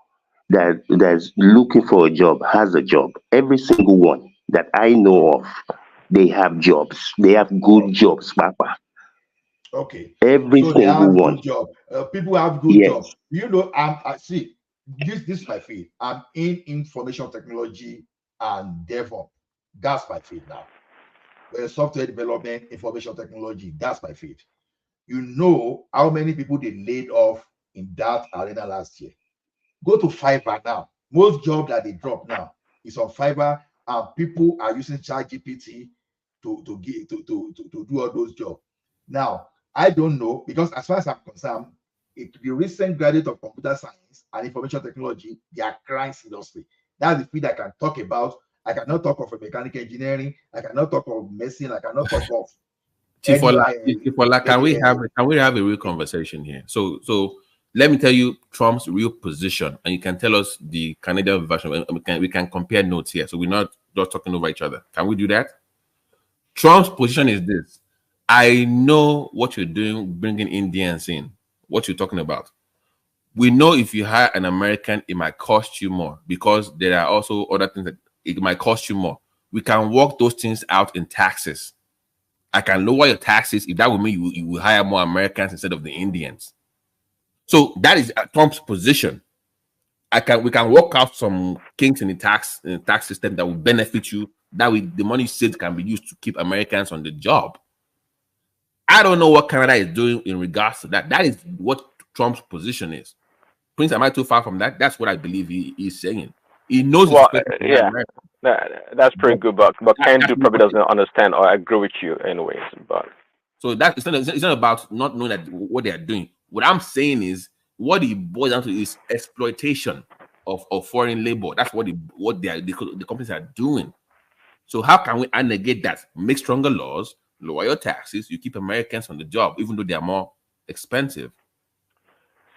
that's looking for a job has a job. Every single one that I know of, they have jobs. They have good jobs, Papa. Okay. Every single one. Good job. People have good jobs. You know, I see. This is my field. I'm in information technology and DevOps. That's my field now. Software development, information technology. That's my field. You know how many people they laid off in that arena last year. Go to Fiverr now. Most jobs that they drop now is on Fiverr, and people are using ChatGPT to do all those jobs. Now, I don't know, because as far as I'm concerned, the recent graduate of computer science and information technology, they are crying seriously. That's the field I can talk about. I cannot talk of mechanical engineering. I cannot talk of medicine. I cannot talk of Chief Ola, can we have a real conversation here? So let me tell you Trump's real position, and you can tell us the Canadian version. We can compare notes here, so we're not just talking over each other. Can we do that? Trump's position is this: I know what you're doing, bringing Indians in. What you're talking about. We know if you hire an American, it might cost you more, because there are also other things that it might cost you more. We can work those things out in taxes. I can lower your taxes if that would mean you will hire more Americans instead of the Indians. So that is Trump's position. We can work out some kinks in the tax system that will benefit you. That way, the money saved can be used to keep Americans on the job. I don't know what Canada is doing in regards to that. That is what Trump's position is. Prince, am I too far from that? That's what I believe he is saying. He knows. Well, yeah, that's pretty good, but Kendu probably doesn't understand or agree with you, anyways. But so that it's not about not knowing that what they are doing. What I'm saying is what it boils down to is exploitation of foreign labor. That's what the companies are doing. So how can we negate that? Make stronger laws, lower your taxes, you keep Americans on the job, even though they are more expensive.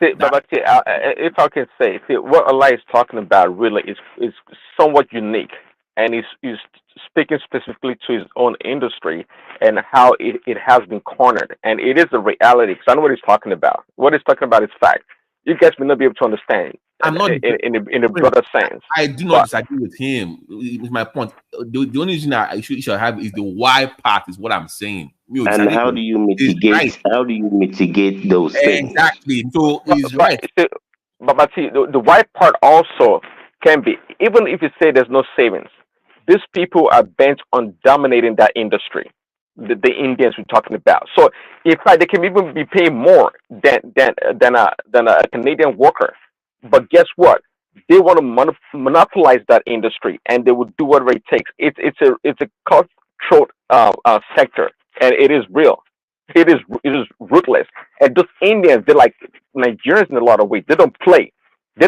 See, but if I can say, what Allah is talking about really is somewhat unique, and he's speaking specifically to his own industry and how it has been cornered, and it is a reality. Because I know what he's talking about. What he's talking about is fact. You guys may not be able to understand. I'm not in a broader sense. I do not disagree with him. Is my point. The only reason I should have is the why part is what I'm saying. And how do you mitigate? Right. How do you mitigate those things? Exactly. So he's right. But see, the why part also can be, even if you say there's no savings, these people are bent on dominating that industry. The Indians we're talking about. So in fact, they can even be paying more than a Canadian worker. But guess what? They want to monopolize that industry, and they will do whatever it takes. It's a cutthroat sector, and it is real. It is ruthless. And those Indians, they're like Nigerians in a lot of ways. They don't play. They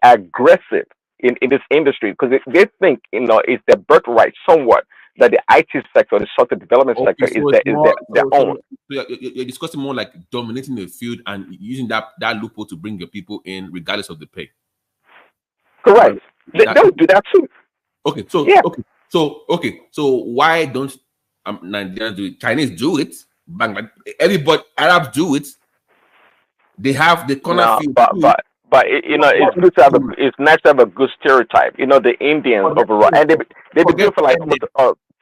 are aggressive in this industry because they think it's their birthright somewhat that the IT sector, the software development sector, is their own. So you're discussing more like dominating the field and using that loophole to bring your people in, regardless of the pay. Correct. They'll do that too. Okay, so yeah. So why don't Nigerians do it? Chinese do it. Bangladesh, everybody, Arabs do it. They have the corner field. But it's good to have it's nice to have a good stereotype. The Indians overall, and they've been doing for like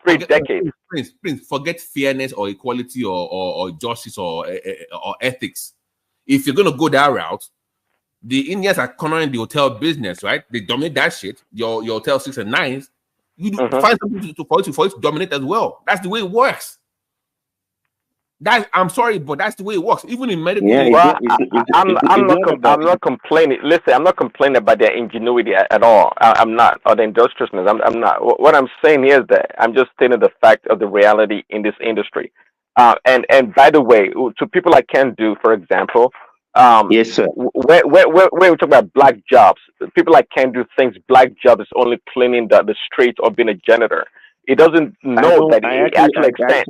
3 decades. Prince, forget fairness or equality or justice or ethics. If you're gonna go that route, the Indians are cornering the hotel business, right? They dominate that shit. Your hotel 6 and 9s. You find something for it to dominate as well. That's the way it works. I'm sorry, but that's the way it works. Even in medical. Yeah, I'm not complaining. Listen, I'm not complaining about their ingenuity at all. I'm not, or the industriousness. I'm not. What I'm saying is that I'm just stating the fact of the reality in this industry. And by the way, to people like Ken do, for example. Yes, sir. When we talk about black jobs, people like Ken do thinks black job is only cleaning the streets or being a janitor. It doesn't know that it actually extends.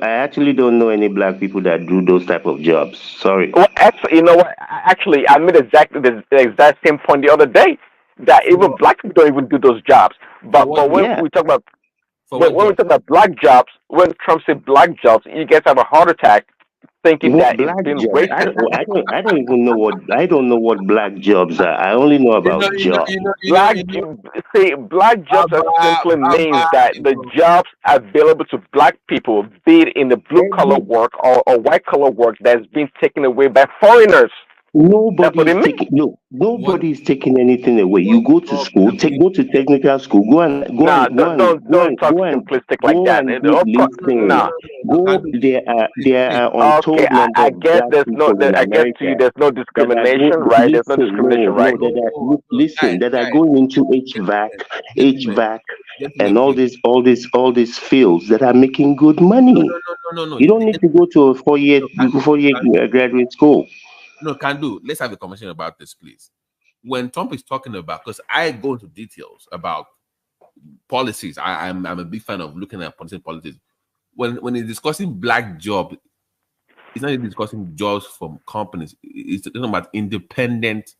I actually don't know any black people that do those type of jobs. Sorry. Well, actually, you know what? Actually, I made exactly the exact same point the other day that even black people don't even do those jobs. But when we talk about we talk about black jobs, when Trump said black jobs, you guys have a heart attack thinking that it's been racist. I don't know what black jobs are. I only know about jobs. Black jobs simply means that the jobs available to black people, be it in the blue collar work or white collar work, that's been taken away by foreigners. Nobody's taking anything away. You go to school, go to technical school, Don't talk simplistic like that. There are Okay, untold number I of guess black there's no. people in I guess to you, America there's no that are discrimination, right? There's no discrimination, right? that are going into HVAC, and all these fields that are making good money. No. You don't need to go to a four-year graduate school. No, can do. Let's have a conversation about this, please. When Trump is talking about, because I go into details about policies, I'm a big fan of looking at politics. When he's discussing black job, he's not discussing jobs from companies. It's talking about independent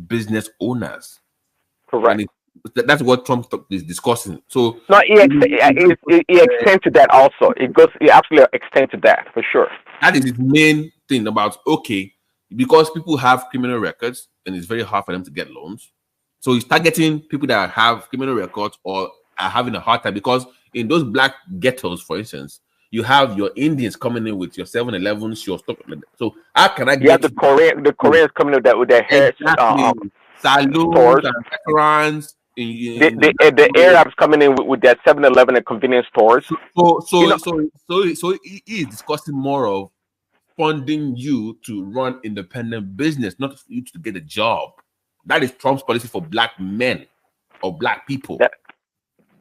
business owners. Correct. That's what Trump is discussing. So no, he extends to that also. He absolutely extends to that for sure. That is his main thing about because people have criminal records and it's very hard for them to get loans. So he's targeting people that have criminal records or are having a hard time, because in those black ghettos, for instance, you have your Indians coming in with your 7-Elevens, your stuff. So how can I get the Koreans coming in with their hair salons and restaurants? The Arabs coming in with their 7-Eleven and convenience stores. So he is discussing more of funding you to run independent business, not for you to get a job. That is Trump's policy for black men or black people.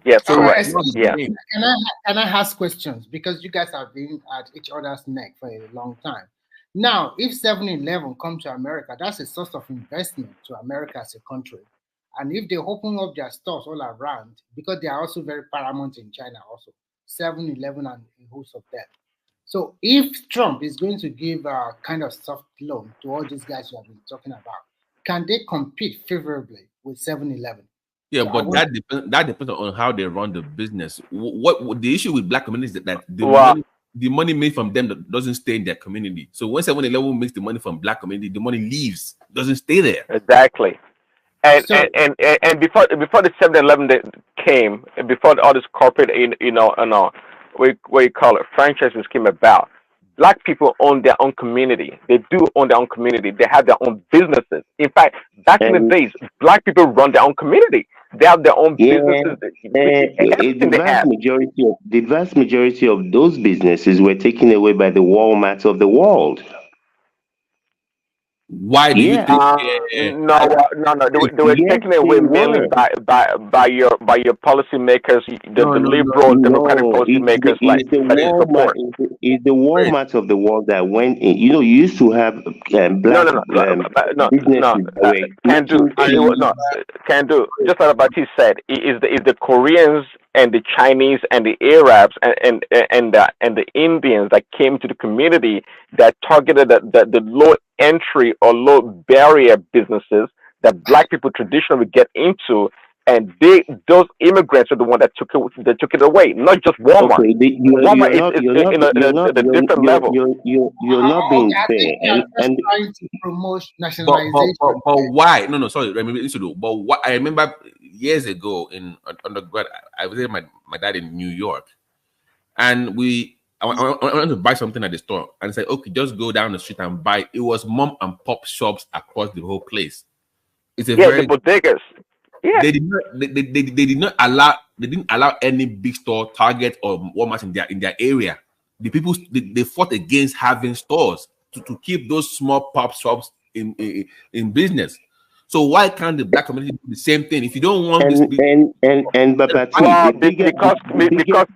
Yes, correct. Yeah. Can I ask questions? Because you guys have been at each other's neck for a long time. Now, if 7-Eleven come to America, that's a source of investment to America as a country. And if they open up their stores all around, because they are also very paramount in China also, 7-Eleven and a host of them. So if Trump is going to give a kind of soft loan to all these guys you have been talking about, can they compete favorably with 7-Eleven? Yeah, but that depends on how they run the business. What the issue with black communities is that the money made from them doesn't stay in their community. So when 7-Eleven makes the money from black community, the money leaves, doesn't stay there. Exactly. And before the 7-Eleven came, before all this corporate, what you call it, franchises came about, black people own their own community. They do own their own community. They have their own businesses. In fact, back in the days, black people run their own community. They have their own businesses. The vast majority of those businesses were taken away by the Walmarts of the world. Why do you think? No. They were taken away mainly by your policymakers, the liberal democratic policymakers like support. It's the Walmart of the world that went in. You used to have black Can do. Just like Baptiste said, is the Koreans and the Chinese and the Arabs and the Indians that came to the community that targeted the low entry or low barrier businesses that black people traditionally get into, and those immigrants are the one that took it away, not just Walmart. Walmart is a different level. You're not being fair. And trying to promote nationalization. But why? No, sorry. But what I remember years ago in undergrad, I visited my dad in New York, and I wanted to buy something at the store, and I said, okay, just go down the street and buy. It was mom and pop shops across the whole place. It's the bodegas. Yeah. They didn't allow any big store, Target or Walmart in their area. The people they fought against having stores to keep those small pop shops in business. So why can't the black community do the same thing? If you don't want because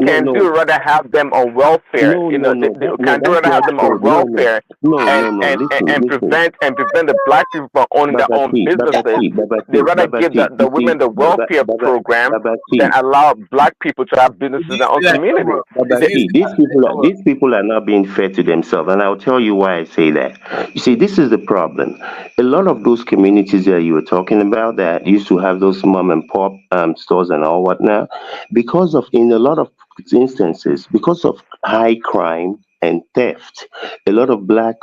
can do rather have them on welfare. Can do rather have them on welfare and prevent the black people from owning their own businesses. They rather give the women the welfare program than allow black people to have businesses in their own community. These people are not being fair to themselves, and I'll tell you why I say that. You see, this is the problem. A lot of those communities that you were talking about that used to have those mom and pop stores and all whatnot, in a lot of instances, because of high crime and theft, a lot of black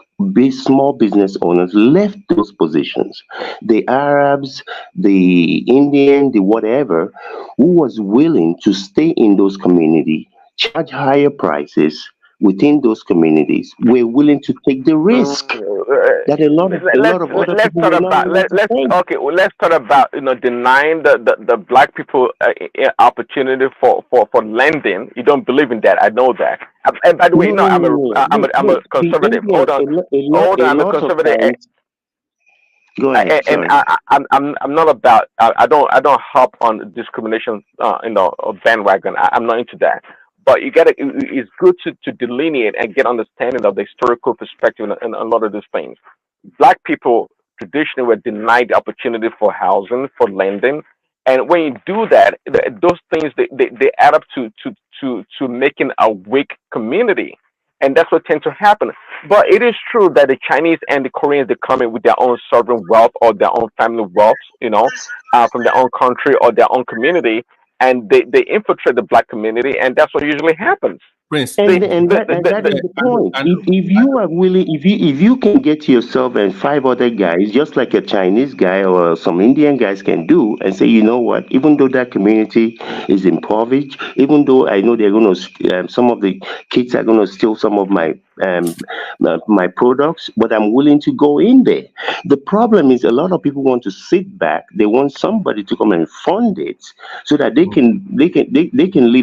small business owners left those positions. The Arabs, the Indian, the whatever, who was willing to stay in those communities, charge higher prices within those communities, were willing to take the risk. that a lot of other let's people talk were not about able to take. okay. Well, let's talk about denying the black people opportunity for lending. You don't believe in that. I know that. And by the way, No, I'm no, no, no. I'm a Look, the conservative. Indians, Hold on, a I'm a lot of conservative. times. Go ahead. And Sorry. I'm not about I don't hop on discrimination bandwagon. I'm not into that. But you gotta it's good to delineate and get understanding of the historical perspective and a lot of these things. Black people traditionally were denied the opportunity for housing, for lending, and when you do that, those things they add up to making a weak community, and that's what tends to happen. But it is true that the Chinese and the Koreans they come in with their own sovereign wealth or their own family wealth, from their own country or their own community, and they infiltrate the black community, and that's what usually happens. Prince, And that is the point. If you are willing, if you can get yourself and 5 other guys, just like a Chinese guy or some Indian guys can do, and say, you know what, even though that community is impoverished, even though I know they're going to, some of the kids are going to steal some of my products, but I'm willing to go in there. The problem is a lot of people want to sit back. They want somebody to come and fund it so that they can live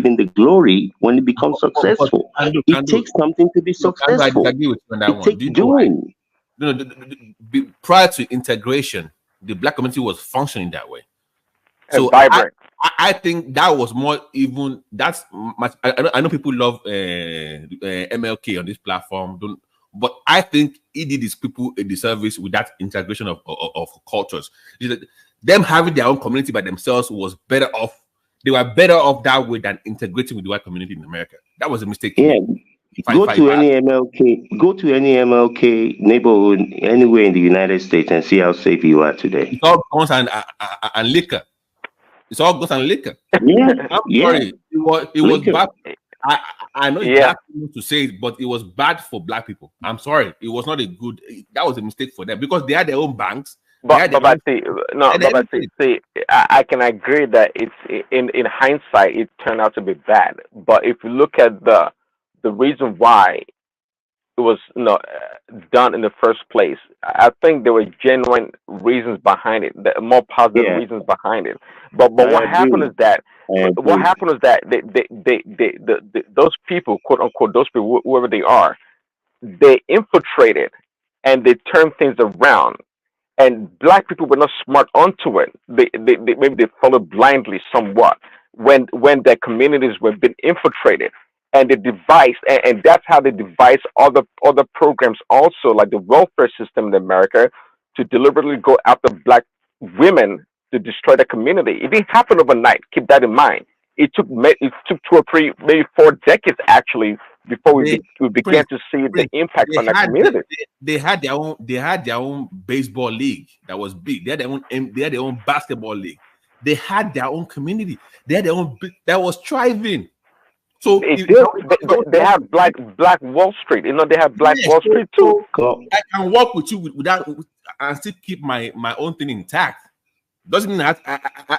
in the glory when it becomes successful. It takes something to be successful. I disagree with you on that It one. takes Do you know why? doing. Prior to integration, the black community was functioning that way. And So vibrant. I think that was more even. That's much. I know people love MLK on this platform, but I think he did his people a disservice with that integration of cultures. Them having their own community by themselves was better off. They were better off that way than integrating with the white community in America. That was a mistake. Yeah. Go to any MLK neighborhood anywhere in the United States and see how safe you are today. It's all guns and liquor. It's all guns and liquor. Yeah. I'm sorry. It was bad. I know it's black people to say it, but it was bad for black people. I'm sorry. It was not a good. That was a mistake for them because they had their own banks. But I can agree that it's in hindsight it turned out to be bad. But if you look at the reason why it was done in the first place, I think there were genuine reasons behind it, more positive reasons behind it. But what happened is that those people, quote unquote, those people, whoever they are, they infiltrated and they turned things around. And black people were not smart onto it. Maybe they followed blindly somewhat when their communities were being infiltrated, and they devised, and that's how they devised other programs also, like the welfare system in America, to deliberately go after black women to destroy the community. It didn't happen overnight. Keep that in mind. It took 2 or 3, maybe 4 decades actually before we began to see the impact on the community. They had their own baseball league that was big. They had their own basketball league. They had their own community. They had their own that was thriving. So they have Black Wall Street. They have Black Wall Street too. I can work with you without and still keep my own thing intact. Doesn't mean I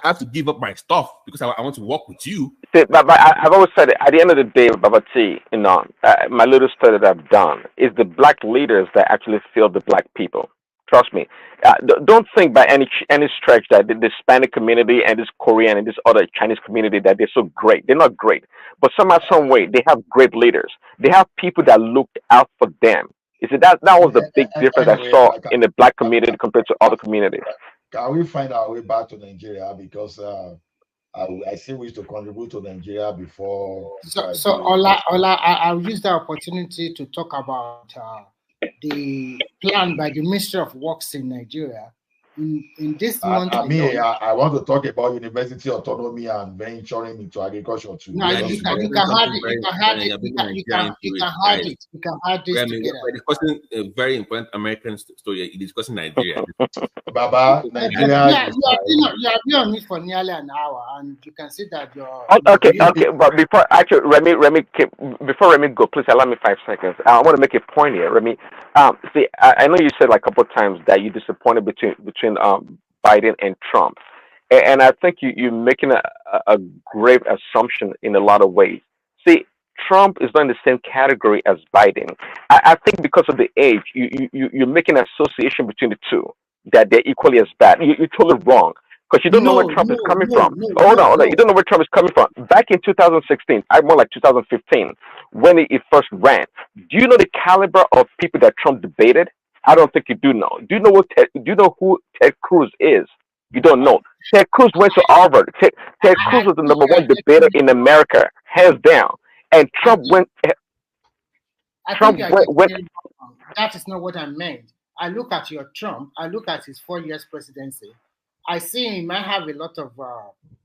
have to give up my stuff because I want to work with you. See, but I've always said it, at the end of the day, Baba T, my little study that I've done is the black leaders that actually feel the black people. Trust me. Don't think by any stretch that the Hispanic community and this Korean and this other Chinese community that they're so great. They're not great, but somehow, some way, they have great leaders. They have people that looked out for them. You see, that was the big difference I saw in the black community compared to other communities. Can we find our way back to Nigeria? Because I still wish to contribute to Nigeria before. So Ola, I'll use the opportunity to talk about the plan by the Ministry of Works in Nigeria. In this month, I want to talk about university autonomy and venturing into agriculture too. No, you can add it together. We're discussing a very important American story. You're discussing Nigeria. Baba, Nigeria. You have been on it for nearly an hour, and you can see that you're okay. But before Remy, before Remy go, please allow me 5 seconds. I want to make a point here, Remy. See, I know you said like a couple of times that you're disappointed between Biden and Trump, and I think you're making a grave assumption in a lot of ways. See, Trump is not in the same category as Biden. I think because of the age, you're making an association between the two, that they're equally as bad. You're totally wrong, because you don't know where Trump is coming from. Hold on. You don't know where Trump is coming from. Back in 2016, more like 2015, when he first ran, do you know the caliber of people that Trump debated? I don't think you do know. Do you know who Ted Cruz is? You don't know. Ted Cruz went to Harvard. Ted Cruz was the number one debater in America, hands down. And Trump went. That is not what I meant. I look at your Trump. I look at his 4 years presidency. I see he might have a lot of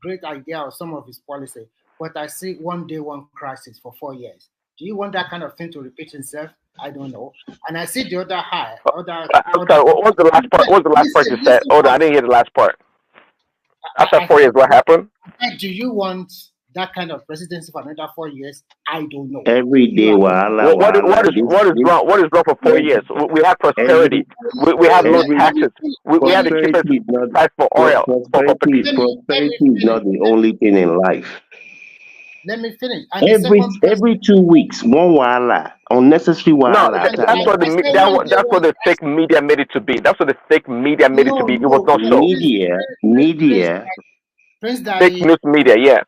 great idea of some of his policy, but I see one day one crisis for 4 years. Do you want that kind of thing to repeat itself? I don't know. And I see the other high. I'm sorry, what was the last part? What was the last part you said? Hold on, I didn't hear the last part. After 4 years, what happened? Do you want that kind of presidency for another 4 years? I don't know. Every day, What is wrong for 4 years? We have prosperity. We have low taxes. We have the cheapest price for oil. Prosperity is not the only thing in life. Let me finish. Every 2 weeks, one wala, unnecessary wala. No, that's what the fake media made it to be. That's what the fake media made it to be. It was not so. Media. Prince Daddy, fake news media, yeah.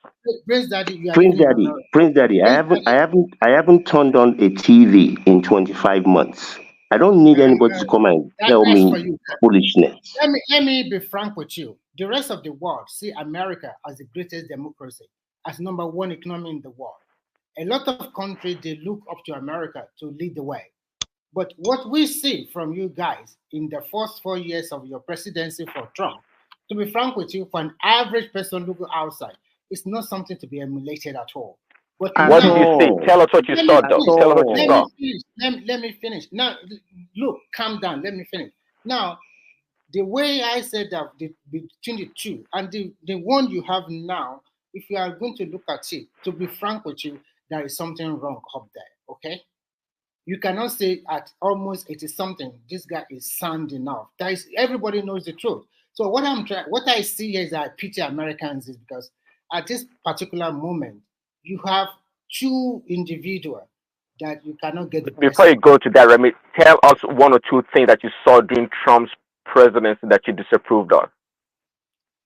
Prince Daddy, Prince Daddy. I haven't turned on a TV in 25 months. I don't need anybody to come and tell me foolishness. Let me be frank with you. The rest of the world see America as the greatest democracy, as number one economy in the world. A lot of countries, they look up to America to lead the way. But what we see from you guys in the first 4 years of your presidency for Trump, to be frank with you, for an average person looking outside, it's not something to be emulated at all. But what did you see? Tell us what you saw, though. Tell us what you saw. Let me finish. Now, look, calm down. Let me finish. Now, the way I said that between the two and the one you have now, if you are going to look at it, to be frank with you, there is something wrong up there, okay? You cannot say at almost 80-something, this guy is sound enough. Everybody knows the truth. So what I see here is that I pity Americans is because at this particular moment, you have two individuals that you cannot get the Before you go to that, Remy, tell us one or two things that you saw during Trump's presidency that you disapproved of.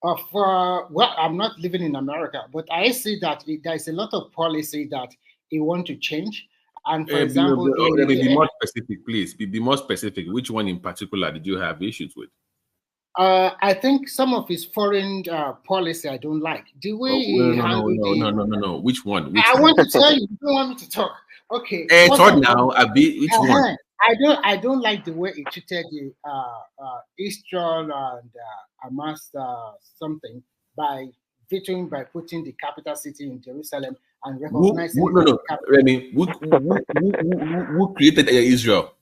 Well, I'm not living in America, but I see that there's a lot of policy that he wants to change. And for example, be more specific, please. Be more specific. Which one in particular did you have issues with? I think some of his foreign policy I don't like. The way he handled No. Which one? I want to tell you. You don't want me to talk. Okay. Talk now. Which one? I don't like the way he treated the Israel and Hamas something by vetoing, by putting the capital city in Jerusalem and recognizing. Remy, who created Israel?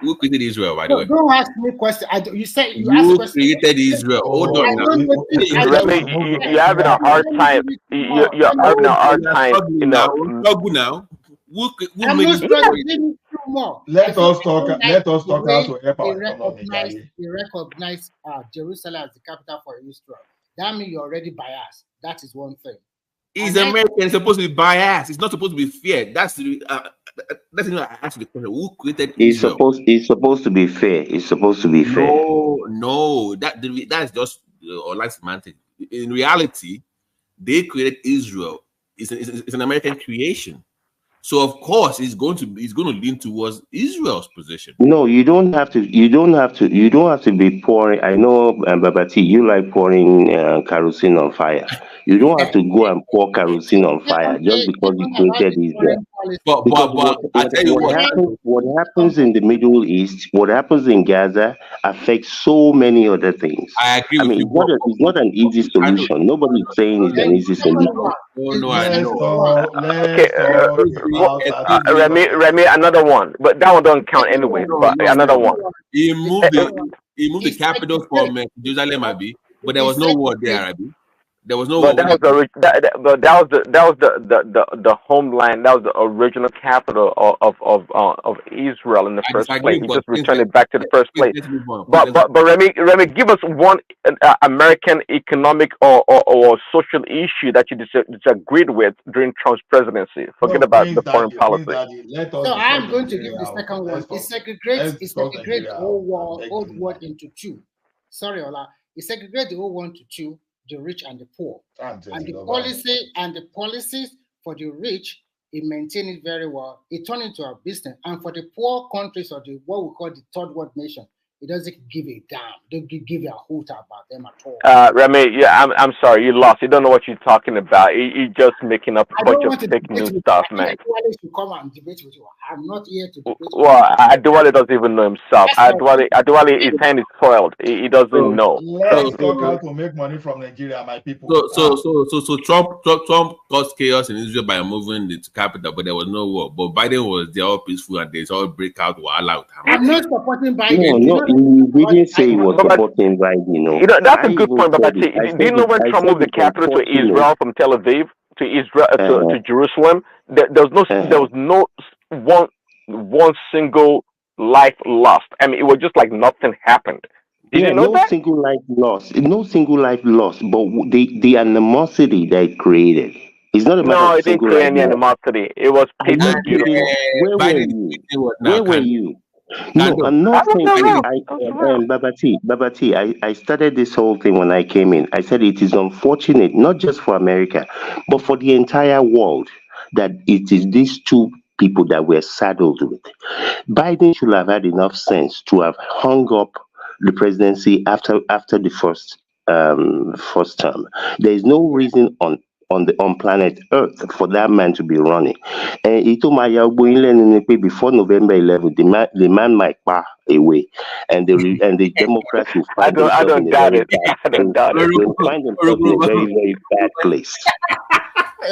Who created Israel, by the way? Don't ask me questions. You said you asked created Israel. Hold on now. Remy, you're having a hard time. You're having a hard time. Now. Let us talk how to help our economy. He recognized Jerusalem as the capital for Israel. That means you're already biased. That is one thing. Is American supposed to be biased? It's not supposed to be fair. That's I asked the question. Who created Israel? It's supposed to be fair. It's supposed to be fair. No. That's just like semantics. In reality, they created Israel. It's an American creation. So of course, it's going to lean towards Israel's position. No, you don't have to be pouring. I know, Babati, you like pouring kerosene on fire. You don't have to go and pour kerosene on fire just because you created Israel. What happens in the Middle East, what happens in Gaza, affects so many other things. I agree with you. It's not an easy solution. Nobody is saying it's an easy solution. Remy, another one, but that one don't count anyway. But another one. He moved the capital from Jerusalem, Abi, but there was no war there, Abi. There was no But war. that was the homeland. That was the original capital of Israel in the I first place. disagree, He but just returned it back to the first please place. let's move on. But Remy, give us one American economic or social issue that you disagreed with during Trump's presidency. Forget No, about the Prince foreign Daddy, Prince policy. Daddy, let us So I discuss am going to give Nigeria. the second one. Let's Segregate discuss the Nigeria. whole world into two. Sorry, Ola. It segregate the whole world into two, the rich and the poor. And the policies for the rich, it maintain it very well. It turn into a business. And for the poor countries or the what we call the third world nation, it doesn't give a damn. Don't give a hoot about them at all. Remy, yeah, I'm sorry, you lost. You don't know what you're talking about. You're just making up a bunch of fake news stuff, man. Adewale should come and debate with you. I'm not here to debate with you. Well, Adewale doesn't even know himself. Adewale, his hand is spoiled. He doesn't know. Let's talk how to make money from Nigeria, my people. So Trump caused chaos in Israel by moving the capital, but there was no war. But Biden was there all peaceful and there's all breakout war out. I'm not supporting Biden. No, he didn't say he was supporting Biden. You know, that's a good point, but do you know when Trump moved the capital to Israel from Tel Aviv to Israel to Jerusalem? There was no one single life lost. I mean, it was just like nothing happened. Did you know that? Single life lost. No single life lost, but the animosity that it created. It's not about it didn't create any animosity. It was peaceful and beautiful. Where were you? Where were you? No, I'm not saying Babati, I started this whole thing when I came in. I said it is unfortunate, not just for America, but for the entire world, that it is these two people that we're saddled with. Biden should have had enough sense to have hung up the presidency after the first term. There is no reason on planet Earth for that man to be running. And before November 11th, the man might pass away, and the Democrats will find themselves in a very bad. They'll find themselves in a very, very bad place. I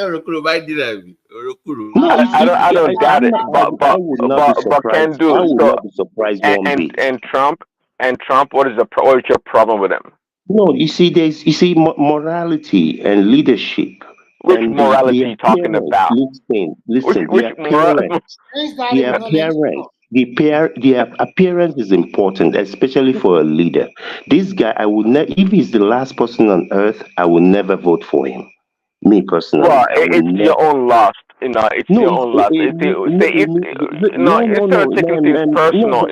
don't doubt it, but can do. I would not be surprised one bit. And Trump, what is your problem with him? No, you see, morality and leadership. Which morality are you talking about? Listen, the appearance is important, especially for a leader. This guy, I would never, if he's the last person on earth, I will never vote for him. Me personally. Well, it's your own loss. It's your own loss. Instead of taking things personal,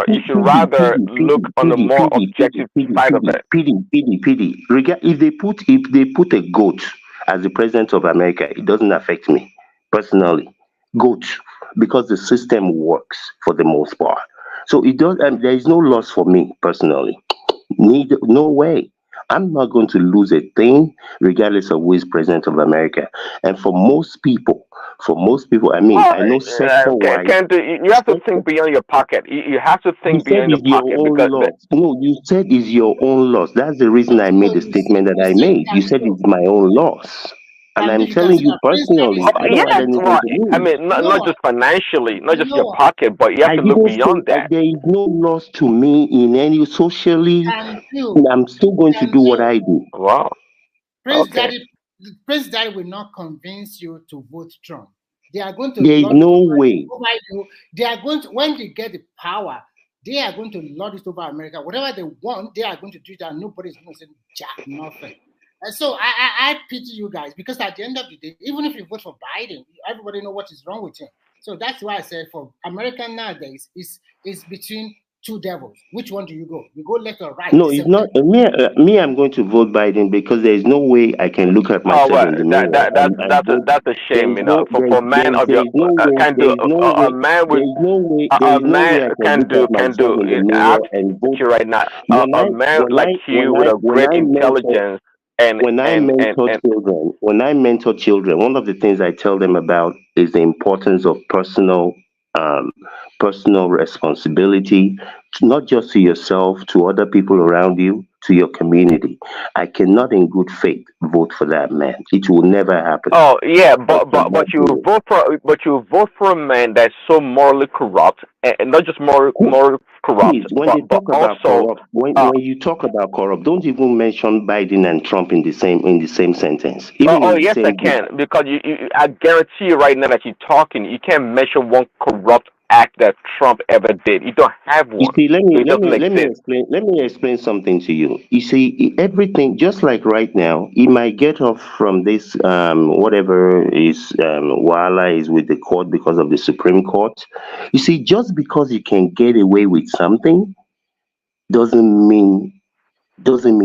you should rather look on the more objective side of it. If they put a goat as the president of America, it doesn't affect me personally. Goat, because the system works for the most part. So it does. There is no loss for me personally. No way. I'm not going to lose a thing, regardless of who is president of America. And for most people, I mean, I know sector-wise. You have to think beyond your pocket. You have to think beyond your pocket. No, you said it's your own loss. That's the reason I made the statement that I made. You said it's my own loss. And I'm telling you personally, I mean, not just financially, not just your pocket, but you have to look beyond that. There is no loss to me in any socially. I'm still going to do what I do. Wow. Prince Daddy will not convince you to vote Trump. They are going to. There is no way. They are going to, when they get the power, they are going to lord it over America. Whatever they want, they are going to do it, and nobody's going to say jack nothing. And so I pity you guys, because at the end of the day, even if you vote for Biden, everybody know what is wrong with him. So that's why I said for America nowadays, it's between two devils. Which one do you go? You go left or right? No, it's not me. I'm going to vote Biden because there is no way I can look at myself in the mirror. That's a shame, for man of your can do a man with a man can do and vote you right now. A man like you with a great intelligence. When I mentor children, one of the things I tell them about is the importance of personal responsibility, not just to yourself, to other people around you, to your community. I cannot in good faith vote for that man. It will never happen. Oh yeah, but you vote for a man that's so morally corrupt, and not just morally corrupt, Please, when they talk about also corrupt, when you talk about corrupt, don't even mention Biden and Trump in the same sentence. Even in the yes, I same group. can, because I guarantee you right now that you're talking, you can't mention one corrupt act that Trump ever did. You don't have You one. see, let me It let doesn't me let me exist. explain something to you. You see, everything, just like right now, he might get off from this whatever is Wala is with the court because of the Supreme Court. You see, just because you can get away with something doesn't mean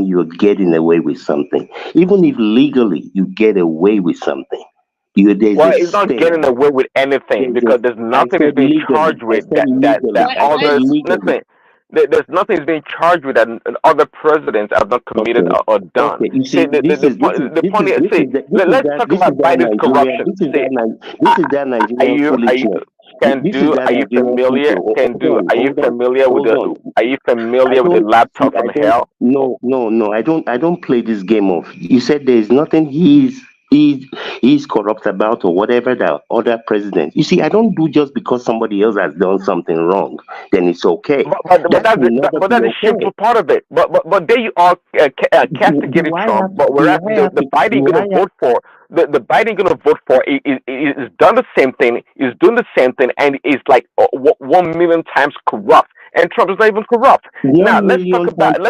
you're getting away with something. Even if legally you get away with something, there's Well, a it's not step. getting away with anything, because there's I nothing he's said being legally. charged I with said legally. that I said others. legally. Listen, there's nothing he's being charged with that other presidents have not committed Okay. or done. Okay. You See, see, the point is, see, let's talk about that Biden's Nigerian. corruption. See, This is that Nigerian foolishness. This is that are you Nigerian familiar? people. Hold on. Are you Hold on. familiar with Hold on. are you I familiar with the don't see. laptop from I don't. hell? No. I don't play this game of. You said there is nothing he's corrupt about or whatever the other president. You see, I don't do just because somebody else has done something wrong. Then it's okay. But That will never be that's the okay. shameful part of it. But there you are castigating Trump. But whereas the Biden going to vote for the Biden going to vote for is done the same thing. Is doing the same thing, and is like 1,000,000 times corrupt. And Trump is not even corrupt. Now let's talk about. Do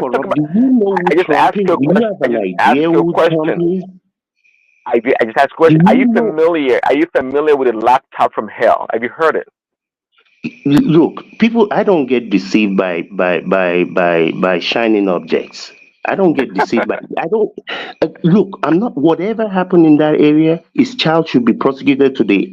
you know who I just Trump asked is? you a Do you question. have an idea who Trump is? I just asked a Do question. Are you you know? familiar? Are you familiar with the laptop from hell? Have you heard it? Look, people, I don't get deceived by shining objects. I don't get deceived by. I don't look. I'm not. Whatever happened in that area, his child should be prosecuted to the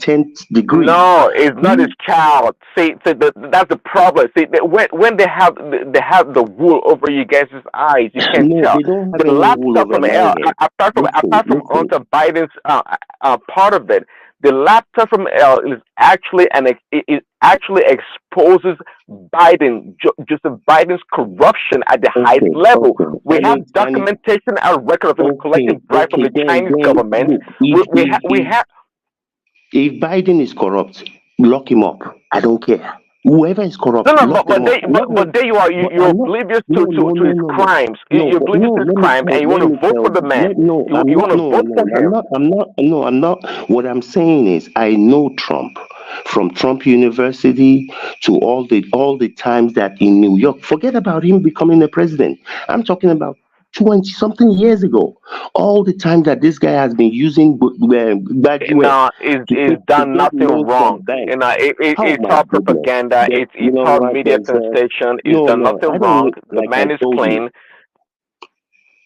10th degree. No, it's not his child. See, that's the problem. See, when they have the wool over you guys' eyes, you can't No, tell. they don't have The any wool laptop over from my hell, head. apart from Listen. Hunter Biden's part of it, the laptop from hell is actually it actually exposes Joseph Biden's corruption at the highest level. We have documentation and record of him collecting bribes from the Chinese government. We have. If Biden is corrupt, lock him up. I don't care. Whoever is corrupt, No, lock them up. but there you are. You're oblivious to his crimes. You're oblivious to his crime, and you want to vote for the man. You want to vote for him. I'm not. What I'm saying is, I know Trump from Trump University to all the times that in New York. Forget about him becoming the president. I'm talking about 20 something years ago. All the time that this guy has been using No, is done nothing wrong. It's all propaganda. It's all media sensation. It's done nothing wrong. The man is clean.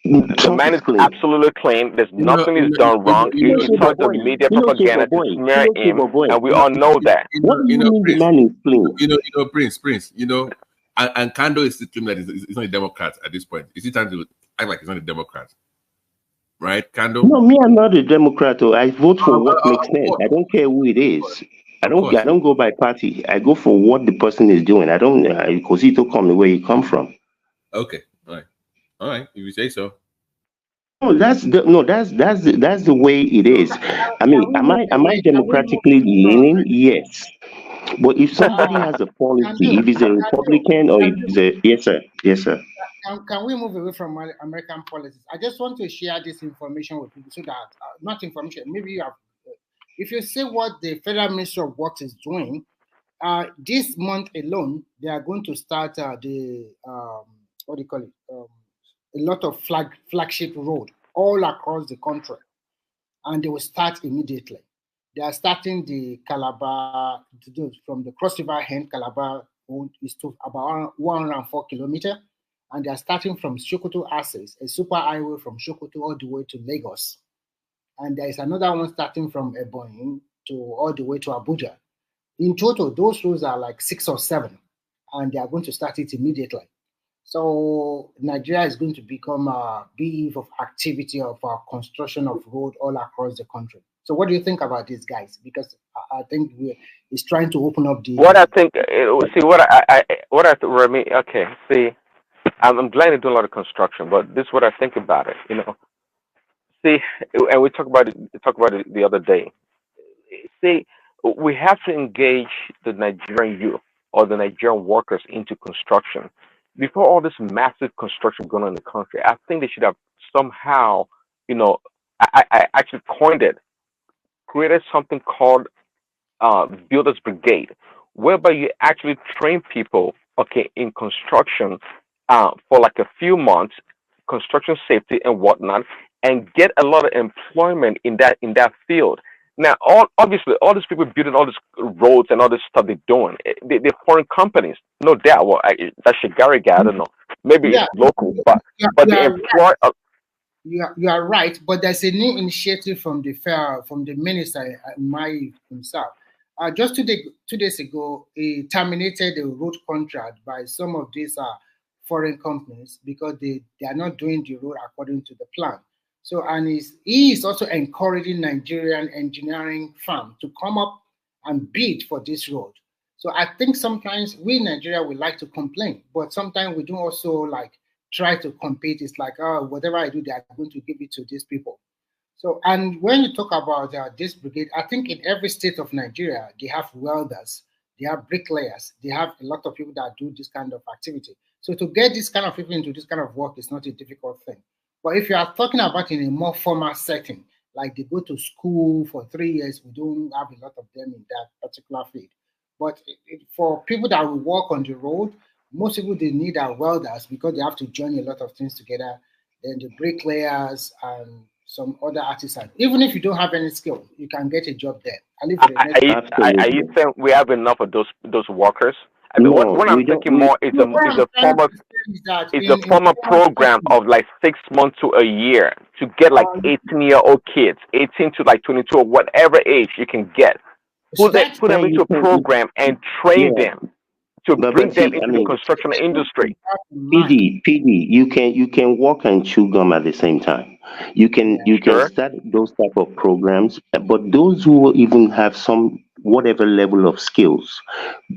The man is absolutely clean. There's nothing he's done wrong. It's all the media propaganda to smear him, and we all know that. What do you mean the man is clean? Prince. And Kando is still claiming that he's not a Democrat at this point. Is he trying to act like he's not a Democrat? Right, Kando? No, me, I'm not a Democrat. I vote for what makes sense. I don't care who it is. I don't go by party. I go for what the person is doing. I don't Cosito come where you come from. Okay, all right. If you say so. No, that's the way it is. I mean, am I democratically leaning? Yes. But if somebody has a policy, if he's a Republican or if he's a yes sir. Can we move away from American politics? I just want to share this information with people so that not information. Maybe you have. If you see what the Federal Ministry of Works is doing, this month alone, they are going to start what do you call it? A lot of flagship road all across the country, and they will start immediately. They are starting the Calabar from the Cross River end. Calabar is to about 104 kilometers, and they are starting from Sokoto access, a super highway from Sokoto all the way to Lagos. And there is another one starting from Ebonyi to all the way to Abuja. In total, those roads are like 6 or 7, and they are going to start it immediately. So Nigeria is going to become a beef of activity of construction of road all across the country. So what do you think about these guys? Because I think it's trying to open up the. What I think, Remy. Okay, see, I'm glad they're doing a lot of construction, but this is what I think about it. See, and we talked about it the other day. See, we have to engage the Nigerian youth or the Nigerian workers into construction. Before all this massive construction going on in the country, I think they should have somehow, you know, I actually coined it, created something called Builders Brigade, whereby you actually train people, okay, in construction for like a few months, construction safety and whatnot, and get a lot of employment in that field. Now, obviously, all these people building all these roads and all this stuff they're doing, they're foreign companies, no doubt. Well, that Shigari guy, I don't know, maybe Yeah, it's local, you but they are employ. you are right, but there's a new initiative from the minister Mai himself. Just 2 days ago, he terminated the road contract by some of these foreign companies because they are not doing the road according to the plan. So, and he is also encouraging Nigerian engineering firms to come up and bid for this road. So I think sometimes we in Nigeria we like to complain, but sometimes we do also like try to compete. It's like, oh, whatever I do, they are going to give it to these people. So, and when you talk about this brigade, I think in every state of Nigeria, they have welders, they have bricklayers, they have a lot of people that do this kind of activity. So to get this kind of people into this kind of work is not a difficult thing. But if you are talking about in a more formal setting, like they go to school for 3 years, we don't have a lot of them in that particular field. But for people that will work on the road, most people they need are welders because they have to join a lot of things together. Then the bricklayers and some other artisans. Even if you don't have any skill, you can get a job there. Are you saying we have enough of those workers? I mean, No, what I'm thinking more is a former program of like 6 months to a year to get like 18-year-old kids, 18 to like 22 or whatever age you can get. Put them into a program and train them to bring them into the construction industry. PD, you can work and chew gum at the same time. You can start those type of programs, but those who even have some whatever level of skills,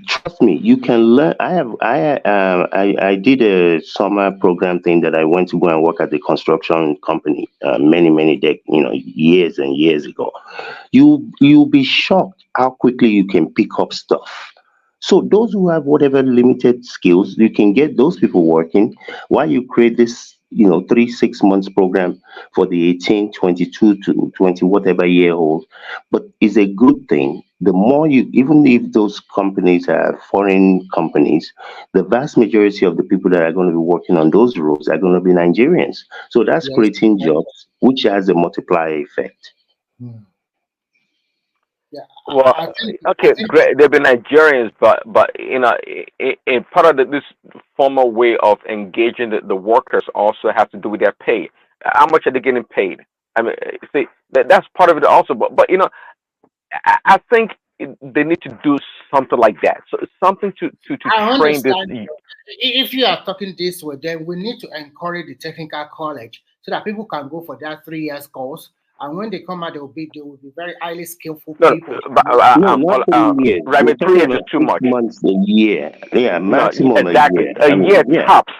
trust me, you can learn. I did a summer program thing that I went to go and work at the construction company many years and years ago. You'll be shocked how quickly you can pick up stuff. So those who have whatever limited skills, you can get those people working while you create this, 3-6 months program for the 18, 22 to 20, whatever year old. But it's a good thing. The more even if those companies are foreign companies, the vast majority of the people that are going to be working on those roads are going to be Nigerians. So that's creating jobs, which has a multiplier effect. Yeah. Well, okay, great. They've been Nigerians, but in part of this formal way of engaging the workers also has to do with their pay. How much are they getting paid? I mean, see, that's part of it also. But I think they need to do something like that. So it's something to I train this. understand. If you are talking this way, then we need to encourage the technical college so that people can go for that 3 years course. And when they come out, they will be very highly skillful people. Not 3 years. Right, 3 years is too much. Months, a year. Yeah, maximum exactly. a year. A year tops.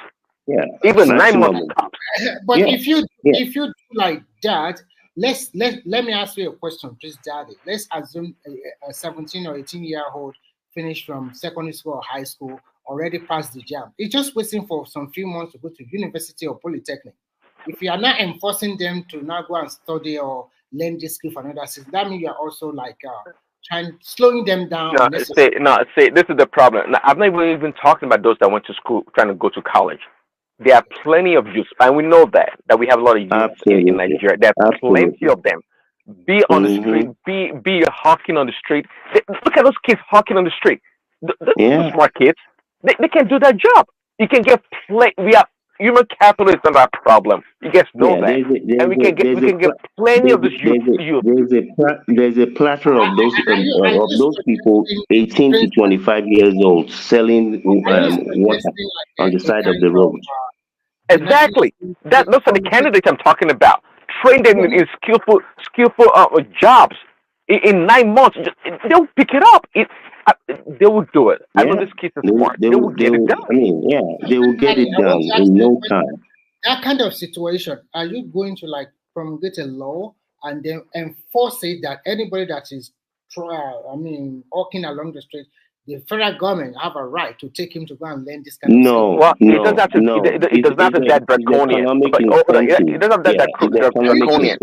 Yeah. Even 9 months tops. But if you do like that, let me ask you a question, please, Daddy. Let's assume a 17 or 18-year-old finished from secondary school or high school, already passed the jam. It's just waiting for some few months to go to university or polytechnic. If you are not enforcing them to now go and study or learn this skill for another system, that means you are also like slowing them down. No, this is the problem. Now, I'm not even talking about those that went to school trying to go to college. There are plenty of youth, and we know that we have a lot of youth in Nigeria. There are plenty of them. Be on the street, be hawking on the street. Look at those kids hawking on the street. The smart kids, they can do that job. You can get human capital is not our problem. You guys know that, and we can get plenty of this youth. There's a plethora of those people, 18 to 25 years old, selling water on the side of the road. Exactly. Those are the candidates I'm talking about. Train them in skillful jobs. In 9 months, they'll pick it up. They will do it. I know this kid is smart. They will get it done. They will get it done in no time. That kind of situation, are you going to like promulgate a law and then enforce it that anybody that is walking along the street, the federal government have a right to take him to go and learn this kind of skill. Well, it doesn't have to. It doesn't have to be that draconian. But it doesn't have to be that draconian.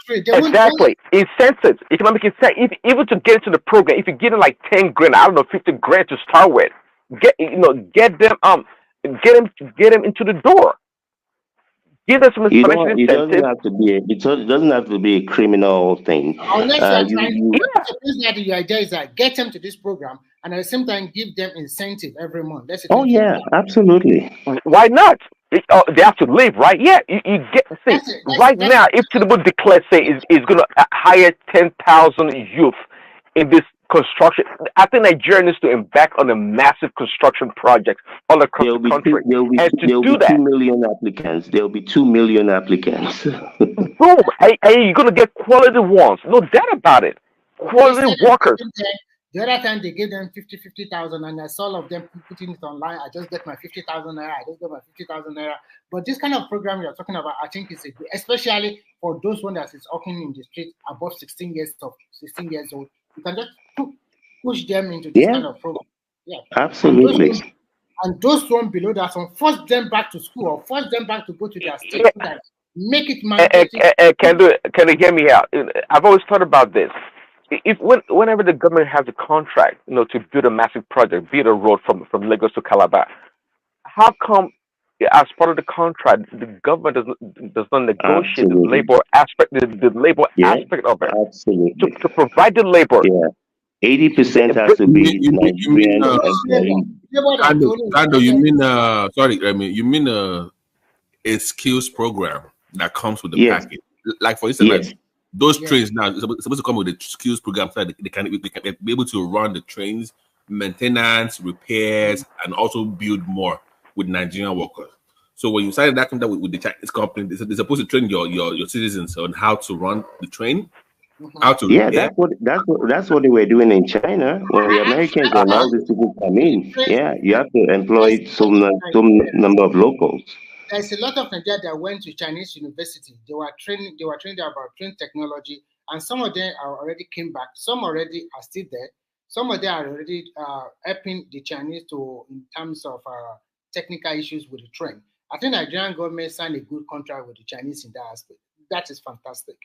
Exactly, incentives. Economic incentive. Even to get into the program, if you give them like 10 grand, I don't know, 50 grand to start with, get them into the door. Give them some financial It doesn't incentive. have to be. It doesn't have to be a criminal thing. Unless you are trying, the idea is that get them to this program and at the same time give them incentive every month. Oh yeah, absolutely. Why not? They have to live, right? Yeah, you get right now. If Tinubu declares say is going to hire 10,000 youth in this construction, I think Nigeria needs to embark on a massive construction project all across the country. There'll be 2 million applicants. There'll be 2 million applicants. Boom! And you're going to get quality ones. No doubt about it. Quality workers. The other time they gave them 50,000, and I saw all of them putting it online. I just get my 50,000 naira. I just get my 50,000 naira. But this kind of program you're talking about, I think it's a good, especially for those one that is walking in the street above 16 years old. You can just push them into this kind of program. Yeah, absolutely. And those one below that one, force them back to school or force them back to go to their state. Make it mandatory. Can you hear me out? I've always thought about this. Whenever the government has a contract, to build a massive project, build a road from Lagos to Calabar, how come, as part of the contract, the government does not negotiate the labor aspect, the labor aspect of it, to provide the labor? Yeah, 80% has to be Nigerian. Kando, you mean sorry, I mean you mean a skills program that comes with the package, like for instance. Like, those trains now supposed to come with a skills program so that they can be able to run the trains, maintenance, repairs, and also build more with Nigerian workers. So when you sign that contract with the Chinese company, they're supposed to train your citizens on how to run the train, how to repair. That's what they were doing in China when the Americans allowed these people to come in. Yeah, you have to employ some number of locals. There's a lot of Nigeria that went to Chinese university. They were trained about train technology, and some of them already came back. Some already are still there. Some of them are already helping the Chinese in terms of technical issues with the train. I think Nigerian government signed a good contract with the Chinese in that aspect. That is fantastic.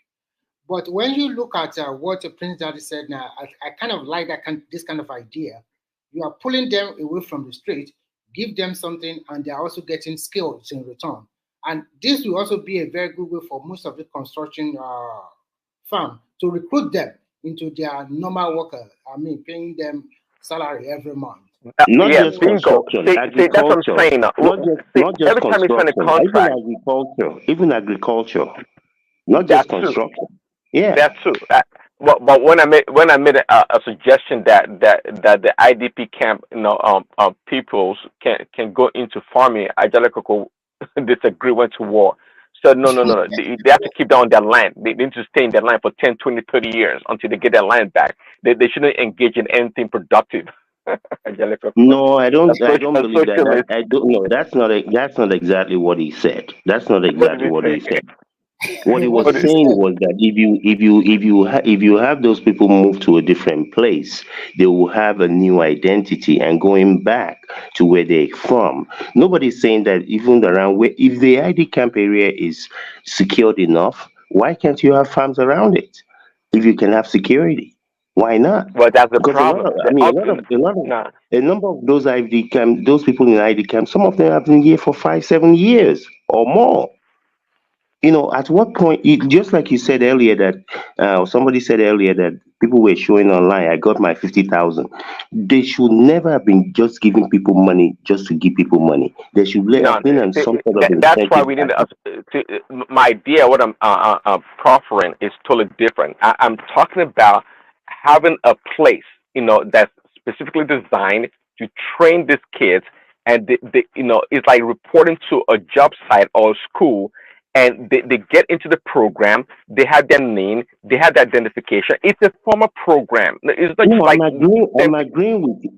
But when you look at what Prince Daddy said now, I kind of like this kind of idea. You are pulling them away from the street, give them something, and they're also getting skills in return. And this will also be a very good way for most of the construction firm to recruit them into their normal worker. I mean, paying them salary every month. Not just construction, agriculture. Not just construction, even agriculture. Not just construction. Yeah, that's true. But when I made a suggestion that the IDP camp, peoples can go into farming, Ajalekoko disagree, went to war. So no. They have to keep them on their land. They need to stay in their land for 10, 20, 30 years until they get their land back. They shouldn't engage in anything productive. No, I don't believe that. I don't know. That's not exactly what he said. That's not exactly what he said. What he was saying was that if you have those people move to a different place, they will have a new identity and going back to where they're from. Nobody's saying that even around if the ID camp area is secured enough, why can't you have farms around it? If you can have security, why not? Well, that's the problem. A number of those ID camp, those people in ID camp, some of them have been here for 5-7 years or more. At what point, just like you said earlier that somebody said earlier that people were showing online, I got my 50,000. They should never have been just giving people money just to give people money. They should have been on some sort of. That's why we need my idea. What I'm proffering is totally different. I'm talking about having a place, that's specifically designed to train these kids, and it's like reporting to a job site or school. and they get into the program. They have their name, they have the identification. It's a formal program. It's not just No, like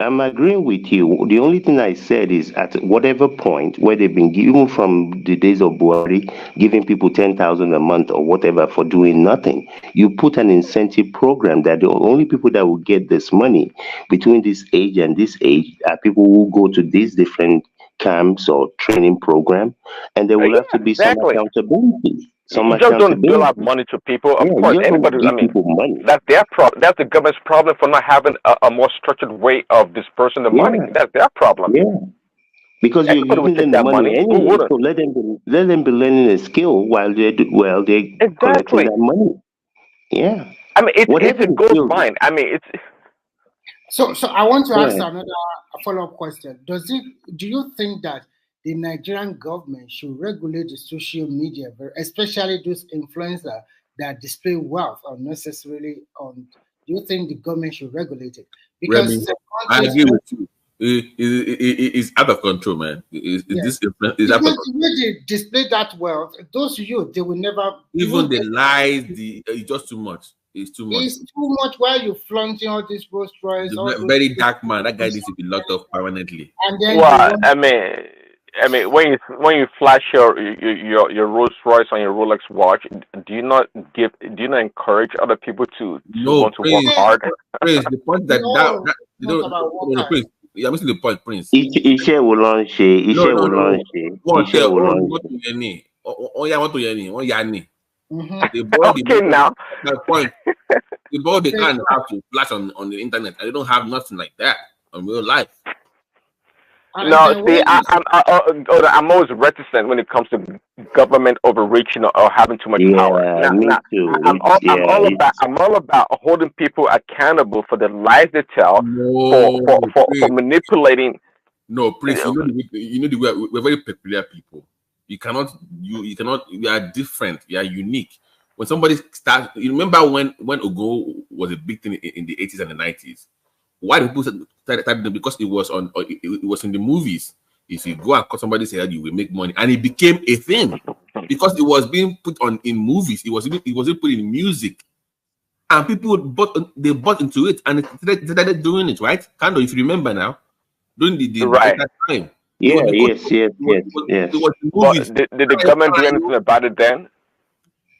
I'm agreeing with you. The only thing I said is at whatever point where they've been given from the days of Buhari, giving people 10,000 a month or whatever for doing nothing, you put an incentive program that the only people that will get this money between this age and this age are people who go to these different camps or training program, and there will have to yeah, be some exactly. accountability. Some You just don't bill out accountability. money to people. Of Yeah, you course, just don't anybody. I give mean, people money. that's their problem. That's the government's problem for not having a more structured way of dispersing the money. Yeah, That's their problem. yeah. Because you're Everybody would giving take them the that money money. Who anyway, wouldn't? so let them be learning a skill while they're collecting Exactly. that money. Yeah, I mean, it's whatever a the gold skill. mine. I mean, it's So I want to ask Yeah. another follow-up question. Do you think that the Nigerian government should regulate the social media, especially those influencers that display wealth unnecessarily on? Do you think the government should regulate it? Remy, Because I agree with you. It's out of control, man. yes, This is out of because control. when they display that wealth, those youth they will never Even the lies, it's just too much. It's too much. It's too much. Why you flaunting all these Rolls Royce, all those Very dark man. That guy needs to be locked up permanently. and then well. I mean, when you flash your Rolls Royce on your Rolex watch, do you not encourage other people to want to work hard? Prince, the point that you know, Prince, you're missing the point, Prince. Iṣẹ́ wo ló ń ṣe? Iṣẹ́ wo ló ń ṣe? Iṣẹ́ wo ló ń ṣe? The boy, okay, now that point. The boy, they can't have to flash on the internet. They don't have nothing like that in real life. No, see, I'm always reticent when it comes to government overreaching or having too much power. Me too. I'm all about holding people accountable for the lies they tell, for manipulating. No, Prince, you know the way we're very peculiar people. You cannot, we are different. We are unique. When somebody starts, you remember when Ogo was a big thing in the 80s and the 90s. Why did people started typing them? Because it was in the movies. If you go and cut somebody's head, you will make money, and it became a thing because it was being put on in movies. It was put in music, and people bought into it, and they started doing it. Right, Kando, if you remember now, during the right time. Yes. It was movies. Did the government do anything about it then?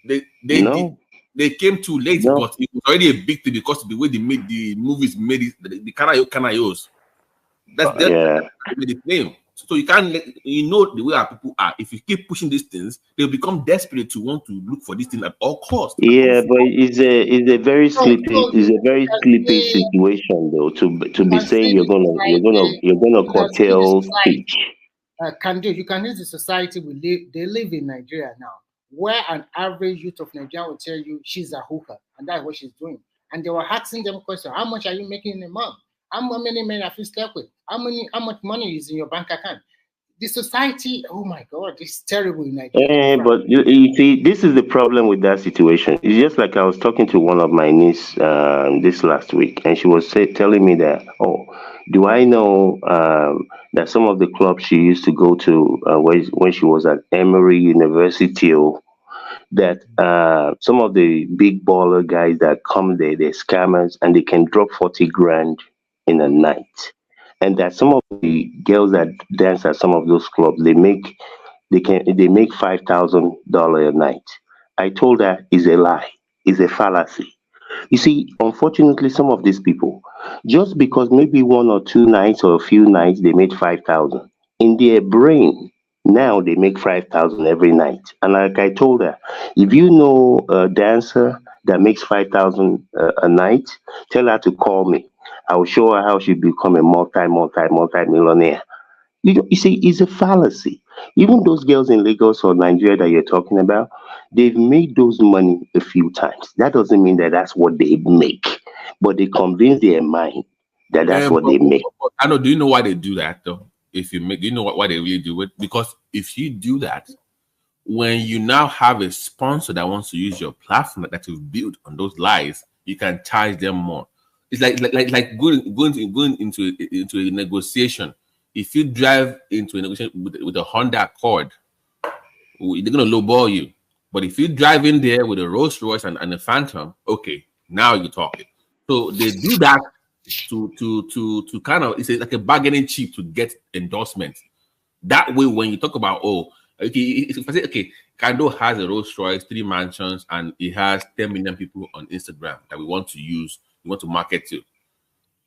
They came too late, but it was already a big thing because of the way they made the movies, made it the Kanayos. That's the name. So you can't the way our people are. If you keep pushing these things, they'll become desperate to want to look for this thing at all costs. Yeah, but it's a very sleepy situation though to be saying you're gonna curtail speech. You can use the society they live in Nigeria now, where an average youth of Nigeria will tell you she's a hooker and that's what she's doing. And they were asking them questions: how much are you making in a month? How many men have you slept with? How much money is in your bank account? The society, oh my God, it's terrible in Nigeria. But you see, this is the problem with that situation. It's just like I was talking to one of my niece this last week, and she was telling me that, do I know that some of the clubs she used to go to when she was at Emory University, that some of the big baller guys that come there, they're scammers, and they can drop 40 grand in a night. And that some of the girls that dance at some of those clubs, they make $5,000 a night. I told her it's a lie, it's a fallacy. You see, unfortunately, some of these people, just because maybe one or two nights or a few nights they made 5,000 in their brain, now they make 5,000 every night. And like I told her, if you know a dancer that makes 5,000 a night, tell her to call me. I'll show her how she become a multi-millionaire. You see, it's a fallacy. Even those girls in Lagos or Nigeria that you're talking about, they've made those money a few times. That doesn't mean that that's what they make, but they convince their mind that that's what they make. I know. Do you know why they do that though? Do you know why they really do it? Because if you do that, when you now have a sponsor that wants to use your platform that you've built on those lies, you can charge them more. It's like going into a negotiation. If you drive into a negotiation with a Honda Accord, they're gonna lowball you. But if you drive in there with a Rolls Royce and a Phantom, okay, now you're talking. So they do that to kind of, it's like a bargaining chip to get endorsement. That way, when you talk about, oh, okay, if I say, okay, Kando has a Rolls Royce, 3 mansions, and it has 10 million people on Instagram that we want to use, we want to market to.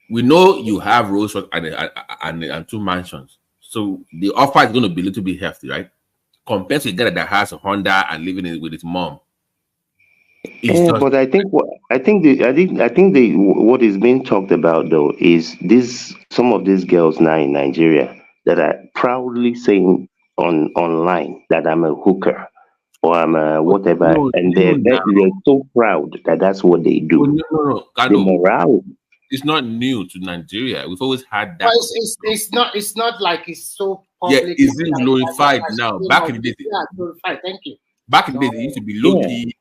We know you have Rolls Royce and 2 mansions, so the offer is going to be a little bit hefty, right? Compared to a guy that has a Honda and living in with his mom. Yeah, but I think what is being talked about though is some of these girls now in Nigeria that are proudly saying online that I'm a hooker or I'm a whatever, and they're so proud that that's what they do. No. The morale. It's not new to Nigeria. We've always had that. Well, it's not like it's so public. Yeah, it's being glorified now. Back in the days, glorified. Thank you. Back in the days, it used to be low key,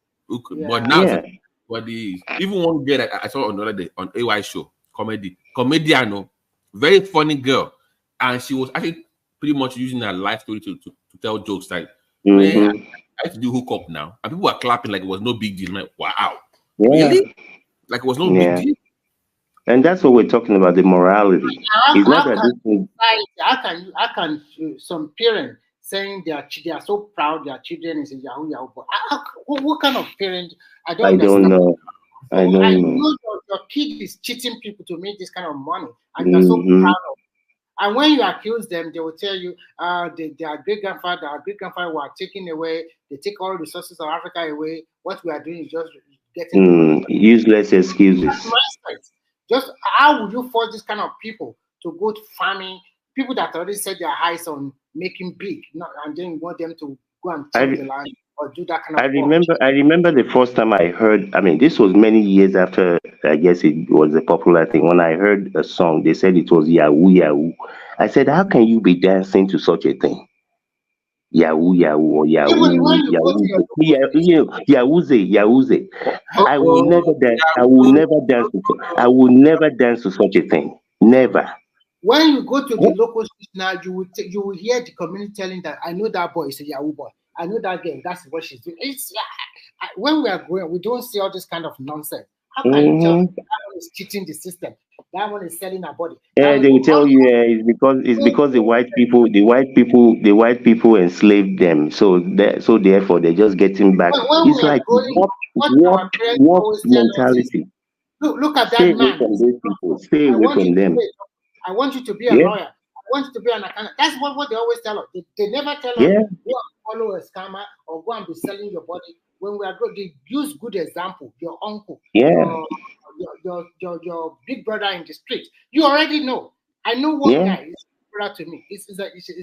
but now, even one girl that I saw on the other day on AY show, comediano, very funny girl, and she was actually pretty much using her life story to tell jokes like, man, I have to do hookup now, and people were clapping like it was no big deal. I'm like, wow, really? Like it was no big deal. And that's what we're talking about, the morality. How can some parents saying they are so proud their children is a Yahoo boy? What kind of parent? I don't know. I know your kid is cheating people to make this kind of money, and you're so proud of it. And when you accuse them, they will tell you their great grandfather were taking away, they take all the resources of Africa away. What we are doing is just getting useless excuses. Just how would you force this kind of people to go to farming? People that already set their eyes on making big, and then you want them to go and take the land or do that kind of I remember the first time I heard, I mean, this was many years after, I guess it was a popular thing. When I heard a song, they said it was Yahoo Yahoo. I said, how can you be dancing to such a thing? Yahoo Yahoo or Yahoo Yahooze. I will never dance. I will never dance to such a thing. Never. When you go to the local street now, you will hear the community telling that I know that boy is a Yahoo boy. I know that girl. That's what she's doing. It's when we are growing, we don't see all this kind of nonsense. How can you tell that one is cheating the system? That one is selling her body. Yeah, they will tell you it's because the white people enslaved them. So therefore they're just getting back. It's like what mentality? Look at that Stay man. Away from those people. Stay away from them. I want you to be a lawyer. I want you to be an accountant. That's what they always tell us. They never tell us go and follow a scammer or go and be selling your body. When we are good, they use good example. Your uncle, your big brother in the street. You already know. I know one guy is brother to me. It's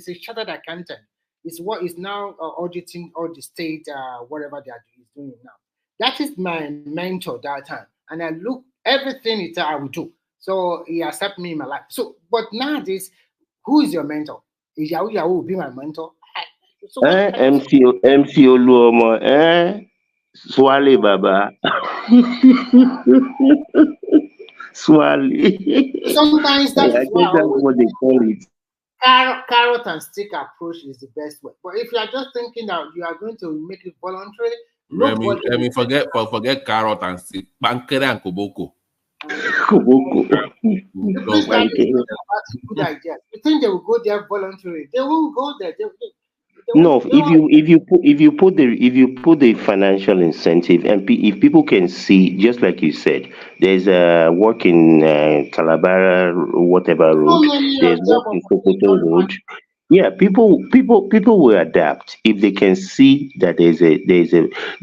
a chartered accountant. It's what is now auditing all the state whatever they are doing now. That is my mentor that time, and I look everything I will do. So he accepted me in my life. So, but nowadays, who is your mentor? Is Yahoo will be my mentor? MC Oluomo, S1LLY Baba. S1LLY. Sometimes that's what they call it. Carrot and stick approach is the best way. But if you are just thinking that you are going to make it voluntary, let me forget carrot and stick. Bankere and Koboko. Good idea. You think they will go there voluntarily? They won't go there. No, if you put the financial incentive, and if people can see, just like you said, there's a work in Calabar, whatever road. There's work in Sokoto Road. Yeah, people will adapt if they can see that they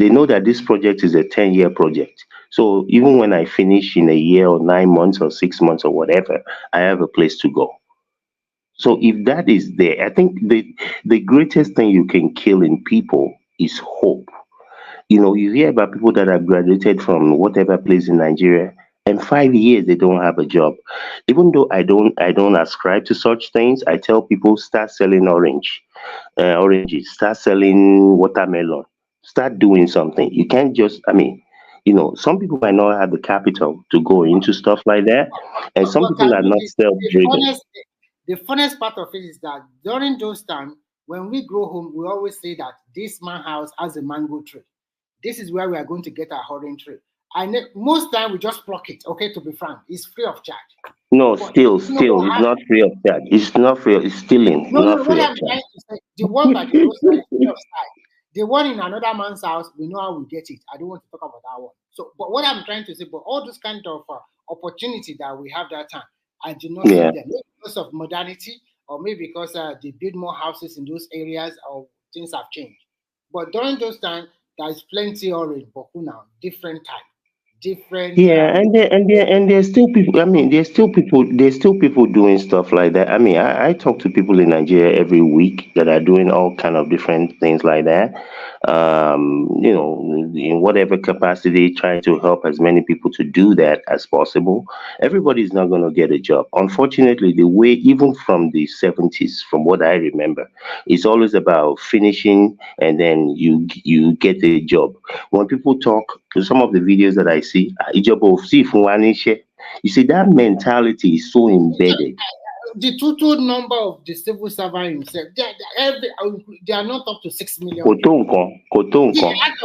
know that this project is a 10-year project. So even when I finish in a year or 9 months or 6 months or whatever, I have a place to go. So if that is there, I think the greatest thing you can kill in people is hope. You know, you hear about people that have graduated from whatever place in Nigeria, and 5 years they don't have a job. Even though I don't ascribe to such things, I tell people start selling oranges, start selling watermelon, start doing something. You can't just, some people might not have the capital to go into stuff like that, and some people are not self-driven. The funniest part of it is that during those times, when we grow home, we always say that this man house has a mango tree. This is where we are going to get our orange tree. And most time we just pluck it, okay, to be frank. It's free of charge. No, But still, it's not free of charge. It's not free. It's stealing. no, Not free what of I'm charge. trying to say, the one by the roadside is free of charge. The one in another man's house, we know how we get it. I don't want to talk about that one. So, but what I'm trying to say, but all those kind of opportunity that we have that time, I do not see them. Maybe because of modernity, or maybe because they build more houses in those areas, or things have changed. But during those times, there's plenty orange, but now different type. Different, and there's still people. I mean, there's still people doing stuff like that. I mean, I talk to people in Nigeria every week that are doing all kind of different things like that. You know, in whatever capacity, trying to help as many people to do that as possible. Everybody's not going to get a job. Unfortunately, the way, even from the 70s, from what I remember, it's always about finishing and then you get a job. When people talk, some of the videos that I see, you see that mentality is so embedded. The total number of the civil servant himself, they are not up to 6 million.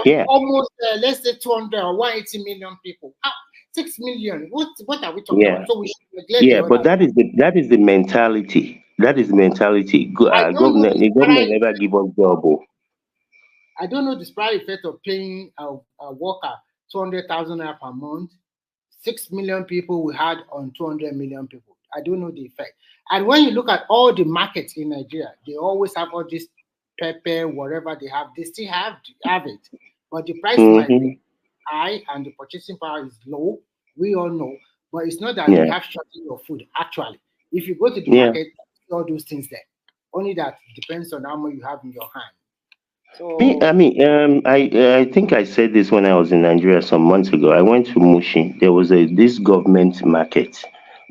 Yeah. Almost let's say 200 or 180 million people. 6 million. What are we talking about? So we should neglect but that is the mentality. That is the mentality. Government never give us job. I don't know the price effect of paying a worker 200,000 naira per month. 6 million people we had on 200 million people. I don't know the effect. And when you look at all the markets in Nigeria, they always have all this pepper, whatever they have. They still have it, but the price might be high and the purchasing power is low. We all know, but it's not that we have shortage of food. Actually, if you go to the market, all those things there. Only that depends on how much you have in your hand. So, I think I said this when I was in Nigeria some months ago. I went to Mushi. There was this government market.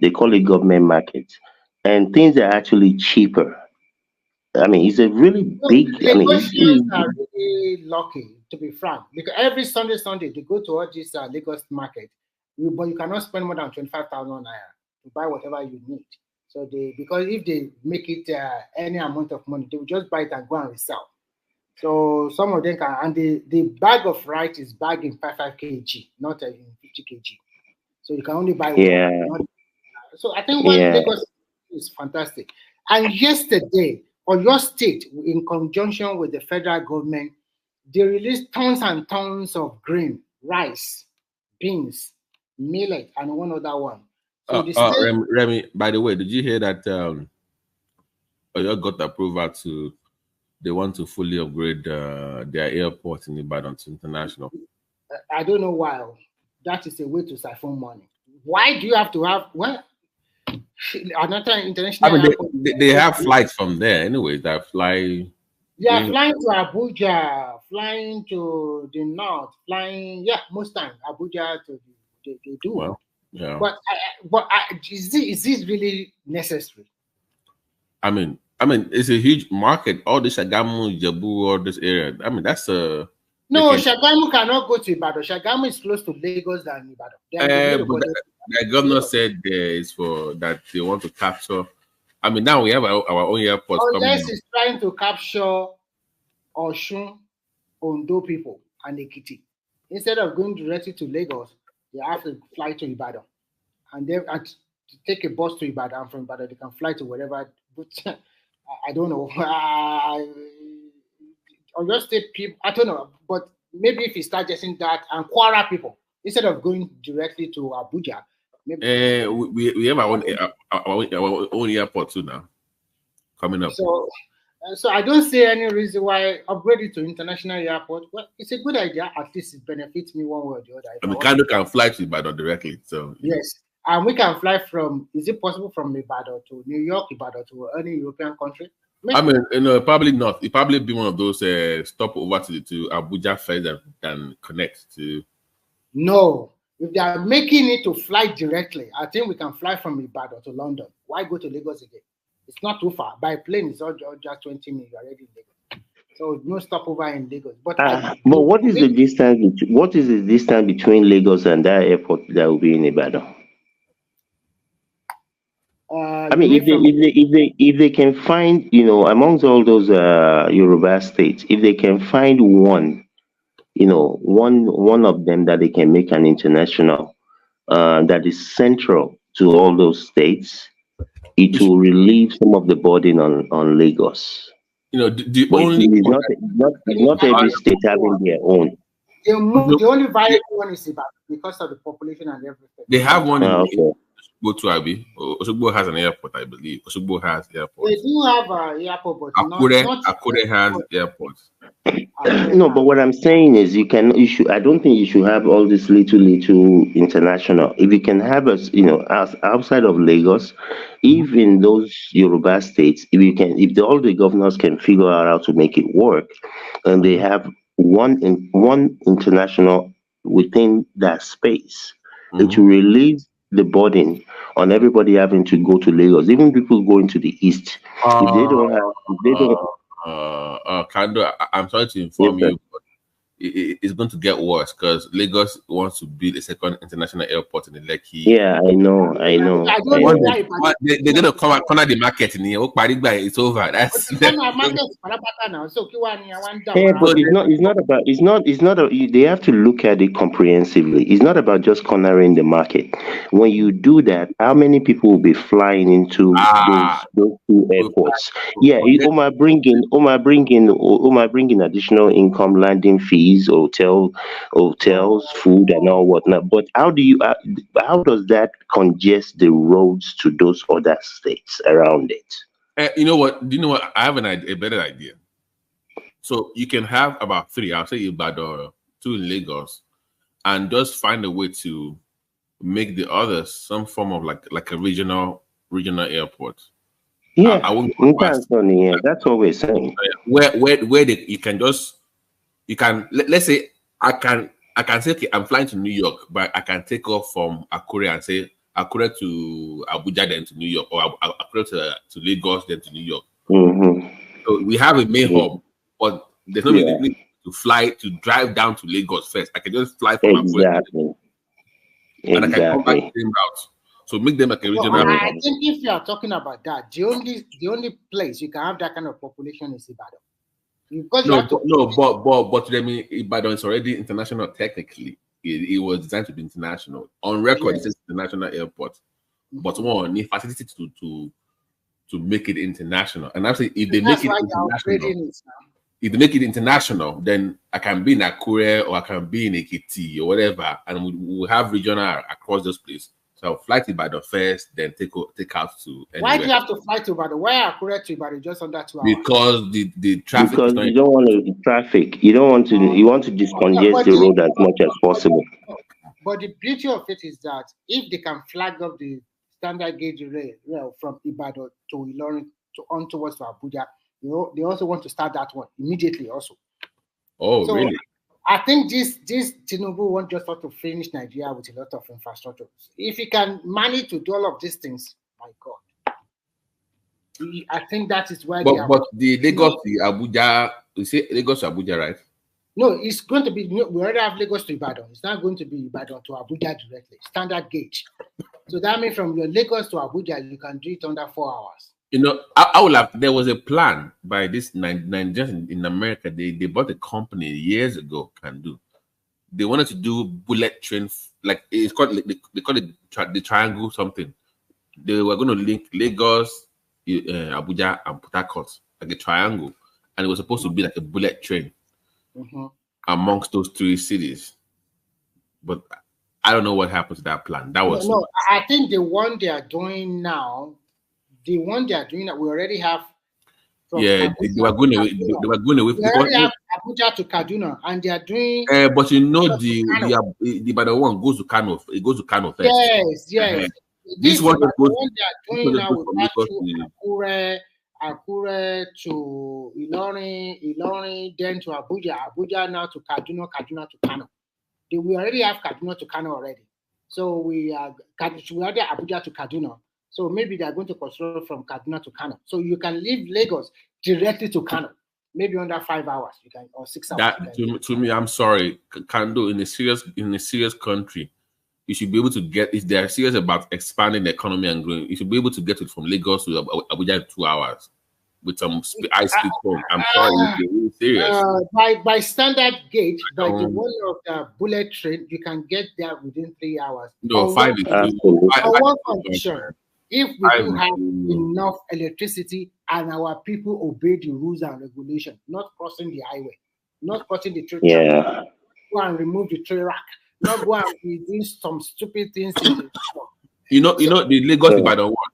They call it government market, and things are actually cheaper. I mean, it's a really big. Lagosians are really lucky, to be frank, because every Sunday they go to all this Lagos market, but you cannot spend more than 25,000 naira to buy whatever you need. So because if they make it any amount of money, they will just buy it and go and resell. So some of them can, and the bag of rice is bagged in 5 kg, not in 50 kg. So you can only buy one. So I think Lagos is fantastic. And yesterday, Oyo State, in conjunction with the federal government, they released tons and tons of grain, rice, beans, millet, and one other one. So Remy, by the way, did you hear that Oyo got approval they want to fully upgrade their airport in Ibadan to international? I don't know why. That is a way to siphon money. Why do you have to have another international airport? They have flights from there anyway that fly. They are flying to Abuja, flying to the north, flying, most time Abuja they do. Well, yeah. But is this really necessary? I mean, it's a huge market. All the Shagamu, Jabu, all this area. I mean, that's a... No, Shagamu cannot go to Ibadan. Shagamu is close to Lagos than Ibadan. But the governor said it's for that they want to capture. I mean, now we have our own airport. Unless he's trying to capture Osun, Ondo people and Ekiti. Instead of going directly to Lagos, they have to fly to Ibadan. And then to take a bus to Ibadan, from Ibadan they can fly to wherever. But I don't know. Oyo State people, I don't know. But maybe if you start getting that, and Kwara people, instead of going directly to Abuja, maybe we have our own airport too now coming up. So I don't see any reason why upgrade it to international airport. Well, it's a good idea. At least it benefits me one way or the other. And we can fly to Ibadan directly. So yes, and we can fly from. Is it possible from Ibadan to New York, Ibadan to any European country? Maybe. I mean, probably not. It probably be one of those stop over to Abuja first and connect to. No, if they are making it to fly directly, I think we can fly from Ibadan to London. Why go to Lagos again? It's not too far. By plane, it's just 20 minutes. You're already in Lagos. So no stopover in Lagos. But what is the distance? What is the distance between Lagos and that airport that will be in Ibadan? I mean, if they can find, amongst all those Yoruba states, if they can find one, one of them that they can make an international, that is central to all those states, it will relieve some of the burden on Lagos. The But only it's not every state having their own. The only viable one is Ibadan because of the population and everything. They have one in Okay. Osogbo to Abi. Osogbo has an airport, I believe. Osogbo has airport. They do have an airport, but Akure has airport. No, but what I'm saying is I don't think you should have all this little international. If you can have outside of Lagos, even those Yoruba states, if all the governors can figure out how to make it work, and they have one international within that space, it will relieve the burden on everybody having to go to Lagos, even people going to the east. If they don't Kando, I'm sorry to inform you, but it's going to get worse because Lagos wants to build a second international airport in the Lekki. Yeah, I know. They're going to corner the market in here. It's over. That's Yeah, but they have to look at it comprehensively. It's not about just cornering the market. When you do that, how many people will be flying into those two airports? Yeah, Omar bring in additional income, landing fees, hotels, food, and all whatnot. But how does that congest the roads to those other states around it? You know what? Do you know what? I have a better idea. So you can have about 3. I'll say Ibadan, 2 in Lagos, and just find a way to make the others some form of like a regional airport. Yeah, that's what we're saying. Where let's say I can say, okay, I'm flying to New York, but I can take off from Akure and say Akure to Abuja, then to New York, or Akure to Lagos, then to New York. So we have a main hub, but there's no need to drive down to Lagos first. I can just fly from Akure, and I can come back the same route. So make them like a regional. I think if you are talking about that, the only place you can have that kind of population is Ibadan. But I mean, Ibadan is already international technically. It was designed to be international. On record, it's international airport. But one need facility to make it international. And actually, if they make it international, then I can be in Akure or I can be in Ekiti or whatever, and we'll have regional across those places. So fly to Ibadan first, then take out to anywhere. Why do you have to fly to Ibadan? Why are Akure to Ibadan just under 2 hours? Because the traffic. Because you don't want to traffic. You want to discongest the road as much as possible. But the beauty of it is that if they can flag up the standard gauge rail from Ibadan to Ilorin on towards Abuja, they also want to start that one immediately also. Oh, so, really? I think this Tinubu won't just want to finish Nigeria with a lot of infrastructure. If he can manage to do all of these things, my God, I think that is why. But the Lagos to Abuja, you say Lagos to Abuja, right? No, it's going to be. We already have Lagos to Ibadan. It's not going to be Ibadan to Abuja directly. Standard gauge. So that means from your Lagos to Abuja, you can do it under 4 hours. I will have. There was a plan by this Nigerians in America. They bought a company years ago. They wanted to do bullet train, like it's called. They call it the triangle something. They were going to link Lagos, Abuja, and Port Harcourt like a triangle, and it was supposed to be like a bullet train amongst those 3 cities. But I don't know what happened to that plan. That was I think the one they are doing now. The one they are doing that we already have. They were going away. They were going away. We already have Abuja to Kaduna, and they are doing. But the Ibadan one goes to Kano. It goes to Kano first. Yes. This one the one they are doing now. We to Akure to Ilorin, then to Abuja now to Kaduna to Kano. We already have Kaduna to Kano already. So we already have Abuja to Kaduna. So maybe they're going to construct from Kaduna to Kano. So you can leave Lagos directly to Kano, maybe under 5 hours, you can, or 6 hours. That to me, I'm sorry, Kando in a serious country, you should be able to get, if they are serious about expanding the economy and growing, you should be able to get it from Lagos to Abuja in 2 hours with some high-speed train. I'm sorry, if you're really serious. By standard gauge, by the one of the bullet train, you can get there within 3 hours. No, on 5 is too. on one condition. If we do have enough electricity and our people obey the rules and regulations, not crossing the highway, not crossing the train, go and remove the train rack, not go and be doing some stupid things in the shop. You know, the Lagos Ibadan one,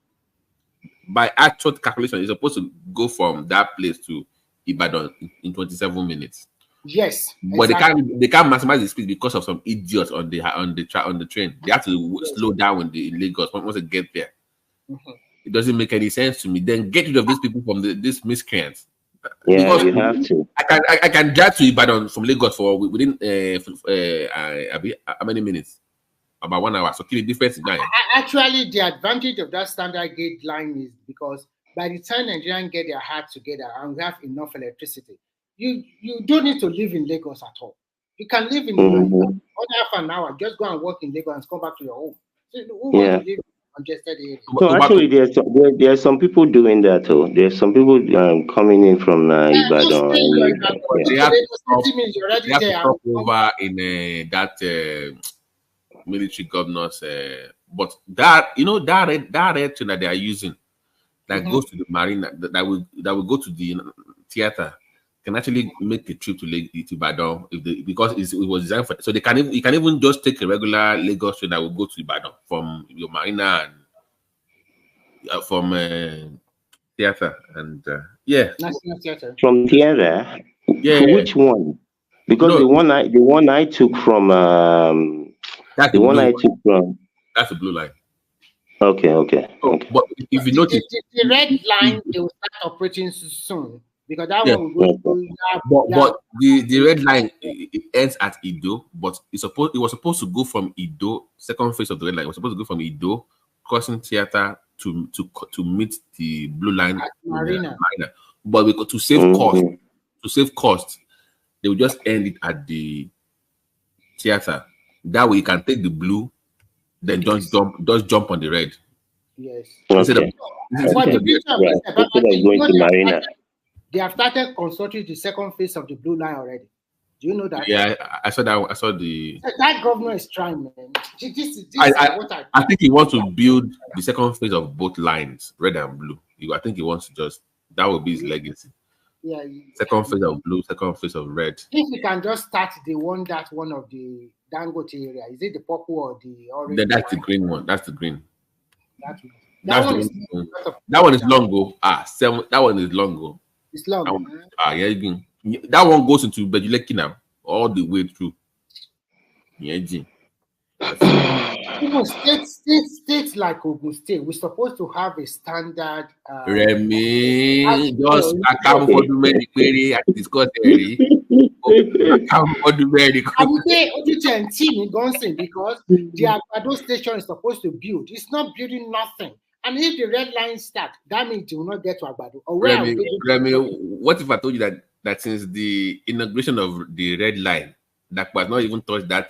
by actual calculation, you're supposed to go from that place to Ibadan in 27 minutes. Yes, but exactly. they can't maximize the speed because of some idiots on the train. They have to slow down in Lagos once they get there. It doesn't make any sense to me. Then get rid of these people from this miscreants. Yeah, because you have to. I can drive to Ibadan from Lagos for within how many minutes? About 1 hour. So kill the difference in time. Actually, the advantage of that standard gauge line is because by the time Nigerians get their heart together and we have enough electricity, you don't need to live in Lagos at all. You can live in under half an hour. Just go and work in Lagos and come back to your home. So who wants to live in congested areas? So actually, there are some people doing that too. There's some people coming in from Ibadan. They have to stop over in that military governors. But that that red train that they are using that goes to the marina that will go to the theater can actually make a trip to Ibadan because it was designed for. So you can even just take a regular Lagos train that will go to Ibadan from your marina and from theater and National Theater. From theater. Which one? Because the one I took from that's the blue line. Okay. But if you notice, the red line they will start operating soon. Because that one will go but the red line it ends at Ido, but it was supposed to go from Ido, second phase of the red line. It was supposed to go from Ido, crossing theater to meet the blue line at Marina. But to save cost, they will just end it at the theater. That way you can take the blue, then just jump on the red. Yes. Okay. They have started constructing the second phase of the blue line already. Do you know that? Yeah, I saw that. I saw the. That governor is trying, man. I think he wants to build the second phase of both lines, red and blue. I think he wants to that will be his legacy. Yeah. Second phase of blue, second phase of red. If we can just start one of the Dangote area, is it the purple or the orange? Then that's the green one. That's the green. That one is long. That one is long. It's long. That one goes into Bejuleki now, all the way through. States like Ogun State, we're supposed to have a standard. Remy, just account for the many query and discuss account for the many. I would say because the Agbado station is supposed to build. It's not building nothing. And if the red line starts, that means it will not get to Agbado. Remy, what if I told you that since the inauguration of the red line, that was not even touched that.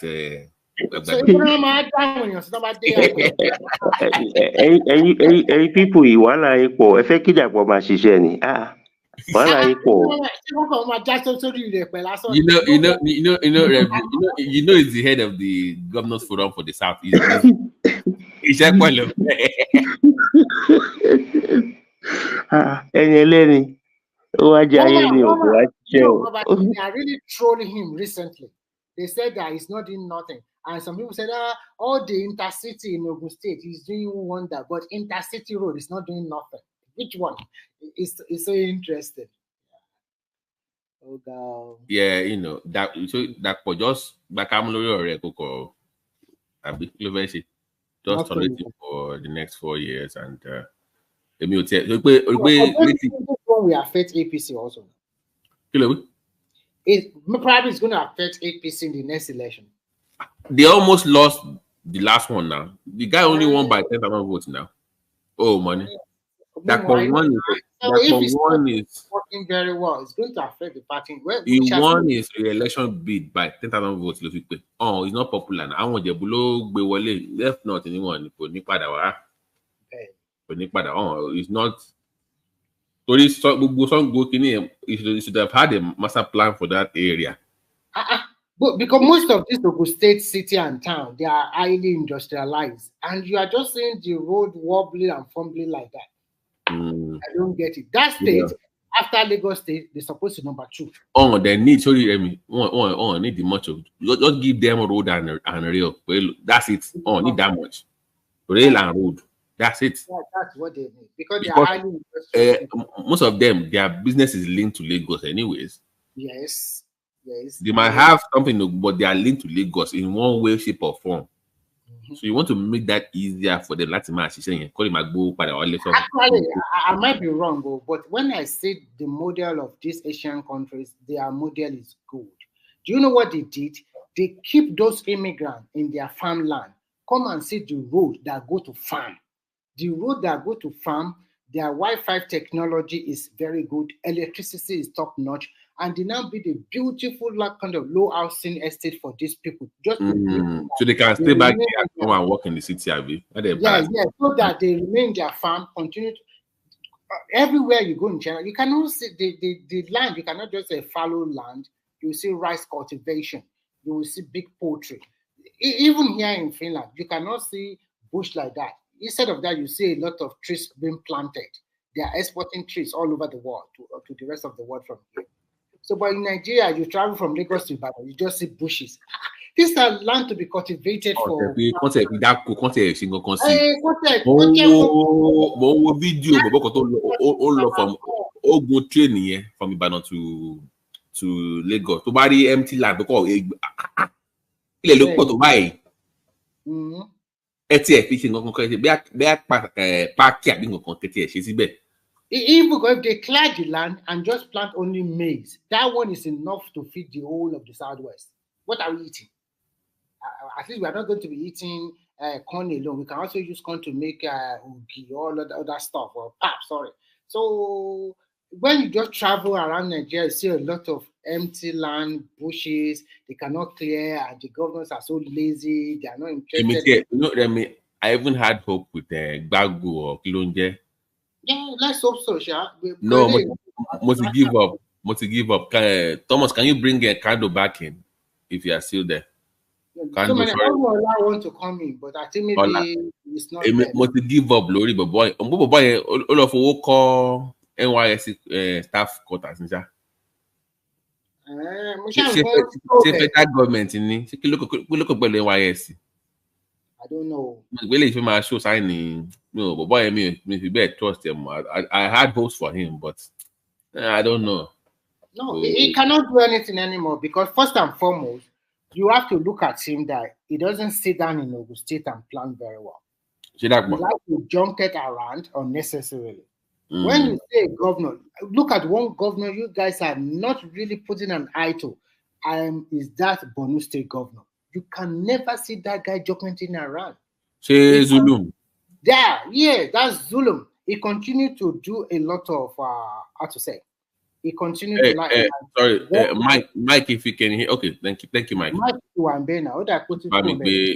People wàhálà ipò ẹ fẹ́ kíjàpọ̀ máa ṣiṣẹ́ ni wàhálà ipò. You know he's the head of the governors forum for the South. They are really trolling him recently. They said that he's not doing nothing. And some people said, all the intercity in Ogun State is doing wonder, but intercity road is not doing nothing. Which one? It's so interesting. Oh God. Yeah, that for just back I'm just tolerating for the next 4 years and we affect APC also. It probably is going to affect APC in the next election. They almost lost the last one now. The guy only won by 10,000 votes now. Oh, money. That one is so if it's not working very well, it's going to affect the party. Well, he won his re-election bid by 10,000 votes. Oh, it's not popular now. I want the below be wale left not anyone for Nipada. For Nipada. Oh, it's not. So this you should have had a master plan for that area. But because most of these local state, city, and town, they are highly industrialized, and you are just seeing the road wobbling and fumbling like that. I don't get it. That state, after Lagos State, they're supposed to number 2. Oh, they need need the much of just give them a road and rail. Well, that's it. Oh, need that much. Rail and road. That's it. Yeah, that's what they need because they are highly industrialized. Most of them, their business is linked to Lagos, anyways. Yes. They might have something, but they are linked to Lagos in one way, shape, or form. So you want to make that easier for them. Actually, I might be wrong, but when I say the model of these Asian countries, their model is good. Do you know what they did? They keep those immigrants in their farmland. Come and see the road that go to farm. The road that go to farm, their Wi-Fi technology is very good. Electricity is top notch. And they now build a beautiful kind of low housing estate for these people. Just so they can stay back here and come and work in the city, Abby. So that they remain their farm, continue to, everywhere you go in China, you cannot see the land, you cannot just say fallow land. You will see rice cultivation, you will see big poultry. Even here in Finland, you cannot see bush like that. Instead of that, you see a lot of trees being planted. They are exporting trees all over the world to the rest of the world from here. So, but in Nigeria, you travel from Lagos to Ibadan, you just see bushes. These are land to be cultivated for. Video, from Ogun train from Ibadan to Lagos. To buy empty land because to buy. Even if they clear the land and just plant only maize, that one is enough to feed the whole of the Southwest. What are we eating? At least we are not going to be eating corn alone. We can also use corn to make ugi, all other stuff, or pap, sorry. So when you just travel around Nigeria, you see a lot of empty land, bushes, they cannot clear, and the governors are so lazy, they are not interested. I even had hope with Bagu or Kilonje. Yeah, let's hope so, Sha. No, must give up. Thomas, can you bring a candle back in if you are still there? So many people want to come in, but I think maybe it's not. Must give up, Lori, but boy, all of who call NYSC staff quarters, Nisha. Federal government in look at NYSC. I don't know. Really, if my show signing, no, but boy, me better trust him. I had hopes for him, but I don't know. No, he cannot do anything anymore because first and foremost, you have to look at him that he doesn't sit down in Ogun State and plan very well. He likes to junket around unnecessarily. When you say governor, look at one governor you guys are not really putting an eye to. Is that Borno State governor? You can never see that guy joking around. Say Zulum. Yeah, that's Zulum. He continued to do a lot of how to say. He continued to Mike, if you can hear. Okay, thank you, Mike.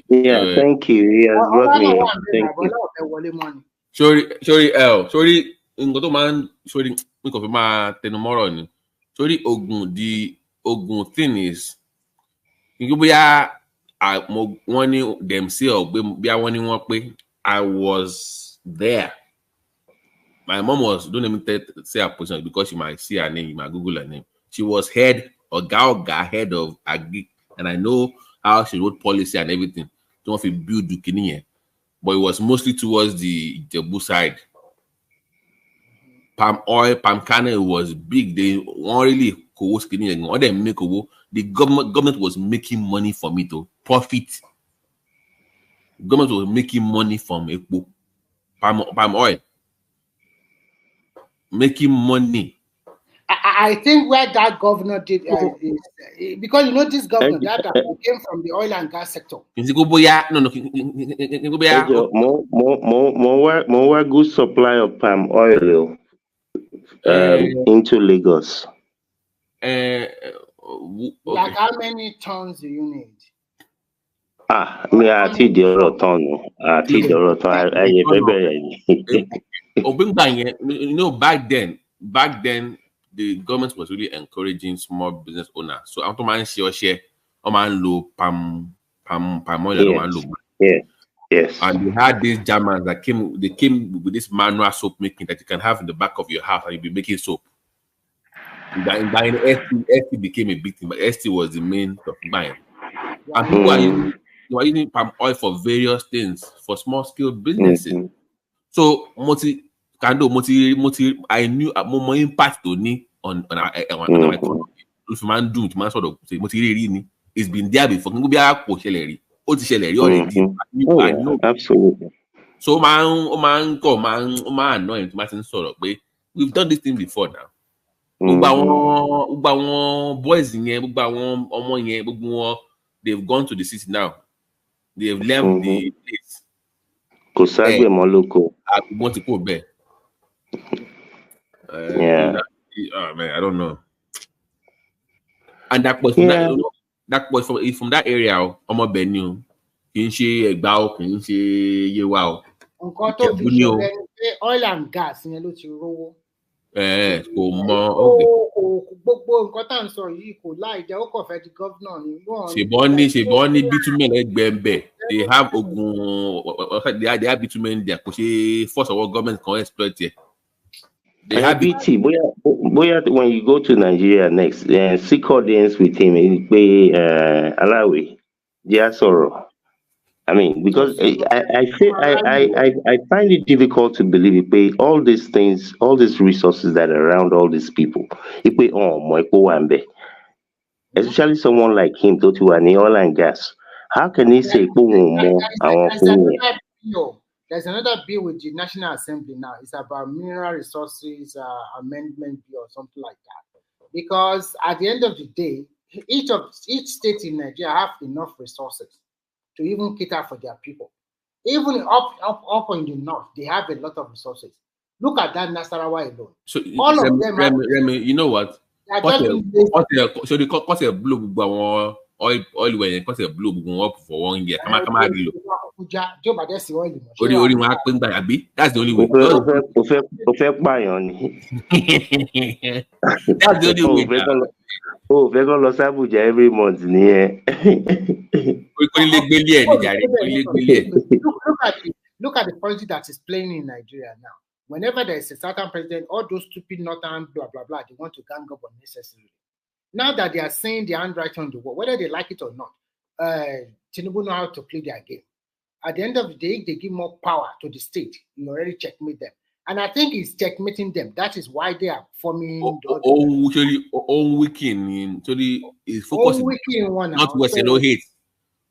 Yeah, thank you. He has brought me. Thank you. Sorry, man. Sorry, the Ogun thing is. I was there. My mom was, don't let me say her position because you might see her name, you might Google her name. She was head of Agri, and I know how she wrote policy and everything. Don't feel build Dukini, but it was mostly towards the Jebu side. Palm oil, palm kernel was big. They weren't really the government was making money from it to profit. Government was making money from palm oil. Making money. I think where that governor did is because you know this governor that came from the oil and gas sector. More good supply of palm oil into Lagos. Like how many tons do you need? Me ati the other ton. You know, back then, the government was really encouraging small business owners. So I'm to share, low palm oil, Yes. And they had these Germans that came with this manual soap making that you can have in the back of your house and you'll be making soap. Buying ST became a big thing, but ST was the main of buying. And people are using palm oil for various things, for small scale businesses. So I knew more impact to me on our economy. If man do man sort of say it's been there before. Already. I know. Absolutely. So man annoying to sort of way. We've done this thing before now. Boys in here, they've gone to the city now. They've left the place. Kosagwe Moloko. I want to go back. Yeah. Man, I don't know. And that was from that area. Omo Benue, Kinshi Egbao, Kinshi Yewa. Oil and gas in ti rowo. Gbogbo nǹkan tá à ń sọ yìí kò láì jẹ́ ó kàn fẹ́ di gómìnà ni. Ṣèbọn ní bitumen ẹgbẹ́ ń bẹ̀. They have they have bitumen there. Kò ṣe force of government can exploit it. They have BT. Boya, when you go to Nigeria next, seek audience with him. Alawi, Diasoro. I mean, because I find it difficult to believe it. All these things, all these resources that are around all these people, especially someone like him, to an oil and gas. How can he say there's another bill with the National Assembly now. It's about mineral resources amendment bill or something like that. Because at the end of the day, each state in Nigeria have enough resources to even cater for their people. Even up in the north, they have a lot of resources. Look at that Nasarawa alone. So all of them. Remy, you know what? So they cause a blue oil when cause a blue up for 1 year. That's the only way. That's the only way. We're going to Abuja every month. Look at the policy that is playing in Nigeria now. Whenever there is a certain president, all those stupid northern blah blah blah, they want to gang up unnecessarily. Now that they are saying their handwriting on the wall, whether they like it or not, Tinubu know how to play their game. At the end of the day, they give more power to the state. You already checkmate them. And I think it's checkmating them. That is why they are forming all weekend. So the focus not West no hate.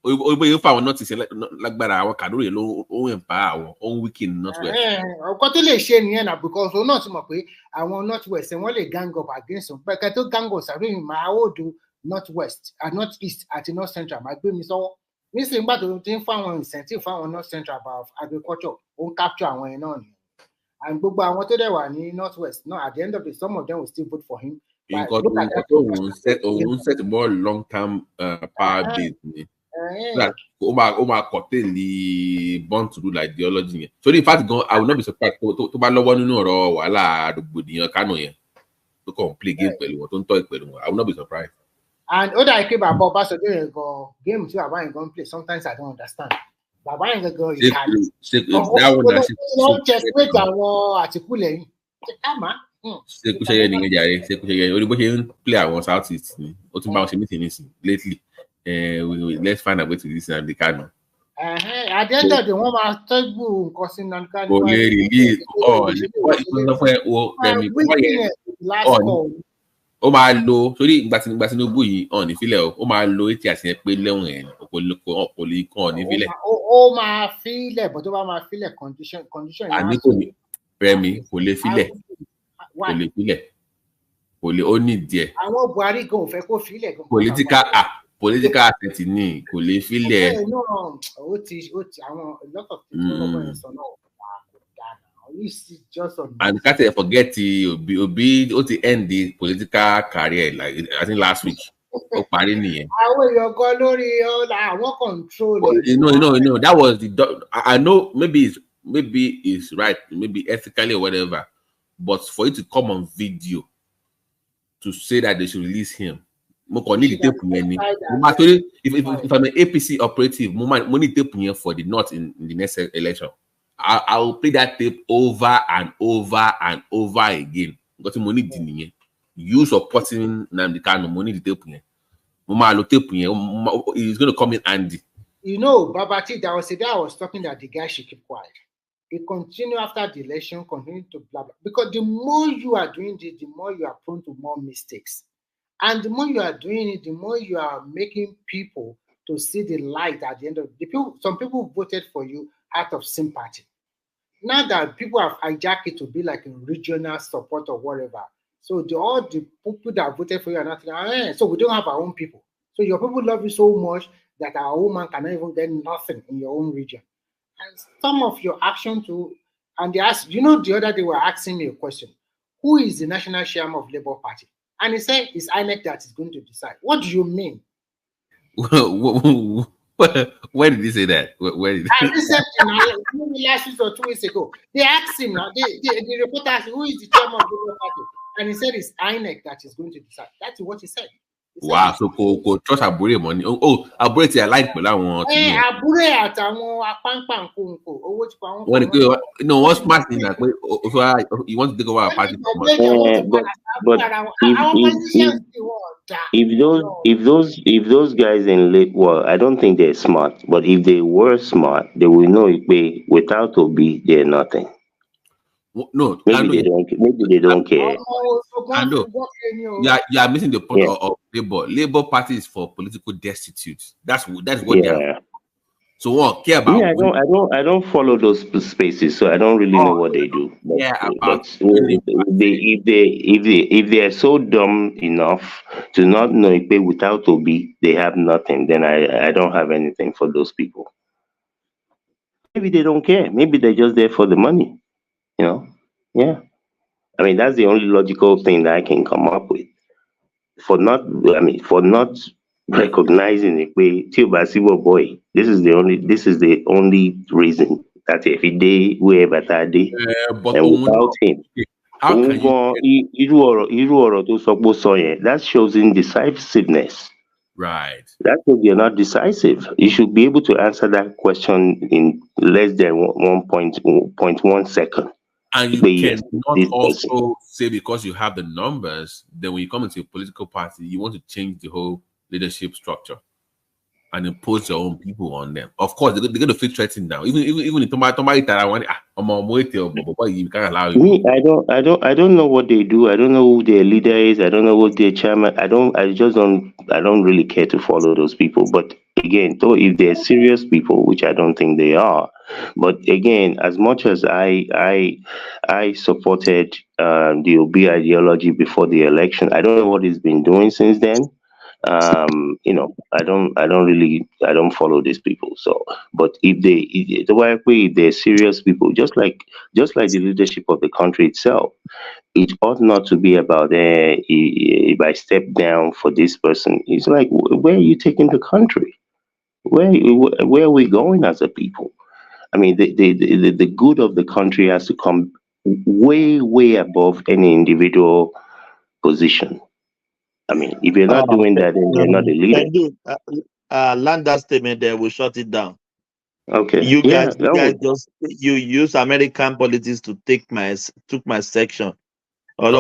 If I will not say like our Kaduri alone empower own weekend not West. Because we're not I want not West and when they gang up against them. But I told gang up I will do Northwest and Northeast at the North Central. My goodness, so missing about the thing found incentive found North Central about agriculture, own capture and went on. And I wanted to in Northwest. No, at the end of it, some of them will still vote for him. Set more long-term power base. Like born to do like ideology. So in fact, I will not be surprised to play game. I will not be surprised. And other I keep about Basso go game to a going play. Sometimes I don't understand. Baba ain't go you can. That one just wait articulate. Play our Southeast. Lately. Let's find a way to this and the canon. At the end of the one, I told you, causing and last call. Ó máa lo sórí ìgbà Tinubu yìí ọ̀n nífilẹ̀ ó máa lo etí àti ẹ̀pẹ́ lẹ́wọ̀n ẹ̀ kò lè kàn nífilẹ̀. Ó máa filẹ̀ bó tó bá máa filẹ̀ condition. Àní kò ní Rẹ̀mí kò lè filẹ̀ Only there. Àwọn Buhari gan ò fẹ́ kó filẹ̀ gan. Political asset ni kò lè filẹ̀. No, ó ti àwọn a lot of people bọ̀bọ̀ yẹn sọ náà kò dáa now. This is just on. And can't forget Obi ó ti end the political career like I think last week. Ó parí nìyẹn. Àwọn èèyàn kan lórí àwọn control. You know that was the I know maybe it's right, maybe ethically or whatever, but for you to come on video to say that they should release him, if I'm an APC operative, money tape for the North in the next election. I will play that tape over and over and over again. Got money dinning. You supporting Nnamdi Kanu, money the tape. He's going to come in handy. You know, Babati, that was the day I was talking that the guy should keep quiet. He continued after the election, continued to blah, blah. Because the more you are doing this, the more you are prone to more mistakes. And the more you are doing it, the more you are making people to see the light at the end of the people. Some people voted for you out of sympathy. Now that people have hijacked it to be like a regional support or whatever. So all the people that voted for you are not, so we don't have our own people. So your people love you so much that our woman cannot even get nothing in your own region. And some of your action too, and they asked, the other day they were asking me a question. Who is the national chairman of Labour Party? And he said it's INEC that is going to decide. What do you mean? Where did he say that? Where did he said maybe last week or 2 weeks ago. They asked him now, the reporter asked him, who is the chairman of Labour Party? And he said it's INEC that is going to decide. That's what he said. Wow, so go trust Abure money. Abure ti like pẹ̀lú àwọn tí. Abure àtàwọn apánpà nǹkan owó ti pa wọn. Wọ́n ní pé what's smart thing na pé you want to take over our party. But if those guys in late, well, I don't think they're smart. But if they were smart, they will know it. Without Obi, they're nothing. No, maybe they don't care. I know. You are missing the point of Labour. Labour Party is for political destitute. That's what they are. So what care about? Yeah, I don't follow those spaces, so I don't really know what they do. But if they are so dumb enough to not know it without Obi, they have nothing. Then I don't have anything for those people. Maybe they don't care. Maybe they're just there for the money. Yeah. I mean, that's the only logical thing that I can come up with. For not recognizing it, boy, this is the only reason that every day wherever that day, and without him, that shows indecisiveness. Right. That shows you're not decisive. You should be able to answer that question in less than 1.1 second. And you cannot also say because you have the numbers, then when you come into a political party, you want to change the whole leadership structure and impose your own people on them. Of course, they're going to feel threatened now. Even if somebody you can't allow me. I don't know what they do. I don't know who their leader is. I don't know what their chairman. I don't really care to follow those people. But again, though, if they're serious people, which I don't think they are, but again, as much as I supported the Obi ideology before the election, I don't know what he's been doing since then. I don't follow these people. So, but if they're serious people, just like the leadership of the country itself, it ought not to be about if I step down for this person. It's like, where are you taking the country? Where are we going as a people? I mean, the good of the country has to come way above any individual position. I mean, if you're not doing that, then you're not a leader. Thank you. Land that statement there, we'll shut it down. Okay. You guys just use American politics to took my section. Yes,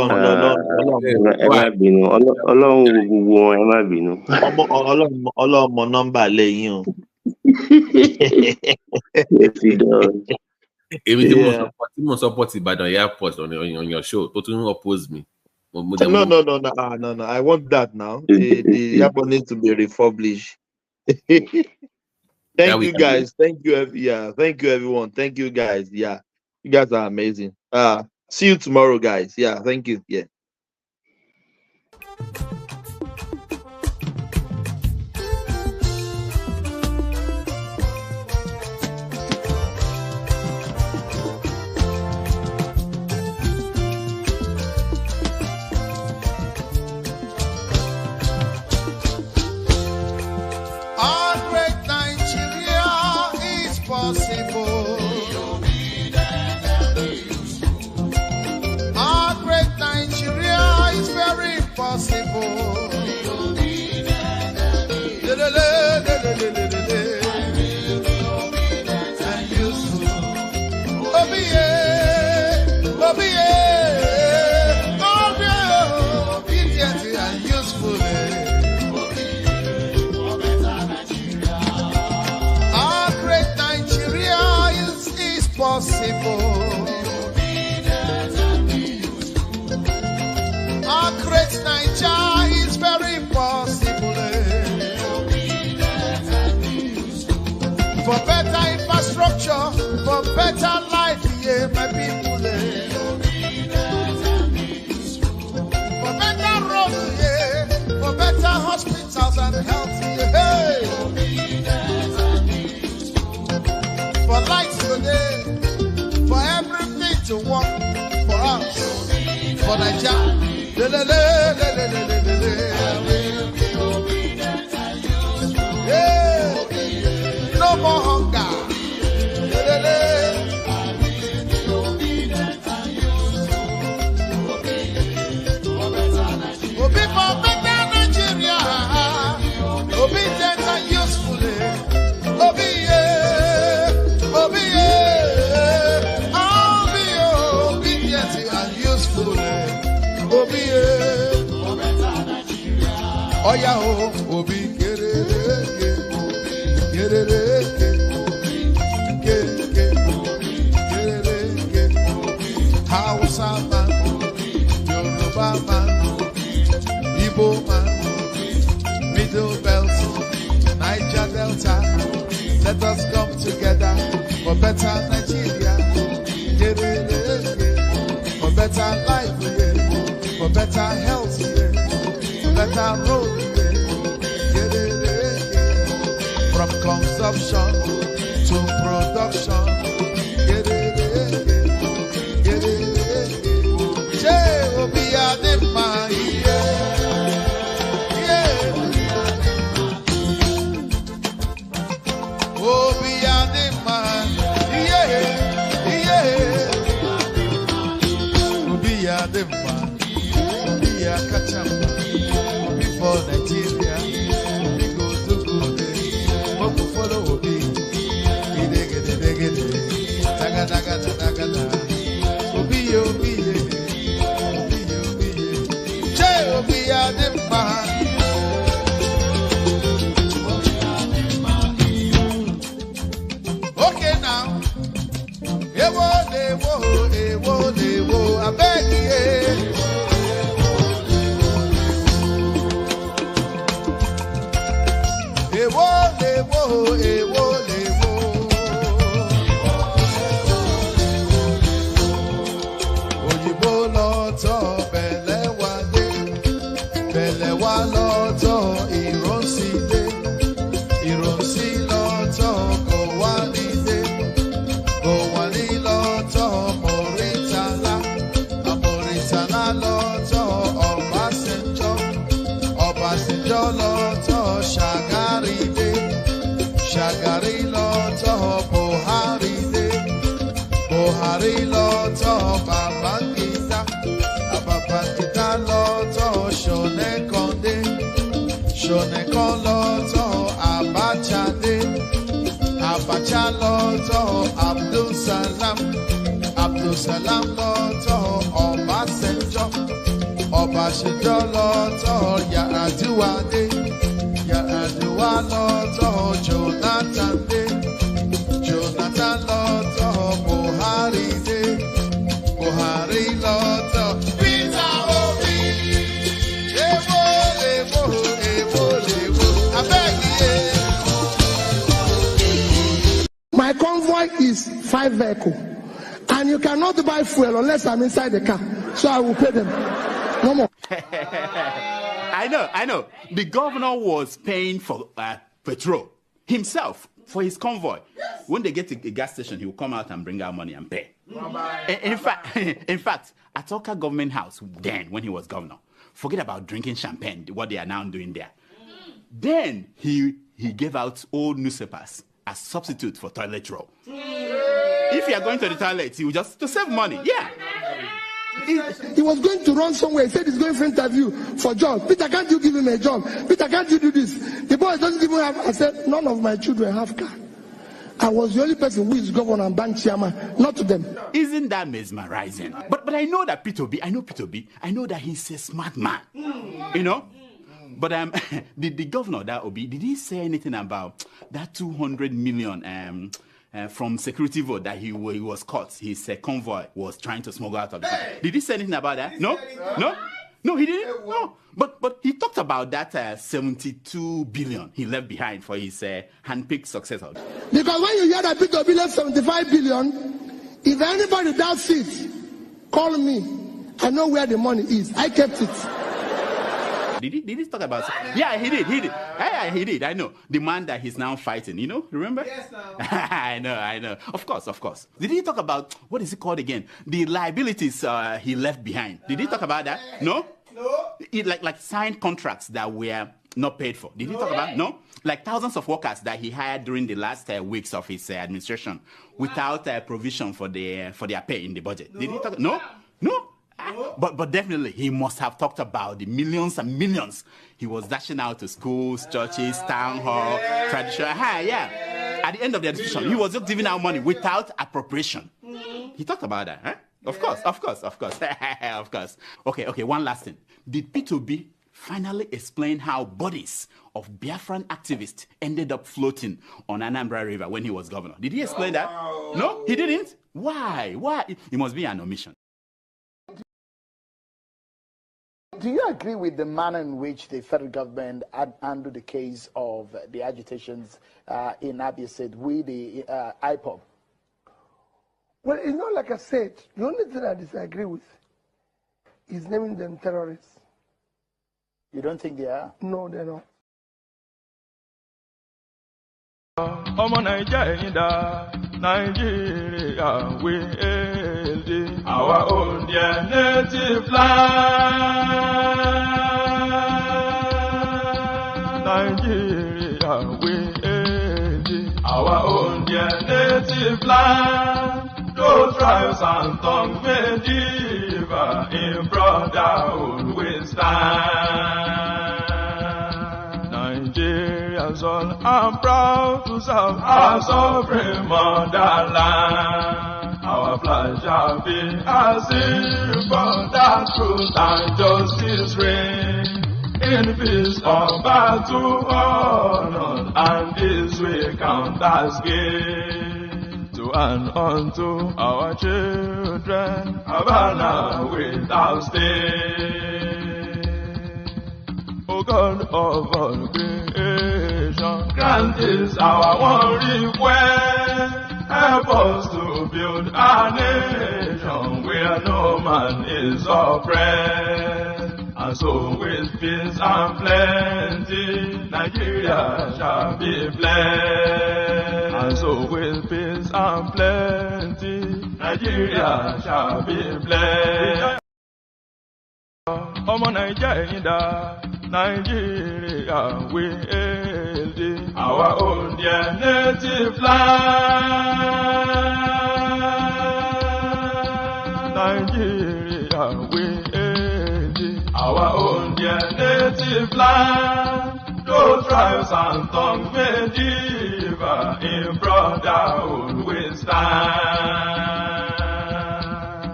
he does. Even someone supports Ibadan Airport on your show, but you oppose me. No. I want that now. The airport needs to be refurbished. Thank you guys. Thank you. Yeah. Thank you everyone. Thank you guys. Yeah. You guys are amazing. See you tomorrow, guys. Yeah. Thank you. Yeah. Our great Nigeria is possible. Our great Nigeria is very possible. And useful. Obedient and useful. Our great Nigeria is possible. Our great Nigeria is very possible. For better infrastructure, for better life, yeah, my people. For better roads, yeah, for better hospitals and health, yeah. Hey. For lights today, for everything to work for us, for Nigeria. Yeah. No more hunger. Obi for better Nigeria. Obedient and useful. Obi, yeah. Obi, yeah. I'll be obedient and useful. Obi, yeah. Oh, yeah, oh, Obi, get it, get it, get it. Hausa man, Yoruba man, Igbo man, Middle Belt, Niger Delta. Let us come together for better Nigeria. For better life, for better health, for better road. From consumption to production. Before Nigeria, we go to good. Follow Obi. Obi, Obi, Obi, man. Okay now. Ewo, I beg you. Ewo. Òyìnbó lọ́tọ̀ bẹ̀lẹ̀ wá lọ́tọ̀ ìrọ̀sí lọ́tọ̀ kò wá ní lọ́tọ̀ Mọ̀rítàlá lọ́tọ̀ Ọbásanjọ́ lọ́tọ̀ Shagari lọ́tọ̀ Buhari lọ́tọ̀ Babangida lọ́tọ̀ Ṣọ̀nẹ́kan lọ́tọ̀ Abacha lọ́tọ̀ Abdulsalam lọ́tọ̀ Ọbásanjọ́ lọ́tọ̀ Yar'Adua lọ́tọ̀ Jonathan lọ́tọ̀ Buhari lọ́tọ̀ Peter Obi. Ewo, abeg ye. My convoy is 5 vehicles, and you cannot buy fuel unless I'm inside the car, so I will pay them. No more. I know. The governor was paying for petrol himself for his convoy. When they get to a gas station, he will come out and bring out money and pay. In fact, at Oka government house then, when he was governor, forget about drinking champagne, what they are now doing there. Then he gave out old newspapers as substitute for toilet roll. If you are going to the toilet, he will just to save money. Yeah. He was going to run somewhere. He said he's going for interview for job. Peter, can't you give him a job? Peter, can't you do this? The boy doesn't even have. I said, none of my children have car. I was the only person who is governor and bank chairman, not to them. Isn't that mesmerizing? But I know that Peter B. I know that he's a smart man. You know? But the governor, that Obi, did he say anything about that 200 million from security vote that he was caught? His convoy was trying to smuggle out of the country. Did he say anything about that? No, he didn't. No, but he talked about that 72 billion he left behind for his handpicked successor. Because when you hear that Peter B left 75 billion, if anybody doubts it, call me. I know where the money is. I kept it. Did he talk about? Yeah, he did. Yeah, he did. I know. The man that he's now fighting, you know? Remember? Yes, I know. Of course. Did he talk about, what is it called again? The liabilities he left behind. Did he talk about that? No? Like signed contracts that were not paid for. Did he talk about? No? Like thousands of workers that he hired during the last weeks of his administration without provision for their pay in the budget. Did he talk? No? But definitely he must have talked about the millions and millions he was dashing out to schools, churches, town hall, traditional. Yeah. At the end of the administration, he was just giving out money without appropriation. He talked about that, huh? Of course. Of course. Okay, one last thing. Did P2B finally explain how bodies of Biafran activists ended up floating on Anambra River when he was governor? Did he explain that? No, he didn't? Why? It must be an omission. Do you agree with the manner in which the federal government handled the case of the agitations in Abia State with the IPOB? Well, it's not like I said. The only thing I disagree with is naming them terrorists. You don't think they are? No, they're not. Nigeria, we hail our own dear native land. Nigeria, we hail our own dear native land. Though tribes and tongues may differ, in brotherhood we stand. Nigerians all are proud to serve our sovereign motherland. Our flag shall be as if that truth and justice reign. In peace or battle honor, and this we count as gain. To and unto our children, Havana without stay. O God of all creation, grant this our one request. Help us to build a nation where no man is oppressed. And so with peace and plenty, Nigeria shall be blessed. And so with peace and plenty, Nigeria shall be blessed. Nigeria, we hail our own dear native land. Nigeria, we hail our own dear native land. Though tribes and tongues may differ, in brotherhood we stand.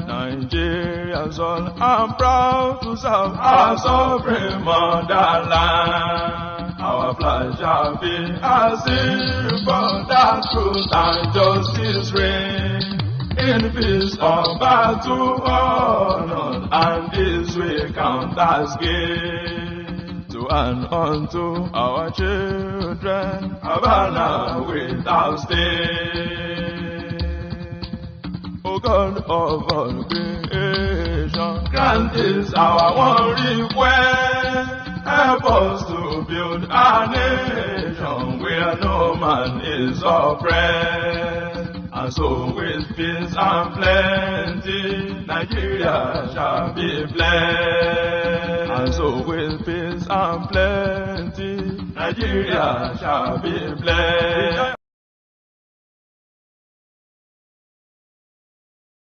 Nigerians all are proud to serve our sovereign motherland. Our flag shall be as if that truth and justice reign. In peace or battle honor, and this we count as gain. To and unto our children, Havana without stay. O God of all creation. Grant this our one request. Help us to build a nation where no man is oppressed. And so with peace and plenty, Nigeria shall be blessed. And so with peace and plenty, Nigeria shall be blessed.